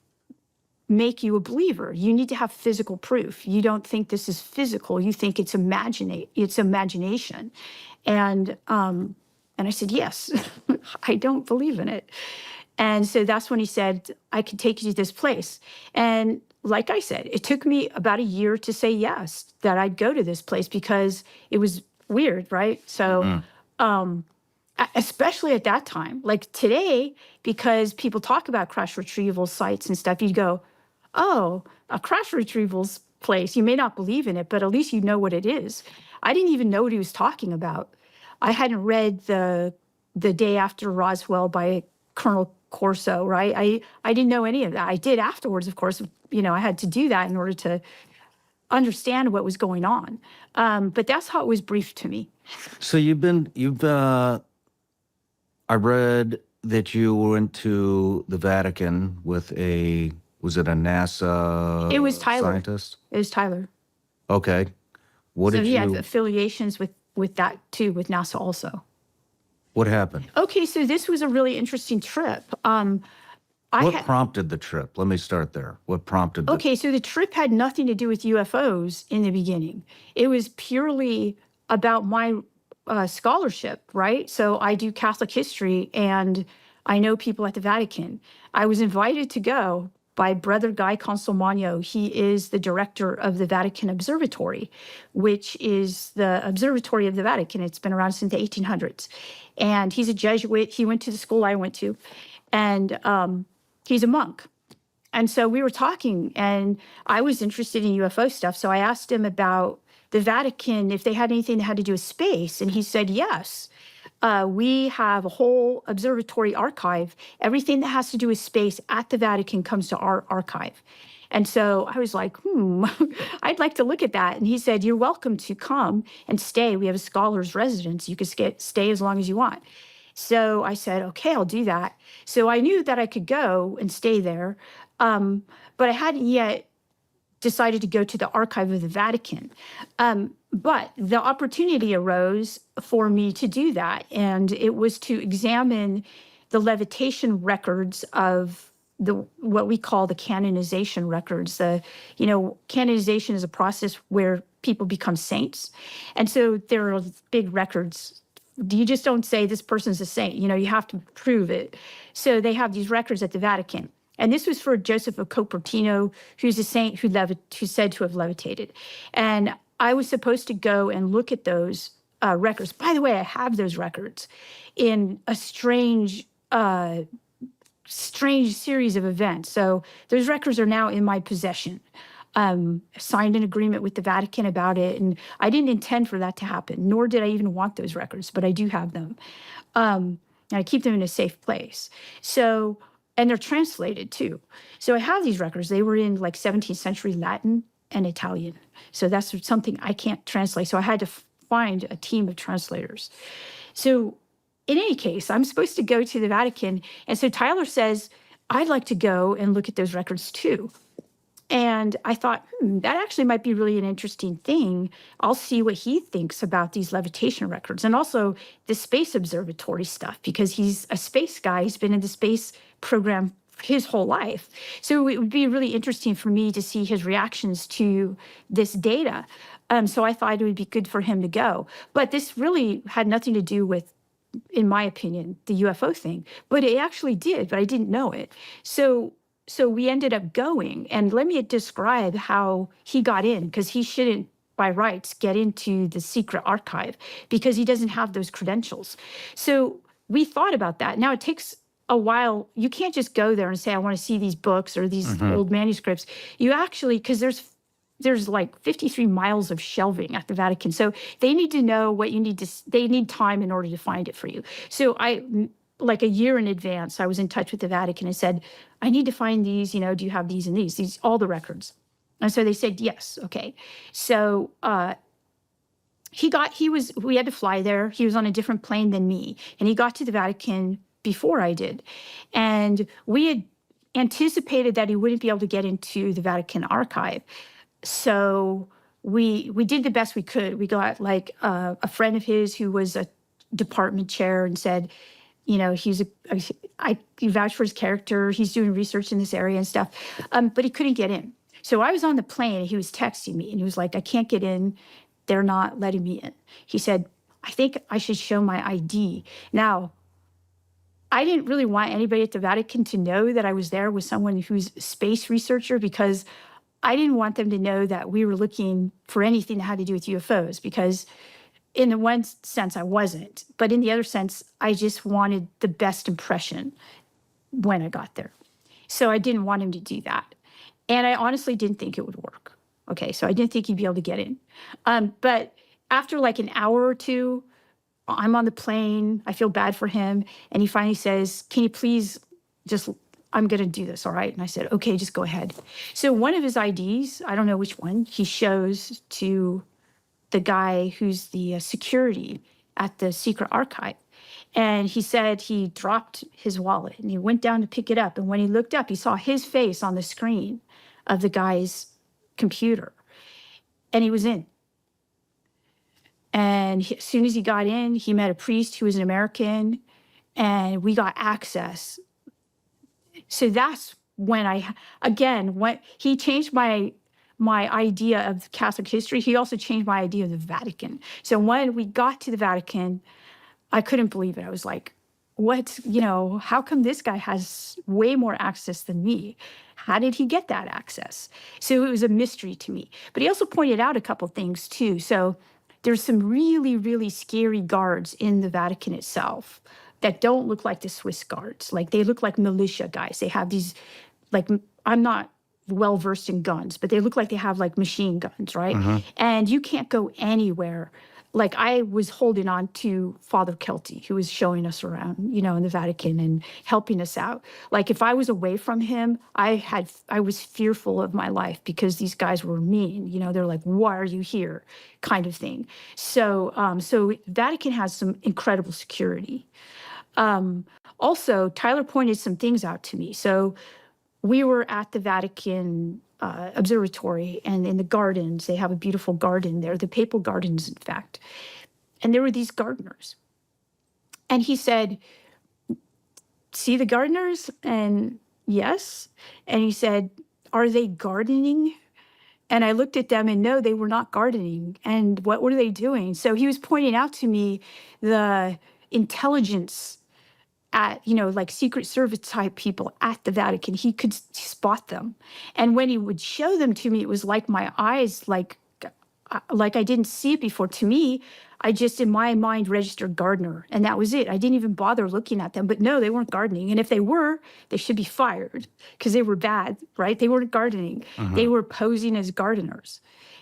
Speaker 14: make you a believer. You need to have physical proof. You don't think this is physical. You think it's imagination." And I said, "Yes, I don't believe in it." And so that's when he said, "I could take you to this place." And like I said, it took me about a year to say yes, that I'd go to this place because it was weird, right? So, especially at that time, like today, because people talk about crash retrieval sites and stuff, you go, "Oh, a crash retrievals place. You may not believe in it, but at least you know what it is." I didn't even know what he was talking about. I hadn't read the Day After Roswell by Colonel Corso, right? I didn't know any of that. I did afterwards, of course. I had to do that in order to understand what was going on. But that's how it was briefed to me.
Speaker 2: So I read that you went to the Vatican with was it a NASA
Speaker 14: It was Tyler.
Speaker 2: scientist?
Speaker 14: It was Tyler.
Speaker 2: Okay. What
Speaker 14: So
Speaker 2: did
Speaker 14: he had
Speaker 2: you,
Speaker 14: affiliations with that too, with NASA also.
Speaker 2: what happened?
Speaker 14: Okay, so this was a really interesting trip.
Speaker 2: What prompted the trip? Let me start there. What prompted the
Speaker 14: Okay, so the trip had nothing to do with UFOs in the beginning. It was purely about my scholarship, right? So I do Catholic history, and I know people at the Vatican. I was invited to go by Brother Guy Consolmagno. He is the director of the Vatican Observatory, which is the observatory of the Vatican. It's been around since the 1800s. And he's a Jesuit. He went to the school I went to, and he's a monk. And so we were talking, and I was interested in UFO stuff. So I asked him about the Vatican, if they had anything that had to do with space. And he said, yes. We have a whole observatory archive. Everything that has to do with space at the Vatican comes to our archive. And so I was like, I'd like to look at that. And he said, "You're welcome to come and stay. We have a scholar's residence. You can stay as long as you want." So I said, "Okay, I'll do that." So I knew that I could go and stay there, but I hadn't yet decided to go to the archive of the Vatican. But the opportunity arose for me to do that, and it was to examine the levitation records of what we call the canonization records. Canonization is a process where people become saints, and so there are big records. You just don't say this person's a saint. You have to prove it. So they have these records at the Vatican. And this was for Joseph of Cupertino, who's a saint who's said to have levitated. And I was supposed to go and look at those records. By the way, I have those records in a strange series of events. So those records are now in my possession. Signed an agreement with the Vatican about it, and I didn't intend for that to happen, nor did I even want those records, but I do have them. And I keep them in a safe place. And they're translated too. So I have these records. They were in like 17th century Latin and Italian. So that's something I can't translate. So I had to find a team of translators. So in any case, I'm supposed to go to the Vatican. And so Tyler says, "I'd like to go and look at those records too." And I thought, that actually might be really an interesting thing. I'll see what he thinks about these levitation records and also the space observatory stuff, because he's a space guy. He's been in the space program his whole life. So it would be really interesting for me to see his reactions to this data. So I thought it would be good for him to go. But this really had nothing to do with, in my opinion, the UFO thing. But it actually did, but I didn't know it. So we ended up going, and let me describe how he got in, because he shouldn't, by rights, get into the secret archive because he doesn't have those credentials. So we thought about that. Now, it takes a while. You can't just go there and say, "I want to see these books or these old manuscripts." You actually, because there's there's like 53 miles of shelving at the Vatican. So they need to know what you need to, they need time in order to find it for you. So like a year in advance, I was in touch with the Vatican and said, I need to find these, you know, do you have these and these, all the records? And so they said, yes, okay. So we had to fly there. He was on a different plane than me. And he got to the Vatican before I did. And we had anticipated that he wouldn't be able to get into the Vatican archive. So we did the best we could. We got like a friend of his who was a department chair and said, you know, he vouched for his character. He's doing research in this area and stuff. But he couldn't get in. So I was on the plane and he was texting me and he was like, I can't get in. They're not letting me in. He said, I think I should show my ID. Now, I didn't really want anybody at the Vatican to know that I was there with someone who's a space researcher because I didn't want them to know that we were looking for anything that had to do with UFOs because in the one sense I wasn't, but in the other sense, I just wanted the best impression when I got there. So I didn't want him to do that. And I honestly didn't think it would work. Okay, so I didn't think he'd be able to get in. But after like an hour or two, I'm on the plane, I feel bad for him, and he finally says, can you please just, I'm gonna do this, all right? And I said, okay, just go ahead. So one of his IDs, I don't know which one, he shows to the guy who's the security at the secret archive. And he said he dropped his wallet and he went down to pick it up. And when he looked up, he saw his face on the screen of the guy's computer. And he was in. And as soon as he got in, he met a priest who was an American, and we got access. So that's when when he changed my idea of Catholic history, he also changed my idea of the Vatican. So when we got to the Vatican, I couldn't believe it. I was like, what, you know, how come this guy has way more access than me? How did he get that access? So it was a mystery to me. But he also pointed out a couple things too. So there's some really, really scary guards in the Vatican itself that don't look like the Swiss guards. Like they look like militia guys. They have these, like, I'm not well versed in guns, but they look like they have like machine guns, right? And you can't go anywhere. Like I was holding on to Father Kelty, who was showing us around, you know, in the Vatican and helping us out. Like if I was away from him, I was fearful of my life because these guys were mean. You know, they're like, why are you here? Kind of thing. So, so Vatican has some incredible security. Also, Tyler pointed some things out to me. So we were at the Vatican Observatory, and in the gardens, they have a beautiful garden there, the Papal Gardens, in fact. And there were these gardeners. And he said, see the gardeners? And yes. And he said, are they gardening? And I looked at them and no, they were not gardening. And what were they doing? So he was pointing out to me the intelligence at, you know, like Secret Service type people at the Vatican. He could spot them. And when he would show them to me, it was like my eyes, like I didn't see it before. To me, I just, in my mind, registered gardener. And that was it. I didn't even bother looking at them. But no, they weren't gardening. And if they were, they should be fired because they were bad, right? They weren't gardening. They were posing as gardeners.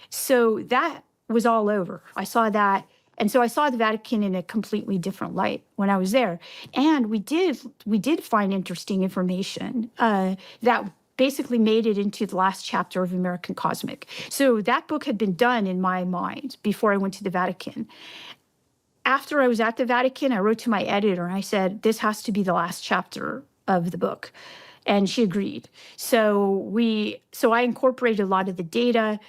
Speaker 14: So that was all over. I saw that. And so I saw the Vatican in a completely different light when I was there. And we did find interesting information that basically made it into the last chapter of American Cosmic. So that book had been done in my mind before I went to the Vatican. After I was at the Vatican, I wrote to my editor and I said, this has to be the last chapter of the book. And she agreed. So I incorporated a lot of the data.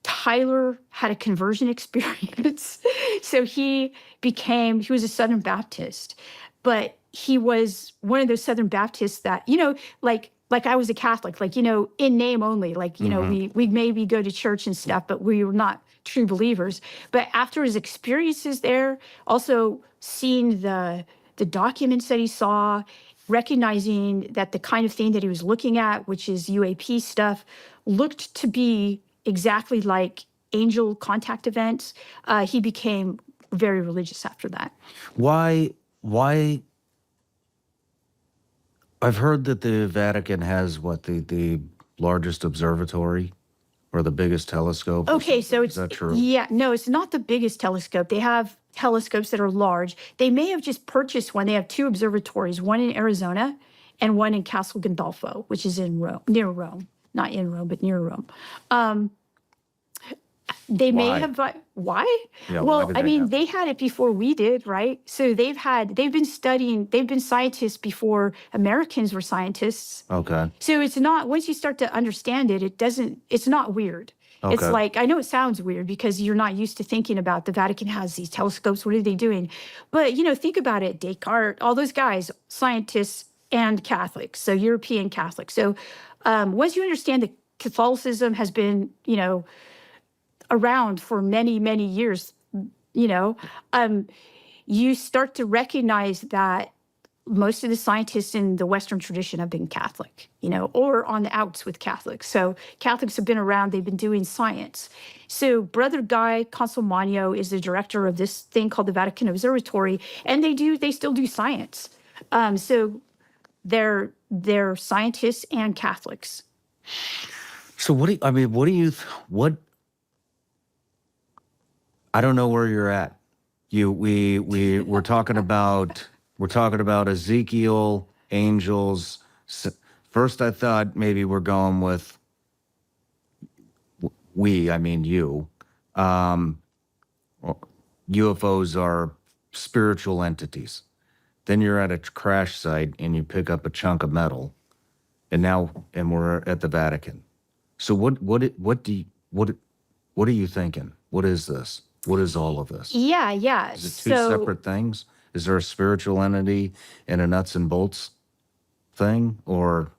Speaker 14: Tyler had a conversion experience. So he was a Southern Baptist, but he was one of those Southern Baptists that, you know, like I was a Catholic, like, you know, in name only, like, you know, we maybe go to church and stuff, but we were not true believers. But after his experiences there, also seeing the documents that he saw, recognizing that the kind of thing that he was looking at, which is UAP stuff, looked to be exactly like angel contact events, he became very religious after that.
Speaker 2: Why? I've heard that the Vatican has the largest observatory or the biggest telescope? or
Speaker 14: Okay, so
Speaker 2: something?
Speaker 14: it's
Speaker 2: Is that true?
Speaker 14: yeah, no, it's not the biggest telescope. They have telescopes that are large. They may have just purchased one. They have two observatories, one in Arizona and one in Castel Gandolfo, which is in Rome, near Rome, not in Rome, but near Rome. They may
Speaker 2: Why?
Speaker 14: have why?
Speaker 2: Yeah, why
Speaker 14: Well,
Speaker 2: did
Speaker 14: I
Speaker 2: they
Speaker 14: mean,
Speaker 2: have
Speaker 14: they had it before we did, right? So they've been studying, they've been scientists before Americans were scientists.
Speaker 2: Okay.
Speaker 14: So it's not, once you start to understand it, it's not weird. It's
Speaker 2: Okay.
Speaker 14: like, I know it sounds weird because you're not used to thinking about the Vatican has these telescopes. What are they doing? But, think about it. Descartes, all those guys, scientists and Catholics, so European Catholics. So once you understand that Catholicism has been, around for many, many years, you start to recognize that most of the scientists in the Western tradition have been Catholic, or on the outs with Catholics. So Catholics have been around, they've been doing science. So Brother Guy Consolmagno is the director of this thing called the Vatican Observatory, and they still do science. So they're scientists and Catholics.
Speaker 2: So I don't know where you're at. We're talking about Ezekiel, angels. First, I thought maybe we're going with I mean you. UFOs are spiritual entities. Then you're at a crash site and you pick up a chunk of metal, and we're at the Vatican. So what are you thinking? What is this? What is all of this?
Speaker 14: Yeah.
Speaker 2: Is it two separate things? Is there a spiritual entity and a nuts and bolts thing, or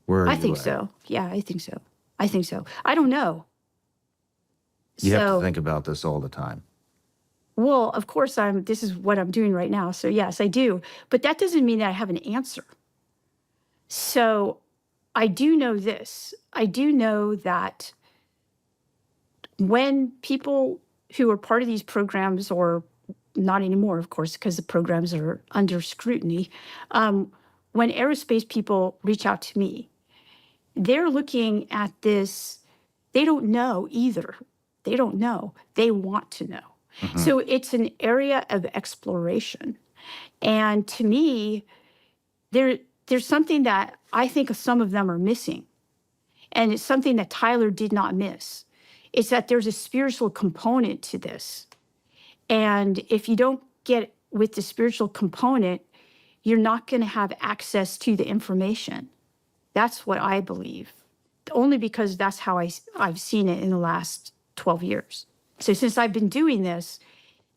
Speaker 2: where are
Speaker 14: I
Speaker 2: you
Speaker 14: think
Speaker 2: at?
Speaker 14: so. Yeah, I think so. I don't know.
Speaker 2: You have to think about this all the time.
Speaker 14: Well, of course, this is what I'm doing right now. So yes, I do. But that doesn't mean that I have an answer. So I do know this. I do know that when people who are part of these programs, or not anymore, of course, because the programs are under scrutiny, when aerospace people reach out to me, they're looking at this. They don't know either. They don't know. They want to know. So it's an area of exploration. And to me, there's something that I think some of them are missing. And it's something that Tyler did not miss. It's that there's a spiritual component to this. And if you don't get with the spiritual component, you're not going to have access to the information. That's what I believe. Only because that's how I've seen it in the last 12 years. So since I've been doing this,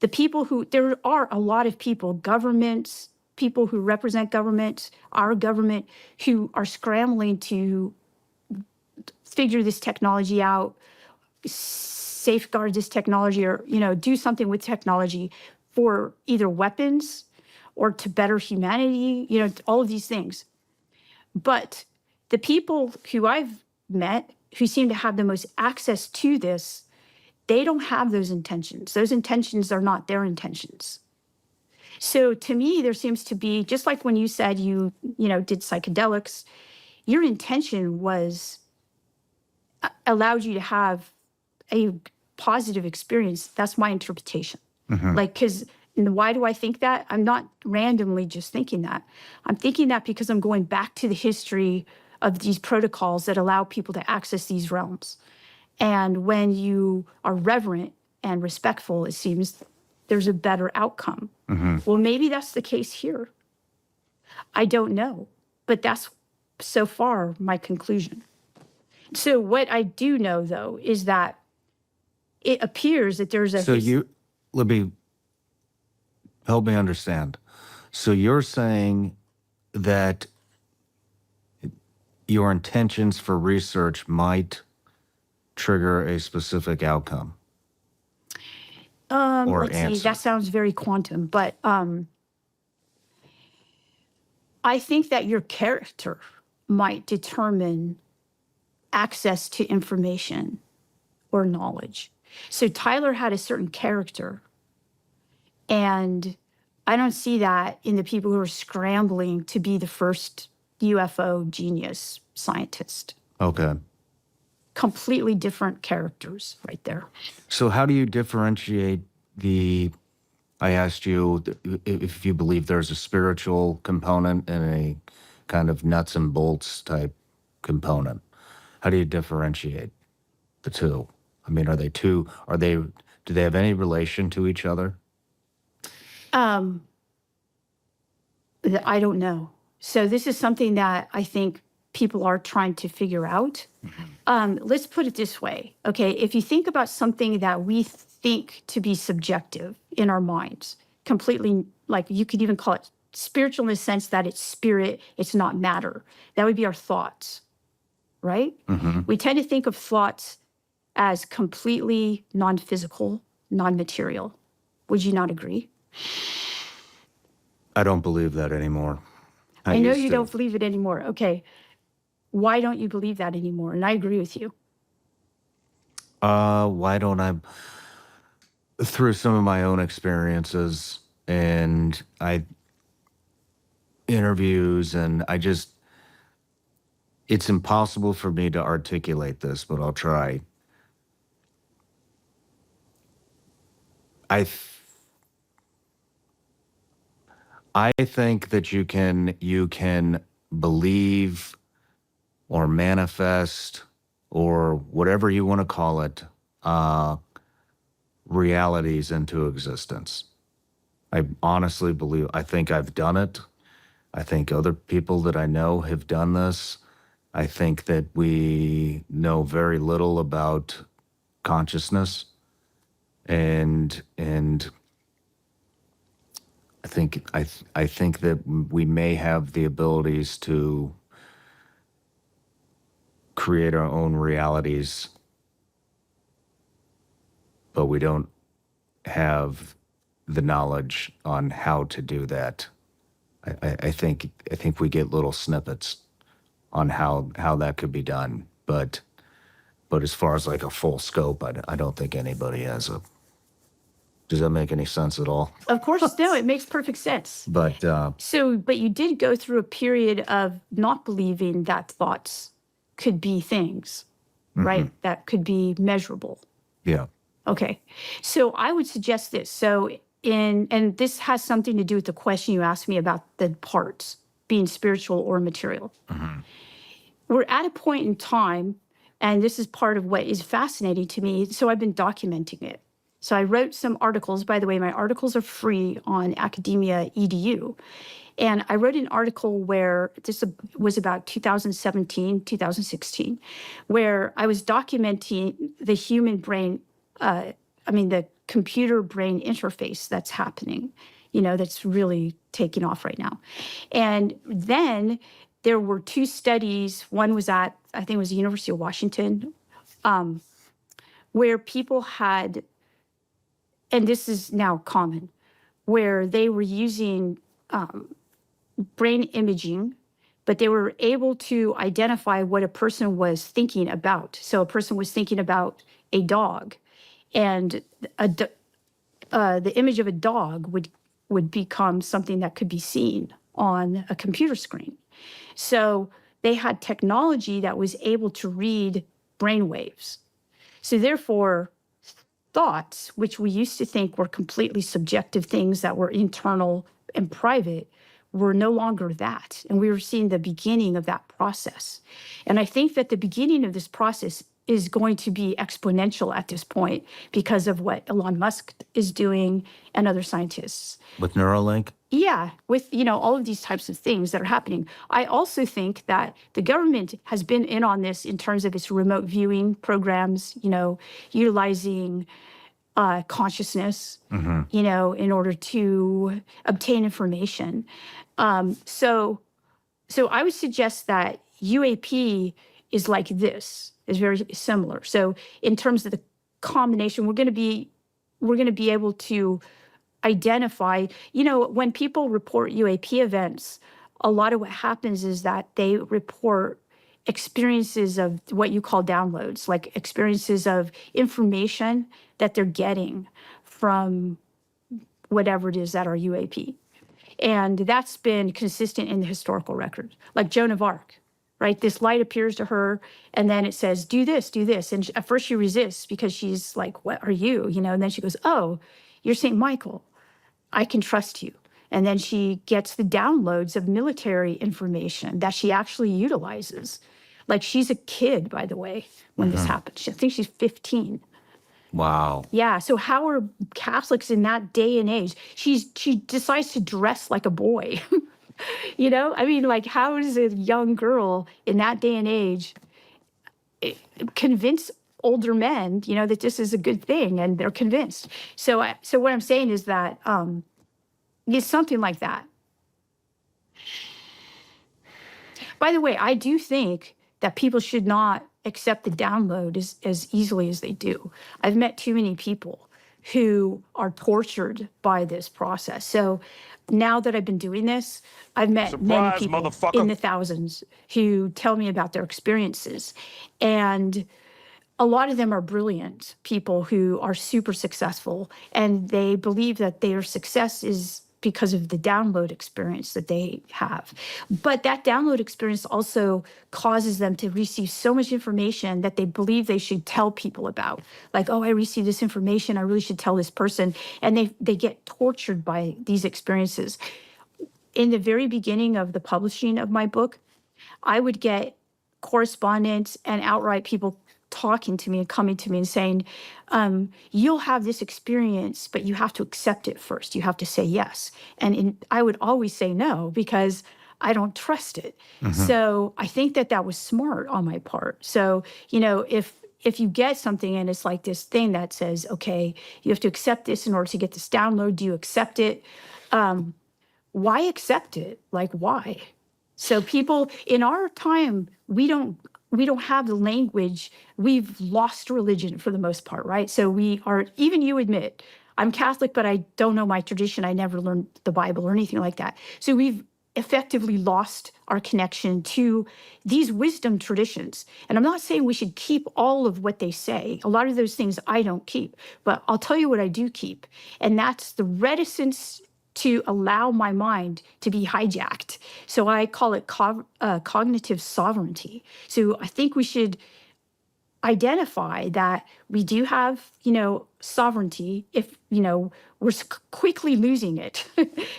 Speaker 14: there are a lot of people, governments, people who represent government, our government, who are scrambling to figure this technology out, safeguard this technology, or, do something with technology for either weapons or to better humanity, all of these things. But the people who I've met who seem to have the most access to this, they don't have those intentions. Those intentions are not their intentions. So to me, there seems to be, just like when you said you did psychedelics, your intention was allowed you to have a positive experience. That's my interpretation. Because why do I think that? I'm not randomly just thinking that. I'm thinking that because I'm going back to the history of these protocols that allow people to access these realms. And when you are reverent and respectful, it seems there's a better outcome. Well, maybe that's the case here. I don't know. But that's so far my conclusion. So what I do know, though, is that it appears that there's a...
Speaker 2: Let me help me understand. So you're saying that your intentions for research might trigger a specific outcome or
Speaker 14: let's
Speaker 2: answer.
Speaker 14: see, that sounds very quantum, but I think that your character might determine access to information or knowledge. So Tyler had a certain character, and I don't see that in the people who are scrambling to be the first UFO genius scientist.
Speaker 2: Okay.
Speaker 14: completely different characters right there.
Speaker 2: So how do you differentiate I asked you if you believe there's a spiritual component and a kind of nuts and bolts type component. How do you differentiate the two? I mean, do they have any relation to each other?
Speaker 14: I don't know. So this is something that I think people are trying to figure out. Let's put it this way. Okay, if you think about something that we think to be subjective in our minds, completely, like you could even call it spiritual in the sense that it's spirit, it's not matter. That would be our thoughts, right? We tend to think of thoughts as completely non-physical, non-material. Would you not agree?
Speaker 2: I don't believe that anymore.
Speaker 14: I know
Speaker 2: used
Speaker 14: you
Speaker 2: to.
Speaker 14: don't believe it anymore. Okay. Why don't you believe that anymore? And I agree with you.
Speaker 2: Why don't I? Through some of my own experiences and interviews, and it's impossible for me to articulate this, but I'll try. I think that you can believe or manifest or whatever you want to call it, realities into existence. I honestly believe, I think I've done it. I think other people that I know have done this. I think that we know very little about consciousness, and I think that we may have the abilities to create our own realities, but we don't have the knowledge on how to do that. I think we get little snippets on how that could be done, but as far as like a full scope, I don't think anybody has a. Does that make any sense at all?
Speaker 14: Of course, no, it makes perfect sense.
Speaker 2: But
Speaker 14: But you did go through a period of not believing that thoughts could be things, right? That could be measurable.
Speaker 2: yeah,
Speaker 14: Okay. So I would suggest this. And this has something to do with the question you asked me about the parts being spiritual or material. We're at a point in time, and this is part of what is fascinating to me. So I've been documenting it. So I wrote some articles. By the way, my articles are free on Academia EDU. And I wrote an article where this was about 2017, 2016, where I was documenting the human brain, the computer brain interface that's happening, that's really taking off right now. And then there were two studies. One was at, I think it was the University of Washington, where people had, and this is now common, where they were using brain imaging, but they were able to identify what a person was thinking about. So a person was thinking about a dog, and the image of a dog would become something that could be seen on a computer screen. So they had technology that was able to read brain waves. So therefore, thoughts, which we used to think were completely subjective things that were internal and private, were no longer that. And we were seeing the beginning of that process. And I think that the beginning of this process is going to be exponential at this point because of what Elon Musk is doing and other scientists.
Speaker 2: with Neuralink.
Speaker 14: Yeah, with all of these types of things that are happening. I also think that the government has been in on this in terms of its remote viewing programs, utilizing consciousness, in order to obtain information. So I would suggest that UAP is like this, is very similar. So in terms of the combination, we're going to be able to identify, when people report UAP events, a lot of what happens is that they report experiences of what you call downloads, like experiences of information that they're getting from whatever it is that are UAP. And that's been consistent in the historical record. Like Joan of Arc, right? This light appears to her, and then it says, do this, do this. And at first she resists because she's like, what are you? You know, and then she goes, oh, you're St. Michael. I can trust you. And then she gets the downloads of military information that she actually utilizes. Like, she's a kid, by the way, when this happened. I think she's 15.
Speaker 2: Wow.
Speaker 14: Yeah. So how are Catholics in that day and age? She decides to dress like a boy. You know, I mean, like, how does a young girl in that day and age convince older men, you know, that this is a good thing, and they're convinced? So what I'm saying is that it's something like that. By the way, I do think that people should not accept the download as easily as they do. I've met too many people who are tortured by this process. So now that I've been doing this, I've met many people in the thousands who tell me about their experiences. And a lot of them are brilliant people who are super successful, and they believe that their success is because of the download experience that they have. But that download experience also causes them to receive so much information that they believe they should tell people about. Like, oh, I received this information, I really should tell this person. And they get tortured by these experiences. In the very beginning of the publishing of my book, I would get correspondence and outright people talking to me and coming to me and saying, you'll have this experience, but you have to accept it first. You have to say yes. And I would always say no, because I don't trust it. So I think that was smart on my part. So, you know, if you get something and it's like this thing that says, okay, you have to accept this in order to get this download, do you accept it? Why accept it? Like, why? So people in our time, we don't have the language. We've lost religion for the most part, right? So we are, even you admit, I'm Catholic, but I don't know my tradition. I never learned the Bible or anything like that. So we've effectively lost our connection to these wisdom traditions. And I'm not saying we should keep all of what they say. A lot of those things I don't keep, but I'll tell you what I do keep. And that's the reticence to allow my mind to be hijacked. So I call it cognitive sovereignty. So I think we should identify that we do have, you know, sovereignty if, you know, we're quickly losing it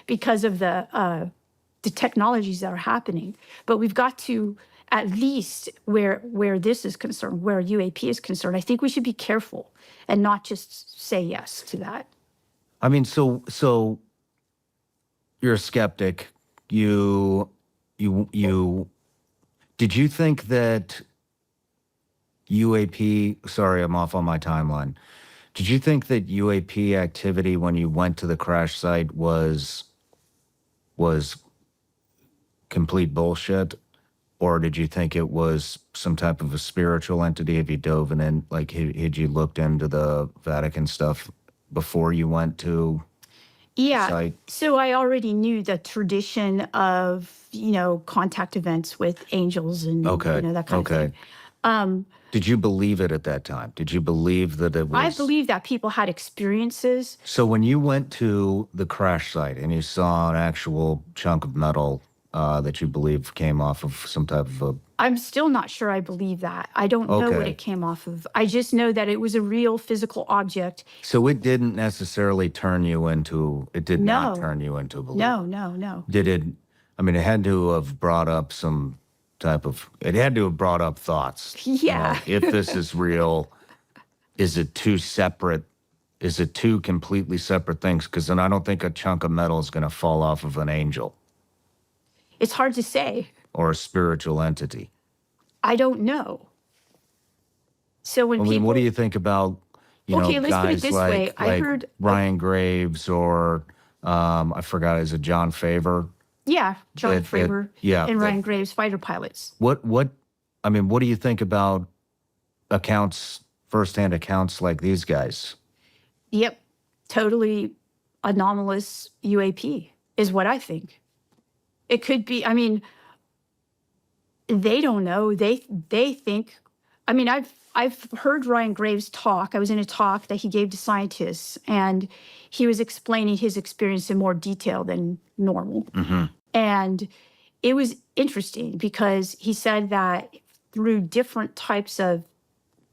Speaker 14: because of the technologies that are happening. But we've got to, at least where this is concerned, where UAP is concerned, I think we should be careful and not just say yes to that.
Speaker 2: I mean, so you're a skeptic. Did you think that UAP, sorry, I'm off on my timeline. Did you think that UAP activity when you went to the crash site was complete bullshit? Or did you think it was some type of a spiritual entity? Have you dove in, like, had you looked into the Vatican stuff before you went to
Speaker 14: Yeah.
Speaker 2: site?
Speaker 14: So I already knew the tradition of, you know, contact events with angels and you know, that kind of thing.
Speaker 2: Did you believe it at that time? Did you believe that it was?
Speaker 14: I believe that people had experiences.
Speaker 2: So when you went to the crash site and you saw an actual chunk of metal that you believe came off of some type of a...
Speaker 14: I'm still not sure I believe that. I don't know what it came off of. I just know that it was a real physical object.
Speaker 2: So it didn't necessarily turn you into... It did not turn you into a believer?
Speaker 14: No.
Speaker 2: Did it... I mean, it had to have brought up some type of... It had to have brought up thoughts.
Speaker 14: Yeah.
Speaker 2: You know, if this is real, is it two separate... Is it two completely separate things? Because then I don't think a chunk of metal is going to fall off of an angel.
Speaker 14: It's hard to say.
Speaker 2: Or a spiritual entity.
Speaker 14: I don't know. So when people...
Speaker 2: what do you think about, you know,
Speaker 14: let's put it
Speaker 2: guys
Speaker 14: this
Speaker 2: like,
Speaker 14: way. I heard
Speaker 2: Ryan Graves or, I forgot, is it John Favor?
Speaker 14: Yeah, John Faber and Ryan Graves, fighter pilots.
Speaker 2: What do you think about firsthand accounts like these guys?
Speaker 14: Yep, totally anomalous UAP is what I think. It could be, I mean, they don't know. They think, I mean, I've heard Ryan Graves talk. I was in a talk that he gave to scientists, and he was explaining his experience in more detail than normal.
Speaker 2: Mm-hmm.
Speaker 14: And it was interesting because he said that through different types of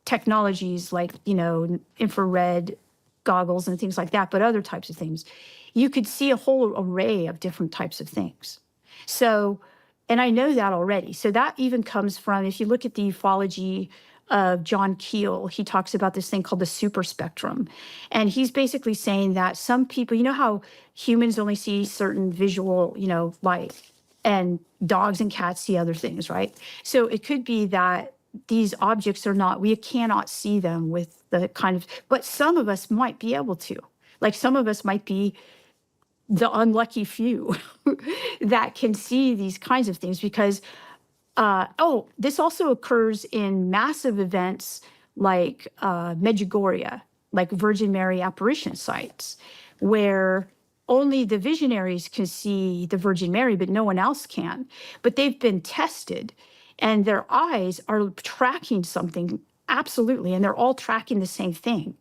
Speaker 14: technologies like, infrared goggles and things like that, but other types of things, you could see a whole array of different types of things. So, and I know that already. So that even comes from, if you look at the ufology of John Keel, he talks about this thing called the super spectrum. And he's basically saying that some people, how humans only see certain visual, light, and dogs and cats see other things, right? So it could be that these objects are not, we cannot see them with the kind of, but some of us might be able to. Like some of us might be the unlucky few that can see these kinds of things because, this also occurs in massive events like Medjugorje, like Virgin Mary apparition sites, where only the visionaries can see the Virgin Mary, but no one else can. But they've been tested and their eyes are tracking something absolutely, and they're all tracking the same thing.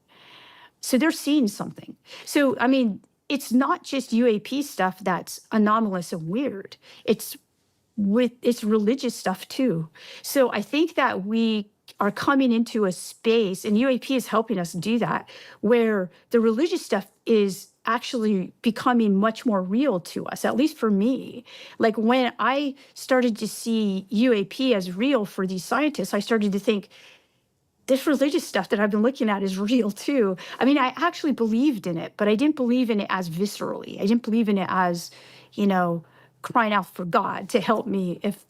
Speaker 14: So they're seeing something. So, I mean, it's not just UAP stuff that's anomalous and weird. It's religious stuff too. So I think that we are coming into a space, and UAP is helping us do that, where the religious stuff is actually becoming much more real to us, at least for me. Like when I started to see UAP as real for these scientists, I started to think, this religious stuff that I've been looking at is real too. I mean, I actually believed in it, but I didn't believe in it as viscerally. I didn't believe in it as, crying out for God to help me if,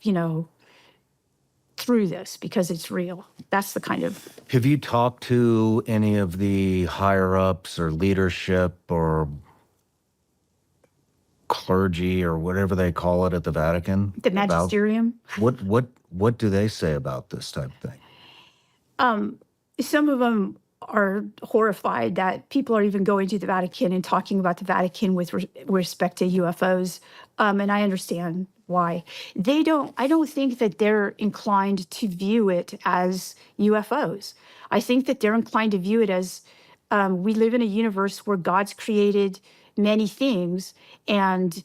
Speaker 14: through this, because it's real. That's the kind of.
Speaker 2: Have you talked to any of the higher ups or leadership or clergy or whatever they call it at the Vatican?
Speaker 14: The magisterium?
Speaker 2: What do they say about this type of thing?
Speaker 14: Some of them are horrified that people are even going to the Vatican and talking about the Vatican with respect to UFOs. And I understand why. I don't think that they're inclined to view it as UFOs. I think that they're inclined to view it as we live in a universe where God's created many things, and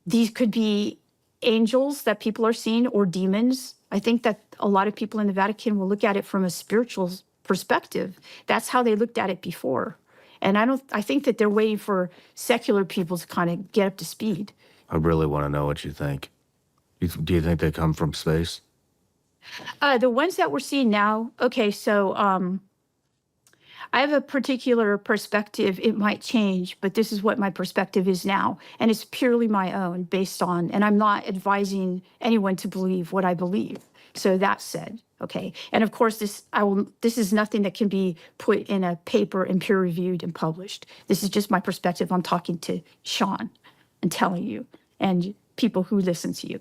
Speaker 14: these could be angels that people are seeing or demons. I think that a lot of people in the Vatican will look at it from a spiritual perspective. That's how they looked at it before. And I think that they're waiting for secular people to kind of get up to speed.
Speaker 2: I really want to know what you think. Do you think they come from space?
Speaker 14: The ones that we're seeing now, okay, so I have a particular perspective. It might change, but this is what my perspective is now. And it's purely my own based on, and I'm not advising anyone to believe what I believe. So that said, okay. And of course, this is nothing that can be put in a paper and peer reviewed and published. This is just my perspective. I'm talking to Sean and telling you and people who listen to you.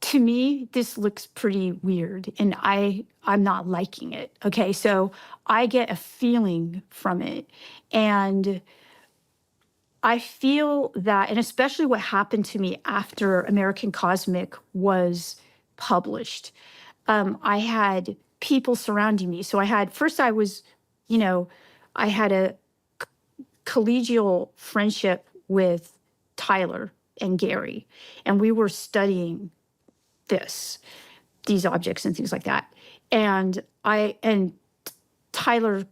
Speaker 14: To me, this looks pretty weird, and I'm not liking it. Okay, so I get a feeling from it, and I feel that, and especially what happened to me after American Cosmic was published, I had people surrounding me. So I had a collegial friendship with Tyler and Gary, and we were studying these objects and things like that. And Tyler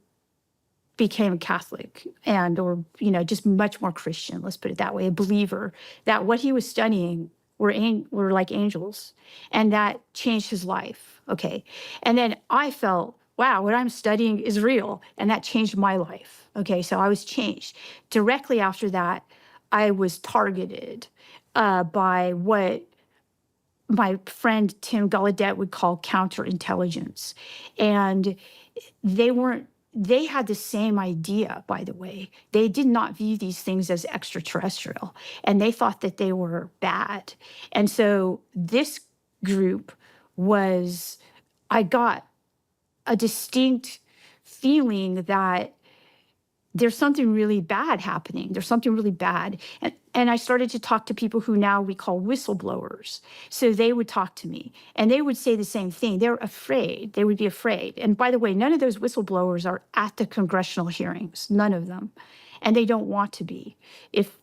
Speaker 14: became a Catholic or just much more Christian, let's put it that way, a believer, that what he was studying were like angels, and that changed his life. Okay. And then I felt, wow, what I'm studying is real, and that changed my life. Okay. So I was changed. Directly after that, I was targeted by what my friend Tim Gallaudet would call counterintelligence. And they had the same idea, by the way. They did not view these things as extraterrestrial, and they thought that they were bad. And so this group I got a distinct feeling that there's something really bad happening. There's something really bad. And I started to talk to people who now we call whistleblowers. So they would talk to me, and they would say the same thing. They're afraid. They would be afraid. And by the way, none of those whistleblowers are at the congressional hearings, none of them. And they don't want to be. If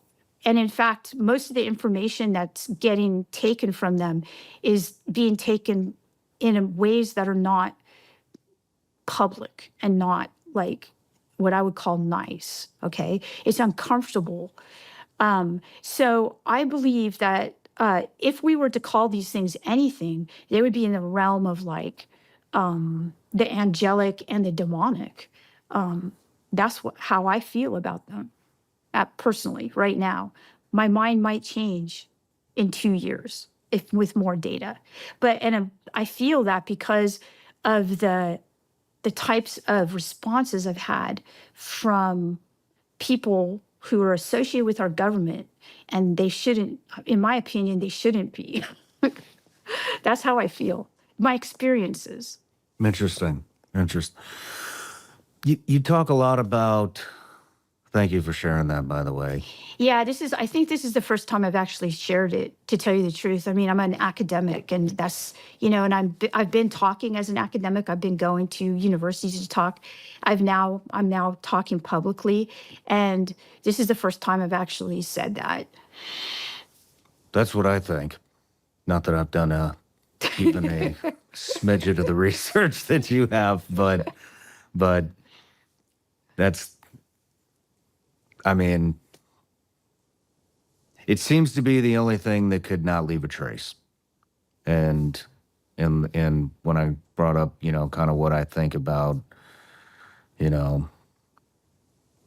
Speaker 14: And in fact, most of the information that's getting taken from them is being taken in ways that are not public and not like what I would call nice. Okay. It's uncomfortable. So I believe that if we were to call these things anything, they would be in the realm of like the angelic and the demonic. That's how I feel about them personally right now. My mind might change in 2 years if with more data, but I feel that because of the types of responses I've had from people who are associated with our government, and they shouldn't, in my opinion, they shouldn't be. That's how I feel. My experiences.
Speaker 2: Interesting. You talk a lot about. Thank you for sharing that, by the way.
Speaker 14: Yeah, I think this is the first time I've actually shared it, to tell you the truth. I mean, I'm an academic, and that's, and I've been talking as an academic. I've been going to universities to talk. I'm now talking publicly, and this is the first time I've actually said that.
Speaker 2: That's what I think. Not that I've done even a smidget of the research that you have, but that's, I mean, it seems to be the only thing that could not leave a trace. And when I brought up, kind of what I think about,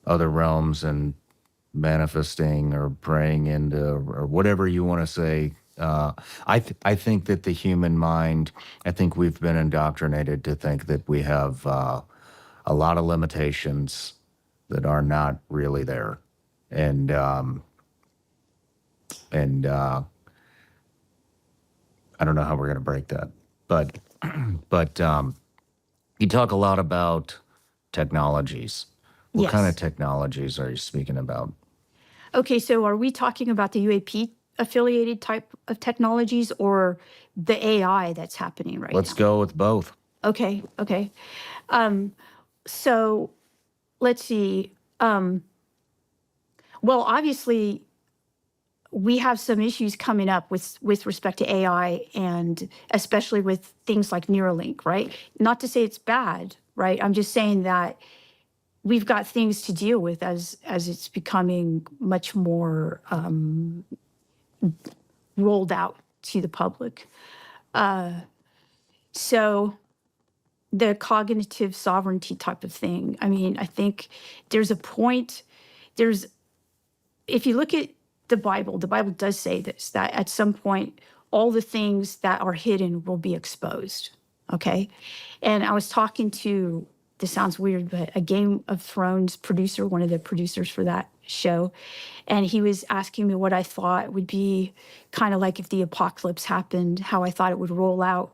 Speaker 2: other realms and manifesting or praying into or whatever you want to say, I think that the human mind, I think we've been indoctrinated to think that we have a lot of limitations that are not really there. And I don't know how we're going to break that, but you talk a lot about technologies. What kind of technologies are you speaking about?
Speaker 14: Okay, so are we talking about the UAP affiliated type of technologies or the AI that's happening right now?
Speaker 2: Let's go with both.
Speaker 14: Okay. So let's see. Well, obviously, we have some issues coming up with respect to AI, and especially with things like Neuralink, right? Not to say it's bad, right? I'm just saying that we've got things to deal with as it's becoming much more rolled out to the public. So the cognitive sovereignty type of thing, I mean, I think there's a point, if you look at the Bible does say this, that at some point, all the things that are hidden will be exposed, okay? And I was talking to, this sounds weird, but a Game of Thrones producer, one of the producers for that show, and he was asking me what I thought would be kind of like if the apocalypse happened, how I thought it would roll out,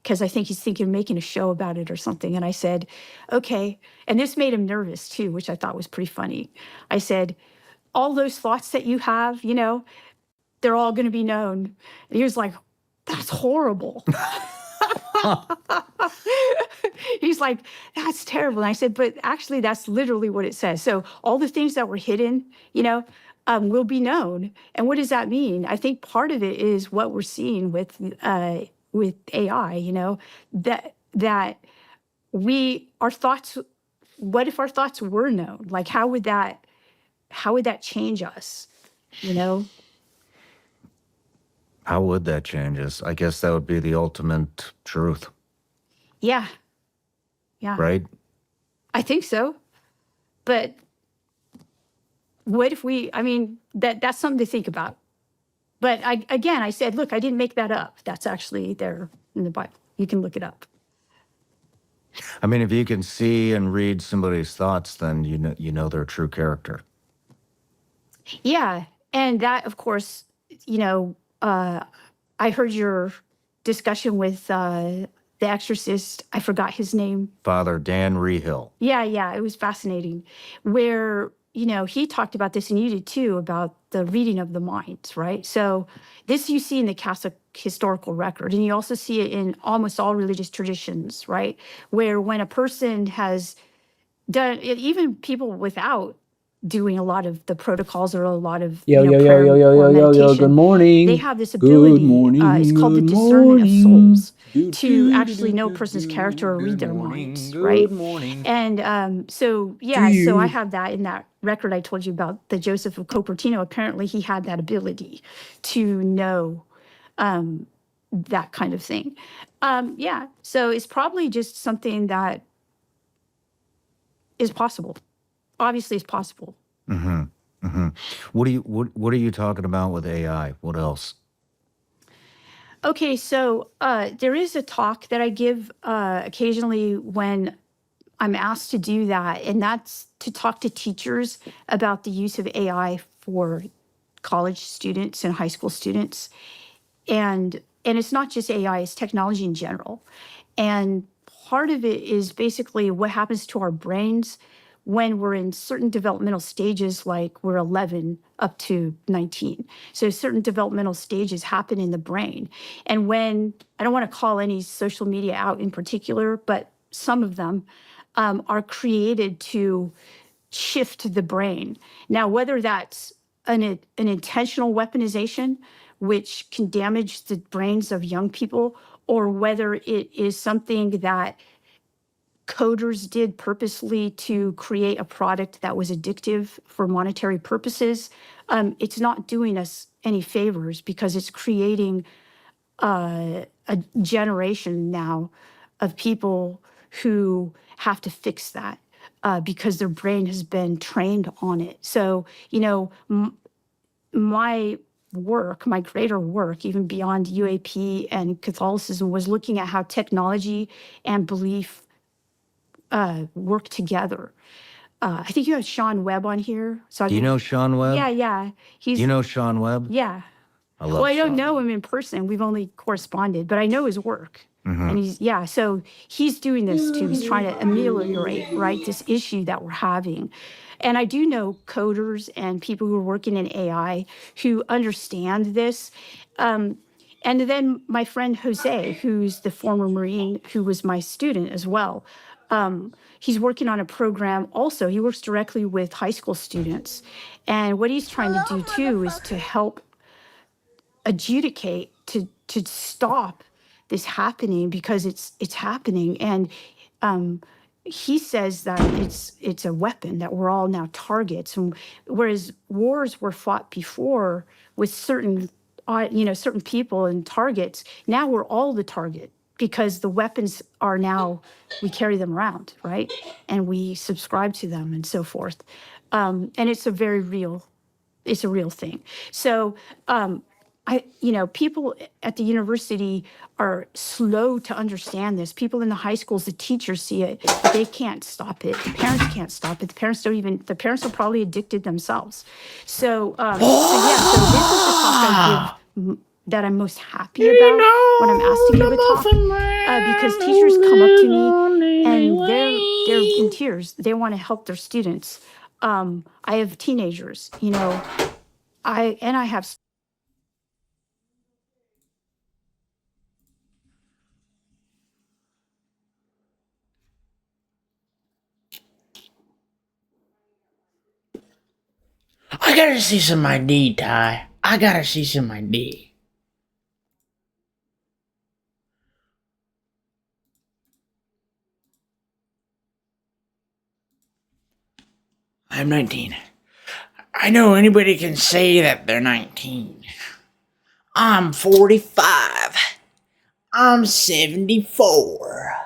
Speaker 14: because I think he's thinking of making a show about it or something. And I said, okay. And this made him nervous too, which I thought was pretty funny. I said, all those thoughts that you have, they're all going to be known. And he was like, that's horrible. He's like, that's terrible. And I said, but actually, that's literally what it says. So all the things that were hidden, will be known. And what does that mean? I think part of it is what we're seeing with AI, that our thoughts, what if our thoughts were known? Like, how would that change us,
Speaker 2: How would that change us? I guess that would be the ultimate truth.
Speaker 14: Yeah.
Speaker 2: Right?
Speaker 14: I think so. But what if that's something to think about. But I said, look, I didn't make that up. That's actually there in the Bible. You can look it up.
Speaker 2: I mean, if you can see and read somebody's thoughts, then you know their true character.
Speaker 14: Yeah. And that, of course, I heard your discussion with the exorcist. I forgot his name.
Speaker 2: Father Dan Rehill.
Speaker 14: Yeah. It was fascinating. Where, he talked about this, and you did too, about the reading of the minds, right? So this you see in the Catholic historical record, and you also see it in almost all religious traditions, right? Where when a person has done, even people without doing a lot of the protocols or a lot of
Speaker 3: Yo,
Speaker 14: you know
Speaker 3: yo, yo,
Speaker 14: prayer
Speaker 3: yo, yo,
Speaker 14: or
Speaker 3: yo, yo, yo,
Speaker 14: meditation.
Speaker 3: good morning.
Speaker 14: They have this
Speaker 3: Good
Speaker 14: ability.
Speaker 3: morning,
Speaker 14: It's called the
Speaker 3: good
Speaker 14: discernment of
Speaker 3: morning.
Speaker 14: souls to actually know a person's character or read their minds, right?
Speaker 3: Good morning.
Speaker 14: And so I have that in that record I told you about, the Joseph of Cupertino. Apparently, he had that ability to know that kind of thing. So it's probably just something that is possible. Obviously, it's possible.
Speaker 2: Mm-hmm. Mm-hmm. What are you talking about with AI? What else?
Speaker 14: Okay, so there is a talk that I give occasionally when I'm asked to do that, and that's to talk to teachers about the use of AI for college students and high school students. And it's not just AI, it's technology in general. And part of it is basically what happens to our brains when we're in certain developmental stages, like we're 11 up to 19. So certain developmental stages happen in the brain. And when, I don't want to call any social media out in particular, but some of them are created to shift the brain. Now, whether that's an intentional weaponization, which can damage the brains of young people, or whether it is something that coders did purposely to create a product that was addictive for monetary purposes, it's not doing us any favors because it's creating a generation now of people who have to fix that because their brain has been trained on it. So, my work, my greater work, even beyond UAP and Catholicism, was looking at how technology and belief work together. I think you have Sean Webb on here. So
Speaker 2: Do you know Sean Webb?
Speaker 14: Yeah.
Speaker 2: Do you know Sean Webb?
Speaker 14: Yeah.
Speaker 2: I love
Speaker 14: Well, I don't
Speaker 2: Sean
Speaker 14: know
Speaker 2: Webb.
Speaker 14: him in person. We've only corresponded, but I know his work.
Speaker 2: Mhm.
Speaker 14: And so he's doing this too. He's trying to ameliorate, right, this issue that we're having. And I do know coders and people who are working in AI who understand this. And then my friend Jose, who's the former Marine, who was my student as well. He's working on a program also. He works directly with high school students. And what he's trying to do too is to help adjudicate to stop this happening because it's happening. And he says that it's a weapon, that we're all now targets. And whereas wars were fought before with certain certain people and targets, now we're all the target because the weapons are now, we carry them around, right? And we subscribe to them and so forth. And it's a real thing. So people at the university are slow to understand this. People in the high schools, the teachers see it, but they can't stop it. The parents can't stop it. The parents are probably addicted themselves. So this is the talk I give that I'm most happy about when I'm asked to give a talk, because teachers come up to me and they're in tears. They want to help their students. I have teenagers, I have.
Speaker 3: I gotta see some ID, Ty. I gotta see some ID. I'm 19. I know anybody can say that they're 19. I'm 45. I'm 74.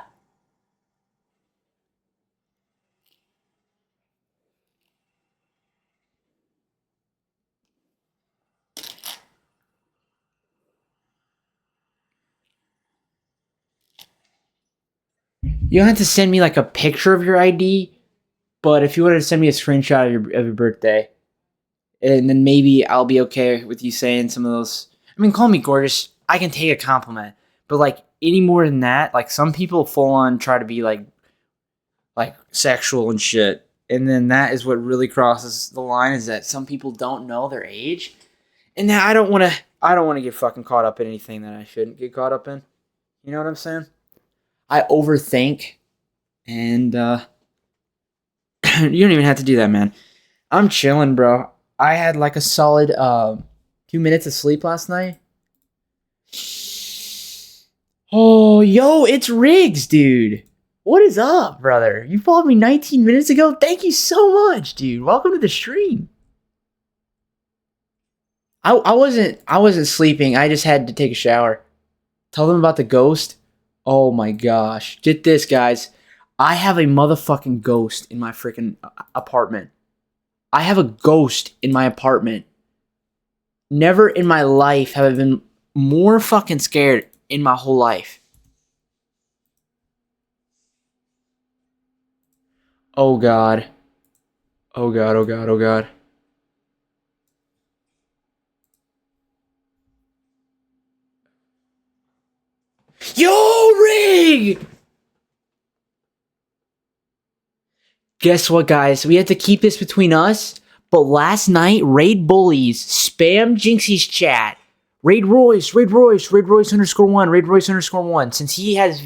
Speaker 3: You don't have to send me like a picture of your ID, but if you wanted to send me a screenshot of your birthday, and then maybe I'll be okay with you saying some of those. I mean, call me gorgeous. I can take a compliment, but like any more than that, like some people full on try to be like sexual and shit, and then that is what really crosses the line. Is that some people don't know their age, and now I don't want to get fucking caught up in anything that I shouldn't get caught up in. You know what I'm saying? I overthink, and you don't even have to do that, man. I'm chilling, bro. I had like a solid 2 minutes of sleep last night. Oh, yo, it's Riggs, dude. What is up, brother? You followed me 19 minutes ago? Thank you so much, dude. Welcome to the stream. I wasn't sleeping. I just had to take a shower. Tell them about the ghost. Oh my gosh. Get this, guys. I have a motherfucking ghost in my freaking apartment. I have a ghost in my apartment. Never in my life have I been more fucking scared in my whole life. Oh God. Oh God, oh God, oh God. Yo, Rig! Guess what, guys? We have to keep this between us. But last night, Raid Bullies spam Jinxie's chat. Raid Royce _1, Raid Royce _1. Since he has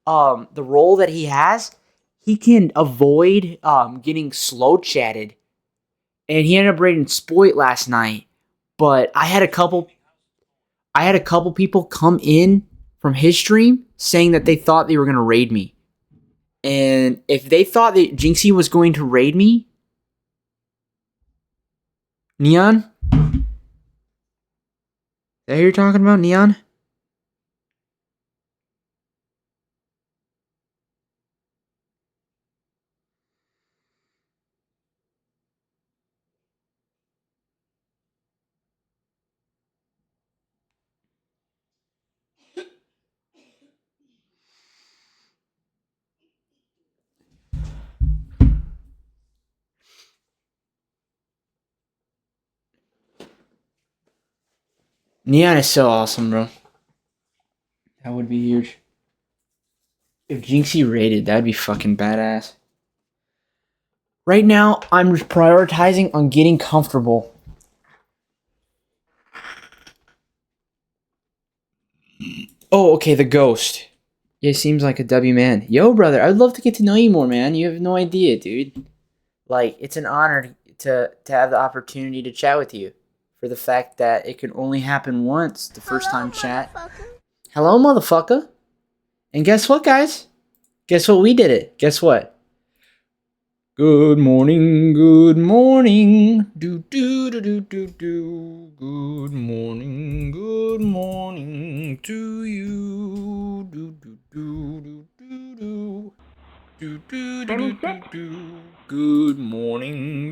Speaker 3: the role that he has, he can avoid getting slow chatted. And he ended up raiding Spoit last night. But I had a couple people come in from his stream saying that they thought they were gonna raid me. And if they thought that Jinxie was going to raid me, Neon? Is that who you're talking about, Neon? Neon is so awesome, bro. That would be huge. If Jinxie raided, that'd be fucking badass. Right now, I'm just prioritizing on getting comfortable. Oh, okay, the ghost. Yeah, seems like a W man. Yo, brother, I'd love to get to know you more, man. You have no idea, dude. Like, it's an honor to have the opportunity to chat with you. For the fact that it can only happen once, the first time chat. Hello, motherfucker. And guess what, guys? Guess what? We did it. Guess what? Good morning, good morning. Do do do do do do. Good morning to you. Do do do do do do. Do do do do do do. Good morning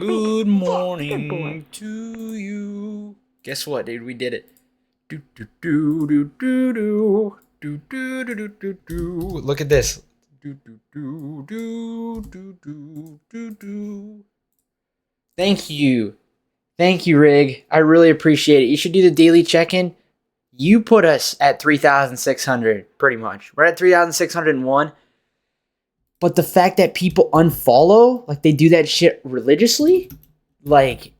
Speaker 3: to you. Guess what, dude? We did it. Do do do do do do. Do do do do do do. Look at this. Do do do do do do do do. Thank you. Thank you, Rig. I really appreciate it. You should do the daily check-in. You put us at 3,600, pretty much. We're at 3,601. But the fact that people unfollow, like they do that shit religiously, like, you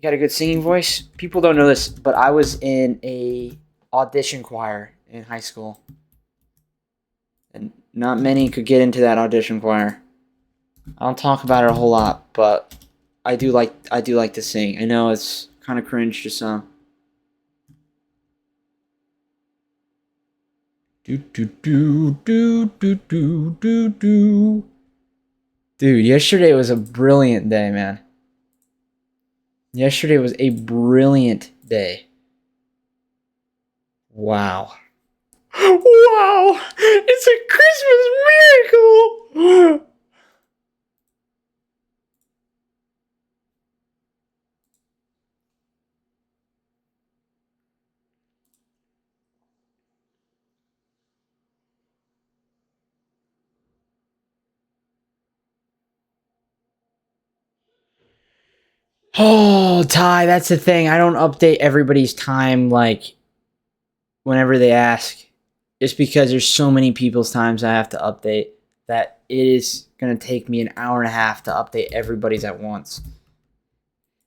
Speaker 3: got a good singing voice? People don't know this, but I was in a audition choir in high school. And not many could get into that audition choir. I don't talk about it a whole lot, but I do like to sing. I know it's kind of cringe to some. Do do do do do do do do. Dude, yesterday was a brilliant day, man. Yesterday was a brilliant day. Wow. Wow! It's a Christmas miracle! Oh, Ty, that's the thing. I don't update everybody's time like whenever they ask. Just because there's so many people's times I have to update that it is going to take me an hour and a half to update everybody's at once.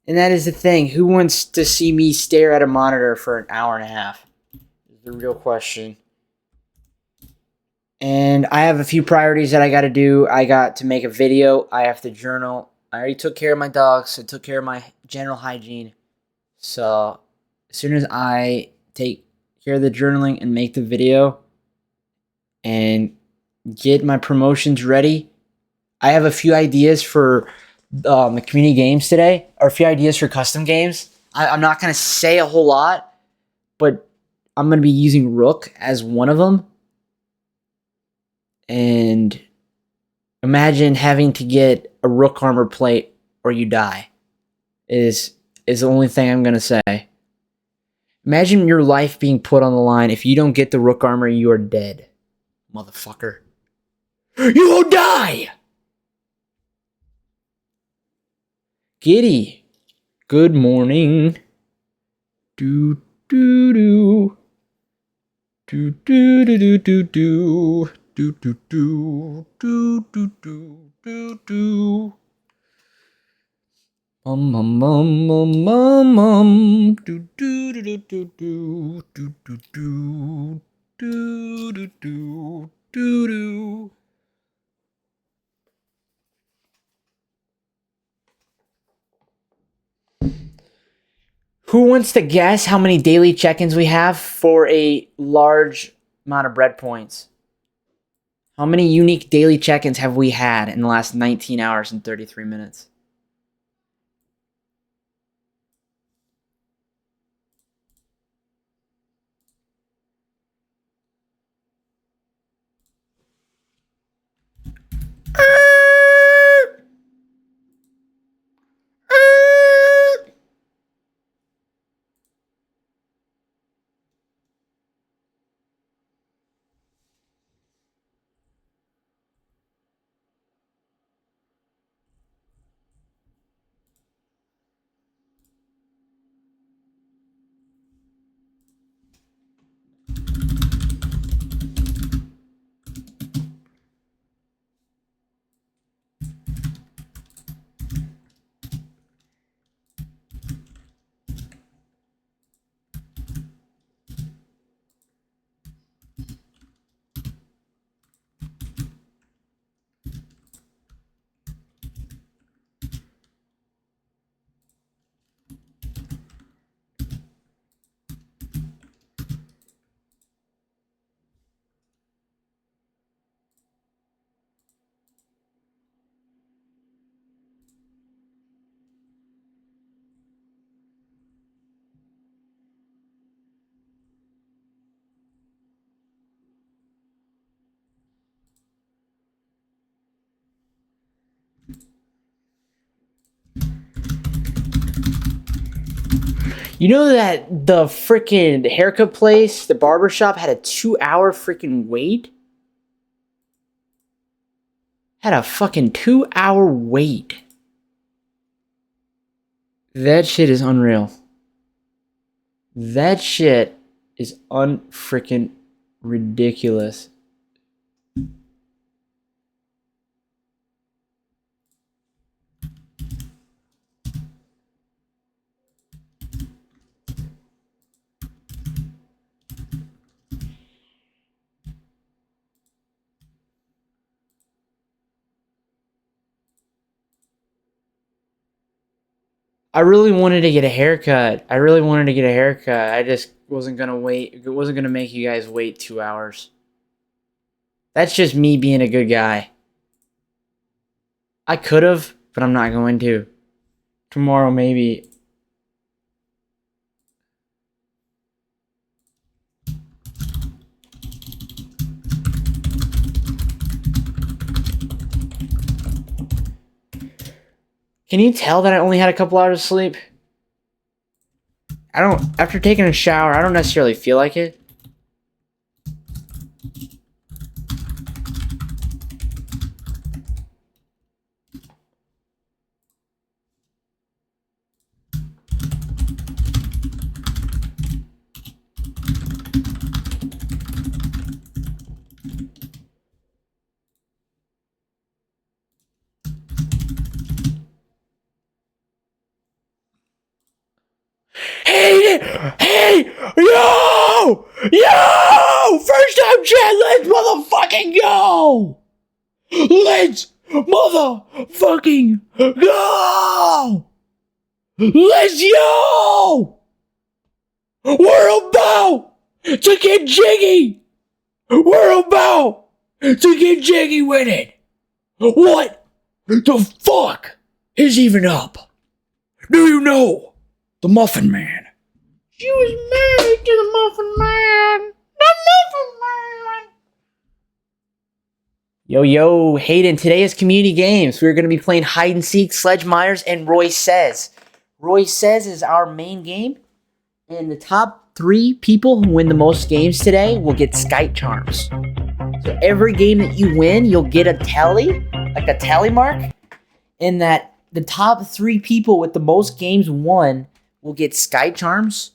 Speaker 3: And that is the thing. Who wants to see me stare at a monitor for an hour and a half? Is the real question. And I have a few priorities that I got to do. I got to make a video. I have to journal. I already took care of my dogs. I took care of my general hygiene. So as soon as I take care of the journaling and make the video and get my promotions ready, I have a few ideas for the community games today, or a few ideas for custom games. I'm not going to say a whole lot, but I'm going to be using Rook as one of them. And imagine having to get a Rook armor plate or you die is the only thing I'm going to say. Imagine your life being put on the line. If you don't get the Rook armor, you are dead. Motherfucker. You will die! Giddy. Good morning. Do do do. Do do do do do do. Do do do do do do do do. Mum mum mum mum mum. Do do do do do do do do do do do do do do. Who wants to guess how many daily check-ins we have for a large amount of bread points? How many unique daily check-ins have we had in the last 19 hours and 33 minutes? You know that the freaking haircut place, the barbershop, had a 2-hour freaking wait? Had a fucking 2-hour wait. That shit is unreal. That shit is unfreaking ridiculous. I really wanted to get a haircut. I just wasn't gonna wait. It wasn't gonna make you guys wait 2 hours. That's just me being a good guy. I could have, but I'm not going to. Tomorrow, maybe. Can you tell that I only had a couple hours of sleep? After taking a shower, I don't necessarily feel like it. Hey, yo! First time chat, let's motherfucking go! Let's Motherfucking go! Let's go! We're about to get jiggy! We're about to get jiggy with it! What the fuck is even up? Do you know the Muffin Man? She was married to the Muffin Man! The Muffin Man! Yo, Hayden, today is community games. We're going to be playing hide and seek, Sledge Myers, and Roy Says. Roy Says is our main game. And the top 3 people who win the most games today will get Skype Charms. So every game that you win, you'll get a tally, like a tally mark. And that the top 3 people with the most games won will get Skype Charms.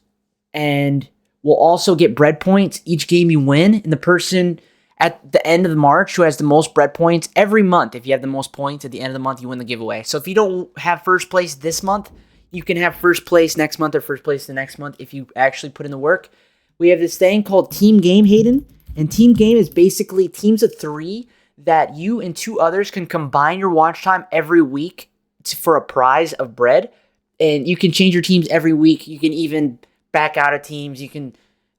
Speaker 3: And will also get bread points each game you win. And the person at the end of March who has the most bread points every month, if you have the most points at the end of the month, you win the giveaway. So if you don't have first place this month, you can have first place next month or first place the next month if you actually put in the work. We have this thing called Team Game, Hayden. And Team Game is basically teams of 3 that you and 2 others can combine your watch time every week for a prize of bread. And you can change your teams every week. You can even back out of teams.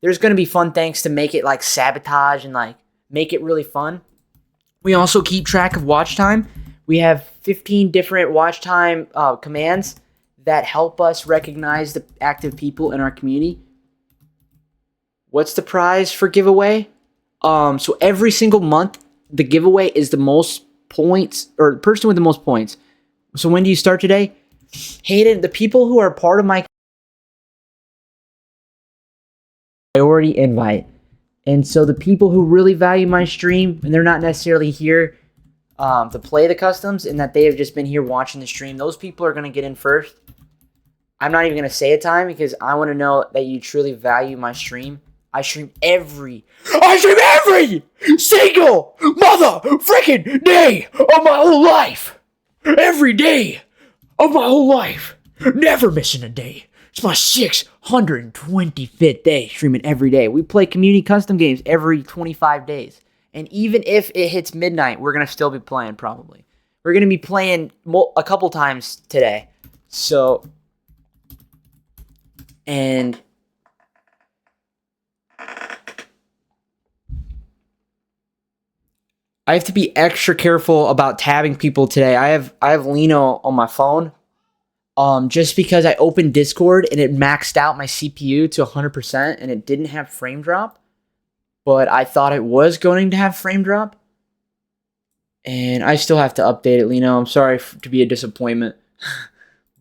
Speaker 3: There's going to be fun things to make it like sabotage and like make it really fun. We also keep track of watch time. We have 15 different watch time commands that help us recognize the active people in our community. What's the prize for giveaway? So every single month, the giveaway is the most points, or the person with the most points. So when do you start today? Hayden, the people who are part of my priority invite. And so the people who really value my stream, and they're not necessarily here to play the customs, and that they have just been here watching the stream, those people are going to get in first. I'm not even going to say a time because I want to know that you truly value my stream. I stream every single mother freaking day of my whole life. Every day of my whole life. Never missing a day. It's my 625th day streaming every day. We play community custom games every 25 days. And even if it hits midnight, we're going to still be playing probably. We're going to be playing a couple times today. So, and I have to be extra careful about tabbing people today. I have Lino on my phone. Just because I opened Discord and it maxed out my CPU to 100% and it didn't have frame drop, but I thought it was going to have frame drop. And I still have to update it, Lino. I'm sorry to be a disappointment,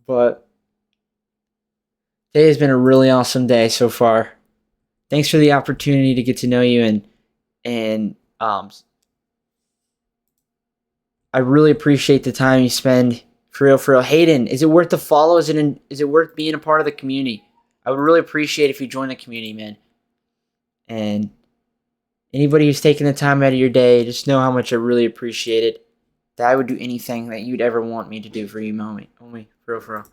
Speaker 3: but today has been a really awesome day so far. Thanks for the opportunity to get to know you, and I really appreciate the time you spend. For real. Hayden, is it worth the follow? Is it worth being a part of the community? I would really appreciate if you join the community, man. And anybody who's taking the time out of your day, just know how much I really appreciate it. That I would do anything that you'd ever want me to do for you, homie. For real.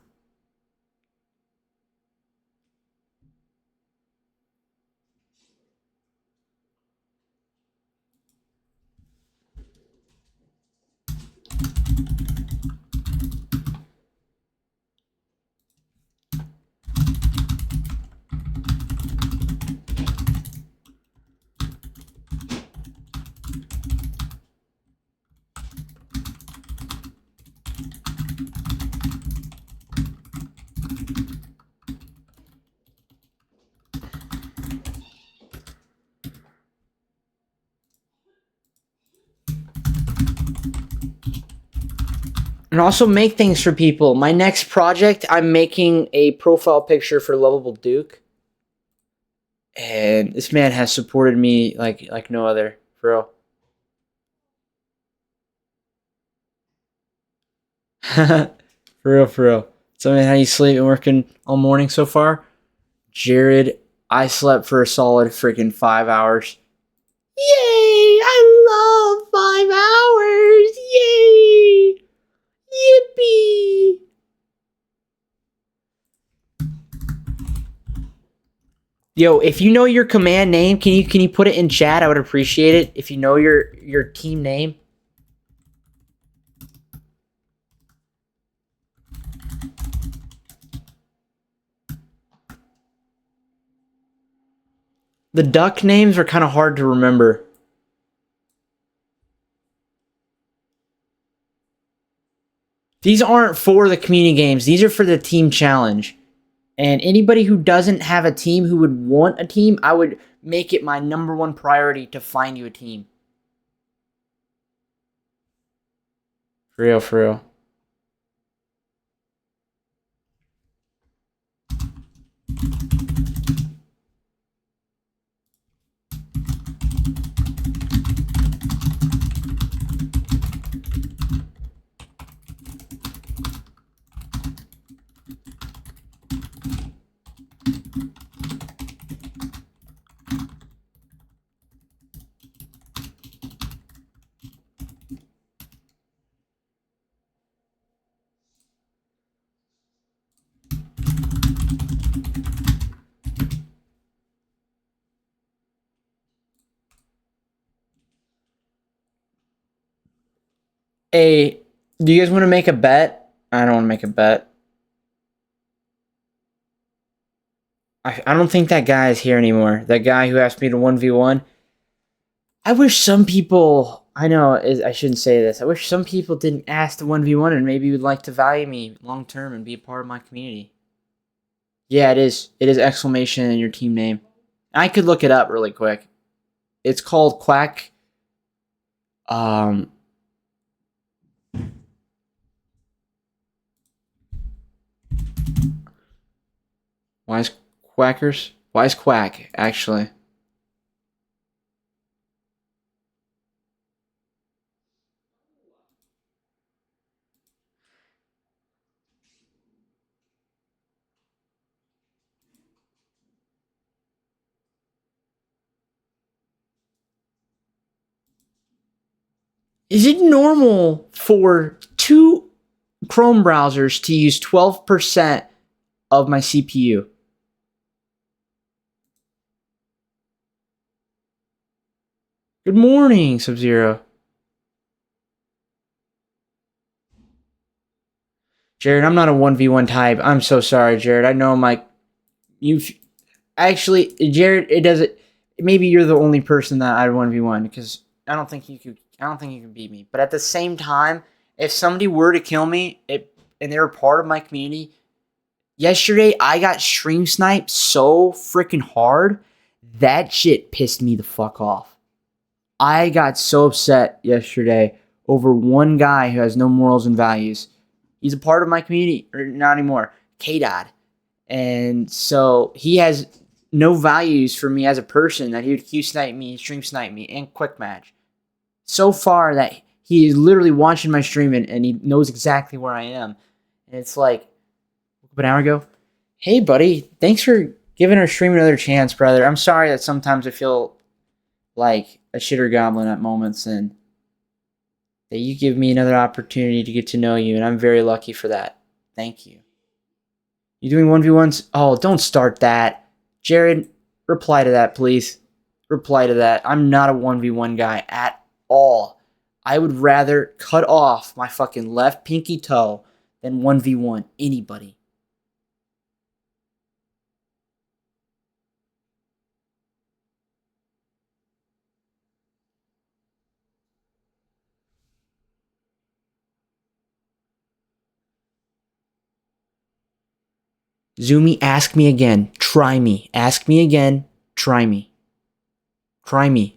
Speaker 3: And also make things for people. My next project, I'm making a profile picture for Lovable Duke. And this man has supported me like no other, for real. For real. So, man, how you sleep and working all morning so far? Jared, I slept for a solid freaking 5 hours. Yay! I love 5 hours! Yay! Yippee! Yo, if you know your command name, can you put it in chat? I would appreciate it if you know your team name. The duck names are kind of hard to remember. These aren't for the community games. These are for the team challenge. And anybody who doesn't have a team, who would want a team, I would make it my #1 priority to find you a team. For real, for real. Hey, do you guys want to make a bet? I don't want to make a bet. I don't think that guy is here anymore. That guy who asked me to 1v1. I wish some people, I know I shouldn't say this. I wish some people didn't ask the 1v1 and maybe would like to value me long term and be a part of my community. Yeah, it is. It is exclamation in your team name. I could look it up really quick. It's called Quack. Wise Quackers? Wise Quack, actually. Is it normal for two Chrome browsers to use 12% of my CPU? Good morning, Sub-Zero. Jared, I'm not a 1v1 type. I'm so sorry, Jared. I know I'm like, you've actually, Jared, it doesn't, maybe you're the only person that I'd 1v1 because I don't think you can beat me. But at the same time, if somebody were to kill me and they were part of my community, yesterday I got stream sniped so freaking hard, that shit pissed me the fuck off. I got so upset yesterday over one guy who has no morals and values. He's a part of my community, or not anymore, K-Dot. And so he has no values for me as a person, that he would Q snipe me, stream snipe me, and quick match. So far that he is literally watching my stream and he knows exactly where I am. And it's like, an hour ago, hey buddy, thanks for giving our stream another chance, brother. I'm sorry that sometimes I feel like a shitter goblin at moments, and that you give me another opportunity to get to know you, and I'm very lucky for that. Thank you. You doing 1v1s? Oh, don't start that. Jared, reply to that, please. Reply to that. I'm not a 1v1 guy at all. I would rather cut off my fucking left pinky toe than 1v1 anybody. Zoomy, ask me again. Try me. Ask me again. Try me. Try me.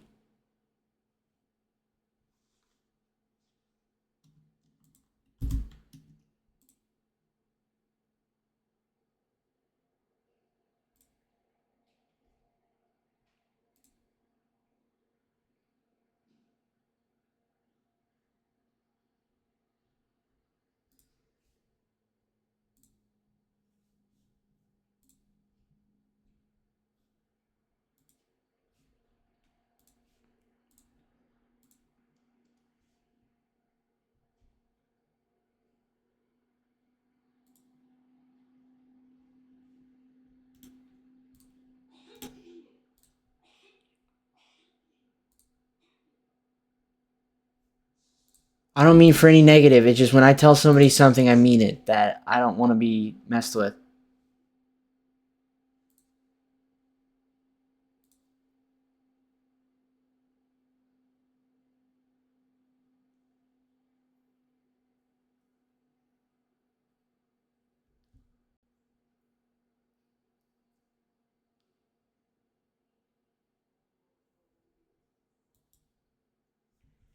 Speaker 3: I don't mean for any negative. It's just when I tell somebody something, I mean it. That I don't want to be messed with.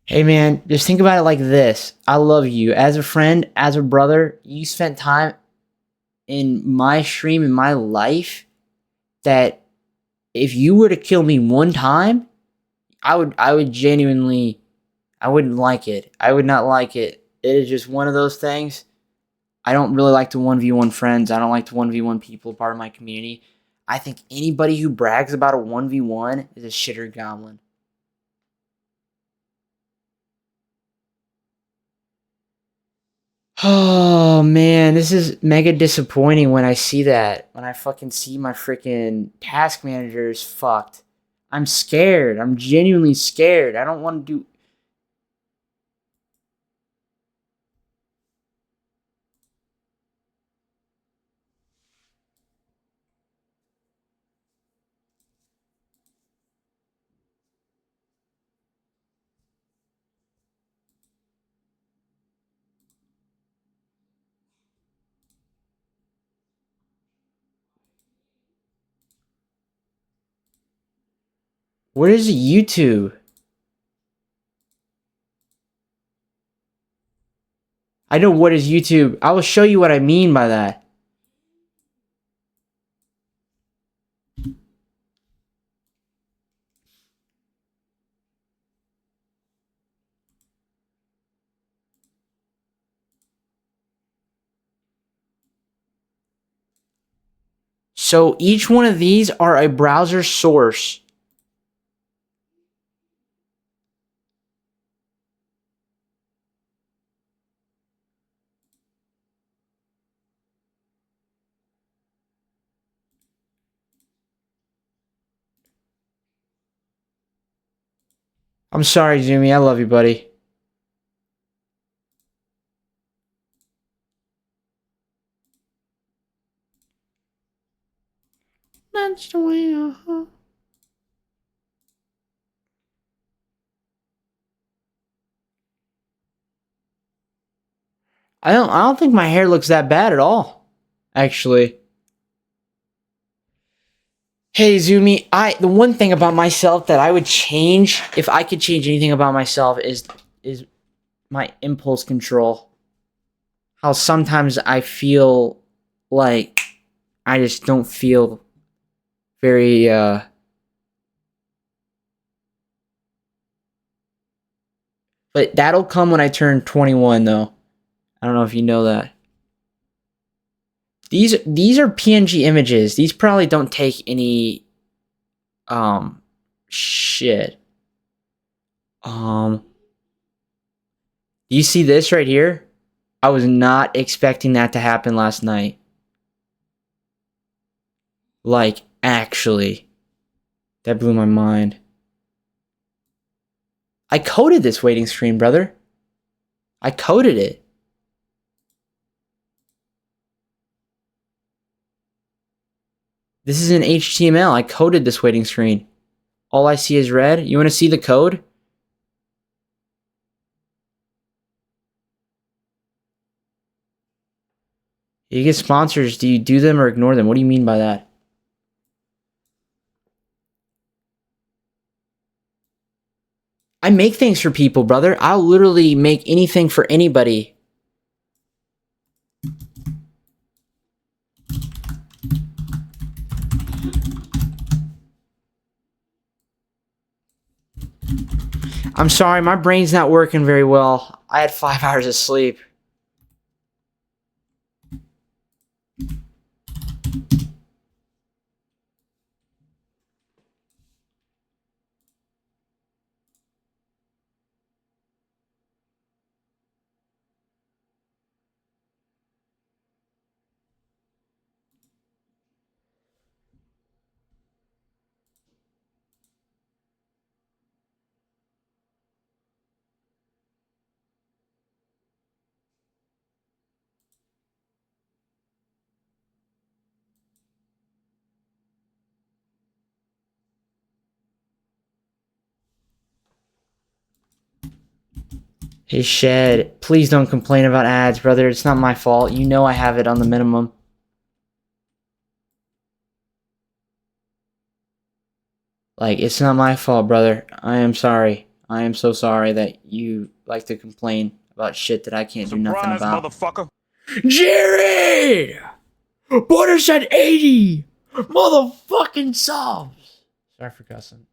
Speaker 3: Hey man, just think about it like this. I love you. As a friend, as a brother, you spent time in my stream, in my life, that if you were to kill me one time, I would genuinely, I wouldn't like it. I would not like it. It is just one of those things. I don't really like to 1v1 friends. I don't like to 1v1 people part of my community. I think anybody who brags about a 1v1 is a shitter goblin. Oh man, this is mega disappointing when I see that. When I fucking see my freaking task manager is fucked. I'm scared. I'm genuinely scared. I don't want to do. What is YouTube? I know what is YouTube. I will show you what I mean by that. So each one of these are a browser source. I'm sorry, Zoomy. I love you, buddy. That's the way. I don't think my hair looks that bad at all. Actually. Hey Zumi, the one thing about myself that I would change if I could change anything about myself is my impulse control. How sometimes I feel like I just don't feel very but that'll come when I turn 21 though. I don't know if you know that. These are PNG images. These probably don't take any shit. Do you see this right here? I was not expecting that to happen last night. Like, actually. That blew my mind. I coded this waiting screen, brother. I coded it. This is in HTML. I coded this waiting screen. All I see is red. You want to see the code? You get sponsors. Do you do them or ignore them? What do you mean by that? I make things for people, brother. I'll literally make anything for anybody. I'm sorry, my brain's not working very well. I had 5 hours of sleep. Hey, Shed, please don't complain about ads, brother. It's not my fault. You know I have it on the minimum. Like, it's not my fault, brother. I am sorry. I am so sorry that you like to complain about shit that I can't do nothing about.
Speaker 7: Motherfucker.
Speaker 3: Jared! Butter said 80 motherfucking subs. Sorry for cussing.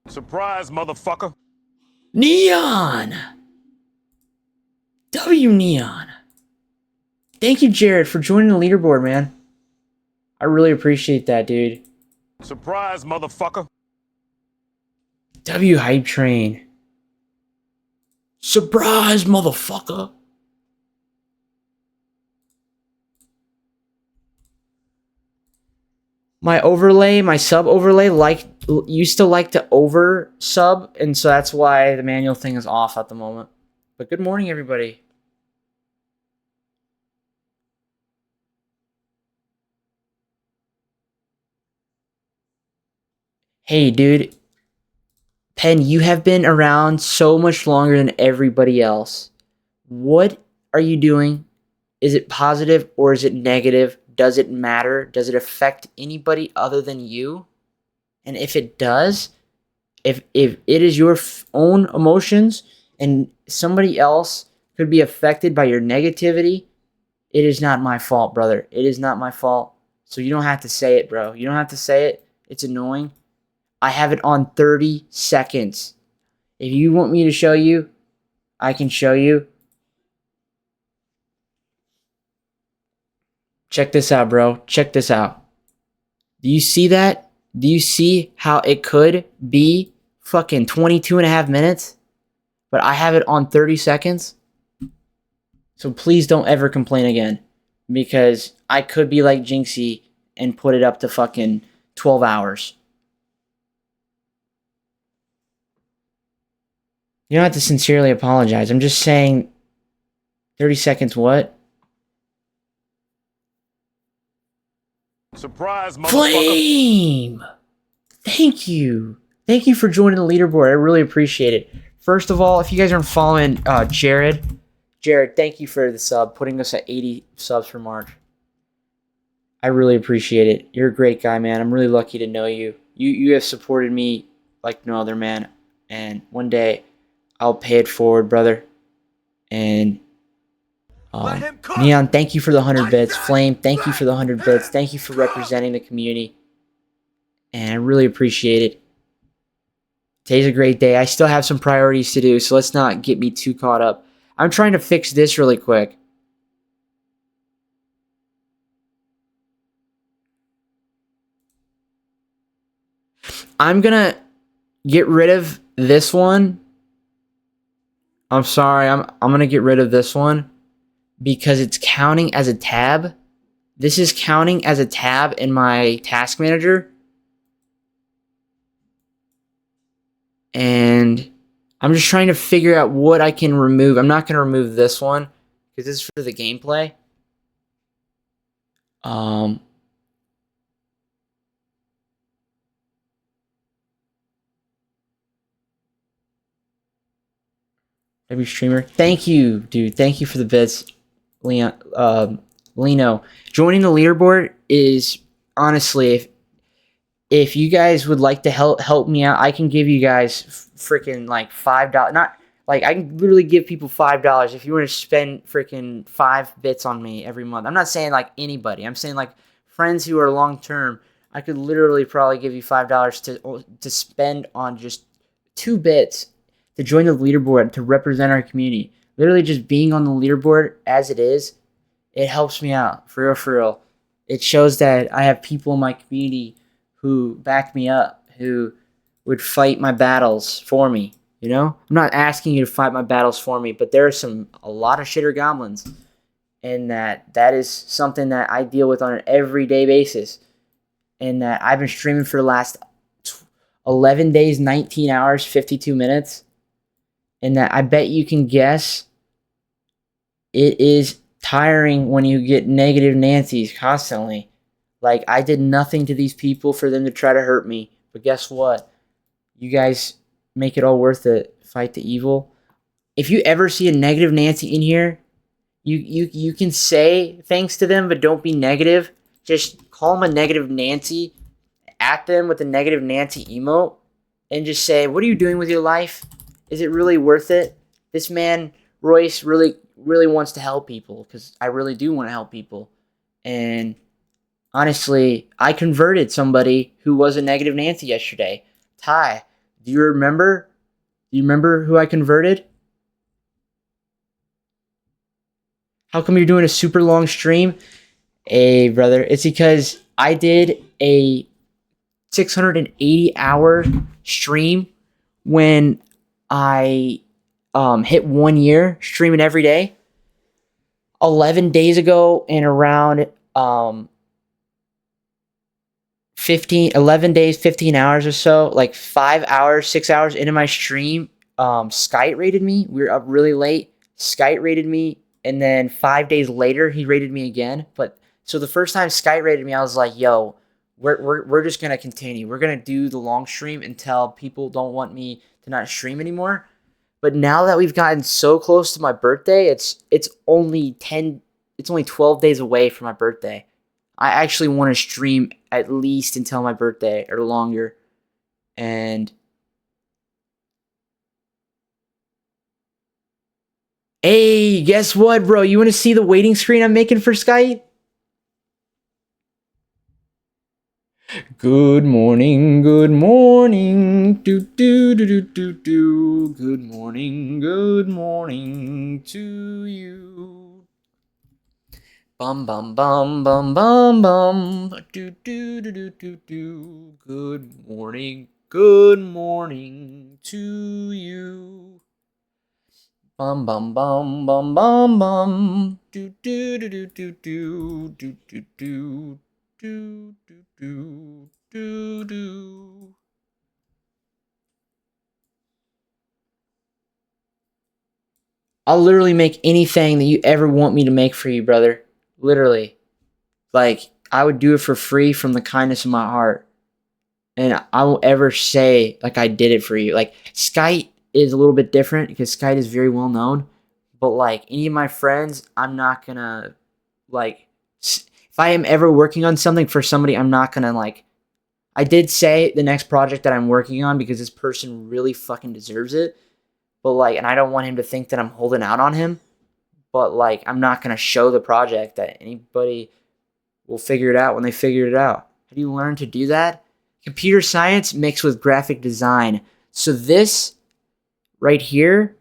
Speaker 7: Surprise, motherfucker.
Speaker 3: Neon! W Neon. Thank you, Jared, for joining the leaderboard, man. I really appreciate that, dude.
Speaker 7: Surprise, motherfucker.
Speaker 3: W Hype Train. Surprise, motherfucker. My overlay, my sub overlay, used to like to over sub, and so that's why the manual thing is off at the moment. But good morning, everybody. Hey, dude. Penn, you have been around so much longer than everybody else. What are you doing? Is it positive or is it negative? Does it matter? Does it affect anybody other than you? And if it does, if it is your own emotions and somebody else could be affected by your negativity, it is not my fault, brother. It is not my fault. So you don't have to say it, bro. You don't have to say it. It's annoying. I have it on 30 seconds. If you want me to show you, I can show you. Check this out, bro. Check this out. Do you see that? Do you see how it could be fucking 22 and a half minutes? But I have it on 30 seconds. So please don't ever complain again. Because I could be like Jinxie and put it up to fucking 12 hours. You don't have to sincerely apologize. I'm just saying 30 seconds what?
Speaker 7: Surprise, motherfucker.
Speaker 3: Flame! Thank you. Thank you for joining the leaderboard. I really appreciate it. First of all, if you guys aren't following Jared, thank you for the sub, putting us at 80 subs for March. I really appreciate it. You're a great guy, man. I'm really lucky to know you. You have supported me like no other, man. And one day, I'll pay it forward, brother. And Neon, thank you for the 100 bits. Flame, thank you for the 100 bits. Thank you for representing the community. And I really appreciate it. Today's a great day. I still have some priorities to do, so let's not get me too caught up. I'm trying to fix this really quick. I'm going to get rid of this one. I'm sorry. I'm going to get rid of this one because it's counting as a tab. This is counting as a tab in my task manager. And I'm just trying to figure out what I can remove. I'm not going to remove this one because this is for the gameplay. Every streamer. Thank you, dude. Thank you for the bits, Leon. Lino. Joining the leaderboard is honestly, if you guys would like to help me out, I can give you guys freaking like $5. Not like I can literally give people $5 if you want to spend freaking 5 bits on me every month. I'm not saying like anybody. I'm saying like friends who are long term. I could literally probably give you $5 to spend on just 2 bits to join the leaderboard to represent our community. Literally just being on the leaderboard as it is, it helps me out for real. It shows that I have people in my community who back me up, who would fight my battles for me. You know, I'm not asking you to fight my battles for me, but there are a lot of shitter goblins, and that is something that I deal with on an everyday basis, and that I've been streaming for the last 11 days, 19 hours, 52 minutes, and that I bet you can guess it is tiring when you get negative Nancy's constantly. Like, I did nothing to these people for them to try to hurt me. But guess what? You guys make it all worth it. Fight the evil. If you ever see a negative Nancy in here, you can say thanks to them, but don't be negative. Just call them a negative Nancy at them with a negative Nancy emote and just say, what are you doing with your life? Is it really worth it? This man, Royce, really wants to help people, because I really do want to help people. And honestly, I converted somebody who was a negative Nancy yesterday. Ty, do you remember? Do you remember who I converted? How come you're doing a super long stream? Hey, brother, it's because I did a 680-hour stream when I hit 1 year streaming every day. 11 days ago, and around 11 days, 15 hours or so, like 5 hours, 6 hours into my stream, Skype rated me. We were up really late. Skype rated me, and then 5 days later, he rated me again. But so the first time Skype rated me, I was like, yo, we're just gonna continue. We're gonna do the long stream until people don't want me to not stream anymore. But now that we've gotten so close to my birthday, it's only 12 days away from my birthday. I actually want to stream at least until my birthday or longer. And hey, guess what, bro? You want to see the waiting screen I'm making for Skype? Good morning, good morning, do do do do do do. Good morning to you. Bum bum bum bum bum bum. Do do do do do do. Good morning to you. Bum bum bum bum bum bum. Do do do do do do do do do. Do do do do do. I'll literally make anything that you ever want me to make for you, brother. Literally. Like, I would do it for free from the kindness of my heart. And I won't ever say, like, I did it for you. Like, Skype is a little bit different because Skype is very well known. But, like, any of my friends, I'm not gonna, like, if I am ever working on something for somebody, I'm not gonna, like, I did say the next project that I'm working on because this person really fucking deserves it. But, like, and I don't want him to think that I'm holding out on him. But, like, I'm not gonna show the project that anybody will figure it out when they figure it out. How do you learn to do that? Computer science mixed with graphic design. So this right here,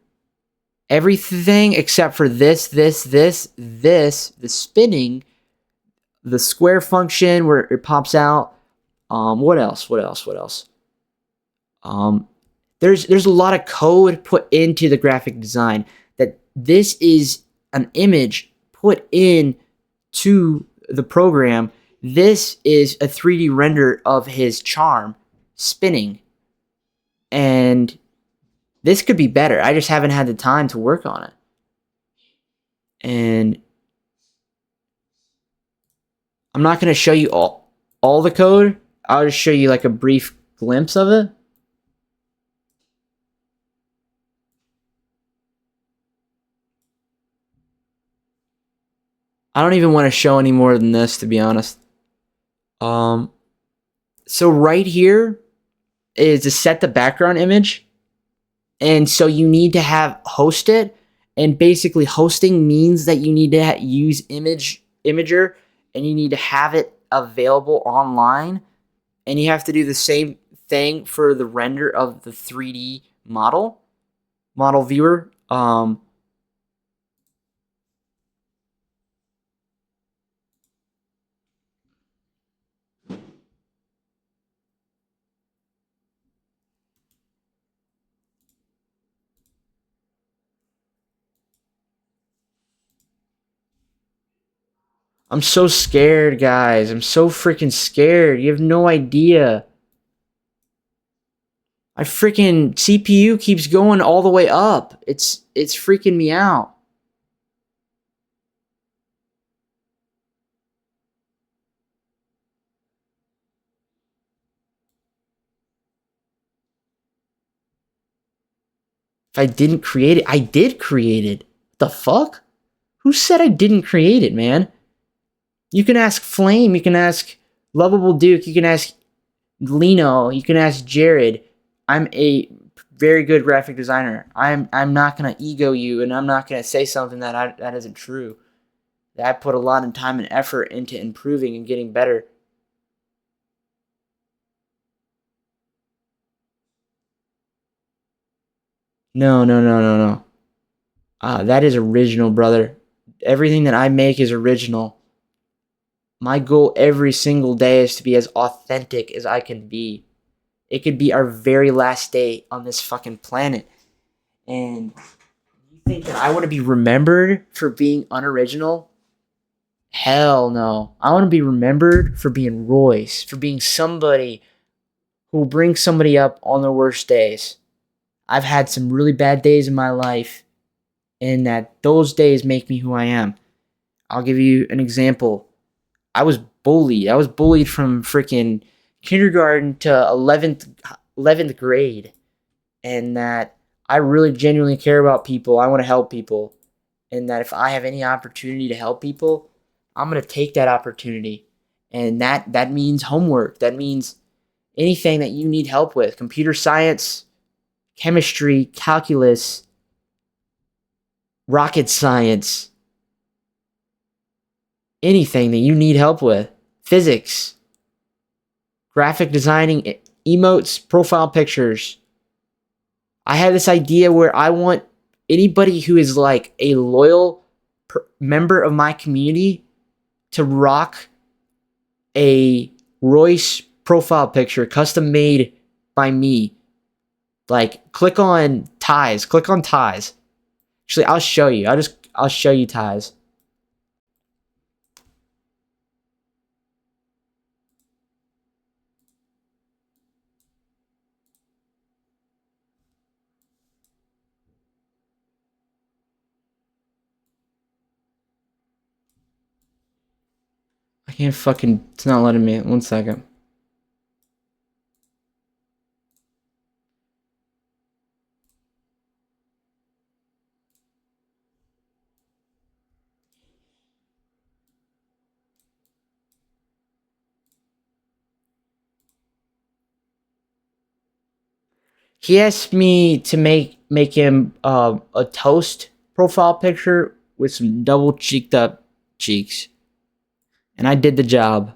Speaker 3: everything except for this, the spinning, the square function where it pops out. What else? There's a lot of code put into the graphic design that this is an image put in to the program. This is a 3D render of his charm spinning. And this could be better. I just haven't had the time to work on it. And I'm not going to show you all the code. I'll just show you like a brief glimpse of it. I don't even want to show any more than this, to be honest. So right here is to set the background image. And so you need to have host it. And basically hosting means that you need to use Imager, and you need to have it available online. And you have to do the same thing for the render of the 3D model viewer. I'm so scared, guys. I'm so freaking scared. You have no idea. My freaking CPU keeps going all the way up. It's freaking me out. If I didn't create it, I did create it. The fuck? Who said I didn't create it, man? You can ask Flame, you can ask Lovable Duke, you can ask Lino, you can ask Jared. I'm a very good graphic designer. I'm not gonna ego you, and I'm not gonna say something that isn't true. That I put a lot of time and effort into improving and getting better. No, no, no, no, no. That is original, brother. Everything that I make is original. My goal every single day is to be as authentic as I can be. It could be our very last day on this fucking planet. And you think that I want to be remembered for being unoriginal? Hell no. I want to be remembered for being Royce, for being somebody who will bring somebody up on their worst days. I've had some really bad days in my life, and that those days make me who I am. I'll give you an example. I was bullied. I was bullied from freaking kindergarten to 11th grade. And that I really genuinely care about people. I want to help people. And that if I have any opportunity to help people, I'm going to take that opportunity. And that means homework. That means anything that you need help with. Computer science, chemistry, calculus, rocket science, anything that you need help with, physics, graphic designing, emotes, profile pictures. I have this idea where I want anybody who is like a loyal member of my community to rock a Royce profile picture custom made by me. Like click on ties. Actually, I'll show you. I'll show you ties. I can't fucking, it's not letting me. 1 second. He asked me to make him a toast profile picture with some double cheeked up cheeks. And I did the job.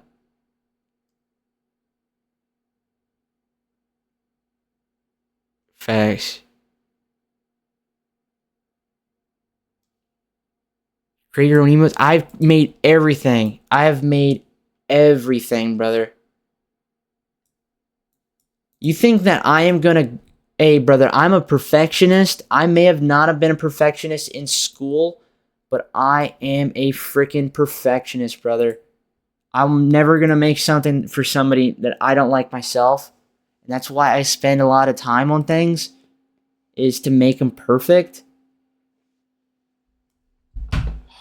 Speaker 3: Facts. Create your own emotes. I've made everything. I have made everything, brother. You think that I am gonna... Hey, brother, I'm a perfectionist. I may have not have been a perfectionist in school, but I am a freaking perfectionist, brother. I'm never gonna make something for somebody that I don't like myself. And that's why I spend a lot of time on things, is to make them perfect.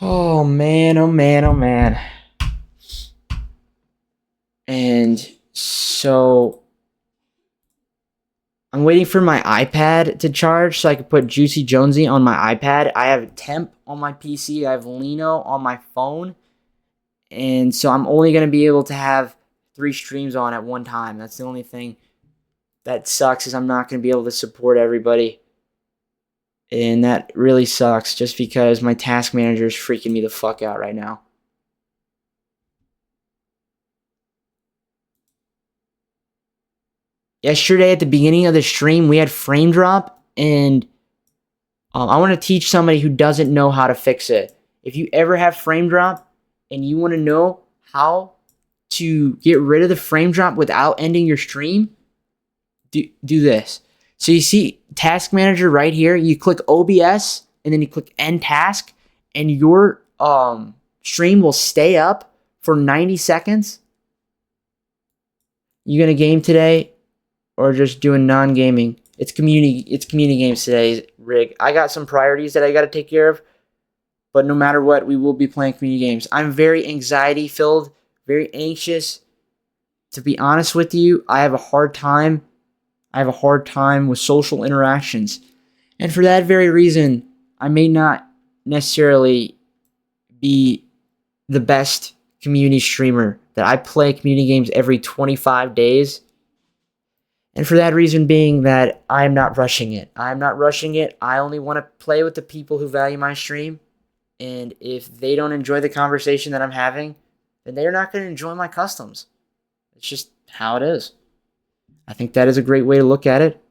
Speaker 3: Oh man, oh man, oh man. And so I'm waiting for my iPad to charge so I can put Juicy Jonesy on my iPad. I have Temp on my PC. I have Lino on my phone. And so I'm only going to be able to have 3 streams on at one time. That's the only thing that sucks, is I'm not going to be able to support everybody. And that really sucks, just because my task manager is freaking me the fuck out right now. Yesterday at the beginning of the stream, we had frame drop, and I want to teach somebody who doesn't know how to fix it. If you ever have frame drop and you want to know how to get rid of the frame drop without ending your stream, do this. So you see task manager right here, you click OBS and then you click end task, and your stream will stay up for 90 seconds. You gonna game today or just doing non-gaming? It's community games today, Rig. I got some priorities that I got to take care of, but no matter what, we will be playing community games. I'm very anxiety filled, very anxious. To be honest with you, I have a hard time with social interactions. And for that very reason, I may not necessarily be the best community streamer. That I play community games every 25 days. And for that reason being that I'm not rushing it. I'm not rushing it. I only want to play with the people who value my stream. And if they don't enjoy the conversation that I'm having, then they're not going to enjoy my customs. It's just how it is. I think that is a great way to look at it.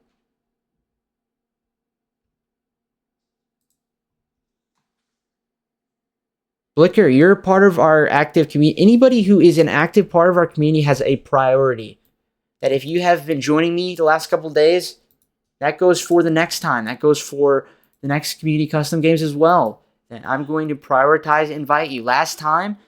Speaker 3: Blicker, you're a part of our active community. Anybody who is an active part of our community has a priority. That if you have been joining me the last couple of days, that goes for the next time. That goes for the next community custom games as well. And I'm going to prioritize invite you. Last time,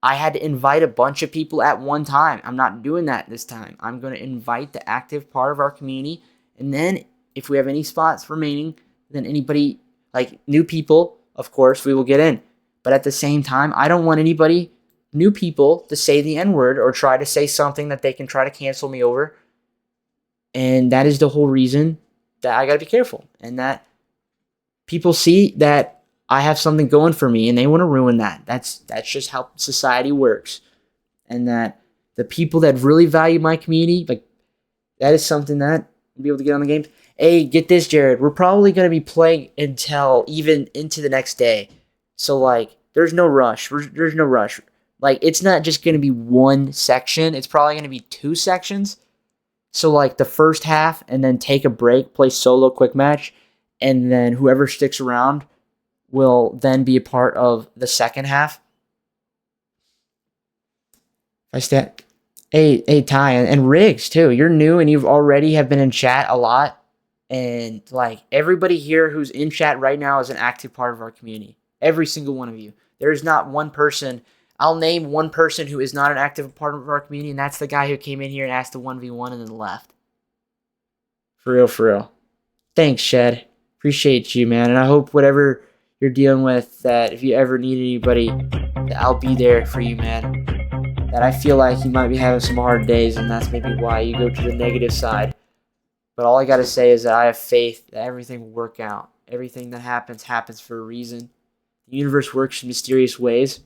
Speaker 3: I had to invite a bunch of people at one time. I'm not doing that this time. I'm going to invite the active part of our community. And then if we have any spots remaining, then anybody, like new people, of course, we will get in. But at the same time, I don't want anybody, new people, to say the N-word or try to say something that they can try to cancel me over. And that is the whole reason that I got to be careful. And that people see that I have something going for me and they want to ruin that. That's just how society works. And that the people that really value my community, like, that is something that I'll be able to get on the game. Hey, get this, Jared. We're probably going to be playing until even into the next day. So, like, there's no rush. There's no rush. Like, it's not just going to be one section. It's probably going to be 2 sections. So, like, the first half and then take a break, play solo quick match, and then whoever sticks around will then be a part of the second half. Hey, Ty, and Riggs, too. You're new and you've already have been in chat a lot. And, like, everybody here who's in chat right now is an active part of our community. Every single one of you. There is not one person. I'll name one person who is not an active part of our community, and that's the guy who came in here and asked a 1v1 and then left. For real, for real. Thanks, Shed. Appreciate you, man. And I hope whatever you're dealing with, that if you ever need anybody, that I'll be there for you, man. That I feel like you might be having some hard days, and that's maybe why you go to the negative side. But all I got to say is that I have faith that everything will work out. Everything that happens, happens for a reason. The universe works in mysterious ways.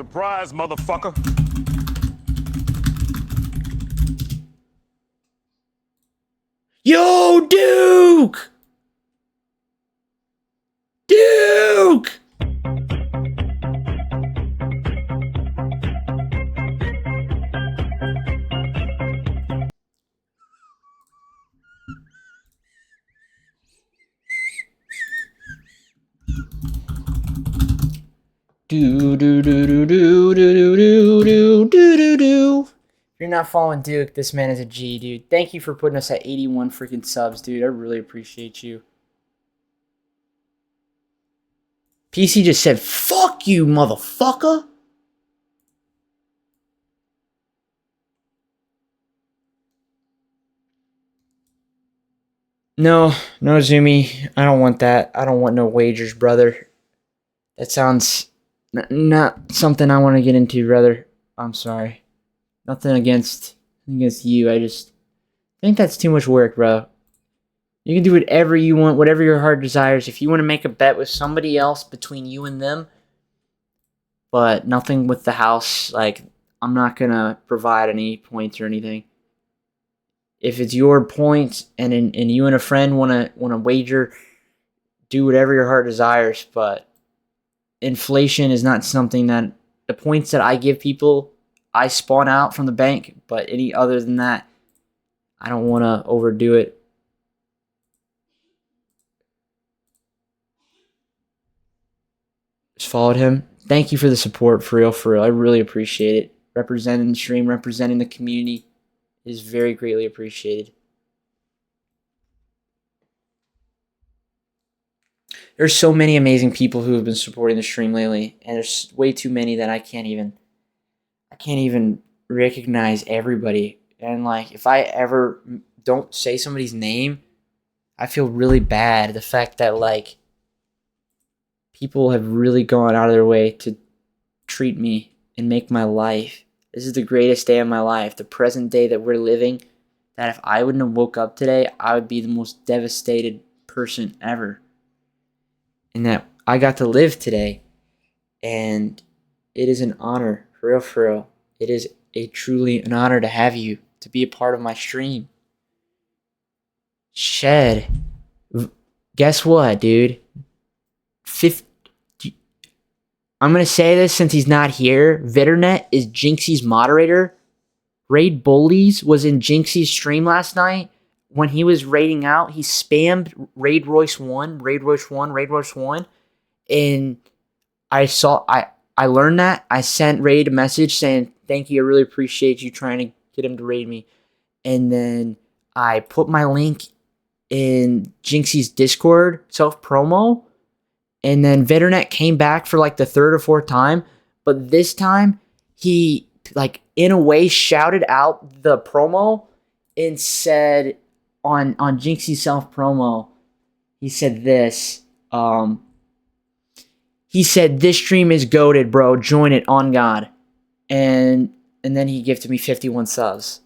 Speaker 15: Surprise, motherfucker.
Speaker 3: Yo, Duke! Duke! Do do do do do do do do do do do. If you're not following Duke, this man is a G, dude. Thank you for putting us at 81 freaking subs, dude. I really appreciate you. PC just said, "Fuck you, motherfucker." No, no, Zumi. I don't want that. I don't want no wagers, brother. That sounds not something I want to get into, brother. I'm sorry. Nothing against you. I just think that's too much work, bro. You can do whatever you want, whatever your heart desires. If you want to make a bet with somebody else between you and them, but nothing with the house, like, I'm not going to provide any points or anything. If it's your point and you and a friend want to wager, do whatever your heart desires, but inflation is not something that the points that I give people, I spawn out from the bank, but any other than that, I don't want to overdo it. Just followed him. Thank you for the support, for real, for real. I really appreciate it. Representing the stream, representing the community is very greatly appreciated. There's so many amazing people who have been supporting the stream lately, and there's way too many that I can't even recognize everybody. And like, if I ever don't say somebody's name, I feel really bad. The fact that like people have really gone out of their way to treat me and make my life. This is the greatest day of my life. The present day that we're living, that if I wouldn't have woke up today, I would be the most devastated person ever. And that I got to live today. And it is an honor, for real, for real. It is a truly an honor to have you, to be a part of my stream. Shed. Guess what, dude? I'm going to say this since he's not here. Vitternet is Jinxie's moderator. Raid Bullies was in Jinxie's stream last night. When he was raiding out, he spammed Raid Royce 1, Raid Royce 1, Raid Royce 1. And I learned that. I sent Raid a message saying, thank you, I really appreciate you trying to get him to raid me. And then I put my link in Jinxie's Discord self-promo. And then Vitternet came back for like the third or fourth time. But this time, he, like, in a way, shouted out the promo and said on Jinxie's self-promo, he said this. He said, this stream is goated, bro. Join it, on God. And then he gifted me 51 subs.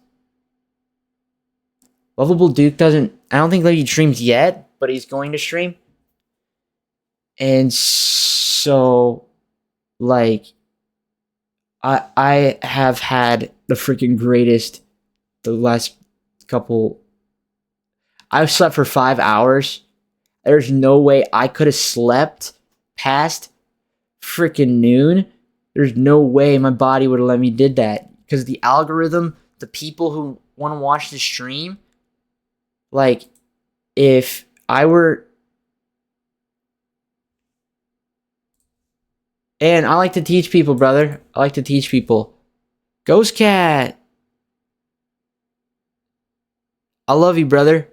Speaker 3: Lovable Duke I don't think that he streams yet, but he's going to stream. And so, like, I have had the freaking greatest, the last couple, I've slept for 5 hours. There's no way I could have slept past freaking noon. There's no way my body would have let me did that. Because the algorithm, the people who want to watch the stream, like, if I were... And I like to teach people, brother. I like to teach people. Ghost Cat. I love you, brother.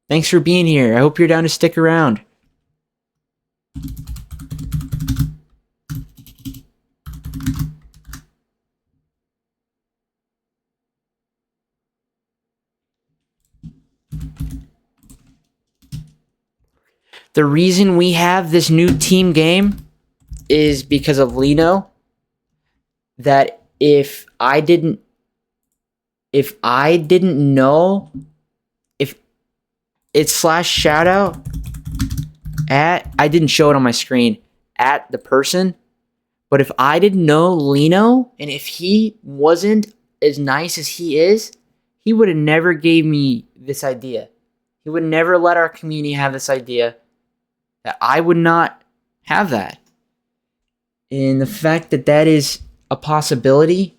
Speaker 3: Thanks for being here. I hope you're down to stick around. The reason we have this new team game is because of Lino. That if I didn't know, if it's /shoutout at, I didn't show it on my screen, at the person, But if I didn't know Lino, and if he wasn't as nice as he is, he would have never gave me this idea. He would never let our community have this idea. That I would not have that. And the fact that that is a possibility,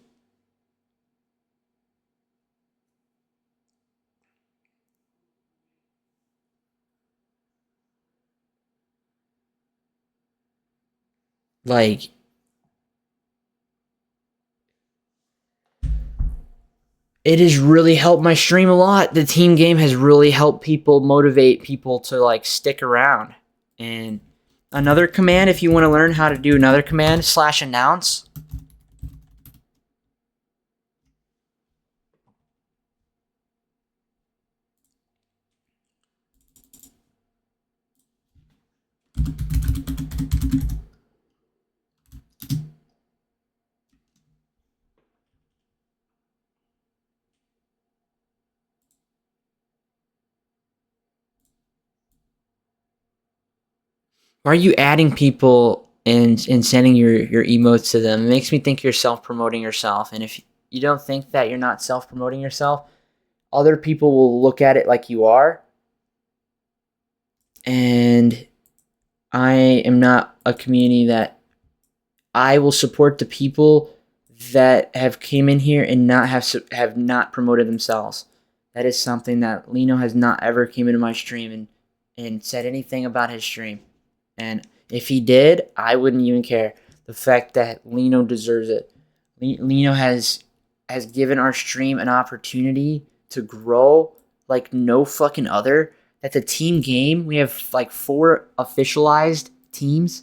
Speaker 3: like, it has really helped my stream a lot. The team game has really helped people, motivate people to like stick around. And another command, if you want to learn how to do another command, /announce. Why are you adding people and sending your emotes to them? It makes me think you're self-promoting yourself. And if you don't think that you're not self-promoting yourself, other people will look at it like you are. And I am not a community that I will support the people that have came in here and have not promoted themselves. That is something that Lino has not ever came into my stream and said anything about his stream. And if he did, I wouldn't even care. The fact that Lino deserves it. Lino has given our stream an opportunity to grow like no fucking other. That's a team game. We have like 4 officialized teams.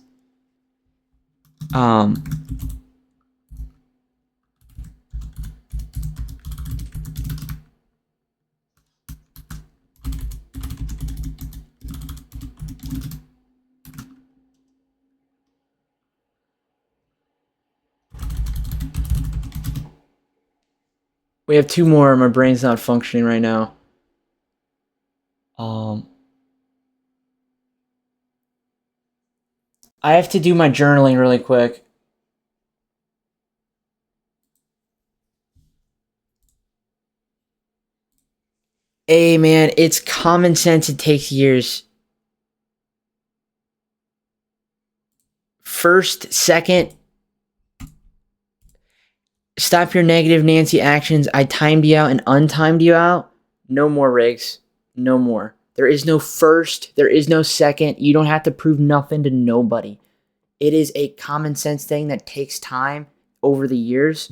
Speaker 3: We have 2 more. My brain's not functioning right now. I have to do my journaling really quick. Hey, man, it's common sense. It takes years. First, second, stop your negative Nancy actions. I timed you out and untimed you out. No more, Riggs. No more. There is no first. There is no second. You don't have to prove nothing to nobody. It is a common sense thing that takes time over the years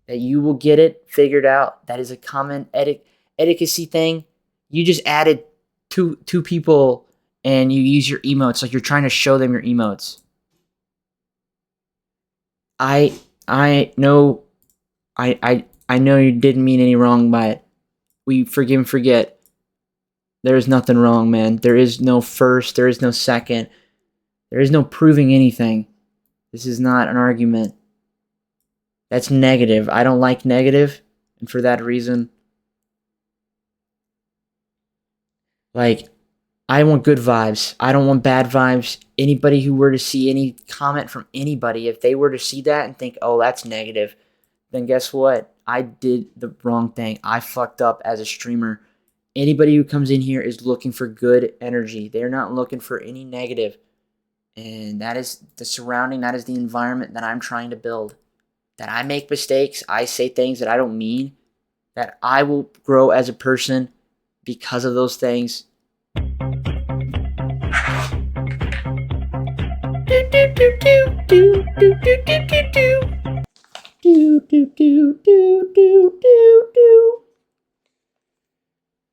Speaker 3: that you will get it figured out. That is a common etiquette thing. You just added two people and you use your emotes like you're trying to show them your emotes. I know you didn't mean any wrong by it. We forgive and forget. There is nothing wrong, man. There is no first. There is no second. There is no proving anything. This is not an argument. That's negative. I don't like negative, and for that reason, like, I want good vibes. I don't want bad vibes. Anybody who were to see any comment from anybody, if they were to see that and think, oh, that's negative, then guess what? I did the wrong thing. I fucked up as a streamer. Anybody who comes in here is looking for good energy. They're not looking for any negative. And that is the surrounding, that is the environment that I'm trying to build. That I make mistakes, I say things that I don't mean, that I will grow as a person because of those things.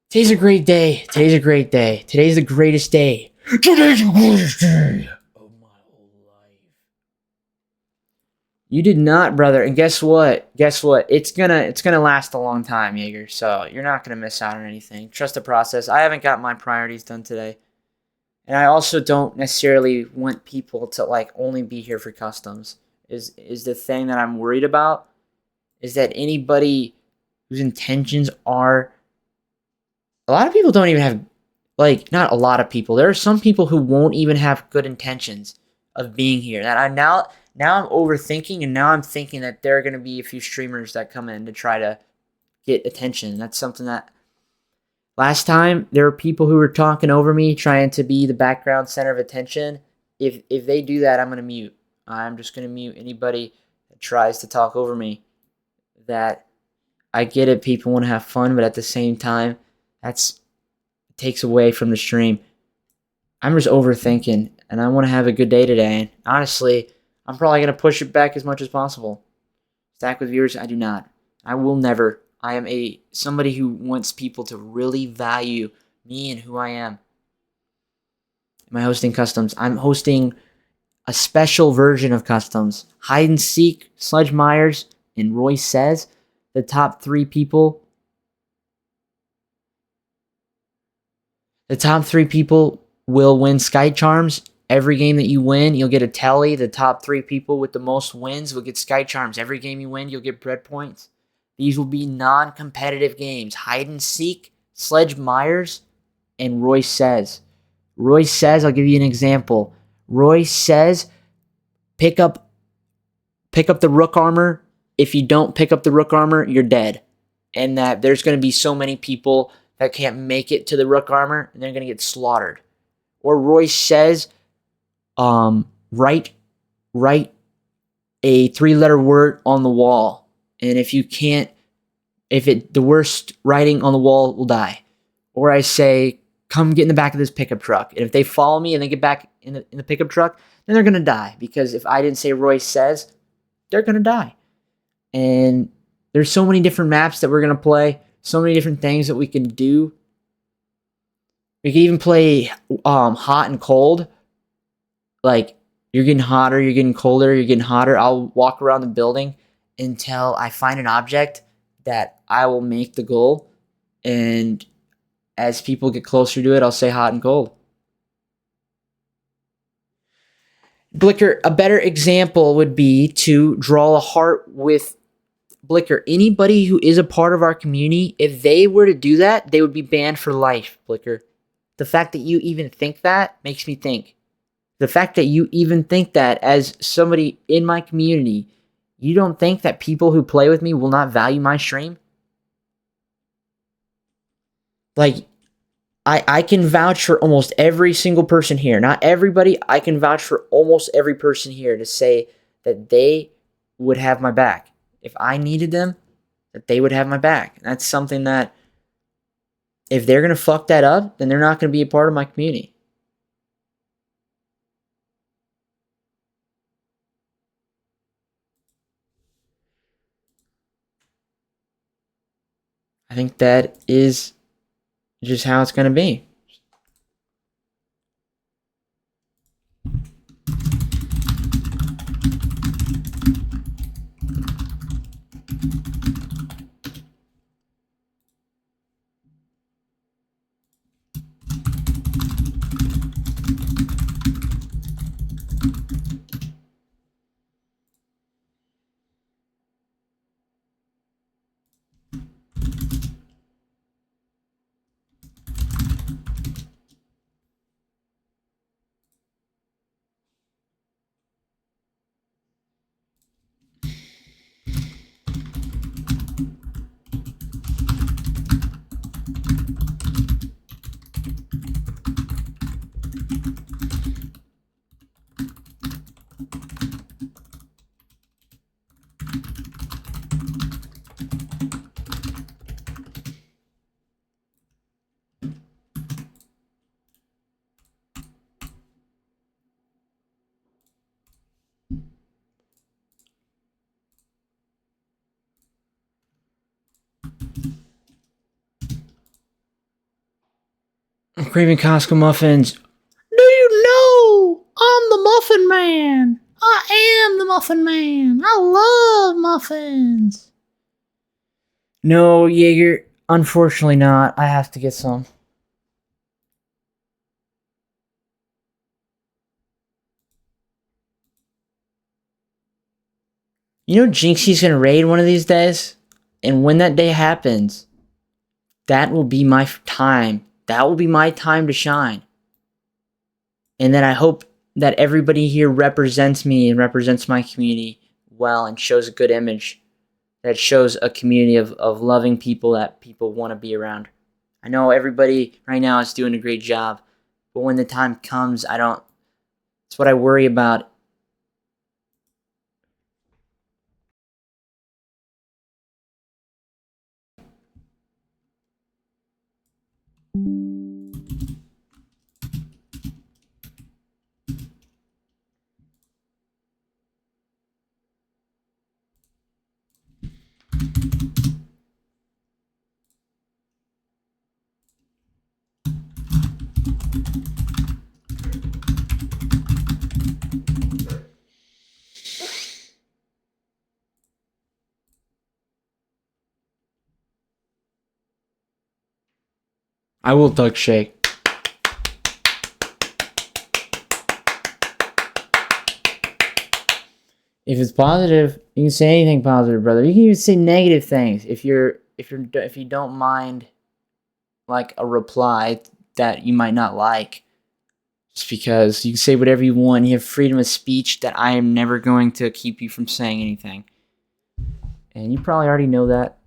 Speaker 3: Today's a great day. Today's a great day. Today's the greatest day. Today's the greatest day of my whole life. You did not, brother. And guess what? Guess what? It's gonna last a long time, Jaeger. So you're not gonna miss out on anything. Trust the process. I haven't got my priorities done today. And I also don't necessarily want people to like only be here for customs. Is the thing that I'm worried about is that anybody whose intentions are, a lot of people don't even have, like, not a lot of people. There are some people who won't even have good intentions of being here. That Now I'm overthinking, and now I'm thinking that there are going to be a few streamers that come in to try to get attention. That's something that last time there were people who were talking over me, trying to be the background center of attention. If they do that, I'm going to mute. I'm just going to mute anybody that tries to talk over me. That I get it, people want to have fun, but at the same time, that's takes away from the stream. I'm just overthinking, and I want to have a good day today. And honestly, I'm probably going to push it back as much as possible. Stack with viewers, I do not. I will never. I am somebody who wants people to really value me and who I am. Am I hosting customs? I'm hosting a special version of customs. Hide and Seek, Sludge Myers, and Roy Says, the top 3 people. The top 3 people will win Sky Charms. Every game that you win, you'll get a tally. The top 3 people with the most wins will get Sky Charms. Every game you win, you'll get bread points. These will be non-competitive games. Hide and Seek, Sledge Myers, and Roy Says. Roy Says, I'll give you an example. Roy Says, pick up the Rook armor. If you don't pick up the Rook armor, you're dead. And that there's going to be so many people that can't make it to the Rook armor, and they're going to get slaughtered. Or Roy Says, write a 3-letter word on the wall. And if you can't, the worst writing on the wall will die. Or I say, come get in the back of this pickup truck. And if they follow me and they get back in the pickup truck, then they're going to die. Because if I didn't say Roy Says, they're going to die. And there's so many different maps that we're going to play. So many different things that we can do. We can even play hot and cold. Like, you're getting hotter, you're getting colder, you're getting hotter. I'll walk around the building until I find an object that I will make the goal. And as people get closer to it, I'll say hot and cold. Blicker, a better example would be to draw a heart with Blicker. Anybody who is a part of our community, if they were to do that, they would be banned for life, Blicker. The fact that you even think that makes me think. The fact that you even think that as somebody in my community, you don't think that people who play with me will not value my stream? Like, I can vouch for almost every single person here. Not everybody. I can vouch for almost every person here to say that they would have my back. If I needed them, that they would have my back. And that's something that, if they're going to fuck that up, then they're not going to be a part of my community. I think that is just how it's going to be. I'm craving Costco muffins. Do you know I'm the Muffin Man? I am the Muffin Man. I love muffins. No, Jaeger, unfortunately not. I have to get some. You know Jinxie's gonna raid one of these days? And when that day happens, that will be my time. That will be my time to shine. And then I hope that everybody here represents me and represents my community well and shows a good image. That shows a community of loving people that people want to be around. I know everybody right now is doing a great job, but when the time comes, it's what I worry about. I will Doug shake. If it's positive, you can say anything positive, brother. You can even say negative things if you don't mind, like a reply that you might not like. Just because you can say whatever you want, you have freedom of speech. That I am never going to keep you from saying anything, and you probably already know that.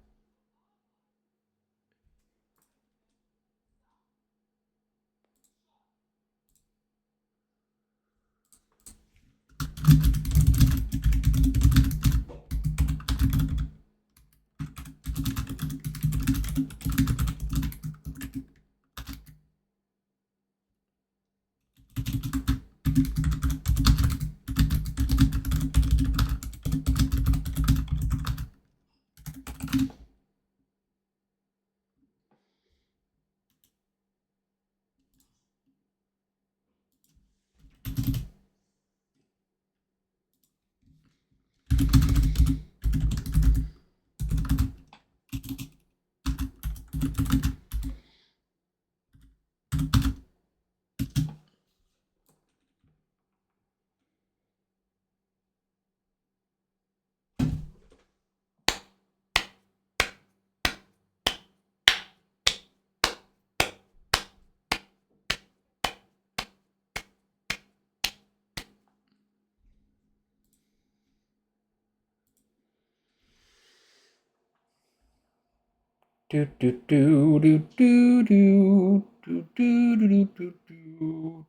Speaker 3: Do do do do do do do do do do do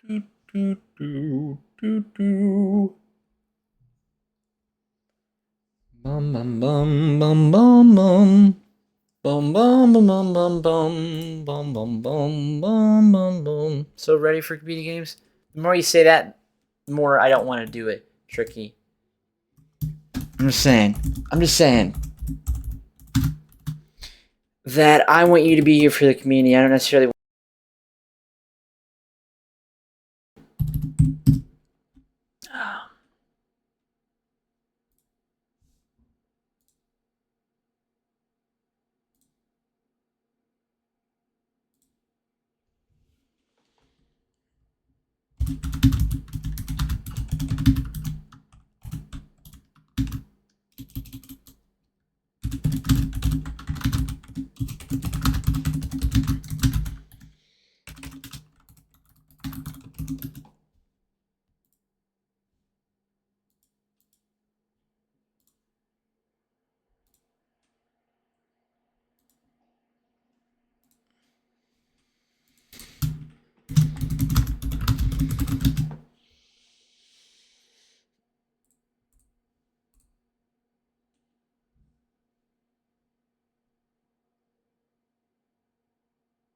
Speaker 3: do do do do do. Bum bum bum bum bum bum. Bum bum bum bum bum bum bum bum bum bum bum bum. So ready for computer games? The more you say that, the more I don't want to do it. Tricky. I'm just saying that I want you to be here for the community. I don't necessarily.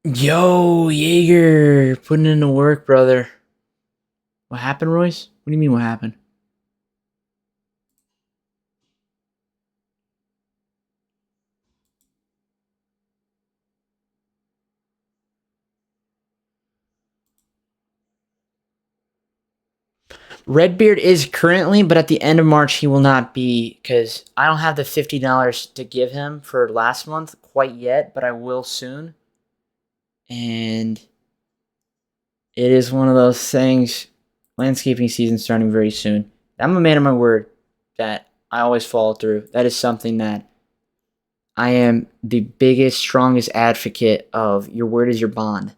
Speaker 3: Yo, Jaeger, putting in the work, brother. What happened, Royce? What do you mean, what happened? Redbeard is currently, but at the end of March he will not be, because I don't have the $50 to give him for last month quite yet, but I will soon. And it is one of those things. Landscaping season starting very soon. I'm a man of my word that I always follow through. That is something that I am the biggest, strongest advocate of. Your word is your bond.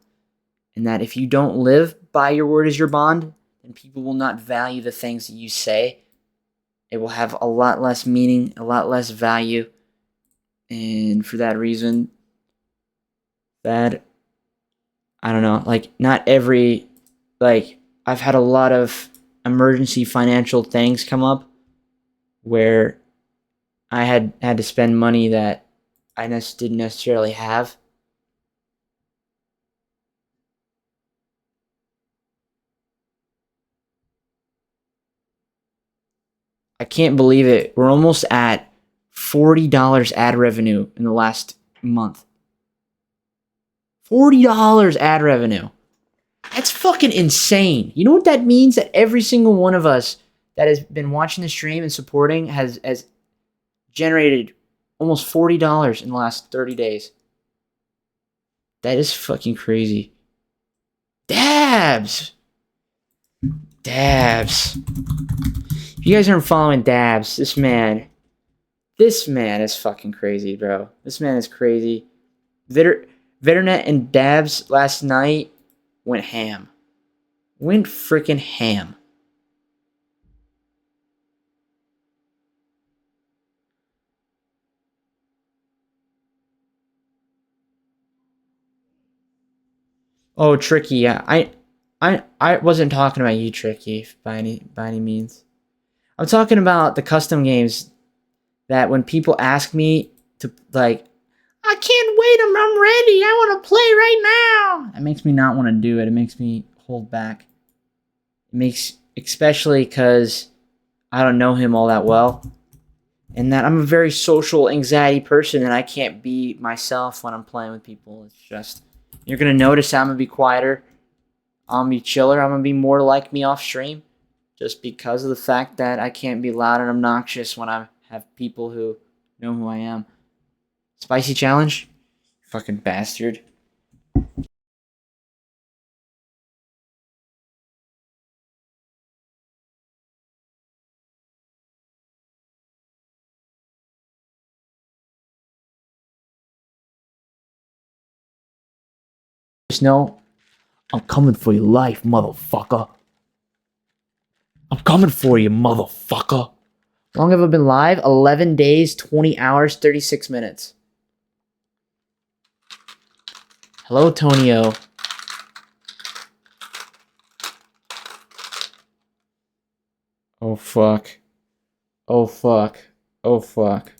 Speaker 3: And that if you don't live by your word as your bond, then people will not value the things that you say. It will have a lot less meaning, a lot less value. And for that reason, that, I don't know, like not every, like I've had a lot of emergency financial things come up where I had to spend money that I didn't necessarily have. I can't believe it. We're almost at $40 ad revenue in the last month. $40 ad revenue. That's fucking insane. You know what that means? That every single one of us that has been watching the stream and supporting has generated almost $40 in the last 30 days. That is fucking crazy. Dabs! Dabs. If you guys aren't following Dabs, this man is fucking crazy, bro. This man is crazy. Vetternet and Dabs last night went ham. Went freaking ham. Oh, Tricky, yeah. I wasn't talking about you, Tricky, by any means. I'm talking about the custom games that when people ask me to, like, I can't wait, I'm ready, I want to play right now. It makes me not want to do it. It makes me hold back. It makes, especially because I don't know him all that well. And that I'm a very social anxiety person and I can't be myself when I'm playing with people. It's just, you're going to notice I'm going to be quieter. I'm going to be chiller. I'm going to be more like me off stream. Just because of the fact that I can't be loud and obnoxious when I have people who know who I am. Spicy challenge? Fucking bastard. Just know, I'm coming for your life, motherfucker. I'm coming for you, motherfucker. How long have I been live? 11 days, 20 hours, 36 minutes. Hello, Tonio. Oh, fuck. Oh, fuck. Oh, fuck.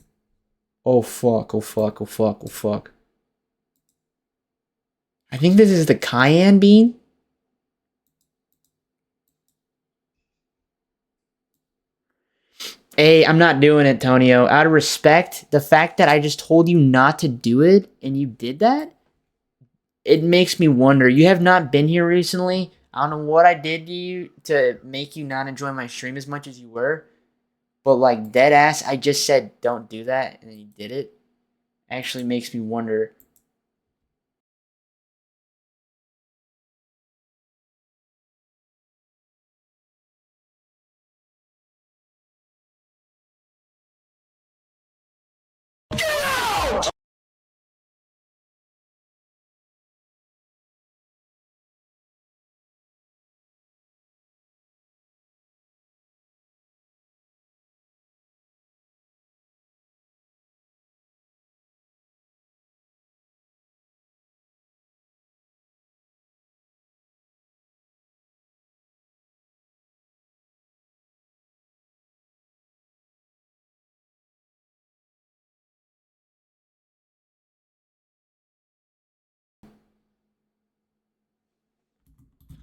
Speaker 3: Oh, fuck. Oh, fuck. Oh, fuck. Oh, fuck. I think this is the cayenne bean. Hey, I'm not doing it, Tonio. Out of respect, the fact that I just told you not to do it and you did that, it makes me wonder. You have not been here recently. I don't know what I did to you to make you not enjoy my stream as much as you were. But like dead ass, I just said don't do that and then you did it. Actually makes me wonder.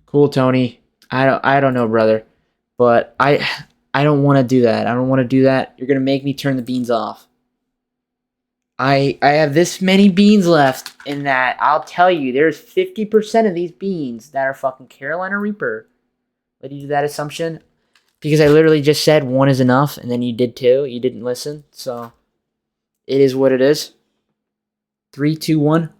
Speaker 3: Cool, Tony. I don't know, brother. But I don't want to do that. I don't want to do that. You're going to make me turn the beans off. I have this many beans left in that I'll tell you there's 50% of these beans that are fucking Carolina Reaper. Let you do that assumption because I literally just said one is enough and then you did two. You didn't listen. So it is what it is. 3, 2, 1.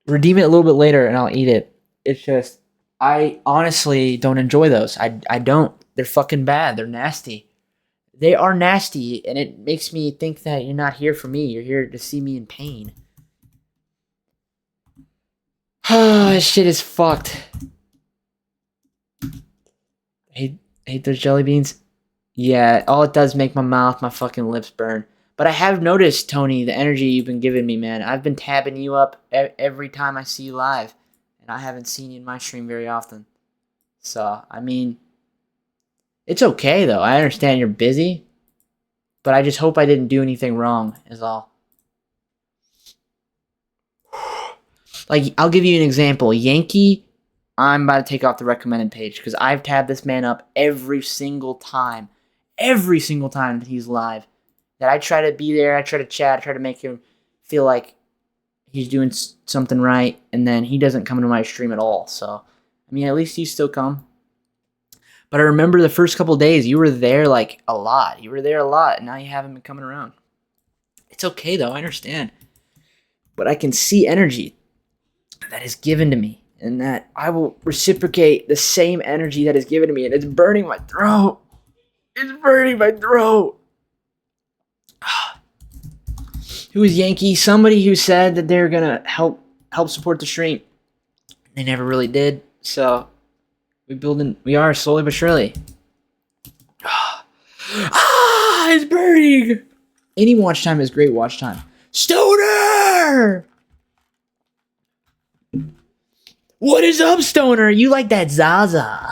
Speaker 3: Redeem it a little bit later and I'll eat it. It's just, I honestly don't enjoy those. I don't. They're fucking bad. They're nasty. They are nasty, and it makes me think that you're not here for me. You're here to see me in pain. This shit is fucked. Hate those jelly beans. Yeah, all it does make my fucking lips burn. But I have noticed, Tony, the energy you've been giving me, man. I've been tabbing you up every time I see you live. And I haven't seen you in my stream very often. So, I mean, it's okay, though. I understand you're busy. But I just hope I didn't do anything wrong, is all. Like, I'll give you an example. Yankee, I'm about to take off the recommended page because I've tabbed this man up every single time that he's live. That I try to be there, I try to chat, I try to make him feel like he's doing something right, and then he doesn't come into my stream at all. So, I mean, at least you still come. But I remember the first couple days, you were there like a lot. You were there a lot, and now you haven't been coming around. It's okay, though, I understand. But I can see energy that is given to me, and that I will reciprocate the same energy that is given to me, and it's burning my throat. It's burning my throat. Who was Yankee? Somebody who said that they were gonna help support the stream. They never really did. So we are slowly but surely. It's burning. Any watch time is great watch time. Stoner! What is up, Stoner? You like that Zaza?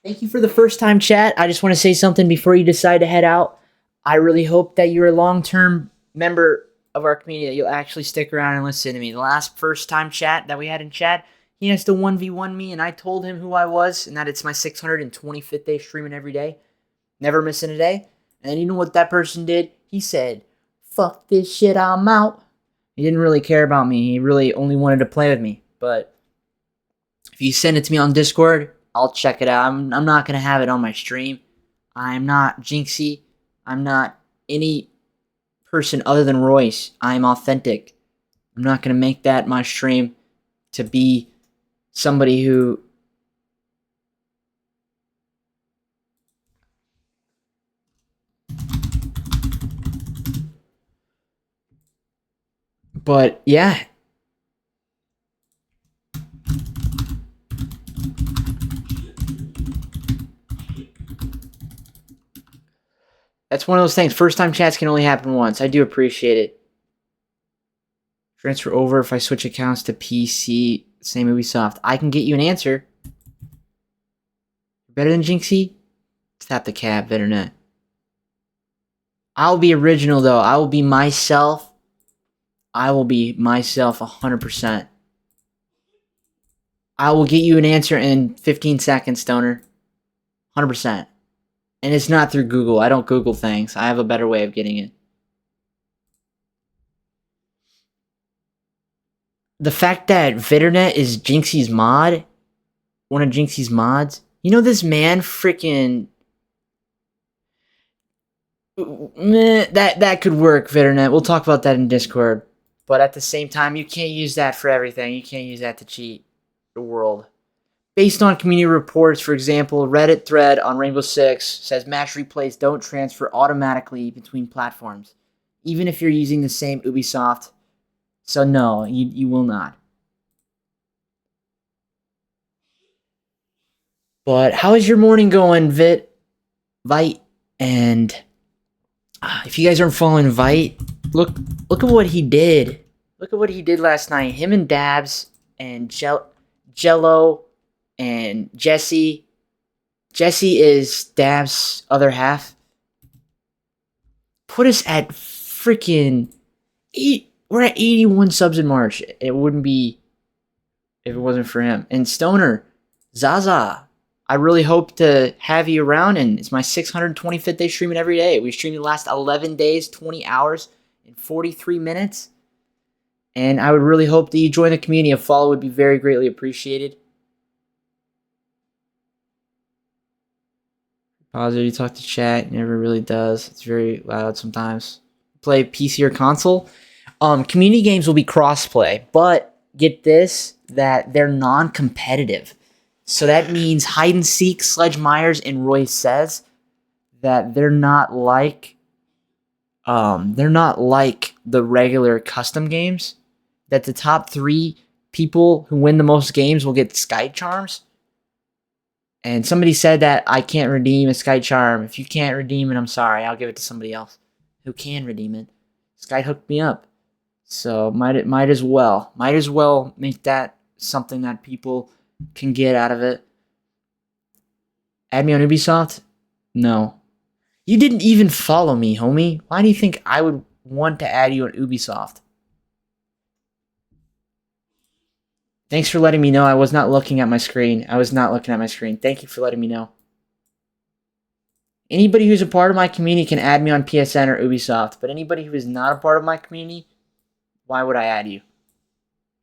Speaker 3: Thank you for the first time chat. I just want to say something before you decide to head out. I really hope that you're a long-term member of our community, that you'll actually stick around and listen to me. The last first-time chat that we had in chat, he has to 1v1 me, and I told him who I was, and that it's my 625th day streaming every day. Never missing a day. And you know what that person did? He said, fuck this shit, I'm out. He didn't really care about me. He really only wanted to play with me. But if you send it to me on Discord, I'll check it out. I'm not going to have it on my stream. I'm not Jinxie. I'm not any person other than Royce. I'm authentic. I'm not going to make that my stream to be somebody who... But, yeah. That's one of those things. First-time chats can only happen once. I do appreciate it. Transfer over if I switch accounts to PC. Same Ubisoft. I can get you an answer. Better than Jinxie? Tap the cap, internet. I'll be original, though. I will be myself. I will be myself 100%. I will get you an answer in 15 seconds, Stoner. 100%. And it's not through Google. I don't Google things. I have a better way of getting it. The fact that Vitternet is Jinxie's mod, one of Jinxie's mods, you know this man freaking... That could work, Vitternet. We'll talk about that in Discord. But at the same time, you can't use that for everything. You can't use that to cheat the world. Based on community reports, for example, Reddit thread on Rainbow Six says match replays don't transfer automatically between platforms, even if you're using the same Ubisoft. So no, you will not. But how is your morning going, Vite? And if you guys aren't following Vite, look at what he did. Look at what he did last night. Him and Dabs and Jello and Jesse. Jesse is Dabs' other half. Put us at freaking we're at 81 subs in March. It wouldn't be if it wasn't for him. And Stoner, Zaza, I really hope to have you around. And it's my 625th day streaming every day. We streamed the last 11 days, 20 hours, and 43 minutes. And I would really hope that you join the community. A follow would be very greatly appreciated. Positive, you talk to chat. It never really does. It's very loud sometimes. Play PC or console. Community games will be crossplay, but get this, that they're non-competitive. So that means hide and seek, Sledge Myers, and Roy Says that they're not like the regular custom games. That the top 3 people who win the most games will get Sky Charms. And somebody said that I can't redeem a Sky Charm. If you can't redeem it, I'm sorry. I'll give it to somebody else who can redeem it. Sky hooked me up. So might as well make that something that people can get out of it. Add me on Ubisoft? No. You didn't even follow me, homie. Why do you think I would want to add you on Ubisoft? Thanks for letting me know. I was not looking at my screen. Thank you for letting me know. Anybody who's a part of my community can add me on PSN or Ubisoft, but anybody who is not a part of my community, why would I add you?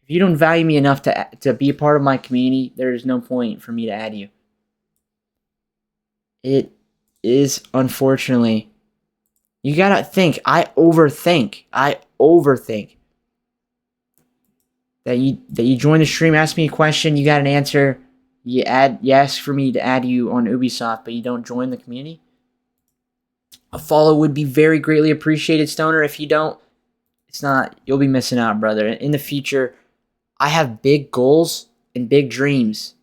Speaker 3: If you don't value me enough to be a part of my community, there is no point for me to add you. It is, unfortunately, you gotta think. I overthink. That you join the stream, ask me a question, you got an answer, you ask for me to add you on Ubisoft, but you don't join the community. A follow would be very greatly appreciated, Stoner. If you don't, you'll be missing out, brother. In the future, I have big goals and big dreams.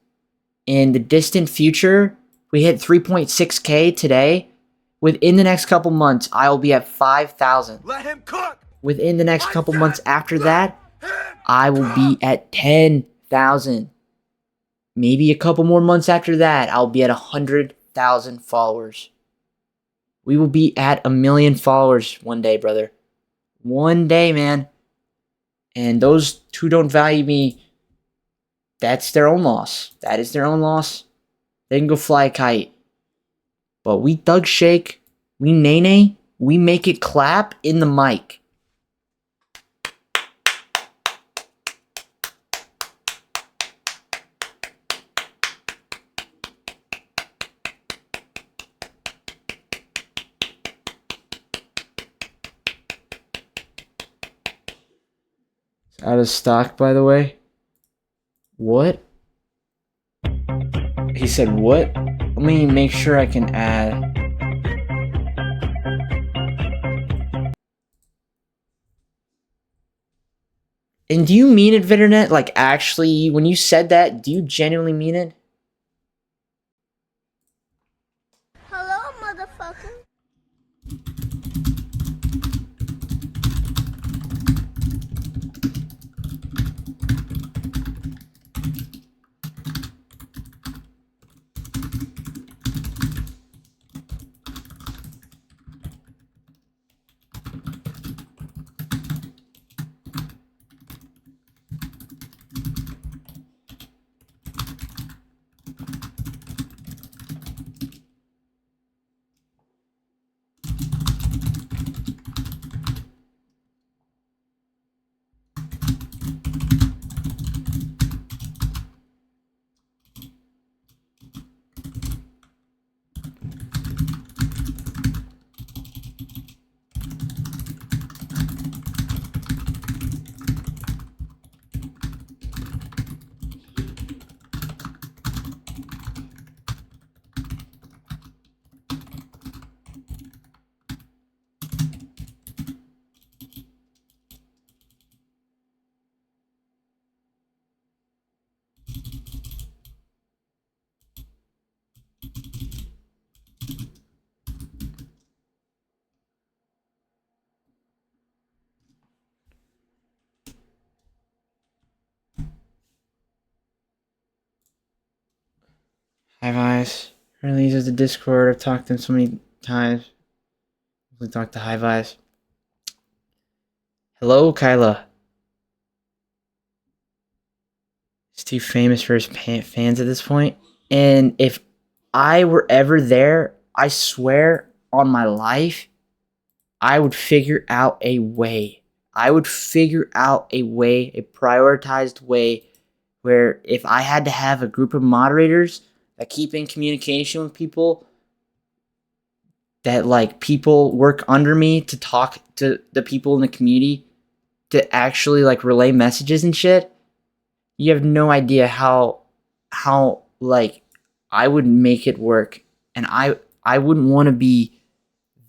Speaker 3: In the distant future, we hit 3.6K today. Within the next couple months, I will be at 5,000.
Speaker 15: Let him cook.
Speaker 3: Within the next couple months after that, I will be at 10,000. Maybe a couple more months after that, I'll be at 100,000 followers. We will be at 1 million followers one day, brother. One day, man. And those who don't value me, that's their own loss. That is their own loss. They can go fly a kite. But we thug shake, we naenaes, we make it clap in the mic. It's out of stock, by the way. What? He said what? Let me make sure I can add. And do you mean it, Vitternet? Like, actually, when you said that, do you genuinely mean it?
Speaker 16: Hello, motherfucker.
Speaker 3: Hi guys. Apparently he's at the Discord. I've talked to him so many times. We talked to Hi Vice. Hello, Kyla. He's too famous for his fans at this point. And if I were ever there, I swear on my life, I would figure out a way. I would figure out a way, a prioritized way, where if I had to have a group of moderators that keep in communication with people, that like people work under me to talk to the people in the community to actually like relay messages and shit, you have no idea how like I would make it work. And I wouldn't want to be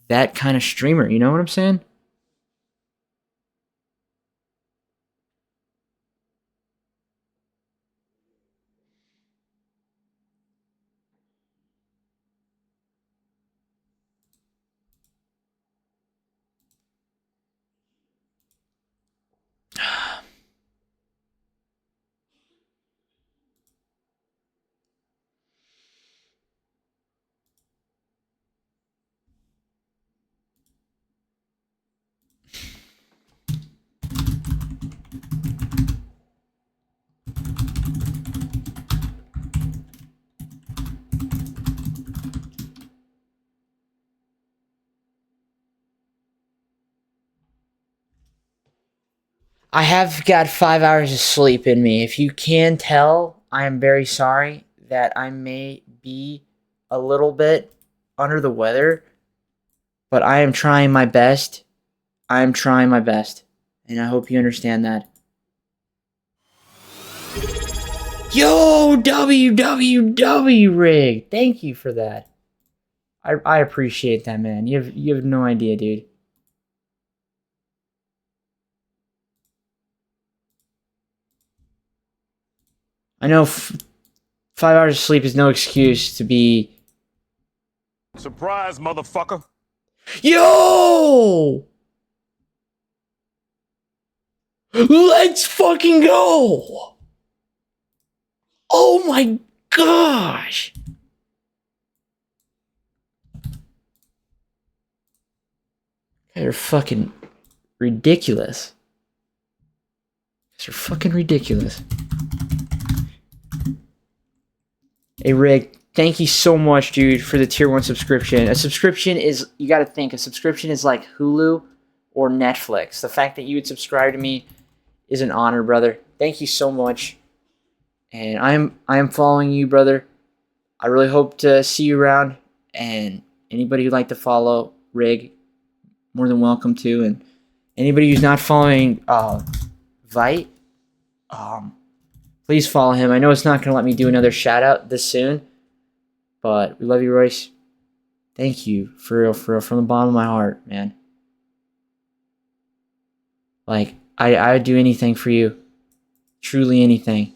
Speaker 3: that kind of streamer. You know what I'm saying? I have got 5 hours of sleep in me. If you can tell, I am very sorry that I may be a little bit under the weather, but I am trying my best. I am trying my best, and I hope you understand that. Yo, WWW Rig, thank you for that. I appreciate that, man. You have no idea, dude. I know 5 hours of sleep is no excuse to be.
Speaker 15: Surprise, motherfucker.
Speaker 3: Yo! Let's fucking go! Oh my gosh! They're fucking ridiculous. They're fucking ridiculous. Hey, Rick, thank you so much, dude, for the tier 1 subscription. A subscription is, you gotta think, a subscription is like Hulu or Netflix. The fact that you would subscribe to me is an honor, brother. Thank you so much. And I am following you, brother. I really hope to see you around. And anybody who'd like to follow Rig, more than welcome to. And anybody who's not following Vite, please follow him. I know it's not going to let me do another shout out this soon, but we love you, Royce. Thank you for real, from the bottom of my heart, man. Like, I would do anything for you. Truly anything.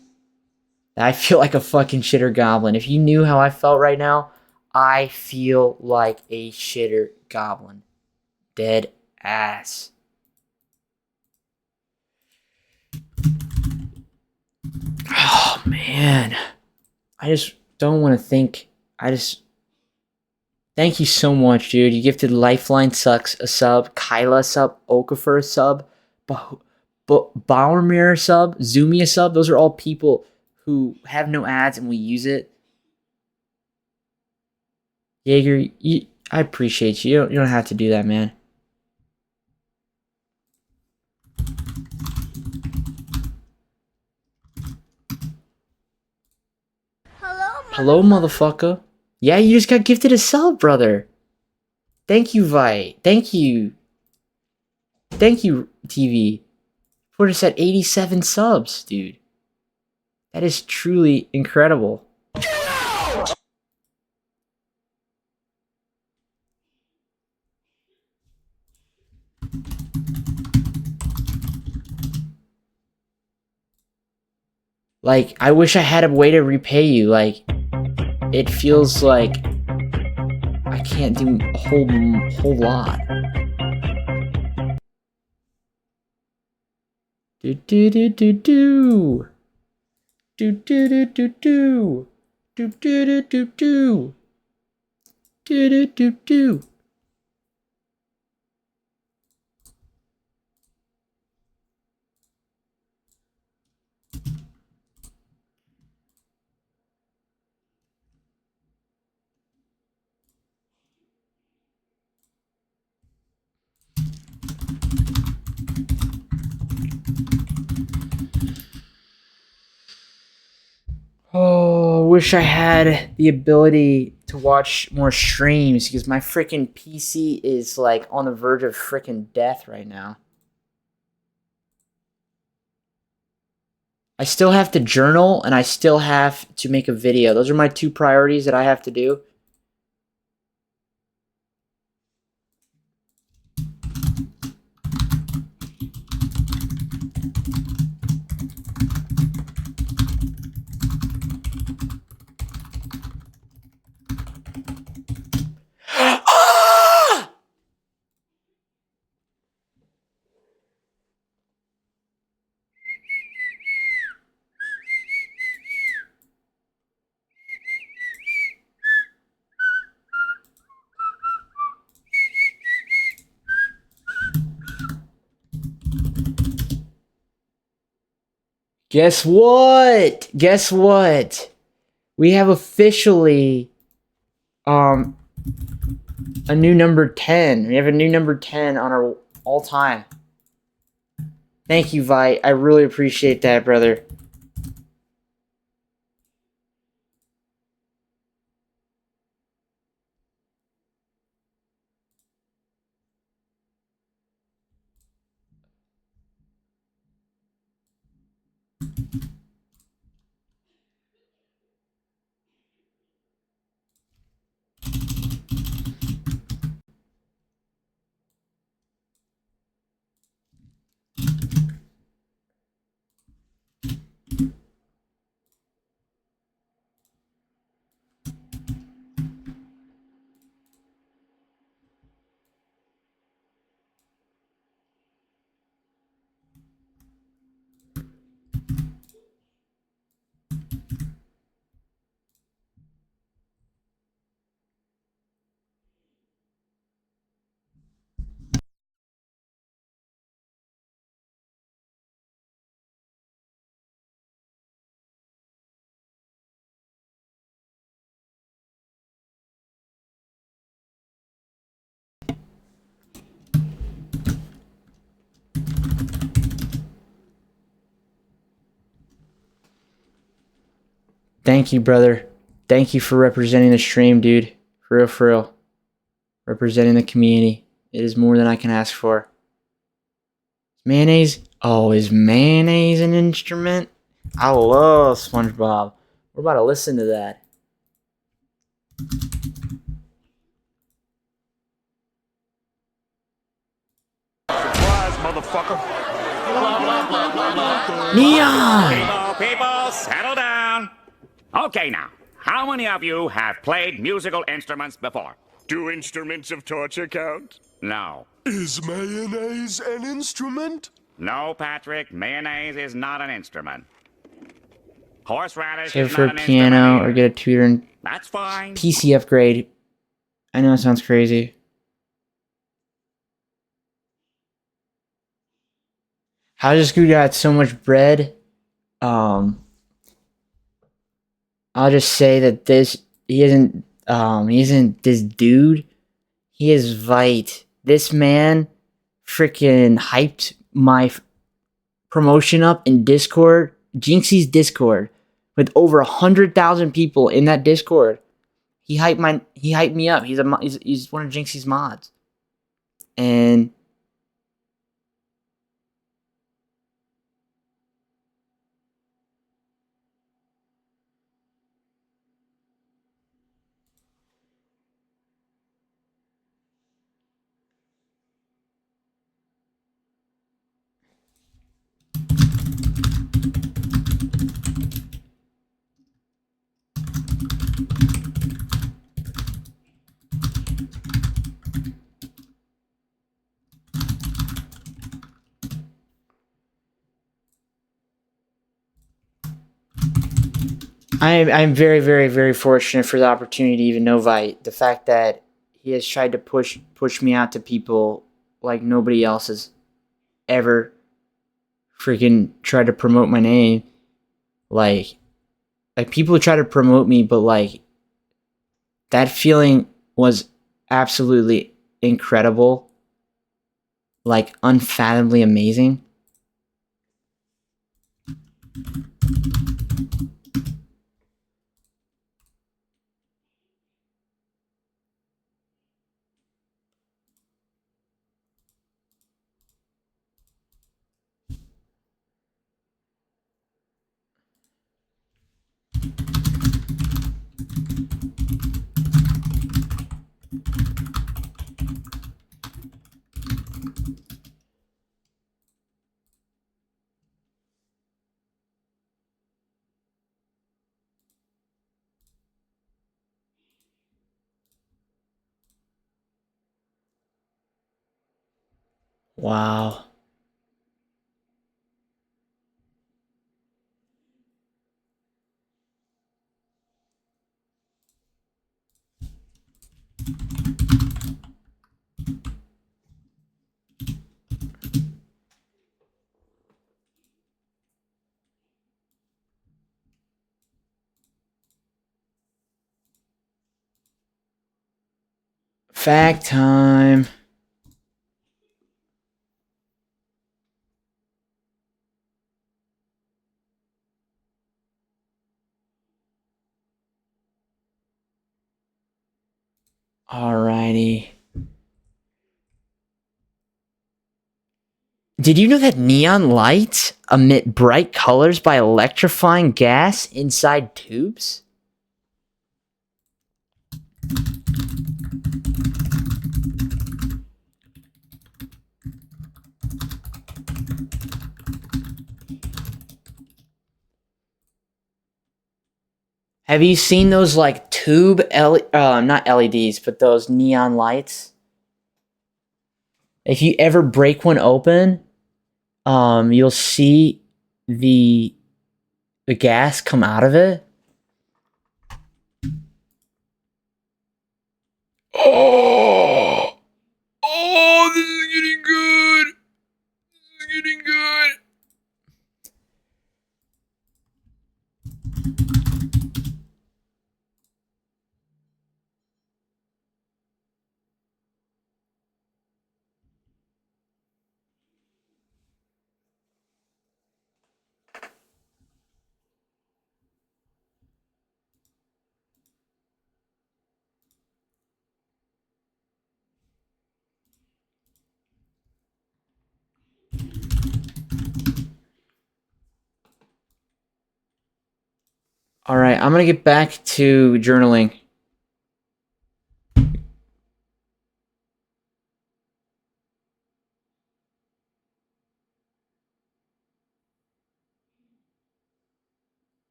Speaker 3: I feel like a fucking shitter goblin. If you knew how I felt right now, I feel like a shitter goblin. Dead ass. Oh, man. I just don't want to think. Thank you so much, dude. You gifted Lifeline Sucks a sub, Kyla a sub, Okafor a sub, Bowermere a sub, Zumi a sub. Those are all people who have no ads and we use it. Jaeger, I appreciate you. You don't have to do that, man. Hello, motherfucker. Yeah, you just got gifted a sub, brother. Thank you, Vite. Thank you. Thank you, TV. Put us at 87 subs, dude. That is truly incredible. Like, I wish I had a way to repay you. Like, it feels like I can't do a whole lot. Do do do do do. Do do do do do. Do do do do do. Do do do do. Oh, wish I had the ability to watch more streams because my freaking PC is like on the verge of freaking death right now. I still have to journal and I still have to make a video. Those are my two priorities that I have to do. Guess what? Guess what? We have officially a new number 10. We have a new number 10 on our all time. Thank you, Vi. I really appreciate that, brother. Thank you, brother. Thank you for representing the stream, dude. For real, for real. Representing the community. It is more than I can ask for. Mayonnaise? Oh, is mayonnaise an instrument? I love SpongeBob. We're about to listen to that.
Speaker 15: Surprise, motherfucker.
Speaker 3: Neon!
Speaker 15: People, settle down. Okay, now, how many of you have played musical instruments before?
Speaker 17: Do instruments of torture count?
Speaker 15: No.
Speaker 17: Is mayonnaise an instrument?
Speaker 15: No, Patrick, mayonnaise is not an instrument. Horseradish
Speaker 3: Save
Speaker 15: is
Speaker 3: for
Speaker 15: not
Speaker 3: a
Speaker 15: an
Speaker 3: piano
Speaker 15: instrument
Speaker 3: or
Speaker 15: either.
Speaker 3: get a tutor in
Speaker 15: That's fine.
Speaker 3: PC upgrade. I know it sounds crazy. How does this dude got so much bread? I'll just say that he isn't this dude. He is Vite. This man freaking hyped my promotion up in Discord, Jinxie's Discord, with over 100,000 people in that Discord. He hyped me up. He's one of Jinxie's mods. And I'm very, very, very fortunate for the opportunity to even know Vite. The fact that he has tried to push me out to people like nobody else has ever freaking tried to promote my name. Like people try to promote me, but like that feeling was absolutely incredible. Like unfathomably amazing. Wow. Fact time. Alrighty. Did you know that neon lights emit bright colors by electrifying gas inside tubes? Have you seen those like tube not LEDs, but those neon lights? If you ever break one open, you'll see the gas come out of it. Oh, this is getting good. This is getting good. All right, I'm going to get back to journaling.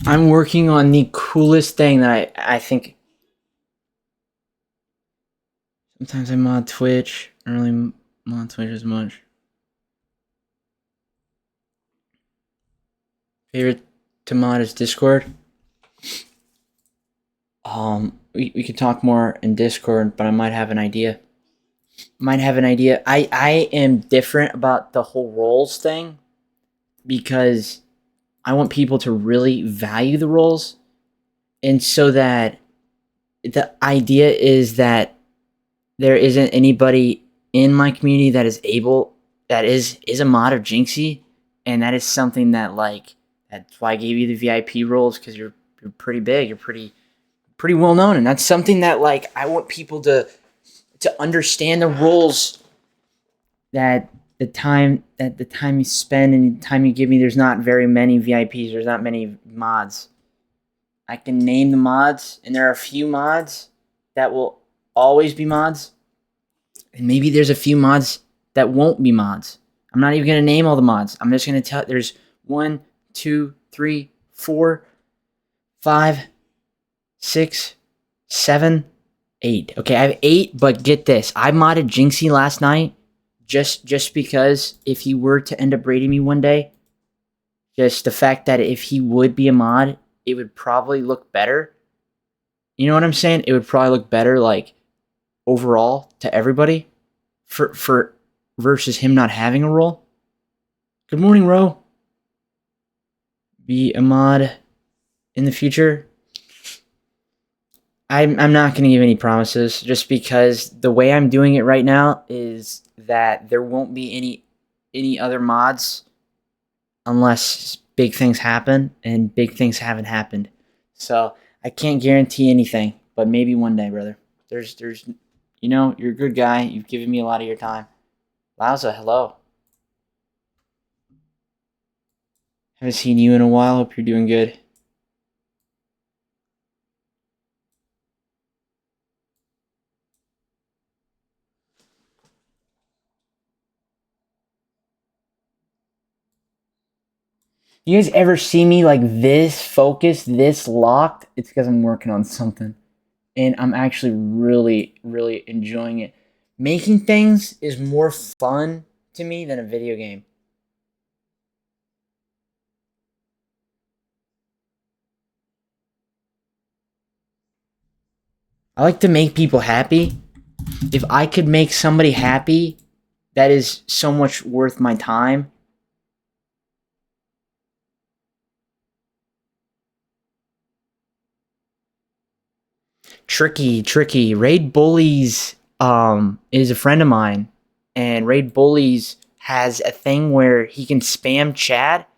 Speaker 3: I'm working on the coolest thing that I think. Sometimes I mod Twitch. I don't really mod Twitch as much. Favorite to mod is Discord. We could talk more in Discord, but I might have an idea. I am different about the whole roles thing because I want people to really value the roles, and so that the idea is that there isn't anybody in my community that is a mod of Jinxie, and that is something that that's why I gave you the VIP roles, because you're pretty big, you're pretty well known, and that's something that I want people to understand the roles, that the time you spend and the time you give me. There's not very many VIPs. There's not many mods. I can name the mods, and there are a few mods that will always be mods, and maybe there's a few mods that won't be mods. I'm not even gonna name all the mods. I'm just gonna tell. There's 1, 2, 3, 4, 5, 6, 7, 8. Okay, I have 8, but get this. I modded Jinxie last night just because if he were to end up raiding me one day, just the fact that if he would be a mod, it would probably look better. You know what I'm saying? It would probably look better, overall to everybody for versus him not having a role. Good morning, Ro. Be a mod in the future. I'm not going to give any promises, just because the way I'm doing it right now is that there won't be any other mods unless big things happen, and big things haven't happened. So I can't guarantee anything, but maybe one day, brother. There's you're a good guy. You've given me a lot of your time. Lauza, hello. Haven't seen you in a while. Hope you're doing good. You guys ever see me this focused, this locked? It's because I'm working on something. And I'm actually really, really enjoying it. Making things is more fun to me than a video game. I like to make people happy. If I could make somebody happy, that is so much worth my time. Tricky. Raid Bullies is a friend of mine, and Raid Bullies has a thing where he can spam chat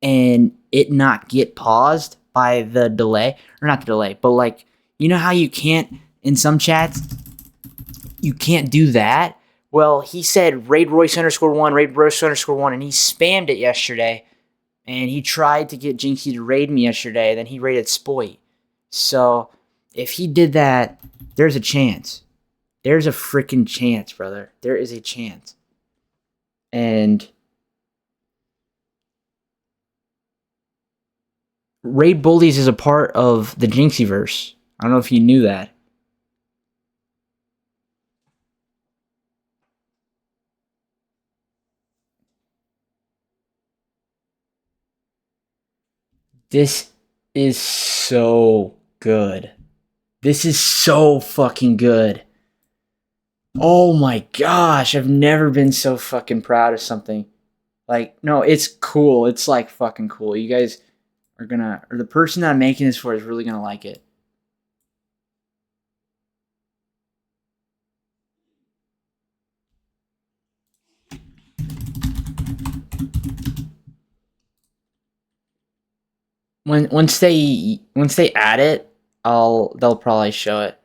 Speaker 3: and it not get paused by the delay, or not the delay, but you know how you can't in some chats, you can't do that. Well, he said Raid Royce _1, Raid Royce _1, and he spammed it yesterday, and he tried to get Jinxie to raid me yesterday. Then he raided Spoit. So if he did that, there's a chance. There's a freaking chance, brother. There is a chance. And Raid Bullies is a part of the Jinxieverse. I don't know if you knew that. This is so good. This is so fucking good. Oh my gosh, I've never been so fucking proud of something. No, it's cool. It's fucking cool. You guys are or the person that I'm making this for is really gonna like it. Once they add it, they'll probably show it.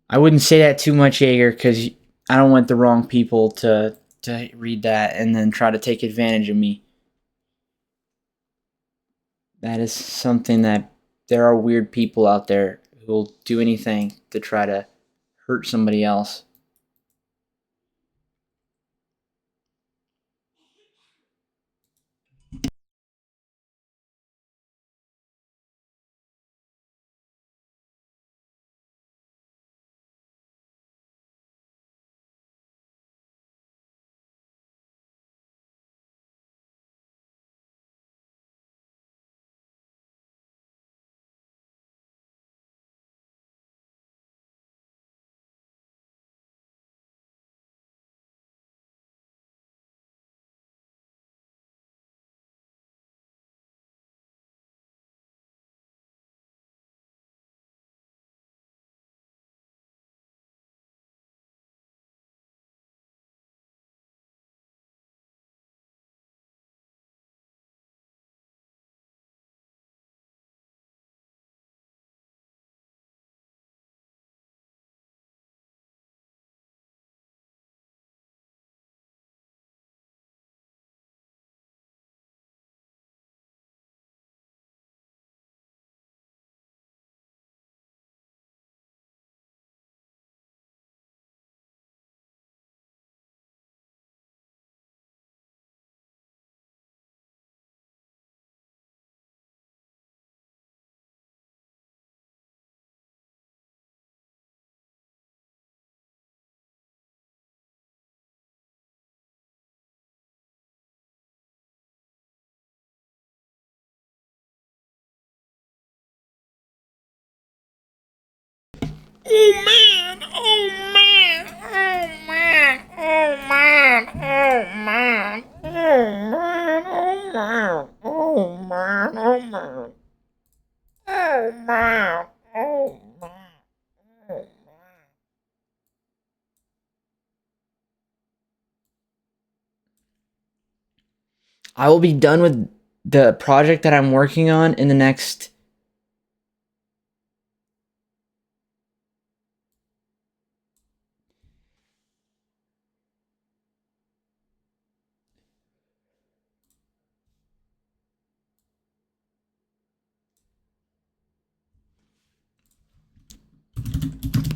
Speaker 3: I wouldn't say that too much, Jaeger, because I don't want the wrong people to read that and then try to take advantage of me. That is something that there are weird people out there who will do anything to try to hurt somebody else.
Speaker 17: Oh man, oh man, oh man, oh man, oh man, oh man, oh man, oh man, oh man, oh man, oh man.
Speaker 3: I will be done with the project that I'm working on in the next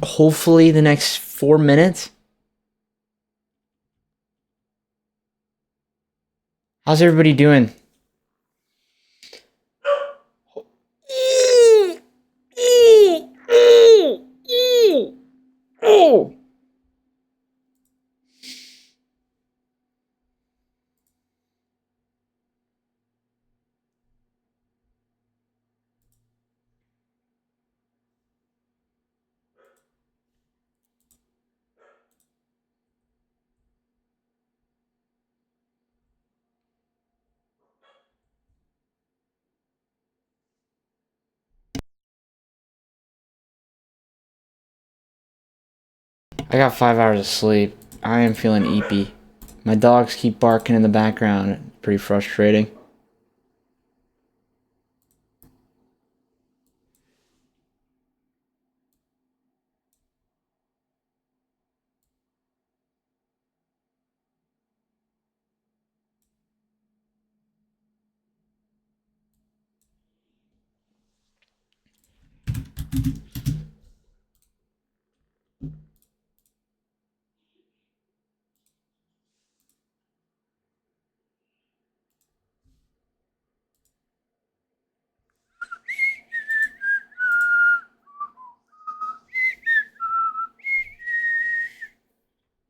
Speaker 3: hopefully the next 4 minutes. How's everybody doing? I got 5 hours of sleep. I am feeling eepy. My dogs keep barking in the background. Pretty frustrating.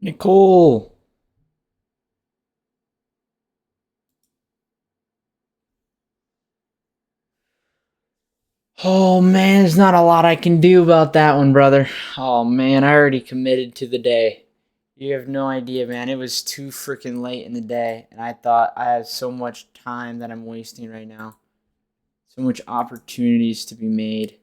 Speaker 3: Nicole! Oh man, there's not a lot I can do about that one, brother. Oh man, I already committed to the day. You have no idea, man. It was too freaking late in the day, and I thought I had so much time that I'm wasting right now. So much opportunities to be made.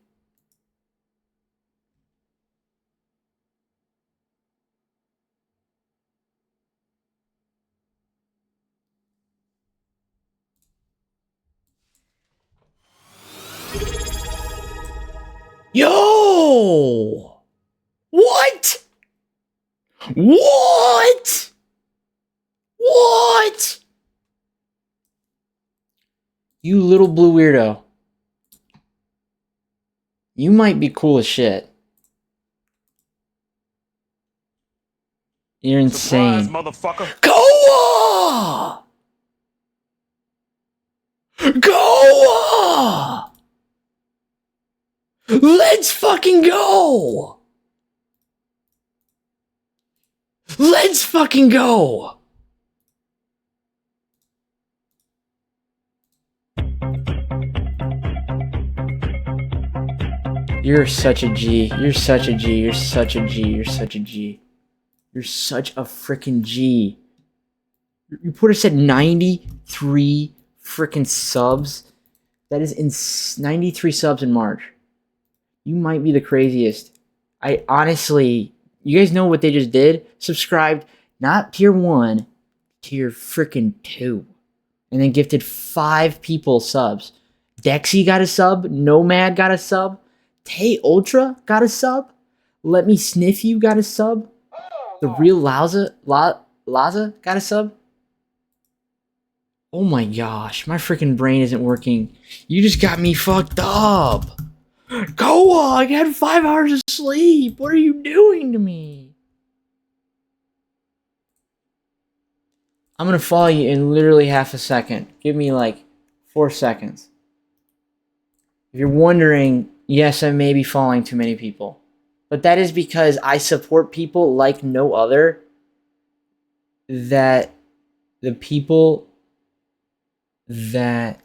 Speaker 3: Yo! What? What? What? You little blue weirdo. You might be cool as shit. You're insane.
Speaker 17: Surprise, motherfucker.
Speaker 3: Goa! Goa! Let's fucking go! Let's fucking go! You're such a G. You're such a G. You're such a G. You're such a G. You're such a freaking G. Your reporter said 93 freaking subs. That is in 93 subs in March. You might be the craziest. I honestly, you guys know what they just did? Subscribed, not tier 1, tier freaking 2. And then gifted 5 people subs. Dexy got a sub. Nomad got a sub. Tay Ultra got a sub. Let Me Sniff You got a sub. The Real Laza got a sub. Oh my gosh, my freaking brain isn't working. You just got me fucked up. Go on, I had 5 hours of sleep. What are you doing to me? I'm gonna follow you in literally half a second. Give me like 4 seconds. If you're wondering, yes, I may be following too many people. But that is because I support people like no other. That the people that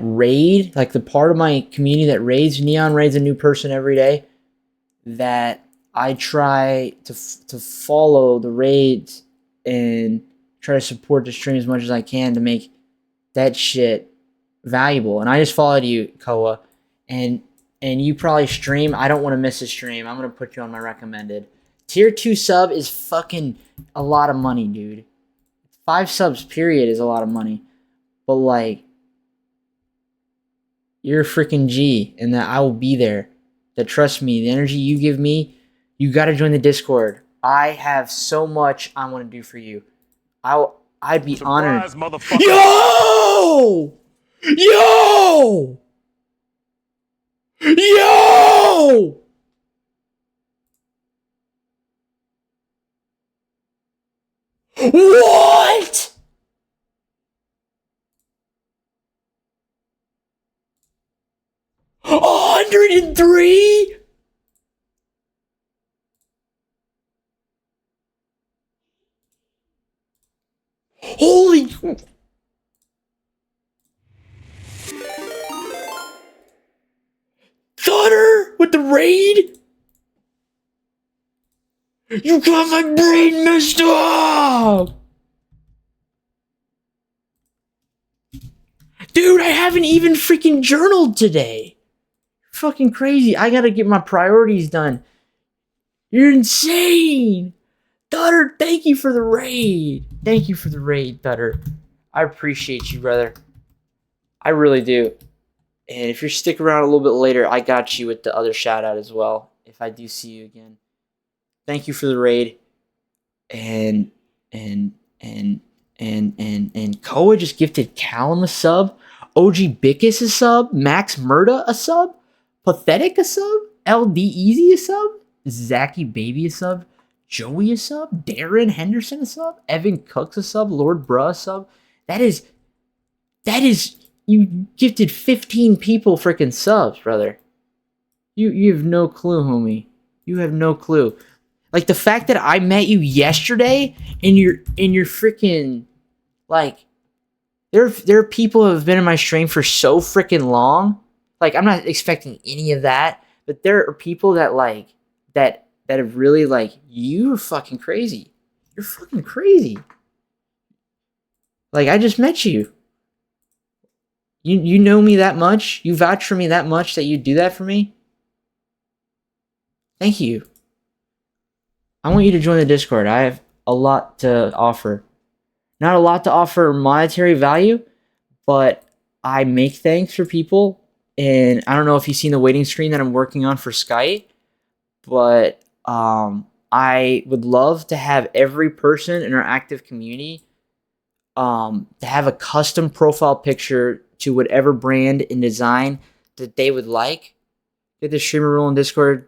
Speaker 3: raid, like the part of my community that raids, Neon raids a new person every day. that I try to follow the raids and try to support the stream as much as I can to make that shit valuable. And I just followed you, Koa, and you probably stream. I don't want to miss a stream. I'm gonna put you on my recommended. Tier 2 sub is fucking a lot of money, dude. 5 subs period is a lot of money. But like, you're a freaking G, and that I will be there. That trust me, the energy you give me, you gotta join the Discord. I have so much I want to do for you. I'd be honored. Yo! Yo! Yo! What? $103? Holy. Thunder with the raid? You got my brain messed up! Dude, I haven't even freaking journaled today. Fucking crazy. I gotta get my priorities done. You're insane. Thunder, thank you for the raid. Thank you for the raid, Thunder. I appreciate you, brother. I really do. And if you're sticking around a little bit later, I got you with the other shout out as well. If I do see you again. Thank you for the raid. And Koa just gifted Callum a sub. OG Bickus a sub. Max Murda a sub. Pathetic a sub. LD Easy a sub. Zachy Baby a sub. Joey a sub. Darren Henderson a sub. Evan Cooks a sub. Lord Bruh a sub. That is you gifted 15 people freaking subs, brother. You have no clue, homie. You have no clue. Like the fact that I met you yesterday and you're freaking like there are people who have been in my stream for so freaking long. Like I'm not expecting any of that, but there are people that like that have really like you're fucking crazy. You're fucking crazy. Like I just met you. You know me that much? You vouch for me that much that you do that for me? Thank you. I want you to join the Discord. I have a lot to offer. Not a lot to offer monetary value, but I make things for people. And I don't know if you've seen the waiting screen that I'm working on for Skype, but I would love to have every person in our active community to have a custom profile picture to whatever brand and design that they would like. Get the streamer rule in Discord.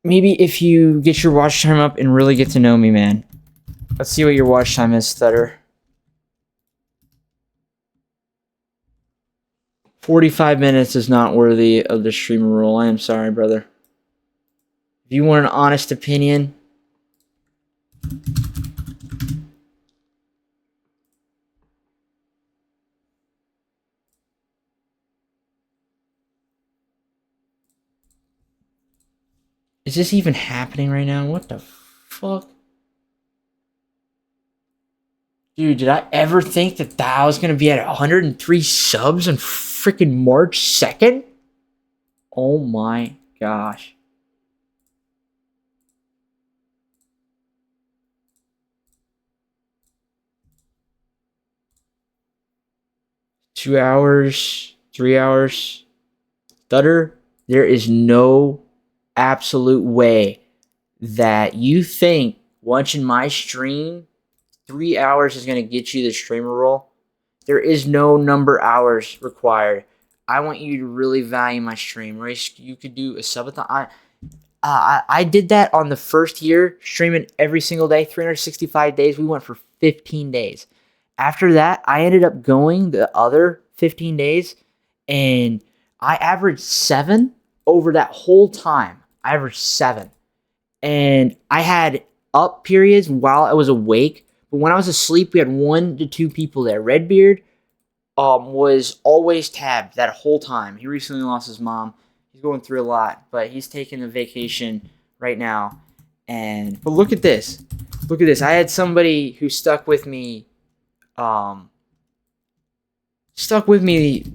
Speaker 3: Maybe if you get your watch time up and really get to know me, man. Let's see what your watch time is, Stutter. 45 minutes is not worthy of the streamer rule. I am sorry, brother. If you want an honest opinion, is this even happening right now? What the fuck? Dude, did I ever think that I was going to be at 103 subs on freaking March 2nd? Oh my gosh. Two hours, 3 hours. Stutter, there is no absolute way that you think watching my stream 3 hours is going to get you the streamer role. There is no number hours required. I want you to really value my stream. Right? You could do a subathon. I did that on the first year, streaming every single day, 365 days. We went for 15 days. After that, I ended up going the other 15 days, and I averaged 7 over that whole time. I averaged 7. And I had up periods while I was awake, but when I was asleep, we had 1 to 2 people there. Redbeard, was always tabbed that whole time. He recently lost his mom. He's going through a lot, but he's taking a vacation right now. But look at this. Look at this. I had somebody who stuck with me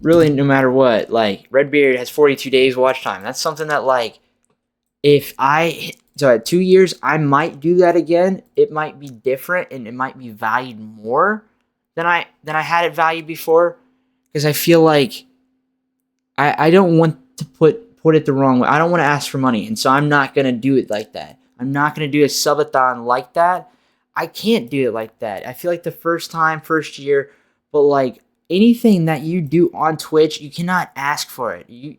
Speaker 3: really no matter what. Like, Redbeard has 42 days watch time. That's something that, like, so at 2 years, I might do that again. It might be different and it might be valued more than I had it valued before. Because I feel like I don't want to put it the wrong way. I don't want to ask for money. And so I'm not going to do it like that. I'm not going to do a subathon like that. I can't do it like that. I feel like the first year, but like anything that you do on Twitch, you cannot ask for it. You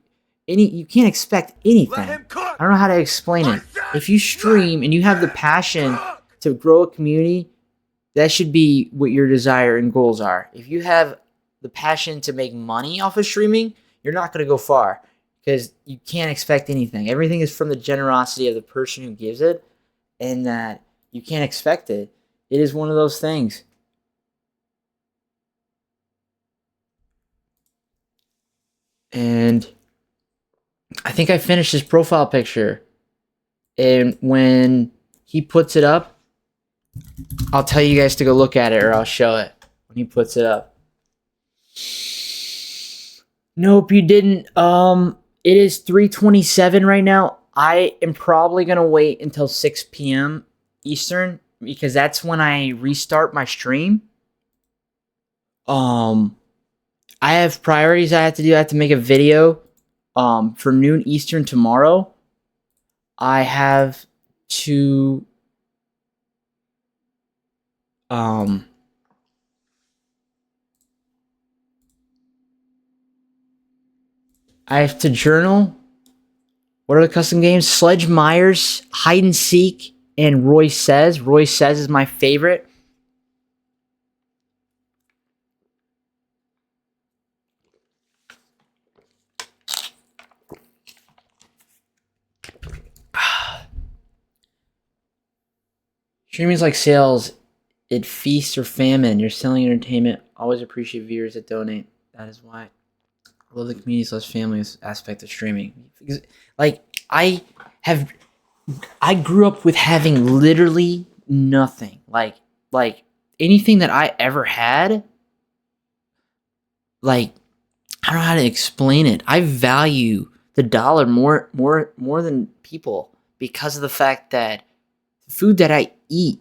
Speaker 3: can't expect anything. I don't know how to explain it. If you stream and you have the passion to grow a community, that should be what your desire and goals are. If you have the passion to make money off of streaming, you're not going to go far because you can't expect anything. Everything is from the generosity of the person who gives it, and that you can't expect it. It is one of those things. And I think I finished his profile picture. And when he puts it up, I'll tell you guys to go look at it, or I'll show it when he puts it up. Nope, you didn't. It is 3:27 right now. I am probably going to wait until 6 p.m. Eastern because that's when I restart my stream. I have priorities I have to do. I have to make a video for noon Eastern tomorrow. I have to journal. What are the custom games? Sledge Myers, Hide and Seek, and Roy Says. Roy Says is my favorite. Streaming is like sales. It feasts or famine. You're selling entertainment. Always appreciate viewers that donate. That is why I love the community / family aspect of streaming. Because, like, I grew up with having literally nothing. Like anything that I ever had, like, I don't know how to explain it. I value the dollar more than people because of the fact that the food that I eat,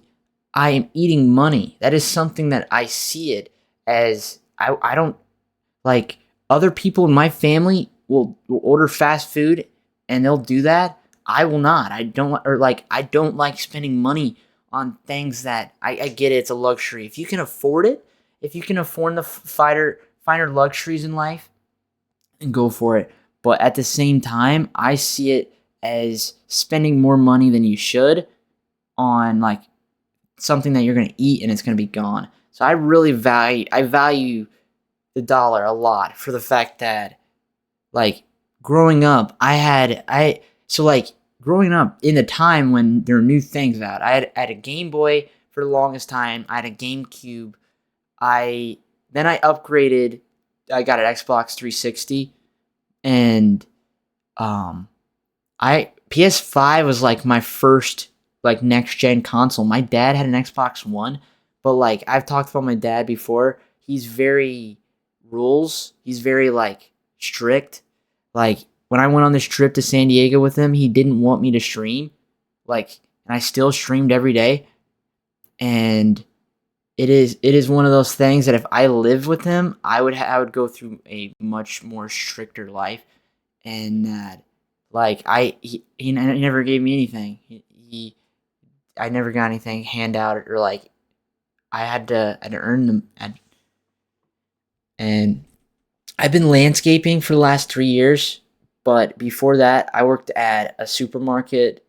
Speaker 3: I am eating money. That is something that I see it as. I don't like other people in my family will order fast food and they'll do that. I will not. I don't like spending money on things that I get it. It's a luxury. If you can afford it, if you can afford the finer luxuries in life, and go for it. But at the same time, I see it as spending more money than you should on like something that you're going to eat and it's going to be gone. So I really value the dollar a lot for the fact that, like, growing up, growing up in the time when there were new things out, I had a Game Boy for the longest time. I had a GameCube. Then I upgraded. I got an Xbox 360, and PS5 was like my first like next gen console. My dad had an Xbox One, but like I've talked about my dad before. He's very rules. He's very like strict. Like when I went on this trip to San Diego with him, he didn't want me to stream. Like, and I still streamed every day. And it is one of those things that if I lived with him, I would go through a much more stricter life, and that like he never gave me anything. I never got anything handout or like I had to earn them. And I've been landscaping for the last 3 years, but before that, I worked at a supermarket,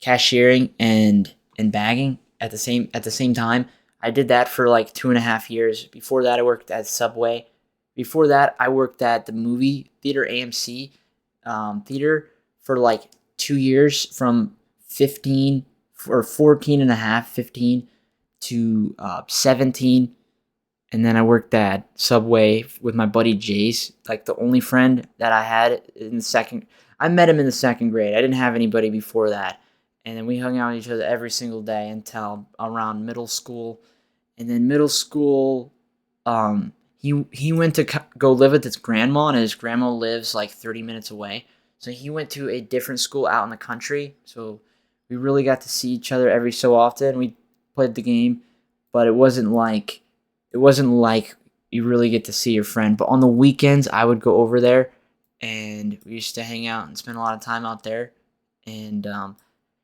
Speaker 3: cashiering and bagging at the same time. I did that for like 2.5 years. Before that, I worked at Subway. Before that, I worked at the movie theater, AMC theater, for like 2 years, from 14 and a half, 15 to 17. And then I worked at Subway with my buddy Jace, like the only friend that I had in the second. I met him in the second grade. I didn't have anybody before that. And then we hung out with each other every single day until around middle school. And then middle school, he went to go live with his grandma, and his grandma lives like 30 minutes away. So he went to a different school out in the country. So we really got to see each other every so often. We played the game, but it wasn't like you really get to see your friend. But on the weekends, I would go over there, and we used to hang out and spend a lot of time out there. And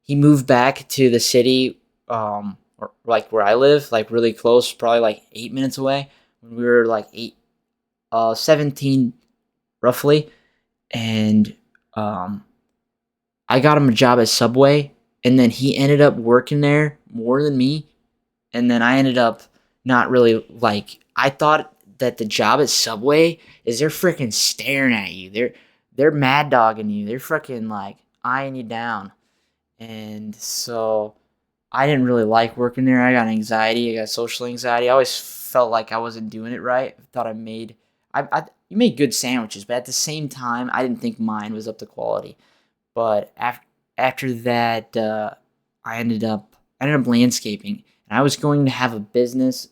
Speaker 3: he moved back to the city, or like where I live, like really close, probably like 8 minutes away. When we were like 17 roughly, and I got him a job at Subway, and then he ended up working there more than me, and then I ended up not really like. I thought that the job at Subway is they're freaking staring at you. They're mad dogging you. They're freaking like eyeing you down, and so I didn't really like working there. I got anxiety. I got social anxiety. I always felt like I wasn't doing it right. I thought you made good sandwiches, but at the same time, I didn't think mine was up to quality. But after that, I ended up landscaping, and I was going to have a business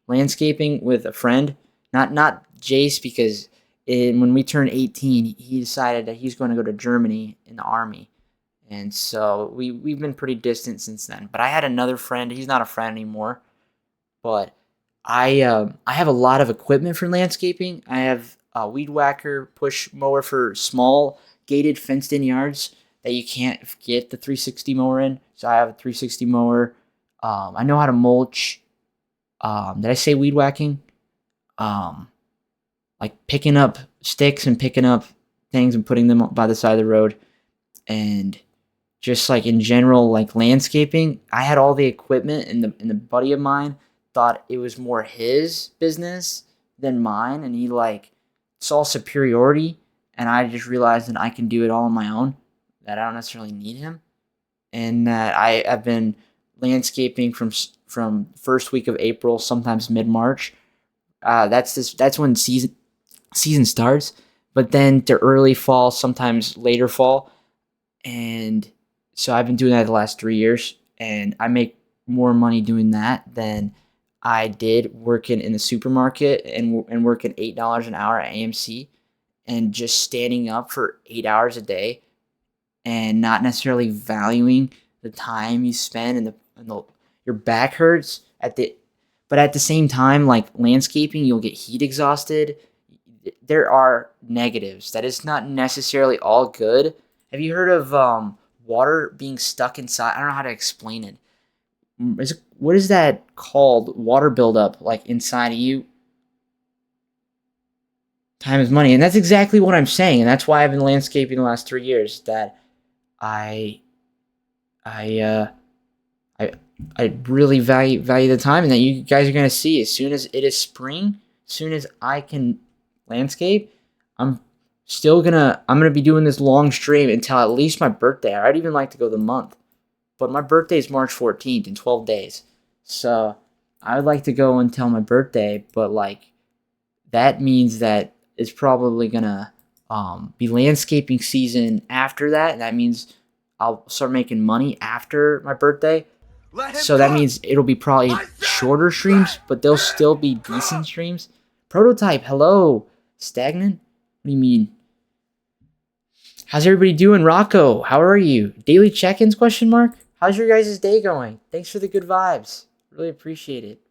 Speaker 3: landscaping with a friend, not Jace, because when we turned 18, he decided that he's going to go to Germany in the army. And so we've been pretty distant since then. But I had another friend. He's not a friend anymore. But I have a lot of equipment for landscaping. I have a weed whacker, push mower for small gated fenced in yards that you can't get the 360 mower in. So I have a 360 mower. I know how to mulch. Did I say weed whacking? Like picking up sticks and picking up things and putting them by the side of the road. And just like in general, like landscaping, I had all the equipment, and the buddy of mine thought it was more his business than mine, and he like saw superiority, and I just realized that I can do it all on my own, that I don't necessarily need him, and that I've been landscaping from first week of April, sometimes mid March. That's when season starts, but then to early fall, sometimes later fall, and so I've been doing that the last 3 years, and I make more money doing that than I did working in the supermarket and working $8 an hour at AMC, and just standing up for 8 hours a day and not necessarily valuing the time you spend, and your back hurts but at the same time, like landscaping, you'll get heat exhausted. There are negatives. That is not necessarily all good. Have you heard of water being stuck inside? I don't know how to explain it. What is that called? Water buildup, like inside of you. Time is money, and that's exactly what I'm saying, and that's why I've been landscaping the last 3 years. That I really value the time, and that you guys are gonna see as soon as it is spring, as soon as I can landscape. I'm gonna be doing this long stream until at least my birthday. I'd even like to go the month, but my birthday is March 14th in 12 days, so I would like to go until my birthday. But like that means that it's probably gonna be landscaping season after that, and that means I'll start making money after my birthday. So that means it'll be probably shorter streams, but they'll still be decent streams. Prototype, hello. Stagnant? What do you mean? How's everybody doing? Rocco, how are you? Daily check-ins, question mark? How's your guys' day going? Thanks for the good vibes. Really appreciate it.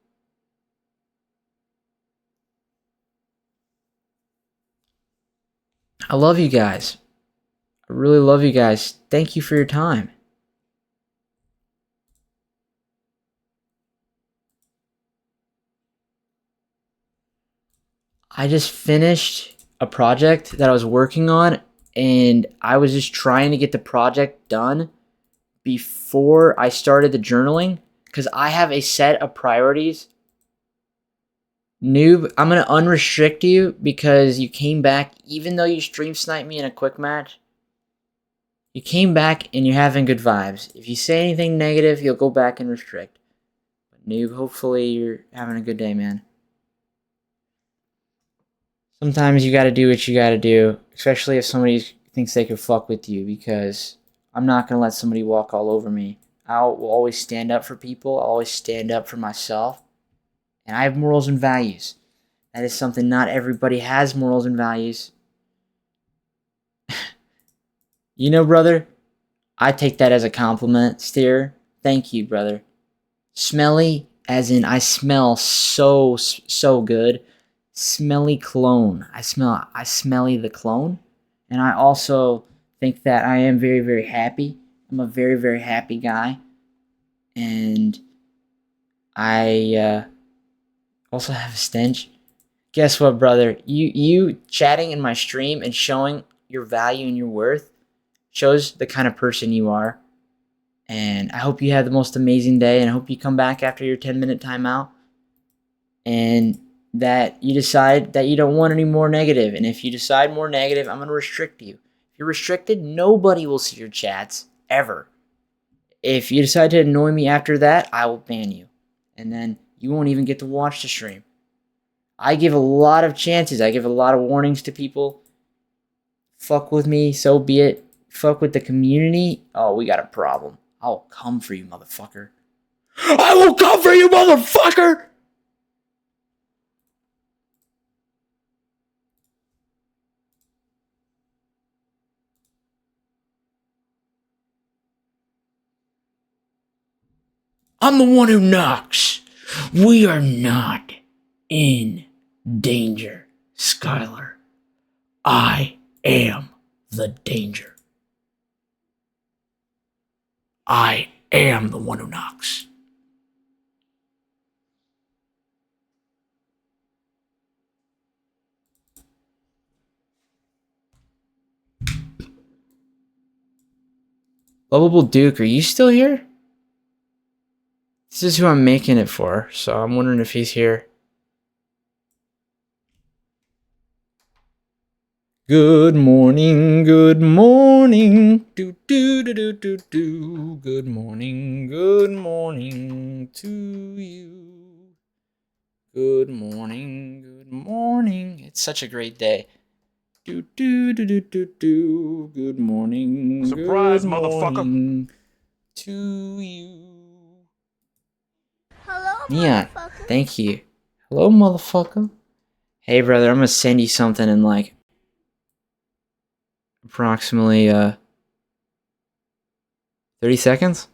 Speaker 3: I love you guys. I really love you guys. Thank you for your time. I just finished a project that I was working on, and I was just trying to get the project done before I started the journaling, because I have a set of priorities. Noob, I'm going to unrestrict you because you came back, even though you stream sniped me in a quick match. You came back and you're having good vibes. If you say anything negative, you'll go back and restrict. But Noob, hopefully you're having a good day, man. sometimes you gotta do what you gotta do, especially if somebody thinks they could fuck with you, because I'm not gonna let somebody walk all over me. I will always stand up for people. I'll always stand up for myself. And I have morals and values. That is something not everybody has, morals and values. You know, brother, I take that as a compliment, Steer. Thank you, brother. Smelly, as in I smell so good. Smelly clone. I smelly the clone. And I also think that I am very, very happy. I'm a very, very happy guy. And I also have a stench. Guess what, brother? You chatting in my stream and showing your value and your worth shows the kind of person you are. And I hope you have the most amazing day, and I hope you come back after your 10-minute timeout and that you decide that you don't want any more negative. And if you decide more negative, I'm going to restrict you. If you're restricted, nobody will see your chats ever. If you decide to annoy me after that, I will ban you. And then you won't even get to watch the stream. I give a lot of chances. I give a lot of warnings to people. Fuck with me, so be it. Fuck with the community. Oh, we got a problem. I'll come for you, motherfucker. I will come for you, motherfucker! I'm the one who knocks. We are not in danger, Skylar. I am the danger. I am the one who knocks. Lovable Duke, are you still here? This is who I'm making it for, so I'm wondering if he's here. Good morning, good morning. Do do do do do do. Good morning to you. Good morning. It's such a great day. Do do do do do do. Good morning.
Speaker 17: Surprise,
Speaker 3: good
Speaker 17: motherfucker.
Speaker 3: morning to you.
Speaker 16: Hello,
Speaker 3: Neon,
Speaker 16: motherfucker.
Speaker 3: thank you. Hello, motherfucker. Hey, brother, I'm gonna send you something in like approximately 30 seconds.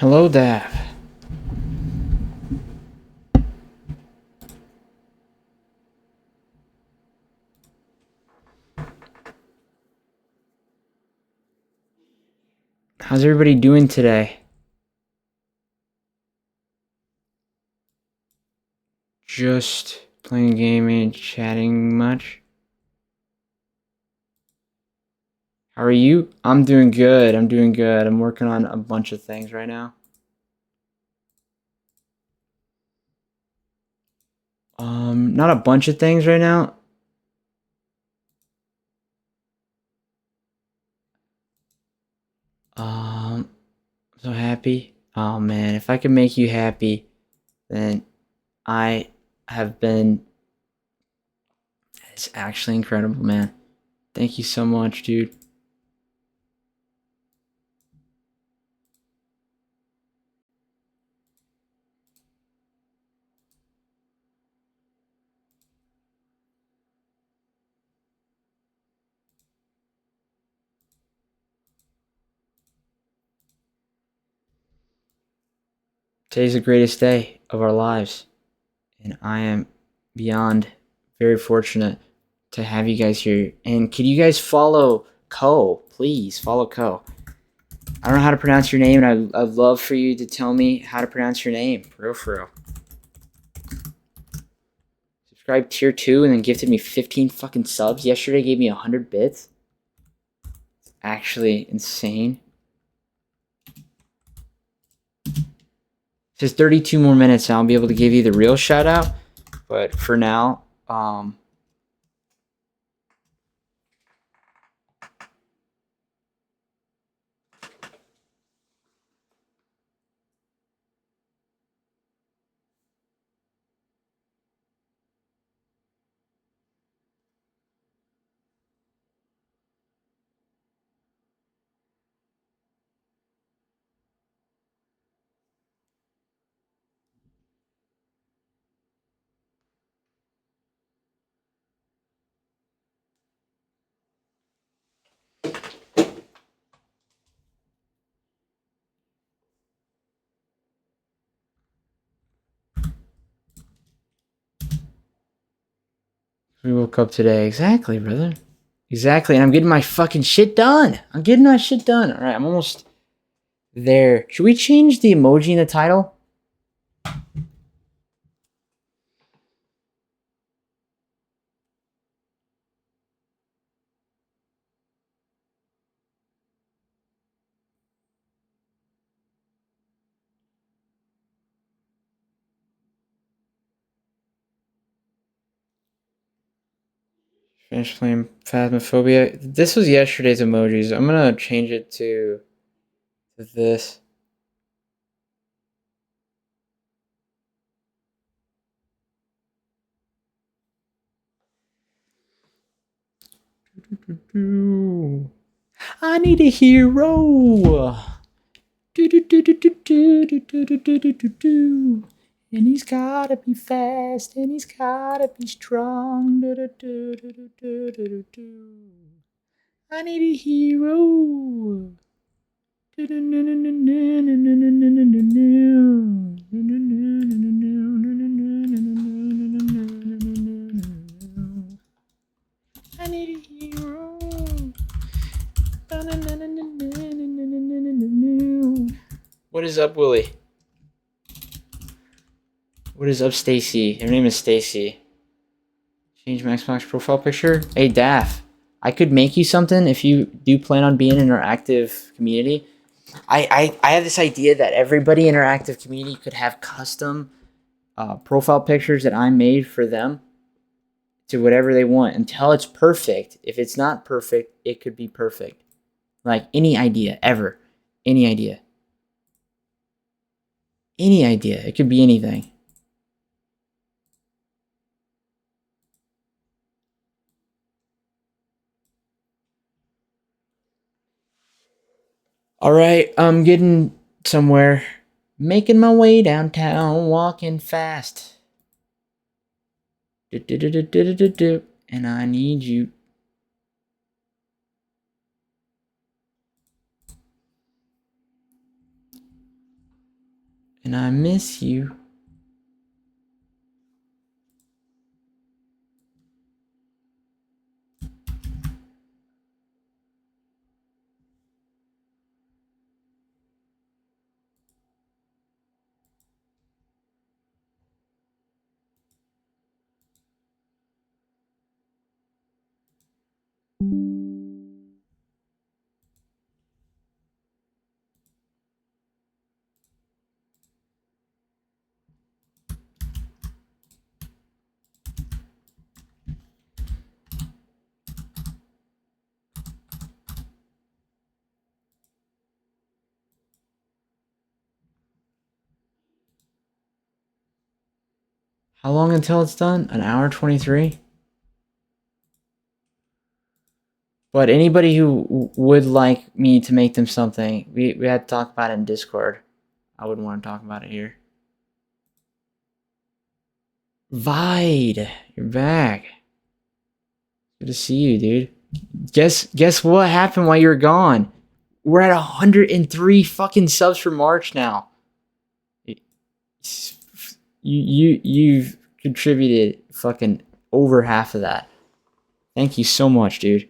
Speaker 3: Hello, Dav. How's everybody doing today? Just playing a game and chatting much? How are you? I'm doing good. I'm doing good. I'm working on a bunch of things right now. Not a bunch of things right now. So happy. Oh man, if I could make you happy, then I have been. It's actually incredible, man. Thank you so much, dude. Today's the greatest day of our lives, and I am beyond very fortunate to have you guys here. And could you guys follow Ko? Please follow Ko. I don't know how to pronounce your name, and I'd love for you to tell me how to pronounce your name. For real. Subscribe tier 2 and then gifted me 15 fucking subs. Yesterday gave me 100 bits. It's actually insane. Just 32 more minutes and I'll be able to give you the real shout out. But for now, we woke up today. Exactly, brother. Exactly. And I'm getting my fucking shit done. I'm getting my shit done. All right, I'm almost there. Should we change the emoji in the title? Finish playing Phasmophobia. This was yesterday's emojis. I'm gonna change it to this. I need a hero. And he's gotta be fast, and he's gotta be strong. I need a hero. I need a hero. What is up, Willie? What is up, Stacy? Her name is Stacy. Change my Xbox profile picture. Hey, Daff. I could make you something if you do plan on being in our active community. I have this idea that everybody in our active community could have custom profile pictures that I made for them to whatever they want until it's perfect. If it's not perfect, it could be perfect. Like any idea, ever. Any idea. Any idea. It could be anything. All right, I'm getting somewhere. Making my way downtown, walking fast. And I need you. And I miss you. How long until it's done? An hour 23? But anybody who would like me to make them something, we had to talk about it in Discord. I wouldn't want to talk about it here. Vide, you're back. Good to see you, dude. Guess what happened while you were gone? We're at 103 fucking subs for March now. You've contributed fucking over half of that. Thank you so much, dude.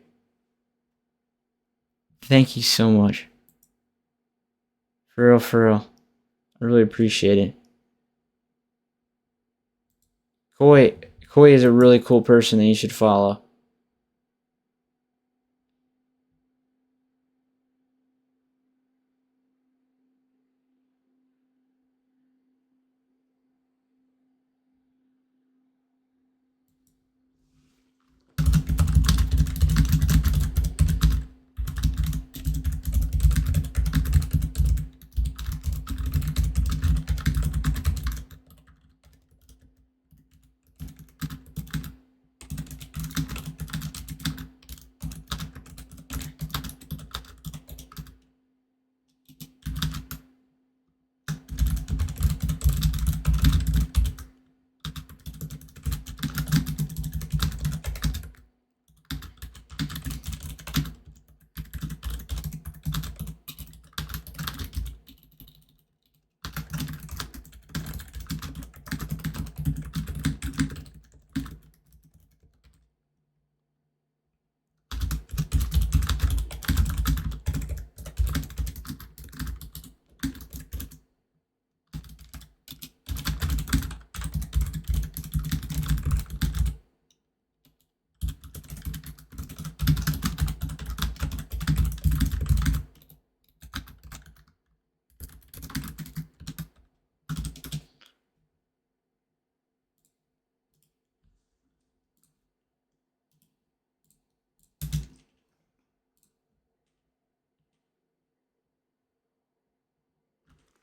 Speaker 3: Thank you so much. For real, for real. I really appreciate it. Koi is a really cool person that you should follow.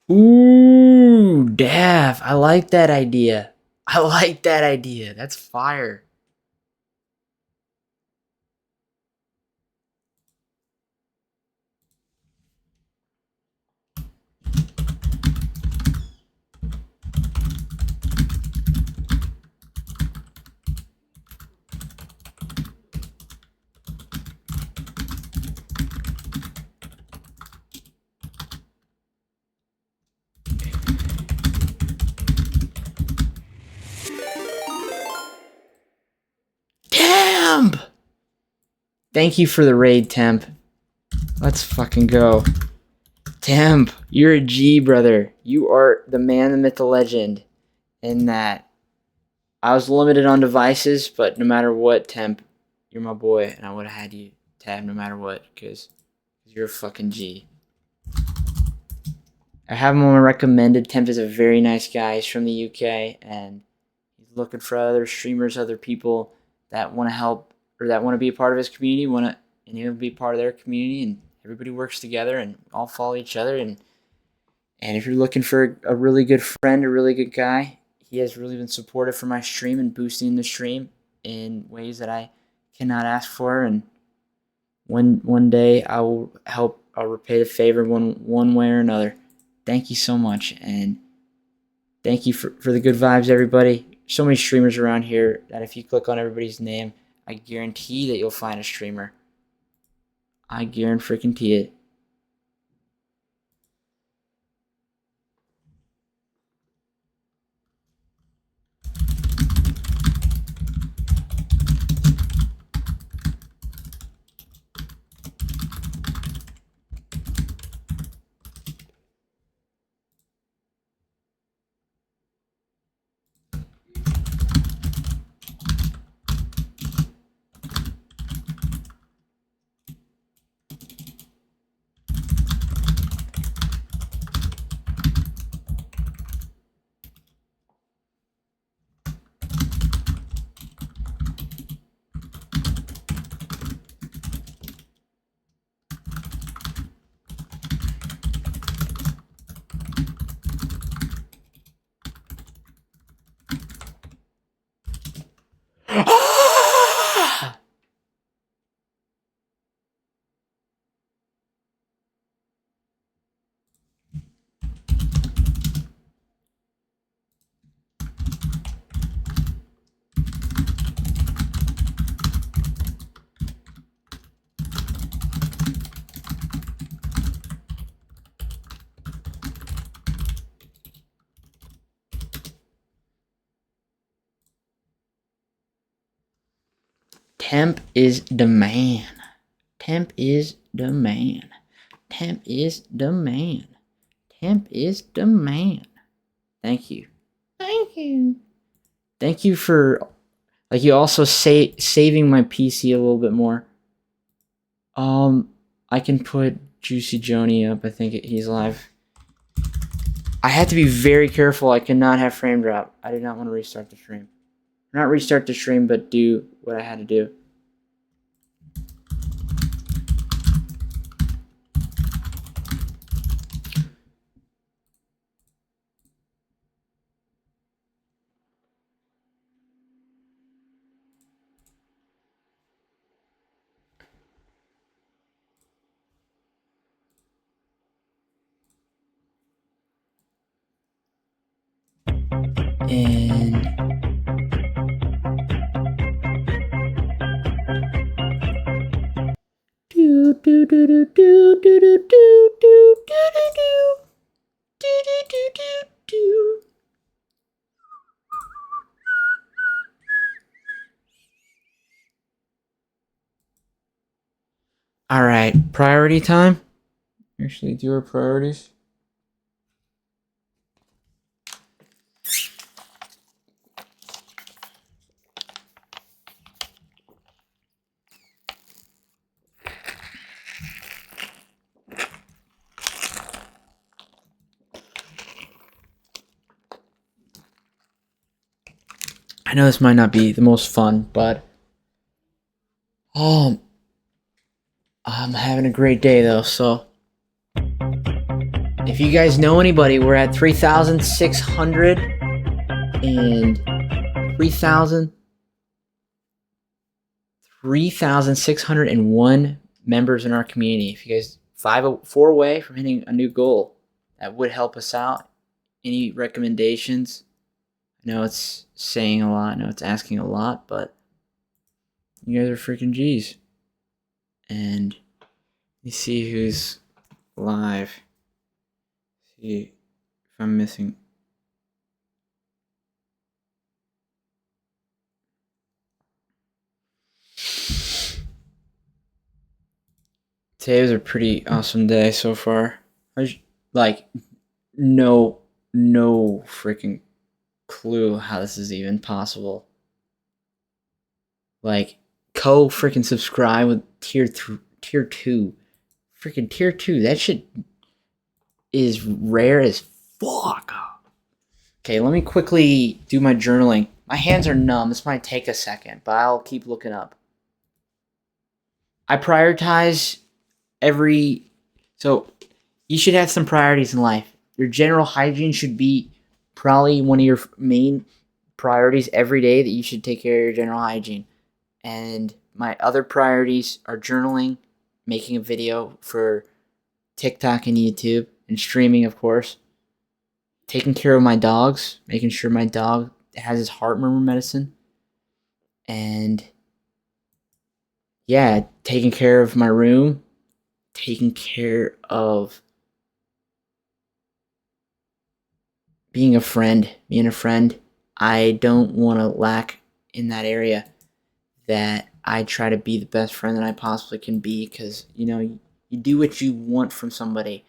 Speaker 3: Ooh, Dav. I like that idea. I like that idea. That's fire. Damn! Thank you for the raid, Temp. Let's fucking go. Temp, you're a G, brother. You are the man, the myth, the legend. In that, I was limited on devices, but no matter what, Temp, you're my boy, and I would have had you tab no matter what, because you're a fucking G. I have him on my recommended. Temp is a very nice guy. He's from the UK, and he's looking for other streamers, other people that want to help or that want to be a part of his community, and he'll be part of their community, and everybody works together and all follow each other. And if you're looking for a really good friend, a really good guy, he has really been supportive for my stream and boosting the stream in ways that I cannot ask for. And one day I will help. I'll repay the favor one way or another. Thank you so much, and thank you for the good vibes, everybody. So many streamers around here that if you click on everybody's name, I guarantee that you'll find a streamer. I guarantee it. Temp is the man. Temp is the man. Temp is the man. Temp is the man. Thank you. Thank you. Thank you for, like, you also saving my PC a little bit more. I can put Juicy Joni up. I think he's live. I had to be very careful. I cannot have frame drop. I did not want to restart the stream. Not restart the stream, but do what I had to do. And do do do do do do do do do do do do do do. All right, priority time. Actually, do our priorities. I know this might not be the most fun, but I'm having a great day though. So if you guys know anybody, we're at 3,600 and 3,601 members in our community. If you guys 4 away from hitting a new goal, that would help us out. Any recommendations? I know it's saying a lot. I know it's asking a lot, but you guys are freaking G's. And you see who's live. See if I'm missing. Today was a pretty awesome day so far. Like, no freaking clue how this is even possible. Like, freaking subscribe with tier 2. Freaking tier 2. That shit is rare as fuck. Okay, let me quickly do my journaling. My hands are numb. This might take a second, but I'll keep looking up. I prioritize so you should have some priorities in life. Your general hygiene should be probably one of your main priorities every day, that you should take care of your general hygiene. And my other priorities are journaling, making a video for TikTok and YouTube, and streaming, of course. Taking care of my dogs, making sure my dog has his heart murmur medicine. And yeah, taking care of my room, taking care of being a friend. I don't want to lack in that area. That I try to be the best friend that I possibly can be, because, you do what you want from somebody.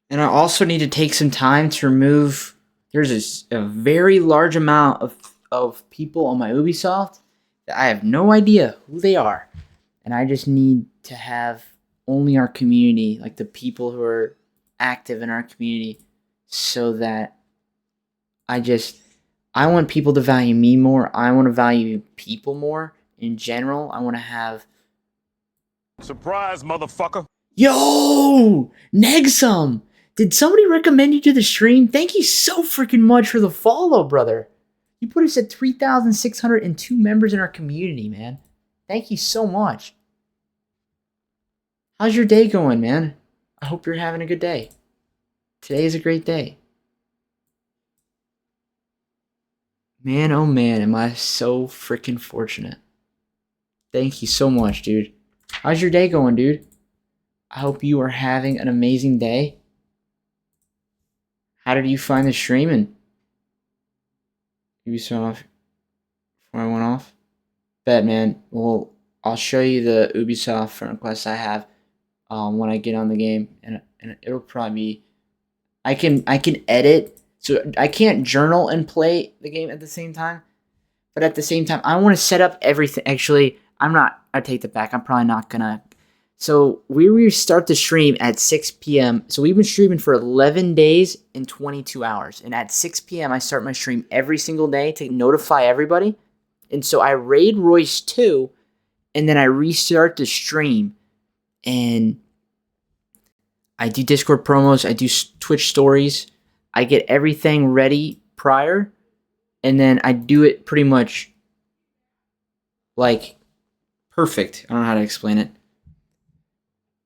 Speaker 3: And I also need to take some time to remove. There's a very large amount of people on my Ubisoft that I have no idea who they are. And I just need to have only our community, like the people who are active in our community, so that I want people to value me more. I want to value people more in general. I want to have.
Speaker 17: Surprise, motherfucker.
Speaker 3: Yo! Negsum! Did somebody recommend you to the stream? Thank you so freaking much for the follow, brother. You put us at 3,602 members in our community, man. Thank you so much. How's your day going, man? I hope you're having a good day. Today is a great day. Man, oh man, am I so freaking fortunate. Thank you so much, dude. How's your day going, dude? I hope you are having an amazing day. How did you find the streaming? Ubisoft before I went off? Bet, man. Well, I'll show you the Ubisoft friend requests I have when I get on the game, and it'll probably be. I can edit, so I can't journal and play the game at the same time. But at the same time, I want to set up everything. Actually, I'm not. I take that back. I'm probably not gonna. So we restart the stream at 6 p.m. So we've been streaming for 11 days and 22 hours. And at 6 p.m., I start my stream every single day to notify everybody. And so I raid Royce 2, and then I restart the stream. And I do Discord promos. I do Twitch stories. I get everything ready prior. And then I do it pretty much like perfect. I don't know how to explain it.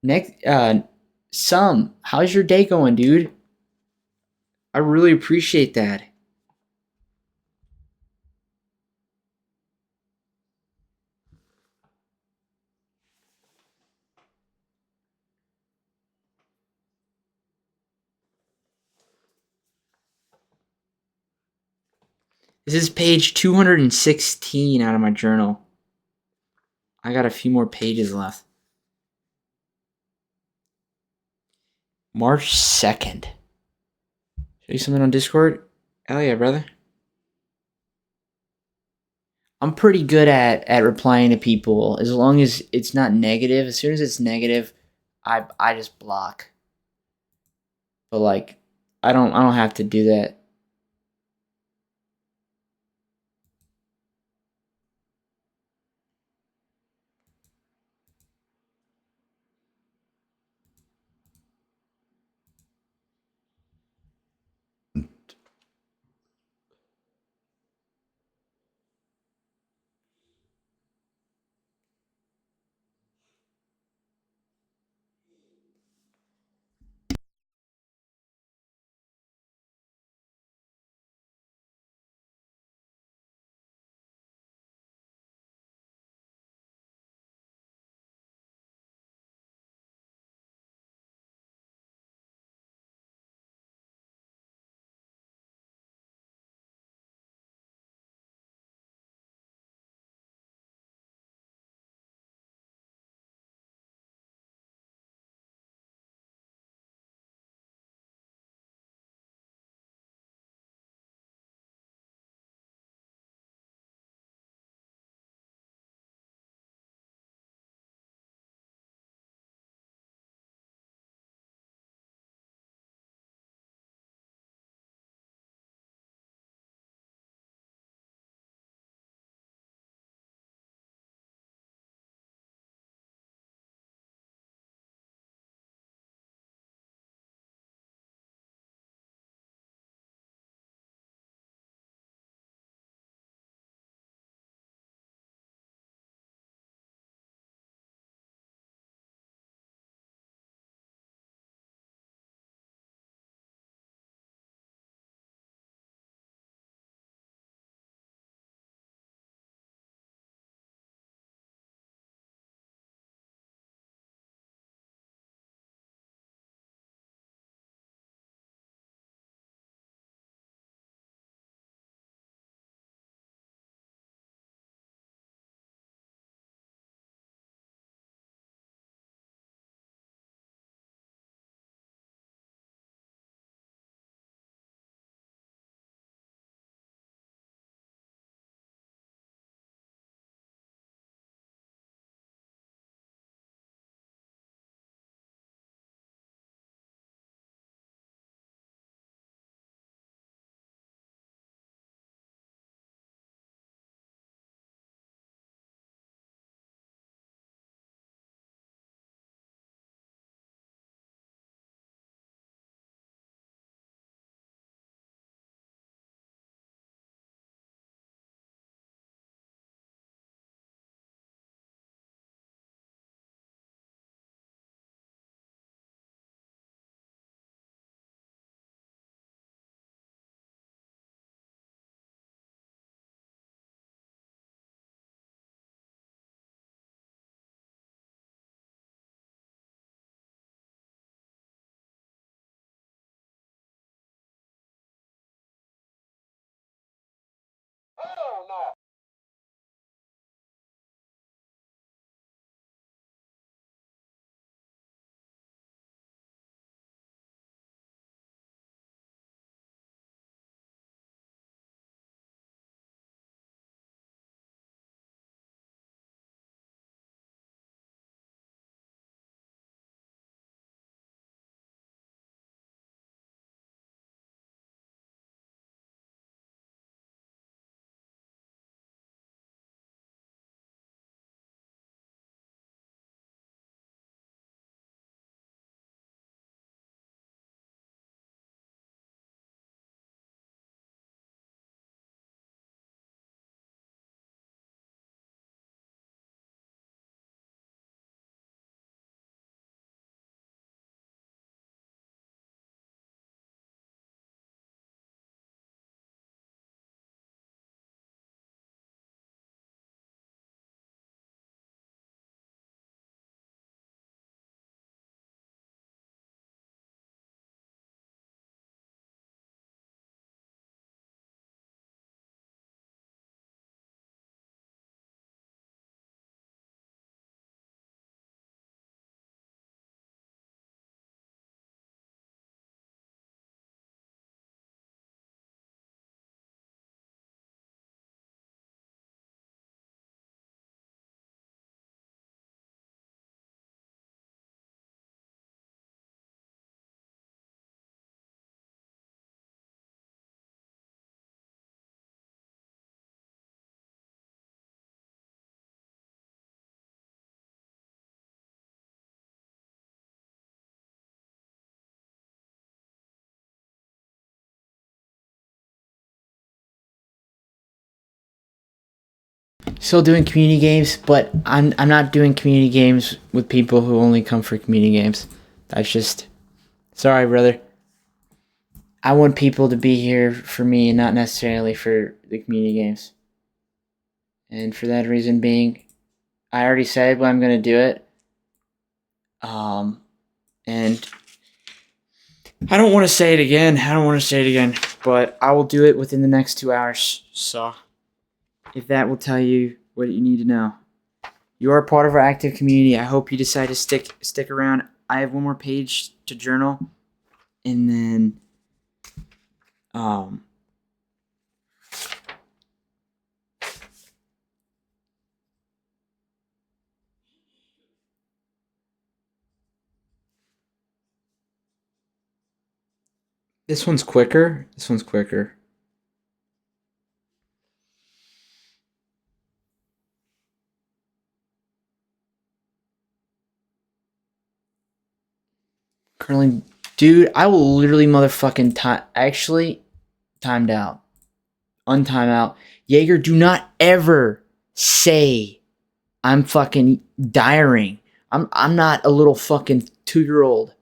Speaker 3: Next, how's your day going, dude? I really appreciate that. This is page 216 out of my journal. I got a few more pages left. March 2nd. Show you something on Discord? Hell yeah, brother. I'm pretty good at replying to people as long as it's not negative. As soon as it's negative, I just block. But like I don't have to do that. Still doing community games, but I'm not doing community games with people who only come for community games. That's just sorry, brother. I want people to be here for me and not necessarily for the community games. And for that reason being, I already said when I'm gonna do it. And I don't want to say it again. But I will do it within the next 2 hours. So, if that will tell you what you need to know. You are part of our active community. I hope you decide to stick around. I have one more page to journal. And then, this one's quicker. Curling, dude, I will literally motherfucking timed out. Untime out. Jaeger, do not ever say I'm fucking diarying. I'm not a little fucking 2-year-old.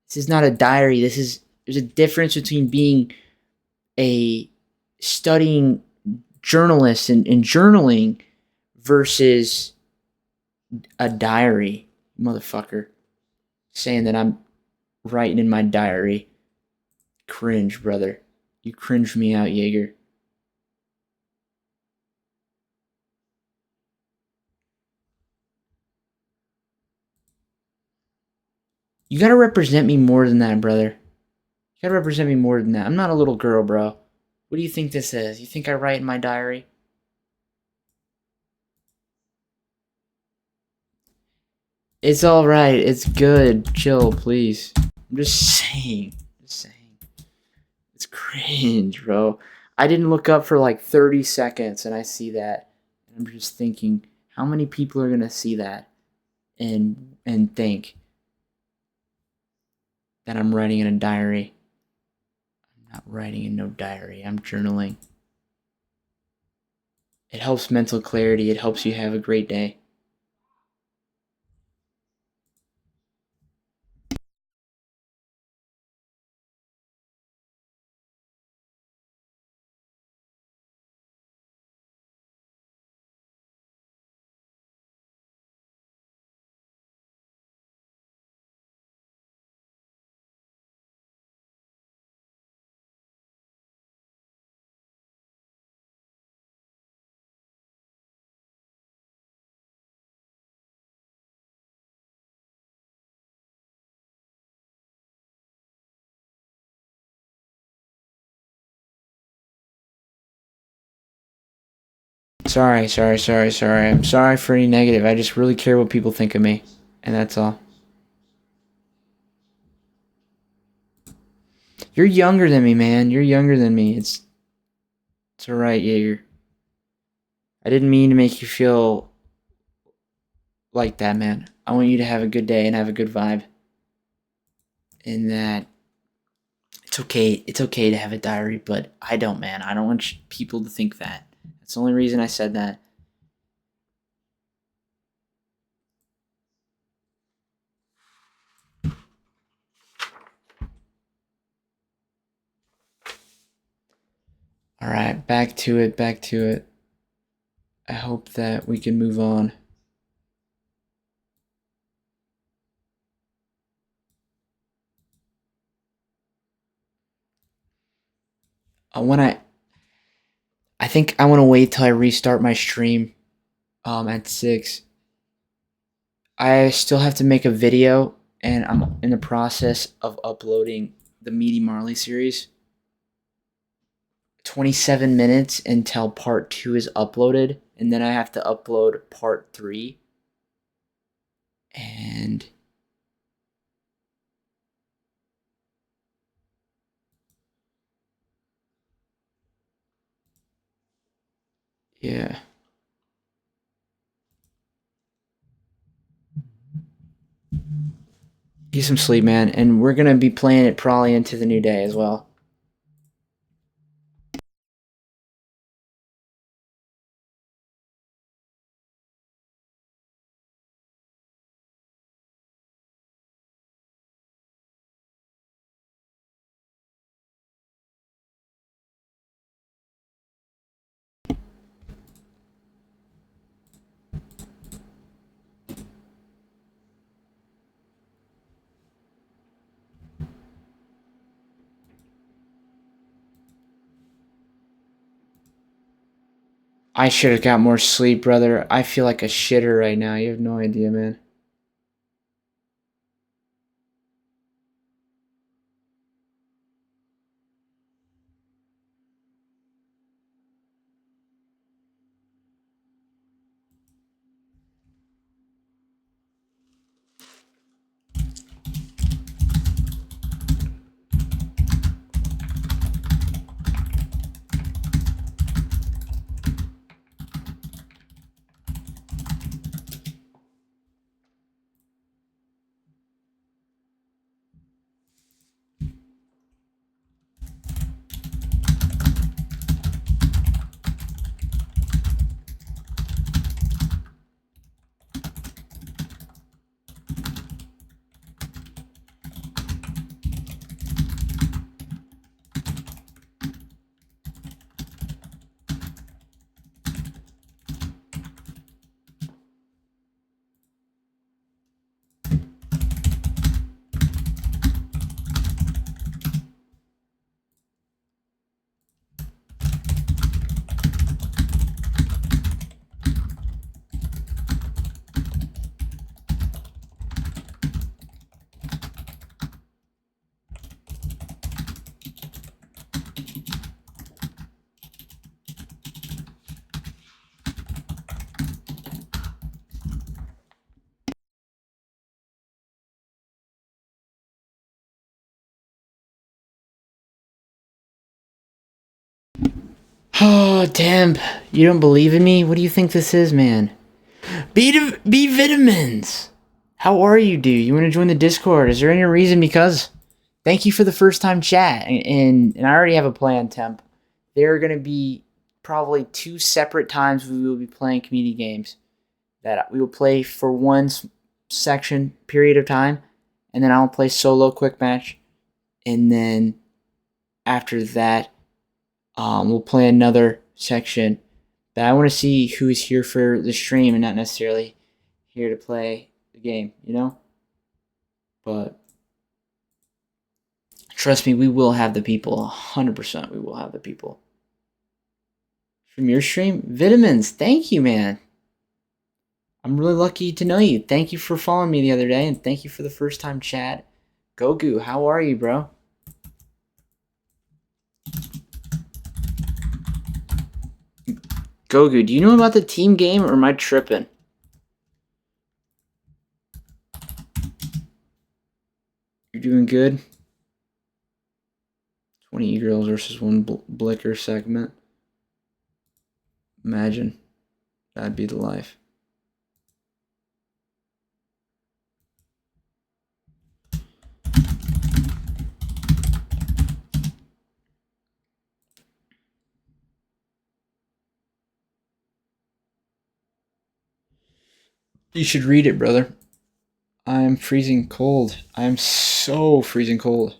Speaker 3: This is not a diary. There's a difference between being a studying journalist and journaling versus a diary, motherfucker. Saying that I'm writing in my diary. Cringe, brother. You cringed me out, Jaeger. You gotta represent me more than that, brother. You gotta represent me more than that. I'm not a little girl, bro. What do you think this is? You think I write in my diary? It's alright. It's good. Chill, please. I'm just saying. It's cringe, bro. I didn't look up for like 30 seconds and I see that. I'm just thinking, how many people are gonna see that and think that I'm writing in a diary? I'm not writing in no diary. I'm journaling. It helps mental clarity. It helps you have a great day. Sorry. I'm sorry for any negative. I just really care what people think of me. And that's all. You're younger than me, man. You're younger than me. It's alright, Jaeger. I didn't mean to make you feel like that, man. I want you to have a good day and have a good vibe. And that it's okay to have a diary, but I don't, man. I don't want people to think that. That's the only reason I said that. Alright, back to it. I hope that we can move on. I think I want to wait till I restart my stream at 6. I still have to make a video, and I'm in the process of uploading the Meaty Marley series. 27 minutes until part 2 is uploaded, and then I have to upload part 3. And yeah. Get some sleep, man, and we're going to be playing it probably into the new day as well. I should have got more sleep, brother. I feel like a shitter right now. You have no idea, man. Oh, damn. You don't believe in me? What do you think this is, man? B vitamins. How are you, dude? You want to join the Discord? Is there any reason? Because thank you for the first time chat. And I already have a plan, Temp. There are going to be probably 2 separate times we will be playing community games that we will play for one section period of time. And then I'll play solo quick match. And then after that, we'll play another section. But I want to see who is here for the stream and not necessarily here to play the game, you know? But trust me, we will have the people. 100% we will have the people. From your stream? Vitamins, thank you, man. I'm really lucky to know you. Thank you for following me the other day, and thank you for the first time chat. Gogu, how are you, bro? Gogu, do you know about the team game, or am I tripping? You're doing good? 20 e-girls versus 1 blicker segment. Imagine. That'd be the life. You should read it, brother. I'm freezing cold. I'm so freezing cold.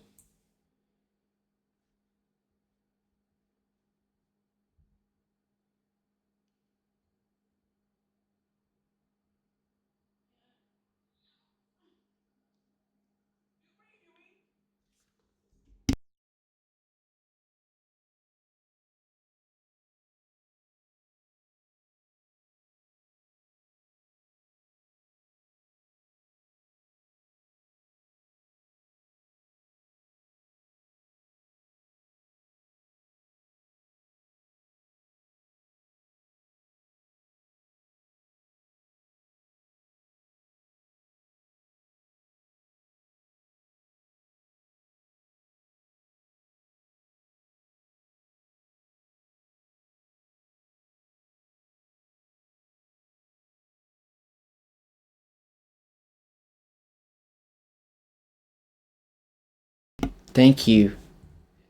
Speaker 3: Thank you.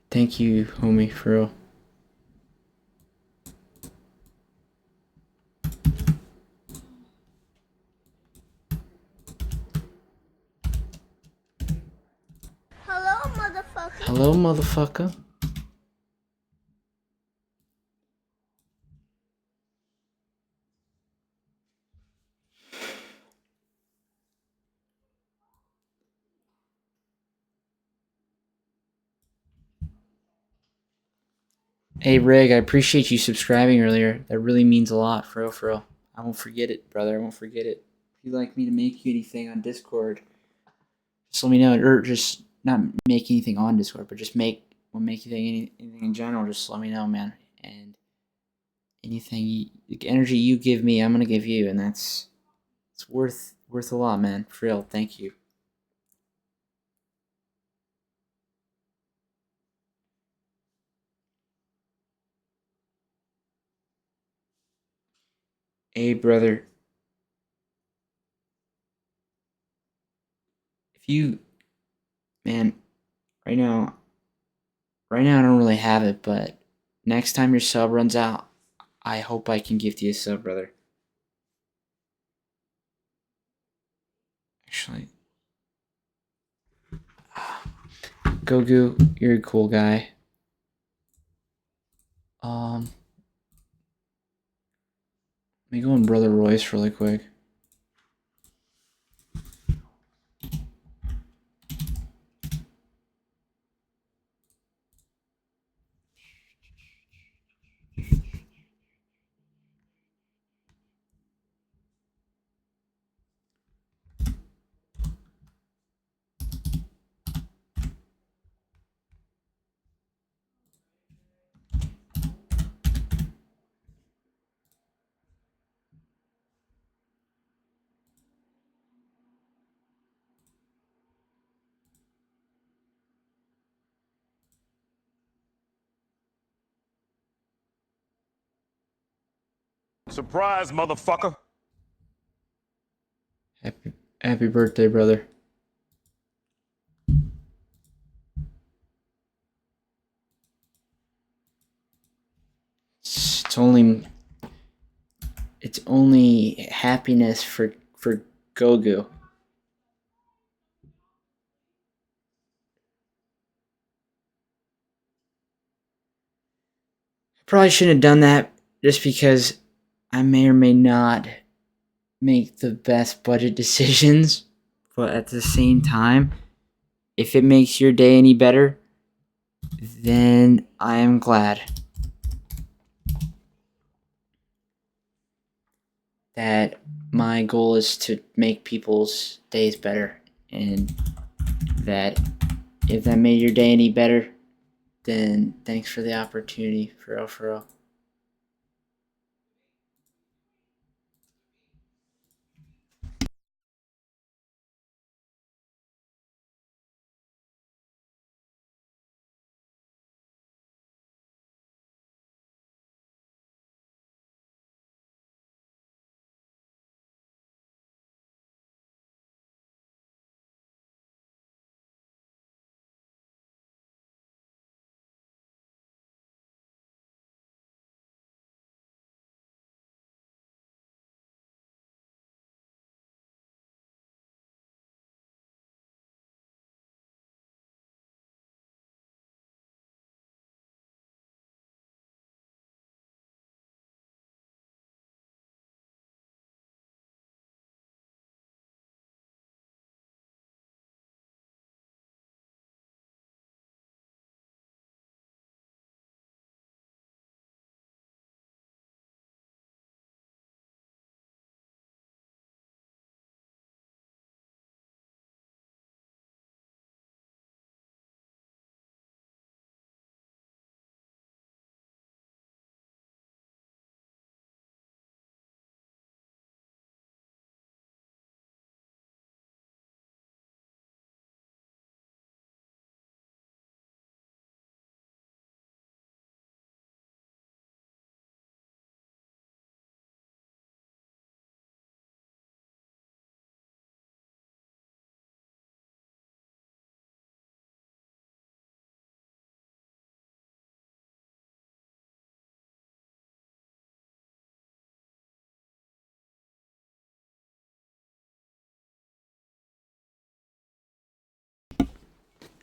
Speaker 3: Thank you, homie, for real.
Speaker 16: Hello, motherfucker.
Speaker 3: Hello, motherfucker. Hey, Rig, I appreciate you subscribing earlier. That really means a lot, for real, for real. I won't forget it, brother. I won't forget it. If you'd like me to make you anything on Discord, just let me know. Or just not make anything on Discord, but just make anything in general. Just let me know, man. And anything, the energy you give me, I'm gonna give you, and it's worth a lot, man. For real. Thank you. Hey, brother. If you, man, right now, I don't really have it, but next time your sub runs out, I hope I can gift you a sub, brother. Actually, Gogu, you're a cool guy. Let me go on Brother Royce really quick.
Speaker 17: Surprise, motherfucker.
Speaker 3: Happy birthday, brother. It's only happiness for Gogu. Probably shouldn't have done that just because I may or may not make the best budget decisions, but at the same time, if it makes your day any better, then I am glad that my goal is to make people's days better, and that if that made your day any better, then thanks for the opportunity, for real, for real.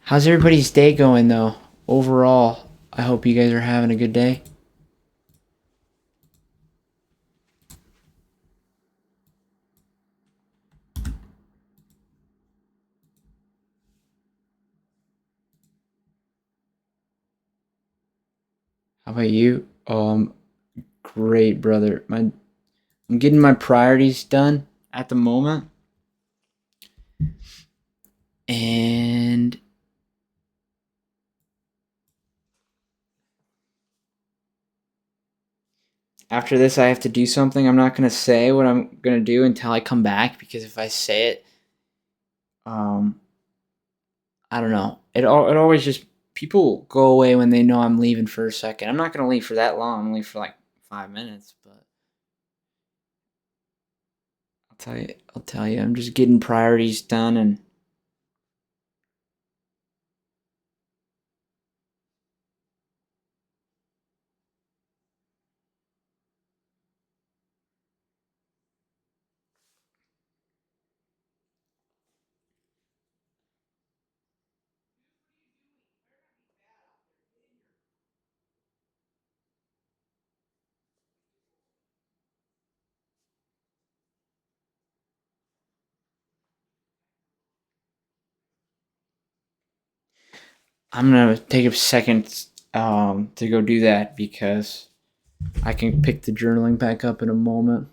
Speaker 3: How's everybody's day going, though? Overall, I hope you guys are having a good day. How about you? Great, brother. I'm getting my priorities done at the moment. And after this, I have to do something. I'm not going to say what I'm going to do until I come back, because if I say it, I don't know. It always just, people go away when they know I'm leaving for a second. I'm not going to leave for that long. I'm going to leave for like 5 minutes, but I'll tell you, I'm just getting priorities done, and I'm going to take a second to go do that, because I can pick the journaling back up in a moment.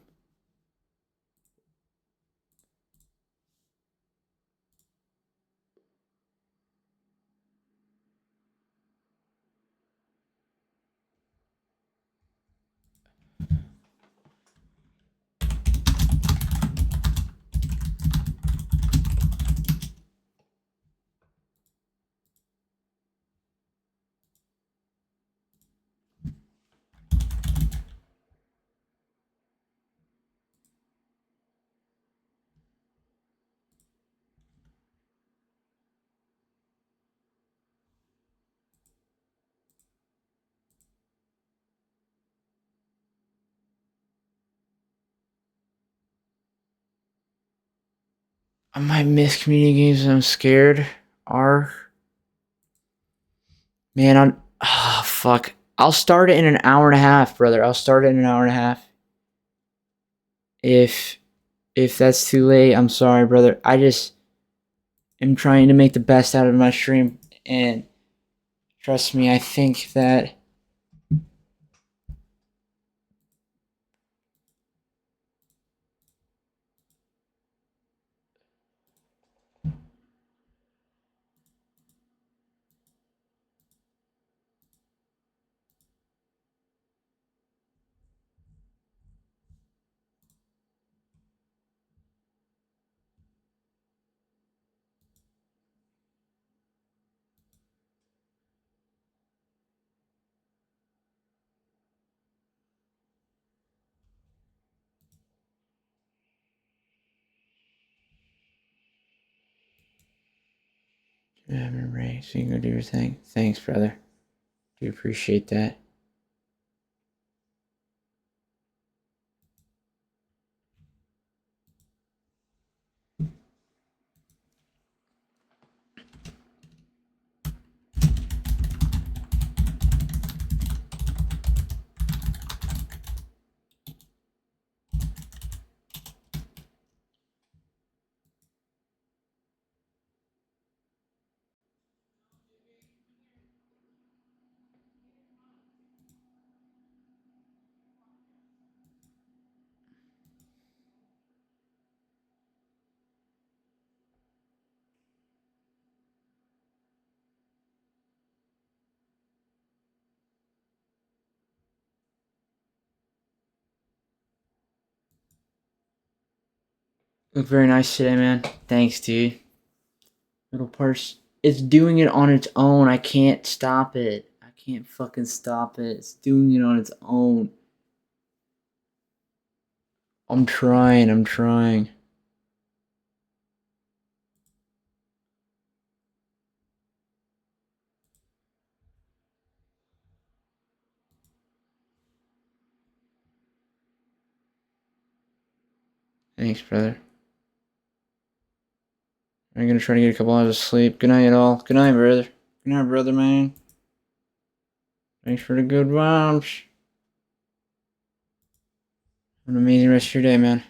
Speaker 3: I might miss community games. I'm scared. Man, fuck. I'll start it in an hour and a half, brother. I'll start it in an hour and a half. If that's too late, I'm sorry, brother. I just am trying to make the best out of my stream, and trust me, I think that Ray, so you can go do your thing. Thanks, brother. Do appreciate that. Look very nice today, man. Thanks, dude. Little parts. It's doing it on its own. I can't stop it. I can't fucking stop it. It's doing it on its own. I'm trying. Thanks, brother. I'm gonna try to get a couple hours of sleep. Good night, all. Good night, brother. Good night, brother, man. Thanks for the good vibes. Have an amazing rest of your day, man.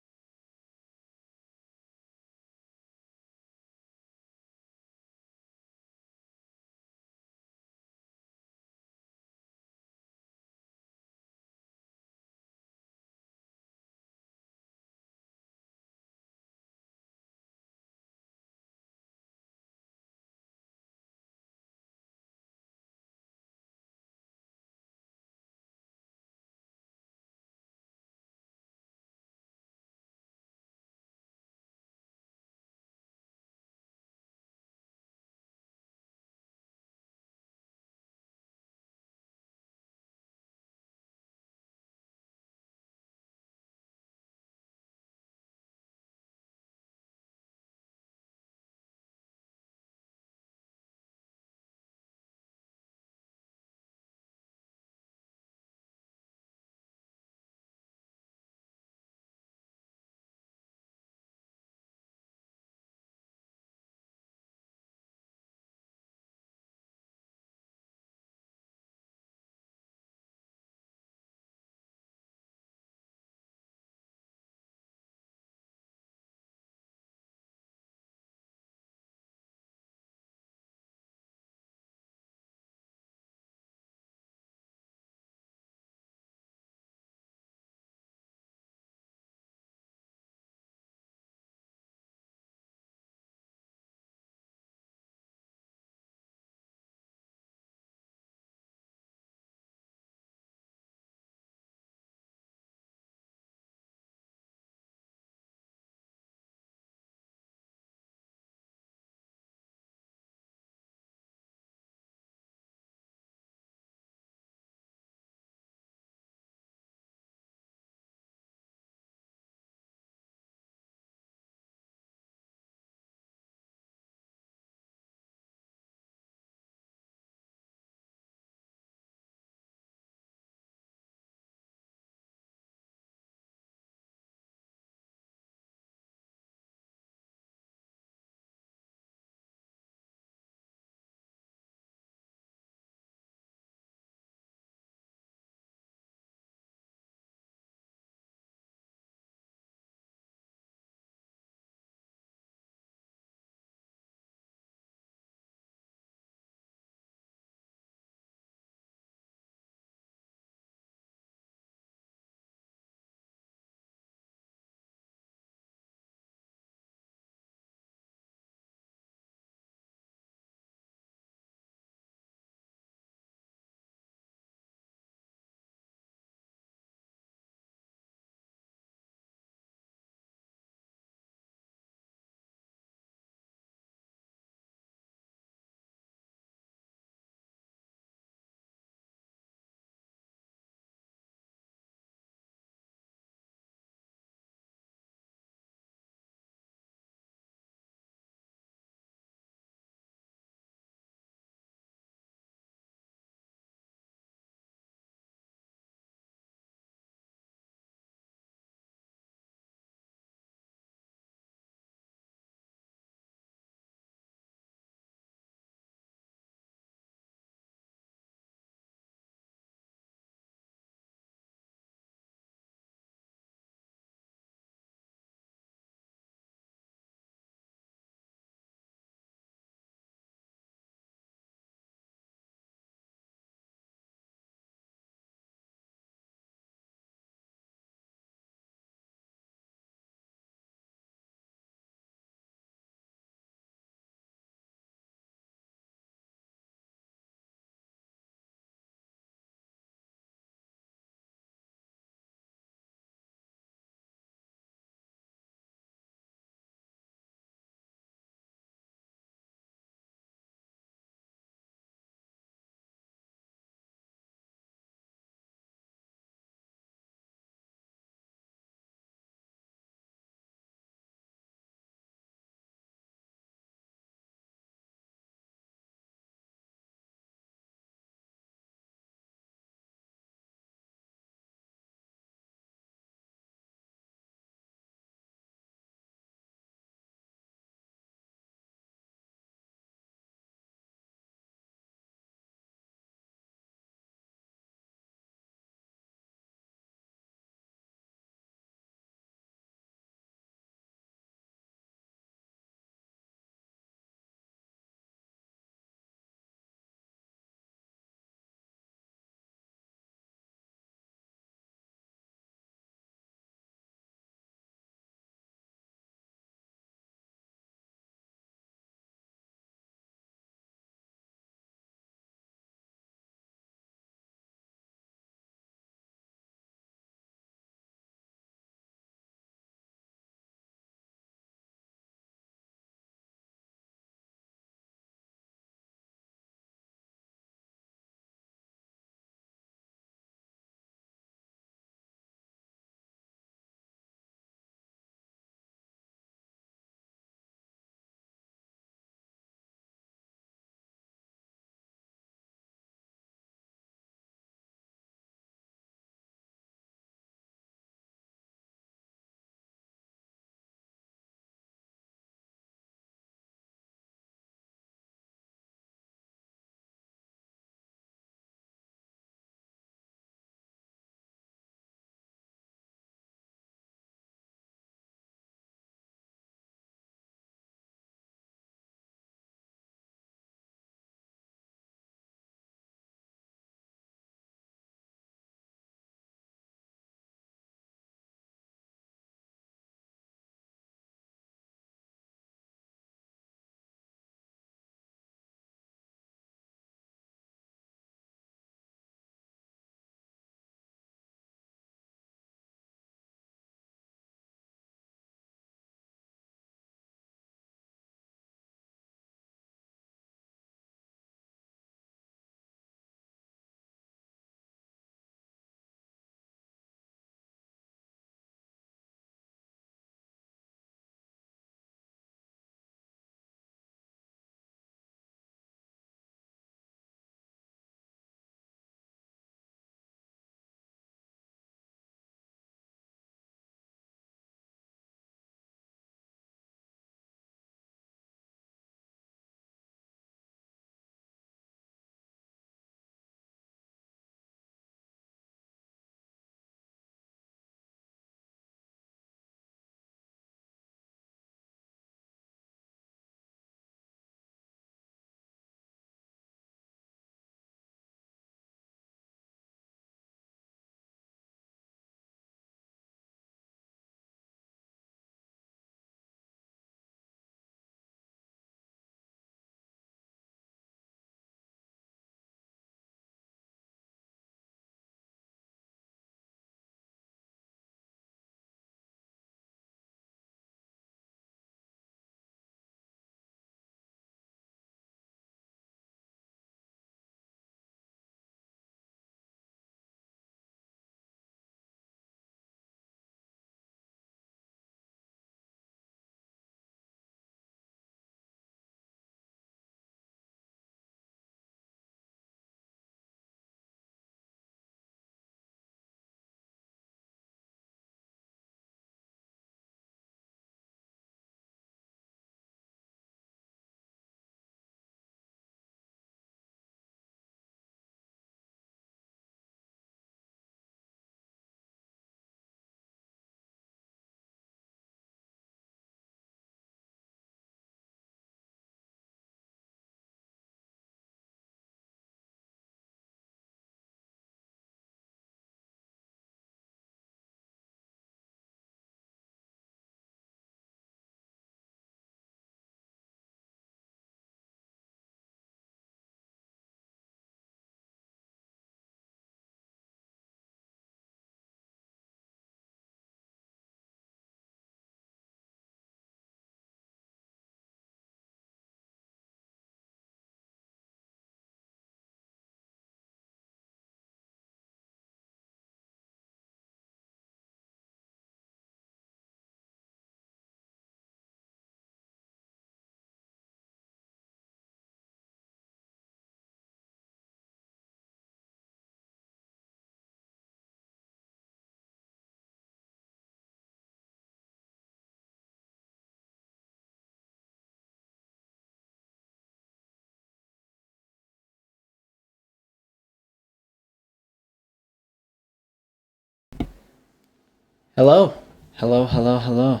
Speaker 3: Hello. Hello, hello, hello.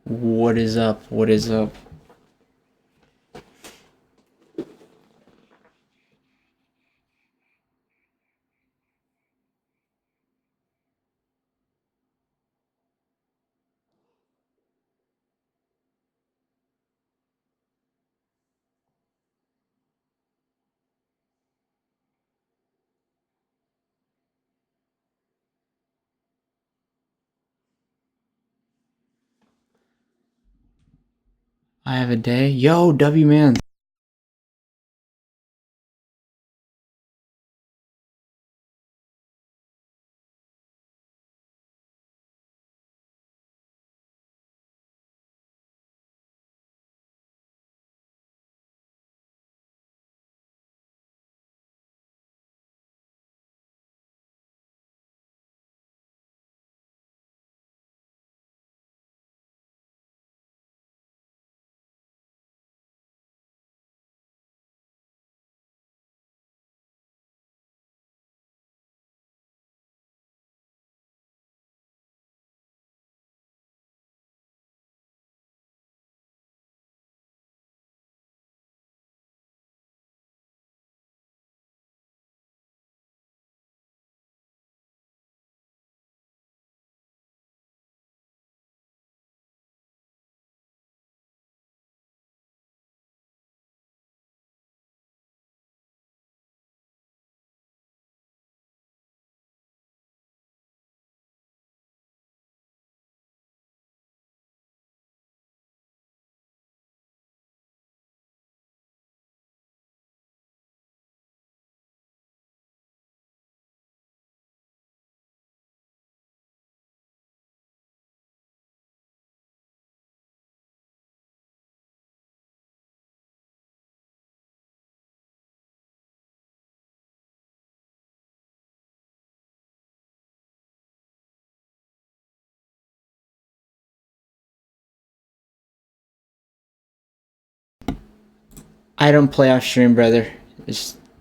Speaker 3: What is up? What is up? I have a day. Yo, W man. I don't play off stream, brother.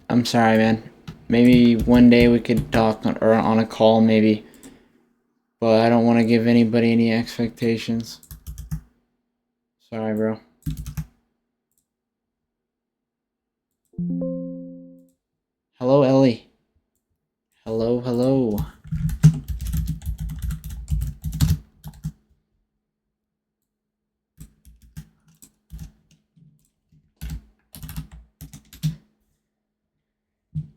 Speaker 3: I'm sorry, man. Maybe one day we could talk or on a call, maybe. But I don't want to give anybody any expectations. Sorry, bro. Hello, Ellie. Hello, hello.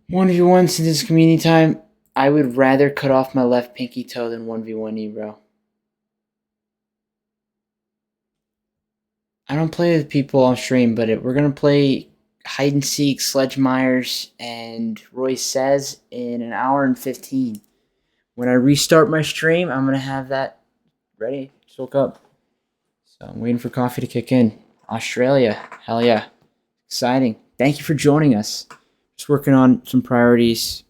Speaker 3: One v one since it's community time. I would rather cut off my left pinky toe than 1v1 you, bro. I don't play with people on stream, but we're gonna play hide and seek, Sledge Myers, and Roy Says in an hour and 15. When I restart my stream, I'm gonna have that ready. Just woke up, so I'm waiting for coffee to kick in. Australia, hell yeah, exciting! Thank you for joining us. Just working on some priorities.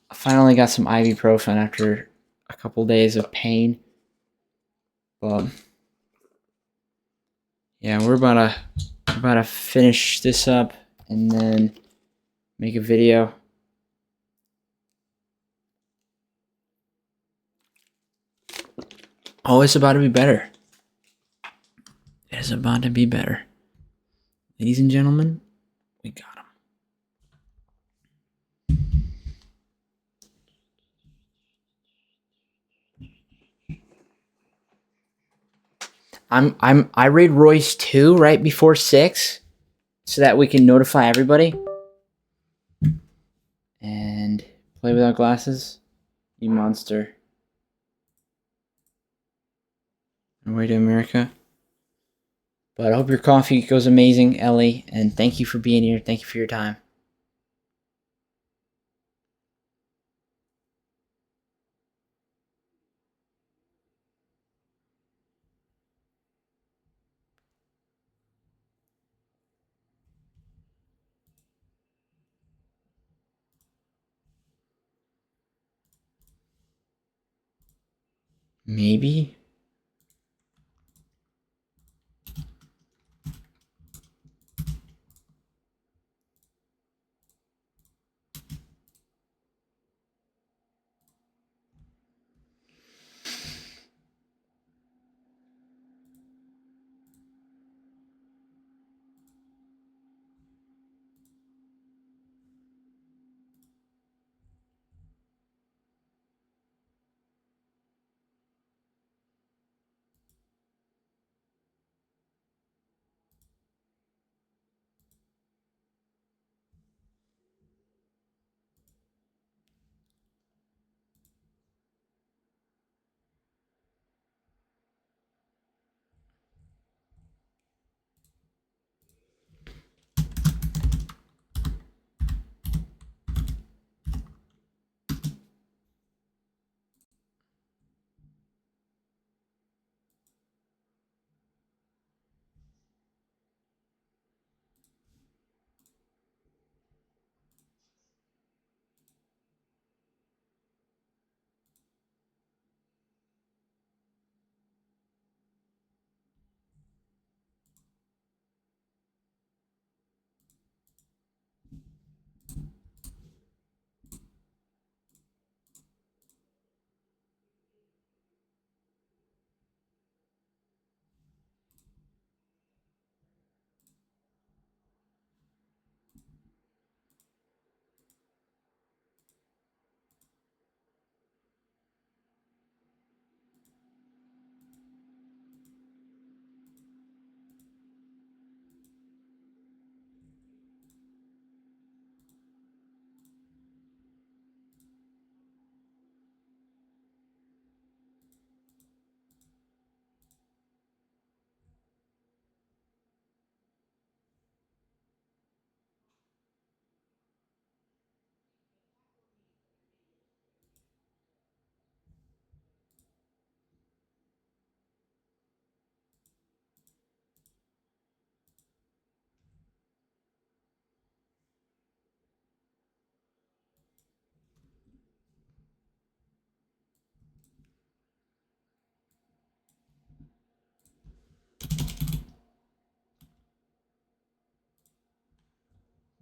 Speaker 3: I finally got some ibuprofen after a couple days of pain, but yeah, we're about to finish this up and then make a video. Oh, it's about to be better. It's about to be better. Ladies and gentlemen, we got him. I raid Royce 2 right before 6 so that we can notify everybody. And play without glasses. You monster. On way to America. But I hope your coffee goes amazing, Ellie, and thank you for being here. Thank you for your time. Maybe?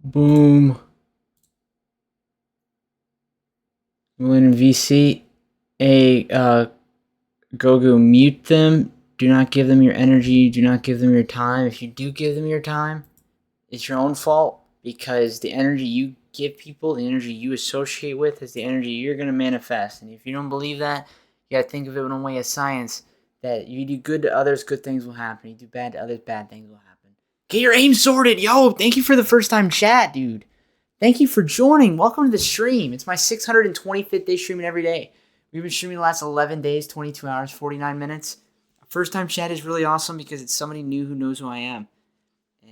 Speaker 3: Boom. William VC. Gogu, mute them. Do not give them your energy. Do not give them your time. If you do give them your time, it's your own fault, because the energy you give people, the energy you associate with, is the energy you're going to manifest. And if you don't believe that, you got to think of it in a way of science, that you do good to others, good things will happen. You do bad to others, bad things will happen. Get your aim sorted. Yo, thank you for the first time chat, dude. Thank you for joining. Welcome to the stream. It's my 625th day streaming every day. We've been streaming the last 11 days, 22 hours, 49 minutes. First time chat is really awesome because it's somebody new who knows who I am.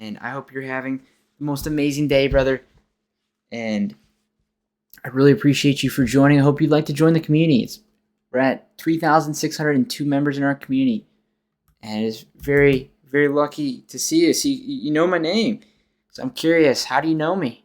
Speaker 3: And I hope you're having the most amazing day, brother. And I really appreciate you for joining. I hope you'd like to join the community. We're at 3,602 members in our community. And it's very, very lucky to see you. See, you know my name. So I'm curious, how do you know me?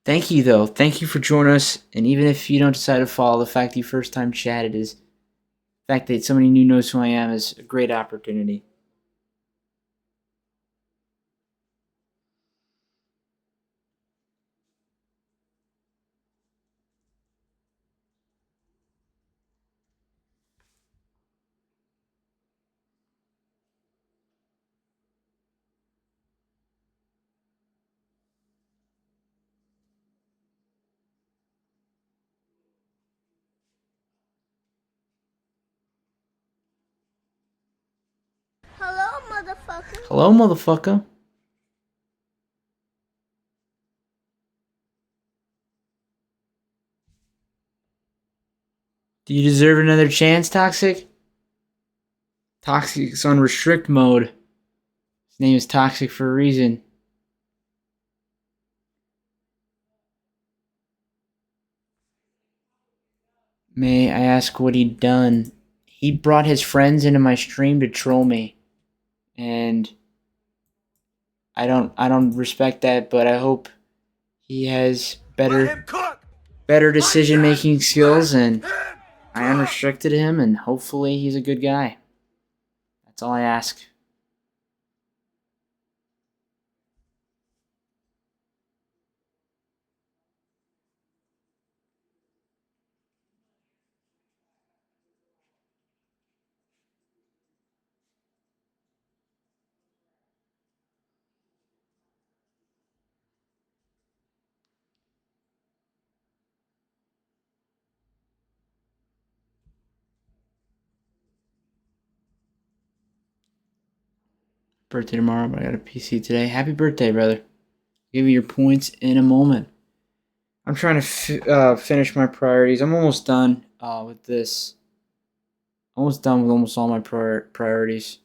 Speaker 3: Thank you, though. Thank you for joining us. And even if you don't decide to follow, the fact that you first time chatted is, the fact that somebody new knows who I am is a great opportunity.
Speaker 16: Hello, motherfucker.
Speaker 3: Hello, motherfucker. Do you deserve another chance, Toxic? Toxic's on restrict mode. His name is Toxic for a reason. May I ask what he'd done? He brought his friends into my stream to troll me. And I don't respect that, but I hope he has better decision making skills, and I unrestricted him, and hopefully he's a good guy. That's all I ask. Birthday tomorrow, but I got a PC today. Happy birthday, brother. Give you your points in a moment. I'm trying to finish my priorities. I'm almost done with this. Almost done with almost all my priorities.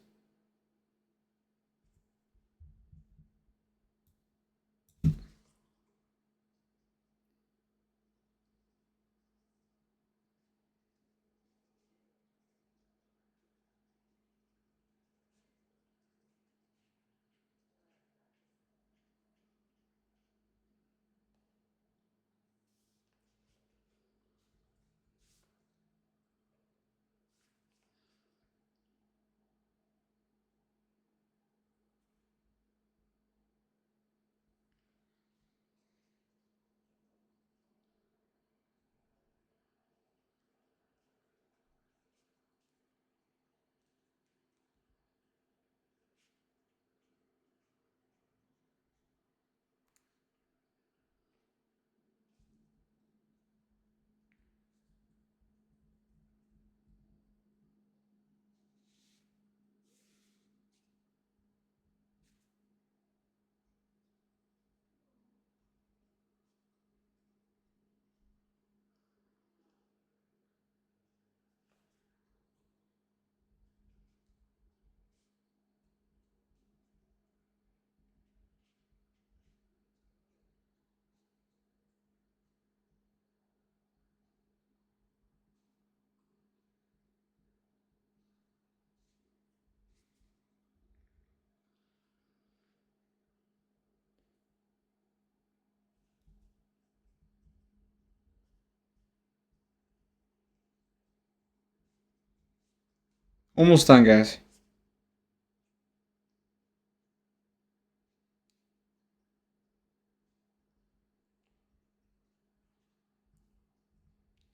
Speaker 3: Almost done, guys.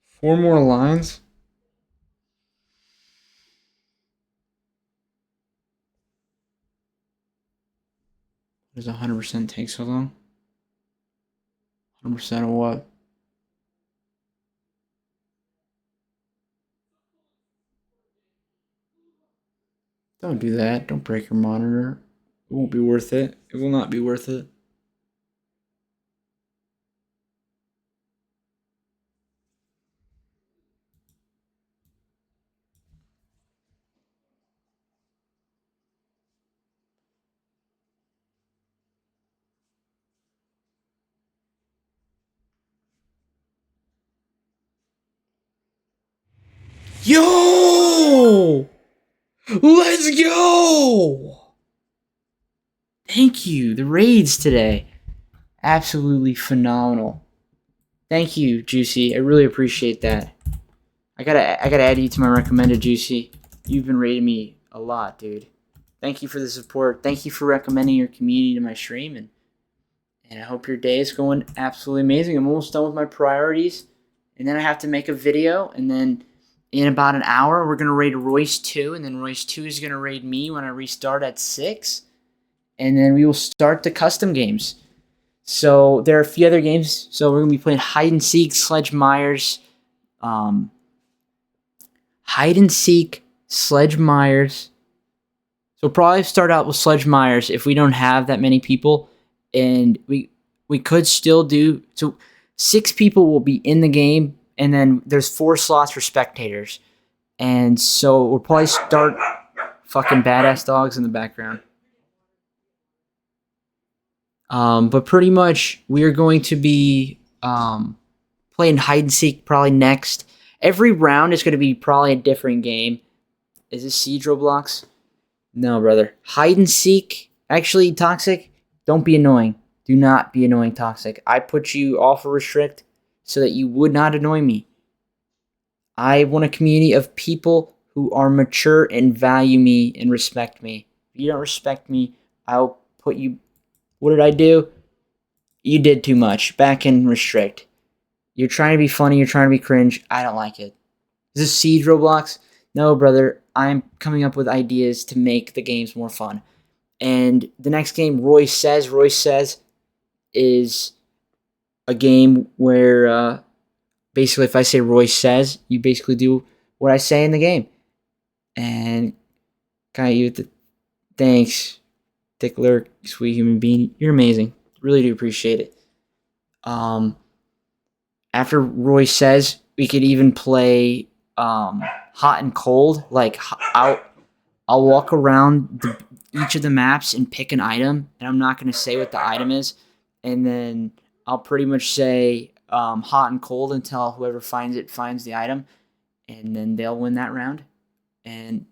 Speaker 3: Four more lines. Does 100% take so long? 100% of what? Don't do that. Don't break your monitor. It won't be worth it. It will not be worth it. Yo! Let's go! Thank you. The raids today. Absolutely phenomenal. Thank you, Juicy. I really appreciate that. I gotta add you to my recommended, Juicy. You've been rating me a lot, dude. Thank you for the support. Thank you for recommending your community to my stream, and I hope your day is going absolutely amazing. I'm almost done with my priorities, and then I have to make a video, and then in about an hour we're gonna raid Royce 2, and then Royce 2 is gonna raid me when I restart at 6, and then we will start the custom games. So there are a few other games. So we're gonna be playing hide and seek, Sledge Myers, hide and seek, Sledge Myers. So we'll probably start out with Sledge Myers if we don't have that many people, and we could still do so. 6 people will be in the game, and then there's 4 slots for spectators, and so we'll probably start fucking badass dogs in the background. But pretty much we are going to be playing hide and seek probably next. Every round is going to be probably a different game. Is this Siege Roblox? No, brother. Hide and seek. Actually, Toxic, don't be annoying. Do not be annoying, Toxic. I put you off a restrict so that you would not annoy me. I want a community of people who are mature and value me and respect me. If you don't respect me, I'll put you... What did I do? You did too much. Back in restrict. You're trying to be funny. You're trying to be cringe. I don't like it. Is this Siege Roblox? No, brother. I'm coming up with ideas to make the games more fun. And the next game, Royce Says, is a game where basically if I say Royce Says, you basically do what I say in the game. And kind of you the thanks, Dick Lurk, sweet human being. You're amazing. Really do appreciate it. After Roy Says, we could even play hot and cold. Like I'll walk around each of the maps and pick an item, and I'm not going to say what the item is, and then I'll pretty much say hot and cold until whoever finds it finds the item, and then they'll win that round. And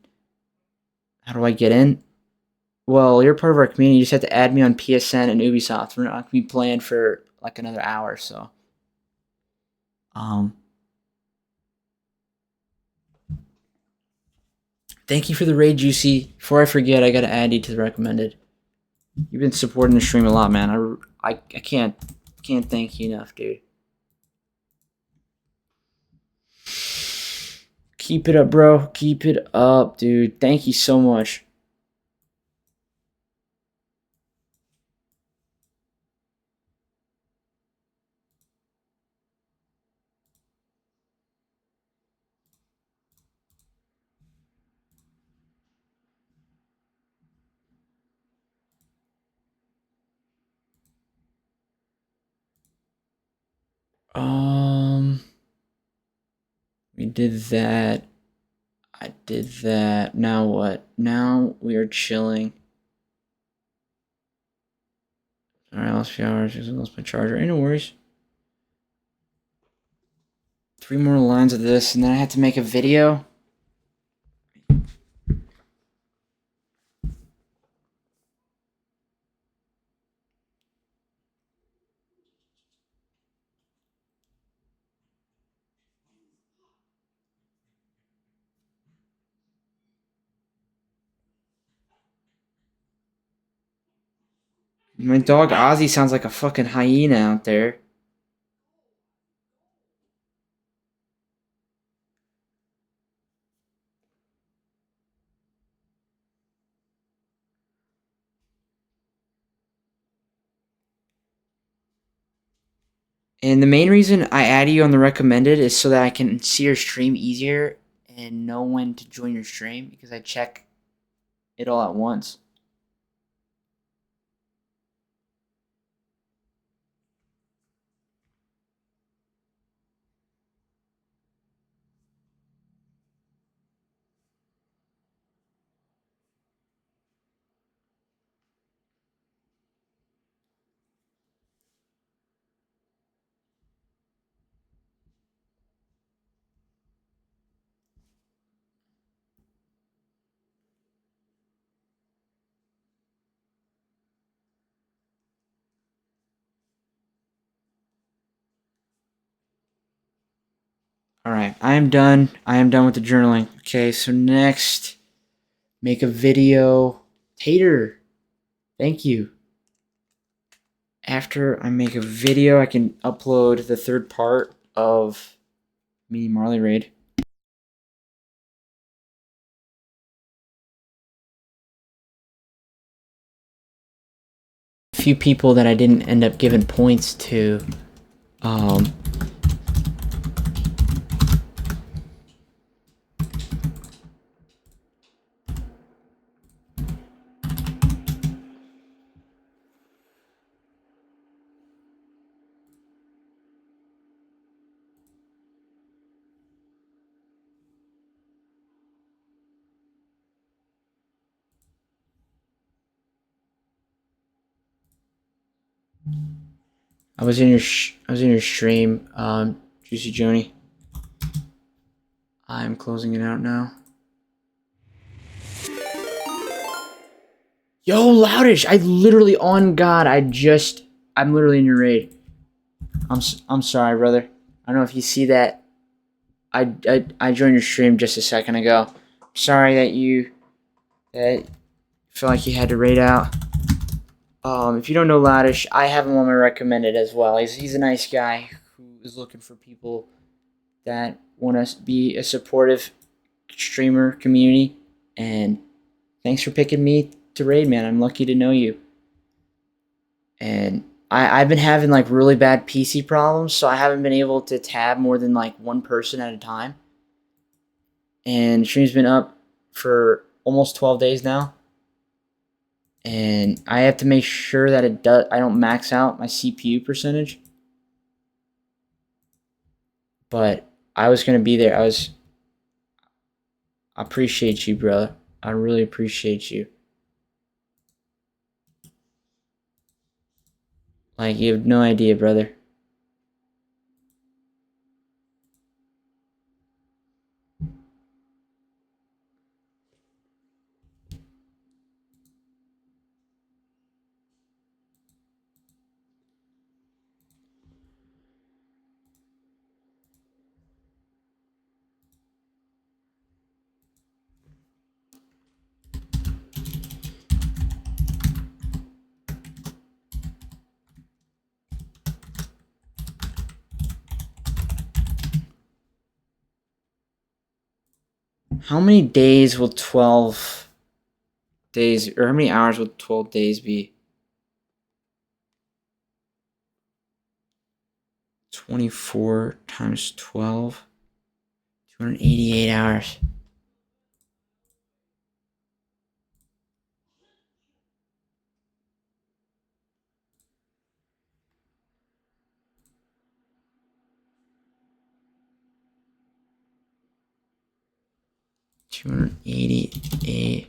Speaker 3: how do I get in? Well, you're part of our community. You just have to add me on PSN and Ubisoft. We're not going to be playing for like another hour, so. Thank you for the raid, Juicy. Before I forget, I gotta add you to the recommended. You've been supporting the stream a lot, man. I can't thank you enough, dude. Keep it up, bro. Keep it up, dude. Thank you so much. We did that. I did that. Now what? Now we are chilling. Alright, last few hours. I lost my charger. Ain't no worries. 3 more lines of this, and then I have to make a video. My dog Ozzy sounds like a fucking hyena out there. And the main reason I add you on the recommended is so that I can see your stream easier and know when to join your stream because I check it all at once. All right, I am done. I am done with the journaling. Okay, so next, make a video. Tater, thank you. After I make a video, I can upload the third part of me Marley Raid. A few people that I didn't end up giving points to. I was in your stream, Juicy Joni. I'm closing it out now. Yo, Loudish! I literally, on God, I'm literally in your raid. I'm sorry, brother. I don't know if you see that. I joined your stream just a second ago. Sorry that you feel like you had to raid out. If you don't know Loudish, I have him on my recommended as well. He's a nice guy who is looking for people that want to be a supportive streamer community. And thanks for picking me to raid, man. I'm lucky to know you. And I've been having like really bad PC problems, so I haven't been able to tab more than like one person at a time. And the stream's been up for almost 12 days now. And I have to make sure that I don't max out my CPU percentage. But I was gonna be there. I appreciate you, brother. I really appreciate you. Like, you have no idea, brother. How many days will 12 days, or how many hours will 12 days be? 24 times 12, 288 hours. $288.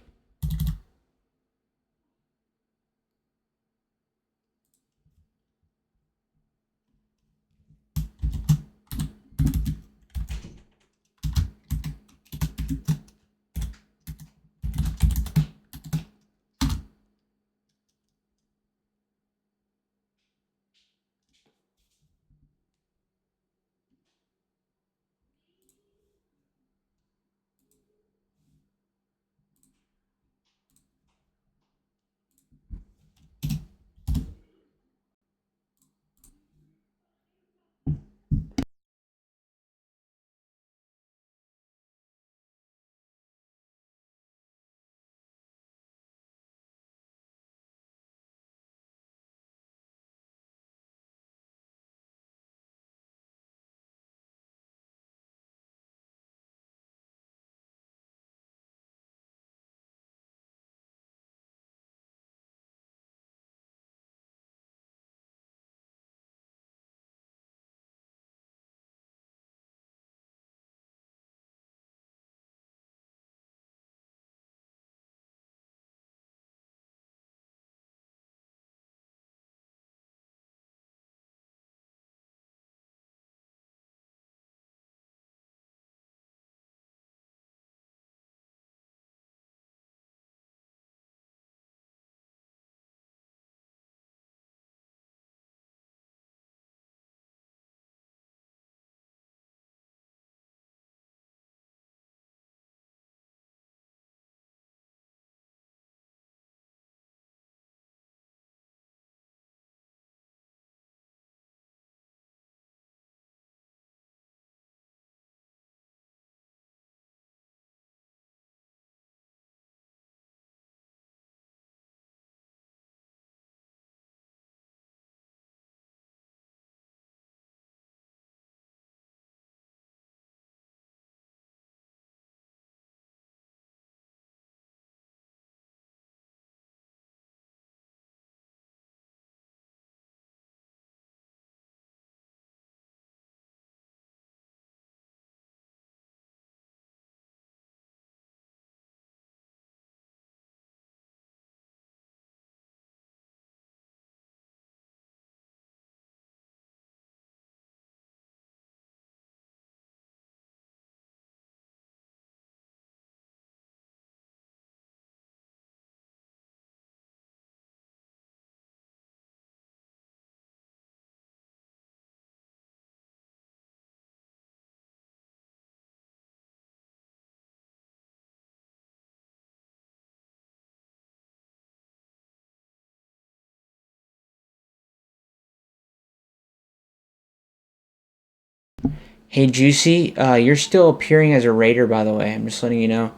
Speaker 3: Hey, Juicy, you're still appearing as a raider, by the way. I'm just letting you know.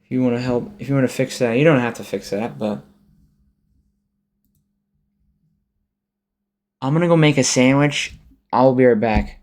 Speaker 3: If you want to help, if you want to fix that, you don't have to fix that, but I'm gonna go make a sandwich. I'll be right back.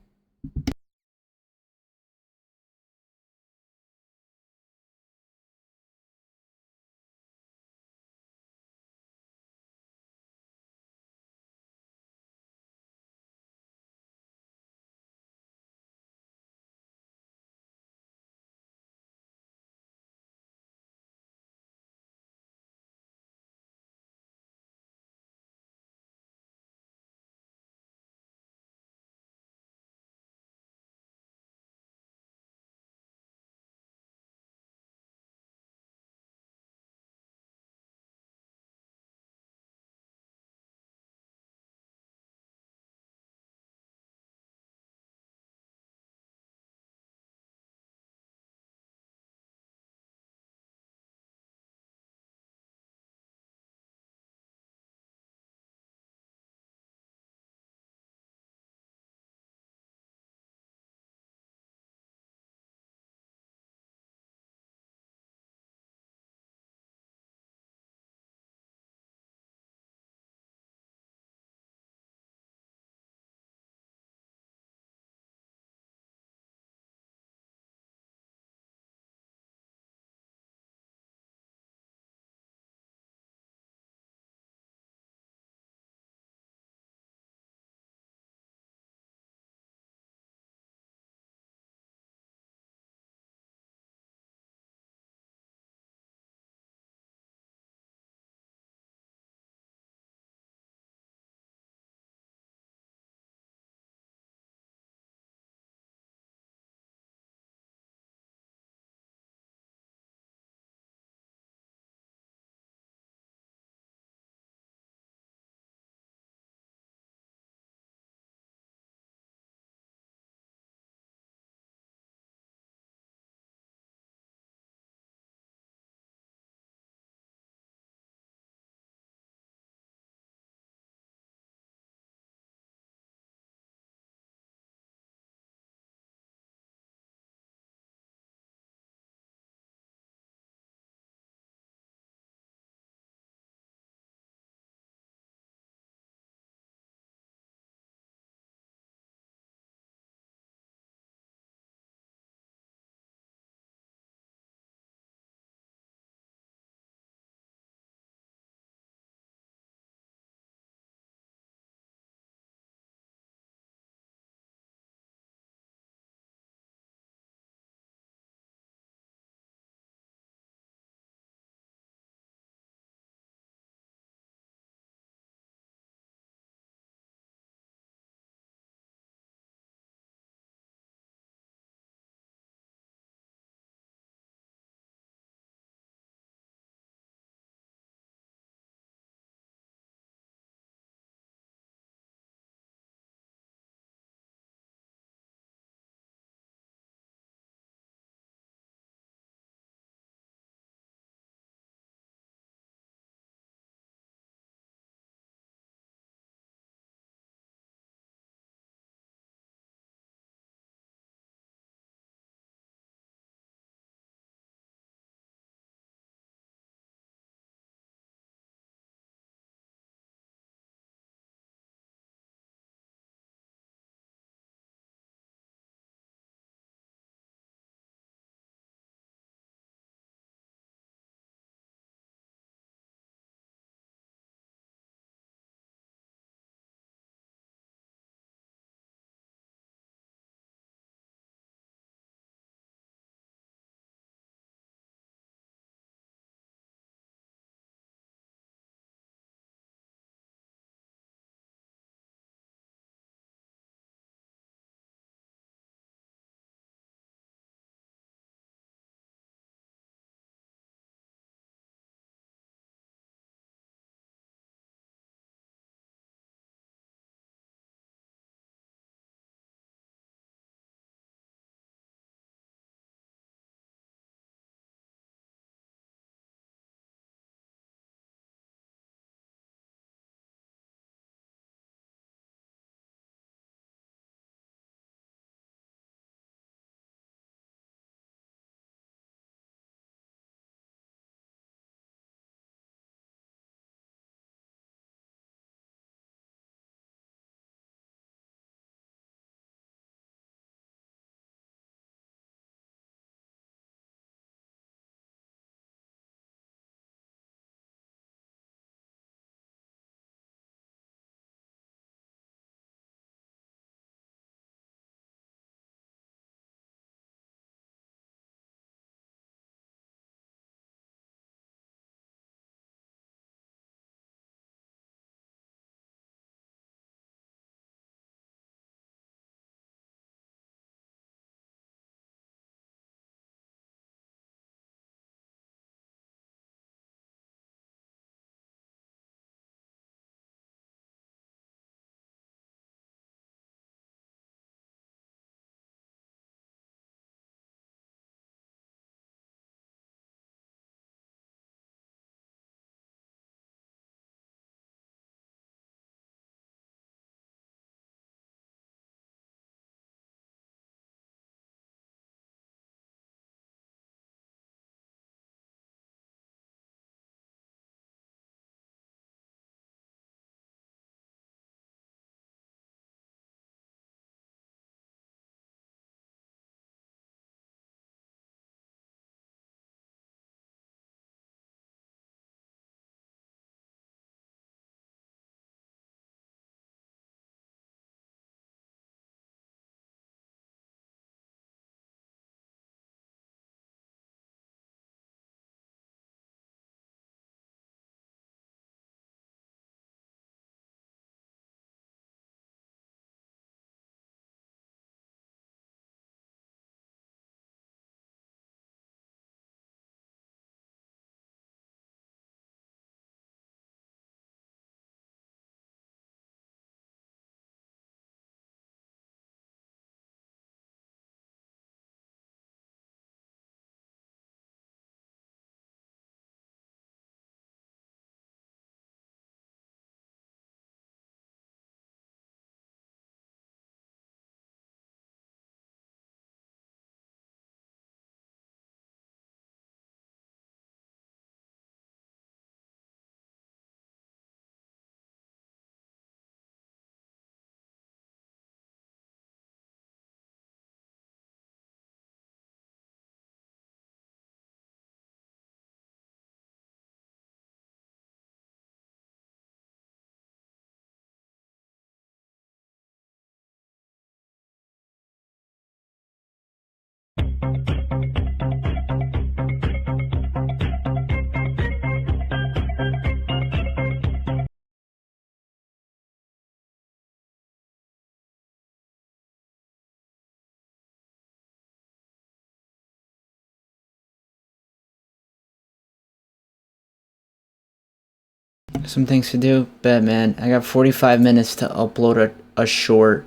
Speaker 3: Some things to do. Bet, man. I got 45 minutes to upload a short.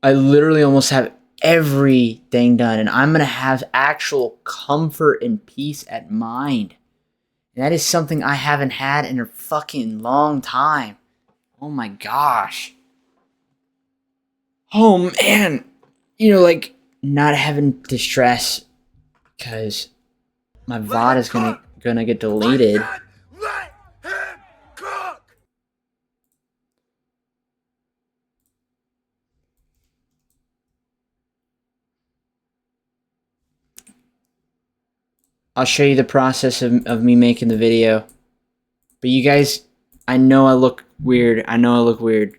Speaker 3: I literally almost have everything done, and I'm going to have actual comfort and peace at mind. And that is something I haven't had in a fucking long time. Oh my gosh. Oh man. You know, like, not having to stress because my VOD is gonna get deleted. I'll show you the process of me making the video. But you guys, I know I look weird. I know I look weird.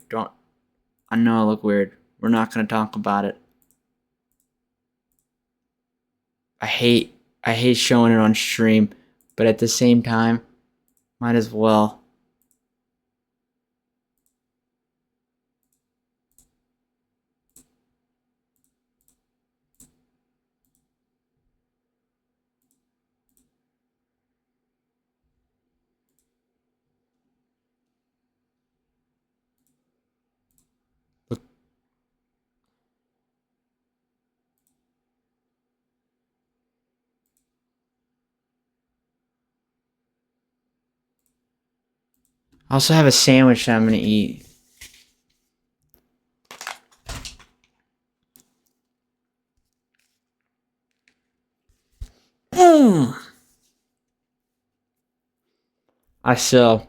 Speaker 3: I know I look weird. We're not gonna talk about it. I hate showing it on stream, but at the same time, might as well. I also have a sandwich that I'm gonna eat. I sell.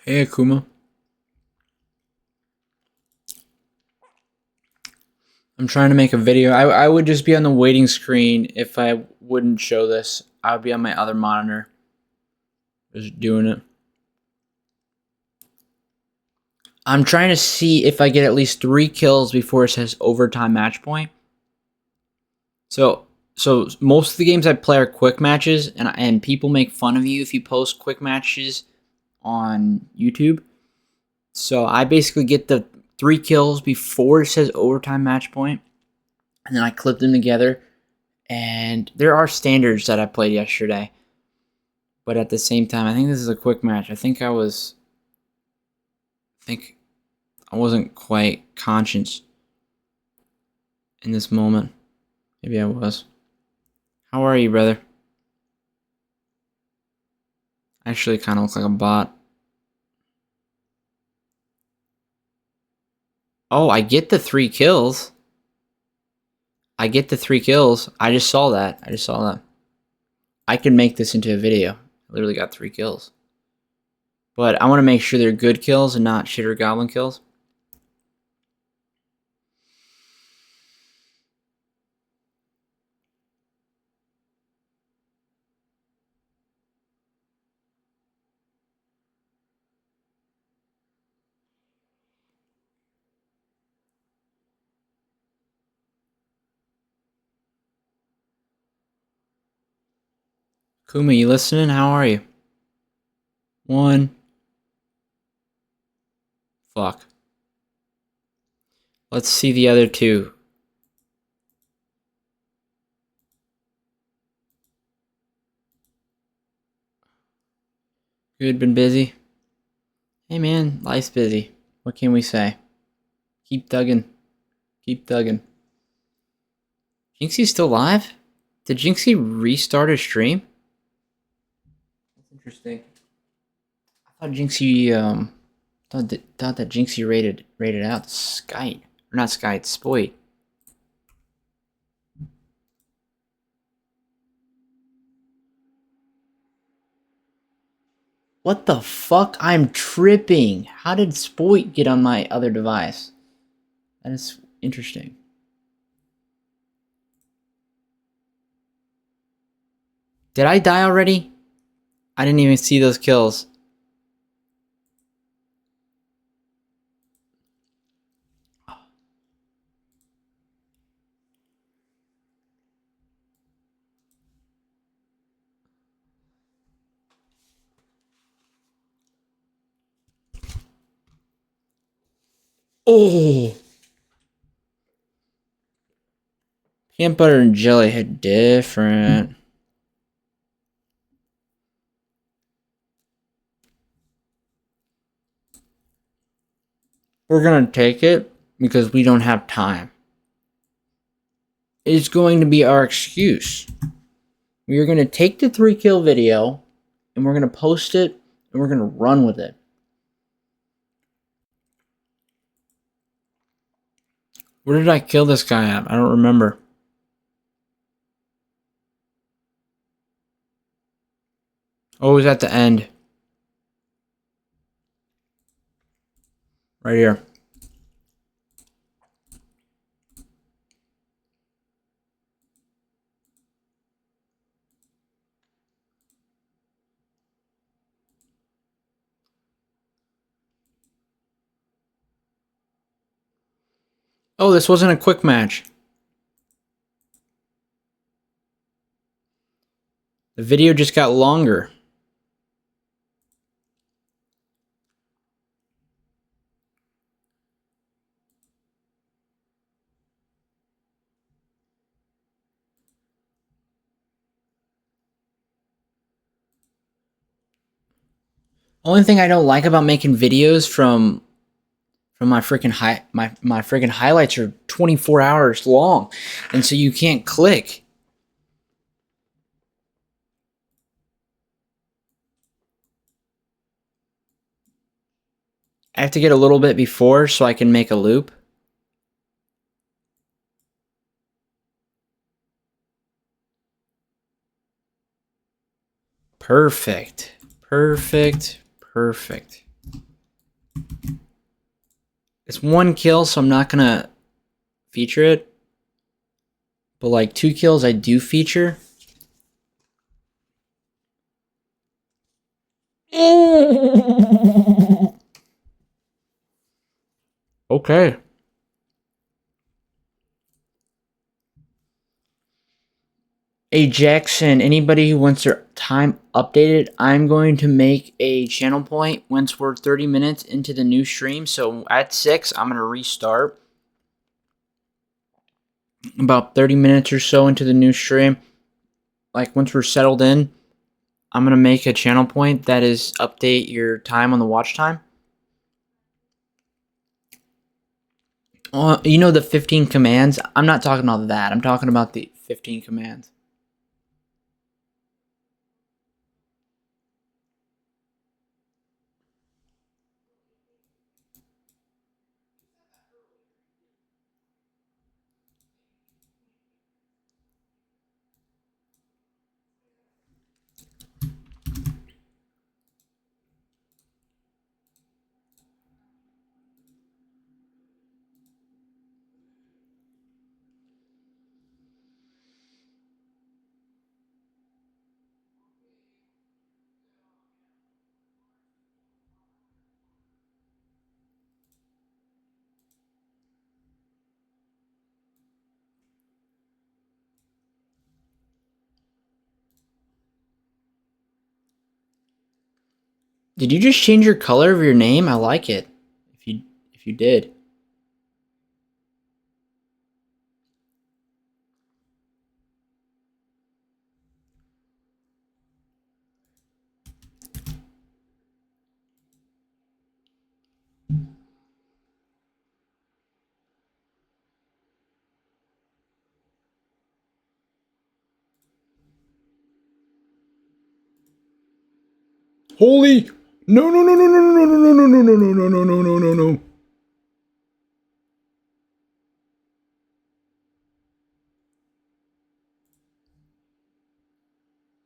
Speaker 3: Hey, Akuma. I'm trying to make a video. I would just be on the waiting screen if I wouldn't show this. I would be on my other monitor. Just doing it. I'm trying to see if I get at least 3 kills before it says overtime match point. So most of the games I play are quick matches, and people make fun of you if you post quick matches on YouTube. So I basically get the 3 kills before it says overtime match point, and then I clip them together. And there are standards that I played yesterday, but at the same time, I think this is a quick match. I think I wasn't quite conscious in this moment. Maybe I was. How are you, brother? I actually kind of look like a bot. Oh, I get the 3 kills. I just saw that. I can make this into a video. I literally got 3 kills. But I want to make sure they're good kills and not shitter goblin kills. Kuma, you listening? How are you? 1. Fuck. Let's see the other 2. Good, been busy? Hey man, life's busy. What can we say? Keep thugging. Keep thugging. Jinxie's still alive? Did Jinxie restart his stream? That's interesting. I thought Jinxie thought that Jinxie rated out Skype. Or not Skype, Spoit. What the fuck? I'm tripping. How did Spoit get on my other device? That is interesting. Did I die already? I didn't even see those kills. Oh! Peanut butter and jelly hit different. We're gonna take it because we don't have time. It's going to be our excuse. We are gonna take the 3-kill video and we're gonna post it and we're gonna run with it. Where did I kill this guy at? I don't remember. Oh, it was at the end. Right here. Oh, this wasn't a quick match. The video just got longer. Only thing I don't like about making videos from my freaking my freaking highlights are 24 hours long, and so you can't click. I have to get a little bit before so I can make a loop. Perfect. Perfect. Perfect. It's 1 kill, so I'm not gonna feature it. But like 2 kills I do feature. Okay. Hey Jackson, anybody who wants their time updated, I'm going to make a channel point once we're 30 minutes into the new stream. So at 6, I'm going to restart. About 30 minutes or so into the new stream. Like once we're settled in, I'm going to make a channel point that is update your time on the watch time. You know the 15 commands? I'm not talking about that. I'm talking about the 15 commands. Did you just change your color of your name? I like it. If you did.
Speaker 10: Holy! No, no, no, no, no, no, no, no, no, no, no, no, no, no, no, no, no.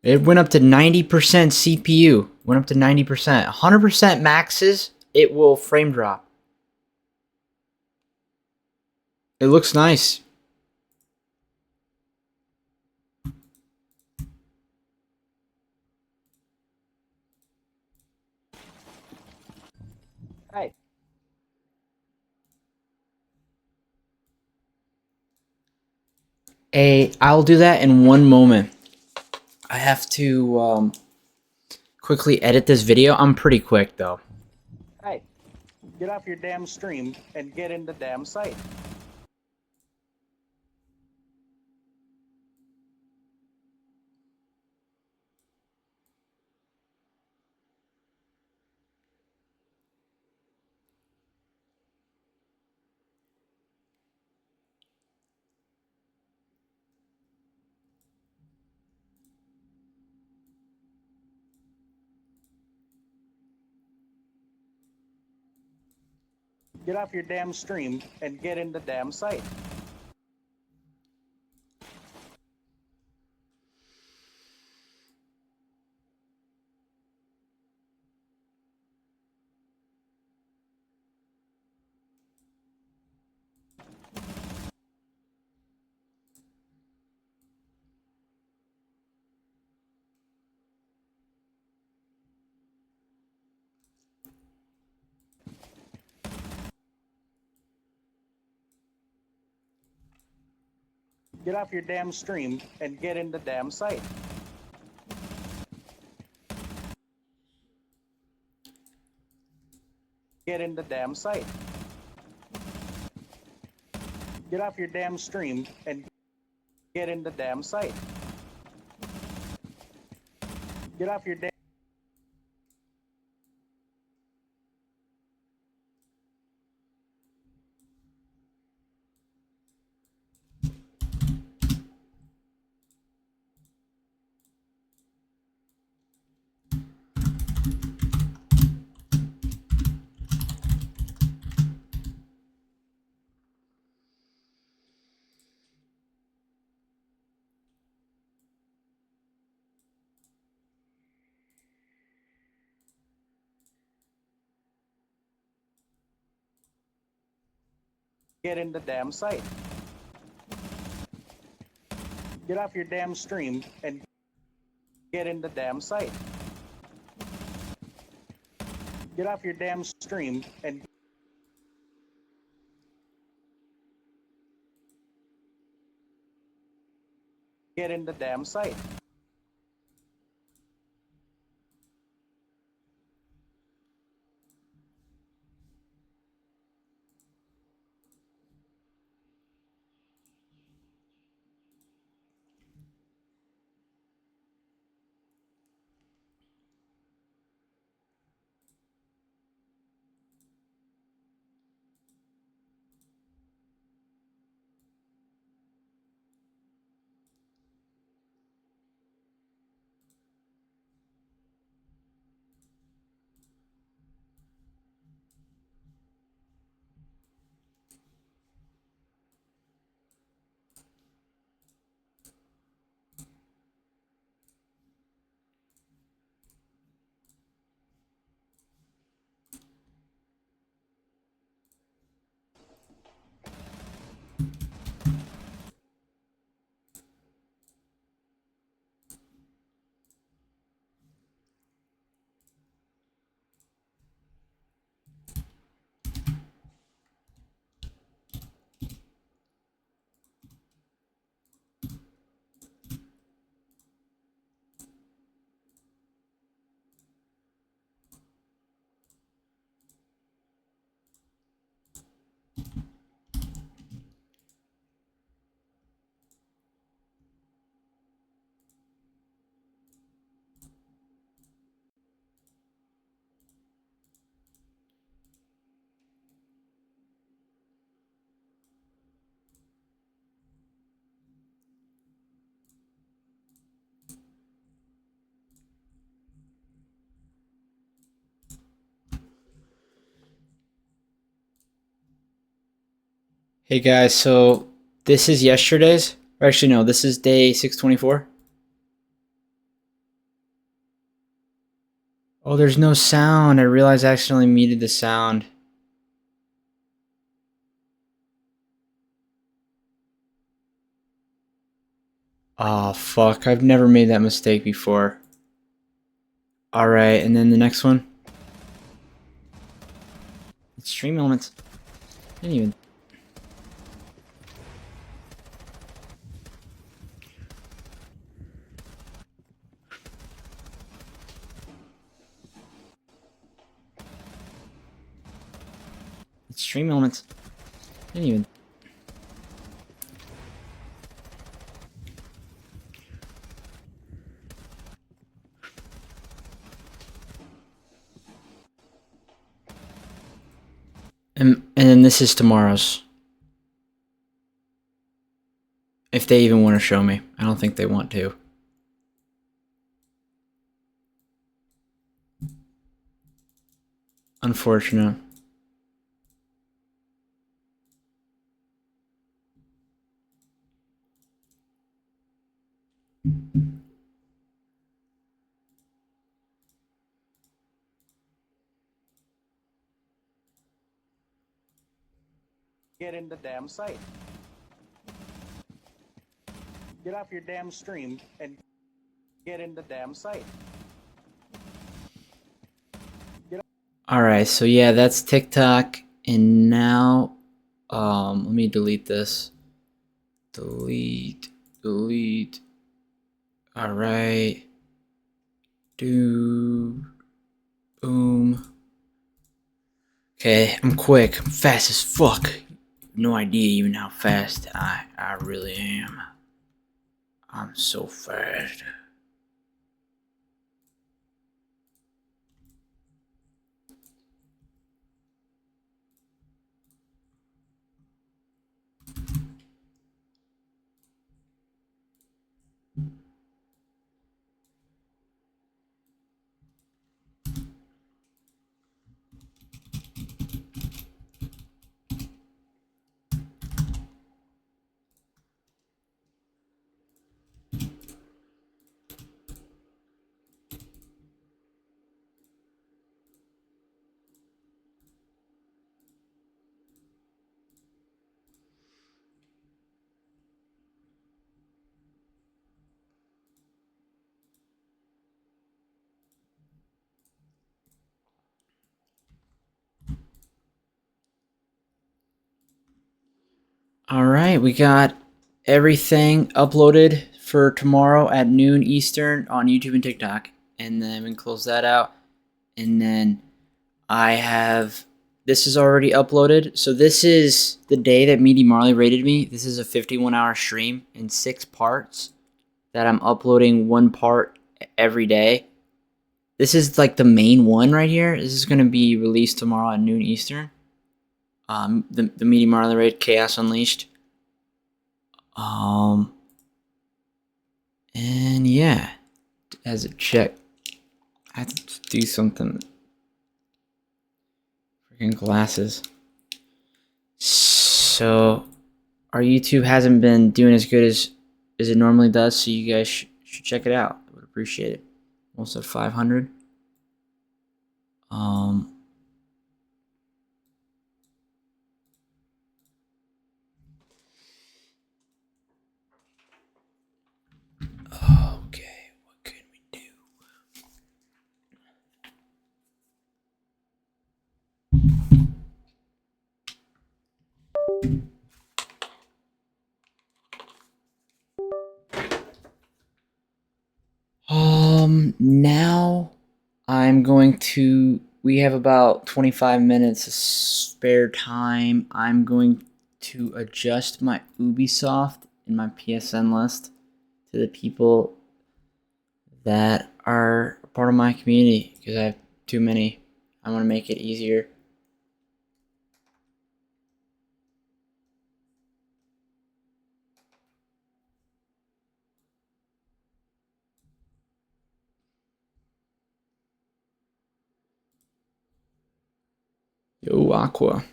Speaker 10: It went up to 90% CPU. Went up to 90%. 100% maxes, it will frame drop. It looks nice.
Speaker 4: Hey.
Speaker 3: I'll do that in one moment. I have to quickly edit this video. I'm pretty quick though.
Speaker 7: Hey, get off your damn stream and get in the damn site. Get off your damn stream and get in the damn site. Get off your damn stream and get in the damn site. Get in the damn site. Get off your damn stream and get in the damn site. Get off your damn. Get in the damn site. Get off your damn stream and get in the damn site. Get off your damn stream and get in the damn site.
Speaker 3: Hey guys, so this is yesterday's, or actually no, this is day 624. Oh, there's no sound. I realized I accidentally muted the sound. Oh fuck, I've never made that mistake before. Alright, and then the next one. It's stream elements. Didn't even. It's stream elements. Didn't even. And then this is tomorrow's. If they even want to show me. I don't think they want to. Unfortunate.
Speaker 18: Get in the damn site. Get off your damn stream and get in the damn site.
Speaker 3: Alright, so yeah, that's TikTok. And now, let me delete this. Delete. Alright. Boom. Okay, I'm quick. I'm fast as fuck. No idea even how fast I really am. I'm so fast. Alright, we got everything uploaded for tomorrow at noon Eastern on YouTube and TikTok. And then we can close that out. And then I have, this is already uploaded. So this is the day that Meaty Marley rated me. This is a 51-hour stream in 6 parts that I'm uploading 1 part every day. This is like the main one right here. This is going to be released tomorrow at noon Eastern. The Meaty Marley raid, Chaos Unleashed. And yeah, as a check, I have to do something. Freaking glasses. So, our YouTube hasn't been doing as good as it normally does, so you guys should check it out. I would appreciate it. Almost at 500. Okay, what can we do? Now I'm going to, we have about 25 minutes of spare time. I'm going to adjust my Ubisoft in my PSN list to the people that are part of my community because I have too many. I want to make it easier. Yo, Aqua.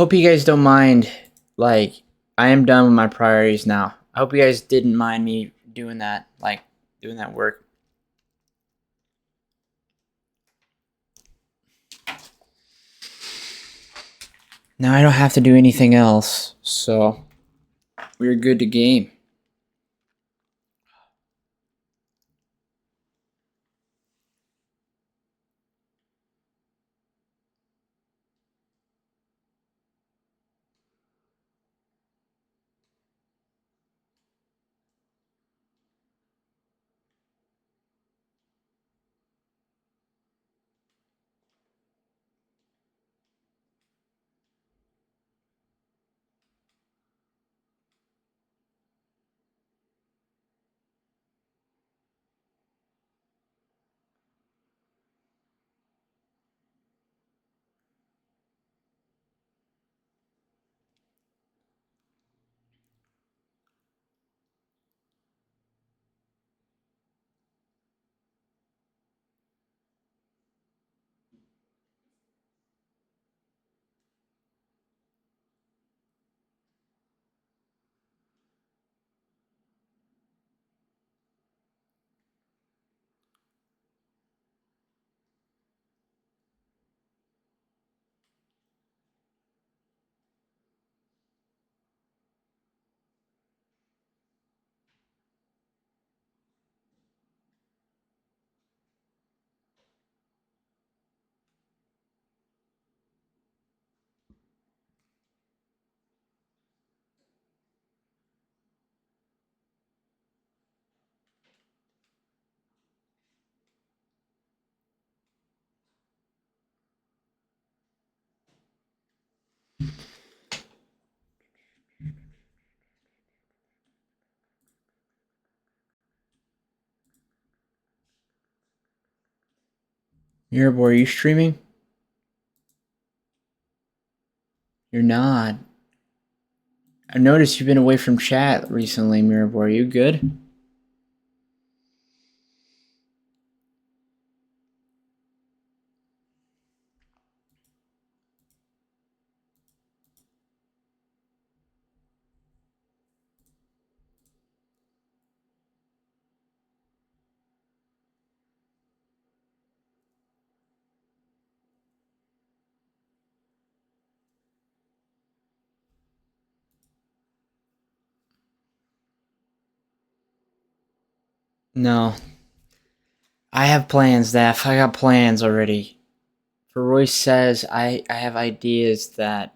Speaker 3: hope you guys don't mind. Like, I am done with my priorities now. I hope you guys didn't mind me doing that, like, doing that work. Now I don't have to do anything else, so we're good to game. Mirror, are you streaming? You're not. I noticed you've been away from chat recently, Mirror. Are you good? No. I have plans, Daph. I got plans already. For Royce says I have ideas that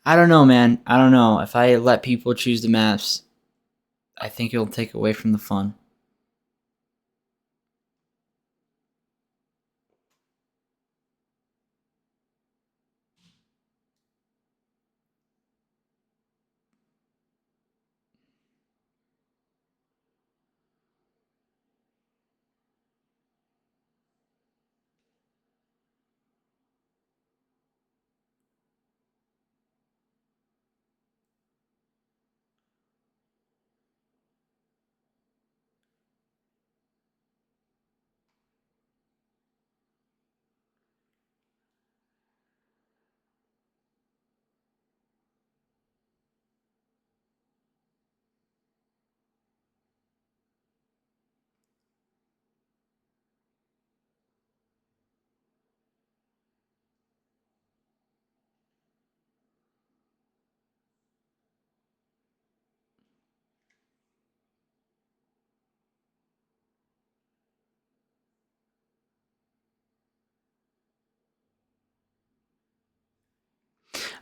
Speaker 3: I don't know, man. I don't know. If I let people choose the maps, I think it'll take away from the fun.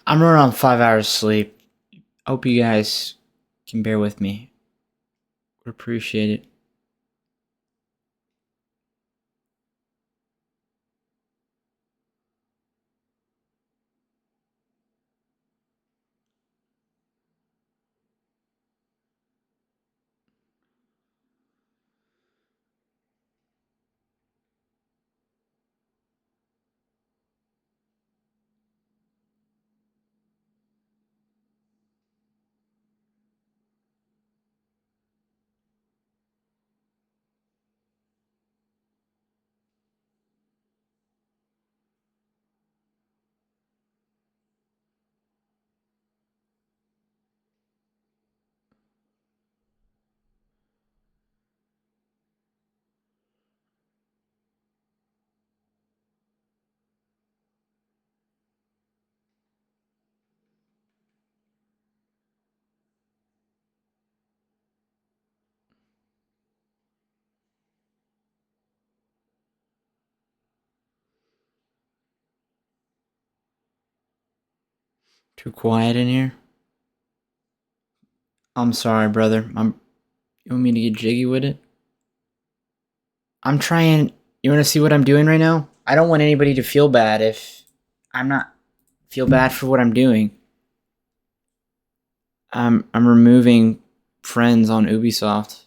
Speaker 3: I'm running on 5 hours sleep. Hope you guys can bear with me. Would appreciate it. Too quiet in here? I'm sorry, brother. You want me to get jiggy with it? I'm trying. You want to see what I'm doing right now? I don't want anybody to feel bad if I'm not feel bad for what I'm doing. I'm removing friends on Ubisoft.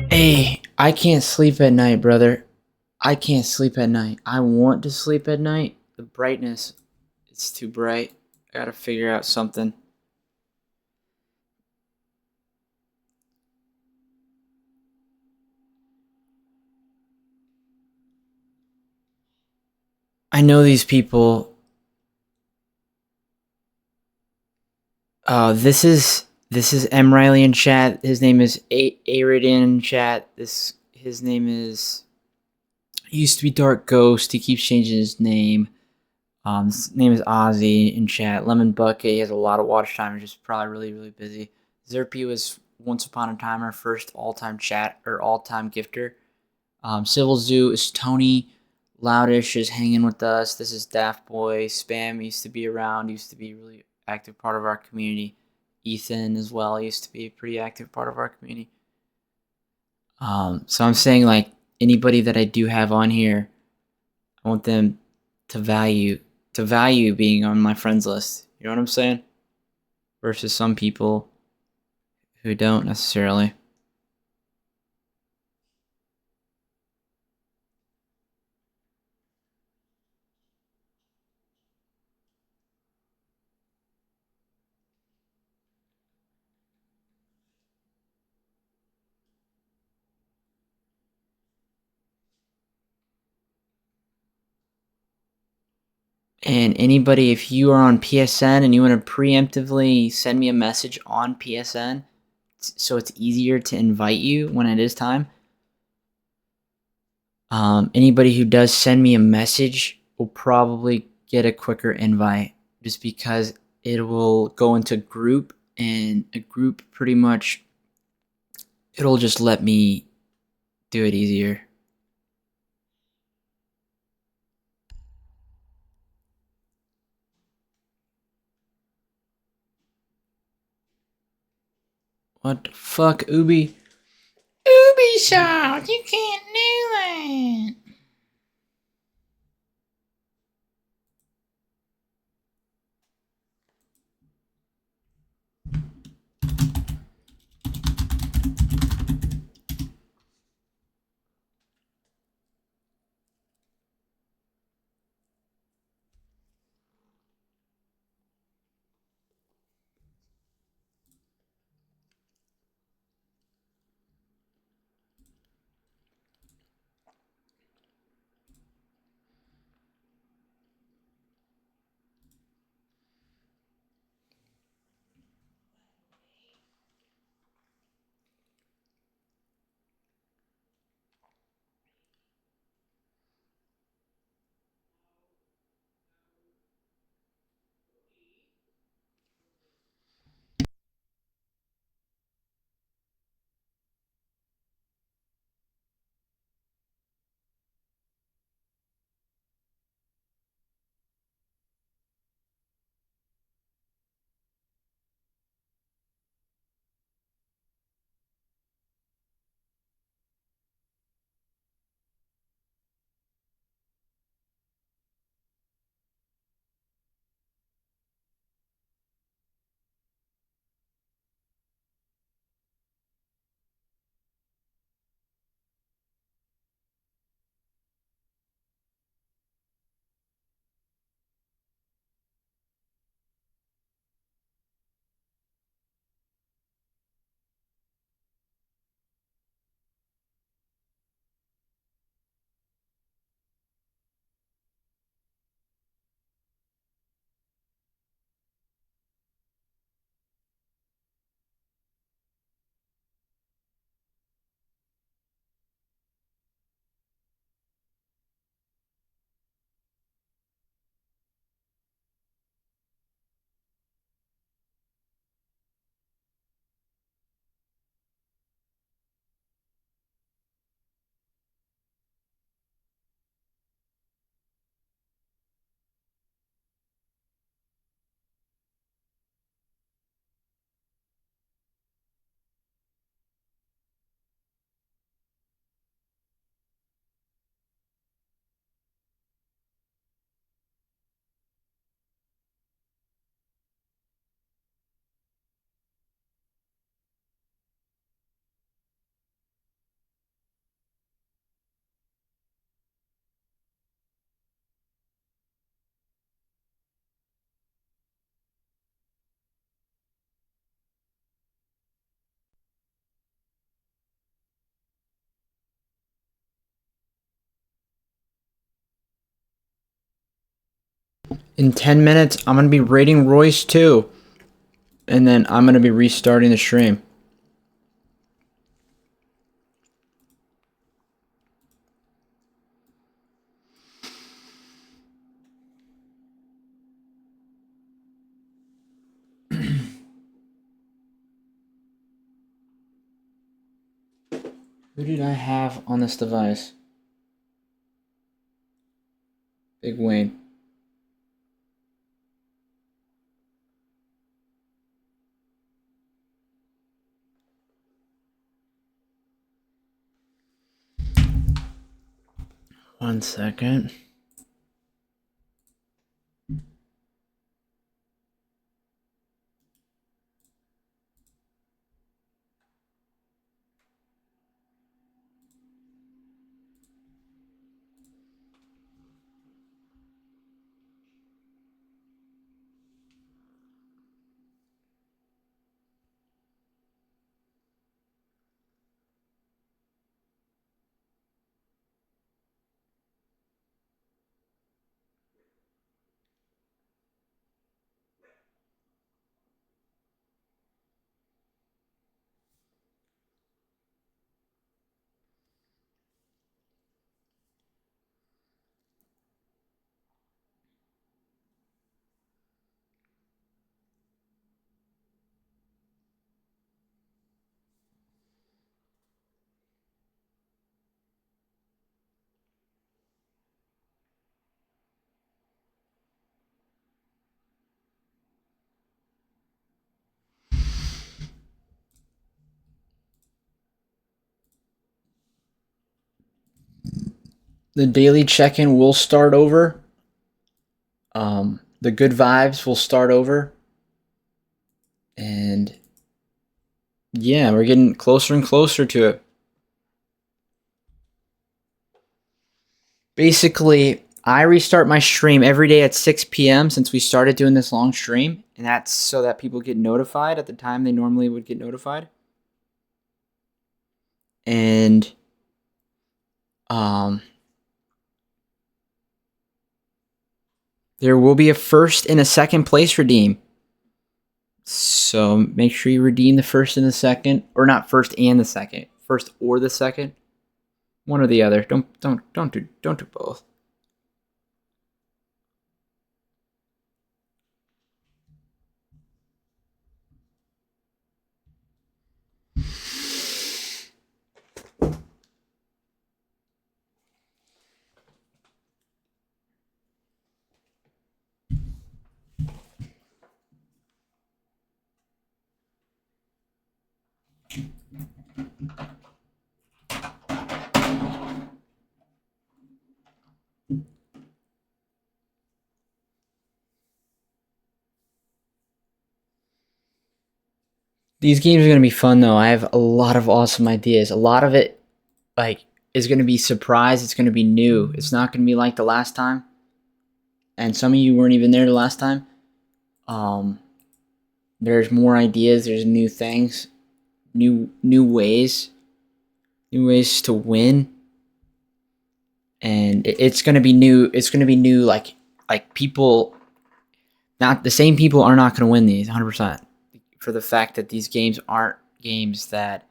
Speaker 3: Hey, I can't sleep at night, brother. I can't sleep at night. I want to sleep at night. The brightness, it's too bright. I gotta figure out something. I know these people. This is M Riley in chat. His name is Aridin in chat. His name is used to be Dark Ghost. He keeps changing his name. His name is Ozzy in chat. Lemon Bucket. He has a lot of watch time. He's just probably really busy. Zerpy was once upon a time our first all-time chat or all-time gifter. Civil Zoo is Tony. Loudish is hanging with us. This is Daft Boy. Spam used to be around. Used to be a really active part of our community. Ethan as well used to be a pretty active part of our community. So I'm saying like anybody that I do have on here, I want them to value being on my friends list. You know what I'm saying? Versus some people who don't necessarily. And anybody, if you are on PSN and you want to preemptively send me a message on PSN, so it's easier to invite you when it is time. Anybody who does send me a message will probably get a quicker invite just because it will go into group, and a group pretty much it'll just let me do it easier. What the fuck, Ubisoft? You can't do that. In 10 minutes, I'm going to be rating Royce 2. And then I'm going to be restarting the stream. Who did I have on this device? Big Wayne. One second. The daily check-in will start over. The good vibes will start over. And yeah, we're getting closer and closer to it. Basically, I restart my stream every day at 6 p.m. since we started doing this long stream. And that's so that people get notified at the time they normally would get notified. And there will be a first and a second place redeem. So make sure you redeem the first and the second, or not first and the second, first or the second, one or the other. Don't do both. These games are going to be fun, though. I have a lot of awesome ideas. A lot of it, is going to be surprise. It's going to be new. It's not going to be like the last time. And some of you weren't even there the last time. There's more ideas. There's new things, new ways to win. And it's going to be new. It's going to be new. Like people, not the same people are not going to win these 100%. For the fact that these games aren't games that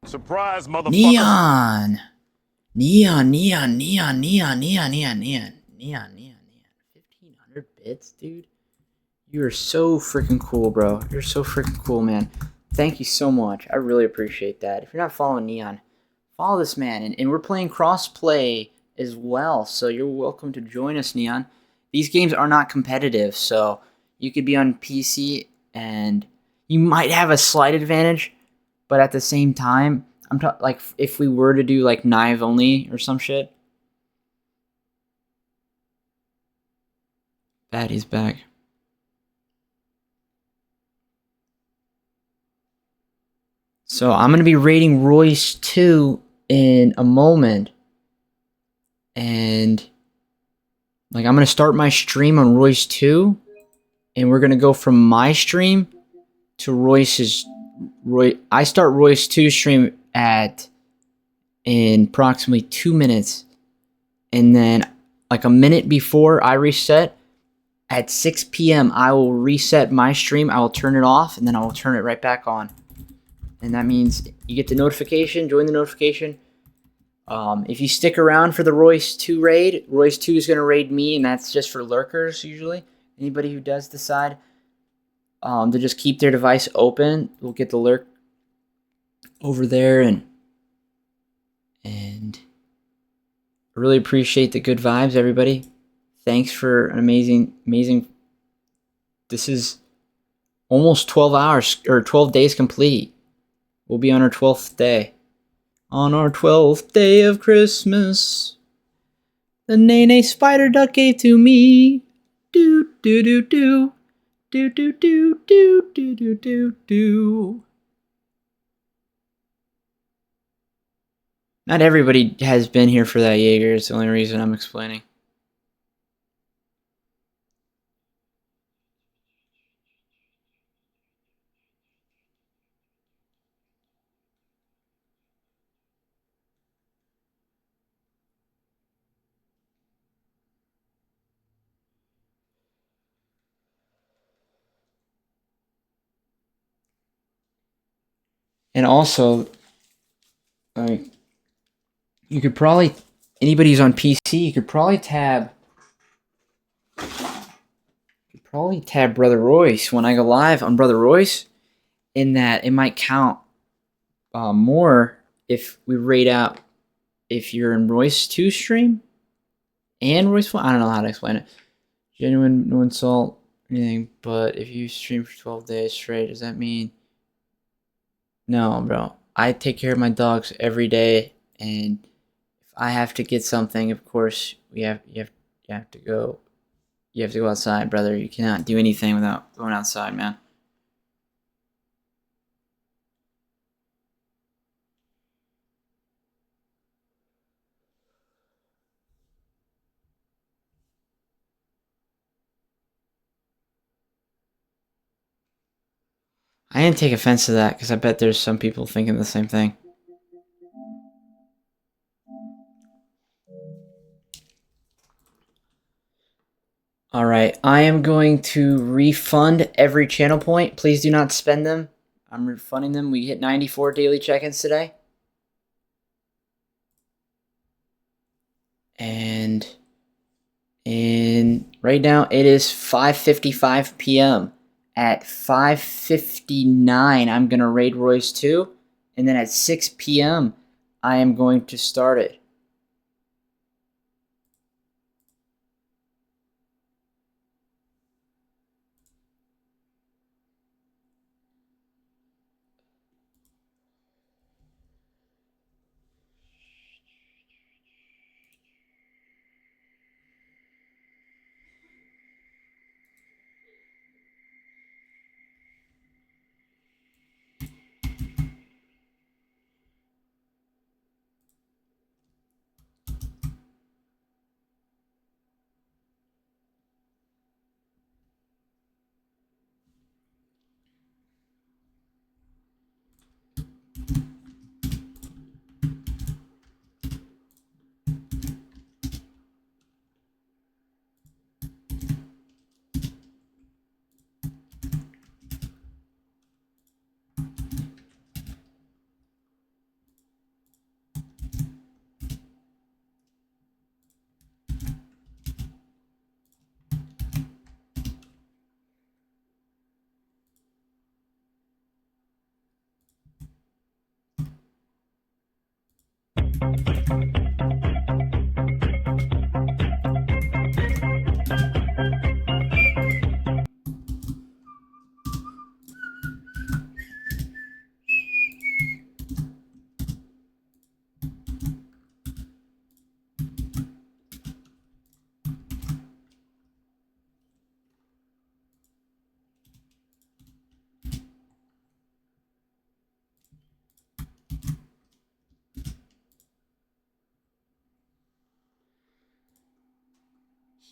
Speaker 17: Surprise, motherfucker.
Speaker 3: Neon. 1500 bits, dude. You are so freaking cool, bro. You're so freaking cool, man. Thank you so much. I really appreciate that. If you're not following Neon, follow this man. And we're playing cross-play as well, so you're welcome to join us, Neon. These games are not competitive, so you could be on PC and you might have a slight advantage, but at the same time, I'm talking like if we were to do like knife only or some shit. Batty's back. So I'm gonna be rating Royce 2 in a moment, and I'm gonna start my stream on Royce 2, and we're gonna go from my stream to Royce's. I start Royce 2 stream in approximately 2 minutes, and then a minute before I reset, at 6 p.m., I will reset my stream. I will turn it off, and then I will turn it right back on. And that means you get the notification, join the notification. If you stick around for the Royce 2 raid, Royce 2 is going to raid me, and that's just for lurkers usually. Anybody who does decide to just keep their device open will get the lurk over there. And I really appreciate the good vibes, everybody. Thanks for an amazing. This is almost 12 hours or 12 days complete. We'll be on our 12th day. On our 12th day of Christmas, the naenaes spider duck gave to me. Do do do do do do do do do do do do. Not everybody has been here for that Jaeger. It's the only reason I'm explaining. And also, like, you could probably, anybody who's on PC, you could probably tab Brother Royce when I go live on Brother Royce, in that it might count more if we rate out if you're in Royce 2 stream and Royce 1. I don't know how to explain it. Genuine, no insult, anything, but if you stream for 12 days straight, does that mean? No, bro. I take care of my dogs every day, and if I have to get something, of course, you have to go. You have to go outside, brother. You cannot do anything without going outside, man. I didn't take offense to that because I bet there's some people thinking the same thing. All right, I am going to refund every channel point. Please do not spend them. I'm refunding them. We hit 94 daily check-ins today. And right now it is 5:55 p.m. At 5:59, I'm going to raid Royce 2. And then at 6 p.m., I am going to start it.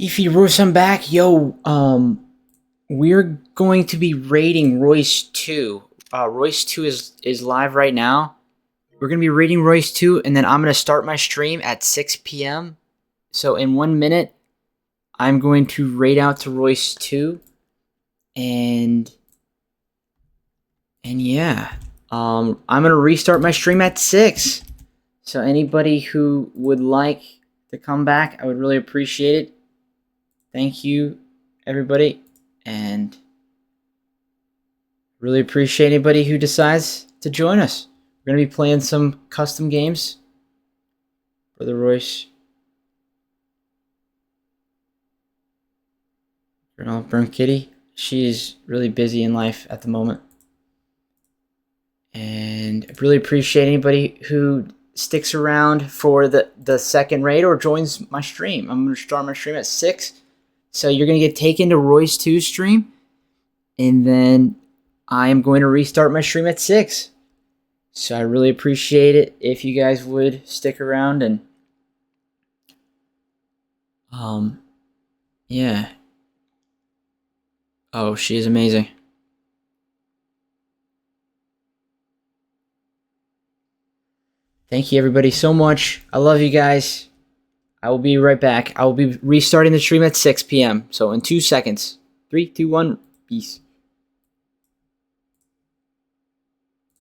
Speaker 3: If you Royce, I'm back. Yo, we're going to be raiding Royce 2. Royce 2 is live right now. We're going to be raiding Royce 2, and then I'm going to start my stream at 6 p.m. So in 1 minute, I'm going to raid out to Royce 2. And yeah. I'm going to restart my stream at 6. So anybody who would like to come back, I would really appreciate it. Thank you, everybody. And really appreciate anybody who decides to join us. We're going to be playing some custom games. Brother Royce. Girl, Burn Kitty. She is really busy in life at the moment. And I really appreciate anybody who sticks around for the second raid or joins my stream. I'm going to start my stream at 6. So you're going to get taken to Royce 2's stream. And then I am going to restart my stream at 6. So I really appreciate it if you guys would stick around and yeah. Oh, she is amazing. Thank you everybody so much. I love you guys. I will be right back. I will be restarting the stream at 6 p.m. So in 2 seconds. 3, 2, 1. Peace.